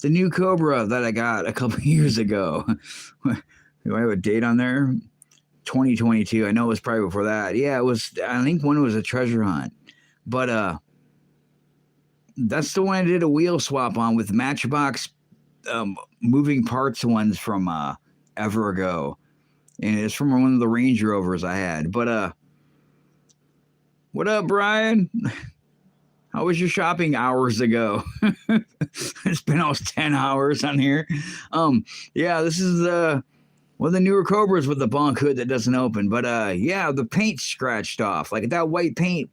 the new Cobra that I got a couple years ago. Do I have a date on there? 2022. I know it was probably before that. Yeah, it was. I think one was a treasure hunt, but that's the one I did a wheel swap on with Matchbox moving parts ones from ever ago, and it's from one of the Range Rovers I had. But what up, Brian? How was your shopping hours ago? It's been almost 10 hours on here. Yeah, this is one of the newer Cobras with the bunk hood that doesn't open. But yeah, the paint scratched off. Like that white paint,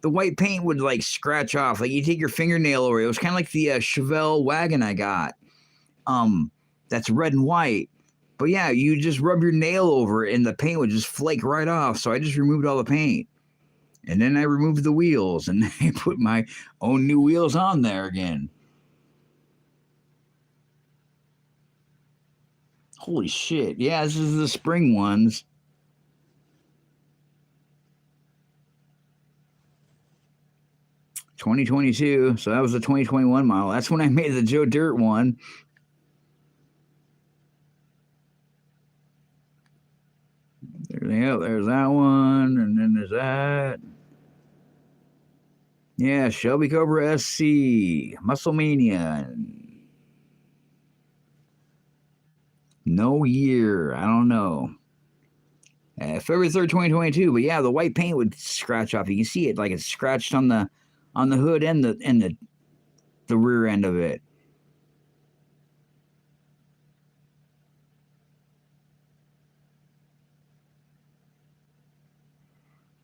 the white paint would like scratch off. Like you take your fingernail over it. It was kind of like the Chevelle wagon I got. That's red and white. But yeah, you just rub your nail over it and the paint would just flake right off. So I just removed all the paint. And then I removed the wheels and I put my own new wheels on there again. Holy shit. Yeah, this is the spring ones. (2022). So that was the 2021 model. That's when I made the Joe Dirt one. There's that one, and then there's that. Yeah, Shelby Cobra SC, Musclemania. No year, I don't know. February 3rd, 2022. But yeah, the white paint would scratch off. You can see it like it's scratched on the hood and the rear end of it.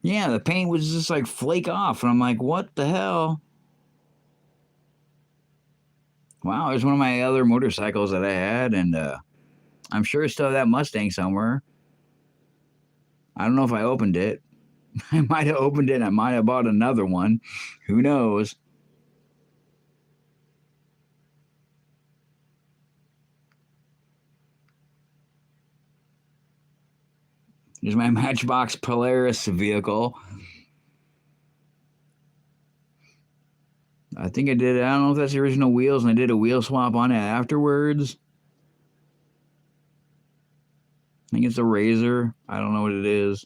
Yeah, the paint was just like flake off, and I'm like, what the hell? Wow, there's one of my other motorcycles that I had, and I'm sure I still have that Mustang somewhere. I don't know if I opened it. I might have opened it. I might have bought another one. Who knows? Here's my Matchbox Polaris vehicle. think I did. I don't know if that's the original wheels, and I did a wheel swap on it afterwards. I think it's a Razor. I don't know what it is.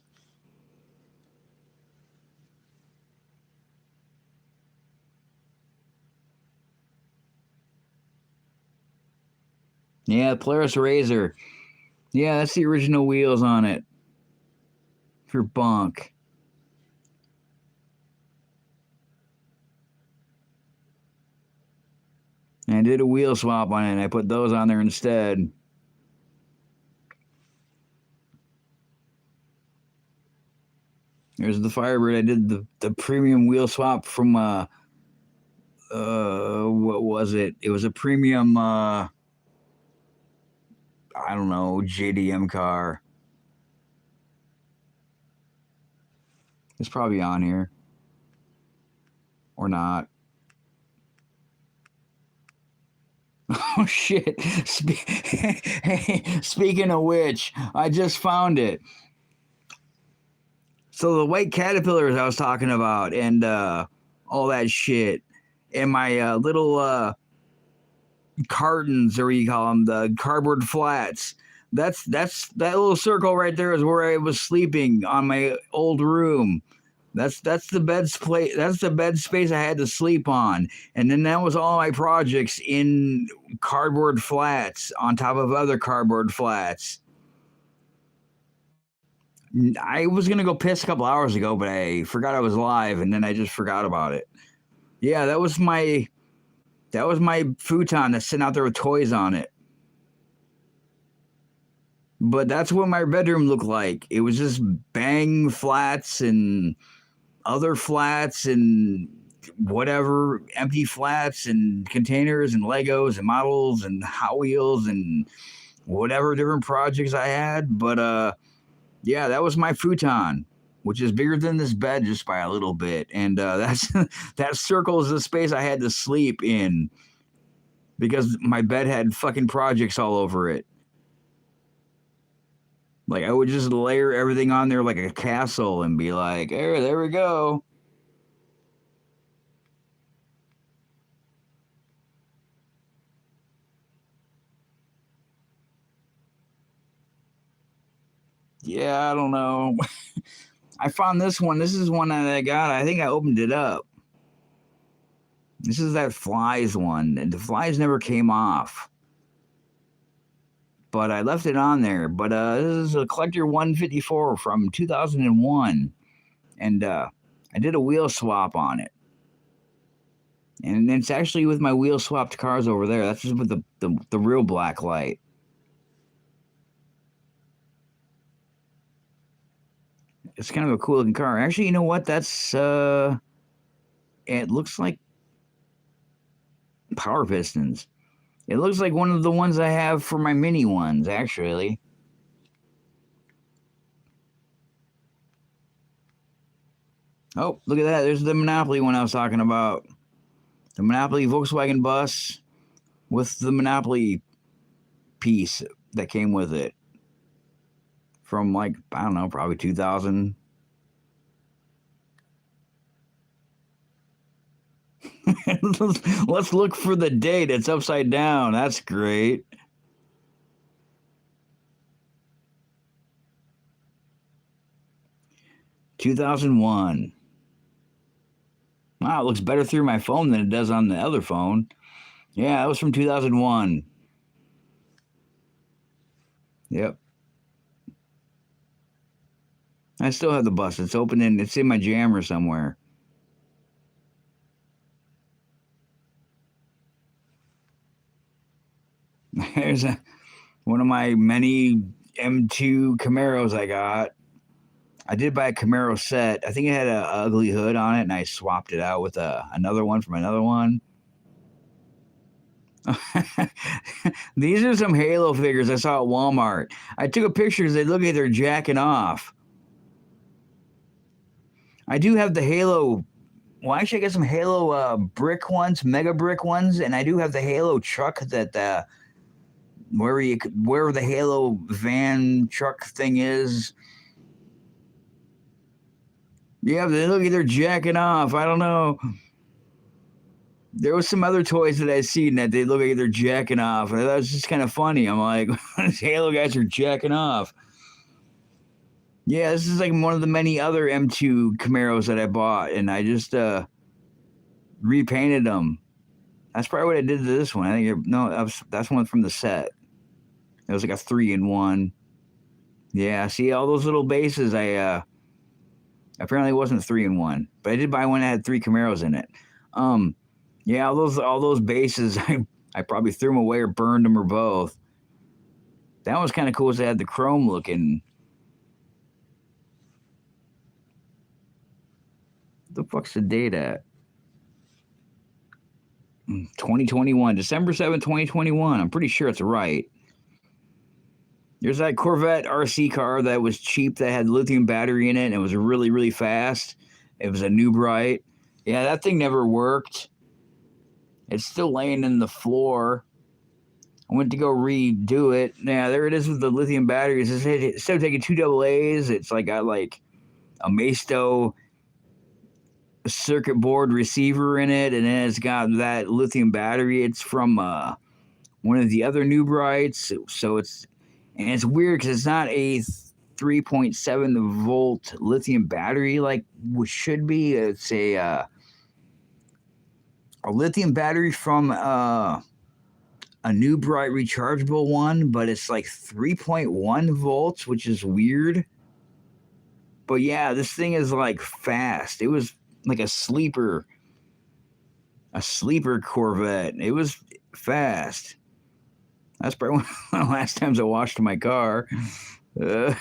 Yeah, Polaris Razor. Yeah, that's the original wheels on it. For bunk. And I did a wheel swap on it, and I put those on there instead. There's the Firebird. I did the premium wheel swap from what was it? It was a premium I don't know, JDM car. It's probably on here. Or not. Oh shit. Hey, speaking of which, I just found it. So the white caterpillars I was talking about and all that shit. And my little cartons, or what you call them, the cardboard flats. That's that little circle right there is where I was sleeping on my old room. That's the bed space. That's the bed space I had to sleep on, and then that was all my projects in cardboard flats on top of other cardboard flats. I was gonna go piss a couple hours ago, but I forgot I was live, and then I just forgot about it. Yeah, that was my futon that's sitting out there with toys on it. But that's what my bedroom looked like. It was just bang flats and other flats and whatever, empty flats and containers and Legos and models and Hot Wheels and whatever different projects I had. But yeah, that was my futon, which is bigger than this bed just by a little bit. And that's that circle is the space I had to sleep in because my bed had fucking projects all over it. Like I would just layer everything on there like a castle and be like, "Hey, there we go." Yeah, I don't know. I found this one. This is one that I got. I think I opened it up. This is that flies one, and the flies never came off. But I left it on there. But this is a collector 154 from 2001, and I did a wheel swap on it. And it's actually with my wheel swapped cars over there. That's just with the real black light. It's kind of a cool looking car. Actually, you know what? That's it looks like power pistons. It looks like one of the ones I have for my mini ones, actually. Oh, look at that. There's the Monopoly one I was talking about. The Monopoly Volkswagen bus with the Monopoly piece that came with it. From like, I don't know, probably 2000. Let's look for the date. It's upside down. That's great. 2001. Wow, it looks better through my phone than it does on the other phone. Yeah, that was from 2001. Yep. I still have the bus. It's open and it's in my jammer somewhere. There's one of my many M2 Camaros I got. I did buy a Camaro set. I think it had an ugly hood on it, and I swapped it out with another one from another one. These are some Halo figures I saw at Walmart. I took a picture because they look like they're jacking off. I do have the Halo. Well, actually, I got some Halo brick ones, mega brick ones, and I do have the Halo truck that where the Halo van truck thing is. Yeah, they look like they're jacking off. I don't know. There was some other toys that I seen that they look like they're jacking off, and that was just kind of funny. I'm like, these Halo guys are jacking off. Yeah, this is like one of the many other M2 Camaros that I bought, and I just repainted them. That's probably what I did to this one. I think no, that's one from the set. It was like a 3-in-1. Yeah, see all those little bases. I apparently it wasn't a 3-in-1, but I did buy one that had 3 Camaros in it. Um, yeah, all those bases, I probably threw them away or burned them or both. That was kind of cool. As they had the chrome looking. The fuck's the date at? 2021, December 7th, 2021. I'm pretty sure it's right. There's that Corvette RC car that was cheap that had lithium battery in it and it was really, really fast. It was a New Bright. Yeah, that thing never worked. It's still laying in the floor. I went to go redo it. Yeah, there it is with the lithium batteries. Instead of taking 2 AA's, it's like got like a Maisto circuit board receiver in it, and then it's got that lithium battery. It's from one of the other New Brights, so it's weird because it's not a 3.7 volt lithium battery like what should be. It's a lithium battery from a New Bright rechargeable one, but it's like 3.1 volts, which is weird. But yeah, this thing is like fast. It was like a sleeper Corvette. It was fast. That's probably one of the last times I washed my car. Uh,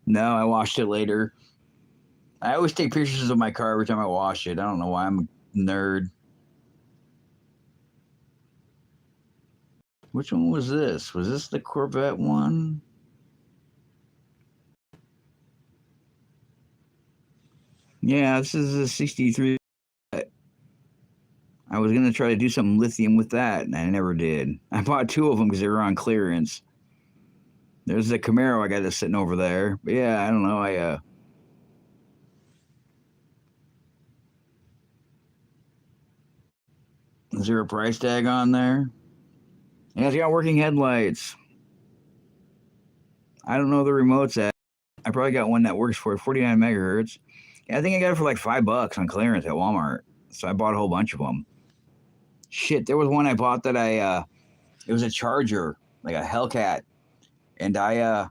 no, I washed it later. I always take pictures of my car every time I wash it. I don't know why. I'm a nerd. Which one was this? Was this the Corvette one? Yeah, this is a 63. I was going to try to do some lithium with that, and I never did. I bought 2 of them because they were on clearance. There's the Camaro I got that's sitting over there. But yeah, I don't know. Is there a price tag on there? Yeah, it's got working headlights. I don't know the remote's at. I probably got one that works for it, 49 megahertz. Yeah, I think I got it for like $5 on clearance at Walmart. So I bought a whole bunch of them. Shit, there was one I bought that it was a Charger, like a Hellcat, and I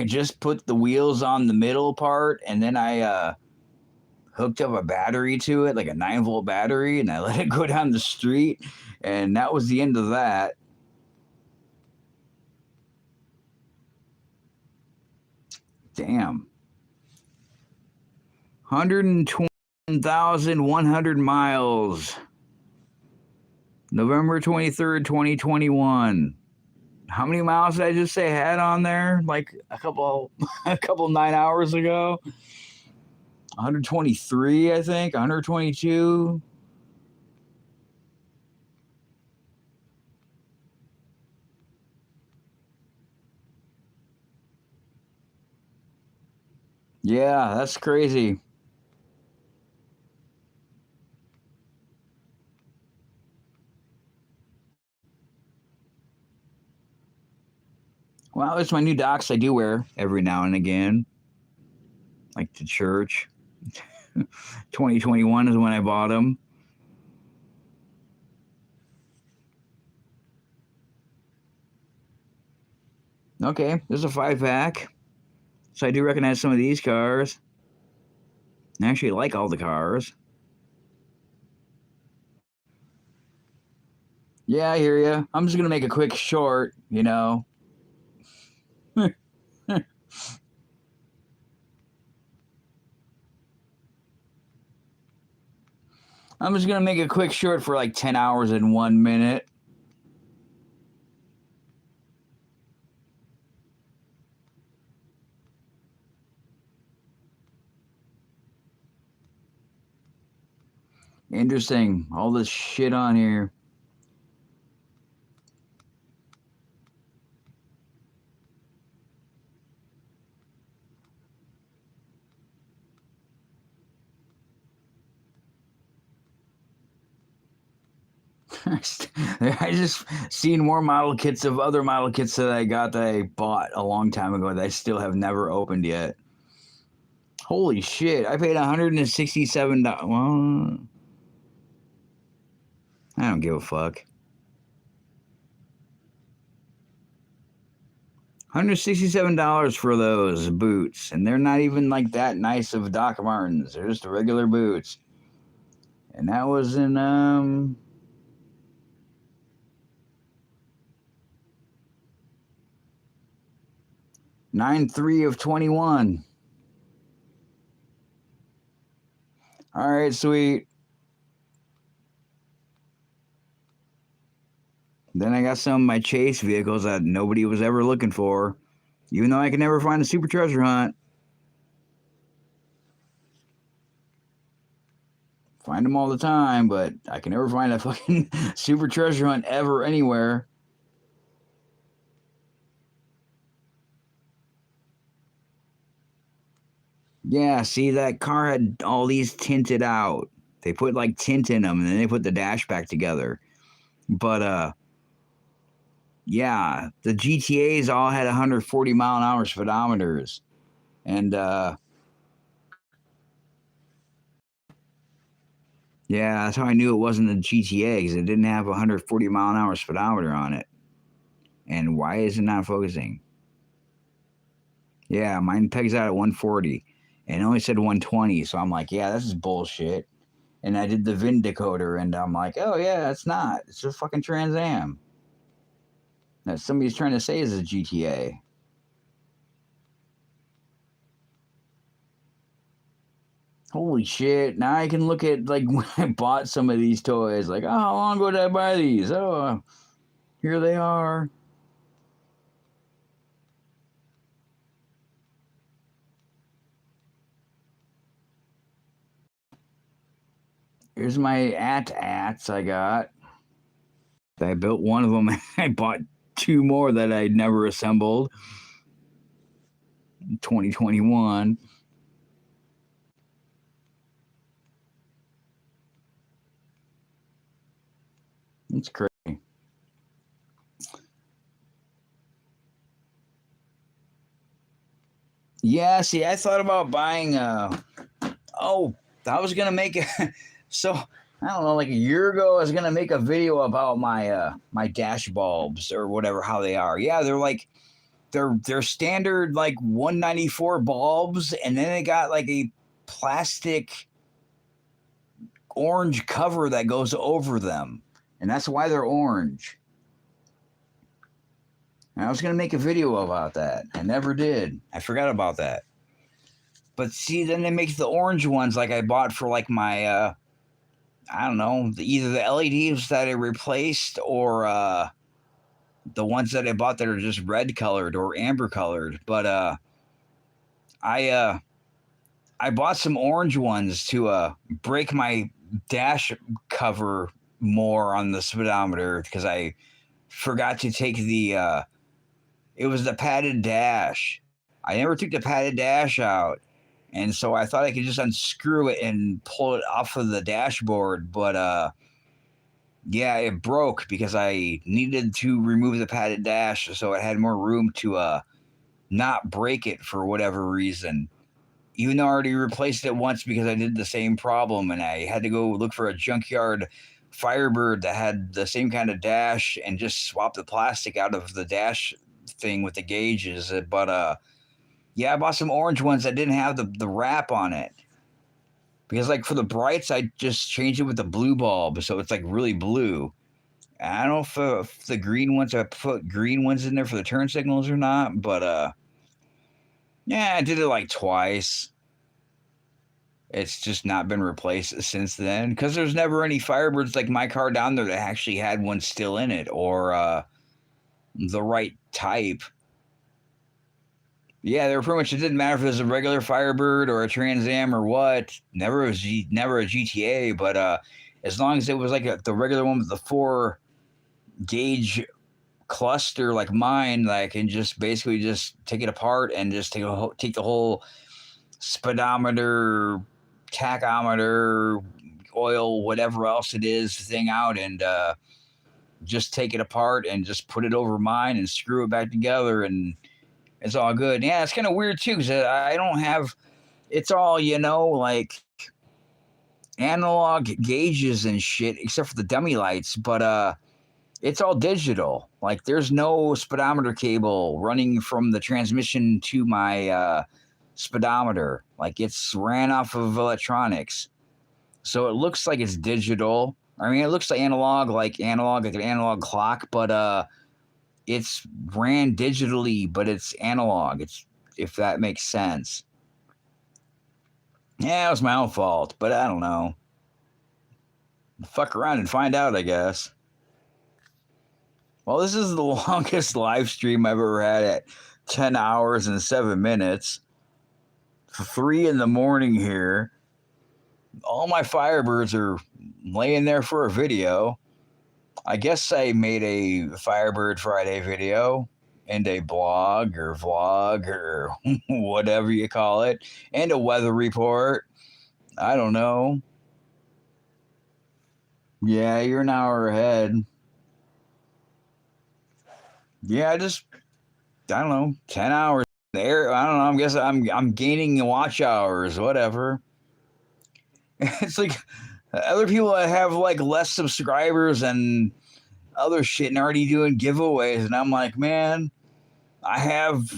just put the wheels on the middle part, and then I hooked up a battery to it, like a 9-volt battery, and I let it go down the street, and that was the end of that. Damn. 120,100 miles. November 23rd, 2021. How many miles did I just say I had on there? Like a couple 9 hours ago? 123, I think. 122. Yeah, that's crazy. Well, it's my new docs I do wear every now and again, like to church. 2021 is when I bought them. Okay, there's a 5-pack. So I do recognize some of these cars. I actually like all the cars. Yeah, I hear you. I'm just going to make a quick short. I'm just going to make a quick short for like 10 hours and 1 minute. Interesting. All this shit on here. I just seen more model kits of other model kits that I bought a long time ago that I still have never opened yet. Holy shit! I paid $167. Well, I don't give a fuck. $167 for those boots, and they're not even like that nice of Doc Martens. They're just regular boots, and that was in 9/3 of 21. All right, sweet. Then I got some of my chase vehicles that nobody was ever looking for, even though I could never find a super treasure hunt. Find them all the time, but I can never find a fucking super treasure hunt ever anywhere. Yeah, see, that car had all these tinted out. They put like tint in them and then they put the dash back together. But yeah, the GTAs all had 140-mile-an-hour speedometers. And yeah, that's how I knew it wasn't a GTA, because it didn't have a 140-mile-an-hour speedometer on it. And why is it not focusing? Yeah, mine pegs out at 140 and it only said 120. So I'm like, yeah, this is bullshit. And I did the VIN decoder and I'm like, oh, yeah, it's not. It's a fucking Trans Am that somebody's trying to say is a GTA. Holy shit. Now I can look at like when I bought some of these toys. Like, oh, how long ago did I buy these? Oh, here they are. Here's my AT-ATs I got. I built one of them. I bought two more that I'd never assembled. 2021. It's crazy. Yeah, see, I thought about buying oh, I was gonna make it so I don't know, like a year ago I was gonna make a video about my my dash bulbs or whatever, how they are. Yeah, they're like they're standard like 194 bulbs, and then they got like a plastic orange cover that goes over them. And that's why they're orange. And I was gonna make a video about that. I never did. I forgot about that. But see, then they make the orange ones like I bought for like my I don't know, either the LEDs that I replaced or the ones that I bought that are just red colored or amber colored. But I bought some orange ones to break my dash cover more on the speedometer, because I forgot to take the it was the padded dash. I never took the padded dash out. And so I thought I could just unscrew it and pull it off of the dashboard, but yeah, it broke because I needed to remove the padded dash so it had more room to not break it for whatever reason. Even though I already replaced it once because I did the same problem, and I had to go look for a junkyard Firebird that had the same kind of dash and just swap the plastic out of the dash thing with the gauges. But yeah, I bought some orange ones that didn't have the wrap on it. Because like for the brights, I just changed it with the blue bulb, so it's like really blue. I don't know if the green ones, I put green ones in there for the turn signals or not, but yeah, I did it like twice. It's just not been replaced since then, because there's never any Firebirds like my car down there that actually had one still in it, or the right type. Yeah, they were pretty much. It didn't matter if it was a regular Firebird or a Trans Am or what. Never a GTA, but as long as it was like the regular one with the 4 gauge cluster like mine, that I can just basically just take it apart and just take the whole speedometer, tachometer, oil, whatever else it is, thing out, and just take it apart and just put it over mine and screw it back together, and it's all good. Yeah, it's kind of weird too because I don't have. It's all like analog gauges and shit, except for the dummy lights. But it's all digital. Like there's no speedometer cable running from the transmission to my speedometer. Like it's ran off of electronics, so it looks like it's digital. I mean, it looks like like an analog clock, but it's ran digitally, but it's analog. It's if that makes sense. Yeah, it was my own fault, but I don't know. Fuck around and find out, I guess. Well, this is the longest live stream I've ever had at 10 hours and 7 minutes. 3 in the morning here. All my Firebirds are laying there for a video. I guess I made a Firebird Friday video and a blog or vlog or whatever you call it, and a weather report. I don't know. Yeah, you're an hour ahead. Yeah, I don't know, 10 hours there. I don't know. I'm guessing I'm gaining watch hours, whatever. It's like other people that have like less subscribers and other shit and already doing giveaways, and I'm like, man, I have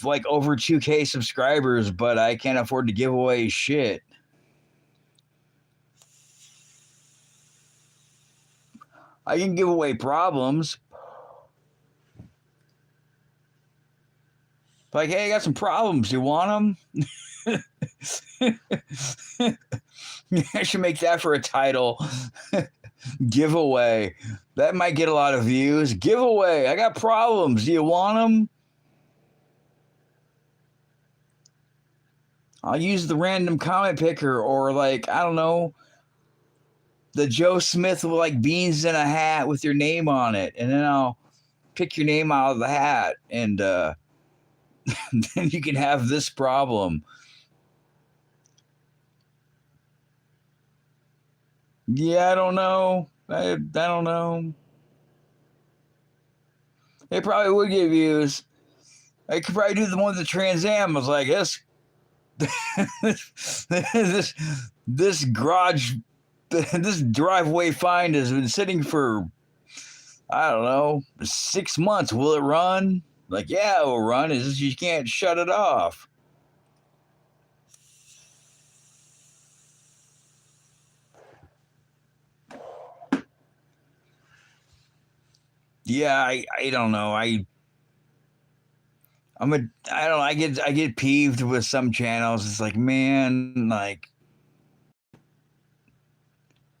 like over 2K subscribers, but I can't afford to give away shit. I can give away problems. Like, hey, I got some problems. You want them? I should make that for a title. Giveaway. That might get a lot of views. Giveaway. I got problems. Do you want them? I'll use the random comment picker, or like, I don't know, the Joe Smith with like beans in a hat with your name on it, and then I'll pick your name out of the hat, and then you can have this problem. Yeah, I don't know. I don't know. They probably would get views. I could probably do the one with the Trans-am. I was like, this garage, this driveway find has been sitting for, I don't know, 6 months. Will it run? Like, yeah, it will run. It's just you can't shut it off. Yeah, I don't know. I don't know. I get peeved with some channels. It's like, man, like,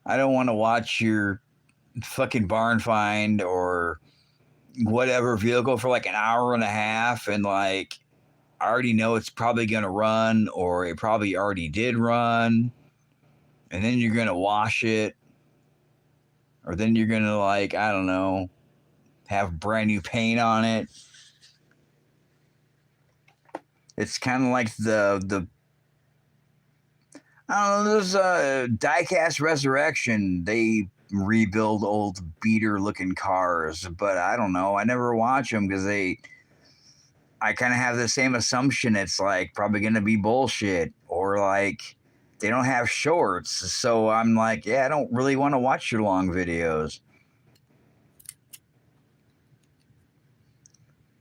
I don't want to watch your fucking barn find or whatever vehicle for like an hour and a half, and like I already know it's probably gonna run, or it probably already did run, and then you're gonna wash it, or then you're gonna, like, I don't know, have brand new paint on it. It's kind of like the I don't know, those diecast Resurrection. They rebuild old beater looking cars, but I don't know. I never watch them because I kind of have the same assumption. It's like probably going to be bullshit, or like they don't have shorts. So I'm like, yeah, I don't really want to watch your long videos.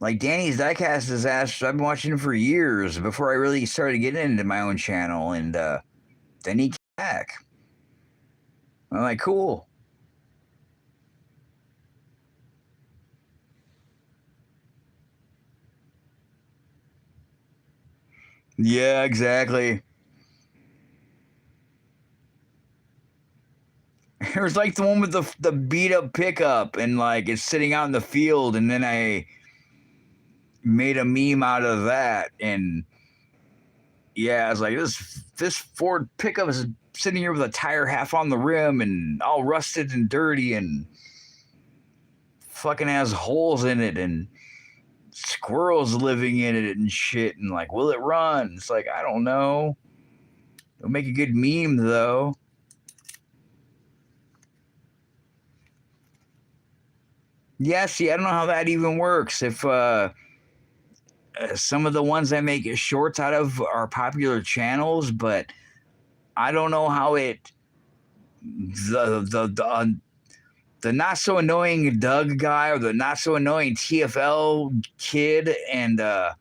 Like Danny's Diecast Disaster, I've been watching him for years before I really started getting into my own channel, and then he came back. I'm like, cool. Yeah, exactly. It was like the one with the beat up pickup, and like it's sitting out in the field, and then I made a meme out of that, and yeah, I was like, this Ford pickup is sitting here with a tire half on the rim and all rusted and dirty and fucking has holes in it and squirrels living in it and shit, and like, will it run? It's like, I don't know. It'll make a good meme though. Yeah, see, I don't know how that even works. If some of the ones I make shorts out of are popular channels, but I don't know how it the not so annoying Doug guy or the not so annoying TFL kid and are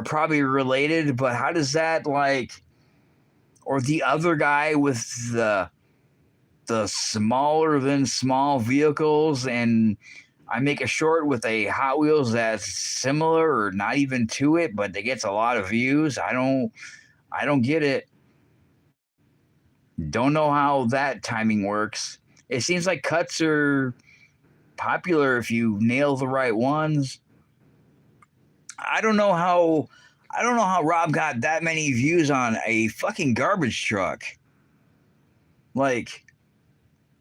probably related, but how does that like or the other guy with the smaller than small vehicles and I make a short with a Hot Wheels that's similar or not even to it, but it gets a lot of views. I don't get it. Don't know how that timing works. It seems like cuts are popular if you nail the right ones. I don't know how Rob got that many views on a fucking garbage truck. Like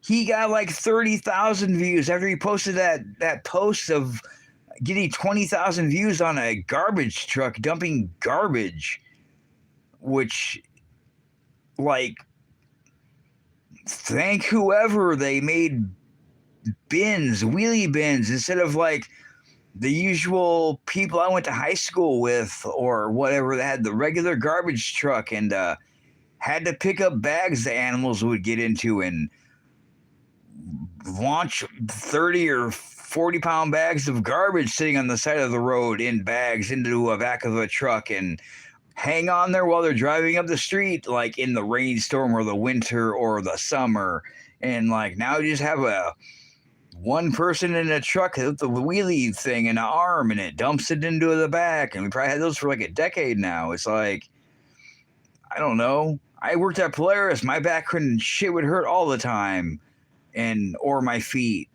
he got like 30,000 views after he posted that post of getting 20,000 views on a garbage truck dumping garbage, which like thank whoever they made bins, wheelie bins instead of like the usual people I went to high school with or whatever that had the regular garbage truck and had to pick up bags the animals would get into and launch 30 or 40-pound bags of garbage sitting on the side of the road in bags into a back of a truck and hang on there while they're driving up the street, like in the rainstorm or the winter or the summer. And like now you just have a one person in a truck with the wheelie thing and an arm and it dumps it into the back. And we probably had those for like a decade now. It's like, I don't know. I worked at Polaris. My back and shit would hurt all the time. And or my feet.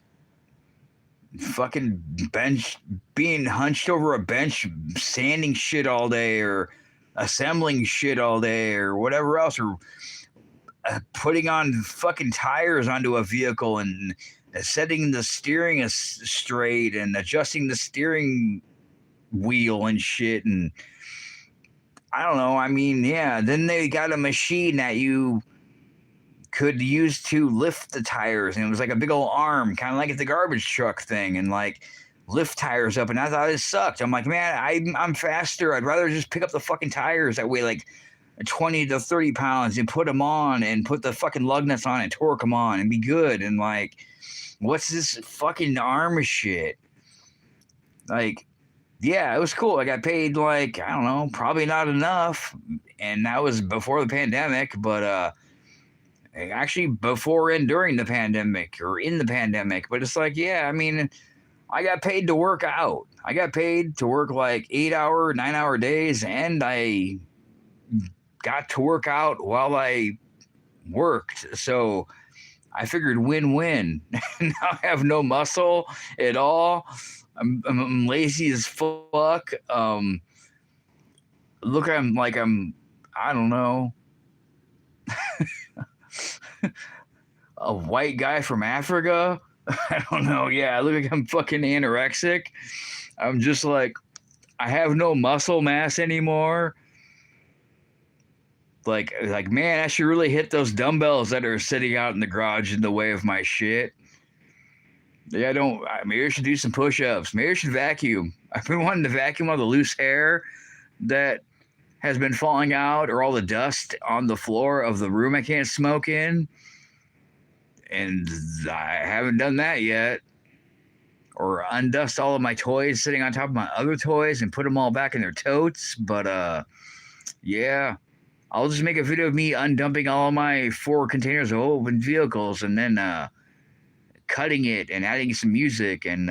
Fucking bench being hunched over a bench, sanding shit all day or assembling shit all day or whatever else, or putting on fucking tires onto a vehicle and setting the steering straight and adjusting the steering wheel and shit. And I don't know. I mean, yeah, then they got a machine that you could use to lift the tires, and it was like a big old arm, kind of like the garbage truck thing, and like lift tires up. And I thought it sucked. I'm like, man, I'm faster. I'd rather just pick up the fucking tires that weigh like 20 to 30 pounds and put them on and put the fucking lug nuts on and torque them on and be good. And like, what's this fucking arm shit? Like, yeah, it was cool. I got paid like, I don't know, probably not enough. And that was before the pandemic, but actually before and during the pandemic or in the pandemic. But it's like, yeah, I mean, I got paid to work out. I got paid to work like 8-hour, 9-hour days, and I got to work out while I worked. So I figured win-win. Now I have no muscle at all. I'm lazy as fuck. Look, I don't know. A white guy from Africa. I don't know. Yeah, I look like I'm fucking anorexic. I'm just like, I have no muscle mass anymore. Like, man, I should really hit those dumbbells that are sitting out in the garage in the way of my shit. Yeah, maybe I should do some push-ups. Maybe I should vacuum. I've been wanting to vacuum all the loose hair that has been falling out or all the dust on the floor of the room I can't smoke in. And I haven't done that yet. Or undust all of my toys sitting on top of my other toys and put them all back in their totes. But, yeah. I'll just make a video of me undumping all of my 4 containers of open vehicles and then cutting it and adding some music and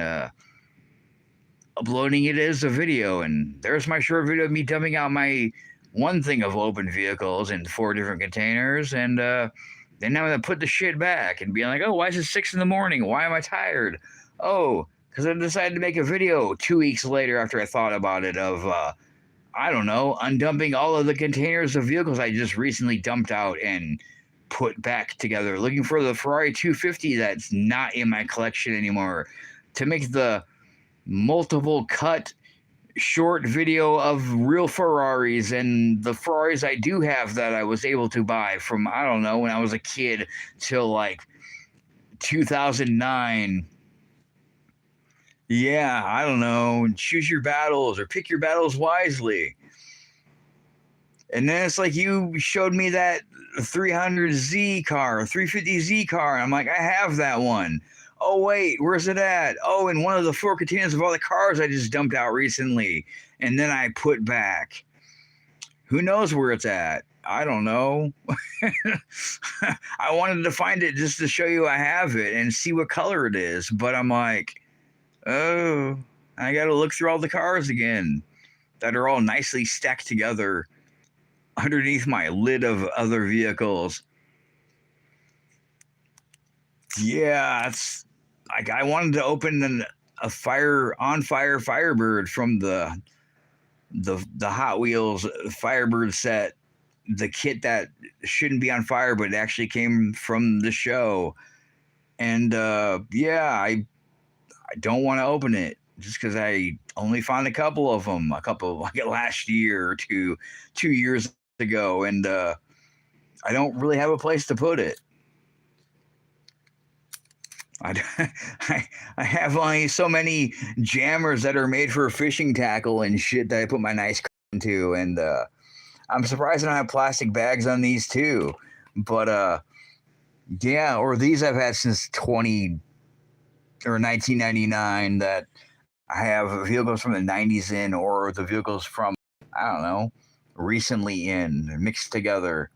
uploading it as a video. And there's my short video of me dumping out my one thing of open vehicles in 4 different containers. And then I'm going to put the shit back and be like, oh, why is it 6 a.m? Why am I tired? Oh, because I decided to make a video 2 weeks later after I thought about it of, I don't know, undumping all of the containers of vehicles I just recently dumped out and put back together, looking for the Ferrari 250 that's not in my collection anymore, to make the multiple cut short video of real Ferraris and the Ferraris I do have that I was able to buy from, I don't know, when I was a kid till like 2009. Yeah, I don't know. Choose your battles or pick your battles wisely. And then it's like you showed me that 300Z car, 350Z car. I'm like, I have that one. Oh, wait, where's it at? Oh, in one of the 4 containers of all the cars I just dumped out recently. And then I put back. Who knows where it's at? I don't know. I wanted to find it just to show you I have it and see what color it is. But I'm like, oh, I got to look through all the cars again that are all nicely stacked together underneath my lid of other vehicles. Yeah, it's like I wanted to open a fire Firebird from the Hot Wheels Firebird set, the kit that shouldn't be on fire, but it actually came from the show. And yeah, I don't want to open it just because I only found a couple of them, like last year or 2 years ago, and I don't really have a place to put it. I have only so many jammers that are made for fishing tackle and shit that I put my nice into, and I'm surprised I don't have plastic bags on these too. But yeah, or these I've had since 1999 that I have vehicles from the 90s in, or the vehicles from, I don't know, recently in, mixed together.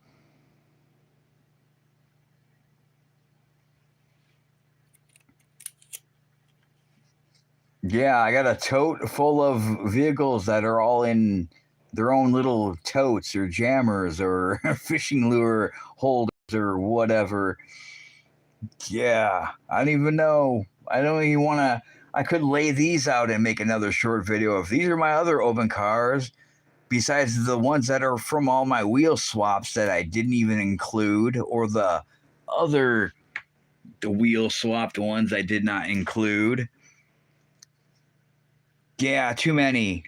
Yeah, I got a tote full of vehicles that are all in their own little totes or jammers or fishing lure holders or whatever. Yeah, I don't even know. I don't even want to. I could lay these out and make another short video of these are my other open cars, besides the ones that are from all my wheel swaps that I didn't even include, or the wheel swapped ones I did not include. Yeah, too many.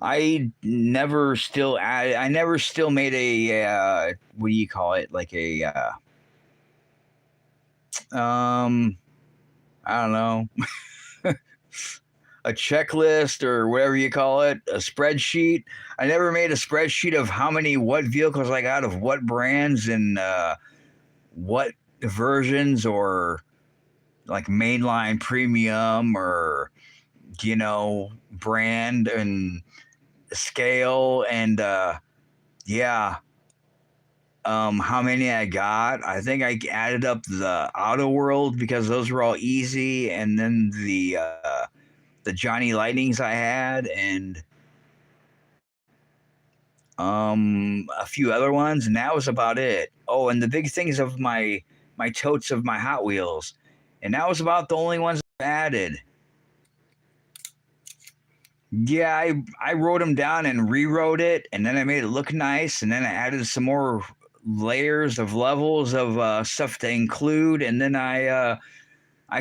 I never still made a what do you call it? Like a I don't know, a checklist or whatever you call it, a spreadsheet. I never made a spreadsheet of what vehicles I got of what brands and what versions, or like mainline premium, or brand and scale, and yeah, how many I got. I think I added up the Auto World because those were all easy, and then the Johnny Lightnings I had, and a few other ones, and that was about it. Oh, and the big things of my totes of my Hot Wheels, and that was about the only ones I added. Yeah, I wrote them down and rewrote it, and then I made it look nice, and then I added some more layers of levels of stuff to include, and then I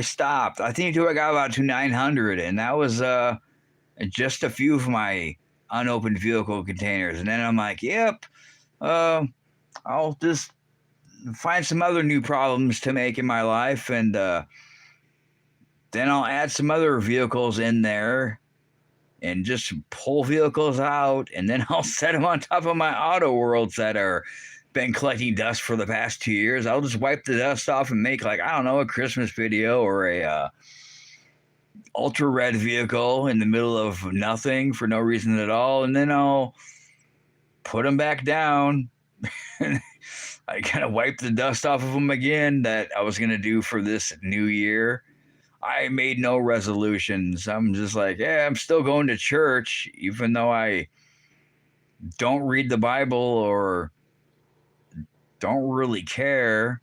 stopped. I think I got about to 900, and that was just a few of my unopened vehicle containers. And then I'm like, yep, I'll just find some other new problems to make in my life, and then I'll add some other vehicles in there and just pull vehicles out, and then I'll set them on top of my Auto Worlds that are been collecting dust for the past 2 years. I'll just wipe the dust off and make, like, I don't know, a Christmas video or a ultra red vehicle in the middle of nothing for no reason at all, and then I'll put them back down. I kind of wipe the dust off of them again that I was going to do for this new year. I made no resolutions. I'm just like, yeah, I'm still going to church, even though I don't read the Bible or don't really care.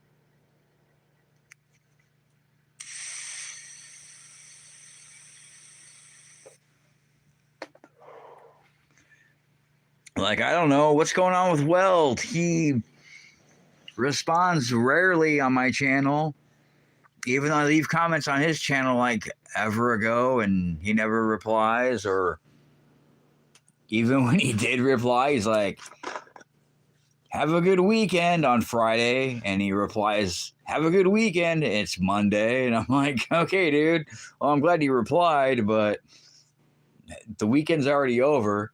Like, I don't know what's going on with Weld. He responds rarely on my channel, even though I leave comments on his channel like ever ago, and he never replies. Or even when he did reply, he's like, have a good weekend on Friday. And he replies, have a good weekend. It's Monday. And I'm like, okay, dude. Well, I'm glad you replied, but the weekend's already over.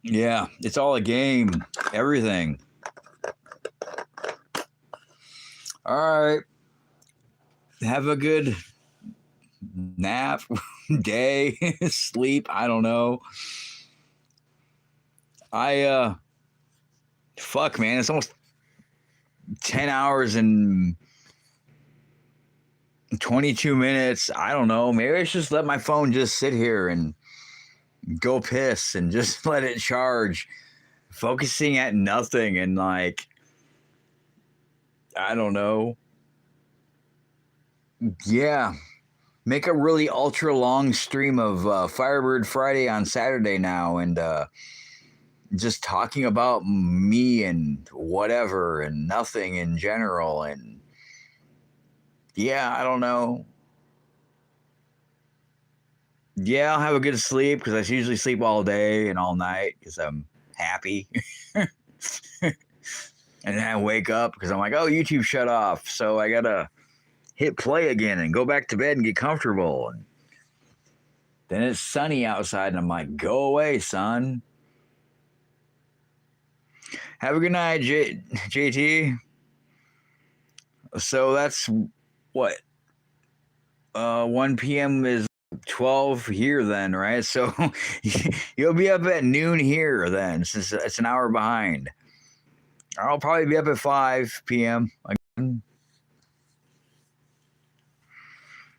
Yeah, it's all a game. Everything. All right. Have a good nap, day, sleep. I don't know. Fuck, man. It's almost 10 hours and 22 minutes. I don't know. Maybe I should just let my phone just sit here and go piss and just let it charge, focusing at nothing and like, I don't know. Yeah. Make a really ultra long stream of Firebird Friday on Saturday now and just talking about me and whatever and nothing in general. And yeah, I don't know. Yeah, I'll have a good sleep because I usually sleep all day and all night because I'm happy. And then I wake up because I'm like, oh, YouTube shut off. So I got to hit play again and go back to bed and get comfortable. And then it's sunny outside and I'm like, go away, son. Have a good night, JT. So that's what? 1 p.m. is 12 here then, right? So you'll be up at noon here then, since it's an hour behind. I'll probably be up at 5 p.m. again.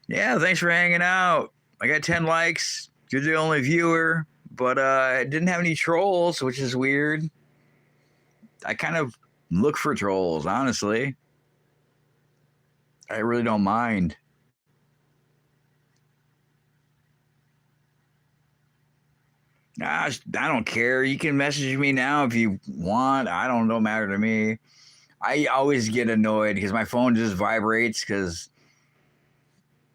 Yeah, thanks for hanging out. I got 10 likes. You're the only viewer, but I didn't have any trolls, which is weird. I kind of look for trolls, honestly. I really don't mind. Gosh, I don't care. You can message me now if you want. Don't matter to me. I always get annoyed because my phone just vibrates because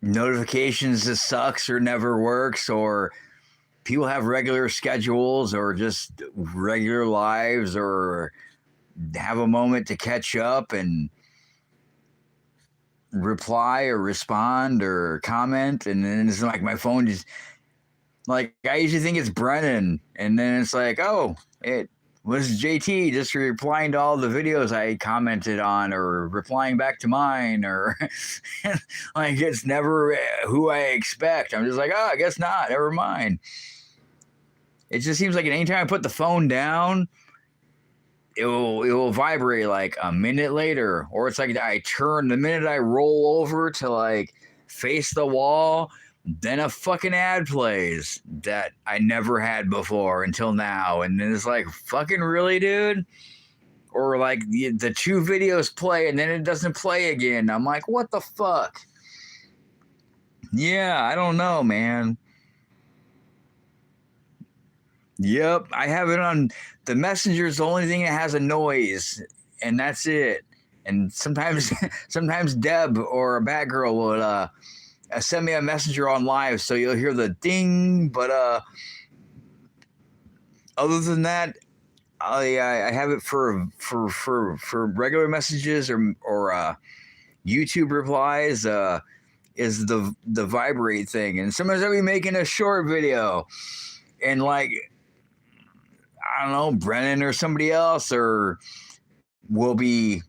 notifications just sucks or never works, or people have regular schedules or just regular lives or have a moment to catch up and reply or respond or comment. And then it's like my phone just, like, I usually think it's Brennan. And then it's like, oh, it was JT just replying to all the videos I commented on or replying back to mine, or like it's never who I expect. I'm just like, oh, I guess not. Never mind. It just seems like anytime I put the phone down, it will vibrate like a minute later, or it's like I turn the minute I roll over to like face the wall, then a fucking ad plays that I never had before until now, and then it's like, fucking really, dude? Or like the two videos play and then it doesn't play again. I'm like, what the fuck? Yeah, I don't know, man. Yep, I have it on the messenger is the only thing that has a noise, and that's it. And sometimes, sometimes Deb or a bad girl will send me a messenger on live, so you'll hear the ding. But other than that, I have it for regular messages or YouTube replies. Is the vibrate thing, and sometimes I'll be making a short video, and like, I don't know, Brennan or somebody else, or will be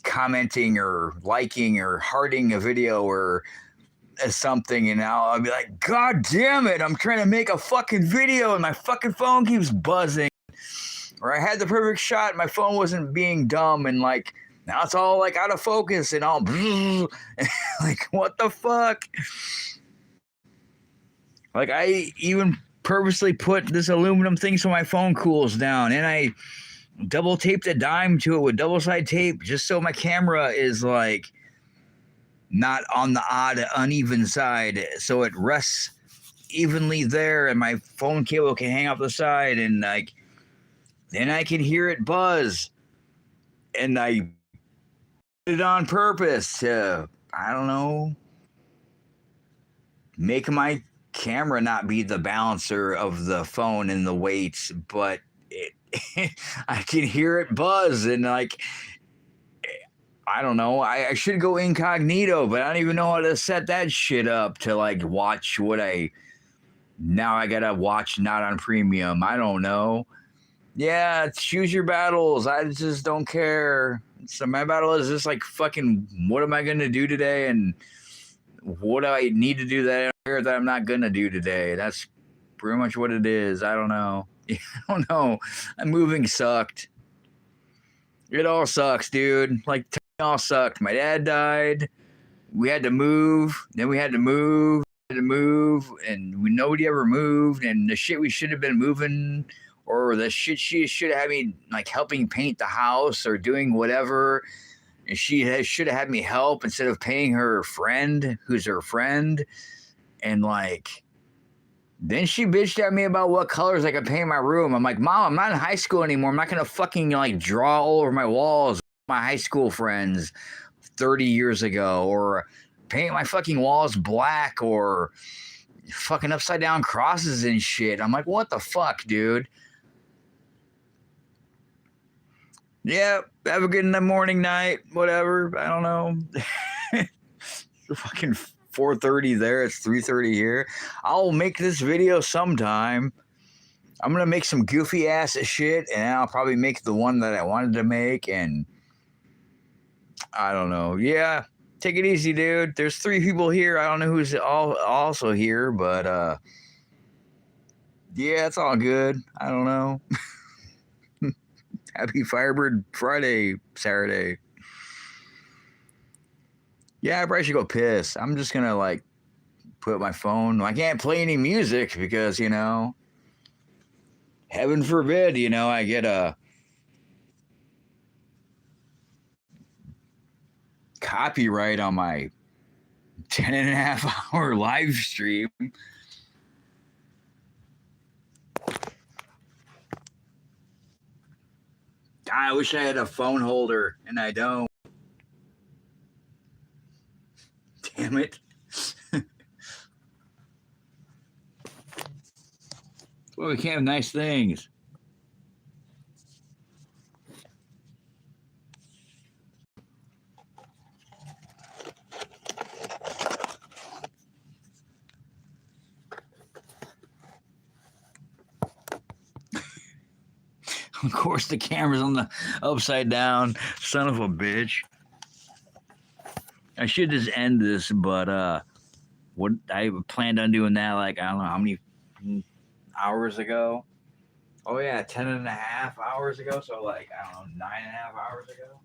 commenting or liking or hearting a video or something, and I'll be like, God damn it, I'm trying to make a fucking video and my fucking phone keeps buzzing. Or I had the perfect shot, my phone wasn't being dumb, and like now it's all like out of focus and all like, what the fuck? Like, I even purposely put this aluminum thing so my phone cools down, and I double taped a dime to it with double side tape just so my camera is like not on the odd uneven side, so it rests evenly there and my phone cable can hang off the side, and like then I can hear it buzz, and I did it on purpose to, I don't know, make my camera not be the balancer of the phone and the weights, but it, I can hear it buzz and like I don't know. I should go incognito, but I don't even know how to set that shit up to like watch what I now I gotta watch not on premium. I don't know. Yeah, choose your battles. I just don't care. So my battle is just like fucking what am I gonna do today and what do I need to do that I'm not gonna do today. That's pretty much what it is. I don't know. I don't know. Moving sucked. It all sucks, dude. Like it all sucked. My dad died. We had to move. Then we had to move. And nobody ever moved. And the shit we should have been moving, or the shit she should have had me like helping paint the house or doing whatever. And she should have had me help instead of paying her friend, who's her friend. And like, then she bitched at me about what colors I could paint my room. I'm like, Mom, I'm not in high school anymore. I'm not gonna fucking like draw all over my walls with my high school friends 30 years ago, or paint my fucking walls black, or fucking upside down crosses and shit. I'm like, what the fuck, dude? Yeah, have a good morning, night, whatever. I don't know. Fucking 4:30 there. It's 3:30 here. I'll make this video sometime. I'm gonna make some goofy ass shit, and I'll probably make the one that I wanted to make. And I don't know. Yeah, take it easy, dude. There's 3 people here. I don't know who's also here, but yeah, it's all good. I don't know. Happy Firebird Friday, Saturday. Yeah, I probably should go piss. I'm just gonna like put my phone. I can't play any music because heaven forbid, I get a copyright on my 10.5 hour live stream. I wish I had a phone holder, and I don't. Damn it. Well, we can't have nice things. Of course, the camera's on the upside down. Son of a bitch. I should just end this, but what I planned on doing that like I don't know how many hours ago. Oh yeah, 10.5 hours ago. So like I don't know, 9.5 hours ago.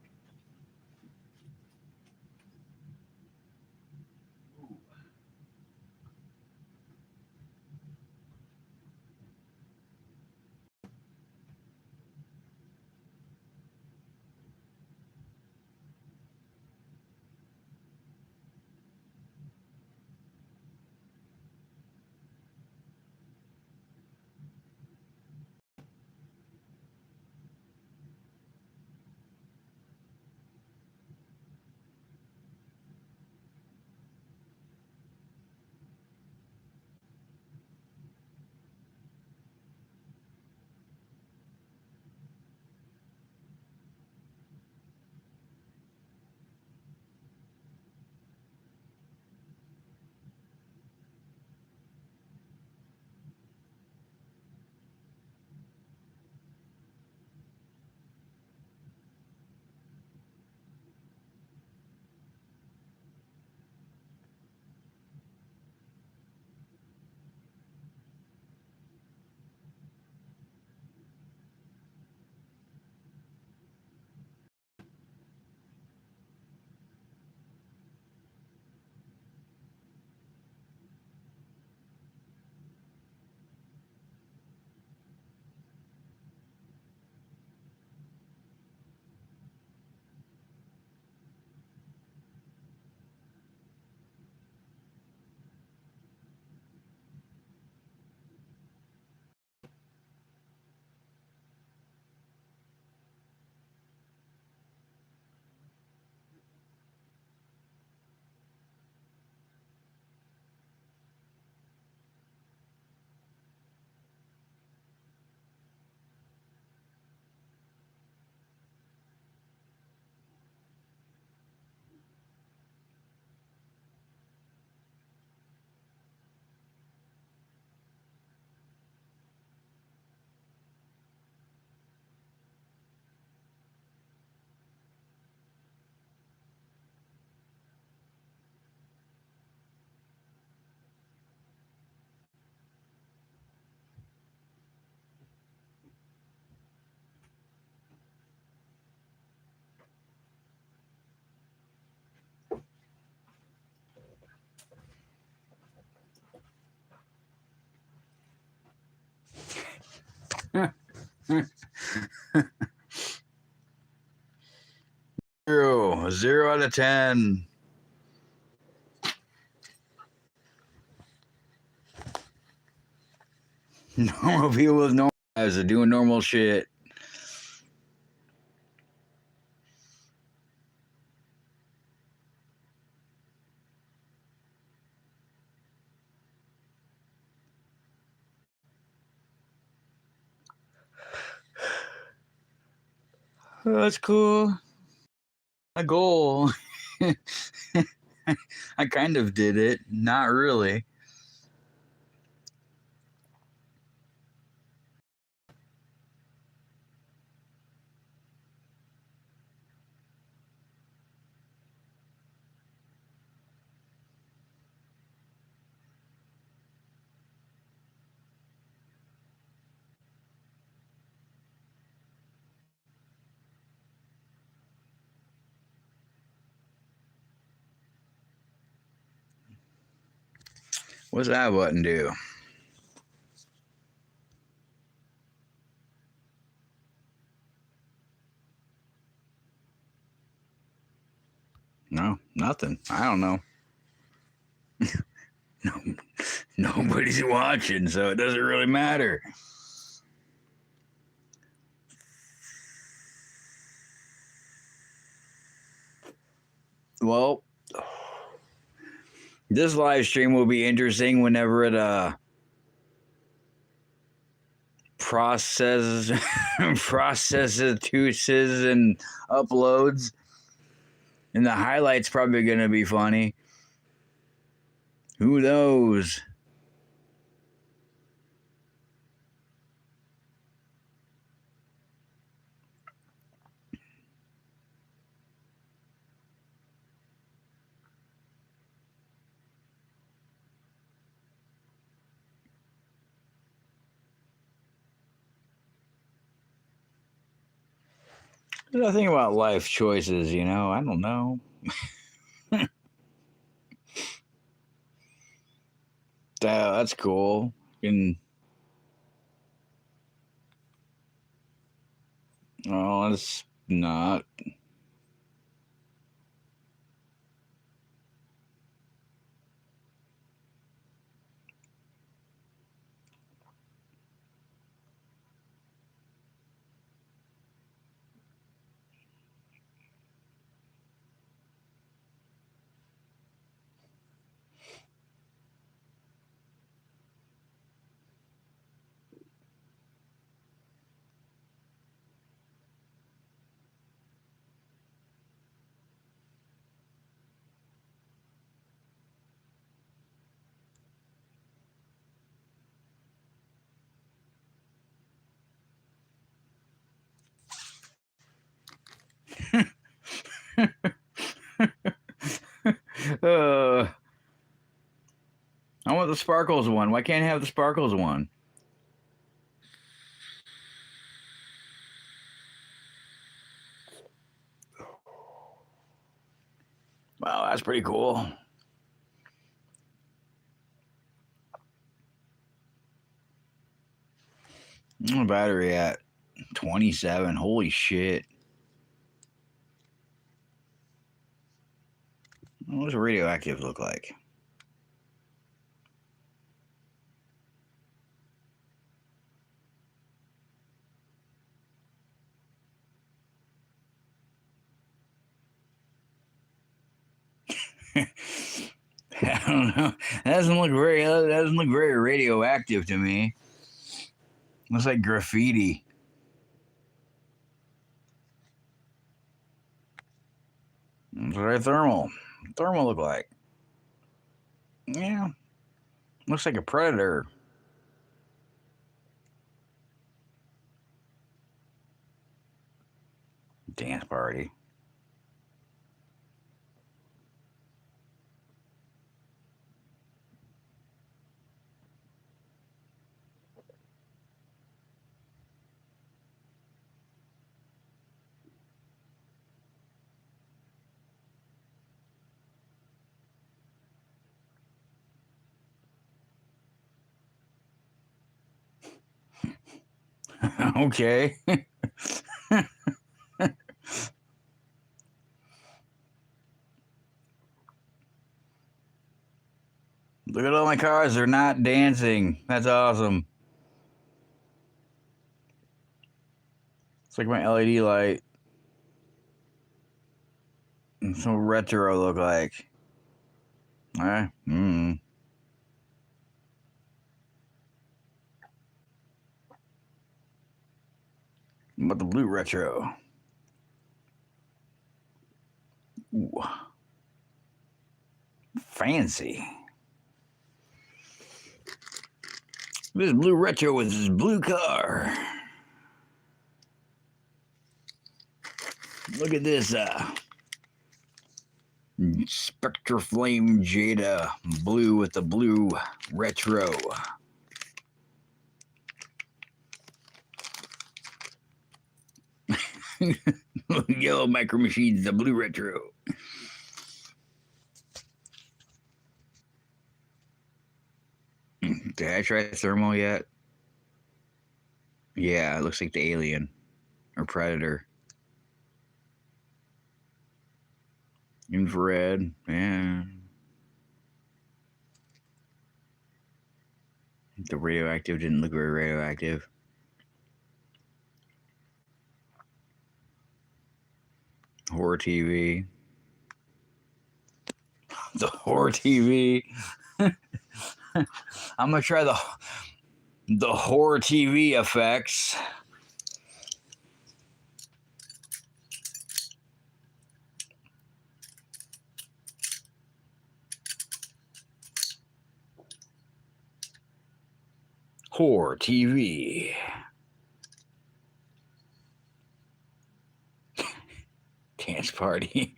Zero out of 10. Normal people with normal lives are doing normal shit. Oh, that's cool. A goal. I kind of did it. Not really. What's that button do? No, nothing. I don't know. No, nobody's watching, so it doesn't really matter. Well, this live stream will be interesting whenever it processes and uploads. And the highlight's probably gonna be funny. Who knows? The thing about life choices, you know, I don't know. That's cool. And oh, it's not. uh, I want the sparkles one. Why can't I have the sparkles one? Wow, that's pretty cool. What's my battery at? 27. Holy shit. What does radioactive look like? I don't know. That doesn't look very radioactive to me. Looks like graffiti. It's very thermal. Thermal look like. Yeah. Looks like a predator. Dance party. Okay. Look at all my cars. They're not dancing. That's awesome. It's like my LED light. It's so retro look like. What about the blue retro? Ooh. Fancy. This blue retro with this blue car. Look at this Spectre Flame Jada blue with the blue retro. Yellow Micro Machines, the blue retro. Did I try thermal yet? Yeah, it looks like the Alien or Predator. Infrared, yeah. The radioactive didn't look very radioactive. Horror TV. The horror TV. I'm gonna try the horror TV effects. Horror TV. Dance party.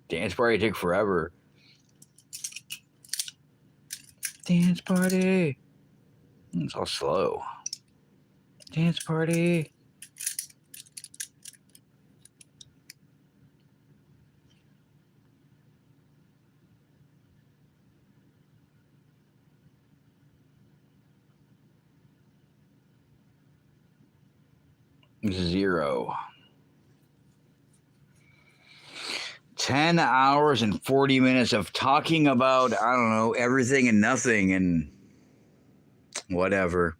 Dance party took forever. Dance party. It's all slow. Dance party. Zero. 10 hours and 40 minutes of talking about, I don't know, everything and nothing and whatever.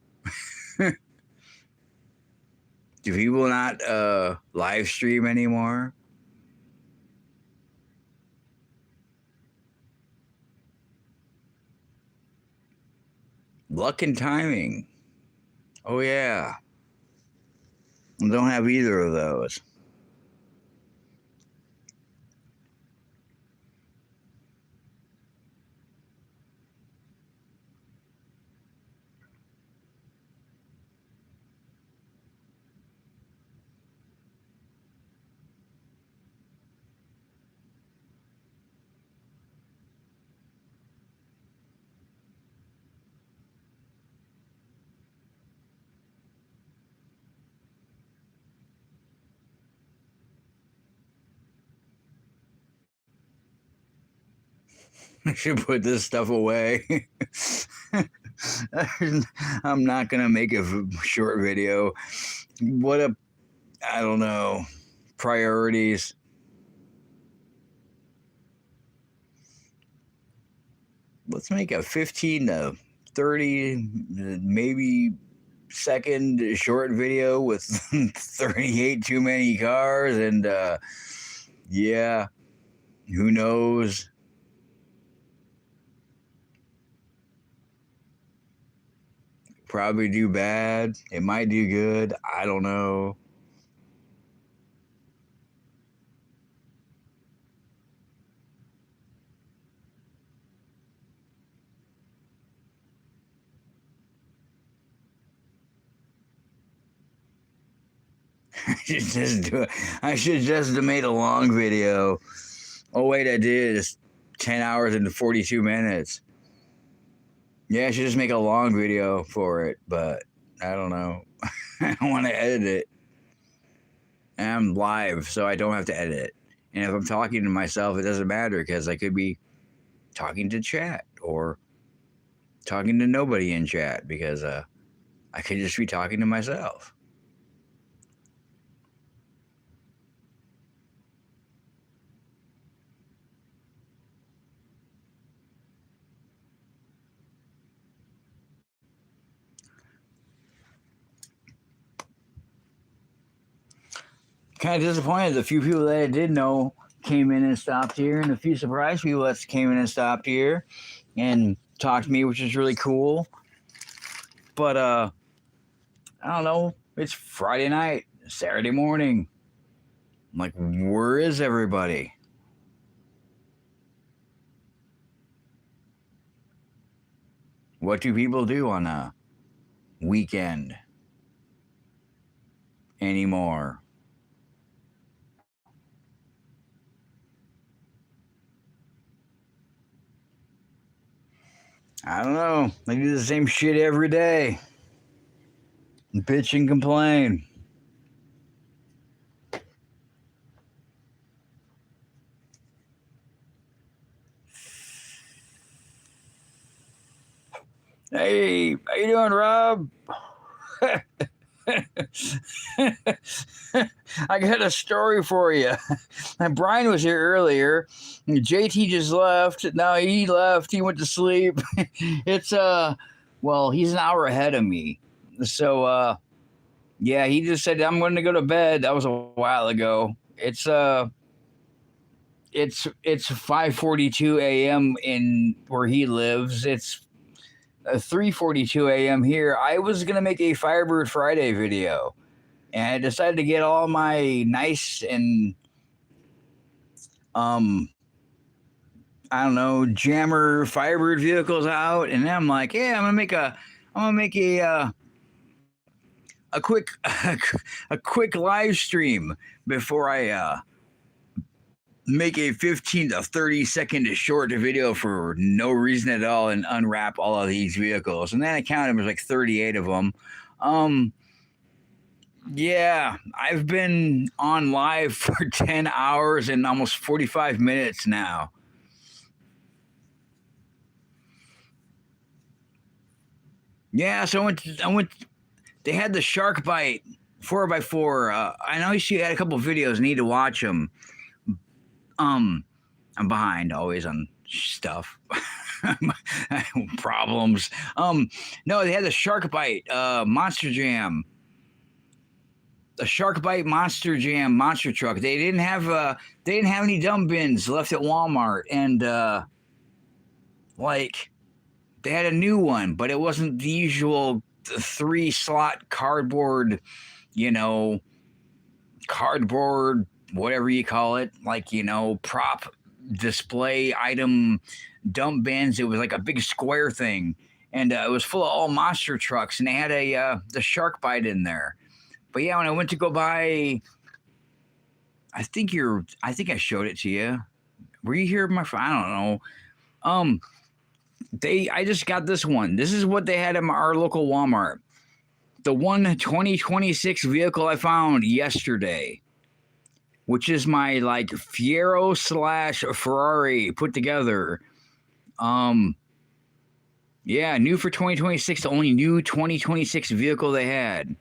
Do people not live stream anymore? Luck and timing. Oh, yeah. I don't have either of those. I should put this stuff away. I'm not going to make a short video. I don't know, priorities. Let's make a 15 to 30, maybe second short video with 38 too many cars. And yeah, who knows? Probably do bad. It might do good. I don't know. I should just have made a long video. Oh wait, I did. It's 10 hours and 42 minutes. Yeah, I should just make a long video for it, but I don't know. I don't want to edit it. And I'm live, so I don't have to edit it. And if I'm talking to myself, it doesn't matter because I could be talking to chat or talking to nobody in chat because I could just be talking to myself. Kind of disappointed. The few people that I did know came in and stopped here, and a few surprise people that came in and stopped here and talked to me, which is really cool. But I don't know. It's Friday night, Saturday morning. I'm like, where is everybody? What do people do on a weekend anymore? I don't know. They do the same shit every day. Bitch and complain. Hey, how you doing, Rob? I got a story for you. Brian was here earlier. JT just left. Now he left. He went to sleep. It's well, he's an hour ahead of me. So yeah, he just said I'm going to go to bed. That was a while ago. It's 5:42 a.m. in where he lives. It's 3:42 a.m. here. I was gonna make a Firebird Friday video, and I decided to get all my nice and I don't know, jammer Firebird vehicles out, and then I'm like, yeah, I'm gonna make a quick a quick live stream before I make a 15 to 30-second short video for no reason at all and unwrap all of these vehicles. And then I counted, it was like 38 of them. Yeah, I've been on live for 10 hours and almost 45 minutes now. Yeah, so I went, they had the shark bite 4x4. I know she had a couple of videos, need to watch them. I'm behind always on stuff. Problems. No, they had the shark bite monster jam. The shark bite monster jam monster truck. They didn't have any dumb bins left at Walmart, and like they had a new one, but it wasn't the usual 3-slot cardboard, cardboard, whatever you call it, like, prop display item dump bins. It was like a big square thing, and it was full of all monster trucks, and they had the shark bite in there. But yeah, when I went to go buy, I think I showed it to you. Were you here? I don't know. I just got this one. This is what they had at our local Walmart. The 2026 vehicle I found yesterday, which is my like Fiero / Ferrari put together. Yeah, new for 2026, the only new 2026 vehicle they had.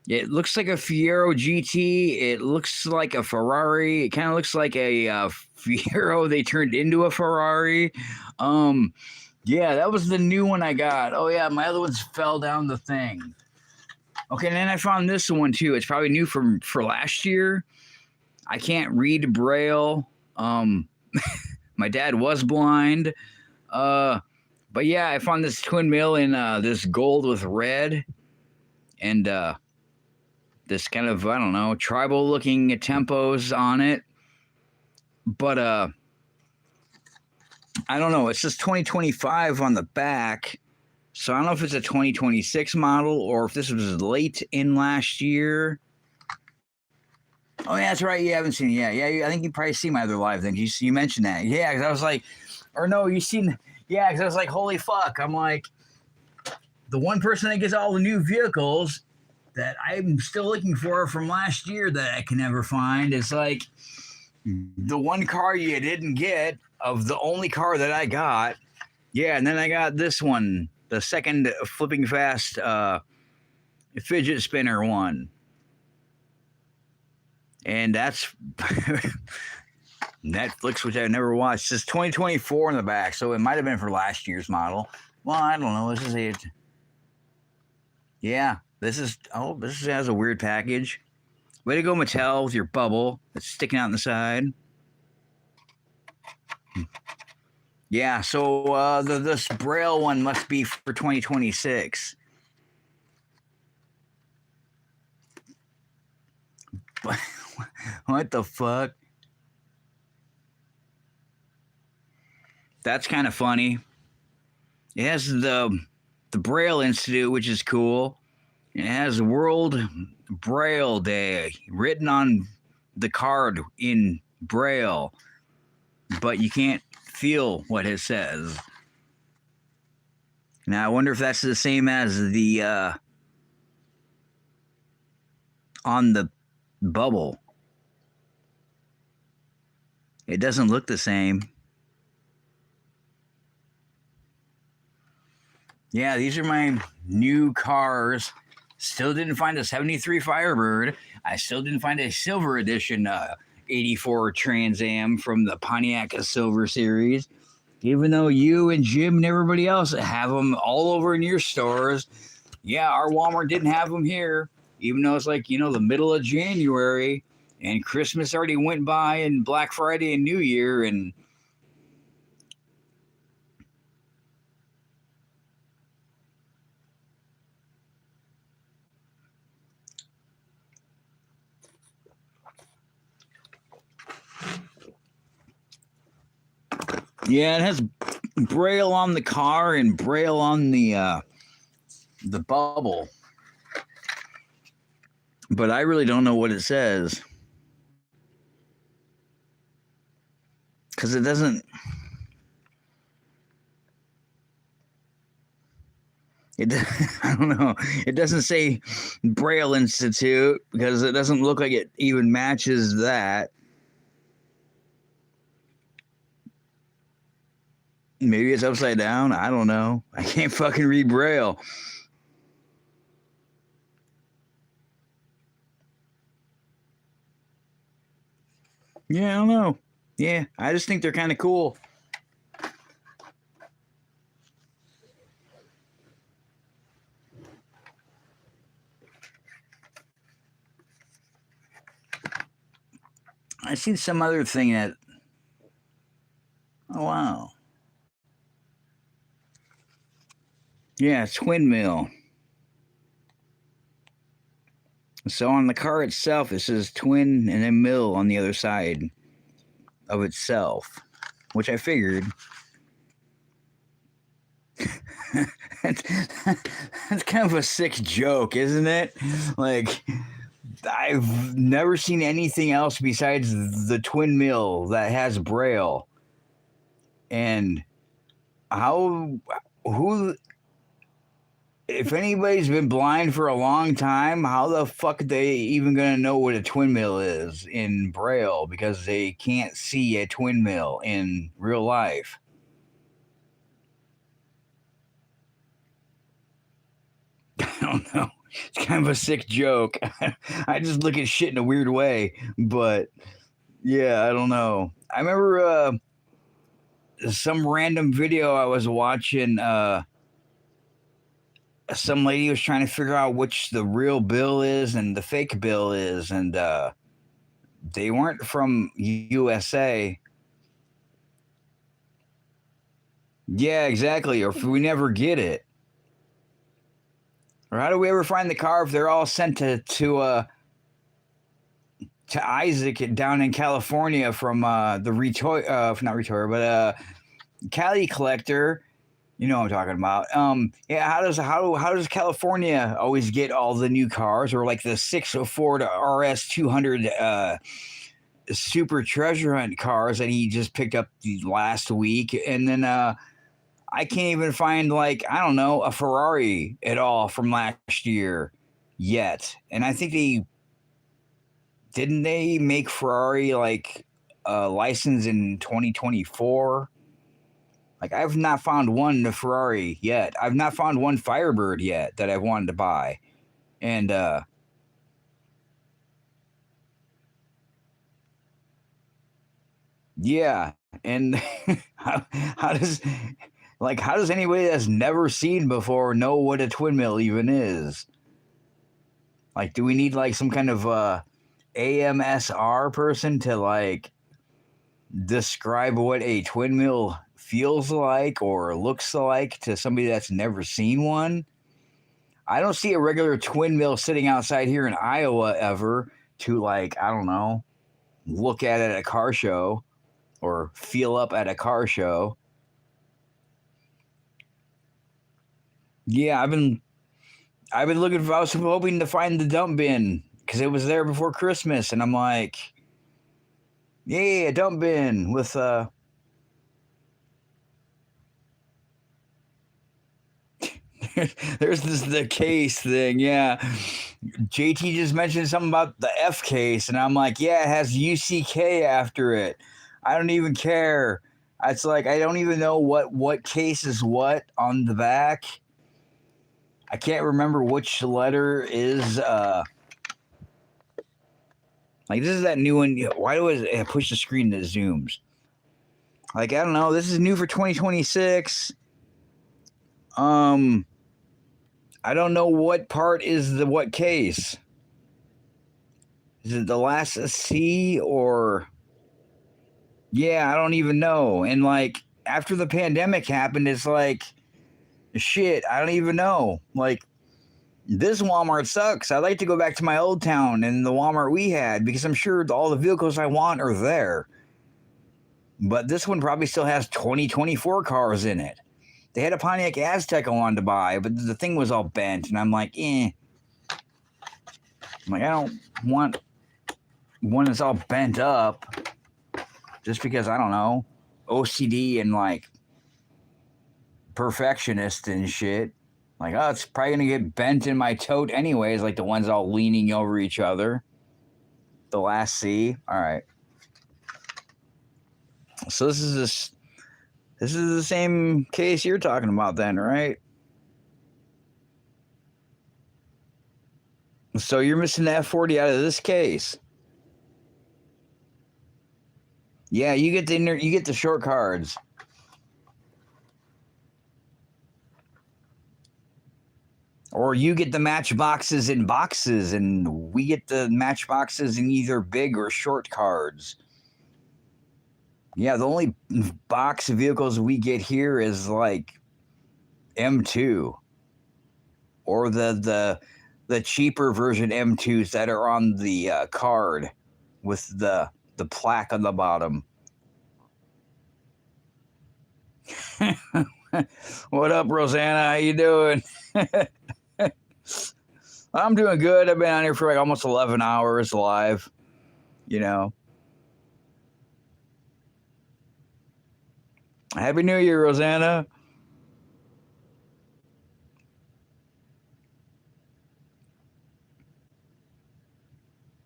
It looks like a Fiero GT. It looks like a Ferrari. It kind of looks like a Fiero they turned into a Ferrari. Yeah, that was the new one I got. Oh yeah, my other ones fell down the thing. Okay, and then I found this one too. It's probably new for last year. I can't read Braille. My dad was blind. But yeah, I found this twin mill in this gold with red, and this kind of, I don't know, tribal looking tempos on it. But I don't know. It says 2025 on the back. So I don't know if it's a 2026 model or if this was late in last year. Oh, yeah, that's right. You haven't seen it. Yeah. I think you probably see my other live thing. You mentioned that. Yeah, because I was like, or no, you seen, yeah, because I was like, holy fuck. I'm like, the one person that gets all the new vehicles that I'm still looking for from last year that I can never find is like the one car you didn't get of the only car that I got. Yeah, and then I got this one, the second Flipping Fast fidget spinner one. And that's Netflix, which I've never watched. It says 2024 in the back, so it might have been for last year's model. Well, I don't know. This is it. Yeah, this has a weird package. Way to go, Mattel, with your bubble that's sticking out on the side. Yeah, so this Braille one must be for 2026. What the fuck? That's kind of funny. It has the Braille Institute, which is cool. It has World Braille Day written on the card in Braille, but you can't feel what it says. Now, I wonder if that's the same as the on the bubble. It doesn't look the same. Yeah, these are my new cars. Still didn't find a 73 Firebird. I still didn't find a silver edition 84 Trans Am from the Pontiac Silver Series. Even though you and Jim and everybody else have them all over in your stores. Yeah, our Walmart didn't have them here. Even though it's like, the middle of January and Christmas already went by and Black Friday and New Year and yeah, it has Braille on the car and Braille on the bubble. But I really don't know what it says. Because it doesn't... I don't know. It doesn't say Braille Institute because it doesn't look like it even matches that. Maybe it's upside down. I don't know. I can't fucking read Braille. Yeah, I don't know. Yeah, I just think they're kind of cool. I seen some other thing that... Oh, wow. Yeah, twin mill. So on the car itself, it says twin and then mill on the other side of itself, which I figured. That's kind of a sick joke, isn't it? Like, I've never seen anything else besides the twin mill that has Braille. And if anybody's been blind for a long time, how the fuck are they even gonna know what a twin mill is in Braille? Because they can't see a twin mill in real life. I don't know. It's kind of a sick joke. I just look at shit in a weird way, but yeah, I don't know. I remember some random video I was watching. Some lady was trying to figure out which the real bill is and the fake bill is, and they weren't from USA. Yeah, exactly. Or if we never get it. Or how do we ever find the car if they're all sent to Isaac down in California from the not Retoy, but Cali Collector? You know what I'm talking about. Yeah, how does California always get all the new cars, or like the 604 to RS 200 Super Treasure Hunt cars that he just picked up last week, and then I can't even find, like, I don't know, a Ferrari at all from last year yet. And I think didn't they make Ferrari like a license in 2024? Like, I've not found one Ferrari yet. I've not found one Firebird yet that I've wanted to buy. And, yeah. And how does, like, how does anybody that's never seen before know what a twin mill even is? Like, do we need, like, some kind of, AMSR person to, like, describe what a twin mill feels like or looks like to somebody that's never seen one? I don't see a regular twin mill sitting outside here in Iowa ever to, like, I don't know, look at a car show or feel up at a car show. Yeah, I've been looking for. I was hoping to find the dump bin because it was there before Christmas, and I'm like, yeah, a dump bin with There's the case thing, yeah. JT just mentioned something about the F case, and I'm like, yeah, it has UCK after it. I don't even care. It's like I don't even know what case is what on the back. I can't remember which letter is like this is that new one. Why do I push the screen that zooms? Like I don't know. This is new for 2026. I don't know what part is the what case. Is it the last C or yeah, I don't even know. And like after the pandemic happened, it's like shit, I don't even know. Like this Walmart sucks. I'd like to go back to my old town and the Walmart we had because I'm sure all the vehicles I want are there. But this one probably still has 2024 cars in it. They had a Pontiac Aztek I wanted to buy, but the thing was all bent, and I'm like, eh. I'm like, I don't want one that's all bent up just because, I don't know, OCD and, like, perfectionist and shit. Like, oh, it's probably going to get bent in my tote anyways, like the ones all leaning over each other. The last C. All right. So this is the same case you're talking about then, right? So you're missing the F40 out of this case. Yeah, you get the short cards. Or you get the match boxes in boxes, and we get the match boxes in either big or short cards. Yeah, the only box of vehicles we get here is like M2 or the cheaper version M2s that are on the card with the plaque on the bottom. What up, Rosanna? How you doing? I'm doing good. I've been on here for like almost 11 hours live, you know. Happy New Year, Rosanna.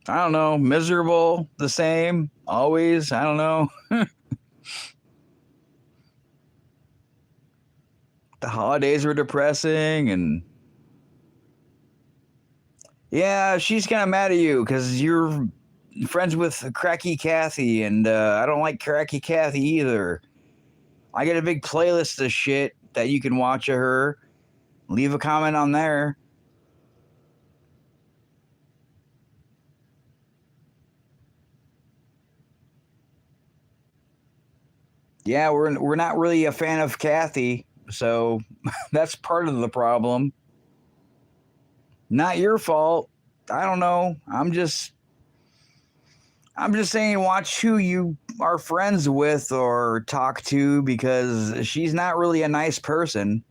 I don't know. Miserable, the same, always. I don't know. The holidays were depressing, and yeah, she's kind of mad at you because you're friends with Cracky Kathy, and I don't like Cracky Kathy either. I get a big playlist of shit that you can watch of her. Leave a comment on there. Yeah, we're not really a fan of Kathy, so that's part of the problem. Not your fault. I don't know. I'm just saying watch who you are friends with or talk to because she's not really a nice person.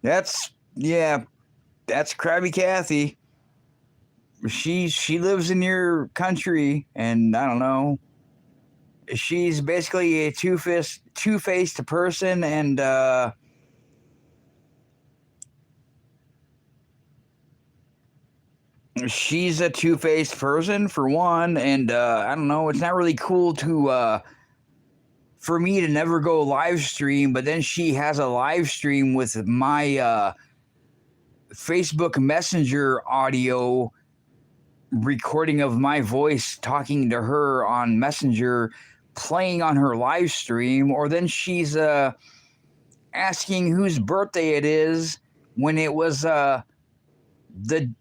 Yeah, that's Krabby Kathy. She lives in your country and I don't know. She's basically a two-faced person and she's a two-faced person for one, and I don't know, it's not really cool to for me to never go live stream, but then she has a live stream with my Facebook Messenger audio recording of my voice talking to her on Messenger playing on her live stream, or then she's asking whose birthday it is when it was the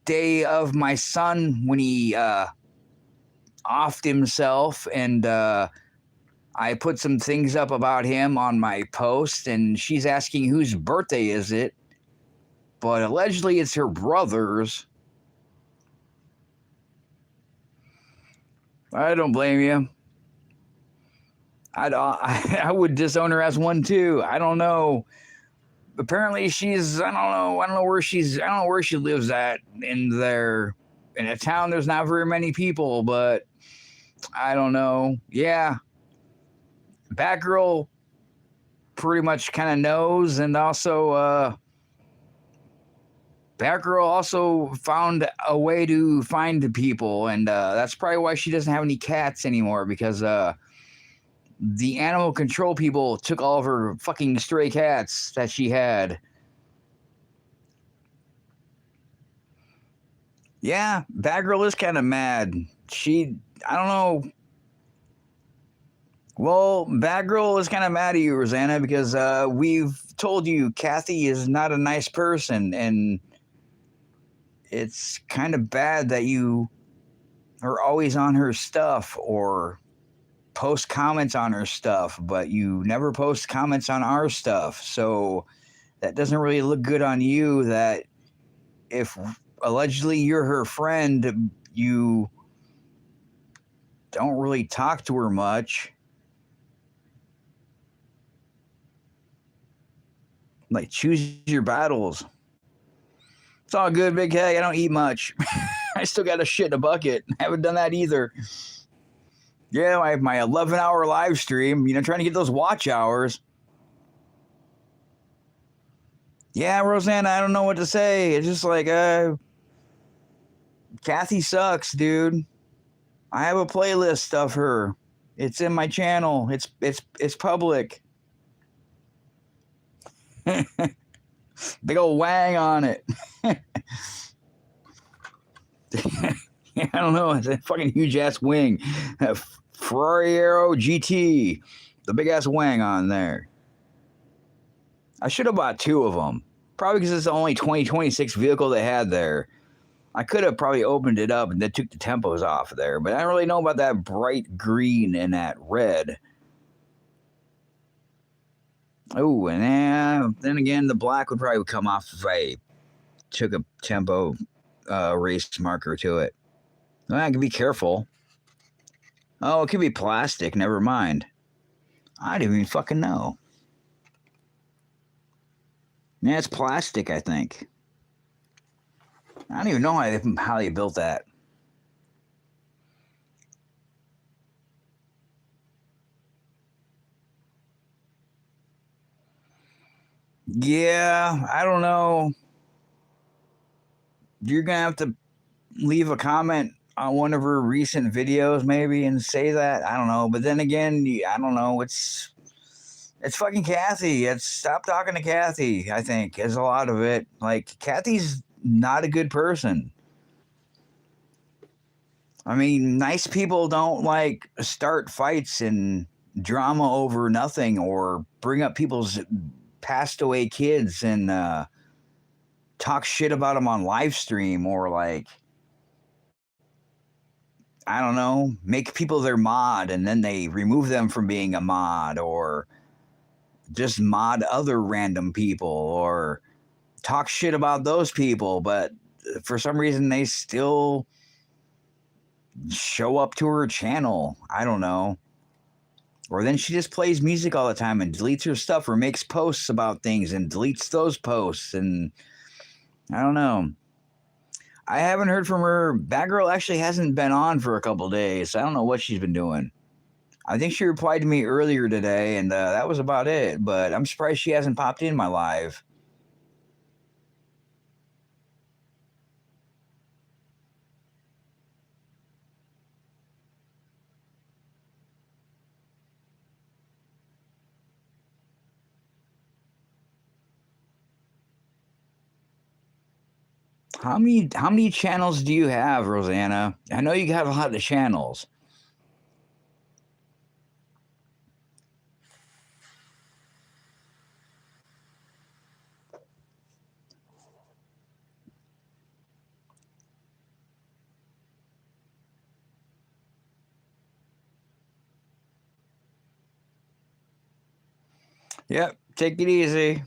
day of my son when he offed himself, and I put some things up about him on my post, and she's asking whose birthday is it, but allegedly it's her brother's. I don't blame you. I would disown her as one too. I don't know. Apparently she's I don't know where she lives at in a town there's not very many people, but I don't know. Yeah. Batgirl pretty much kind of knows, and also Batgirl also found a way to find the people, and that's probably why she doesn't have any cats anymore, because the animal control people took all of her fucking stray cats that she had. Yeah, Batgirl is kind of mad. I don't know. Well, Batgirl is kind of mad at you, Rosanna, because we've told you Kathy is not a nice person, and it's kind of bad that you are always on her stuff or post comments on her stuff, but you never post comments on our stuff. So that doesn't really look good on you, that if allegedly you're her friend, you don't really talk to her much. Like, choose your battles. It's all good, Big K. I don't eat much. I still got a shit in a bucket. I haven't done that either. Yeah, I have my 11-hour live stream, trying to get those watch hours. Yeah, Rosanna, I don't know what to say. It's just like, Kathy sucks, dude. I have a playlist of her. It's in my channel. It's public. Big old wang on it. I don't know. It's a fucking huge ass wing. Ferrari Aero GT. The big ass wang on there. I should have bought two of them. Probably because it's the only 2026 vehicle they had there. I could have probably opened it up and then took the tempos off there. But I don't really know about that bright green and that red. Oh, and then again, the black would probably come off if I took a tempo race marker to it. Well, I can be careful. Oh, it could be plastic. Never mind. I didn't even fucking know. Yeah, it's plastic, I think. I don't even know how they built that. Yeah, I don't know. You're going to have to leave a comment on one of her recent videos maybe and say that. I don't know. But then again, I don't know. It's fucking Kathy. Stop talking to Kathy, I think, is a lot of it. Like, Kathy's not a good person. I mean, nice people don't, like, start fights and drama over nothing, or bring up people's passed away kids and talk shit about them on live stream, or, like, I don't know, make people their mod and then they remove them from being a mod, or just mod other random people, or talk shit about those people, but for some reason they still show up to her channel. I don't know. Or then she just plays music all the time and deletes her stuff, or makes posts about things and deletes those posts, and I don't know. I haven't heard from her. Batgirl actually hasn't been on for a couple days. I don't know what she's been doing. I think she replied to me earlier today, and that was about it. But I'm surprised she hasn't popped in my live. How many channels do you have, Rosanna? I know you have a lot of channels. Yep, take it easy.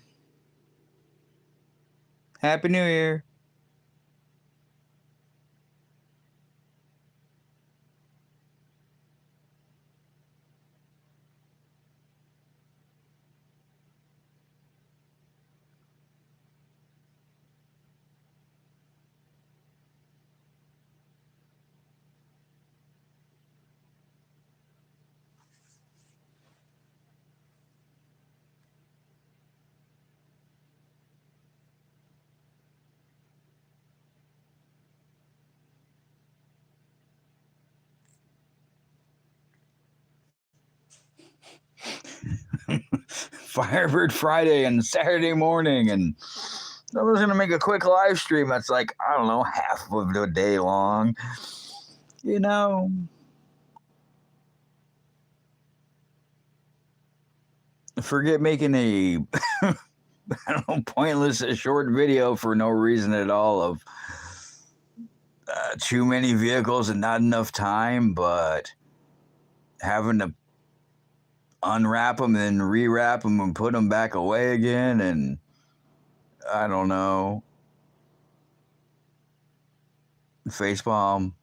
Happy New Year. Firebird Friday and Saturday morning, and I was gonna make a quick live stream that's like, I don't know, half of the day long. You know, forget making a I don't know, pointless short video for no reason at all of too many vehicles and not enough time, but having to unwrap them and rewrap them and put them back away again, and I don't know, facepalm.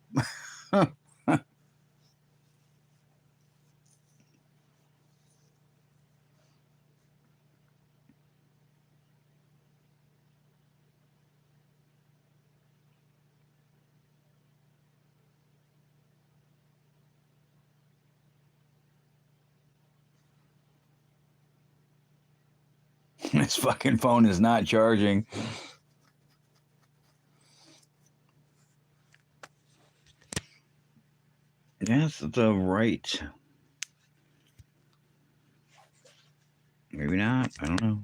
This fucking phone is not charging. That's the right. Maybe not. I don't know.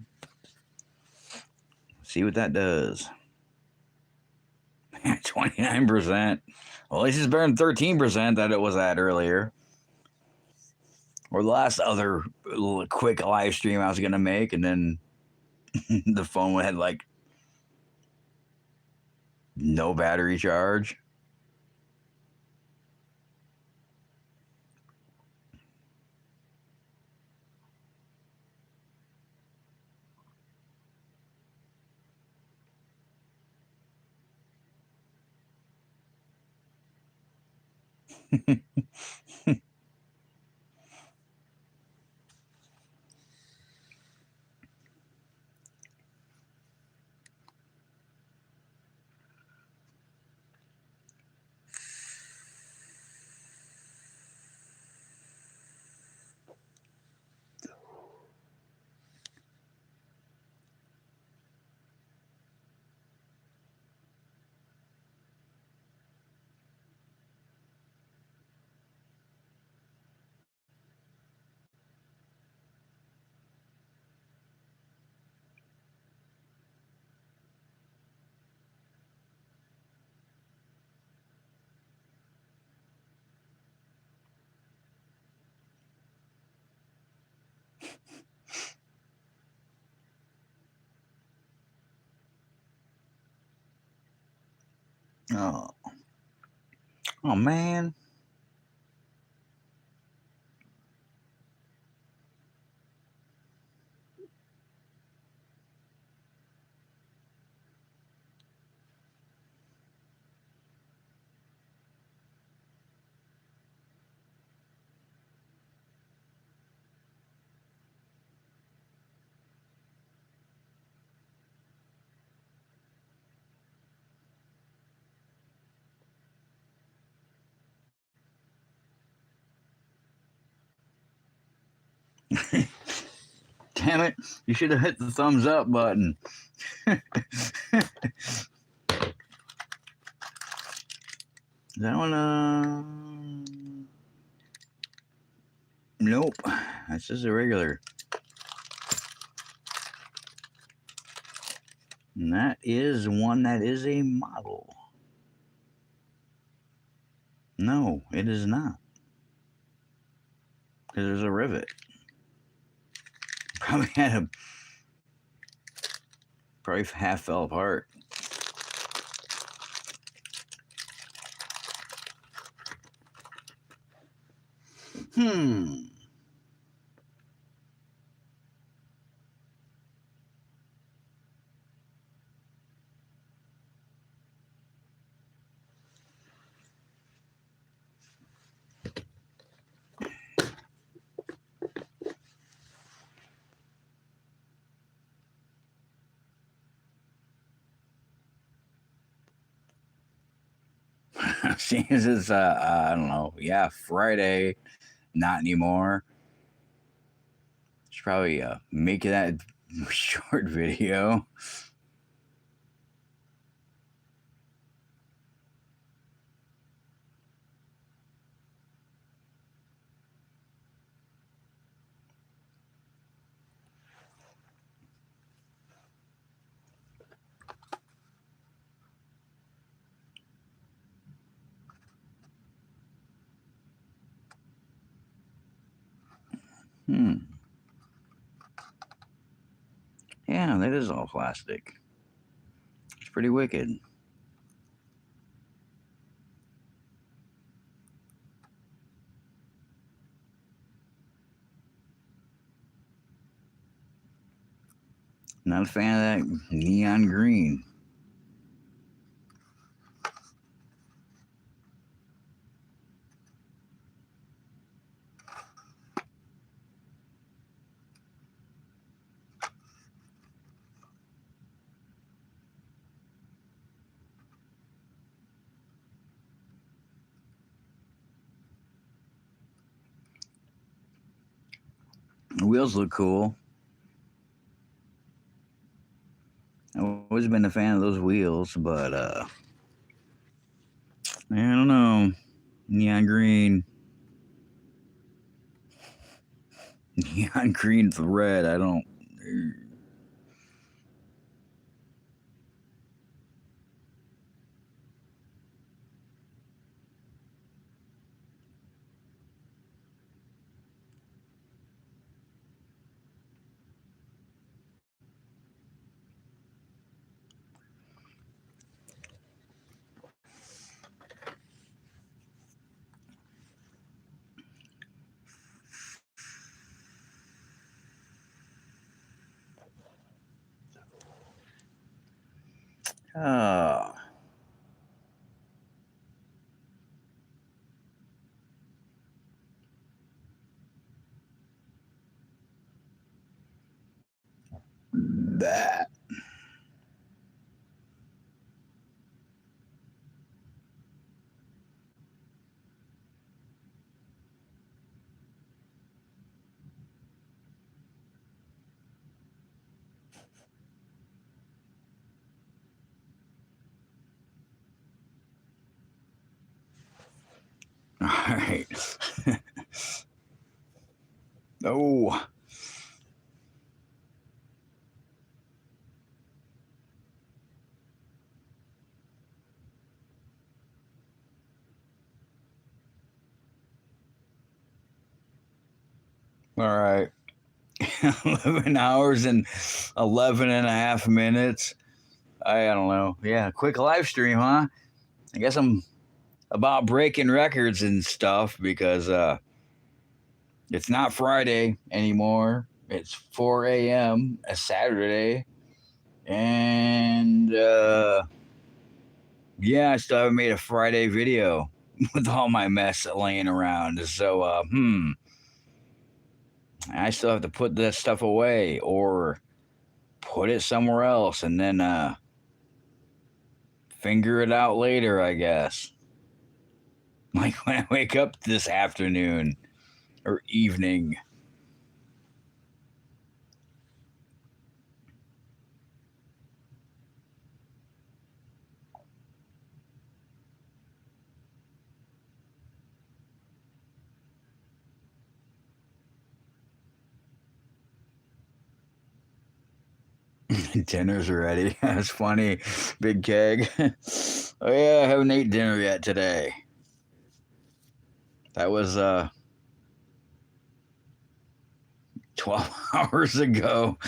See what that does. 29%. Well, at least it's better than 13% that it was at earlier. Or the last other quick live stream I was going to make, and then the phone had like no battery charge. Oh, oh man. Damn it. You should have hit the thumbs up button. That one, nope. That's just a regular. And that is one that is a model. No, it is not. Because there's a rivet. Probably probably half fell apart. Hmm. Seeing as it's I don't know, yeah, Friday, not anymore. Should probably make that short video. Hmm. Yeah, that is all plastic. It's pretty wicked. Not a fan of that neon green. The wheels look cool. I've always been a fan of those wheels, but I don't know. Neon green. Neon green thread. I don't. Oh. That. All right. Oh. All right. 11 hours and 11 and a half minutes. I don't know. Yeah, quick live stream, huh? I guess I'm about breaking records and stuff because it's not Friday anymore. It's 4 a.m. a Saturday. And yeah, I still haven't made a Friday video with all my mess laying around. So, I still have to put that stuff away or put it somewhere else and then figure it out later, I guess. Like when I wake up this afternoon or evening. Dinner's ready. That's funny. Big keg. Oh yeah, I haven't ate dinner yet today. That was 12 hours ago.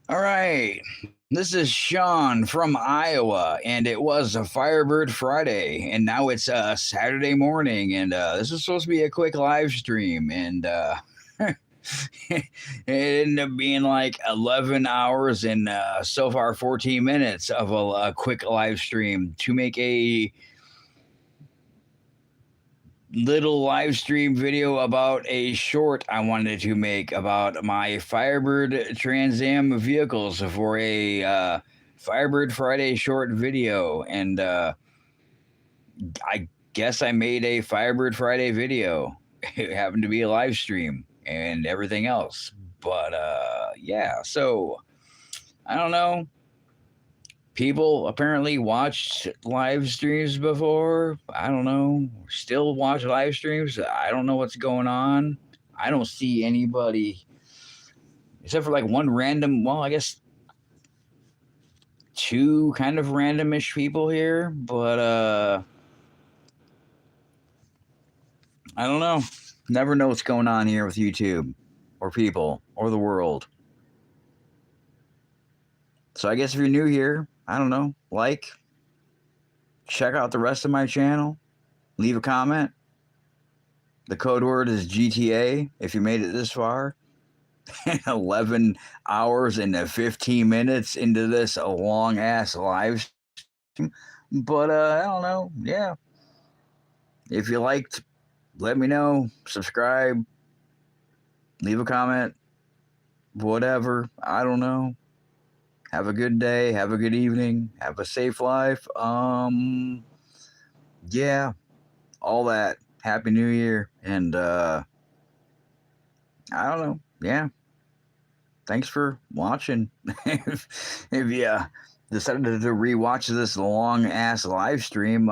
All right. This is Sean from Iowa, and it was a Firebird Friday, and now it's Saturday morning, and this is supposed to be a quick live stream, and it ended up being like 11 hours and so far 14 minutes of a quick live stream to make a little live stream video about a short I wanted to make about my Firebird Trans-am vehicles for a Firebird Friday short video. And I guess I made a Firebird Friday video. It happened to be a live stream and everything else. But yeah, so I don't know. People apparently watched live streams before. I don't know. Still watch live streams. I don't know what's going on. I don't see anybody except for like one random, well, I guess two kind of randomish people here, but I don't know. Never know what's going on here with YouTube or people or the world. So I guess if you're new here, I don't know, like, check out the rest of my channel, leave a comment. The code word is GTA if you made it this far. 11 hours and 15 minutes into this long ass live stream. But I don't know. Yeah. If you liked, let me know. Subscribe. Leave a comment. Whatever. I don't know. Have a good day. Have a good evening. Have a safe life. Yeah. All that. Happy New Year. And I don't know. Yeah. Thanks for watching. if you decided to rewatch this long ass live stream,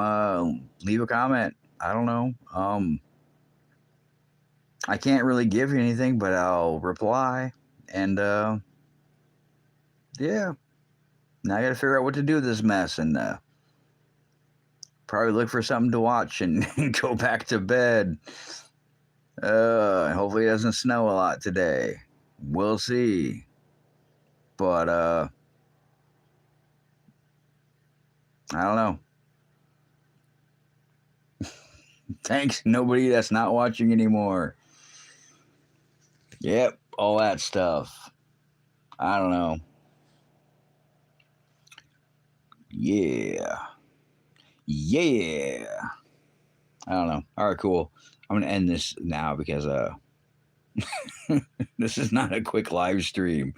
leave a comment. I don't know. I can't really give you anything, but I'll reply. And yeah. Now I gotta figure out what to do with this mess and probably look for something to watch and go back to bed. Hopefully it doesn't snow a lot today. We'll see. But I don't know. Thanks, nobody that's not watching anymore. Yep, all that stuff. I don't know. Yeah. Yeah. I don't know. All right, cool. I'm gonna end this now because this is not a quick live stream.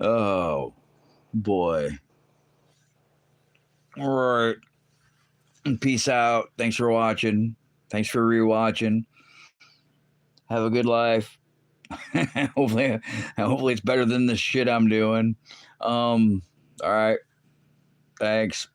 Oh boy. All right. Peace out. Thanks for watching. Thanks for rewatching. Have a good life. hopefully it's better than the shit I'm doing. All right. Thanks.